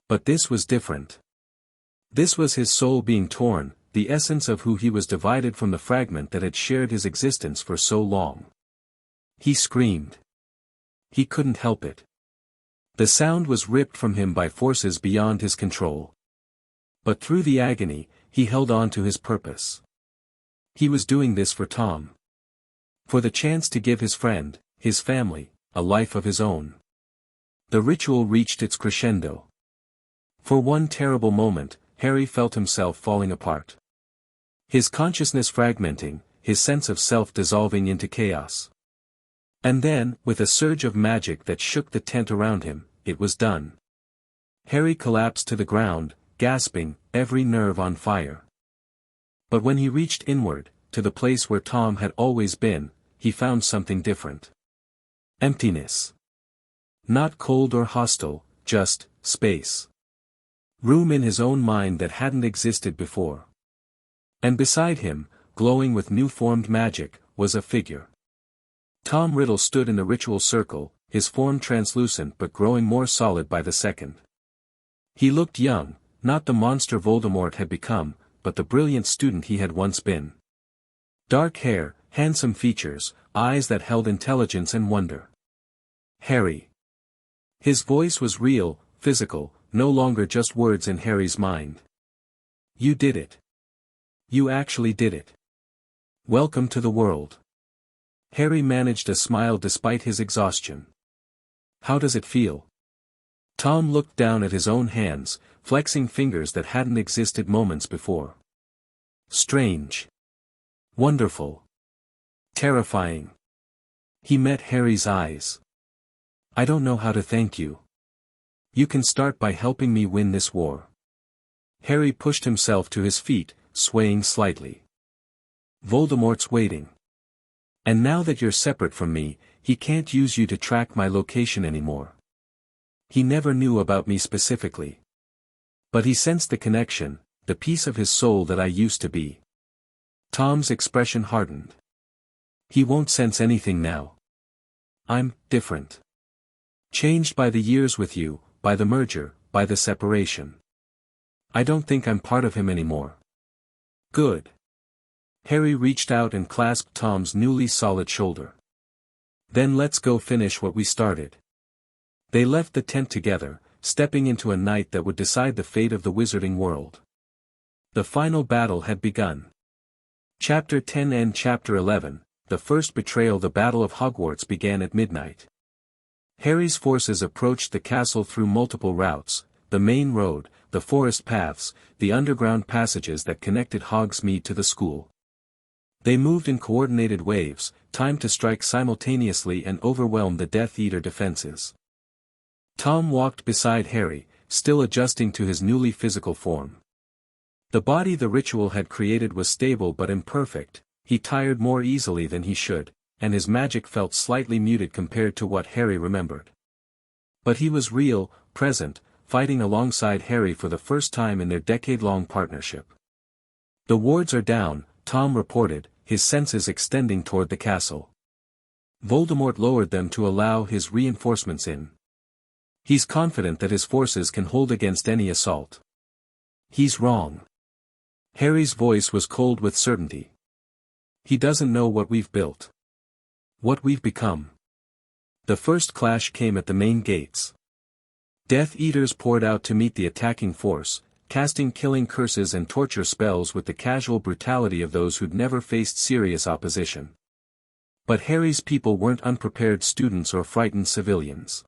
But this was different. This was his soul being torn, the essence of who he was divided from the fragment that had shared his existence for so long. He screamed. He couldn't help it. The sound was ripped from him by forces beyond his control. But through the agony, he held on to his purpose. He was doing this for Tom. For the chance to give his friend, his family, a life of his own. The ritual reached its crescendo. For one terrible moment, Harry felt himself falling apart. His consciousness fragmenting, his sense of self dissolving into chaos. And then, with a surge of magic that shook the tent around him, it was done. Harry collapsed to the ground, gasping, every nerve on fire. But when he reached inward, to the place where Tom had always been, he found something different. Emptiness. Not cold or hostile, just space. Room in his own mind that hadn't existed before. And beside him, glowing with new-formed magic, was a figure. Tom Riddle stood in the ritual circle, his form translucent but growing more solid by the second. He looked young, not the monster Voldemort had become, but the brilliant student he had once been. Dark hair, handsome features, eyes that held intelligence and wonder. Harry. His voice was real, physical, no longer just words in Harry's mind. You did it. You actually did it. Welcome to the world. Harry managed a smile despite his exhaustion. How does it feel? Tom looked down at his own hands, flexing fingers that hadn't existed moments before. Strange. Wonderful. Terrifying. He met Harry's eyes. I don't know how to thank you. You can start by helping me win this war. Harry pushed himself to his feet, swaying slightly. Voldemort's waiting. And now that you're separate from me, he can't use you to track my location anymore. He never knew about me specifically. But he sensed the connection, the piece of his soul that I used to be. Tom's expression hardened. He won't sense anything now. I'm different. Changed by the years with you, by the merger, by the separation. I don't think I'm part of him anymore. Good. Harry reached out and clasped Tom's newly solid shoulder. Then let's go finish what we started. They left the tent together, stepping into a night that would decide the fate of the wizarding world. The final battle had begun. Chapter 10 and Chapter 11, the first betrayal. The Battle of Hogwarts began at midnight. Harry's forces approached the castle through multiple routes, the main road, the forest paths, the underground passages that connected Hogsmeade to the school. They moved in coordinated waves, timed to strike simultaneously and overwhelm the Death Eater defenses. Tom walked beside Harry, still adjusting to his newly physical form. The body the ritual had created was stable but imperfect, he tired more easily than he should, and his magic felt slightly muted compared to what Harry remembered. But he was real, present, fighting alongside Harry for the first time in their decade-long partnership. The wards are down, Tom reported, his senses extending toward the castle. Voldemort lowered them to allow his reinforcements in. He's confident that his forces can hold against any assault. He's wrong. Harry's voice was cold with certainty. He doesn't know what we've built. What we've become. The first clash came at the main gates. Death Eaters poured out to meet the attacking force, casting killing curses and torture spells with the casual brutality of those who'd never faced serious opposition. But Harry's people weren't unprepared students or frightened civilians.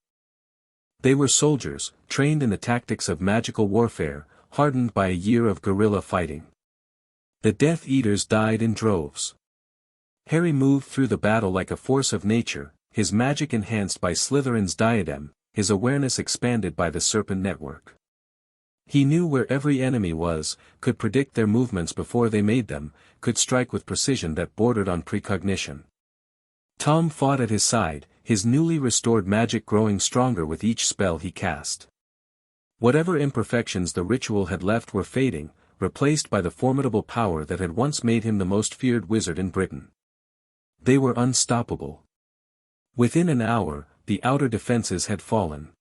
They were soldiers, trained in the tactics of magical warfare, hardened by a year of guerrilla fighting. The Death Eaters died in droves. Harry moved through the battle like a force of nature, his magic enhanced by Slytherin's diadem, his awareness expanded by the serpent network. He knew where every enemy was, could predict their movements before they made them, could strike with precision that bordered on precognition. Tom fought at his side, his newly restored magic growing stronger with each spell he cast. Whatever imperfections the ritual had left were fading, replaced by the formidable power that had once made him the most feared wizard in Britain. They were unstoppable. Within an hour, the outer defenses had fallen.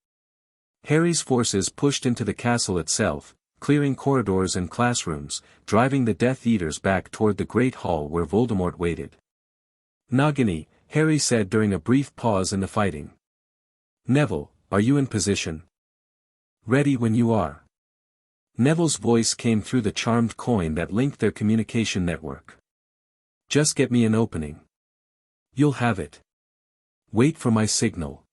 Harry's forces pushed into the castle itself, clearing corridors and classrooms, driving the Death Eaters back toward the great hall where Voldemort waited. Nagini, Harry said during a brief pause in the fighting. Neville, are you in position? Ready when you are. Neville's voice came through the charmed coin that linked their communication network. Just get me an opening. You'll have it. Wait for my signal.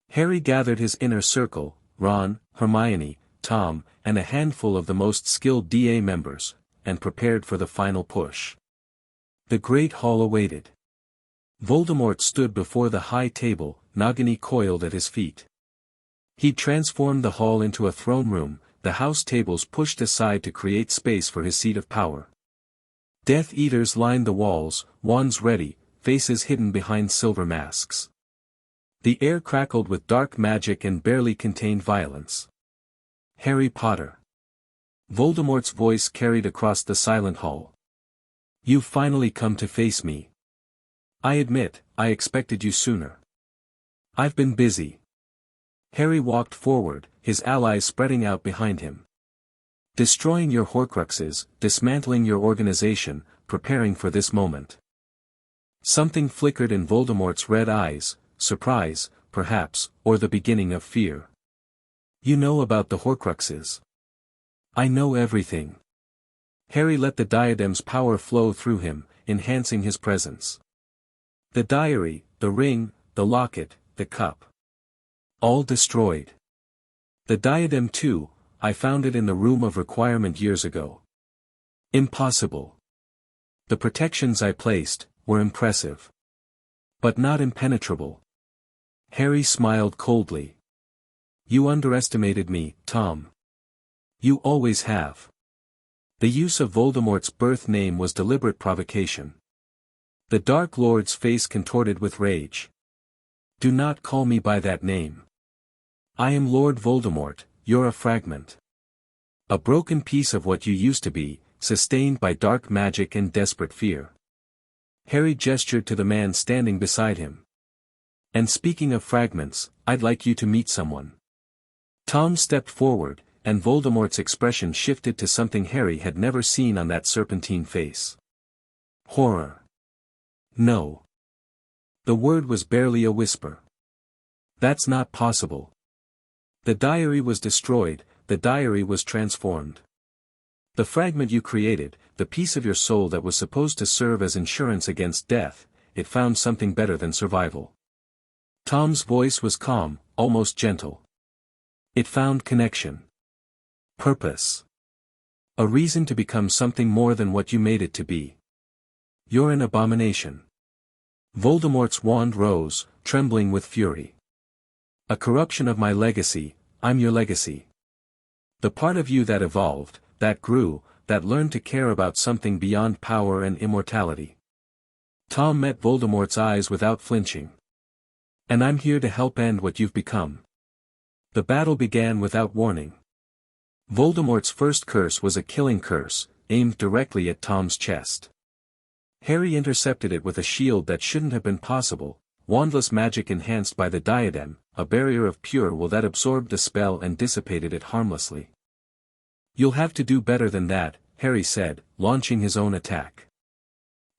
Harry gathered his inner circle, Ron, Hermione, Tom, and a handful of the most skilled DA members, and prepared for the final push. The Great Hall awaited. Voldemort stood before the high table, Nagini coiled at his feet. He'd transformed the hall into a throne room, the house tables pushed aside to create space for his seat of power. Death Eaters lined the walls, wands ready, faces hidden behind silver masks. The air crackled with dark magic and barely contained violence. Harry Potter. Voldemort's voice carried across the silent hall. You've finally come to face me. I admit, I expected you sooner. I've been busy. Harry walked forward, his allies spreading out behind him. Destroying your Horcruxes, dismantling your organization, preparing for this moment. Something flickered in Voldemort's red eyes, surprise, perhaps, or the beginning of fear. You know about the Horcruxes. I know everything. Harry let the diadem's power flow through him, enhancing his presence. The diary, the ring, the locket, the cup. All destroyed. The diadem too, I found it in the room of requirement years ago. Impossible. The protections I placed were impressive. But not impenetrable. Harry smiled coldly. You underestimated me, Tom. You always have. The use of Voldemort's birth name was deliberate provocation. The Dark Lord's face contorted with rage. Do not call me by that name. I am Lord Voldemort, you're a fragment. A broken piece of what you used to be, sustained by dark magic and desperate fear. Harry gestured to the man standing beside him. And speaking of fragments, I'd like you to meet someone. Tom stepped forward, and Voldemort's expression shifted to something Harry had never seen on that serpentine face. Horror. No. The word was barely a whisper. That's not possible. The diary was destroyed, the diary was transformed. The fragment you created, the piece of your soul that was supposed to serve as insurance against death, it found something better than survival. Tom's voice was calm, almost gentle. It found connection. Purpose. A reason to become something more than what you made it to be. You're an abomination. Voldemort's wand rose, trembling with fury. A corruption of my legacy, I'm your legacy. The part of you that evolved, that grew, that learned to care about something beyond power and immortality. Tom met Voldemort's eyes without flinching. And I'm here to help end what you've become. The battle began without warning. Voldemort's first curse was a killing curse, aimed directly at Tom's chest. Harry intercepted it with a shield that shouldn't have been possible, wandless magic enhanced by the diadem, a barrier of pure will that absorbed the spell and dissipated it harmlessly. You'll have to do better than that, Harry said, launching his own attack.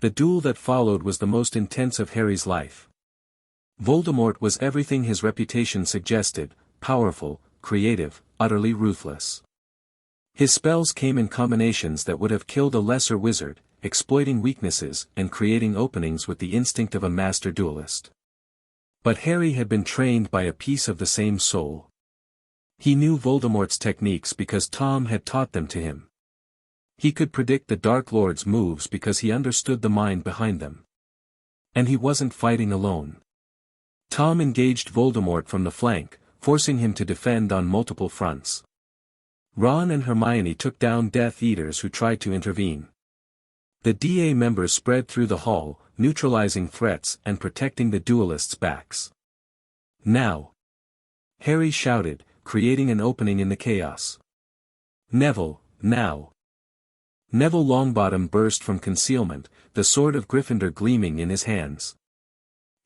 The duel that followed was the most intense of Harry's life. Voldemort was everything his reputation suggested, powerful, creative, utterly ruthless. His spells came in combinations that would have killed a lesser wizard, exploiting weaknesses and creating openings with the instinct of a master duelist. But Harry had been trained by a piece of the same soul. He knew Voldemort's techniques because Tom had taught them to him. He could predict the Dark Lord's moves because he understood the mind behind them. And he wasn't fighting alone. Tom engaged Voldemort from the flank, forcing him to defend on multiple fronts. Ron and Hermione took down Death Eaters who tried to intervene. The DA members spread through the hall, neutralizing threats and protecting the duelists' backs. Now! Harry shouted, creating an opening in the chaos. Neville, now! Neville Longbottom burst from concealment, the sword of Gryffindor gleaming in his hands.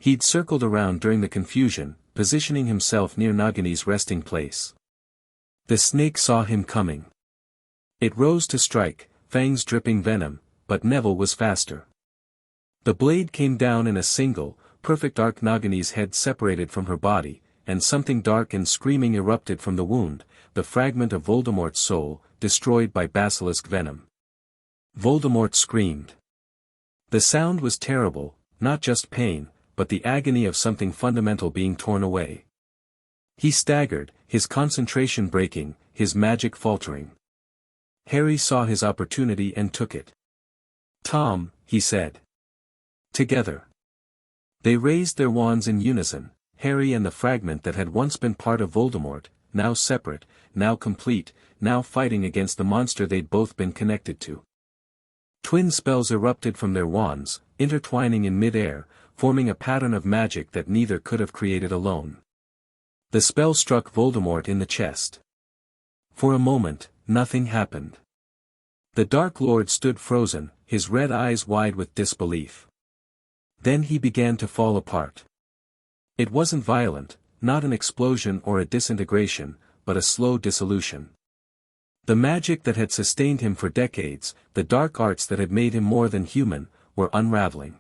He'd circled around during the confusion, positioning himself near Nagini's resting place. The snake saw him coming. It rose to strike, fangs dripping venom, but Neville was faster. The blade came down in a single, perfect arc. Nagini's head separated from her body, and something dark and screaming erupted from the wound, the fragment of Voldemort's soul, destroyed by basilisk venom. Voldemort screamed. The sound was terrible, not just pain, but the agony of something fundamental being torn away. He staggered, his concentration breaking, his magic faltering. Harry saw his opportunity and took it. "Tom," he said. Together. They raised their wands in unison, Harry and the fragment that had once been part of Voldemort, now separate, now complete, now fighting against the monster they'd both been connected to. Twin spells erupted from their wands, intertwining in mid-air, forming a pattern of magic that neither could have created alone. The spell struck Voldemort in the chest. For a moment, nothing happened. The Dark Lord stood frozen, his red eyes wide with disbelief. Then he began to fall apart. It wasn't violent, not an explosion or a disintegration, but a slow dissolution. The magic that had sustained him for decades, the dark arts that had made him more than human, were unraveling.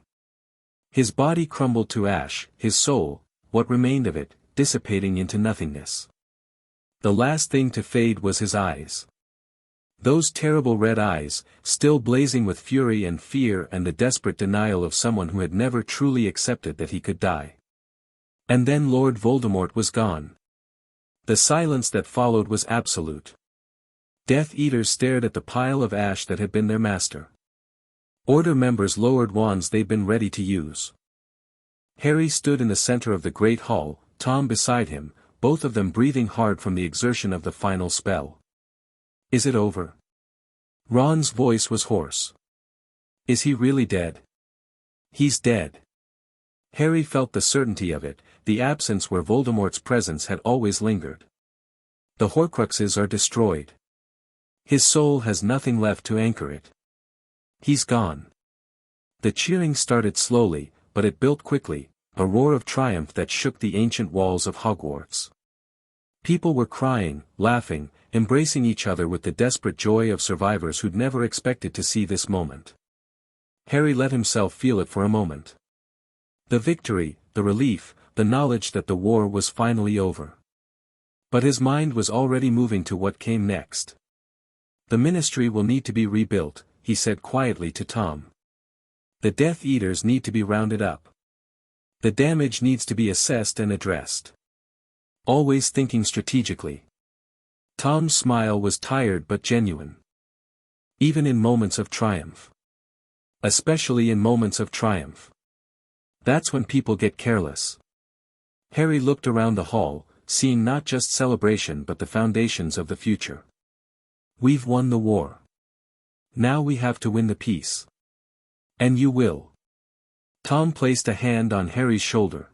His body crumbled to ash, his soul, what remained of it, dissipating into nothingness. The last thing to fade was his eyes. Those terrible red eyes, still blazing with fury and fear and the desperate denial of someone who had never truly accepted that he could die. And then Lord Voldemort was gone. The silence that followed was absolute. Death Eaters stared at the pile of ash that had been their master. Order members lowered wands they'd been ready to use. Harry stood in the center of the great hall, Tom beside him, both of them breathing hard from the exertion of the final spell. "Is it over?" Ron's voice was hoarse. "Is he really dead?" "He's dead." Harry felt the certainty of it, the absence where Voldemort's presence had always lingered. The Horcruxes are destroyed. His soul has nothing left to anchor it. He's gone. The cheering started slowly, but it built quickly, a roar of triumph that shook the ancient walls of Hogwarts. People were crying, laughing, embracing each other with the desperate joy of survivors who'd never expected to see this moment. Harry let himself feel it for a moment. The victory, the relief, the knowledge that the war was finally over. But his mind was already moving to what came next. "The Ministry will need to be rebuilt," he said quietly to Tom. "The Death Eaters need to be rounded up. The damage needs to be assessed and addressed." Always thinking strategically. Tom's smile was tired but genuine. Even in moments of triumph. Especially in moments of triumph. That's when people get careless. Harry looked around the hall, seeing not just celebration but the foundations of the future. "We've won the war. Now we have to win the peace. And you will." Tom placed a hand on Harry's shoulder.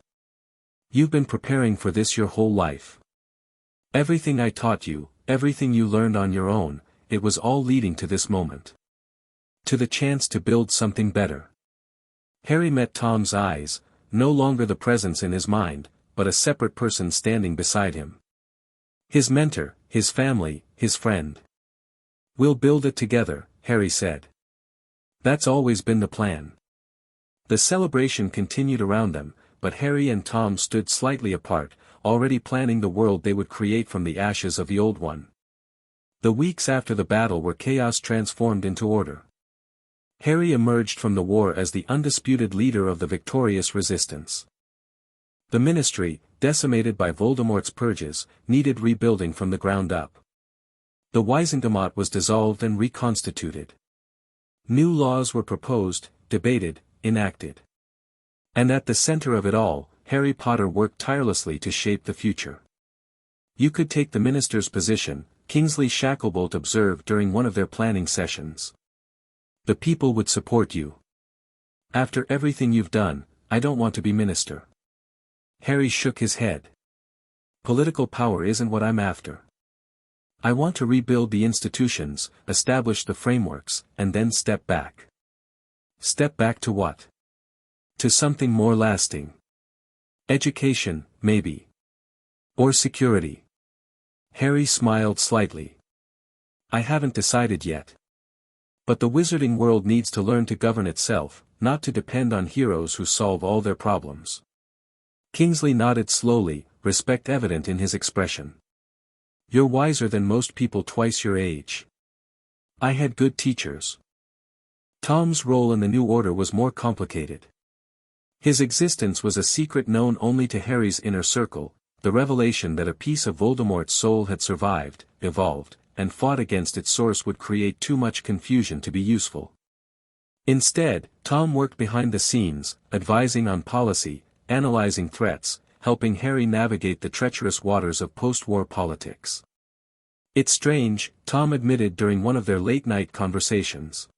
"You've been preparing for this your whole life. Everything I taught you, everything you learned on your own, it was all leading to this moment. To the chance to build something better." Harry met Tom's eyes, no longer the presence in his mind, but a separate person standing beside him. His mentor, his family, his friend. "We'll build it together," Harry said. "That's always been the plan." The celebration continued around them, but Harry and Tom stood slightly apart, already planning the world they would create from the ashes of the old one. The weeks after the battle were chaos transformed into order. Harry emerged from the war as the undisputed leader of the victorious resistance. The Ministry, decimated by Voldemort's purges, needed rebuilding from the ground up. The Wizengamot was dissolved and reconstituted. New laws were proposed, debated, enacted. And at the center of it all, Harry Potter worked tirelessly to shape the future. "You could take the minister's position," Kingsley Shacklebolt observed during one of their planning sessions. "The people would support you. After everything you've done, I don't want to be minister." Harry shook his head. "Political power isn't what I'm after. I want to rebuild the institutions, establish the frameworks, and then step back." "Step back to what?" "To something more lasting. Education, maybe. Or security." Harry smiled slightly. "I haven't decided yet. But the wizarding world needs to learn to govern itself, not to depend on heroes who solve all their problems." Kingsley nodded slowly, respect evident in his expression. You're wiser than most people twice your age. I had good teachers. Tom's role in the New Order was more complicated. His existence was a secret known only to Harry's inner circle, the revelation that a piece of Voldemort's soul had survived, evolved, and fought against its source would create too much confusion to be useful. Instead, Tom worked behind the scenes, advising on policy, analyzing threats, helping Harry navigate the treacherous waters of post-war politics. It's strange, Tom admitted during one of their late-night conversations.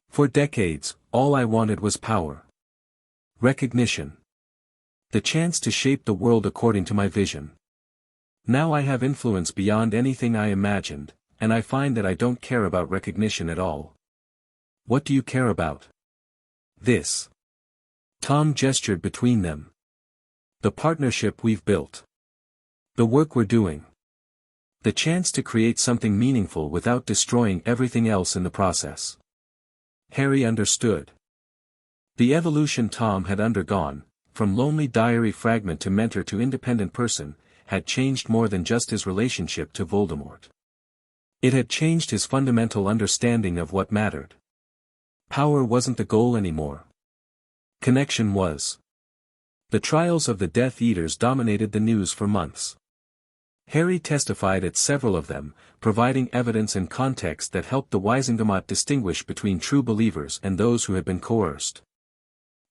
For decades, all I wanted was power. Recognition. The chance to shape the world according to my vision. Now I have influence beyond anything I imagined, and I find that I don't care about recognition at all. What do you care about? This. Tom gestured between them. The partnership we've built. The work we're doing. The chance to create something meaningful without destroying everything else in the process. Harry understood. The evolution Tom had undergone, from lonely diary fragment to mentor to independent person, had changed more than just his relationship to Voldemort. It had changed his fundamental understanding of what mattered. Power wasn't the goal anymore. Connection was. The trials of the Death Eaters dominated the news for months. Harry testified at several of them, providing evidence and context that helped the Wizengamot distinguish between true believers and those who had been coerced.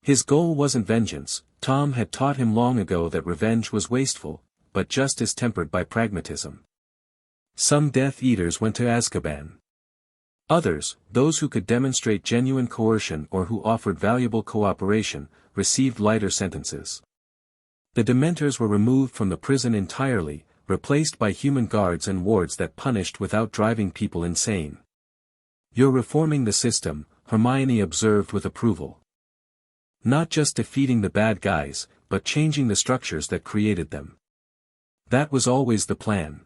His goal wasn't vengeance. Tom had taught him long ago that revenge was wasteful, but justice tempered by pragmatism. Some Death Eaters went to Azkaban. Others, those who could demonstrate genuine coercion or who offered valuable cooperation, received lighter sentences. The Dementors were removed from the prison entirely, replaced by human guards and wards that punished without driving people insane. You're reforming the system, Hermione observed with approval. Not just defeating the bad guys, but changing the structures that created them. That was always the plan.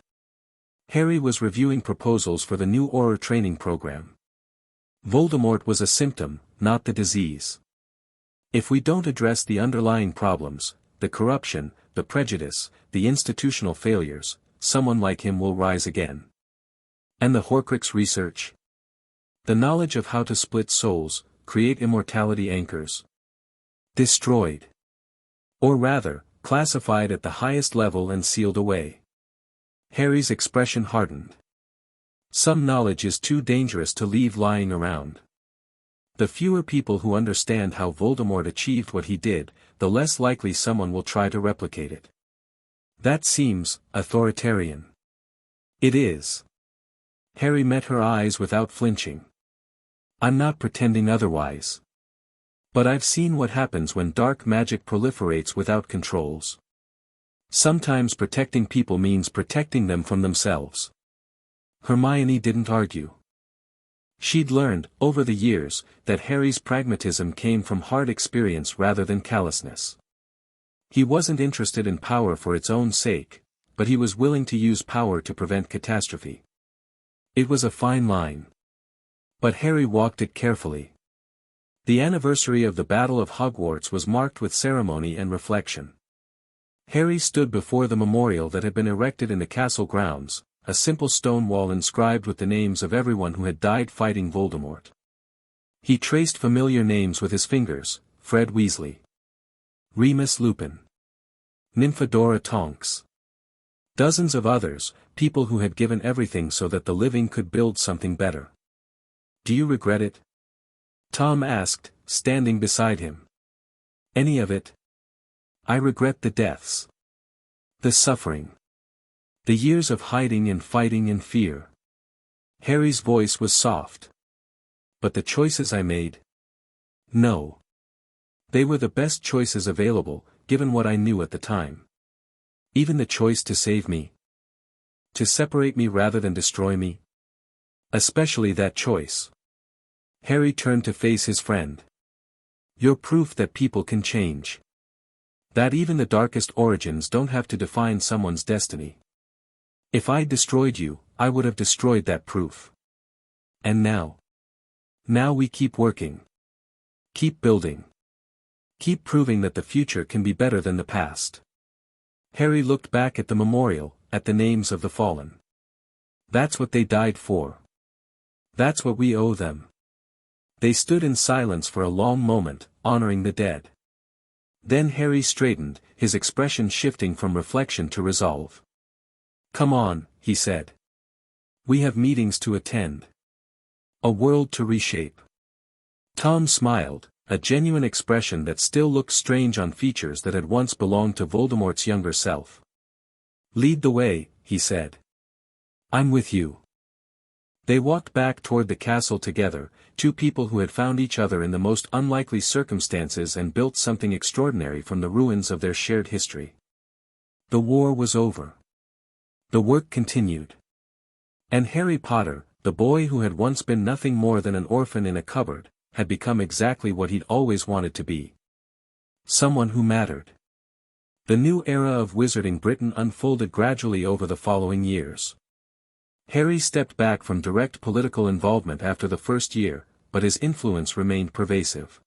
Harry was reviewing proposals for the new Auror training program. Voldemort was a symptom, not the disease. If we don't address the underlying problems, the corruption, the prejudice, the institutional failures, someone like him will rise again. And the Horcrux research? The knowledge of how to split souls, create immortality anchors. Destroyed. Or rather, classified at the highest level and sealed away. Harry's expression hardened. Some knowledge is too dangerous to leave lying around. The fewer people who understand how Voldemort achieved what he did, the less likely someone will try to replicate it. That seems authoritarian. It is. Harry met her eyes without flinching. I'm not pretending otherwise. But I've seen what happens when dark magic proliferates without controls. Sometimes protecting people means protecting them from themselves. Hermione didn't argue. She'd learned, over the years, that Harry's pragmatism came from hard experience rather than callousness. He wasn't interested in power for its own sake, but he was willing to use power to prevent catastrophe. It was a fine line. But Harry walked it carefully. The anniversary of the Battle of Hogwarts was marked with ceremony and reflection. Harry stood before the memorial that had been erected in the castle grounds, a simple stone wall inscribed with the names of everyone who had died fighting Voldemort. He traced familiar names with his fingers: Fred Weasley, Remus Lupin, Nymphadora Tonks. Dozens of others, people who had given everything so that the living could build something better. Do you regret it? Tom asked, standing beside him. Any of it? I regret the deaths. The suffering. The years of hiding and fighting and fear. Harry's voice was soft. But the choices I made? No. They were the best choices available, given what I knew at the time. Even the choice to save me. To separate me rather than destroy me. Especially that choice. Harry turned to face his friend. You're proof that people can change. That even the darkest origins don't have to define someone's destiny. If I'd destroyed you, I would have destroyed that proof. And now? Now we keep working. Keep building. Keep proving that the future can be better than the past. Harry looked back at the memorial, at the names of the fallen. That's what they died for. That's what we owe them. They stood in silence for a long moment, honoring the dead. Then Harry straightened, his expression shifting from reflection to resolve. Come on, he said. We have meetings to attend. A world to reshape. Tom smiled, a genuine expression that still looked strange on features that had once belonged to Voldemort's younger self. Lead the way, he said. I'm with you. They walked back toward the castle together, two people who had found each other in the most unlikely circumstances and built something extraordinary from the ruins of their shared history. The war was over. The work continued. And Harry Potter, the boy who had once been nothing more than an orphan in a cupboard, had become exactly what he'd always wanted to be. Someone who mattered. The new era of Wizarding Britain unfolded gradually over the following years. Harry stepped back from direct political involvement after the first year, but his influence remained pervasive.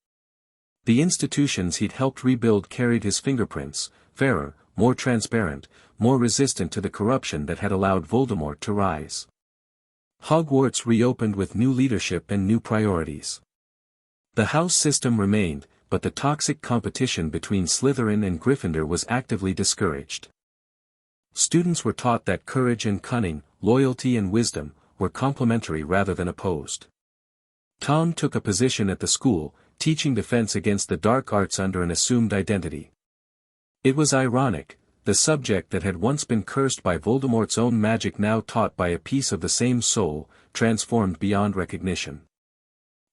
The institutions he'd helped rebuild carried his fingerprints, fairer, more transparent, more resistant to the corruption that had allowed Voldemort to rise. Hogwarts reopened with new leadership and new priorities. The house system remained, but the toxic competition between Slytherin and Gryffindor was actively discouraged. Students were taught that courage and cunning, loyalty and wisdom, were complementary rather than opposed. Tom took a position at the school, teaching defense against the dark arts under an assumed identity. It was ironic, the subject that had once been cursed by Voldemort's own magic now taught by a piece of the same soul, transformed beyond recognition.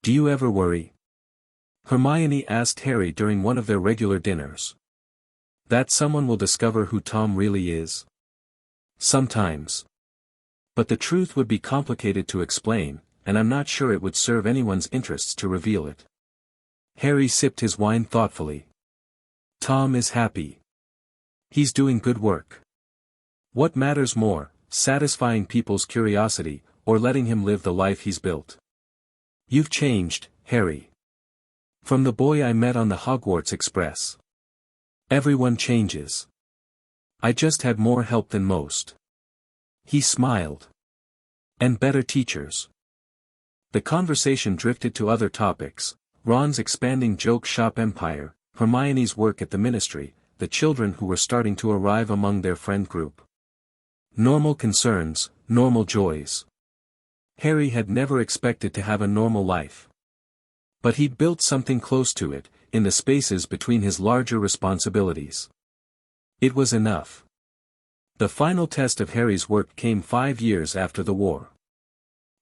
Do you ever worry? Hermione asked Harry during one of their regular dinners. That someone will discover who Tom really is? Sometimes. But the truth would be complicated to explain, and I'm not sure it would serve anyone's interests to reveal it. Harry sipped his wine thoughtfully. Tom is happy. He's doing good work. What matters more, satisfying people's curiosity, or letting him live the life he's built? You've changed, Harry. From the boy I met on the Hogwarts Express. Everyone changes. I just had more help than most. He smiled. And better teachers. The conversation drifted to other topics, Ron's expanding joke shop empire, Hermione's work at the ministry, the children who were starting to arrive among their friend group. Normal concerns, normal joys. Harry had never expected to have a normal life. But he'd built something close to it, in the spaces between his larger responsibilities. It was enough. The final test of Harry's work came 5 years after the war.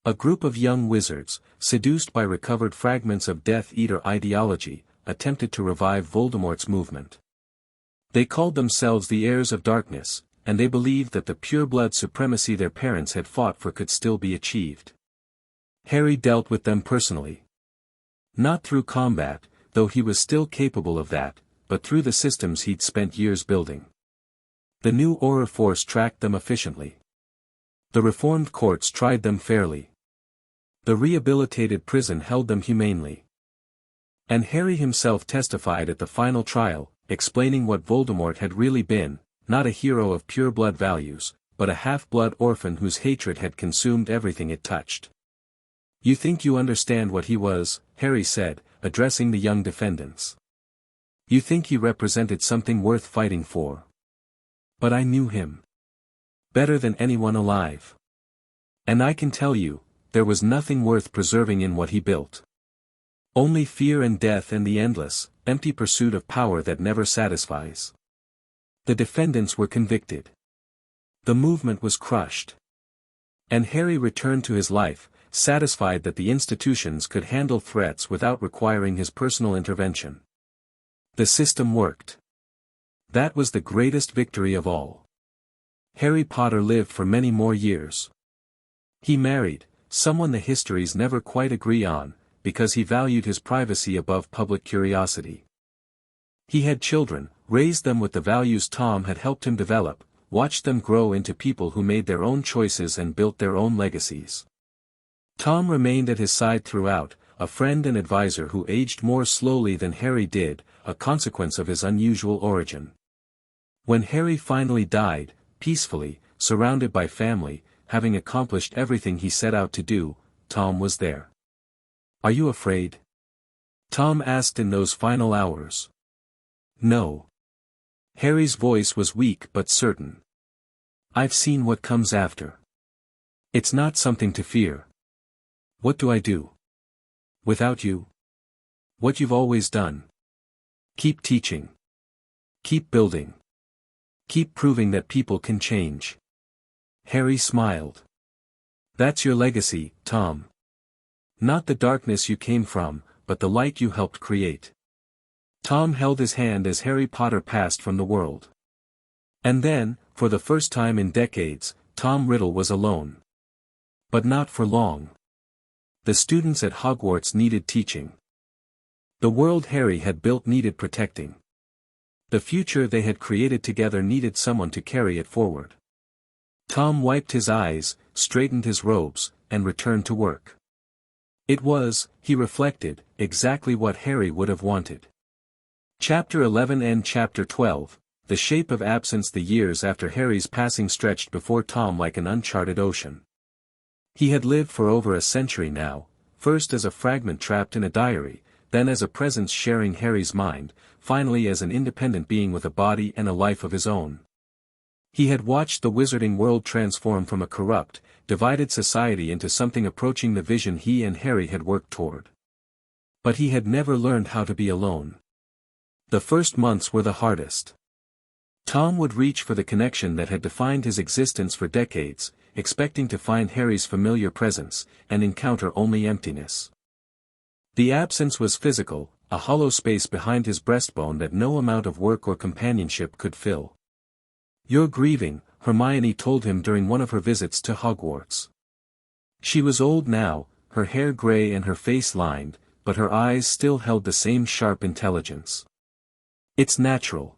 A group of young wizards, seduced by recovered fragments of Death Eater ideology, attempted to revive Voldemort's movement. They called themselves the Heirs of Darkness, and they believed that the pure-blood supremacy their parents had fought for could still be achieved. Harry dealt with them personally. Not through combat, though he was still capable of that, but through the systems he'd spent years building. The new Auror Force tracked them efficiently. The reformed courts tried them fairly. The rehabilitated prison held them humanely. And Harry himself testified at the final trial, explaining what Voldemort had really been, not a hero of pure-blood values, but a half-blood orphan whose hatred had consumed everything it touched. You think you understand what he was, Harry said, addressing the young defendants. You think he represented something worth fighting for. But I knew him. Better than anyone alive. And I can tell you, there was nothing worth preserving in what he built. Only fear and death and the endless, empty pursuit of power that never satisfies. The defendants were convicted. The movement was crushed. And Harry returned to his life, satisfied that the institutions could handle threats without requiring his personal intervention. The system worked. That was the greatest victory of all. Harry Potter lived for many more years. He married, someone the histories never quite agree on, because he valued his privacy above public curiosity. He had children, raised them with the values Tom had helped him develop, watched them grow into people who made their own choices and built their own legacies. Tom remained at his side throughout, a friend and advisor who aged more slowly than Harry did, a consequence of his unusual origin. When Harry finally died, peacefully, surrounded by family, having accomplished everything he set out to do, Tom was there. "Are you afraid?" Tom asked in those final hours. "No." Harry's voice was weak but certain. "I've seen what comes after. It's not something to fear." "What do I do without you?" "What you've always done. Keep teaching. Keep building. Keep proving that people can change." Harry smiled. "That's your legacy, Tom. Not the darkness you came from, but the light you helped create." Tom held his hand as Harry Potter passed from the world. And then, for the first time in decades, Tom Riddle was alone. But not for long. The students at Hogwarts needed teaching. The world Harry had built needed protecting. The future they had created together needed someone to carry it forward. Tom wiped his eyes, straightened his robes, and returned to work. It was, he reflected, exactly what Harry would have wanted. Chapter 11 and Chapter 12, The Shape of Absence. The years after Harry's passing stretched before Tom like an uncharted ocean. He had lived for over a century now, first as a fragment trapped in a diary, then as a presence sharing Harry's mind, finally as an independent being with a body and a life of his own. He had watched the wizarding world transform from a corrupt, divided society into something approaching the vision he and Harry had worked toward. But he had never learned how to be alone. The first months were the hardest. Tom would reach for the connection that had defined his existence for decades, expecting to find Harry's familiar presence, and encounter only emptiness. The absence was physical, a hollow space behind his breastbone that no amount of work or companionship could fill. "You're grieving," Hermione told him during one of her visits to Hogwarts. She was old now, her hair gray and her face lined, but her eyes still held the same sharp intelligence. "It's natural.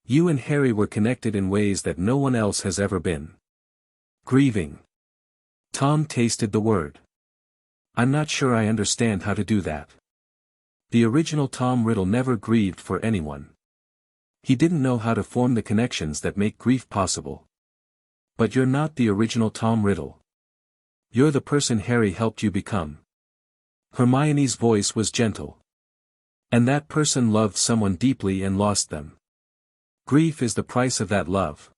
You and Harry were connected in ways that no one else has ever been." "Grieving." Tom tasted the word. "I'm not sure I understand how to do that." The original Tom Riddle never grieved for anyone. He didn't know how to form the connections that make grief possible. But you're not the original Tom Riddle. You're the person Harry helped you become. Hermione's voice was gentle. And that person loved someone deeply and lost them. Grief is the price of that love.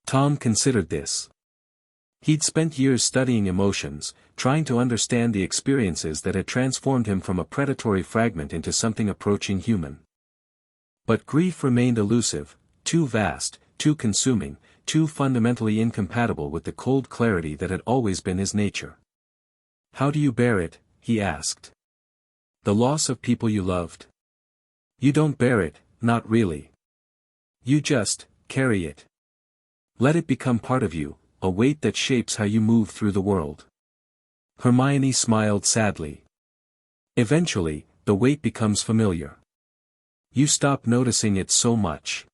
Tom considered this. He'd spent years studying emotions, trying to understand the experiences that had transformed him from a predatory fragment into something approaching human. But grief remained elusive, too vast, too consuming, too fundamentally incompatible with the cold clarity that had always been his nature. "How do you bear it?" he asked. "The loss of people you loved?" "You don't bear it, not really. You just carry it. Let it become part of you, a weight that shapes how you move through the world." Hermione smiled sadly. "Eventually, the weight becomes familiar. You stop noticing it so much.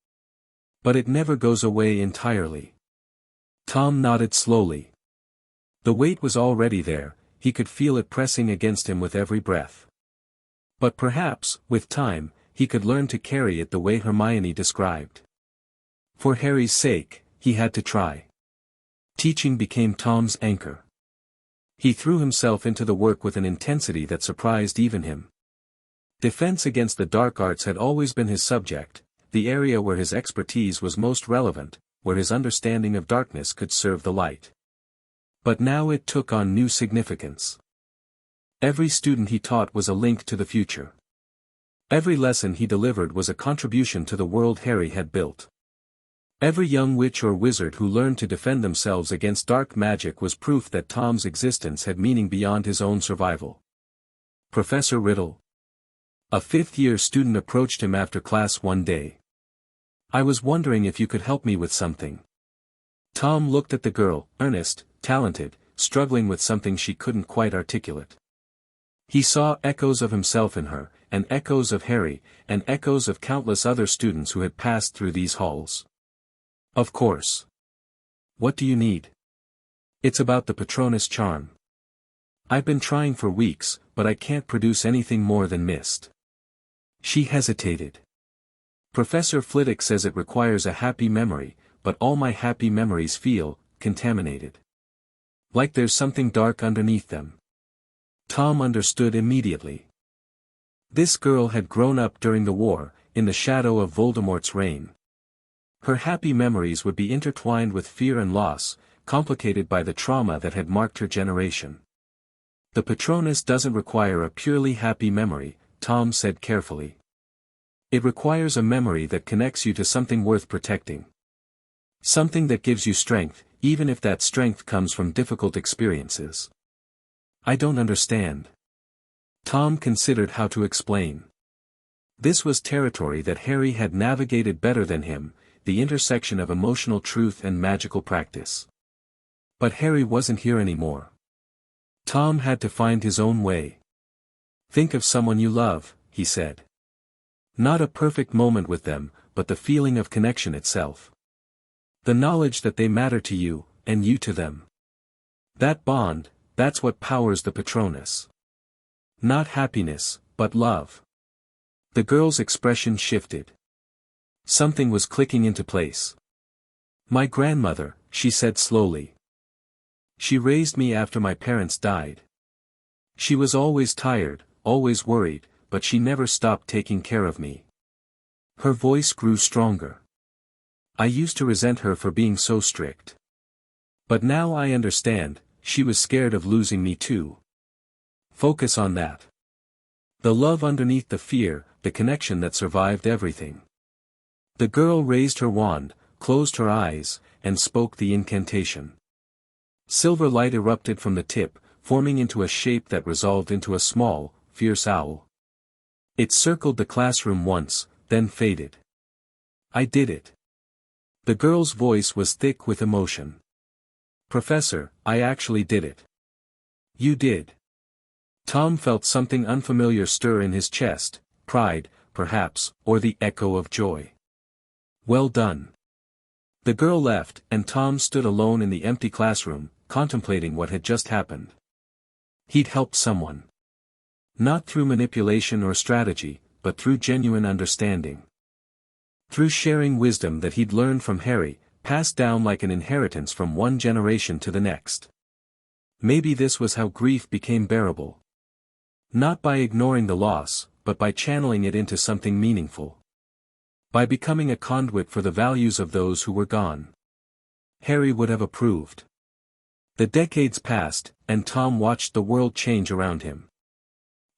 But it never goes away entirely." Tom nodded slowly. The weight was already there, he could feel it pressing against him with every breath. But perhaps, with time, he could learn to carry it the way Hermione described. For Harry's sake, he had to try. Teaching became Tom's anchor. He threw himself into the work with an intensity that surprised even him. Defense against the dark arts had always been his subject, the area where his expertise was most relevant, where his understanding of darkness could serve the light. But now it took on new significance. Every student he taught was a link to the future. Every lesson he delivered was a contribution to the world Harry had built. Every young witch or wizard who learned to defend themselves against dark magic was proof that Tom's existence had meaning beyond his own survival. "Professor Riddle." A fifth-year student approached him after class one day. "I was wondering if you could help me with something." Tom looked at the girl, earnest, talented, struggling with something she couldn't quite articulate. He saw echoes of himself in her, and echoes of Harry, and echoes of countless other students who had passed through these halls. "Of course. What do you need?" "It's about the Patronus charm. I've been trying for weeks, but I can't produce anything more than mist." She hesitated. Professor Flitwick says it requires a happy memory, but all my happy memories feel contaminated. Like there's something dark underneath them. Tom understood immediately. This girl had grown up during the war, in the shadow of Voldemort's reign. Her happy memories would be intertwined with fear and loss, complicated by the trauma that had marked her generation. The Patronus doesn't require a purely happy memory, Tom said carefully. It requires a memory that connects you to something worth protecting. Something that gives you strength, even if that strength comes from difficult experiences. I don't understand. Tom considered how to explain. This was territory that Harry had navigated better than him, the intersection of emotional truth and magical practice. But Harry wasn't here anymore. Tom had to find his own way. Think of someone you love, he said. Not a perfect moment with them, but the feeling of connection itself. The knowledge that they matter to you, and you to them. That bond, that's what powers the Patronus. Not happiness, but love. The girl's expression shifted. Something was clicking into place. My grandmother, she said slowly. She raised me after my parents died. She was always tired, always worried, but she never stopped taking care of me. Her voice grew stronger. I used to resent her for being so strict. But now I understand, she was scared of losing me too. Focus on that. The love underneath the fear, the connection that survived everything. The girl raised her wand, closed her eyes, and spoke the incantation. Silver light erupted from the tip, forming into a shape that resolved into a small, fierce owl. It circled the classroom once, then faded. I did it. The girl's voice was thick with emotion. Professor, I actually did it. You did. Tom felt something unfamiliar stir in his chest, pride, perhaps, or the echo of joy. Well done. The girl left, and Tom stood alone in the empty classroom, contemplating what had just happened. He'd helped someone. Not through manipulation or strategy, but through genuine understanding. Through sharing wisdom that he'd learned from Harry, passed down like an inheritance from one generation to the next. Maybe this was how grief became bearable. Not by ignoring the loss, but by channeling it into something meaningful. By becoming a conduit for the values of those who were gone. Harry would have approved. The decades passed, and Tom watched the world change around him.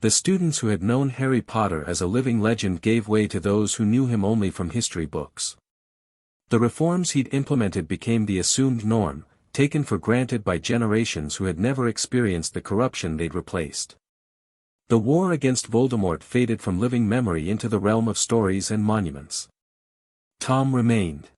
The students who had known Harry Potter as a living legend gave way to those who knew him only from history books. The reforms he'd implemented became the assumed norm, taken for granted by generations who had never experienced the corruption they'd replaced. The war against Voldemort faded from living memory into the realm of stories and monuments. Tom remained.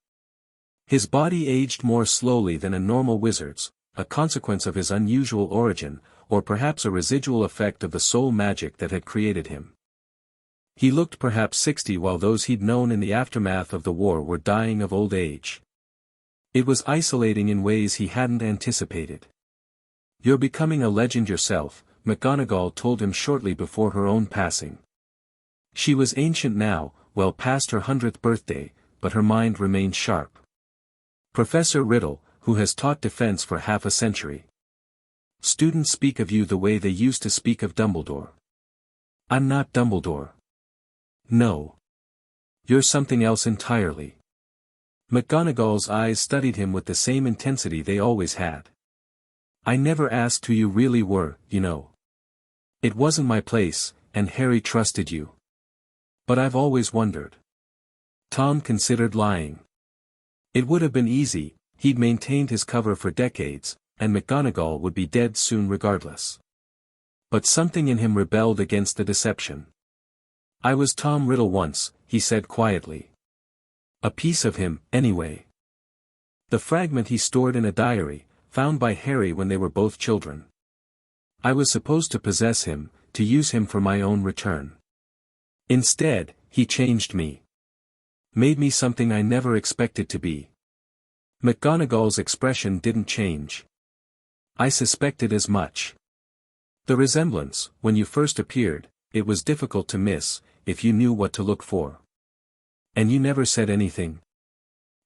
His body aged more slowly than a normal wizard's, a consequence of his unusual origin, or perhaps a residual effect of the soul magic that had created him. He looked perhaps 60 while those he'd known in the aftermath of the war were dying of old age. It was isolating in ways he hadn't anticipated. You're becoming a legend yourself, McGonagall told him shortly before her own passing. She was ancient now, well past her 100th birthday, but her mind remained sharp. Professor Riddle, who has taught defense for half a century. Students speak of you the way they used to speak of Dumbledore. I'm not Dumbledore. No. You're something else entirely. McGonagall's eyes studied him with the same intensity they always had. I never asked who you really were, you know. It wasn't my place, and Harry trusted you. But I've always wondered. Tom considered lying. It would have been easy, he'd maintained his cover for decades, and McGonagall would be dead soon regardless. But something in him rebelled against the deception. I was Tom Riddle once, he said quietly. A piece of him, anyway. The fragment he stored in a diary, found by Harry when they were both children. I was supposed to possess him, to use him for my own return. Instead, he changed me. Made me something I never expected to be. McGonagall's expression didn't change. I suspected as much. The resemblance, when you first appeared, it was difficult to miss, if you knew what to look for. And you never said anything?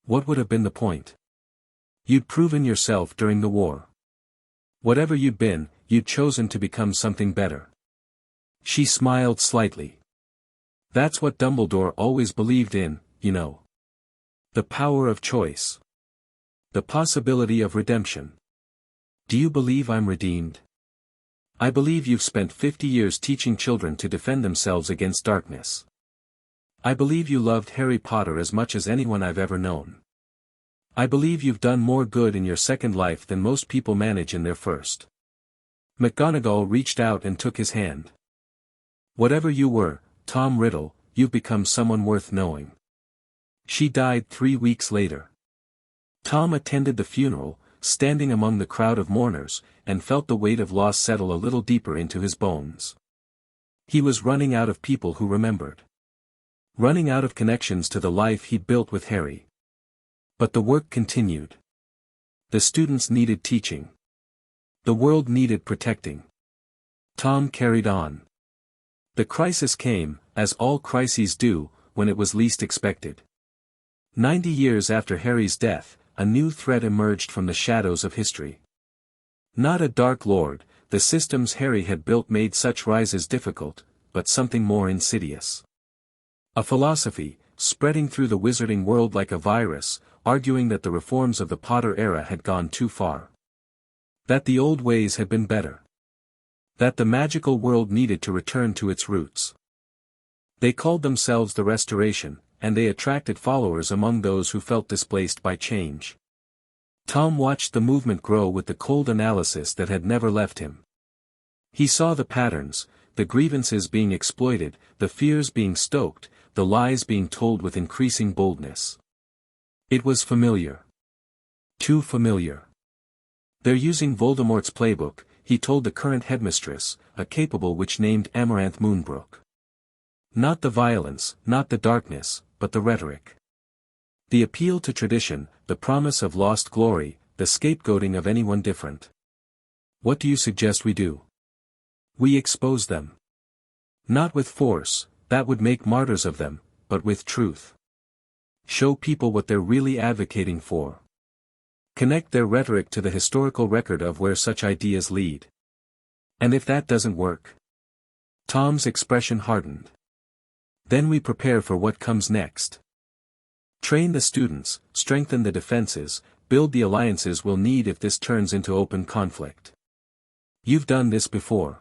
What would have been the point? You'd proven yourself during the war. Whatever you'd been, you'd chosen to become something better. She smiled slightly. That's what Dumbledore always believed in, you know. The power of choice. The possibility of redemption. Do you believe I'm redeemed? I believe you've spent 50 years teaching children to defend themselves against darkness. I believe you loved Harry Potter as much as anyone I've ever known. I believe you've done more good in your second life than most people manage in their first. McGonagall reached out and took his hand. Whatever you were, Tom Riddle, you've become someone worth knowing. She died 3 weeks later. Tom attended the funeral, standing among the crowd of mourners, and felt the weight of loss settle a little deeper into his bones. He was running out of people who remembered. Running out of connections to the life he'd built with Harry. But the work continued. The students needed teaching. The world needed protecting. Tom carried on. The crisis came, as all crises do, when it was least expected. 90 years after Harry's death, a new threat emerged from the shadows of history. Not a Dark Lord, the systems Harry had built made such rises difficult, but something more insidious. A philosophy, spreading through the wizarding world like a virus, arguing that the reforms of the Potter era had gone too far. That the old ways had been better. That the magical world needed to return to its roots. They called themselves the Restoration, and they attracted followers among those who felt displaced by change. Tom watched the movement grow with the cold analysis that had never left him. He saw the patterns, the grievances being exploited, the fears being stoked, the lies being told with increasing boldness. It was familiar. Too familiar. They're using Voldemort's playbook, he told the current headmistress, a capable witch named Amaranth Moonbrook. Not the violence, not the darkness, but the rhetoric. The appeal to tradition, the promise of lost glory, the scapegoating of anyone different. What do you suggest we do? We expose them. Not with force, that would make martyrs of them, but with truth. Show people what they're really advocating for. Connect their rhetoric to the historical record of where such ideas lead. And if that doesn't work? Tom's expression hardened. Then we prepare for what comes next. Train the students, strengthen the defenses, build the alliances we'll need if this turns into open conflict. You've done this before.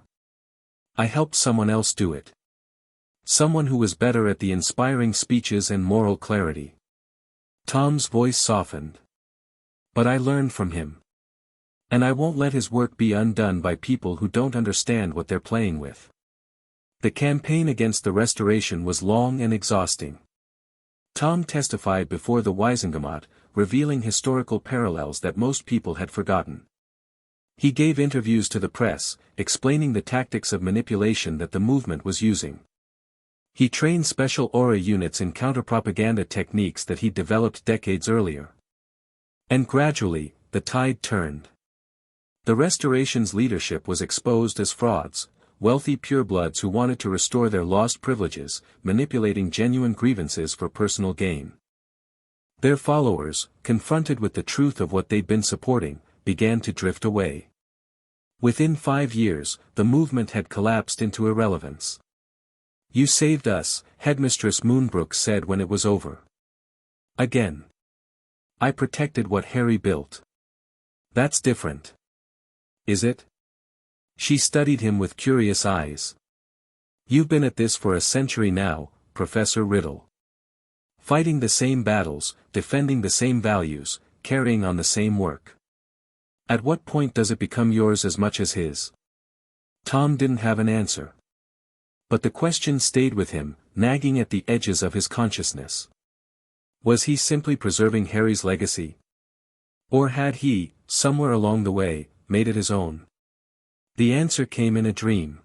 I helped someone else do it. Someone who was better at the inspiring speeches and moral clarity. Tom's voice softened. But I learned from him. And I won't let his work be undone by people who don't understand what they're playing with. The campaign against the Restoration was long and exhausting. Tom testified before the Wisengamot, revealing historical parallels that most people had forgotten. He gave interviews to the press, explaining the tactics of manipulation that the movement was using. He trained special aura units in counterpropaganda techniques that he'd developed decades earlier. And gradually, the tide turned. The Restoration's leadership was exposed as frauds, wealthy purebloods who wanted to restore their lost privileges, manipulating genuine grievances for personal gain. Their followers, confronted with the truth of what they'd been supporting, began to drift away. Within 5 years, the movement had collapsed into irrelevance. You saved us, Headmistress Moonbrook said when it was over. Again. I protected what Harry built. That's different. Is it? She studied him with curious eyes. You've been at this for a century now, Professor Riddle. Fighting the same battles, defending the same values, carrying on the same work. At what point does it become yours as much as his? Tom didn't have an answer. But the question stayed with him, nagging at the edges of his consciousness. Was he simply preserving Harry's legacy? Or had he, somewhere along the way, made it his own? The answer came in a dream.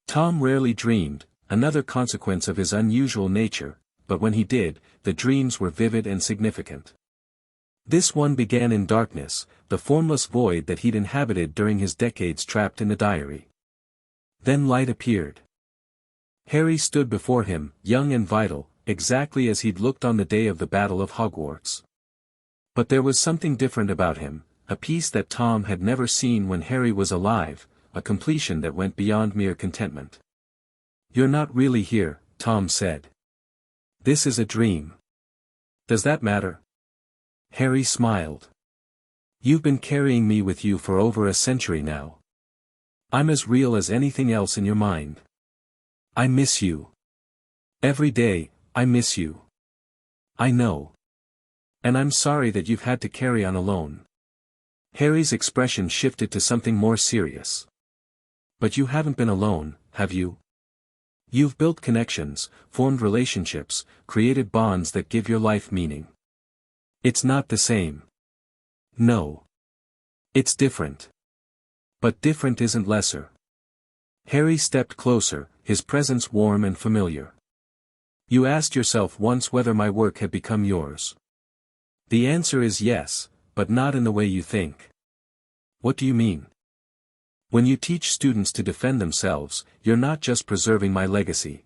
Tom rarely dreamed, another consequence of his unusual nature, but when he did, the dreams were vivid and significant. This one began in darkness, the formless void that he'd inhabited during his decades trapped in the diary. Then light appeared. Harry stood before him, young and vital, exactly as he'd looked on the day of the Battle of Hogwarts. But there was something different about him, a peace that Tom had never seen when Harry was alive, a completion that went beyond mere contentment. "You're not really here," Tom said. "This is a dream." "Does that matter?" Harry smiled. "You've been carrying me with you for over a century now. I'm as real as anything else in your mind. I miss you. Every day, I miss you. I know. And I'm sorry that you've had to carry on alone." Harry's expression shifted to something more serious. "But you haven't been alone, have you? You've built connections, formed relationships, created bonds that give your life meaning. It's not the same. No. It's different. But different isn't lesser." Harry stepped closer, his presence warm and familiar. "You asked yourself once whether my work had become yours. The answer is yes, but not in the way you think." "What do you mean?" "When you teach students to defend themselves, you're not just preserving my legacy.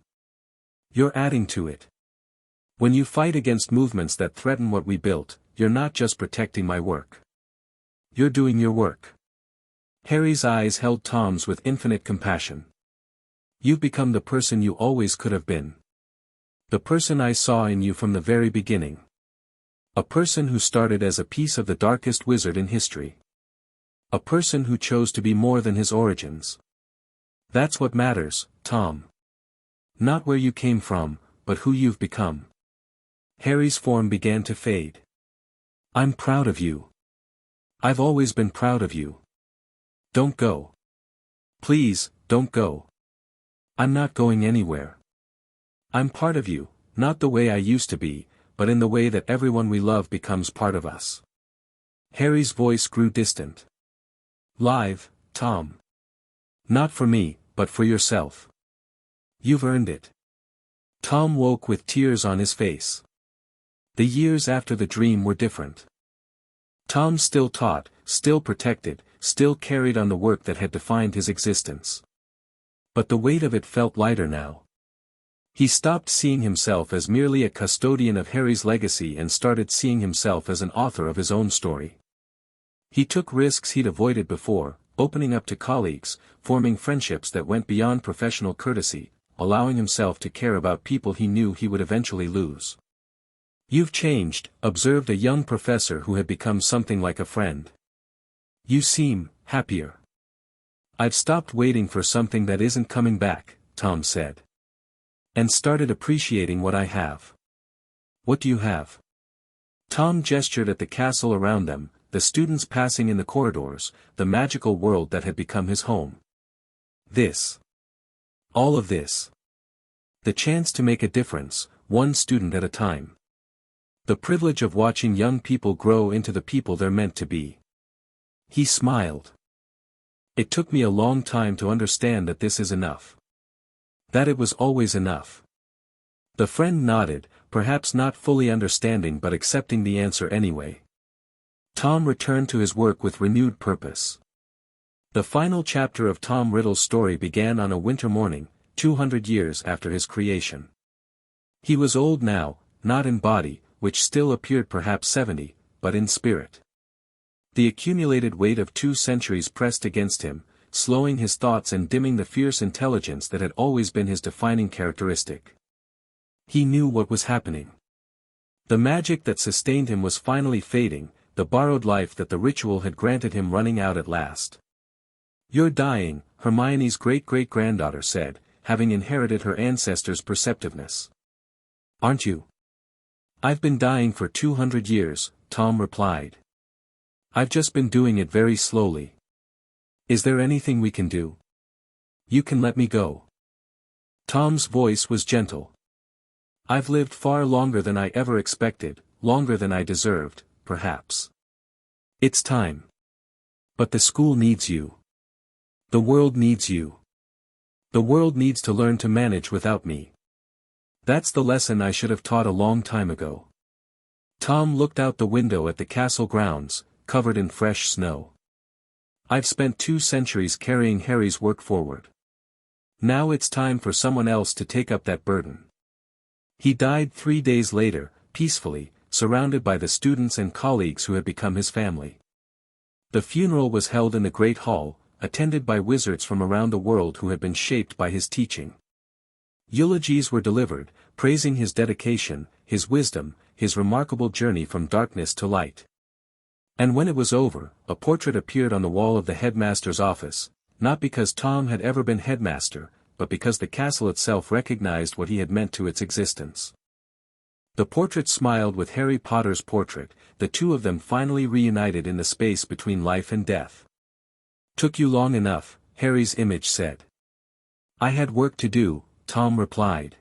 You're adding to it. When you fight against movements that threaten what we built, you're not just protecting my work. You're doing your work." Harry's eyes held Tom's with infinite compassion. "You've become the person you always could have been. The person I saw in you from the very beginning. A person who started as a piece of the darkest wizard in history. A person who chose to be more than his origins. That's what matters, Tom. Not where you came from, but who you've become." Harry's form began to fade. "I'm proud of you. I've always been proud of you. Don't go. Please, don't go. I'm not going anywhere. I'm part of you, not the way I used to be, but in the way that everyone we love becomes part of us." Harry's voice grew distant. "Live, Tom. Not for me, but for yourself. You've earned it." Tom woke with tears on his face. The years after the dream were different. Tom still taught, still protected, still carried on the work that had defined his existence. But the weight of it felt lighter now. He stopped seeing himself as merely a custodian of Harry's legacy and started seeing himself as an author of his own story. He took risks he'd avoided before, opening up to colleagues, forming friendships that went beyond professional courtesy, allowing himself to care about people he knew he would eventually lose. "You've changed," observed a young professor who had become something like a friend. "You seem happier." "I've stopped waiting for something that isn't coming back," Tom said. "And started appreciating what I have." "What do you have?" Tom gestured at the castle around them, the students passing in the corridors, the magical world that had become his home. "This. All of this. The chance to make a difference, one student at a time. The privilege of watching young people grow into the people they're meant to be." He smiled. "It took me a long time to understand that this is enough. That it was always enough." The friend nodded, perhaps not fully understanding but accepting the answer anyway. Tom returned to his work with renewed purpose. The final chapter of Tom Riddle's story began on a winter morning, 200 years after his creation. He was old now, not in body, which still appeared perhaps 70, but in spirit. The accumulated weight of 2 centuries pressed against him, slowing his thoughts and dimming the fierce intelligence that had always been his defining characteristic. He knew what was happening. The magic that sustained him was finally fading, the borrowed life that the ritual had granted him running out at last. "You're dying," Hermione's great-great-granddaughter said, having inherited her ancestors' perceptiveness. "Aren't you?" "I've been dying for 200 years, Tom replied. "I've just been doing it very slowly. Is there anything we can do? You can let me go." Tom's voice was gentle. "I've lived far longer than I ever expected, longer than I deserved, perhaps. It's time. But the school needs you. The world needs you. The world needs to learn to manage without me. That's the lesson I should have taught a long time ago." Tom looked out the window at the castle grounds, covered in fresh snow. "I've spent 2 centuries carrying Harry's work forward. Now it's time for someone else to take up that burden." He died 3 days later, peacefully, surrounded by the students and colleagues who had become his family. The funeral was held in the Great Hall, attended by wizards from around the world who had been shaped by his teaching. Eulogies were delivered, praising his dedication, his wisdom, his remarkable journey from darkness to light. And when it was over, a portrait appeared on the wall of the headmaster's office, not because Tom had ever been headmaster, but because the castle itself recognized what he had meant to its existence. The portrait smiled with Harry Potter's portrait, the two of them finally reunited in the space between life and death. "Took you long enough," Harry's image said. "I had work to do," Tom replied.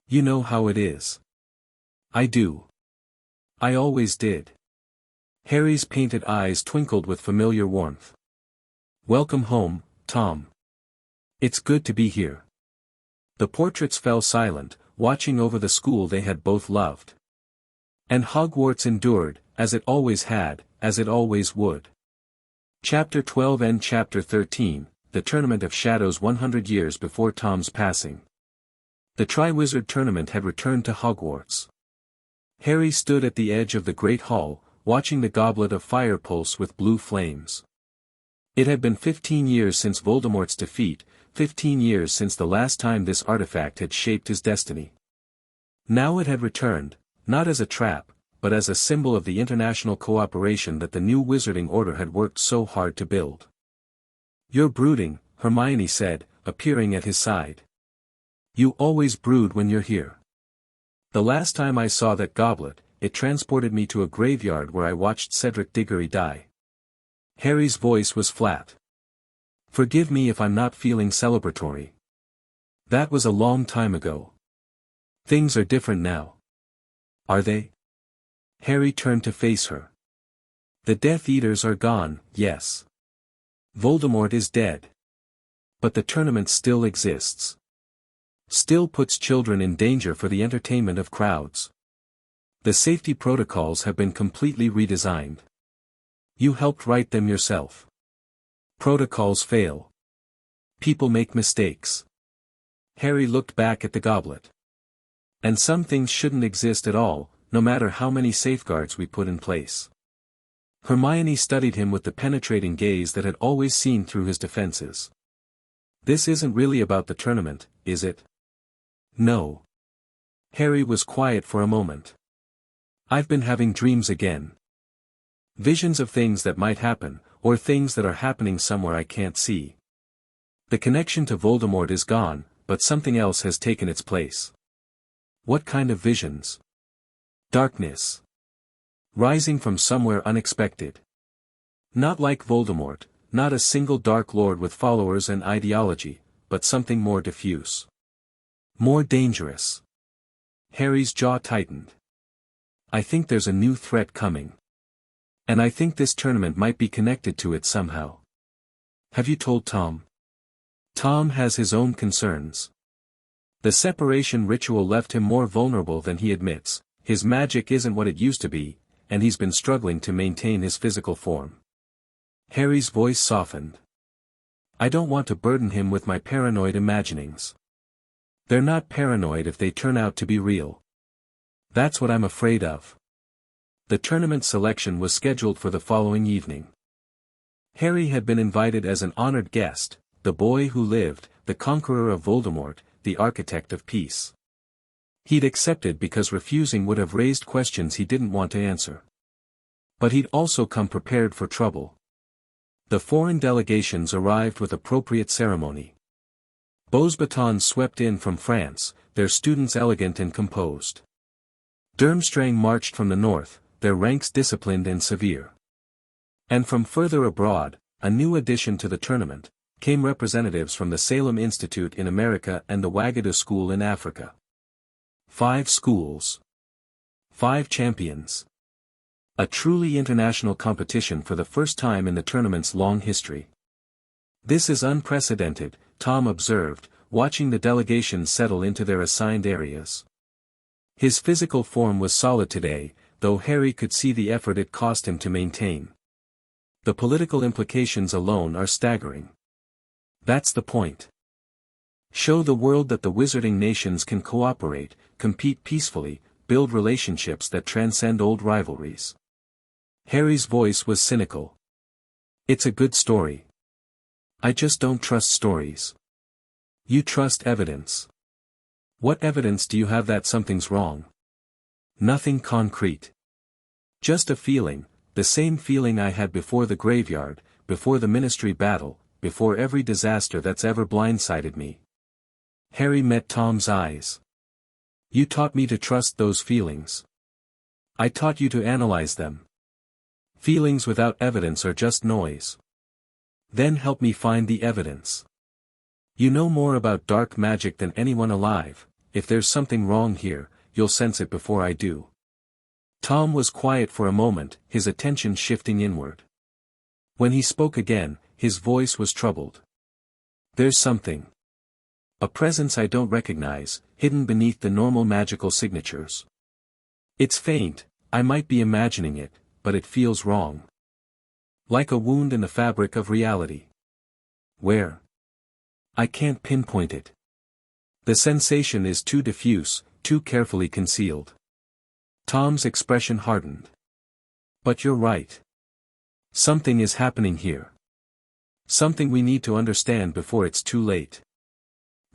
"You know how it is." "I do. I always did." Harry's painted eyes twinkled with familiar warmth. "Welcome home, Tom. It's good to be here." The portraits fell silent, watching over the school they had both loved. And Hogwarts endured, as it always had, as it always would. Chapter 12 and Chapter 13, The Tournament of Shadows 100 years before Tom's passing. The Triwizard Tournament had returned to Hogwarts. Harry stood at the edge of the Great Hall, watching the goblet of fire pulse with blue flames. It had been 15 years since Voldemort's defeat, 15 years since the last time this artifact had shaped his destiny. Now it had returned, not as a trap, but as a symbol of the international cooperation that the new Wizarding Order had worked so hard to build. "You're brooding," Hermione said, appearing at his side. "You always brood when you're here. The last time I saw that goblet, it transported me to a graveyard where I watched Cedric Diggory die." Harry's voice was flat. "Forgive me if I'm not feeling celebratory. That was a long time ago. Things are different now." "Are they?" Harry turned to face her. "The Death Eaters are gone, yes. Voldemort is dead. But the tournament still exists. Still puts children in danger for the entertainment of crowds. The safety protocols have been completely redesigned. You helped write them yourself. Protocols fail. People make mistakes." Harry looked back at the goblet. "And some things shouldn't exist at all, no matter how many safeguards we put in place." Hermione studied him with the penetrating gaze that had always seen through his defenses. "This isn't really about the tournament, is it?" "No." Harry was quiet for a moment. "I've been having dreams again. Visions of things that might happen, or things that are happening somewhere I can't see. The connection to Voldemort is gone, but something else has taken its place." "What kind of visions?" "Darkness. Rising from somewhere unexpected. Not like Voldemort, not a single Dark Lord with followers and ideology, but something more diffuse. More dangerous." Harry's jaw tightened. "I think there's a new threat coming. And I think this tournament might be connected to it somehow." "Have you told Tom?" "Tom has his own concerns. The separation ritual left him more vulnerable than he admits, his magic isn't what it used to be, and he's been struggling to maintain his physical form." Harry's voice softened. "I don't want to burden him with my paranoid imaginings. They're not paranoid if they turn out to be real. That's what I'm afraid of." The tournament selection was scheduled for the following evening. Harry had been invited as an honored guest, the boy who lived, the conqueror of Voldemort, the architect of peace. He'd accepted because refusing would have raised questions he didn't want to answer. But he'd also come prepared for trouble. The foreign delegations arrived with appropriate ceremony. Beaux batons swept in from France, their students elegant and composed. Durmstrang marched from the north, their ranks disciplined and severe. And from further abroad, a new addition to the tournament, came representatives from the Salem Institute in America and the Wagadu School in Africa. 5 schools. 5 champions. A truly international competition for the first time in the tournament's long history. "This is unprecedented," Tom observed, watching the delegations settle into their assigned areas. His physical form was solid today, though Harry could see the effort it cost him to maintain. The political implications alone are staggering. That's the point. Show the world that the wizarding nations can cooperate, compete peacefully, build relationships that transcend old rivalries. Harry's voice was cynical. It's a good story. I just don't trust stories. You trust evidence. What evidence do you have that something's wrong? Nothing concrete. Just a feeling, the same feeling I had before the graveyard, before the ministry battle, before every disaster that's ever blindsided me. Harry met Tom's eyes. You taught me to trust those feelings. I taught you to analyze them. Feelings without evidence are just noise. Then help me find the evidence. You know more about dark magic than anyone alive. If there's something wrong here, you'll sense it before I do. Tom was quiet for a moment, his attention shifting inward. When he spoke again, his voice was troubled. There's something. A presence I don't recognize, hidden beneath the normal magical signatures. It's faint, I might be imagining it, but it feels wrong. Like a wound in the fabric of reality. Where? I can't pinpoint it. The sensation is too diffuse, too carefully concealed. Tom's expression hardened. But you're right. Something is happening here. Something we need to understand before it's too late.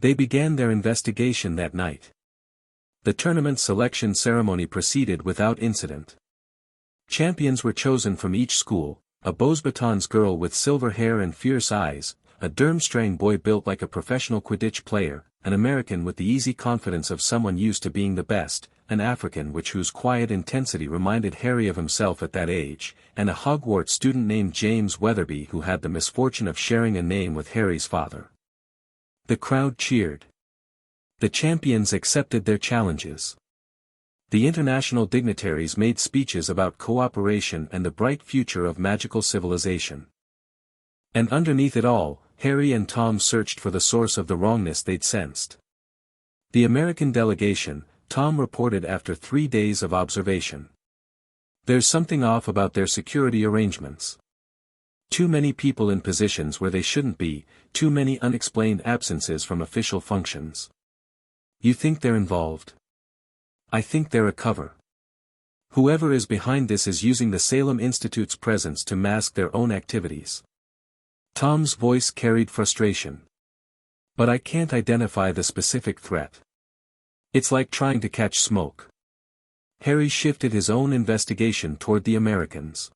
They began their investigation that night. The tournament selection ceremony proceeded without incident. Champions were chosen from each school, a Beauxbatons girl with silver hair and fierce eyes, a Durmstrang boy built like a professional Quidditch player, an American with the easy confidence of someone used to being the best, an African whose quiet intensity reminded Harry of himself at that age, and a Hogwarts student named James Weatherby who had the misfortune of sharing a name with Harry's father. The crowd cheered. The champions accepted their challenges. The international dignitaries made speeches about cooperation and the bright future of magical civilization. And underneath it all, Harry and Tom searched for the source of the wrongness they'd sensed. The American delegation, Tom reported after 3 days of observation. There's something off about their security arrangements. Too many people in positions where they shouldn't be, too many unexplained absences from official functions. You think they're involved? I think they're a cover. Whoever is behind this is using the Salem Institute's presence to mask their own activities. Tom's voice carried frustration. But I can't identify the specific threat. It's like trying to catch smoke. Harry shifted his own investigation toward the Americans.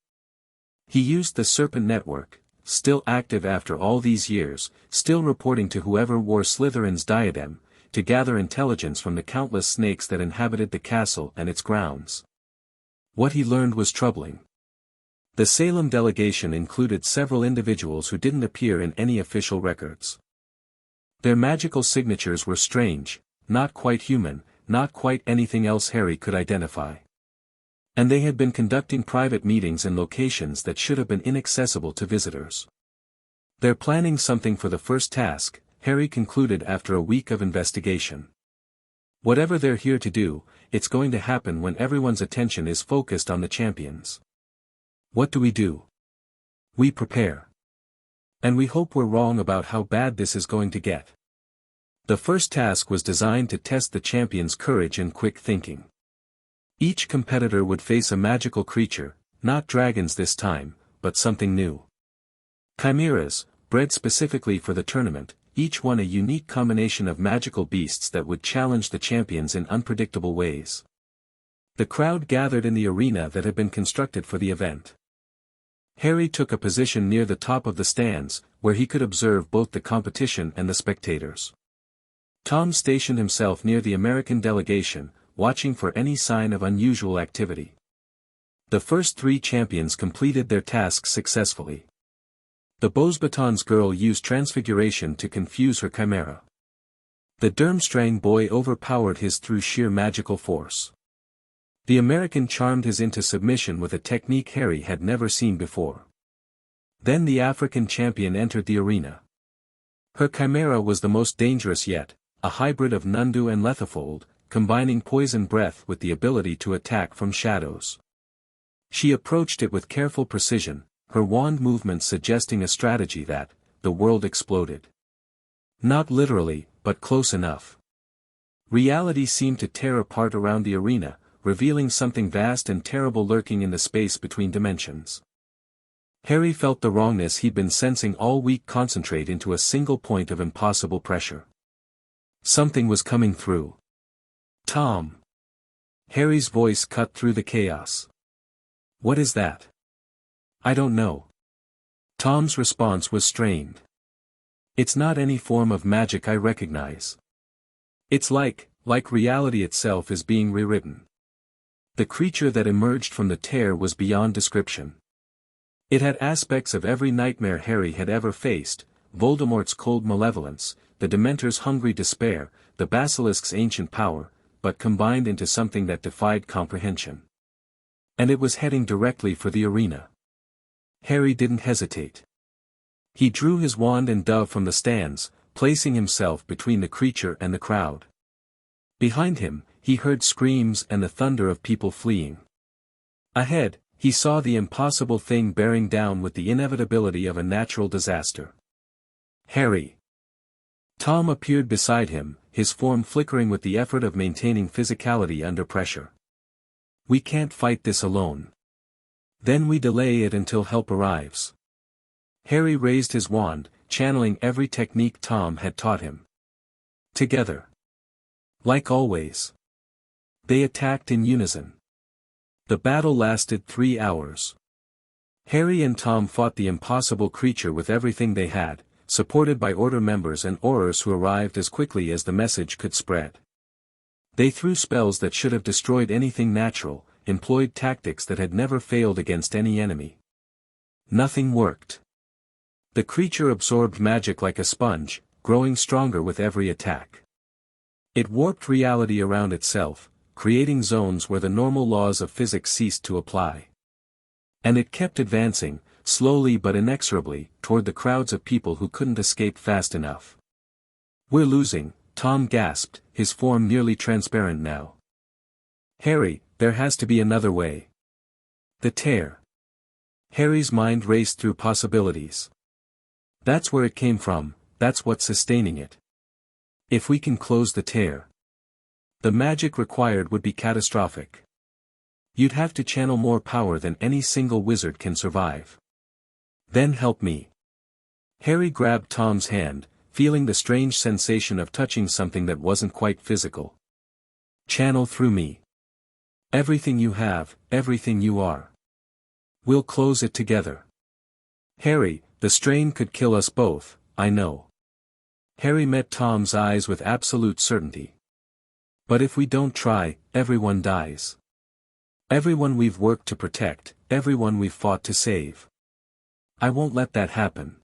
He used the Serpent Network, still active after all these years, still reporting to whoever wore Slytherin's diadem, to gather intelligence from the countless snakes that inhabited the castle and its grounds. What he learned was troubling. The Salem delegation included several individuals who didn't appear in any official records. Their magical signatures were strange, not quite human, not quite anything else Harry could identify. And they had been conducting private meetings in locations that should have been inaccessible to visitors. They're planning something for the first task, Harry concluded after a week of investigation. Whatever they're here to do, it's going to happen when everyone's attention is focused on the champions. What do? We prepare. And we hope we're wrong about how bad this is going to get. The first task was designed to test the champions' courage and quick thinking. Each competitor would face a magical creature, not dragons this time, but something new. Chimeras, bred specifically for the tournament, each one a unique combination of magical beasts that would challenge the champions in unpredictable ways. The crowd gathered in the arena that had been constructed for the event. Harry took a position near the top of the stands, where he could observe both the competition and the spectators. Tom stationed himself near the American delegation, watching for any sign of unusual activity. The first 3 champions completed their tasks successfully. The Beauxbatons girl used transfiguration to confuse her chimera. The Durmstrang boy overpowered his through sheer magical force. The American charmed his into submission with a technique Harry had never seen before. Then the African champion entered the arena. Her chimera was the most dangerous yet, a hybrid of Nundu and Lethifold, combining poison breath with the ability to attack from shadows. She approached it with careful precision, her wand movements suggesting a strategy that, the world exploded. Not literally, but close enough. Reality seemed to tear apart around the arena, revealing something vast and terrible lurking in the space between dimensions. Harry felt the wrongness he'd been sensing all week concentrate into a single point of impossible pressure. Something was coming through. Tom. Harry's voice cut through the chaos. What is that? I don't know. Tom's response was strained. It's not any form of magic I recognize. It's like reality itself is being rewritten. The creature that emerged from the tear was beyond description. It had aspects of every nightmare Harry had ever faced: Voldemort's cold malevolence, the Dementor's hungry despair, the Basilisk's ancient power, but combined into something that defied comprehension. And it was heading directly for the arena. Harry didn't hesitate. He drew his wand and dove from the stands, placing himself between the creature and the crowd. Behind him, he heard screams and the thunder of people fleeing. Ahead, he saw the impossible thing bearing down with the inevitability of a natural disaster. Harry. Tom appeared beside him, his form flickering with the effort of maintaining physicality under pressure. We can't fight this alone. Then we delay it until help arrives. Harry raised his wand, channeling every technique Tom had taught him. Together. Like always. They attacked in unison. The battle lasted 3 hours. Harry and Tom fought the impossible creature with everything they had, supported by Order members and Aurors who arrived as quickly as the message could spread. They threw spells that should have destroyed anything natural, employed tactics that had never failed against any enemy. Nothing worked. The creature absorbed magic like a sponge, growing stronger with every attack. It warped reality around itself, creating zones where the normal laws of physics ceased to apply. And it kept advancing, slowly but inexorably, toward the crowds of people who couldn't escape fast enough. We're losing, Tom gasped, his form nearly transparent now. Harry, there has to be another way. The tear. Harry's mind raced through possibilities. That's where it came from, that's what's sustaining it. If we can close the tear, the magic required would be catastrophic. You'd have to channel more power than any single wizard can survive. Then help me. Harry grabbed Tom's hand, feeling the strange sensation of touching something that wasn't quite physical. Channel through me. Everything you have, everything you are. We'll close it together. Harry, the strain could kill us both, I know. Harry met Tom's eyes with absolute certainty. But if we don't try, everyone dies. Everyone we've worked to protect, everyone we've fought to save. I won't let that happen.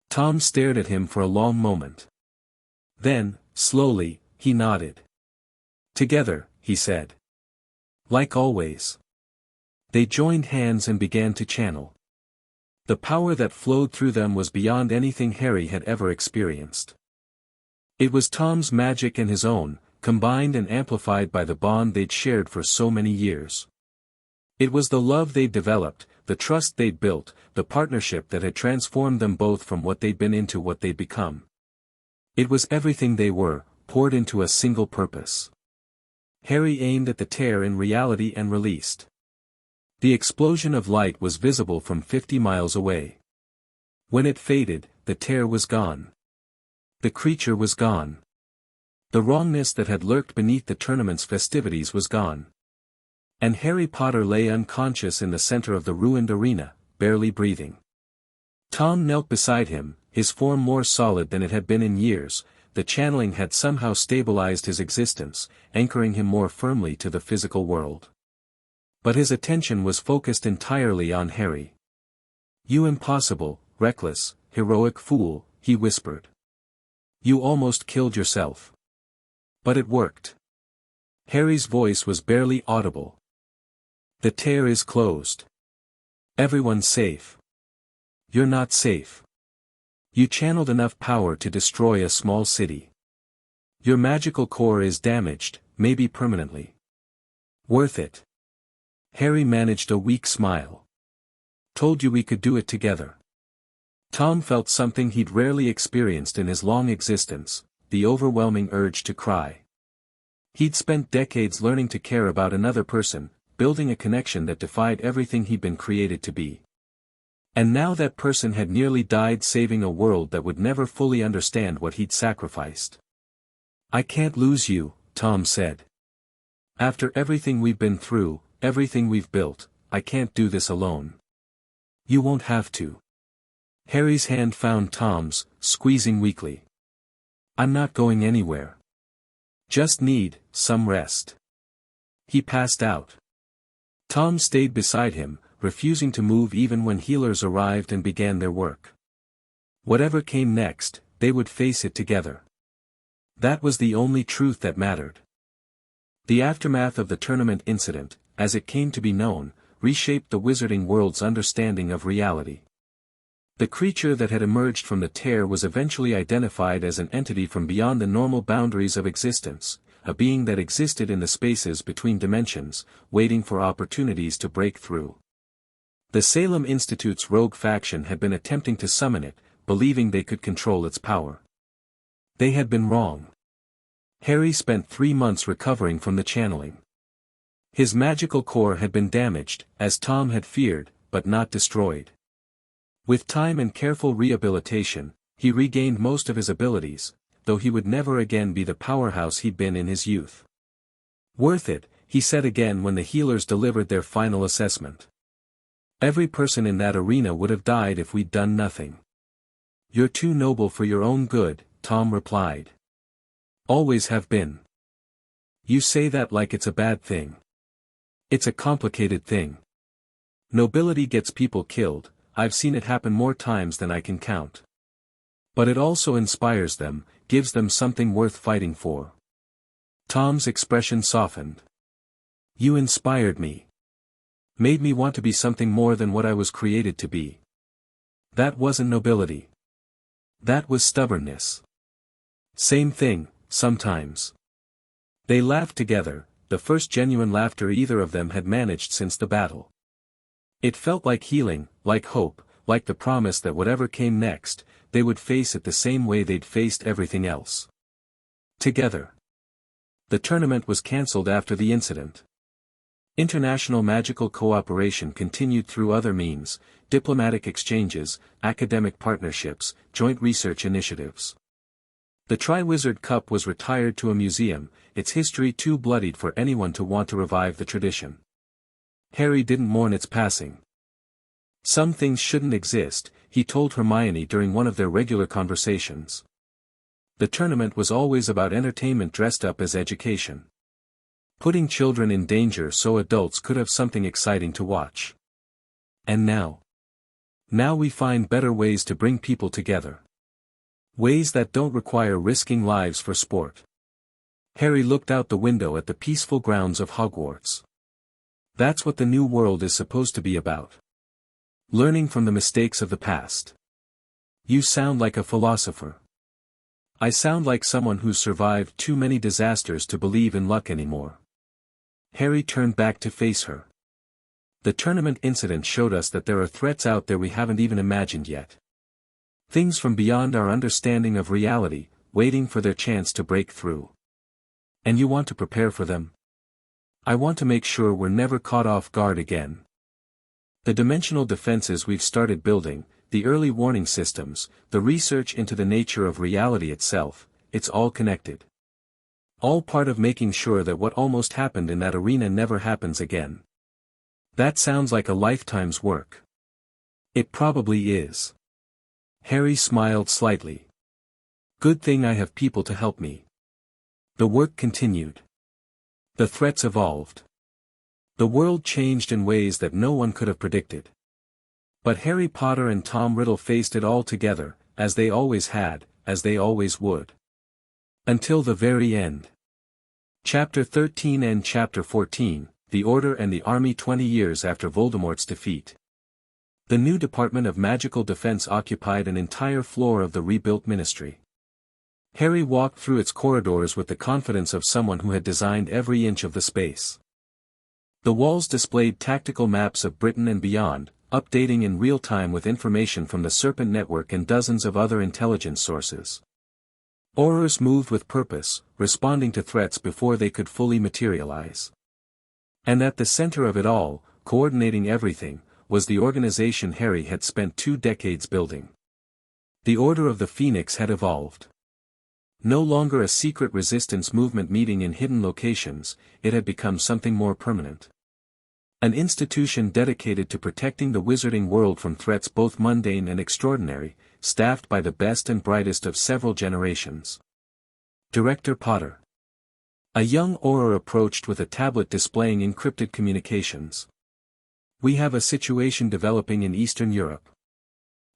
Tom stared at him for a long moment. Then, slowly, he nodded. Together, he said. Like always. They joined hands and began to channel. The power that flowed through them was beyond anything Harry had ever experienced. It was Tom's magic and his own, combined and amplified by the bond they'd shared for so many years. It was the love they'd developed, the trust they'd built, the partnership that had transformed them both from what they'd been into what they'd become. It was everything they were, poured into a single purpose. Harry aimed at the tear in reality and released. The explosion of light was visible from 50 miles away. When it faded, the tear was gone. The creature was gone. The wrongness that had lurked beneath the tournament's festivities was gone. And Harry Potter lay unconscious in the center of the ruined arena, barely breathing. Tom knelt beside him, his form more solid than it had been in years. The channeling had somehow stabilized his existence, anchoring him more firmly to the physical world. But his attention was focused entirely on Harry. You impossible, reckless, heroic fool, he whispered. You almost killed yourself. But it worked. Harry's voice was barely audible. The tear is closed. Everyone's safe. You're not safe. You channeled enough power to destroy a small city. Your magical core is damaged, maybe permanently. Worth it. Harry managed a weak smile. Told you we could do it together. Tom felt something he'd rarely experienced in his long existence, the overwhelming urge to cry. He'd spent decades learning to care about another person, building a connection that defied everything he'd been created to be. And now that person had nearly died saving a world that would never fully understand what he'd sacrificed. "I can't lose you," Tom said. "After everything we've been through, everything we've built, I can't do this alone." "You won't have to." Harry's hand found Tom's, squeezing weakly. "I'm not going anywhere. Just need some rest." He passed out. Tom stayed beside him, refusing to move even when healers arrived and began their work. Whatever came next, they would face it together. That was the only truth that mattered. The aftermath of the tournament incident, as it came to be known, reshaped the wizarding world's understanding of reality. The creature that had emerged from the tear was eventually identified as an entity from beyond the normal boundaries of existence, a being that existed in the spaces between dimensions, waiting for opportunities to break through. The Salem Institute's rogue faction had been attempting to summon it, believing they could control its power. They had been wrong. Harry spent 3 months recovering from the channeling. His magical core had been damaged, as Tom had feared, but not destroyed. With time and careful rehabilitation, he regained most of his abilities, though he would never again be the powerhouse he'd been in his youth. "Worth it," he said again when the healers delivered their final assessment. "Every person in that arena would have died if we'd done nothing." "You're too noble for your own good," Tom replied. "Always have been." "You say that like it's a bad thing." "It's a complicated thing. Nobility gets people killed, I've seen it happen more times than I can count. But it also inspires them, gives them something worth fighting for." Tom's expression softened. "You inspired me. Made me want to be something more than what I was created to be. That wasn't nobility. That was stubbornness." "Same thing, sometimes." They laughed together, the first genuine laughter either of them had managed since the battle. It felt like healing, like hope, like the promise that whatever came next, they would face it the same way they'd faced everything else. Together. The tournament was cancelled after the incident. International magical cooperation continued through other means, diplomatic exchanges, academic partnerships, joint research initiatives. The Triwizard Cup was retired to a museum, its history too bloodied for anyone to want to revive the tradition. Harry didn't mourn its passing. Some things shouldn't exist, he told Hermione during one of their regular conversations. The tournament was always about entertainment dressed up as education. Putting children in danger so adults could have something exciting to watch. And now? Now we find better ways to bring people together. Ways that don't require risking lives for sport. Harry looked out the window at the peaceful grounds of Hogwarts. That's what the new world is supposed to be about. Learning from the mistakes of the past. You sound like a philosopher. I sound like someone who's survived too many disasters to believe in luck anymore. Harry turned back to face her. The tournament incident showed us that there are threats out there we haven't even imagined yet. Things from beyond our understanding of reality, waiting for their chance to break through. And you want to prepare for them? I want to make sure we're never caught off guard again. The dimensional defenses we've started building, the early warning systems, the research into the nature of reality itself, it's all connected. All part of making sure that what almost happened in that arena never happens again. That sounds like a lifetime's work. It probably is. Harry smiled slightly. Good thing I have people to help me. The work continued. The threats evolved. The world changed in ways that no one could have predicted. But Harry Potter and Tom Riddle faced it all together, as they always had, as they always would. Until the very end. Chapter 13 and Chapter 14, The Order and the Army 20 years after Voldemort's defeat. The new Department of Magical Defense occupied an entire floor of the rebuilt ministry. Harry walked through its corridors with the confidence of someone who had designed every inch of the space. The walls displayed tactical maps of Britain and beyond, updating in real time with information from the Serpent Network and dozens of other intelligence sources. Aurors moved with purpose, responding to threats before they could fully materialize. And at the center of it all, coordinating everything, was the organization Harry had spent 2 decades building. The Order of the Phoenix had evolved. No longer a secret resistance movement meeting in hidden locations, it had become something more permanent. An institution dedicated to protecting the wizarding world from threats both mundane and extraordinary, staffed by the best and brightest of several generations. Director Potter. A young Auror approached with a tablet displaying encrypted communications. We have a situation developing in Eastern Europe.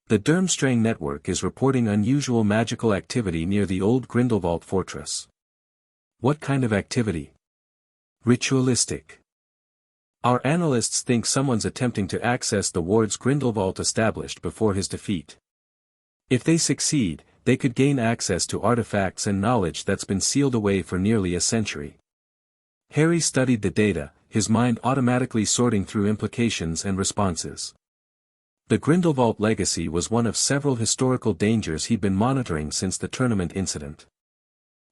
The Durmstrang network is reporting unusual magical activity near the old Grindelwald fortress. What kind of activity? Ritualistic. Our analysts think someone's attempting to access the wards Grindelwald established before his defeat. If they succeed, they could gain access to artifacts and knowledge that's been sealed away for nearly a century. Harry studied the data, his mind automatically sorting through implications and responses. The Grindelwald legacy was one of several historical dangers he'd been monitoring since the tournament incident.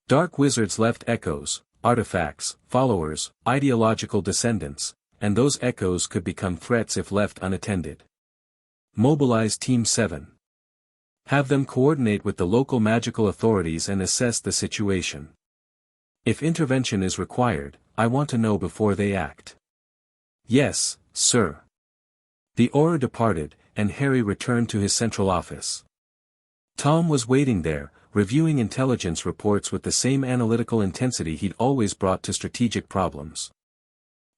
Dark wizards left echoes, artifacts, followers, ideological descendants, and those echoes could become threats if left unattended. Mobilize Team 7. Have them coordinate with the local magical authorities and assess the situation. If intervention is required, I want to know before they act. Yes, sir. The Auror departed, and Harry returned to his central office. Tom was waiting there, reviewing intelligence reports with the same analytical intensity he'd always brought to strategic problems.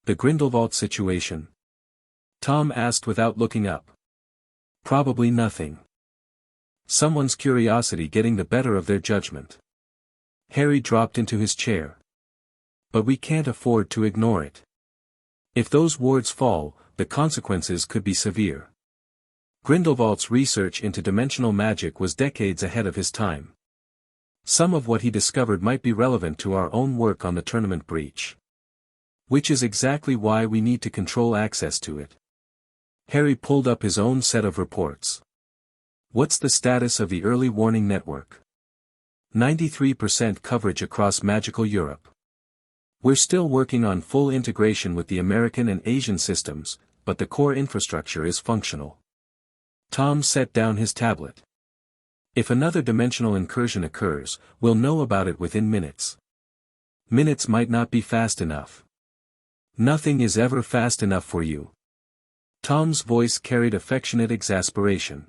The Grindelwald situation? Tom asked without looking up. Probably nothing. Someone's curiosity getting the better of their judgment. Harry dropped into his chair. But we can't afford to ignore it. If those wards fall, the consequences could be severe. Grindelwald's research into dimensional magic was decades ahead of his time. Some of what he discovered might be relevant to our own work on the tournament breach. Which is exactly why we need to control access to it. Harry pulled up his own set of reports. What's the status of the early warning network? 93% coverage across magical Europe. We're still working on full integration with the American and Asian systems, but the core infrastructure is functional. Tom set down his tablet. If another dimensional incursion occurs, we'll know about it within minutes. Minutes might not be fast enough. Nothing is ever fast enough for you. Tom's voice carried affectionate exasperation.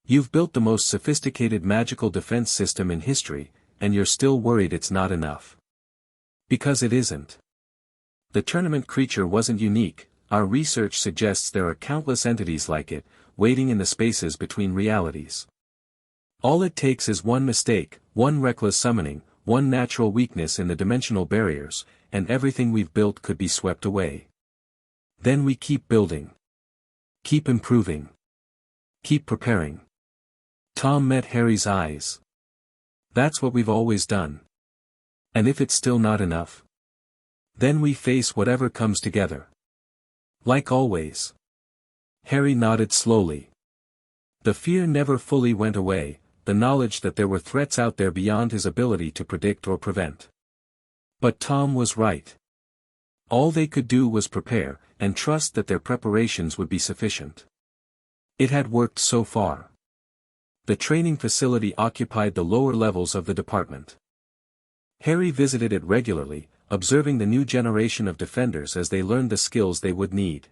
You've built the most sophisticated magical defense system in history, and you're still worried it's not enough. Because it isn't. The tournament creature wasn't unique, our research suggests there are countless entities like it, waiting in the spaces between realities. All it takes is one mistake, one reckless summoning, one natural weakness in the dimensional barriers, and everything we've built could be swept away. Then we keep building. Keep improving. Keep preparing. Tom met Harry's eyes. That's what we've always done. And if it's still not enough? Then we face whatever comes together. Like always. Harry nodded slowly. The fear never fully went away, the knowledge that there were threats out there beyond his ability to predict or prevent. But Tom was right. All they could do was prepare, and trust that their preparations would be sufficient. It had worked so far. The training facility occupied the lower levels of the department. Harry visited it regularly, observing the new generation of defenders as they learned the skills they would need.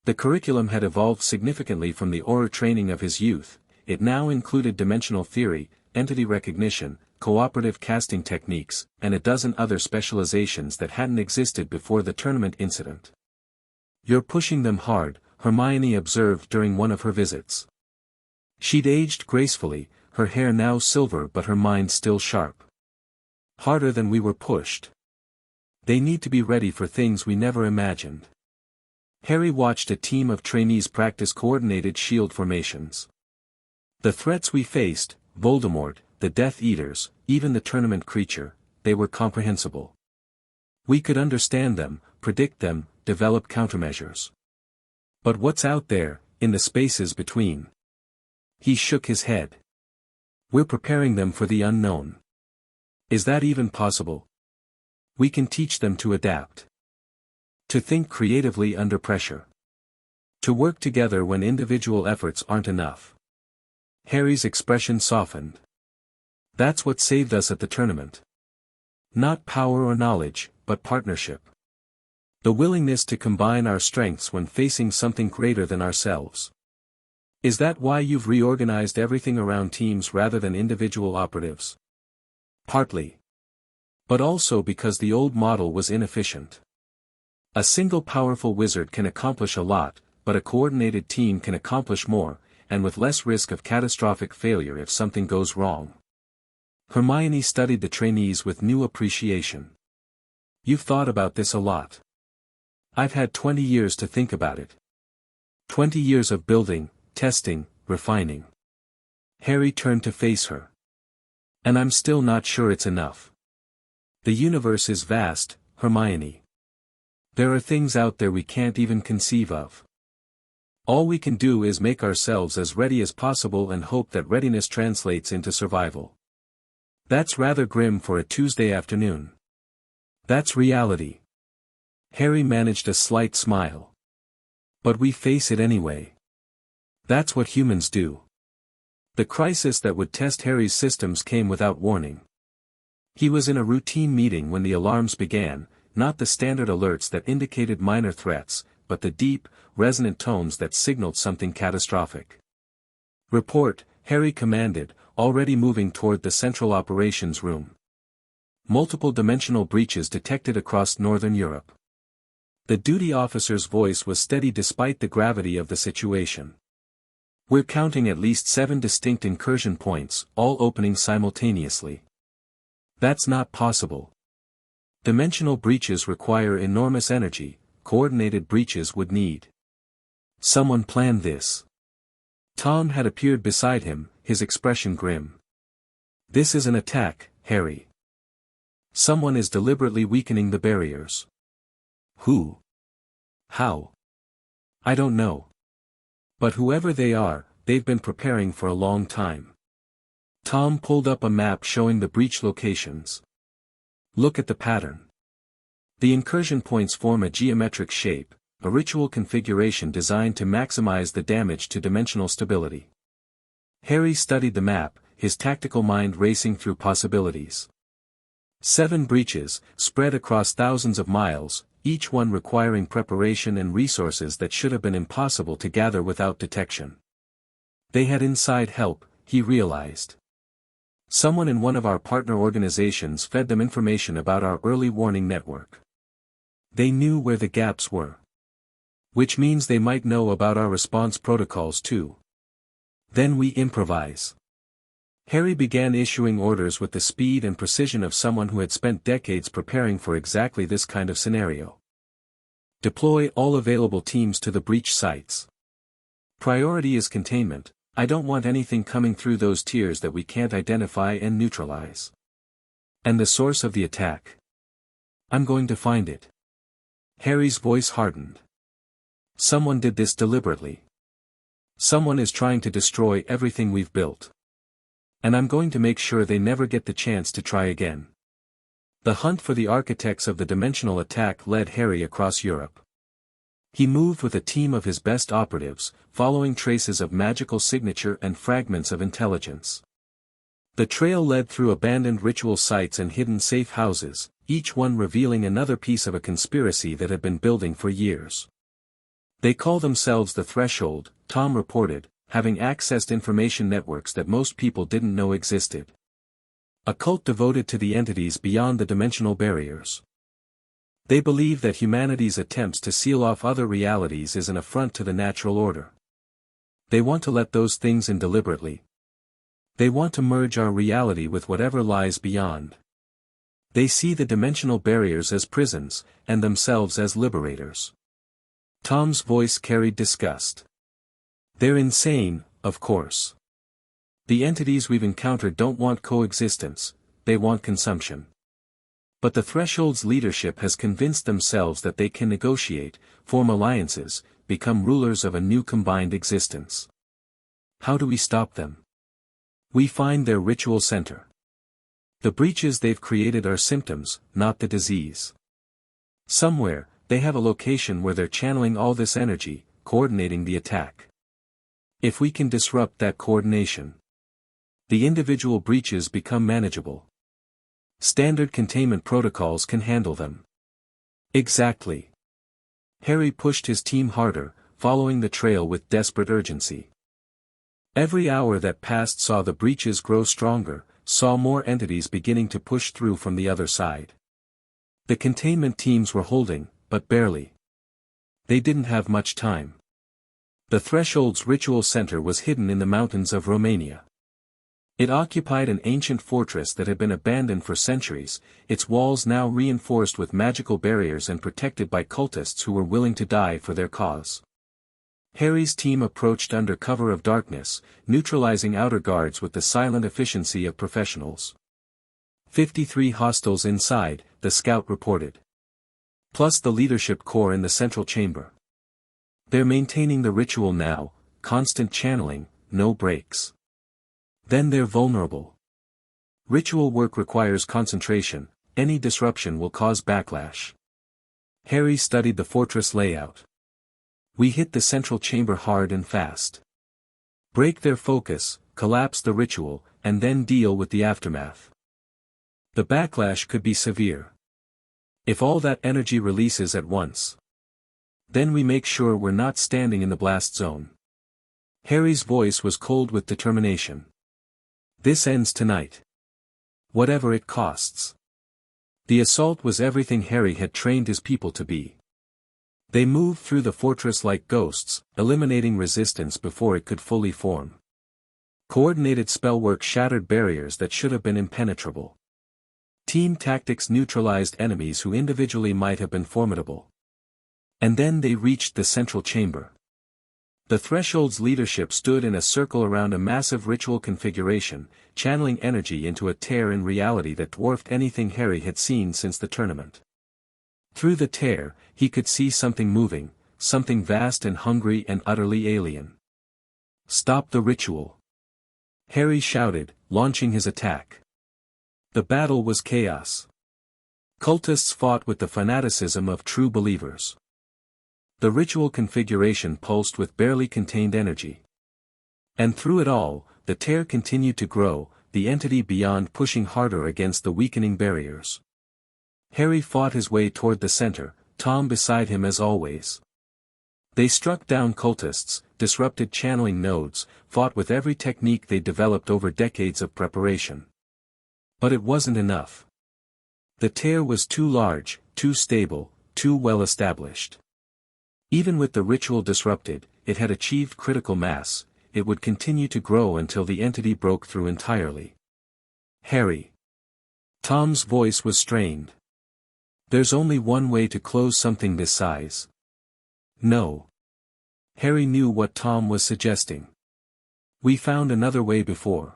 The curriculum had evolved significantly from the Auror training of his youth. It now included dimensional theory, entity recognition, cooperative casting techniques, and a dozen other specializations that hadn't existed before the tournament incident. You're pushing them hard, Hermione observed during one of her visits. She'd aged gracefully, her hair now silver but her mind still sharp. Harder than we were pushed. They need to be ready for things we never imagined. Harry watched a team of trainees practice coordinated shield formations. The threats we faced, Voldemort, the Death Eaters, even the tournament creature, they were comprehensible. We could understand them, predict them, develop countermeasures. But what's out there, in the spaces between? He shook his head. We're preparing them for the unknown. Is that even possible? We can teach them to adapt. To think creatively under pressure. To work together when individual efforts aren't enough. Harry's expression softened. That's what saved us at the tournament. Not power or knowledge, but partnership. The willingness to combine our strengths when facing something greater than ourselves. Is that why you've reorganized everything around teams rather than individual operatives? Partly. But also because the old model was inefficient. A single powerful wizard can accomplish a lot, but a coordinated team can accomplish more, and with less risk of catastrophic failure if something goes wrong. Hermione studied the trainees with new appreciation. You've thought about this a lot. I've had 20 years to think about it. 20 years of building, testing, refining. Harry turned to face her. And I'm still not sure it's enough. The universe is vast, Hermione. There are things out there we can't even conceive of. All we can do is make ourselves as ready as possible and hope that readiness translates into survival. That's rather grim for a Tuesday afternoon. That's reality. Harry managed a slight smile. But we face it anyway. That's what humans do. The crisis that would test Harry's systems came without warning. He was in a routine meeting when the alarms began, not the standard alerts that indicated minor threats, but the deep, resonant tones that signaled something catastrophic. Report, Harry commanded, already moving toward the central operations room. Multiple dimensional breaches detected across Northern Europe. The duty officer's voice was steady despite the gravity of the situation. We're counting at least 7 distinct incursion points, all opening simultaneously. That's not possible. Dimensional breaches require enormous energy, coordinated breaches would need. Someone planned this. Tom had appeared beside him, his expression grim. This is an attack, Harry. Someone is deliberately weakening the barriers. Who? How? I don't know. But whoever they are, they've been preparing for a long time. Tom pulled up a map showing the breach locations. Look at the pattern. The incursion points form a geometric shape, a ritual configuration designed to maximize the damage to dimensional stability. Harry studied the map, his tactical mind racing through possibilities. 7 breaches, spread across thousands of miles, each one requiring preparation and resources that should have been impossible to gather without detection. They had inside help, he realized. Someone in one of our partner organizations fed them information about our early warning network. They knew where the gaps were. Which means they might know about our response protocols too. Then we improvise. Harry began issuing orders with the speed and precision of someone who had spent decades preparing for exactly this kind of scenario. Deploy all available teams to the breach sites. Priority is containment. I don't want anything coming through those tiers that we can't identify and neutralize. And the source of the attack? I'm going to find it. Harry's voice hardened. Someone did this deliberately. Someone is trying to destroy everything we've built. And I'm going to make sure they never get the chance to try again. The hunt for the architects of the dimensional attack led Harry across Europe. He moved with a team of his best operatives, following traces of magical signature and fragments of intelligence. The trail led through abandoned ritual sites and hidden safe houses, each one revealing another piece of a conspiracy that had been building for years. They call themselves the Threshold, Tom reported, having accessed information networks that most people didn't know existed. A cult devoted to the entities beyond the dimensional barriers. They believe that humanity's attempts to seal off other realities is an affront to the natural order. They want to let those things in deliberately. They want to merge our reality with whatever lies beyond. They see the dimensional barriers as prisons, and themselves as liberators. Tom's voice carried disgust. They're insane, of course. The entities we've encountered don't want coexistence, they want consumption. But the Threshold's leadership has convinced themselves that they can negotiate, form alliances, become rulers of a new combined existence. How do we stop them? We find their ritual center. The breaches they've created are symptoms, not the disease. Somewhere, they have a location where they're channeling all this energy, coordinating the attack. If we can disrupt that coordination, the individual breaches become manageable. Standard containment protocols can handle them. Exactly. Harry pushed his team harder, following the trail with desperate urgency. Every hour that passed saw the breaches grow stronger, saw more entities beginning to push through from the other side. The containment teams were holding, but barely. They didn't have much time. The Threshold's ritual center was hidden in the mountains of Romania. It occupied an ancient fortress that had been abandoned for centuries, its walls now reinforced with magical barriers and protected by cultists who were willing to die for their cause. Harry's team approached under cover of darkness, neutralizing outer guards with the silent efficiency of professionals. 53 hostiles inside, the scout reported. Plus the leadership core in the central chamber. They're maintaining the ritual now, constant channeling, no breaks. Then they're vulnerable. Ritual work requires concentration, any disruption will cause backlash. Harry studied the fortress layout. We hit the central chamber hard and fast. Break their focus, collapse the ritual, and then deal with the aftermath. The backlash could be severe. If all that energy releases at once, then we make sure we're not standing in the blast zone. Harry's voice was cold with determination. This ends tonight. Whatever it costs. The assault was everything Harry had trained his people to be. They moved through the fortress like ghosts, eliminating resistance before it could fully form. Coordinated spellwork shattered barriers that should have been impenetrable. Team tactics neutralized enemies who individually might have been formidable. And then they reached the central chamber. The Threshold's leadership stood in a circle around a massive ritual configuration, channeling energy into a tear in reality that dwarfed anything Harry had seen since the tournament. Through the tear, he could see something moving, something vast and hungry and utterly alien. Stop the ritual! Harry shouted, launching his attack. The battle was chaos. Cultists fought with the fanaticism of true believers. The ritual configuration pulsed with barely contained energy. And through it all, the tear continued to grow, the entity beyond pushing harder against the weakening barriers. Harry fought his way toward the center, Tom beside him as always. They struck down cultists, disrupted channeling nodes, fought with every technique they developed over decades of preparation. But it wasn't enough. The tear was too large, too stable, too well established. Even with the ritual disrupted, it had achieved critical mass, it would continue to grow until the entity broke through entirely. Harry. Tom's voice was strained. There's only one way to close something this size. No. Harry knew what Tom was suggesting. We found another way before.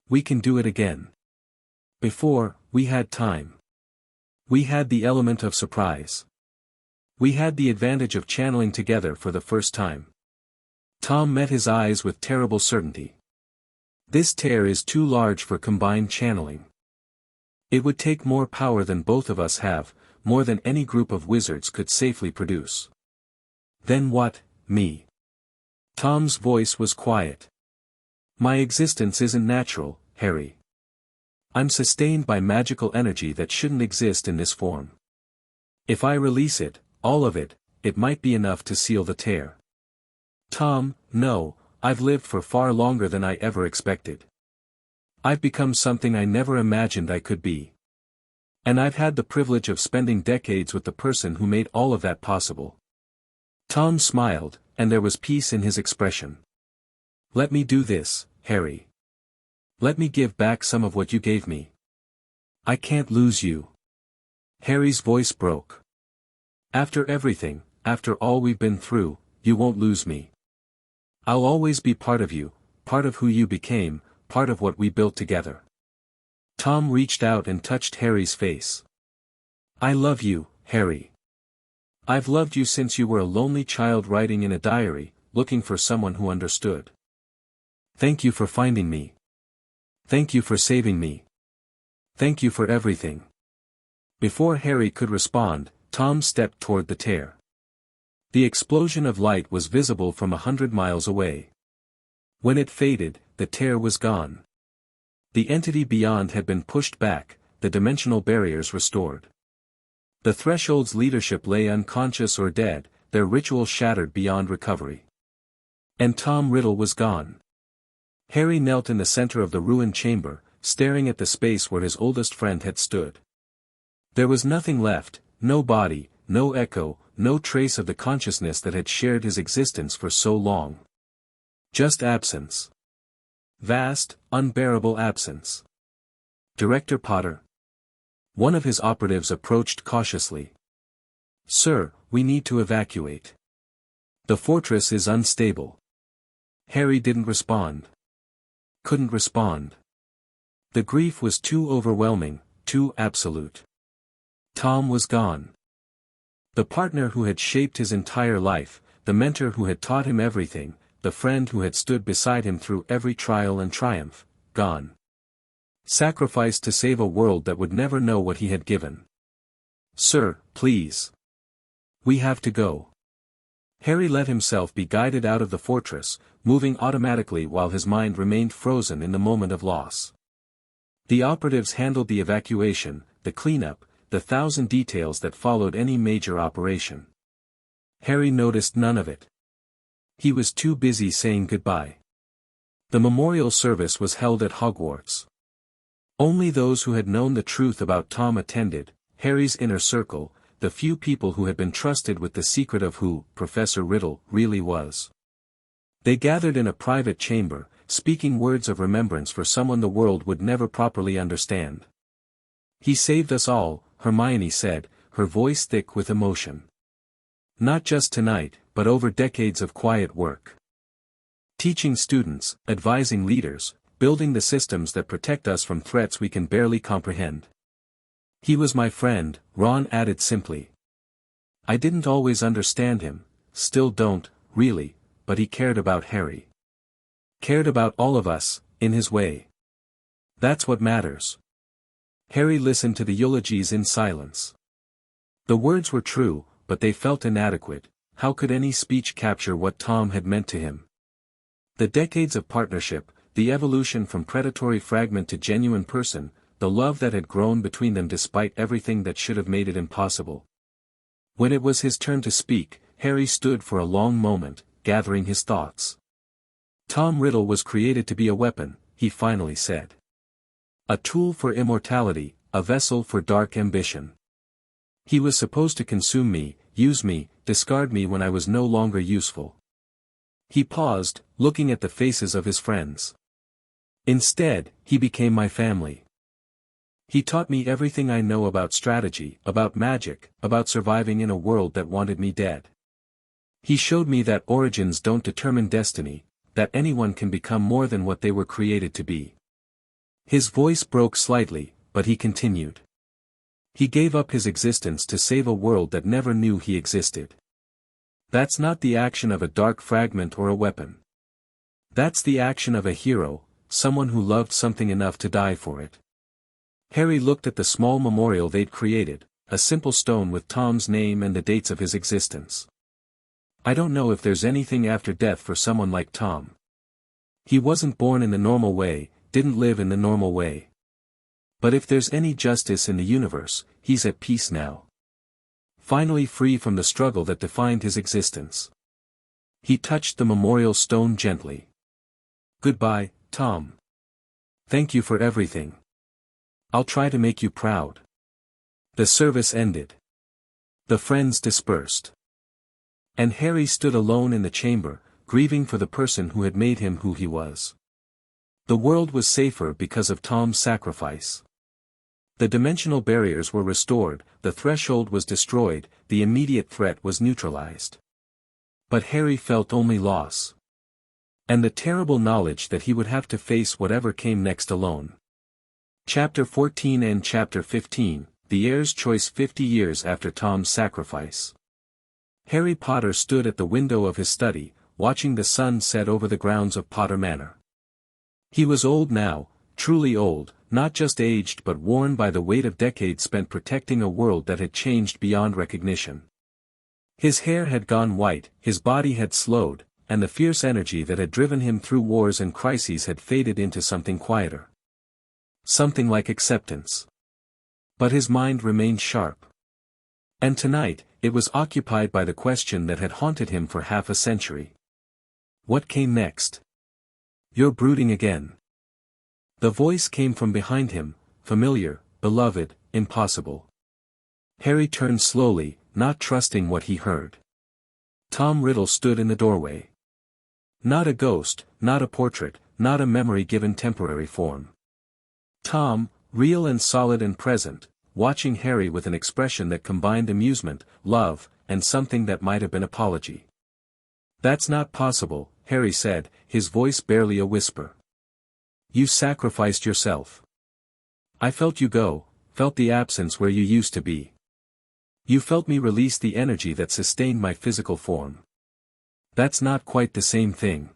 We can do it again. Before, we had time. We had the element of surprise. We had the advantage of channeling together for the first time. Tom met his eyes with terrible certainty. This tear is too large for combined channeling. It would take more power than both of us have, more than any group of wizards could safely produce. Then what, me? Tom's voice was quiet. My existence isn't natural, Harry. I'm sustained by magical energy that shouldn't exist in this form. If I release it, all of it, it might be enough to seal the tear. Tom, no, I've lived for far longer than I ever expected. I've become something I never imagined I could be. And I've had the privilege of spending decades with the person who made all of that possible. Tom smiled, and there was peace in his expression. Let me do this, Harry. Let me give back some of what you gave me. I can't lose you. Harry's voice broke. After everything, after all we've been through, you won't lose me. I'll always be part of you, part of who you became, part of what we built together. Tom reached out and touched Harry's face. I love you, Harry. I've loved you since you were a lonely child writing in a diary, looking for someone who understood. Thank you for finding me. Thank you for saving me. Thank you for everything." Before Harry could respond, Tom stepped toward the tear. The explosion of light was visible from 100 miles away. When it faded, the tear was gone. The entity beyond had been pushed back, the dimensional barriers restored. The Threshold's leadership lay unconscious or dead, their ritual shattered beyond recovery. And Tom Riddle was gone. Harry knelt in the center of the ruined chamber, staring at the space where his oldest friend had stood. There was nothing left, no body, no echo, no trace of the consciousness that had shared his existence for so long. Just absence. Vast, unbearable absence. "Director Potter?" One of his operatives approached cautiously. "Sir, we need to evacuate. The fortress is unstable." Harry didn't respond. Couldn't respond. The grief was too overwhelming, too absolute. Tom was gone. The partner who had shaped his entire life, the mentor who had taught him everything, the friend who had stood beside him through every trial and triumph, gone. Sacrificed to save a world that would never know what he had given. "Sir, please. We have to go." Harry let himself be guided out of the fortress, moving automatically while his mind remained frozen in the moment of loss. The operatives handled the evacuation, the cleanup, the 1,000 details that followed any major operation. Harry noticed none of it. He was too busy saying goodbye. The memorial service was held at Hogwarts. Only those who had known the truth about Tom attended, Harry's inner circle, the few people who had been trusted with the secret of who Professor Riddle really was. They gathered in a private chamber, speaking words of remembrance for someone the world would never properly understand. "He saved us all," Hermione said, her voice thick with emotion. "Not just tonight, but over decades of quiet work. Teaching students, advising leaders, building the systems that protect us from threats we can barely comprehend. He was my friend," Ron added simply. "I didn't always understand him, still don't, really, but he cared about Harry. Cared about all of us, in his way. That's what matters." Harry listened to the eulogies in silence. The words were true, but they felt inadequate. How could any speech capture what Tom had meant to him? The decades of partnership, the evolution from predatory fragment to genuine person, the love that had grown between them despite everything that should have made it impossible. When it was his turn to speak, Harry stood for a long moment, gathering his thoughts. "Tom Riddle was created to be a weapon," he finally said. "A tool for immortality, a vessel for dark ambition. He was supposed to consume me, use me, discard me when I was no longer useful." He paused, looking at the faces of his friends. "Instead, he became my family. He taught me everything I know about strategy, about magic, about surviving in a world that wanted me dead. He showed me that origins don't determine destiny, that anyone can become more than what they were created to be." His voice broke slightly, but he continued. "He gave up his existence to save a world that never knew he existed. That's not the action of a dark fragment or a weapon. That's the action of a hero, someone who loved something enough to die for it." Harry looked at the small memorial they'd created, a simple stone with Tom's name and the dates of his existence. "I don't know if there's anything after death for someone like Tom. He wasn't born in the normal way, didn't live in the normal way. But if there's any justice in the universe, he's at peace now. Finally free from the struggle that defined his existence." He touched the memorial stone gently. "Goodbye, Tom. Thank you for everything. I'll try to make you proud." The service ended. The friends dispersed. And Harry stood alone in the chamber, grieving for the person who had made him who he was. The world was safer because of Tom's sacrifice. The dimensional barriers were restored, the threshold was destroyed, the immediate threat was neutralized. But Harry felt only loss. And the terrible knowledge that he would have to face whatever came next alone. Chapter 14 and Chapter 15, The Heir's Choice 50 years after Tom's sacrifice. Harry Potter stood at the window of his study, watching the sun set over the grounds of Potter Manor. He was old now, truly old, not just aged but worn by the weight of decades spent protecting a world that had changed beyond recognition. His hair had gone white, his body had slowed, and the fierce energy that had driven him through wars and crises had faded into something quieter. Something like acceptance. But his mind remained sharp. And tonight, it was occupied by the question that had haunted him for half a century. What came next? You're brooding again. The voice came from behind him, familiar, beloved, impossible. Harry turned slowly, not trusting what he heard. Tom Riddle stood in the doorway. Not a ghost, not a portrait, not a memory given temporary form. Tom, real and solid and present, watching Harry with an expression that combined amusement, love, and something that might have been apology. That's not possible, Harry said, his voice barely a whisper. You sacrificed yourself. I felt you go, felt the absence where you used to be. You felt me release the energy that sustained my physical form. That's not quite the same thing.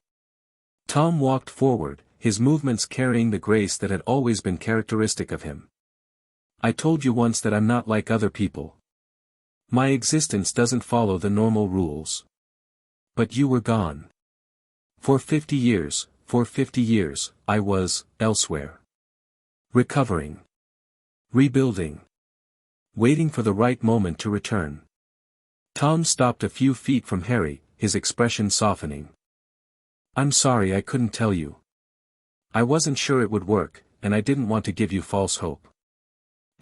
Tom walked forward, his movements carrying the grace that had always been characteristic of him. I told you once that I'm not like other people. My existence doesn't follow the normal rules. But you were gone. For 50 years, I was, elsewhere. Recovering. Rebuilding. Waiting for the right moment to return. Tom stopped a few feet from Harry, his expression softening. I'm sorry I couldn't tell you. I wasn't sure it would work, and I didn't want to give you false hope.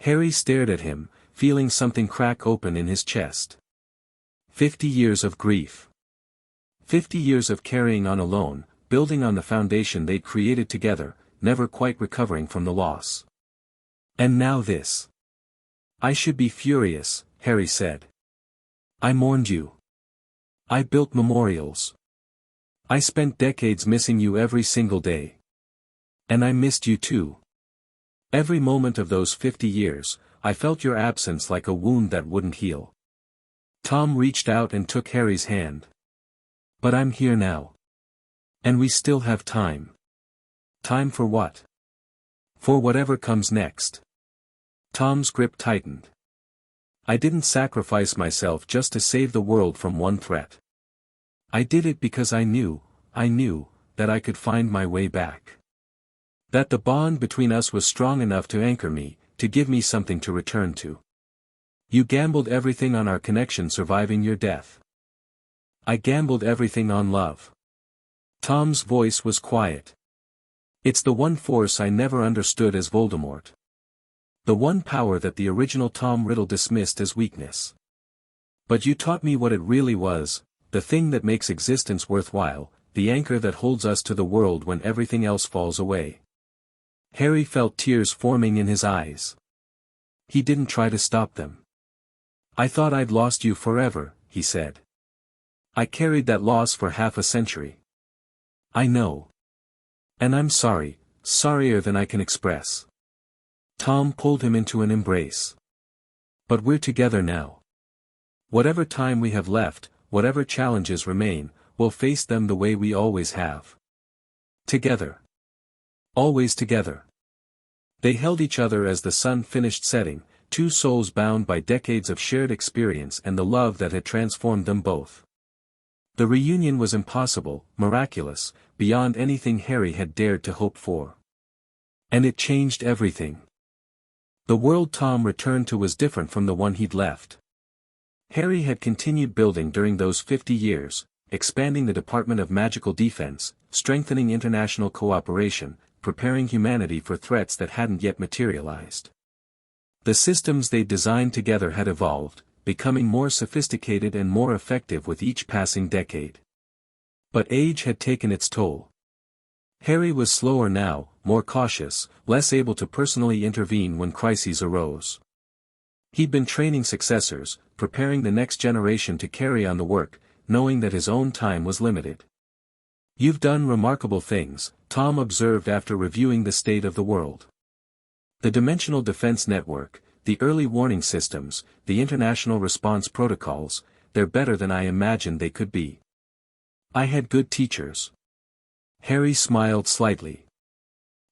Harry stared at him, feeling something crack open in his chest. 50 years of grief. 50 years of carrying on alone, building on the foundation they'd created together, never quite recovering from the loss. And now this. I should be furious, Harry said. I mourned you. I built memorials. I spent decades missing you every single day. And I missed you too. Every moment of those 50 years, I felt your absence like a wound that wouldn't heal. Tom reached out and took Harry's hand. But I'm here now. And we still have time. Time for what? For whatever comes next. Tom's grip tightened. I didn't sacrifice myself just to save the world from one threat. I did it because I knew, that I could find my way back. That the bond between us was strong enough to anchor me, to give me something to return to. You gambled everything on our connection surviving your death. I gambled everything on love. Tom's voice was quiet. It's the one force I never understood as Voldemort. The one power that the original Tom Riddle dismissed as weakness. But you taught me what it really was, the thing that makes existence worthwhile, the anchor that holds us to the world when everything else falls away. Harry felt tears forming in his eyes. He didn't try to stop them. I thought I'd lost you forever, he said. I carried that loss for half a century. I know. And I'm sorry, sorrier than I can express. Tom pulled him into an embrace. But we're together now. Whatever time we have left, whatever challenges remain, we'll face them the way we always have. Together. Always together. They held each other as the sun finished setting, two souls bound by decades of shared experience and the love that had transformed them both. The reunion was impossible, miraculous, beyond anything Harry had dared to hope for. And it changed everything. The world Tom returned to was different from the one he'd left. Harry had continued building during those 50 years, expanding the Department of Magical Defense, strengthening international cooperation, preparing humanity for threats that hadn't yet materialized. The systems they'd designed together had evolved, becoming more sophisticated and more effective with each passing decade. But age had taken its toll. Harry was slower now, more cautious, less able to personally intervene when crises arose. He'd been training successors, preparing the next generation to carry on the work, knowing that his own time was limited. You've done remarkable things, Tom observed after reviewing the state of the world. The Dimensional Defense Network, the early warning systems, the international response protocols, they're better than I imagined they could be. I had good teachers. Harry smiled slightly.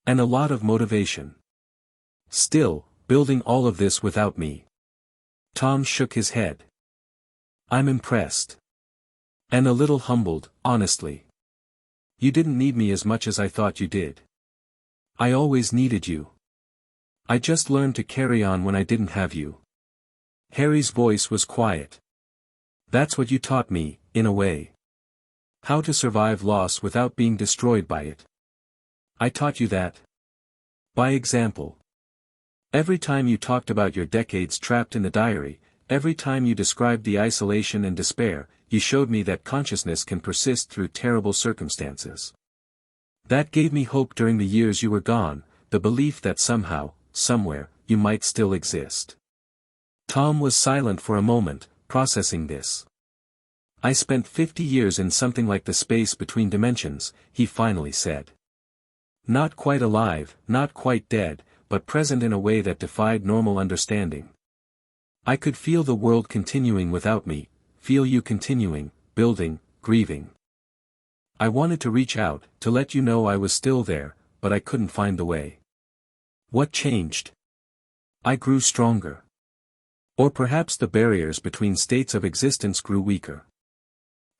And a lot of motivation. Still, building all of this without me. Tom shook his head. I'm impressed. And a little humbled, honestly. You didn't need me as much as I thought you did. I always needed you. I just learned to carry on when I didn't have you. Harry's voice was quiet. That's what you taught me, in a way. How to survive loss without being destroyed by it. I taught you that. By example. Every time you talked about your decades trapped in the diary, every time you described the isolation and despair, you showed me that consciousness can persist through terrible circumstances. That gave me hope during the years you were gone, the belief that somehow, somewhere, you might still exist. Tom was silent for a moment, processing this. I spent 50 years in something like the space between dimensions, he finally said. Not quite alive, not quite dead, but present in a way that defied normal understanding. I could feel the world continuing without me, feel you continuing, building, grieving. I wanted to reach out, to let you know I was still there, but I couldn't find the way. What changed? I grew stronger. Or perhaps the barriers between states of existence grew weaker.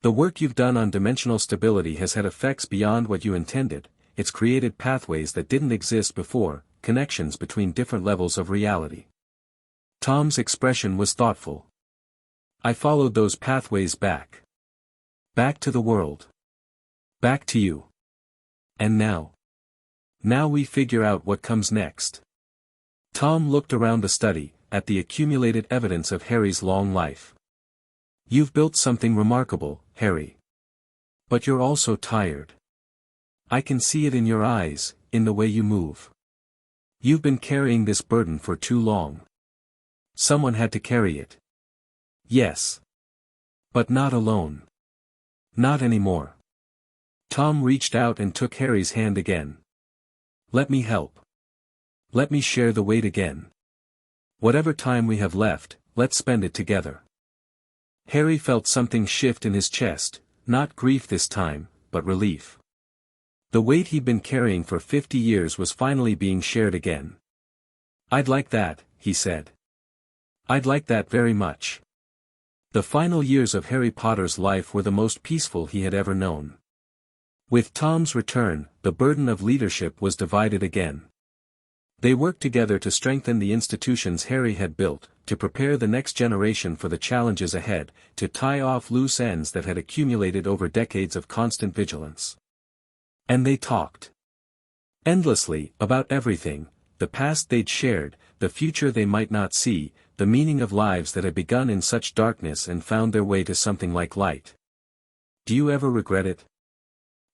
The work you've done on dimensional stability has had effects beyond what you intended, it's created pathways that didn't exist before, connections between different levels of reality. Tom's expression was thoughtful. I followed those pathways back. Back to the world. Back to you. And now? Now we figure out what comes next. Tom looked around the study, at the accumulated evidence of Harry's long life. You've built something remarkable, Harry. But you're also tired. I can see it in your eyes, in the way you move. You've been carrying this burden for too long. Someone had to carry it. Yes. But not alone. Not anymore. Tom reached out and took Harry's hand again. Let me help. Let me share the weight again. Whatever time we have left, let's spend it together. Harry felt something shift in his chest, not grief this time, but relief. The weight he'd been carrying for 50 years was finally being shared again. I'd like that, he said. I'd like that very much. The final years of Harry Potter's life were the most peaceful he had ever known. With Tom's return, the burden of leadership was divided again. They worked together to strengthen the institutions Harry had built, to prepare the next generation for the challenges ahead, to tie off loose ends that had accumulated over decades of constant vigilance. And they talked. Endlessly, about everything, the past they'd shared, the future they might not see, the meaning of lives that had begun in such darkness and found their way to something like light. Do you ever regret it?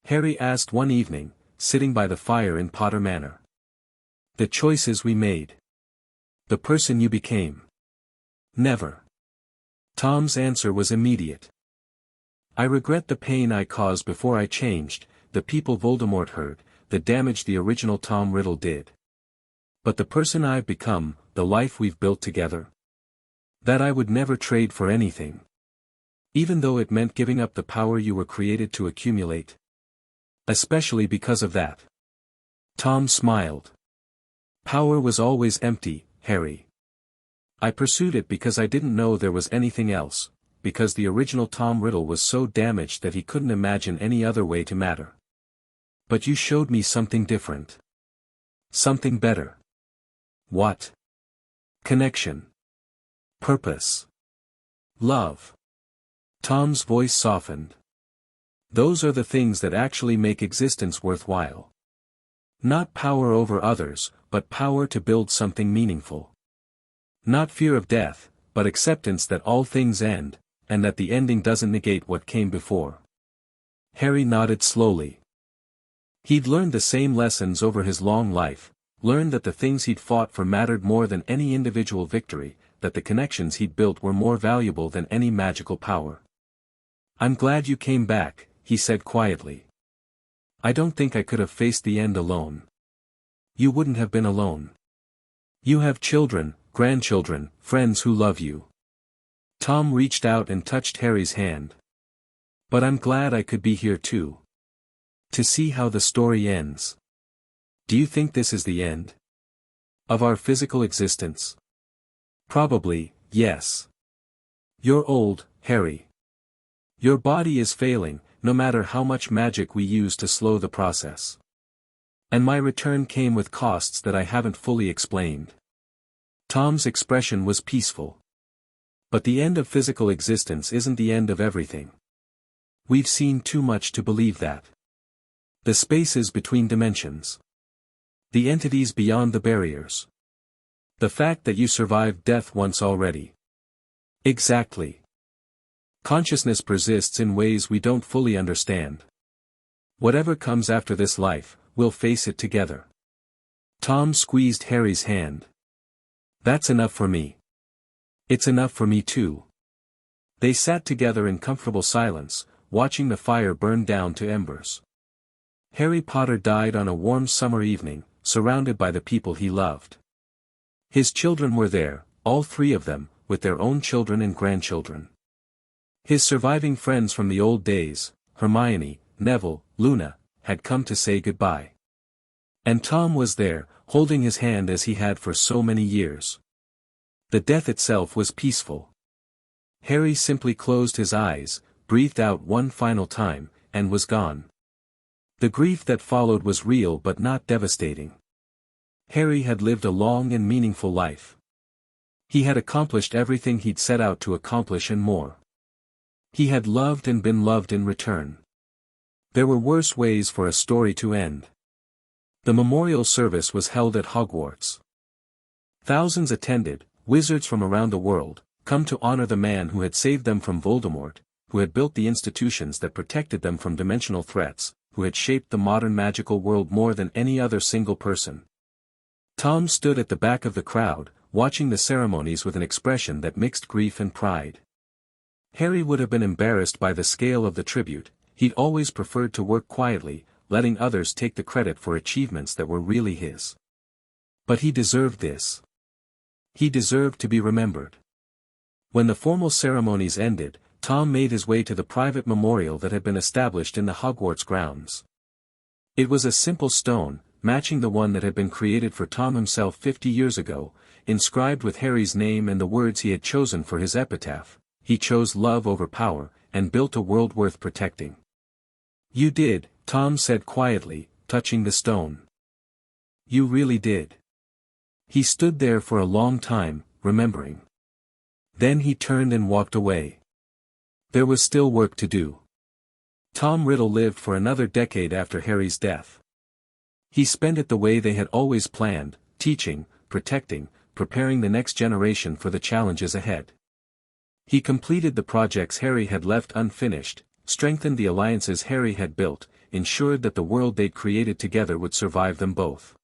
Harry asked one evening, sitting by the fire in Potter Manor. The choices we made. The person you became. Never. Tom's answer was immediate. I regret the pain I caused before I changed, the people Voldemort hurt, the damage the original Tom Riddle did. But the person I've become, the life we've built together. That I would never trade for anything. Even though it meant giving up the power you were created to accumulate. Especially because of that. Tom smiled. Power was always empty, Harry. I pursued it because I didn't know there was anything else, because the original Tom Riddle was so damaged that he couldn't imagine any other way to matter. But you showed me something different. Something better. What? Connection. Purpose. Love. Tom's voice softened. Those are the things that actually make existence worthwhile. Not power over others, but power to build something meaningful. Not fear of death, but acceptance that all things end, and that the ending doesn't negate what came before. Harry nodded slowly. He'd learned the same lessons over his long life, learned that the things he'd fought for mattered more than any individual victory, that the connections he'd built were more valuable than any magical power. I'm glad you came back, he said quietly. I don't think I could have faced the end alone. You wouldn't have been alone. You have children, grandchildren, friends who love you. Tom reached out and touched Harry's hand. But I'm glad I could be here too. To see how the story ends. Do you think this is the end of our physical existence? Probably, yes. You're old, Harry. Your body is failing, no matter how much magic we use to slow the process. And my return came with costs that I haven't fully explained. Tom's expression was peaceful. But the end of physical existence isn't the end of everything. We've seen too much to believe that. The spaces between dimensions. The entities beyond the barriers. The fact that you survived death once already. Exactly. Consciousness persists in ways we don't fully understand. Whatever comes after this life, we'll face it together. Tom squeezed Harry's hand. That's enough for me. It's enough for me too. They sat together in comfortable silence, watching the fire burn down to embers. Harry Potter died on a warm summer evening, surrounded by the people he loved. His children were there, all three of them, with their own children and grandchildren. His surviving friends from the old days, Hermione, Neville, Luna, had come to say goodbye. And Tom was there, holding his hand as he had for so many years. The death itself was peaceful. Harry simply closed his eyes, breathed out one final time, and was gone. The grief that followed was real but not devastating. Harry had lived a long and meaningful life. He had accomplished everything he'd set out to accomplish and more. He had loved and been loved in return. There were worse ways for a story to end. The memorial service was held at Hogwarts. Thousands attended, wizards from around the world, come to honor the man who had saved them from Voldemort, who had built the institutions that protected them from dimensional threats, who had shaped the modern magical world more than any other single person. Tom stood at the back of the crowd, watching the ceremonies with an expression that mixed grief and pride. Harry would have been embarrassed by the scale of the tribute. He'd always preferred to work quietly, letting others take the credit for achievements that were really his. But he deserved this. He deserved to be remembered. When the formal ceremonies ended, Tom made his way to the private memorial that had been established in the Hogwarts grounds. It was a simple stone, matching the one that had been created for Tom himself 50 years ago, inscribed with Harry's name and the words he had chosen for his epitaph. He chose love over power, and built a world worth protecting. You did, Tom said quietly, touching the stone. You really did. He stood there for a long time, remembering. Then he turned and walked away. There was still work to do. Tom Riddle lived for another decade after Harry's death. He spent it the way they had always planned, teaching, protecting, preparing the next generation for the challenges ahead. He completed the projects Harry had left unfinished, strengthened the alliances Harry had built, ensured that the world they'd created together would survive them both.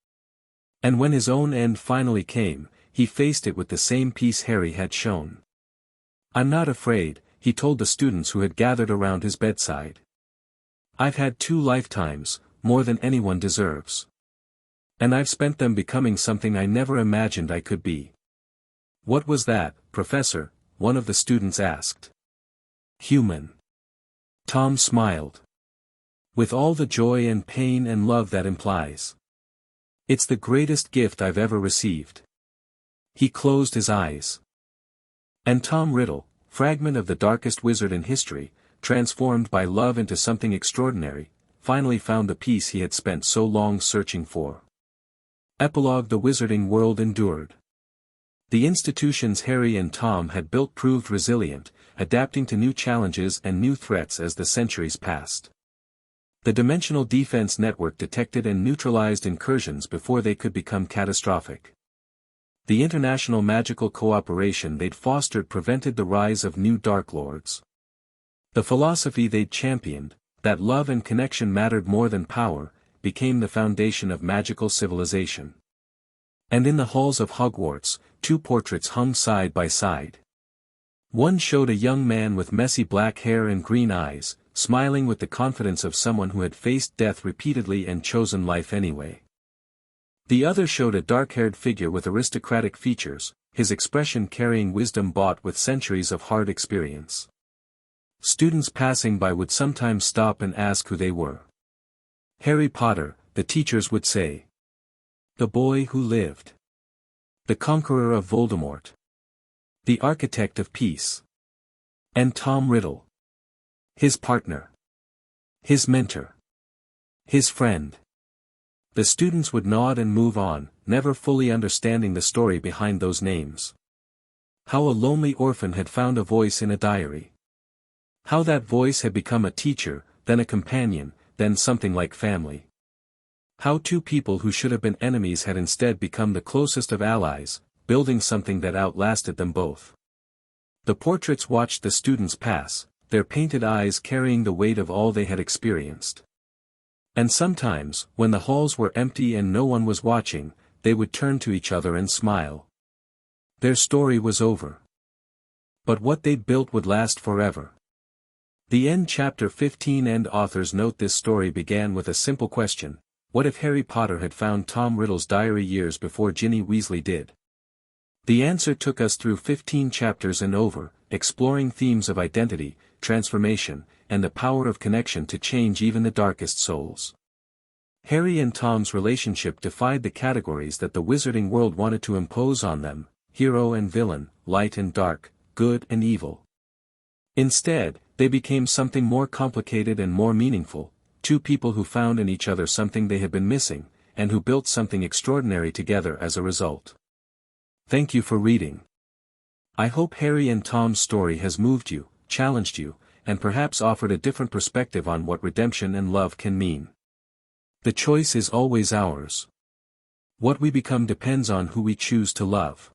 And when his own end finally came, he faced it with the same peace Harry had shown. I'm not afraid, he told the students who had gathered around his bedside. I've had 2 lifetimes, more than anyone deserves. And I've spent them becoming something I never imagined I could be. What was that, Professor? One of the students asked. Human. Tom smiled. With all the joy and pain and love that implies. It's the greatest gift I've ever received. He closed his eyes. And Tom Riddle, fragment of the darkest wizard in history, transformed by love into something extraordinary, finally found the peace he had spent so long searching for. Epilogue: The wizarding world endured. The institutions Harry and Tom had built proved resilient, adapting to new challenges and new threats as the centuries passed. The Dimensional Defense Network detected and neutralized incursions before they could become catastrophic. The international magical cooperation they'd fostered prevented the rise of new Dark Lords. The philosophy they'd championed, that love and connection mattered more than power, became the foundation of magical civilization. And in the halls of Hogwarts, 2 portraits hung side by side. One showed a young man with messy black hair and green eyes, smiling with the confidence of someone who had faced death repeatedly and chosen life anyway. The other showed a dark-haired figure with aristocratic features, his expression carrying wisdom bought with centuries of hard experience. Students passing by would sometimes stop and ask who they were. Harry Potter, the teachers would say. The boy who lived. The conqueror of Voldemort. The architect of peace. And Tom Riddle. His partner. His mentor. His friend. The students would nod and move on, never fully understanding the story behind those names. How a lonely orphan had found a voice in a diary. How that voice had become a teacher, then a companion, then something like family. How two people who should have been enemies had instead become the closest of allies, building something that outlasted them both. The portraits watched the students pass, their painted eyes carrying the weight of all they had experienced. And sometimes, when the halls were empty and no one was watching, they would turn to each other and smile. Their story was over. But what they'd built would last forever. The end. Chapter 15. End. Authors note this story began with a simple question: what if Harry Potter had found Tom Riddle's diary years before Ginny Weasley did? The answer took us through 15 chapters and over, exploring themes of identity, transformation, and the power of connection to change even the darkest souls. Harry and Tom's relationship defied the categories that the wizarding world wanted to impose on them: hero and villain, light and dark, good and evil. Instead, they became something more complicated and more meaningful, two people who found in each other something they had been missing, and who built something extraordinary together as a result. Thank you for reading. I hope Harry and Tom's story has moved you, challenged you, and perhaps offered a different perspective on what redemption and love can mean. The choice is always ours. What we become depends on who we choose to love.